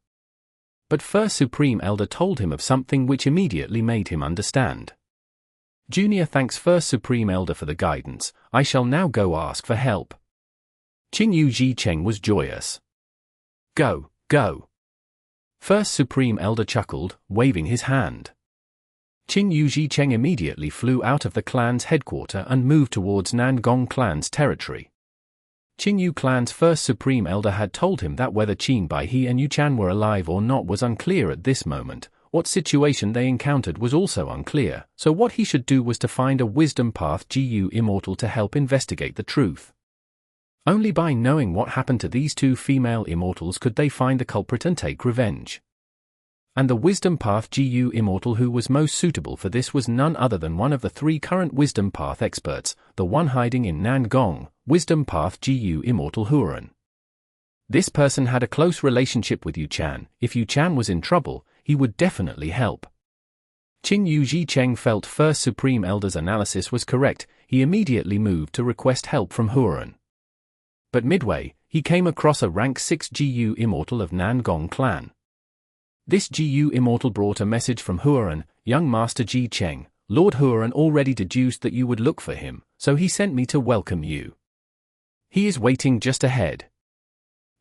But First Supreme Elder told him of something which immediately made him understand. Junior thanks First Supreme Elder for the guidance. I shall now go ask for help. Qin Yu Zhicheng was joyous. Go, go. First Supreme Elder chuckled, waving his hand. Qin Yu Zhicheng immediately flew out of the clan's headquarters and moved towards Nangong clan's territory. Qin Yu clan's First Supreme Elder had told him that whether Qin Baihe and Yu Chan were alive or not was unclear at this moment. What situation they encountered was also unclear, so what he should do was to find a Wisdom Path GU Immortal to help investigate the truth. Only by knowing what happened to these two female immortals could they find the culprit and take revenge. And the Wisdom Path GU Immortal who was most suitable for this was none other than one of the three current Wisdom Path experts, the one hiding in Nangong, Wisdom Path GU Immortal Yuan. This person had a close relationship with Yu Chan. If Yu Chan was in trouble, he would definitely help. Qin Yu Zhicheng felt First Supreme Elder's analysis was correct. He immediately moved to request help from Yuan. But midway, he came across a rank 6 GU Immortal of Nangong clan. This GU Immortal brought a message from Yuan. Young Master Zhicheng, Lord Yuan already deduced that you would look for him, so he sent me to welcome you. He is waiting just ahead.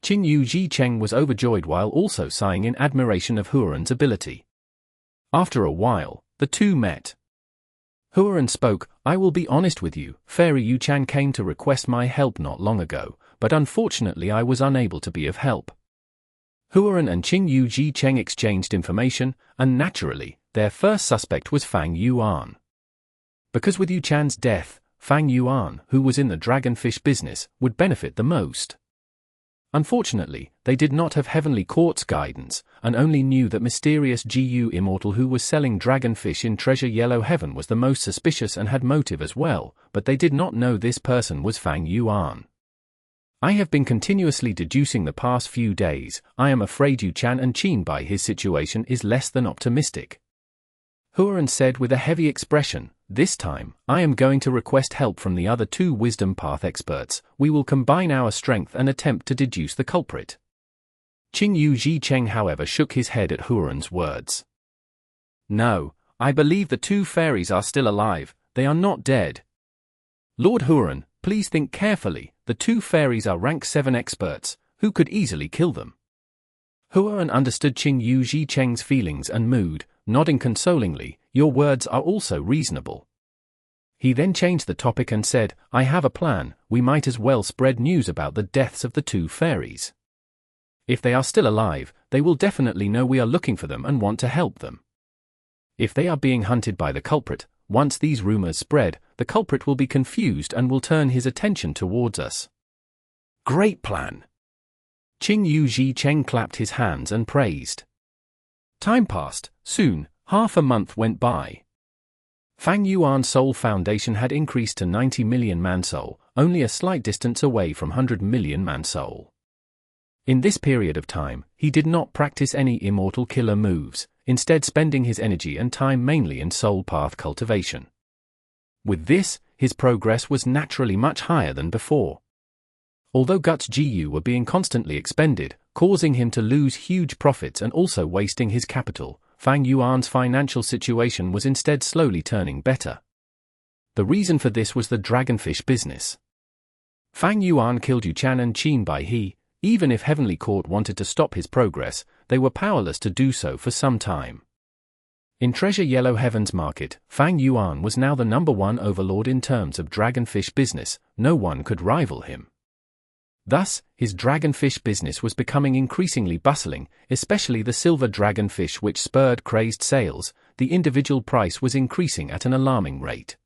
Qin Yu Zhicheng was overjoyed while also sighing in admiration of Yuan's ability. After a while, the two met. Yuan spoke, I will be honest with you, Fairy Yu Chan came to request my help not long ago, but unfortunately I was unable to be of help. Yuan and Qin Yu Zhicheng exchanged information, and naturally, their first suspect was Fang Yuan. Because with Yu Chan's death, Fang Yuan, who was in the Dragonfish business, would benefit the most. Unfortunately, they did not have Heavenly Court's guidance, and only knew that mysterious GU Immortal who was selling Dragonfish in Treasure Yellow Heaven was the most suspicious and had motive as well, but they did not know this person was Fang Yuan. I have been continuously deducing the past few days. I am afraid Yu Chan and Qin by his situation is less than optimistic. Yuan said with a heavy expression, this time, I am going to request help from the other two Wisdom Path experts. We will combine our strength and attempt to deduce the culprit. Qin Yu Zhicheng however shook his head at Yuan's words. No, I believe the two fairies are still alive, they are not dead. Lord Yuan, please think carefully, the two fairies are rank 7 experts, who could easily kill them. Yuan understood Qin Yu Zhicheng's feelings and mood, nodding consolingly, your words are also reasonable. He then changed the topic and said, I have a plan, we might as well spread news about the deaths of the two fairies. If they are still alive, they will definitely know we are looking for them and want to help them. If they are being hunted by the culprit, once these rumors spread, the culprit will be confused and will turn his attention towards us. Great plan. Qin Yu Zhicheng clapped his hands and praised. Time passed. Soon, half a month went by. Fang Yuan's Soul Foundation had increased to 90 million man-soul, only a slight distance away from 100 million man-soul. In this period of time, he did not practice any immortal killer moves, instead spending his energy and time mainly in soul path cultivation. With this, his progress was naturally much higher than before. Although Guts GU were being constantly expended, causing him to lose huge profits and also wasting his capital, Fang Yuan's financial situation was instead slowly turning better. The reason for this was the Dragonfish business. Fang Yuan killed Yu Chan and Qin Baihe. Even if Heavenly Court wanted to stop his progress, they were powerless to do so for some time. In Treasure Yellow Heaven's market, Fang Yuan was now the #1 overlord in terms of Dragonfish business, no one could rival him. Thus, his Dragonfish business was becoming increasingly bustling, especially the silver Dragonfish which spurred crazed sales. The individual price was increasing at an alarming rate.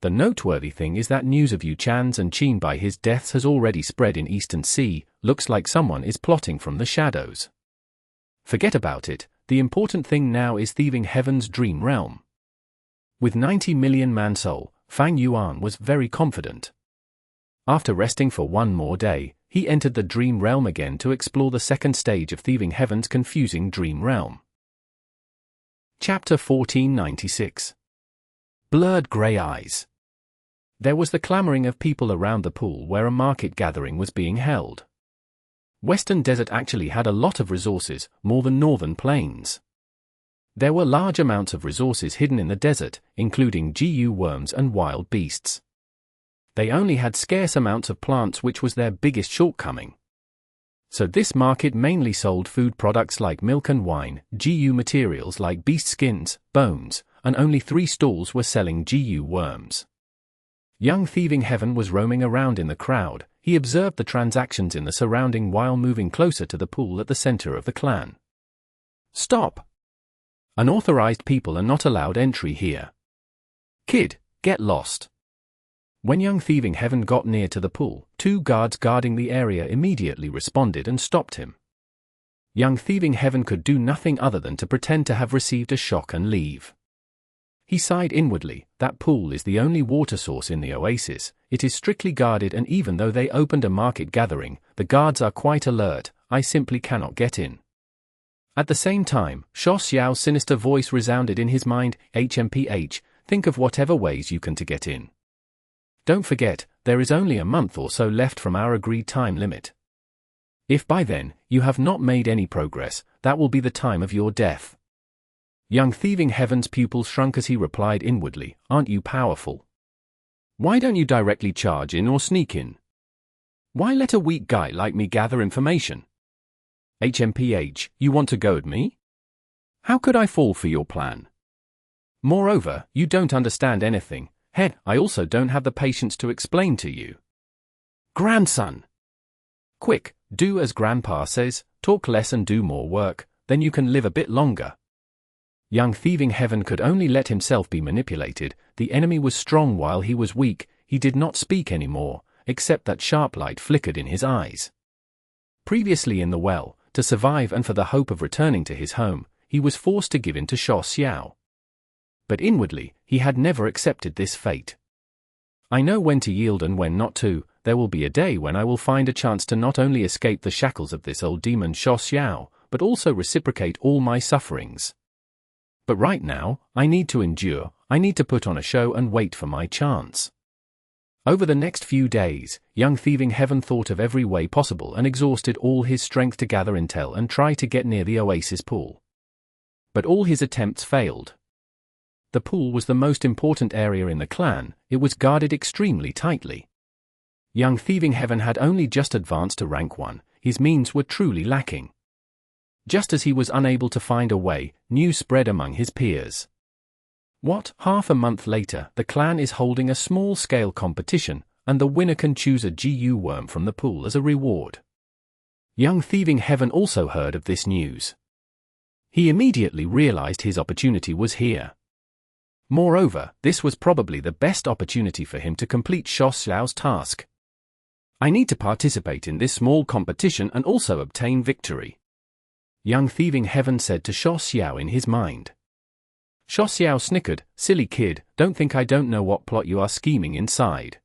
The noteworthy thing is that news of Yu Chan's and Qin Baihe's deaths has already spread in Eastern Sea. Looks like someone is plotting from the shadows. Forget about it, The important thing now is thieving Heaven's dream realm. With 90 million man-soul, Fang Yuan was very confident. After resting for one more day, he entered the dream realm again to explore the second stage of thieving Heaven's confusing dream realm. Chapter 1496. Blurred Grey Eyes. There was the clamoring of people around the pool where a market gathering was being held. Western Desert actually had a lot of resources, more than Northern Plains. There were large amounts of resources hidden in the desert, including GU worms and wild beasts. They only had scarce amounts of plants, which was their biggest shortcoming. So this market mainly sold food products like milk and wine, GU materials like beast skins, bones, and only 3 stalls were selling GU worms. Young Thieving Heaven was roaming around in the crowd. He observed the transactions in the surrounding while moving closer to the pool at the center of the clan. Stop! Unauthorized people are not allowed entry here. Kid, get lost. When young Thieving Heaven got near to the pool, 2 guards guarding the area immediately responded and stopped him. Young Thieving Heaven could do nothing other than to pretend to have received a shock and leave. He sighed inwardly. That pool is the only water source in the oasis. It is strictly guarded, and even though they opened a market gathering, the guards are quite alert. I simply cannot get in. At the same time, Shuo Xiao's sinister voice resounded in his mind. HMPH, think of whatever ways you can to get in. Don't forget, there is only a month or so left from our agreed time limit. If by then, you have not made any progress, that will be the time of your death. Young Thieving Heaven's pupils shrunk as he replied inwardly, aren't you powerful? Why don't you directly charge in or sneak in? Why let a weak guy like me gather information? HMPH, you want to goad me? How could I fall for your plan? Moreover, you don't understand anything. Head, I also don't have the patience to explain to you. Grandson! Quick, do as Grandpa says, talk less and do more work, then you can live a bit longer. Young Thieving Heaven could only let himself be manipulated. The enemy was strong while he was weak. He did not speak anymore, except that sharp light flickered in his eyes. Previously in the well, to survive and for the hope of returning to his home, he was forced to give in to Shuo Xiao. But inwardly, he had never accepted this fate. I know when to yield and when not to. There will be a day when I will find a chance to not only escape the shackles of this old demon Shuo Xiao, but also reciprocate all my sufferings. But right now, I need to endure. I need to put on a show and wait for my chance. Over the next few days, young Thieving Heaven thought of every way possible and exhausted all his strength to gather intel and try to get near the oasis pool. But all his attempts failed. The pool was the most important area in the clan. It was guarded extremely tightly. Young Thieving Heaven had only just advanced to rank 1, his means were truly lacking. Just as he was unable to find a way, news spread among his peers. What? Half a month later, the clan is holding a small-scale competition, and the winner can choose a GU worm from the pool as a reward. Young Thieving Heaven also heard of this news. He immediately realized his opportunity was here. Moreover, this was probably the best opportunity for him to complete Shuo Xiao's task. I need to participate in this small competition and also obtain victory. Young Thieving Heaven said to Shuo Xiao in his mind. Shuo Xiao snickered, silly kid, don't think I don't know what plot you are scheming inside.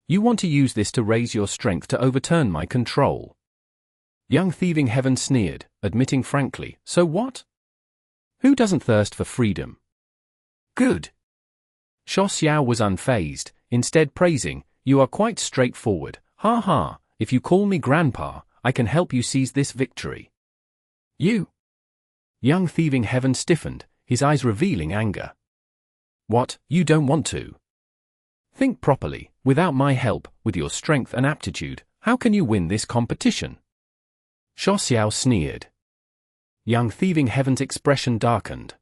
You want to use this to raise your strength to overturn my control. Young Thieving Heaven sneered, admitting frankly, so what? Who doesn't thirst for freedom? Good. Shuo Xiao was unfazed, instead praising, you are quite straightforward, ha ha, if you call me Grandpa, I can help you seize this victory. You? Young Thieving Heaven stiffened, his eyes revealing anger. What, you don't want to? Think properly, without my help, with your strength and aptitude, how can you win this competition? Shuo Xiao sneered. Young Thieving Heaven's expression darkened.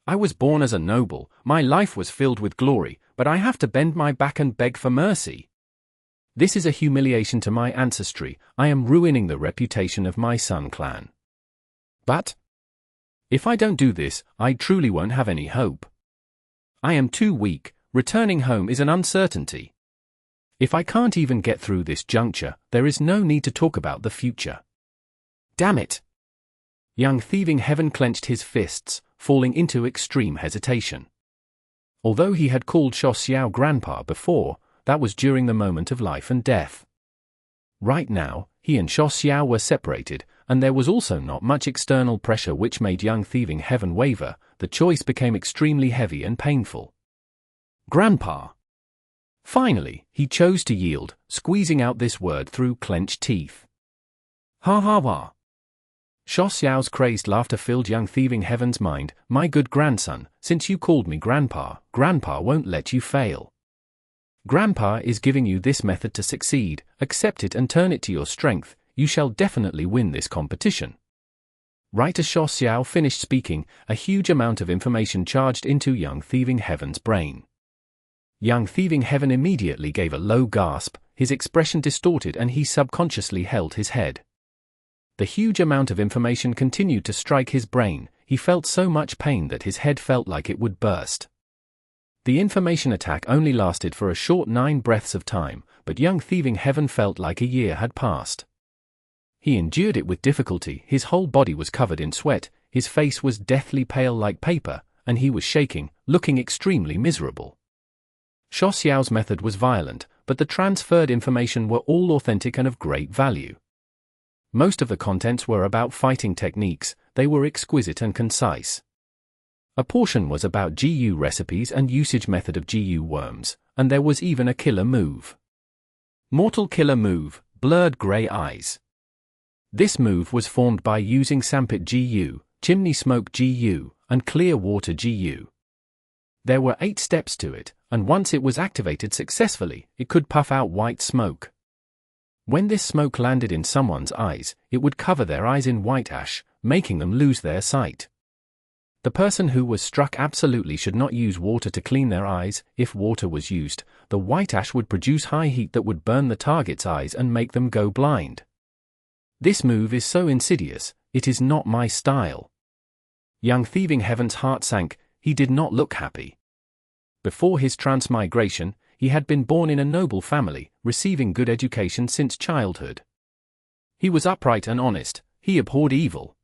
I was born as a noble, my life was filled with glory, but I have to bend my back and beg for mercy. This is a humiliation to my ancestry, I am ruining the reputation of my Sun clan. But if I don't do this, I truly won't have any hope. I am too weak, returning home is an uncertainty. If I can't even get through this juncture, there is no need to talk about the future. Damn it! Young Thieving Heaven clenched his fists, falling into extreme hesitation. Although he had called Sho Xiao Grandpa before, that was during the moment of life and death. Right now, he and Sho Xiao were separated, and there was also not much external pressure which made Young Thieving Heaven waver. The choice became extremely heavy and painful. Grandpa. Finally, he chose to yield, squeezing out this word through clenched teeth. Ha ha ha. Sho Xiao's crazed laughter filled Young Thieving Heaven's mind. My good grandson, since you called me Grandpa, Grandpa won't let you fail. Grandpa is giving you this method to succeed. Accept it and turn it to your strength. You shall definitely win this competition. Right as Sho Xiao finished speaking, a huge amount of information charged into Young Thieving Heaven's brain. Young Thieving Heaven immediately gave a low gasp, his expression distorted and he subconsciously held his head. The huge amount of information continued to strike his brain. He felt so much pain that his head felt like it would burst. The information attack only lasted for a short 9 breaths of time, but Young Thieving Heaven felt like a year had passed. He endured it with difficulty. His whole body was covered in sweat, his face was deathly pale like paper, and he was shaking, looking extremely miserable. Sho Xiao's method was violent, but the transferred information were all authentic and of great value. Most of the contents were about fighting techniques. They were exquisite and concise. A portion was about GU recipes and usage method of GU worms, and there was even a killer move. Mortal killer move, Blurred Grey Eyes. This move was formed by using Sandpit GU, Chimney Smoke GU, and Clear Water GU. There were 8 steps to it, and once it was activated successfully, it could puff out white smoke. When this smoke landed in someone's eyes, it would cover their eyes in white ash, making them lose their sight. The person who was struck absolutely should not use water to clean their eyes. If water was used, the white ash would produce high heat that would burn the target's eyes and make them go blind. This move is so insidious, it is not my style. Young Thieving Heaven's heart sank. He did not look happy. Before his transmigration, he had been born in a noble family, receiving good education since childhood. He was upright and honest. He abhorred evil.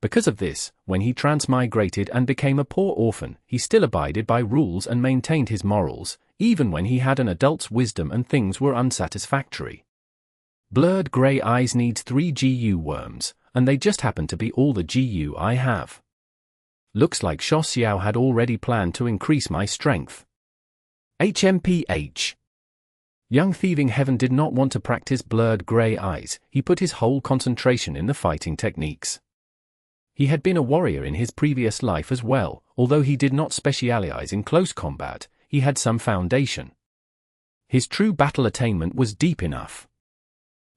Because of this, when he transmigrated and became a poor orphan, he still abided by rules and maintained his morals, even when he had an adult's wisdom and things were unsatisfactory. Blurred Grey Eyes needs 3 GU worms, and they just happen to be all the GU I have. Looks like Sho Xiao had already planned to increase my strength. HMPH. Young Thieving Heaven did not want to practice Blurred Grey Eyes. He put his whole concentration in the fighting techniques. He had been a warrior in his previous life as well. Although he did not specialize in close combat, he had some foundation. His true battle attainment was deep enough.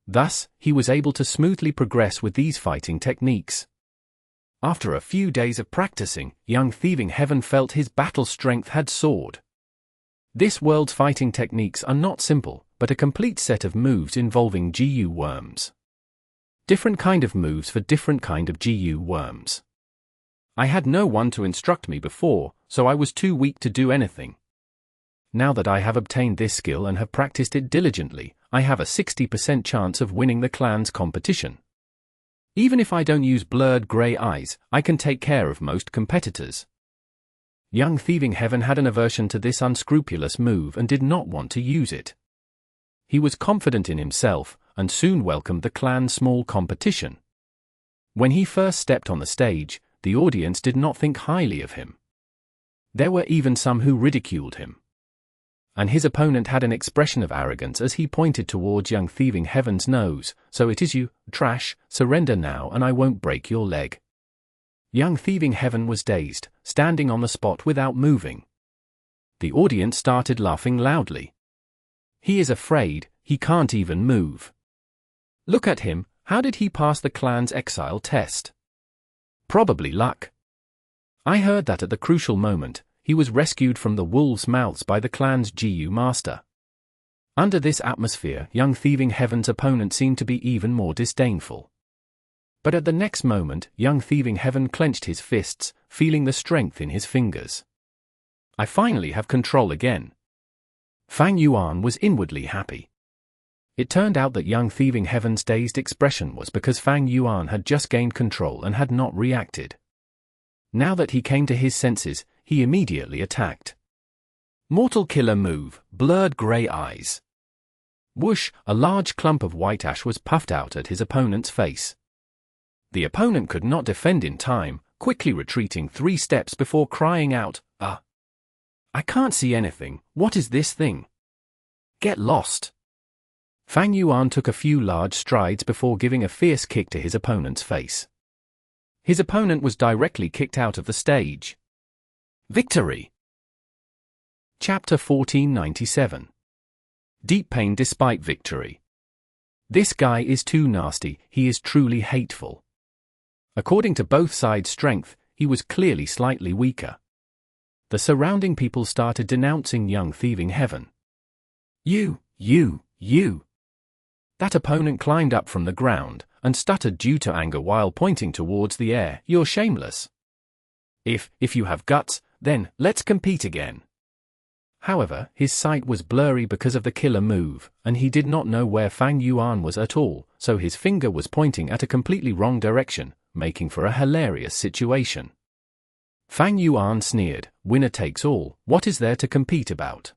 Thus, he was able to smoothly progress with these fighting techniques. After a few days of practicing, Young Thieving Heaven felt his battle strength had soared. This world's fighting techniques are not simple, but a complete set of moves involving GU worms. Different kind of moves for different kind of GU worms. I had no one to instruct me before, so I was too weak to do anything. Now that I have obtained this skill and have practiced it diligently, I have a 60% chance of winning the clan's competition. Even if I don't use Blurred Grey Eyes, I can take care of most competitors. Young Thieving Heaven had an aversion to this unscrupulous move and did not want to use it. He was confident in himself, and soon welcomed the clan's small competition. When he first stepped on the stage, the audience did not think highly of him. There were even some who ridiculed him. And his opponent had an expression of arrogance as he pointed towards Young Thieving Heaven's nose. So it is you, trash, surrender now and I won't break your leg. Young Thieving Heaven was dazed, standing on the spot without moving. The audience started laughing loudly. He is afraid, he can't even move. Look at him, how did he pass the clan's exile test? Probably luck. I heard that at the crucial moment, he was rescued from the wolves' mouths by the clan's GU master. Under this atmosphere, Young Thieving Heaven's opponent seemed to be even more disdainful. But at the next moment, Young Thieving Heaven clenched his fists, feeling the strength in his fingers. I finally have control again. Fang Yuan was inwardly happy. It turned out that young Thieving Heaven's dazed expression was because Fang Yuan had just gained control and had not reacted. Now that he came to his senses, he immediately attacked. Mortal killer move, blurred grey eyes. Whoosh, a large clump of white ash was puffed out at his opponent's face. The opponent could not defend in time, quickly retreating 3 steps before crying out, I can't see anything, what is this thing? Get lost. Fang Yuan took a few large strides before giving a fierce kick to his opponent's face. His opponent was directly kicked out of the stage. Victory! Chapter 1497. Deep pain despite victory. This guy is too nasty, he is truly hateful. According to both sides' strength, he was clearly slightly weaker. The surrounding people started denouncing young Thieving Heaven. You. That opponent climbed up from the ground, and stuttered due to anger while pointing towards the air. You're shameless. If you have guts, then let's compete again. However, his sight was blurry because of the killer move, and he did not know where Fang Yuan was at all, so his finger was pointing at a completely wrong direction, making for a hilarious situation. Fang Yuan sneered, winner takes all, what is there to compete about?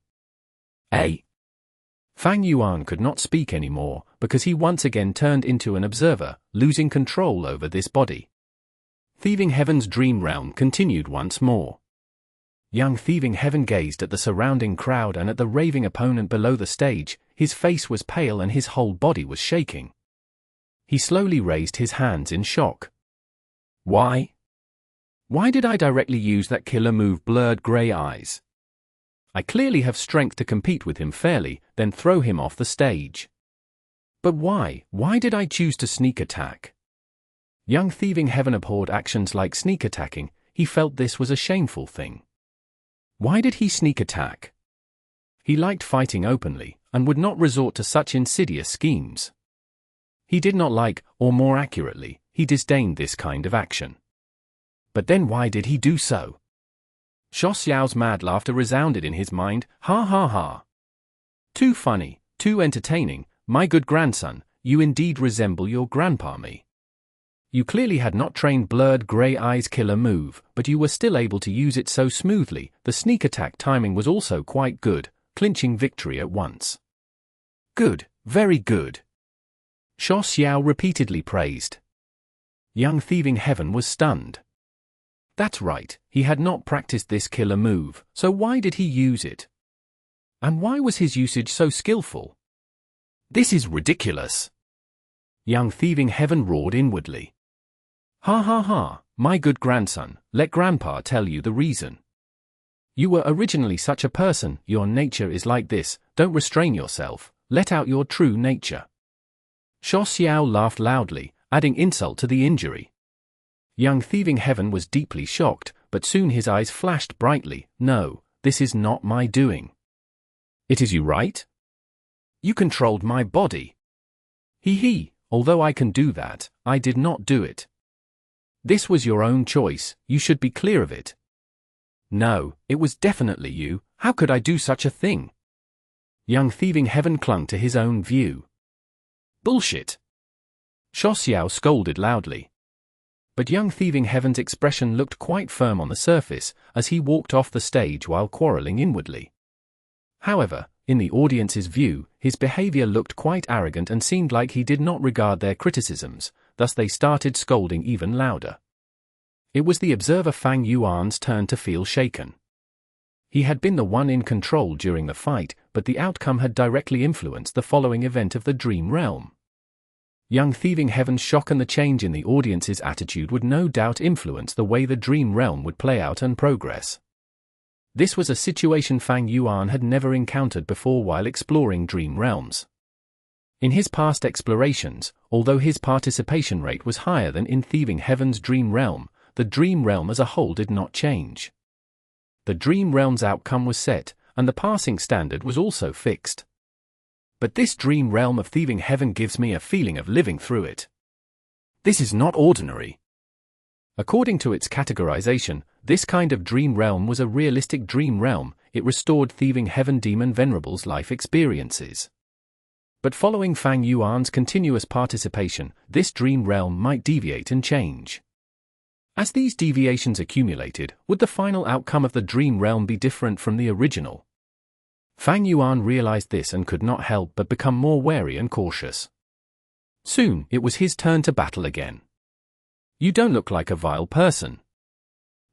Fang Yuan could not speak anymore, because he once again turned into an observer, losing control over this body. Thieving Heaven's dream realm continued once more. Young Thieving Heaven gazed at the surrounding crowd and at the raving opponent below the stage. His face was pale and his whole body was shaking. He slowly raised his hands in shock. Why did I directly use that killer move, blurred grey eyes? I clearly have strength to compete with him fairly, then throw him off the stage. But why did I choose to sneak attack? Young Thieving Heaven abhorred actions like sneak attacking. He felt this was a shameful thing. Why did he sneak attack? He liked fighting openly, and would not resort to such insidious schemes. He did not like, or more accurately, he disdained this kind of action. But then why did he do so? Shuo Xiao's mad laughter resounded in his mind. Ha ha ha. Too funny, too entertaining, my good grandson, you indeed resemble your grandpa me. You clearly had not trained blurred grey eyes killer move, but you were still able to use it so smoothly. The sneak attack timing was also quite good, clinching victory at once. Good, very good. Shuo Xiao repeatedly praised. Young Thieving Heaven was stunned. That's right, he had not practiced this killer move, so why did he use it? And why was his usage so skillful? This is ridiculous. Young Thieving Heaven roared inwardly. Ha ha ha, my good grandson, let grandpa tell you the reason. You were originally such a person, your nature is like this, don't restrain yourself, let out your true nature. Shuo Xiao laughed loudly, adding insult to the injury. Young Thieving Heaven was deeply shocked, but soon his eyes flashed brightly. No, this is not my doing. It is you, right? You controlled my body. Although I can do that, I did not do it. This was your own choice, you should be clear of it. No, it was definitely you, how could I do such a thing? Young Thieving Heaven clung to his own view. Bullshit. Shuo Xiao scolded loudly. But young Thieving Heaven's expression looked quite firm on the surface, as he walked off the stage while quarreling inwardly. However, in the audience's view, his behavior looked quite arrogant and seemed like he did not regard their criticisms, thus they started scolding even louder. It was the observer Fang Yuan's turn to feel shaken. He had been the one in control during the fight, but the outcome had directly influenced the following event of the Dream Realm. Young Thieving Heaven's shock and the change in the audience's attitude would no doubt influence the way the Dream Realm would play out and progress. This was a situation Fang Yuan had never encountered before while exploring Dream Realms. In his past explorations, although his participation rate was higher than in Thieving Heaven's Dream Realm, the Dream Realm as a whole did not change. The Dream Realm's outcome was set, and the passing standard was also fixed. But this Dream Realm of Thieving Heaven gives me a feeling of living through it. This is not ordinary. According to its categorization, this kind of Dream Realm was a realistic Dream Realm. It restored Thieving Heaven Demon Venerable's life experiences. But following Fang Yuan's continuous participation, this dream realm might deviate and change. As these deviations accumulated, would the final outcome of the dream realm be different from the original? Fang Yuan realized this and could not help but become more wary and cautious. Soon, it was his turn to battle again. You don't look like a vile person.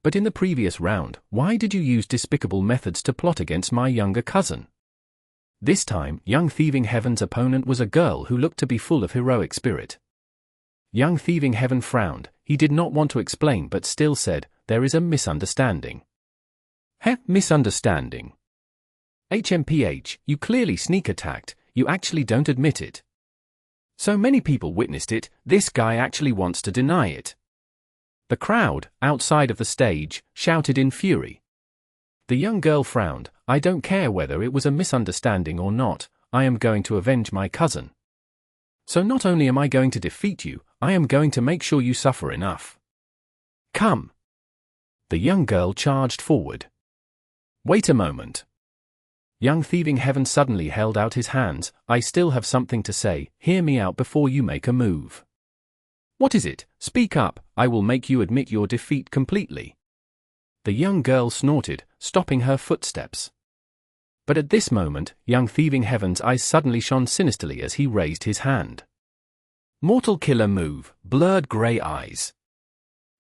But in the previous round, why did you use despicable methods to plot against my younger cousin? This time, young Thieving Heaven's opponent was a girl who looked to be full of heroic spirit. Young Thieving Heaven frowned. He did not want to explain but still said, "There is a misunderstanding." Misunderstanding? HMPH, you clearly sneak attacked, you actually don't admit it. So many people witnessed it, this guy actually wants to deny it. The crowd, outside of the stage, shouted in fury. The young girl frowned. I don't care whether it was a misunderstanding or not, I am going to avenge my cousin. So not only am I going to defeat you, I am going to make sure you suffer enough. Come. The young girl charged forward. Wait a moment. Young Thieving Heaven suddenly held out his hands. I still have something to say, hear me out before you make a move. What is it? Speak up, I will make you admit your defeat completely. The young girl snorted, stopping her footsteps. But at this moment, young Thieving Heaven's eyes suddenly shone sinisterly as he raised his hand. Mortal killer move, blurred grey eyes.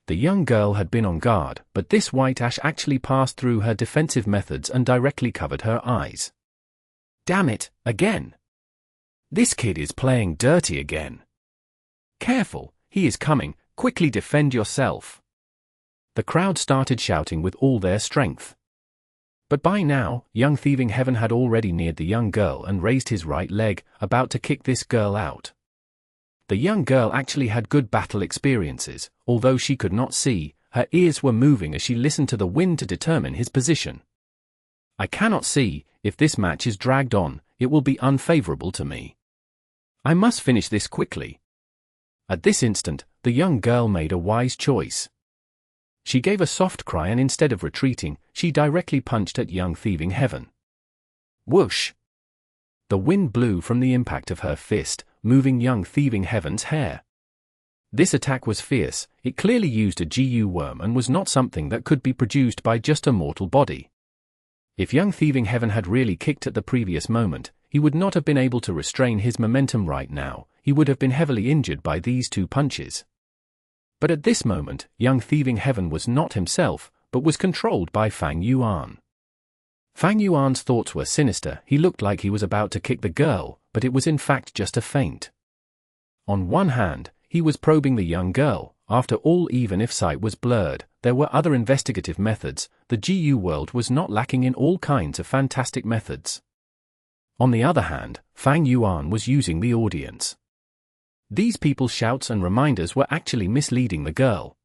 The young girl had been on guard, but this white ash actually passed through her defensive methods and directly covered her eyes. Damn it, again. This kid is playing dirty again. Careful, he is coming, quickly defend yourself. The crowd started shouting with all their strength. But by now, young Thieving Heaven had already neared the young girl and raised his right leg, about to kick this girl out. The young girl actually had good battle experiences, although she could not see, her ears were moving as she listened to the wind to determine his position. I cannot see, if this match is dragged on, it will be unfavorable to me. I must finish this quickly. At this instant, the young girl made a wise choice. She gave a soft cry and instead of retreating, she directly punched at young Thieving Heaven. Whoosh! The wind blew from the impact of her fist, moving young Thieving Heaven's hair. This attack was fierce, it clearly used a GU worm and was not something that could be produced by just a mortal body. If young Thieving Heaven had really kicked at the previous moment, he would not have been able to restrain his momentum right now, he would have been heavily injured by these two punches. But at this moment, young Thieving Heaven was not himself, but was controlled by Fang Yuan. Fang Yuan's thoughts were sinister, he looked like he was about to kick the girl, but it was in fact just a feint. On one hand, he was probing the young girl, after all even if sight was blurred, there were other investigative methods, the GU world was not lacking in all kinds of fantastic methods. On the other hand, Fang Yuan was using the audience. These people's shouts and reminders were actually misleading the girl.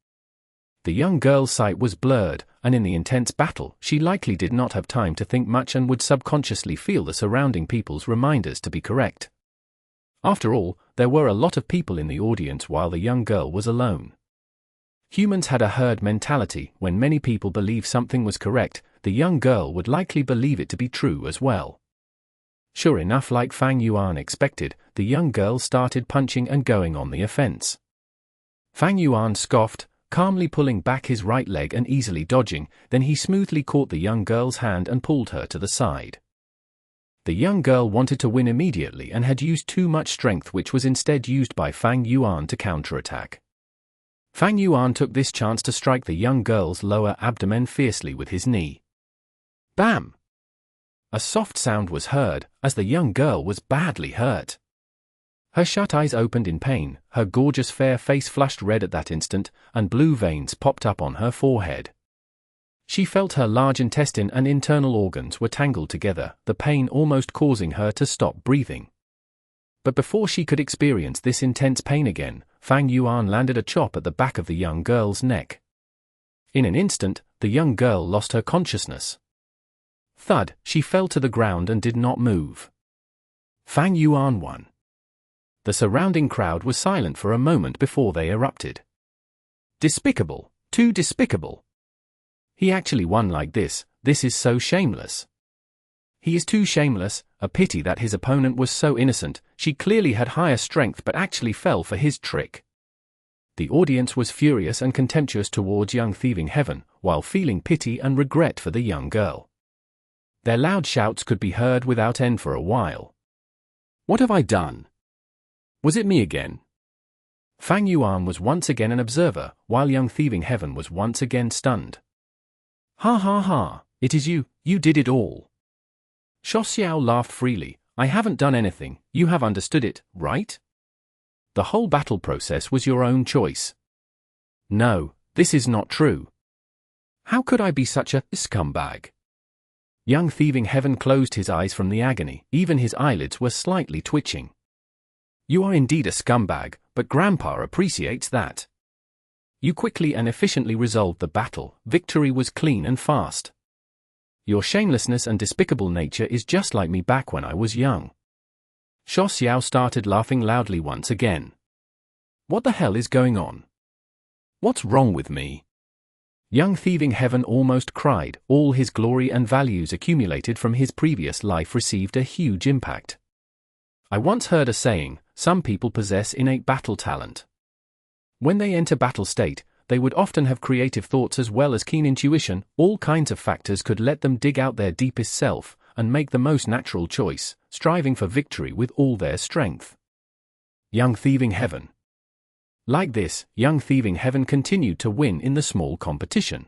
The young girl's sight was blurred, and in the intense battle, she likely did not have time to think much and would subconsciously feel the surrounding people's reminders to be correct. After all, there were a lot of people in the audience while the young girl was alone. Humans had a herd mentality. When many people believed something was correct, the young girl would likely believe it to be true as well. Sure enough, like Fang Yuan expected, the young girl started punching and going on the offense. Fang Yuan scoffed, calmly pulling back his right leg and easily dodging, then he smoothly caught the young girl's hand and pulled her to the side. The young girl wanted to win immediately and had used too much strength, which was instead used by Fang Yuan to counterattack. Fang Yuan took this chance to strike the young girl's lower abdomen fiercely with his knee. Bam! A soft sound was heard, as the young girl was badly hurt. Her shut eyes opened in pain, her gorgeous fair face flushed red at that instant, and blue veins popped up on her forehead. She felt her large intestine and internal organs were tangled together, the pain almost causing her to stop breathing. But before she could experience this intense pain again, Fang Yuan landed a chop at the back of the young girl's neck. In an instant, the young girl lost her consciousness. Thud, she fell to the ground and did not move. Fang Yuan won. The surrounding crowd was silent for a moment before they erupted. Despicable, too despicable. He actually won like this, this is so shameless. He is too shameless, a pity that his opponent was so innocent. She clearly had higher strength but actually fell for his trick. The audience was furious and contemptuous towards young Thieving Heaven, while feeling pity and regret for the young girl. Their loud shouts could be heard without end for a while. What have I done? Was it me again? Fang Yuan was once again an observer, while young Thieving Heaven was once again stunned. Ha ha ha, it is you, you did it all. Shu Xiao laughed freely. I haven't done anything, you have understood it, right? The whole battle process was your own choice. No, this is not true. How could I be such a scumbag? Young Thieving Heaven closed his eyes from the agony, even his eyelids were slightly twitching. You are indeed a scumbag, but Grandpa appreciates that. You quickly and efficiently resolved the battle, victory was clean and fast. Your shamelessness and despicable nature is just like me back when I was young. Shu Xiao started laughing loudly once again. What the hell is going on? What's wrong with me? Young Thieving Heaven almost cried. All his glory and values accumulated from his previous life received a huge impact. I once heard a saying, some people possess innate battle talent. When they enter battle state, they would often have creative thoughts as well as keen intuition. All kinds of factors could let them dig out their deepest self and make the most natural choice, striving for victory with all their strength. Young Thieving Heaven. Like this, young Thieving Heaven continued to win in the small competition.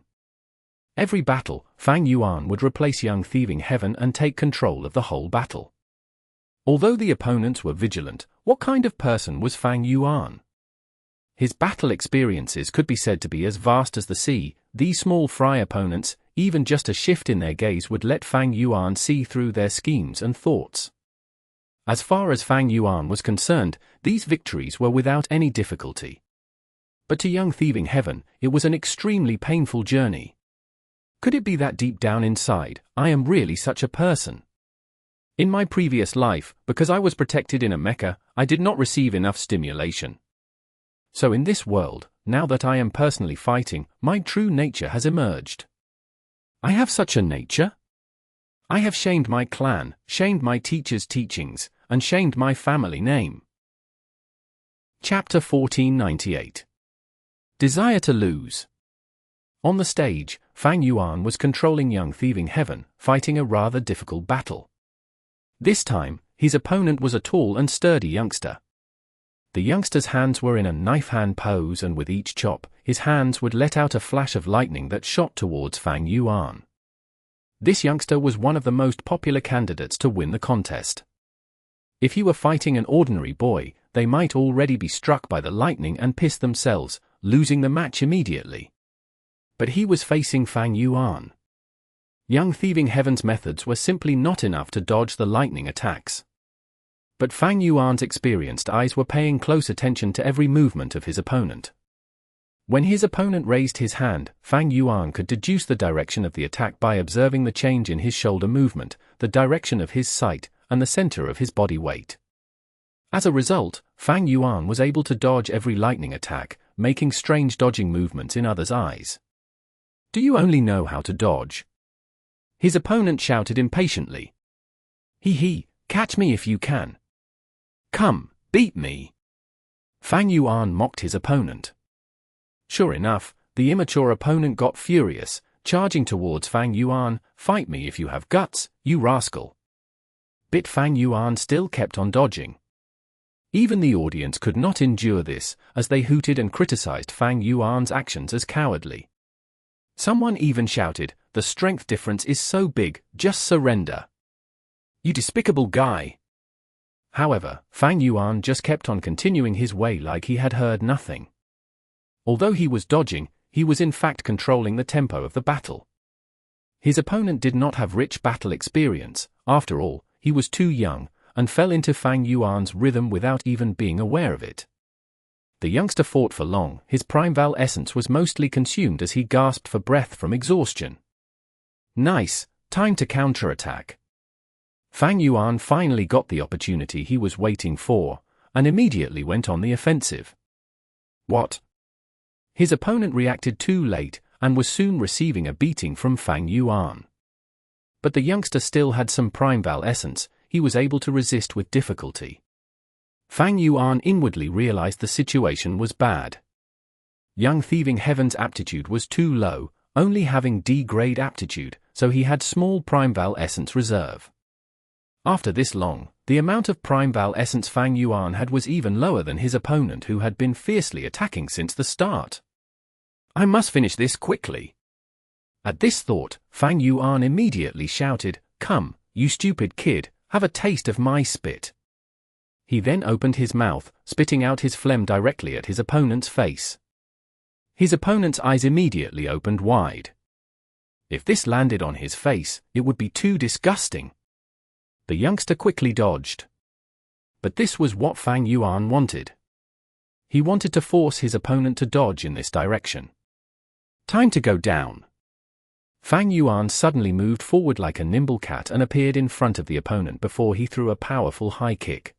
Every battle, Fang Yuan would replace young Thieving Heaven and take control of the whole battle. Although the opponents were vigilant, what kind of person was Fang Yuan? His battle experiences could be said to be as vast as the sea. These small fry opponents, even just a shift in their gaze would let Fang Yuan see through their schemes and thoughts. As far as Fang Yuan was concerned, these victories were without any difficulty. But to young Thieving Heaven, it was an extremely painful journey. Could it be that deep down inside, I am really such a person? In my previous life, because I was protected in a mecha, I did not receive enough stimulation. So in this world, now that I am personally fighting, my true nature has emerged. I have such a nature? I have shamed my clan, shamed my teacher's teachings, and shamed my family name. Chapter 1498. Desire to lose. On the stage, Fang Yuan was controlling young Thieving Heaven, fighting a rather difficult battle. This time, his opponent was a tall and sturdy youngster. The youngster's hands were in a knife hand pose, and with each chop, his hands would let out a flash of lightning that shot towards Fang Yuan. This youngster was one of the most popular candidates to win the contest. If he were fighting an ordinary boy, they might already be struck by the lightning and piss themselves, losing the match immediately. But he was facing Fang Yuan. Young Thieving Heaven's methods were simply not enough to dodge the lightning attacks. But Fang Yuan's experienced eyes were paying close attention to every movement of his opponent. When his opponent raised his hand, Fang Yuan could deduce the direction of the attack by observing the change in his shoulder movement, the direction of his sight, and the center of his body weight. As a result, Fang Yuan was able to dodge every lightning attack, making strange dodging movements in others' eyes. Do you only know how to dodge? His opponent shouted impatiently. He, catch me if you can. Come, beat me. Fang Yuan mocked his opponent. Sure enough, the immature opponent got furious, charging towards Fang Yuan. Fight me if you have guts, you rascal. But Fang Yuan still kept on dodging. Even the audience could not endure this, as they hooted and criticized Fang Yuan's actions as cowardly. Someone even shouted, the strength difference is so big, just surrender. You despicable guy. However, Fang Yuan just kept on continuing his way like he had heard nothing. Although he was dodging, he was in fact controlling the tempo of the battle. His opponent did not have rich battle experience. After all, he was too young, and fell into Fang Yuan's rhythm without even being aware of it. The youngster fought for long. His primeval essence was mostly consumed as he gasped for breath from exhaustion. Nice, time to counterattack. Fang Yuan finally got the opportunity he was waiting for, and immediately went on the offensive. What? His opponent reacted too late, and was soon receiving a beating from Fang Yuan. But the youngster still had some Primeval essence, he was able to resist with difficulty. Fang Yuan inwardly realized the situation was bad. Young Thieving Heaven's aptitude was too low, only having D-grade aptitude, so he had small Primeval essence reserve. After this long, the amount of Primeval essence Fang Yuan had was even lower than his opponent, who had been fiercely attacking since the start. I must finish this quickly. At this thought, Fang Yuan immediately shouted, "Come, you stupid kid, have a taste of my spit." He then opened his mouth, spitting out his phlegm directly at his opponent's face. His opponent's eyes immediately opened wide. If this landed on his face, it would be too disgusting. The youngster quickly dodged. But this was what Fang Yuan wanted. He wanted to force his opponent to dodge in this direction. Time to go down. Fang Yuan suddenly moved forward like a nimble cat and appeared in front of the opponent before he threw a powerful high kick.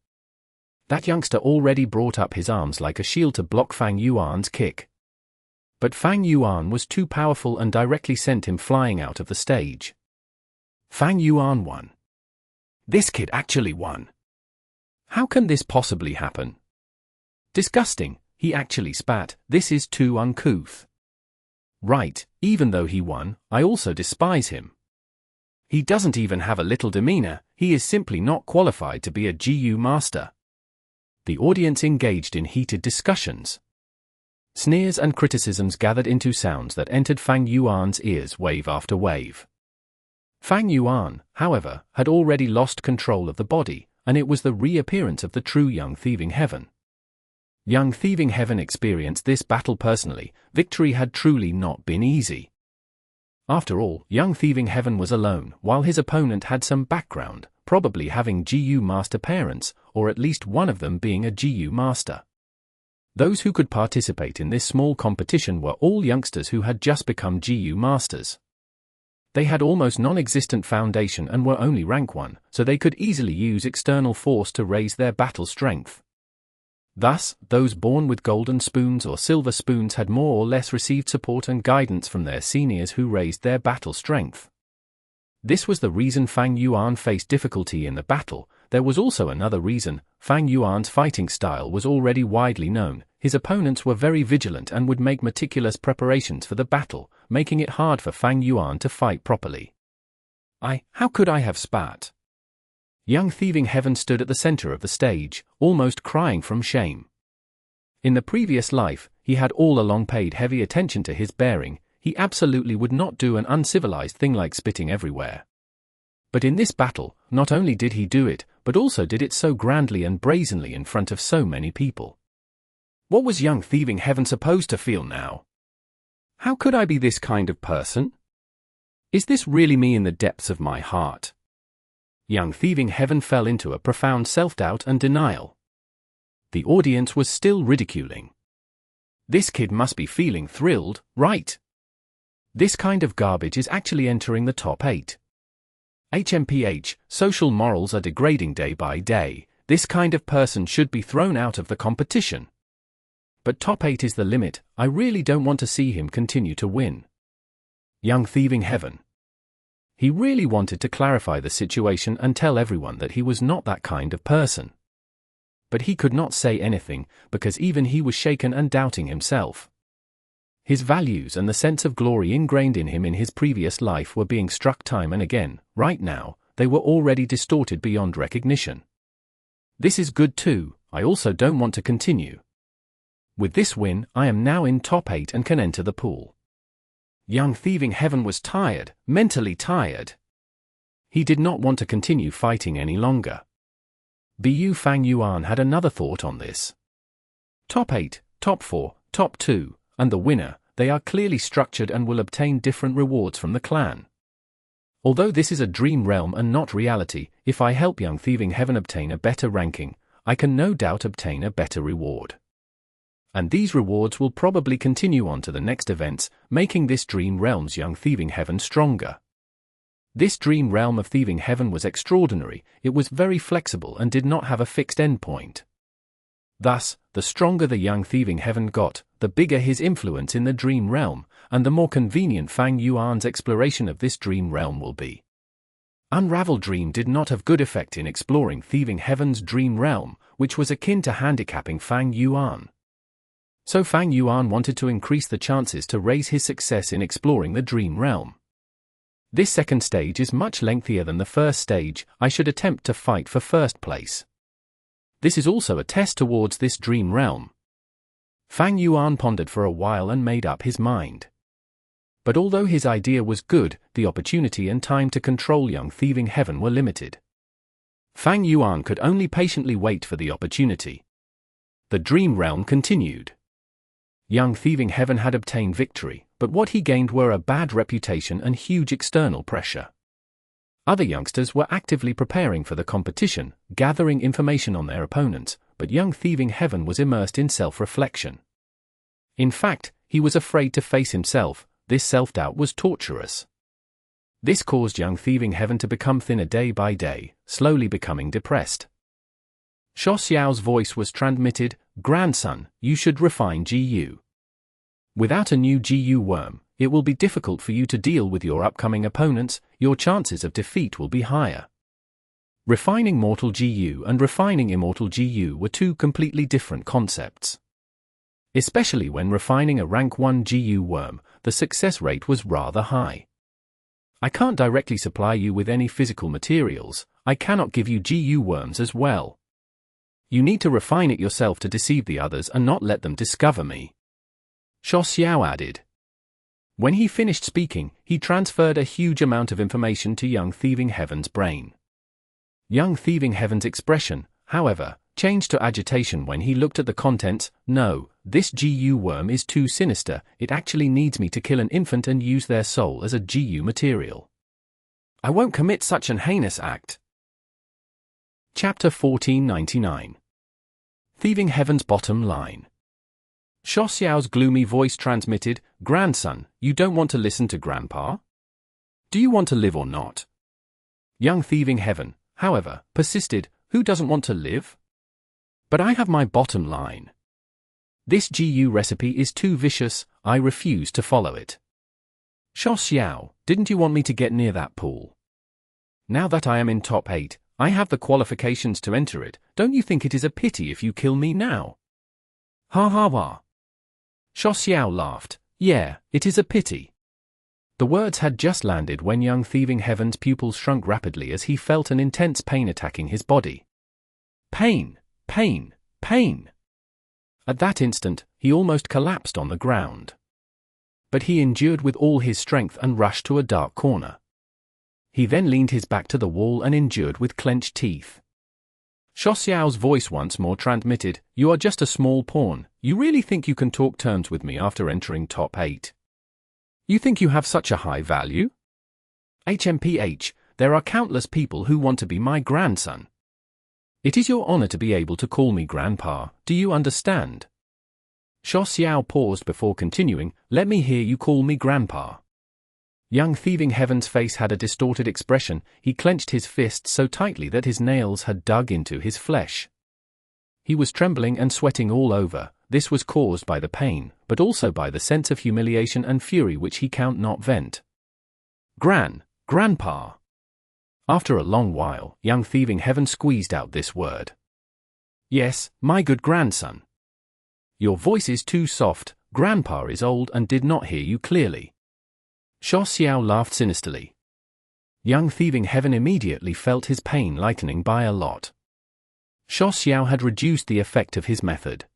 That youngster already brought up his arms like a shield to block Fang Yuan's kick. But Fang Yuan was too powerful and directly sent him flying out of the stage. Fang Yuan won. This kid actually won. How can this possibly happen? Disgusting, he actually spat, this is too uncouth. Right, even though he won, I also despise him. He doesn't even have a little demeanor, he is simply not qualified to be a GU master. The audience engaged in heated discussions. Sneers and criticisms gathered into sounds that entered Fang Yuan's ears wave after wave. Fang Yuan, however, had already lost control of the body, and it was the reappearance of the true Young Thieving Heaven. Young Thieving Heaven experienced this battle personally, victory had truly not been easy. After all, Young Thieving Heaven was alone, while his opponent had some background, probably having GU master parents, or at least one of them being a GU master. Those who could participate in this small competition were all youngsters who had just become GU masters. They had almost non-existent foundation and were only rank 1, so they could easily use external force to raise their battle strength. Thus, those born with golden spoons or silver spoons had more or less received support and guidance from their seniors who raised their battle strength. This was the reason Fang Yuan faced difficulty in the battle. There was also another reason. Fang Yuan's fighting style was already widely known. His opponents were very vigilant and would make meticulous preparations for the battle, making it hard for Fang Yuan to fight properly. How could I have spat? Young Thieving Heaven stood at the center of the stage, almost crying from shame. In the previous life, he had all along paid heavy attention to his bearing. He absolutely would not do an uncivilized thing like spitting everywhere. But in this battle, not only did he do it, but also did it so grandly and brazenly in front of so many people. What was Young Thieving Heaven supposed to feel now? How could I be this kind of person? Is this really me in the depths of my heart? Young Thieving Heaven fell into a profound self-doubt and denial. The audience was still ridiculing. This kid must be feeling thrilled, right? This kind of garbage is actually entering the top 8. HMPH, social morals are degrading day by day. This kind of person should be thrown out of the competition. But top 8 is the limit. I really don't want to see him continue to win. Young Thieving Heaven. He really wanted to clarify the situation and tell everyone that he was not that kind of person. But he could not say anything, because even he was shaken and doubting himself. His values and the sense of glory ingrained in him in his previous life were being struck time and again. Right now, they were already distorted beyond recognition. This is good too. I also don't want to continue. With this win, I am now in top 8 and can enter the pool. Young Thieving Heaven was tired, mentally tired. He did not want to continue fighting any longer. Bu Fang Yuan had another thought on this. Top 8, top 4, top 2, and the winner, they are clearly structured and will obtain different rewards from the clan. Although this is a dream realm and not reality, if I help Young Thieving Heaven obtain a better ranking, I can no doubt obtain a better reward. And these rewards will probably continue on to the next events, making this dream realm's Young Thieving Heaven stronger. This dream realm of Thieving Heaven was extraordinary. It was very flexible and did not have a fixed endpoint. Thus, the stronger the Young Thieving Heaven got, the bigger his influence in the dream realm, and the more convenient Fang Yuan's exploration of this dream realm will be. Unravel Dream did not have good effect in exploring Thieving Heaven's dream realm, which was akin to handicapping Fang Yuan. So Fang Yuan wanted to increase the chances to raise his success in exploring the dream realm. This second stage is much lengthier than the first stage. I should attempt to fight for first place. This is also a test towards this dream realm. Fang Yuan pondered for a while and made up his mind. But although his idea was good, the opportunity and time to control young Thieving Heaven were limited. Fang Yuan could only patiently wait for the opportunity. The dream realm continued. Young Thieving Heaven had obtained victory, but what he gained were a bad reputation and huge external pressure. Other youngsters were actively preparing for the competition, gathering information on their opponents, but young Thieving Heaven was immersed in self-reflection. In fact, he was afraid to face himself. This self-doubt was torturous. This caused young Thieving Heaven to become thinner day by day, slowly becoming depressed. Shu Xiao's voice was transmitted, "Grandson, you should refine GU. Without a new GU worm, it will be difficult for you to deal with your upcoming opponents. Your chances of defeat will be higher." Refining Mortal GU and refining Immortal GU were two completely different concepts. Especially when refining a rank 1 GU worm, the success rate was rather high. I can't directly supply you with any physical materials. I cannot give you GU worms as well. You need to refine it yourself to deceive the others and not let them discover me. Shu Xiao added. When he finished speaking, he transferred a huge amount of information to young Thieving Heaven's brain. Young Thieving Heaven's expression, however, changed to agitation when he looked at the contents. "No, this GU worm is too sinister. It actually needs me to kill an infant and use their soul as a GU material. I won't commit such an heinous act." Chapter 1499. Thieving Heaven's bottom line. Shu Xiao's gloomy voice transmitted, "Grandson, you don't want to listen to Grandpa? Do you want to live or not?" Young Thieving Heaven, however, persisted, "Who doesn't want to live? But I have my bottom line. This GU recipe is too vicious. I refuse to follow it." "Shu Xiao, didn't you want me to get near that pool? Now that I am in top 8, I have the qualifications to enter it. Don't you think it is a pity if you kill me now?" "Ha ha ha." Shu Xiao laughed. "Yeah, it is a pity." The words had just landed when young Thieving Heaven's pupils shrunk rapidly as he felt an intense pain attacking his body. Pain, pain, pain. At that instant, he almost collapsed on the ground. But he endured with all his strength and rushed to a dark corner. He then leaned his back to the wall and endured with clenched teeth. Shu Xiao's voice once more transmitted, "You are just a small pawn. You really think you can talk terms with me after entering top 8? You think you have such a high value? HMPH, there are countless people who want to be my grandson. It is your honor to be able to call me Grandpa, do you understand?" Shu Xiao paused before continuing, "Let me hear you call me Grandpa." Young Thieving Heaven's face had a distorted expression. He clenched his fists so tightly that his nails had dug into his flesh. He was trembling and sweating all over. This was caused by the pain, but also by the sense of humiliation and fury which he count not vent. Grandpa. After a long while, young Thieving Heaven squeezed out this word. "Yes, my good grandson. Your voice is too soft. Grandpa is old and did not hear you clearly." Shu Xiao laughed sinisterly. Young Thieving Heaven immediately felt his pain lightening by a lot. Shu Xiao had reduced the effect of his method.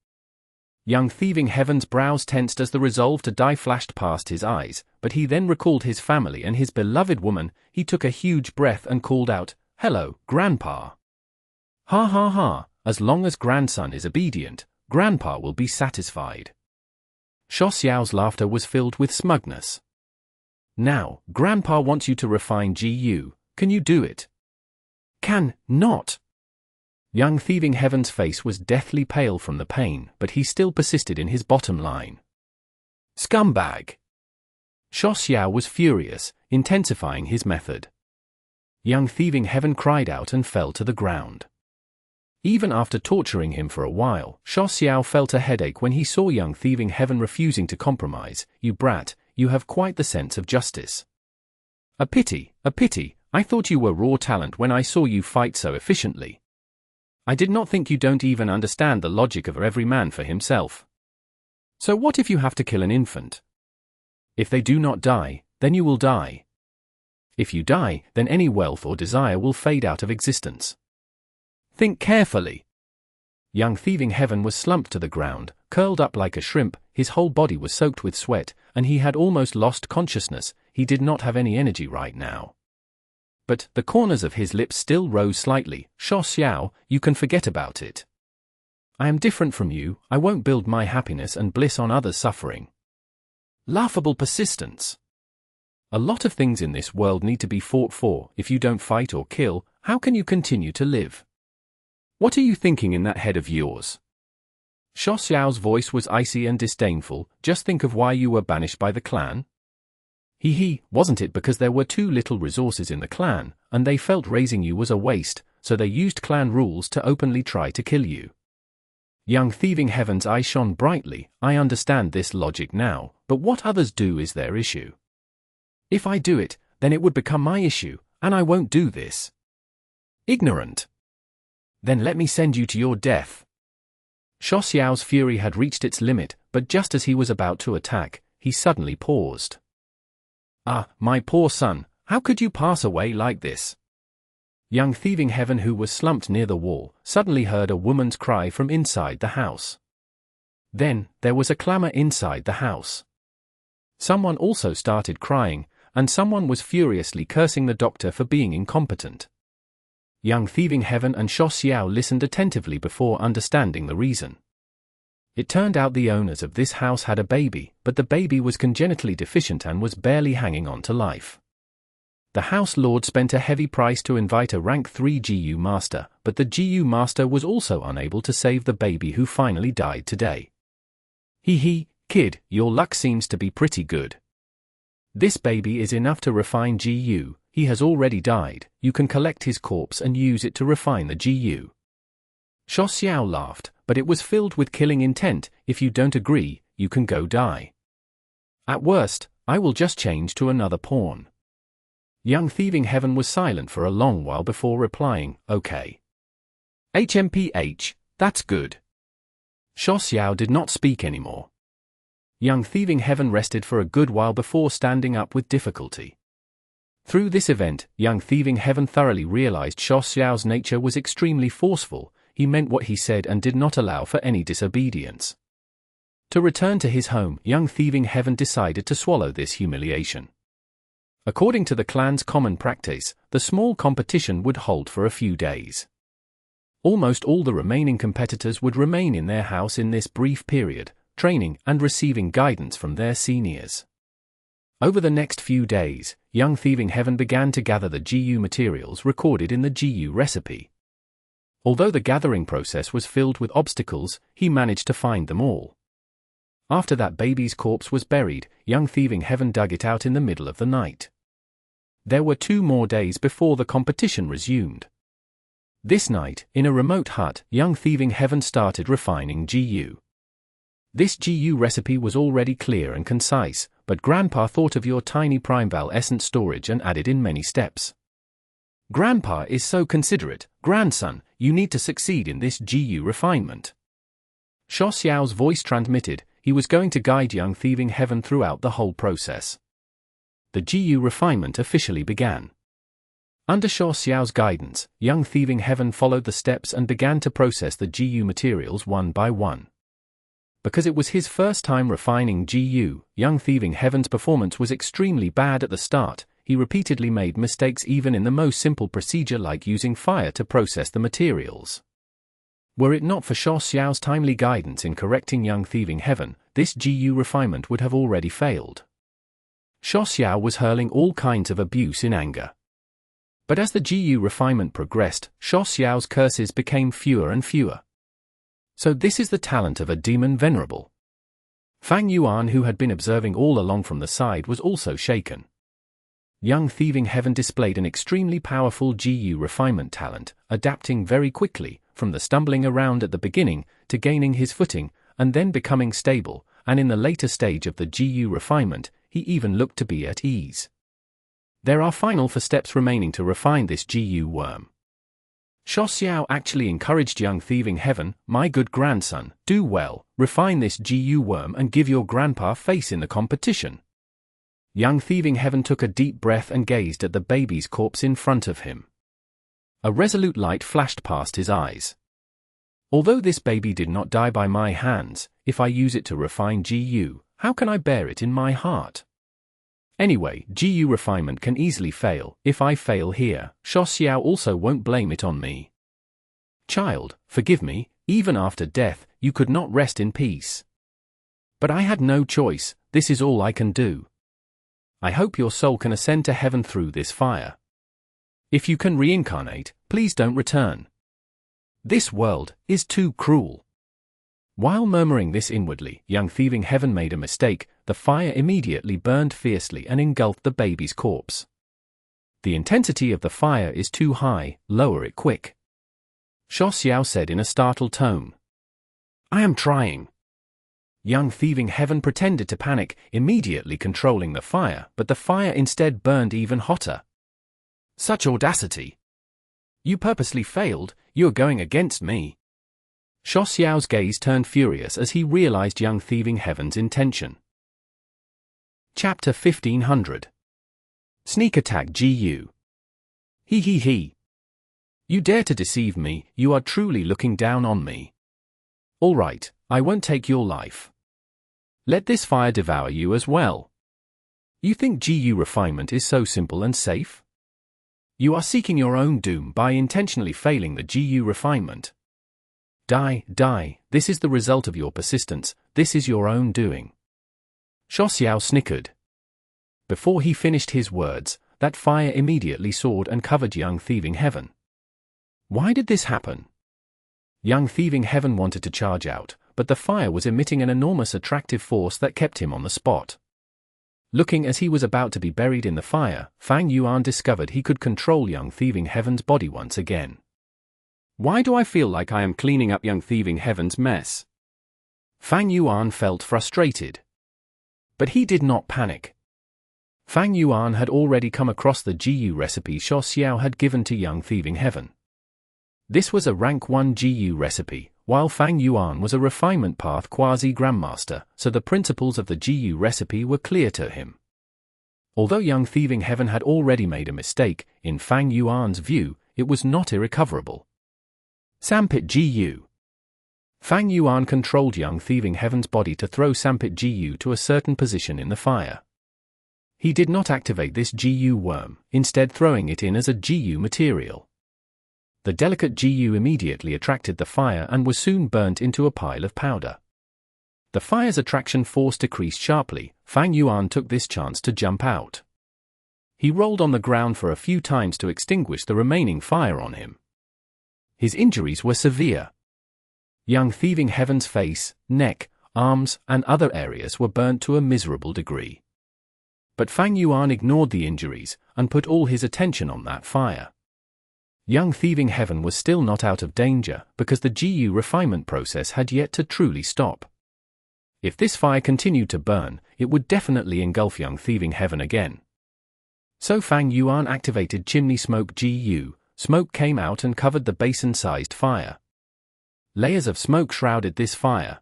Young Thieving Heaven's brows tensed as the resolve to die flashed past his eyes, but he then recalled his family and his beloved woman. He took a huge breath and called out, "Hello, Grandpa." "Ha ha ha, as long as grandson is obedient, Grandpa will be satisfied." Shu Xiao's laughter was filled with smugness. "Now, Grandpa wants you to refine GU. Can you do it?" "Can not." Young Thieving Heaven's face was deathly pale from the pain, but he still persisted in his bottom line. "Scumbag!" Shu Xiao was furious, intensifying his method. Young Thieving Heaven cried out and fell to the ground. Even after torturing him for a while, Shu Xiao felt a headache when he saw young Thieving Heaven refusing to compromise. "You brat, you have quite the sense of justice." A pity, I thought you were raw talent when I saw you fight so efficiently. I did not think you don't even understand the logic of every man for himself. So what if you have to kill an infant? If they do not die, then you will die. If you die, then any wealth or desire will fade out of existence. Think carefully. Young Thieving Heaven was slumped to the ground, curled up like a shrimp, his whole body was soaked with sweat, and he had almost lost consciousness. He did not have any energy right now. But the corners of his lips still rose slightly. Shuo Xiao, you can forget about it. I am different from you, I won't build my happiness and bliss on others' suffering. Laughable persistence. A lot of things in this world need to be fought for. If you don't fight or kill, how can you continue to live? What are you thinking in that head of yours? Shuo Xiao's voice was icy and disdainful. Just think of why you were banished by the clan. Wasn't it because there were too little resources in the clan, and they felt raising you was a waste, so they used clan rules to openly try to kill you? Young Thieving Heaven's eye shone brightly. I understand this logic now, but what others do is their issue. If I do it, then it would become my issue, and I won't do this. Ignorant. Then let me send you to your death. Shuo Xiao's fury had reached its limit, but just as he was about to attack, he suddenly paused. Ah, my poor son, how could you pass away like this? Young Thieving Heaven, who was slumped near the wall, suddenly heard a woman's cry from inside the house. Then, there was a clamor inside the house. Someone also started crying, and someone was furiously cursing the doctor for being incompetent. Young Thieving Heaven and Shuo Xiao listened attentively before understanding the reason. It turned out the owners of this house had a baby, but the baby was congenitally deficient and was barely hanging on to life. The house lord spent a heavy price to invite a rank 3 GU master, but the GU master was also unable to save the baby, who finally died today. Kid, your luck seems to be pretty good. This baby is enough to refine GU, he has already died, you can collect his corpse and use it to refine the GU. Shuo Xiao laughed, but it was filled with killing intent. If you don't agree, you can go die. At worst, I will just change to another pawn. Young Thieving Heaven was silent for a long while before replying, okay. HMPH, that's good. Shuo Xiao did not speak anymore. Young Thieving Heaven rested for a good while before standing up with difficulty. Through this event, Young Thieving Heaven thoroughly realized Shuo Xiao's nature was extremely forceful. He meant what he said and did not allow for any disobedience. To return to his home, Young Thieving Heaven decided to swallow this humiliation. According to the clan's common practice, the small competition would hold for a few days. Almost all the remaining competitors would remain in their house in this brief period, training and receiving guidance from their seniors. Over the next few days, Young Thieving Heaven began to gather the GU materials recorded in the GU recipe. Although the gathering process was filled with obstacles, he managed to find them all. After that baby's corpse was buried, Young Thieving Heaven dug it out in the middle of the night. There were 2 more days before the competition resumed. This night, in a remote hut, Young Thieving Heaven started refining GU. This GU recipe was already clear and concise, but Grandpa thought of your tiny Primeval essence storage and added in many steps. Grandpa is so considerate. Grandson, you need to succeed in this GU refinement. Shuo Xiao's voice transmitted. He was going to guide Young Thieving Heaven throughout the whole process. The GU refinement officially began. Under Shuo Xiao's guidance, Young Thieving Heaven followed the steps and began to process the GU materials one by one. Because it was his first time refining GU, Young Thieving Heaven's performance was extremely bad at the start. He repeatedly made mistakes even in the most simple procedure like using fire to process the materials. Were it not for Shuo Xiao's timely guidance in correcting Young Thieving Heaven, this GU refinement would have already failed. Shuo Xiao was hurling all kinds of abuse in anger. But as the GU refinement progressed, Shuo Xiao's curses became fewer and fewer. So this is the talent of a demon venerable. Fang Yuan, who had been observing all along from the side, was also shaken. Young Thieving Heaven displayed an extremely powerful GU refinement talent, adapting very quickly, from the stumbling around at the beginning, to gaining his footing, and then becoming stable, and in the later stage of the GU refinement, he even looked to be at ease. There are final 4 steps remaining to refine this GU worm. Xue Xiao actually encouraged young Thieving Heaven, my good grandson, do well, refine this GU worm and give your grandpa face in the competition. Young Thieving Heaven took a deep breath and gazed at the baby's corpse in front of him. A resolute light flashed past his eyes. Although this baby did not die by my hands, if I use it to refine GU, how can I bear it in my heart? Anyway, GU refinement can easily fail. If I fail here, Xue Xiao also won't blame it on me. Child, forgive me, even after death, you could not rest in peace. But I had no choice, this is all I can do. I hope your soul can ascend to heaven through this fire. If you can reincarnate, please don't return. This world is too cruel. While murmuring this inwardly, young Thieving Heaven made a mistake. The fire immediately burned fiercely and engulfed the baby's corpse. The intensity of the fire is too high, lower it quick. Xue Xiao said in a startled tone. I am trying. Young Thieving Heaven pretended to panic, immediately controlling the fire, but the fire instead burned even hotter. Such audacity! You purposely failed, you're going against me. Xue Xiao's gaze turned furious as he realized young Thieving Heaven's intention. Chapter 1500. Sneak Attack GU. He. You dare to deceive me, you are truly looking down on me. All right, I won't take your life. Let this fire devour you as well. You think GU refinement is so simple and safe? You are seeking your own doom by intentionally failing the GU refinement. Die, this is the result of your persistence, this is your own doing. Xue Xiao snickered. Before he finished his words, that fire immediately soared and covered young Thieving Heaven. Why did this happen? Young Thieving Heaven wanted to charge out, but the fire was emitting an enormous attractive force that kept him on the spot. Looking as he was about to be buried in the fire, Fang Yuan discovered he could control young Thieving Heaven's body once again. Why do I feel like I am cleaning up young Thieving Heaven's mess? Fang Yuan felt frustrated. But he did not panic. Fang Yuan had already come across the GU recipe Xue Xiao had given to young Thieving Heaven. This was a rank 1 GU recipe, while Fang Yuan was a refinement path quasi-grandmaster, so the principles of the GU recipe were clear to him. Although young Thieving Heaven had already made a mistake, in Fang Yuan's view, it was not irrecoverable. Sampit GU. Fang Yuan controlled young Thieving Heaven's body to throw Sampit GU to a certain position in the fire. He did not activate this GU worm, instead throwing it in as a GU material. The delicate GU immediately attracted the fire and was soon burnt into a pile of powder. The fire's attraction force decreased sharply. Fang Yuan took this chance to jump out. He rolled on the ground for a few times to extinguish the remaining fire on him. His injuries were severe. Young Thieving Heaven's face, neck, arms, and other areas were burnt to a miserable degree. But Fang Yuan ignored the injuries and put all his attention on that fire. Young Thieving Heaven was still not out of danger because the GU refinement process had yet to truly stop. If this fire continued to burn, it would definitely engulf young Thieving Heaven again. So Fang Yuan activated Chimney Smoke GU. Smoke came out and covered the basin-sized fire. Layers of smoke shrouded this fire.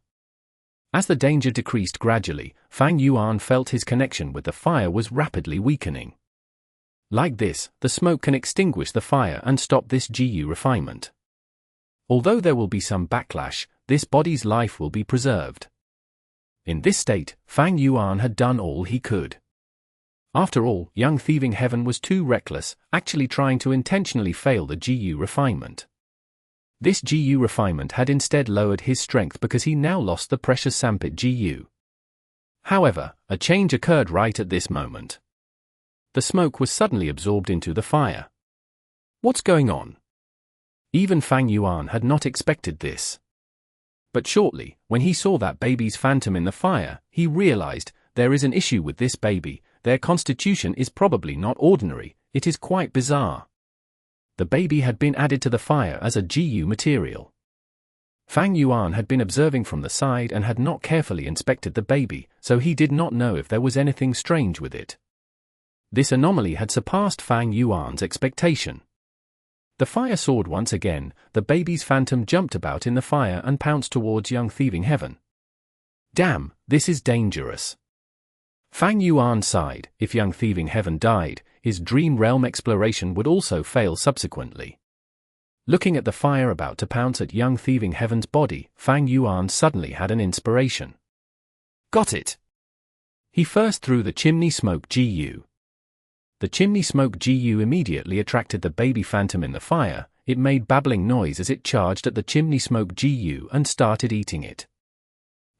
As the danger decreased gradually, Fang Yuan felt his connection with the fire was rapidly weakening. Like this, the smoke can extinguish the fire and stop this GU refinement. Although there will be some backlash, this body's life will be preserved. In this state, Fang Yuan had done all he could. After all, young Thieving Heaven was too reckless, actually trying to intentionally fail the GU refinement. This GU refinement had instead lowered his strength because he now lost the precious Sampit GU. However, a change occurred right at this moment. The smoke was suddenly absorbed into the fire. What's going on? Even Fang Yuan had not expected this. But shortly, when he saw that baby's phantom in the fire, he realized, there is an issue with this baby. Their constitution is probably not ordinary, it is quite bizarre. The baby had been added to the fire as a GU material. Fang Yuan had been observing from the side and had not carefully inspected the baby, so he did not know if there was anything strange with it. This anomaly had surpassed Fang Yuan's expectation. The fire soared once again, the baby's phantom jumped about in the fire and pounced towards young Thieving Heaven. Damn, this is dangerous. Fang Yuan sighed. If young Thieving Heaven died, his dream realm exploration would also fail subsequently. Looking at the fire about to pounce at young Thieving Heaven's body, Fang Yuan suddenly had an inspiration. Got it! He first threw the chimney smoke GU. The chimney smoke GU immediately attracted the baby phantom in the fire. It made babbling noise as it charged at the chimney smoke GU and started eating it.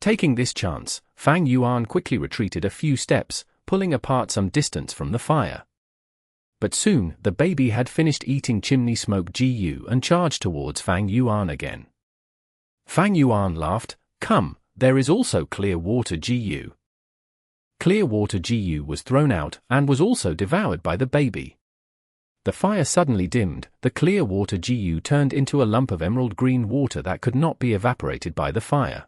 Taking this chance, Fang Yuan quickly retreated a few steps, pulling apart some distance from the fire. But soon, the baby had finished eating chimney smoke GU and charged towards Fang Yuan again. Fang Yuan laughed. Come, there is also clear water GU. Clear water GU was thrown out and was also devoured by the baby. The fire suddenly dimmed, the clear water GU turned into a lump of emerald green water that could not be evaporated by the fire.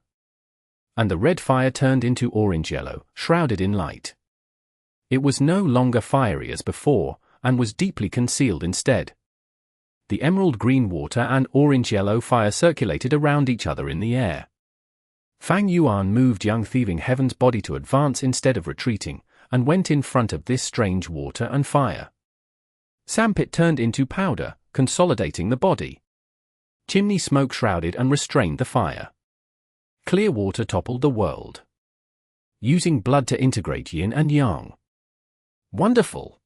And the red fire turned into orange-yellow, shrouded in light. It was no longer fiery as before, and was deeply concealed instead. The emerald green water and orange-yellow fire circulated around each other in the air. Fang Yuan moved young Thieving Heaven's body to advance instead of retreating, and went in front of this strange water and fire. Sandpit turned into powder, consolidating the body. Chimney smoke shrouded and restrained the fire. Clear water toppled the world. Using blood to integrate yin and yang. Wonderful!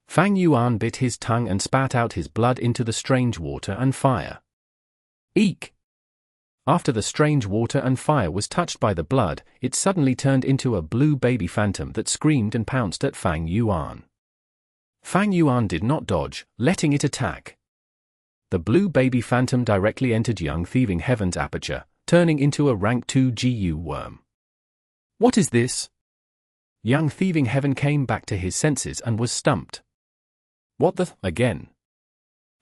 Fang Yuan bit his tongue and spat out his blood into the strange water and fire. Eek! After the strange water and fire was touched by the blood, it suddenly turned into a blue baby phantom that screamed and pounced at Fang Yuan. Fang Yuan did not dodge, letting it attack. The blue baby phantom directly entered young Thieving Heaven's aperture, turning into a rank 2 GU worm. What is this? Young Thieving Heaven came back to his senses and was stumped. What the again?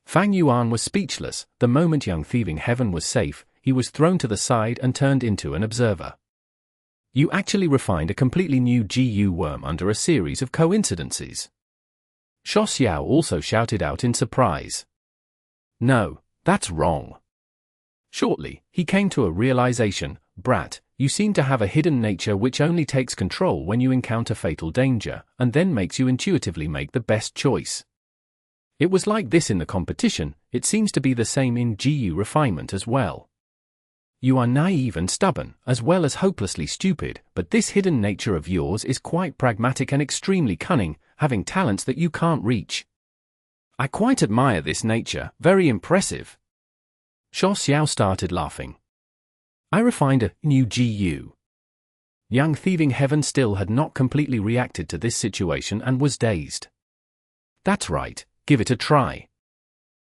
Fang Yuan was speechless. The moment young Thieving Heaven was safe, he was thrown to the side and turned into an observer. You actually refined a completely new GU worm under a series of coincidences. Shuo Xiao also shouted out in surprise. No, that's wrong. Shortly, he came to a realization. Brat, you seem to have a hidden nature which only takes control when you encounter fatal danger, and then makes you intuitively make the best choice. It was like this in the competition, it seems to be the same in GU refinement as well. You are naive and stubborn, as well as hopelessly stupid, but this hidden nature of yours is quite pragmatic and extremely cunning, having talents that you can't reach. I quite admire this nature, very impressive. Shuo Xiao started laughing. I refined a new GU. Young Thieving Heaven still had not completely reacted to this situation and was dazed. That's right, give it a try.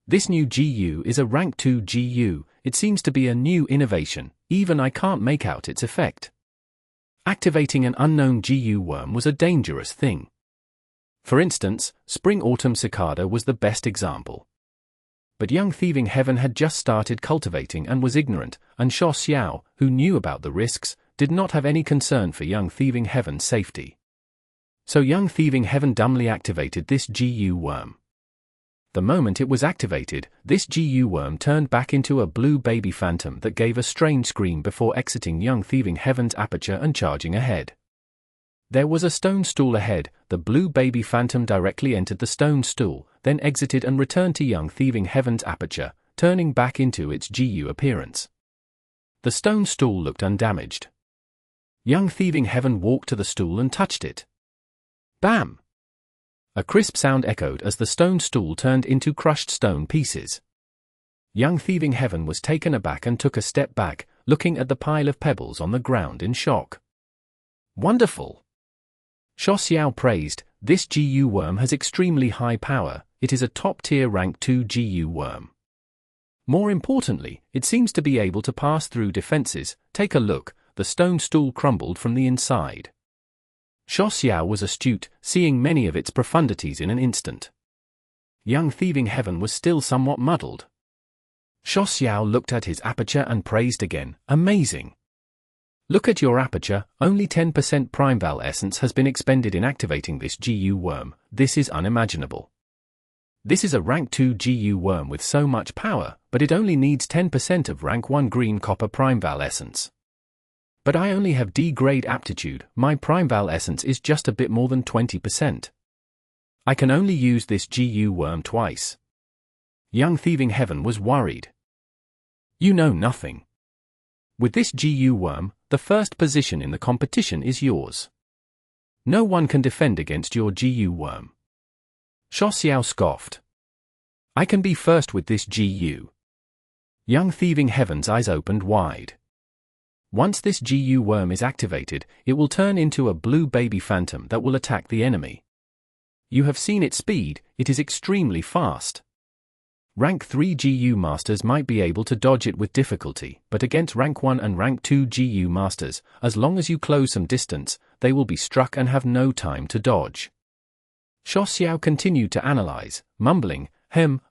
This new GU is a rank 2 GU, it seems to be a new innovation, even I can't make out its effect. Activating an unknown GU worm was a dangerous thing. For instance, Spring-Autumn Cicada was the best example. But young Thieving Heaven had just started cultivating and was ignorant, and Shuo Xiao, who knew about the risks, did not have any concern for young Thieving Heaven's safety. So young Thieving Heaven dumbly activated this GU worm. The moment it was activated, this GU worm turned back into a blue baby phantom that gave a strange scream before exiting young Thieving Heaven's aperture and charging ahead. There was a stone stool ahead, the blue baby phantom directly entered the stone stool, then exited and returned to young Thieving Heaven's aperture, turning back into its GU appearance. The stone stool looked undamaged. Young Thieving Heaven walked to the stool and touched it. Bam! A crisp sound echoed as the stone stool turned into crushed stone pieces. Young Thieving Heaven was taken aback and took a step back, looking at the pile of pebbles on the ground in shock. Wonderful! Shuo Xiao praised, this GU worm has extremely high power, it is a top-tier rank 2 GU worm. More importantly, it seems to be able to pass through defenses. Take a look, the stone stool crumbled from the inside. Shuo Xiao was astute, seeing many of its profundities in an instant. Young Thieving Heaven was still somewhat muddled. Shuo Xiao looked at his aperture and praised again, amazing. Look at your aperture, only 10% Primeval essence has been expended in activating this GU worm. This is unimaginable. This is a rank 2 GU worm with so much power, but it only needs 10% of rank 1 green copper Primeval essence. But I only have D grade aptitude, my Primeval essence is just a bit more than 20%. I can only use this GU worm twice. Young Thieving Heaven was worried. You know nothing. With this GU worm, the first position in the competition is yours. No one can defend against your GU worm. Xiao scoffed. I can be first with this GU. Young Thieving Heaven's eyes opened wide. Once this GU worm is activated, it will turn into a blue baby phantom that will attack the enemy. You have seen its speed, it is extremely fast. Rank 3 GU masters might be able to dodge it with difficulty, but against rank 1 and rank 2 GU masters, as long as you close some distance, they will be struck and have no time to dodge. Xiao continued to analyze, mumbling,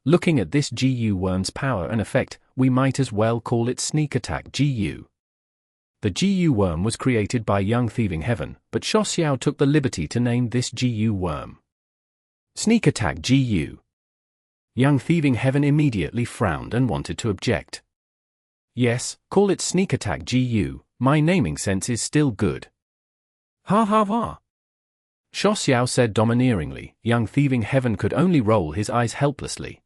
looking at this GU worm's power and effect, we might as well call it Sneak Attack GU. The GU worm was created by Young Thieving Heaven, but Xiao took the liberty to name this GU worm Sneak Attack GU. Young Thieving Heaven immediately frowned and wanted to object. Yes, call it Sneak Attack GU, my naming sense is still good. Ha ha ha. Xiao said domineeringly. Young Thieving Heaven could only roll his eyes helplessly.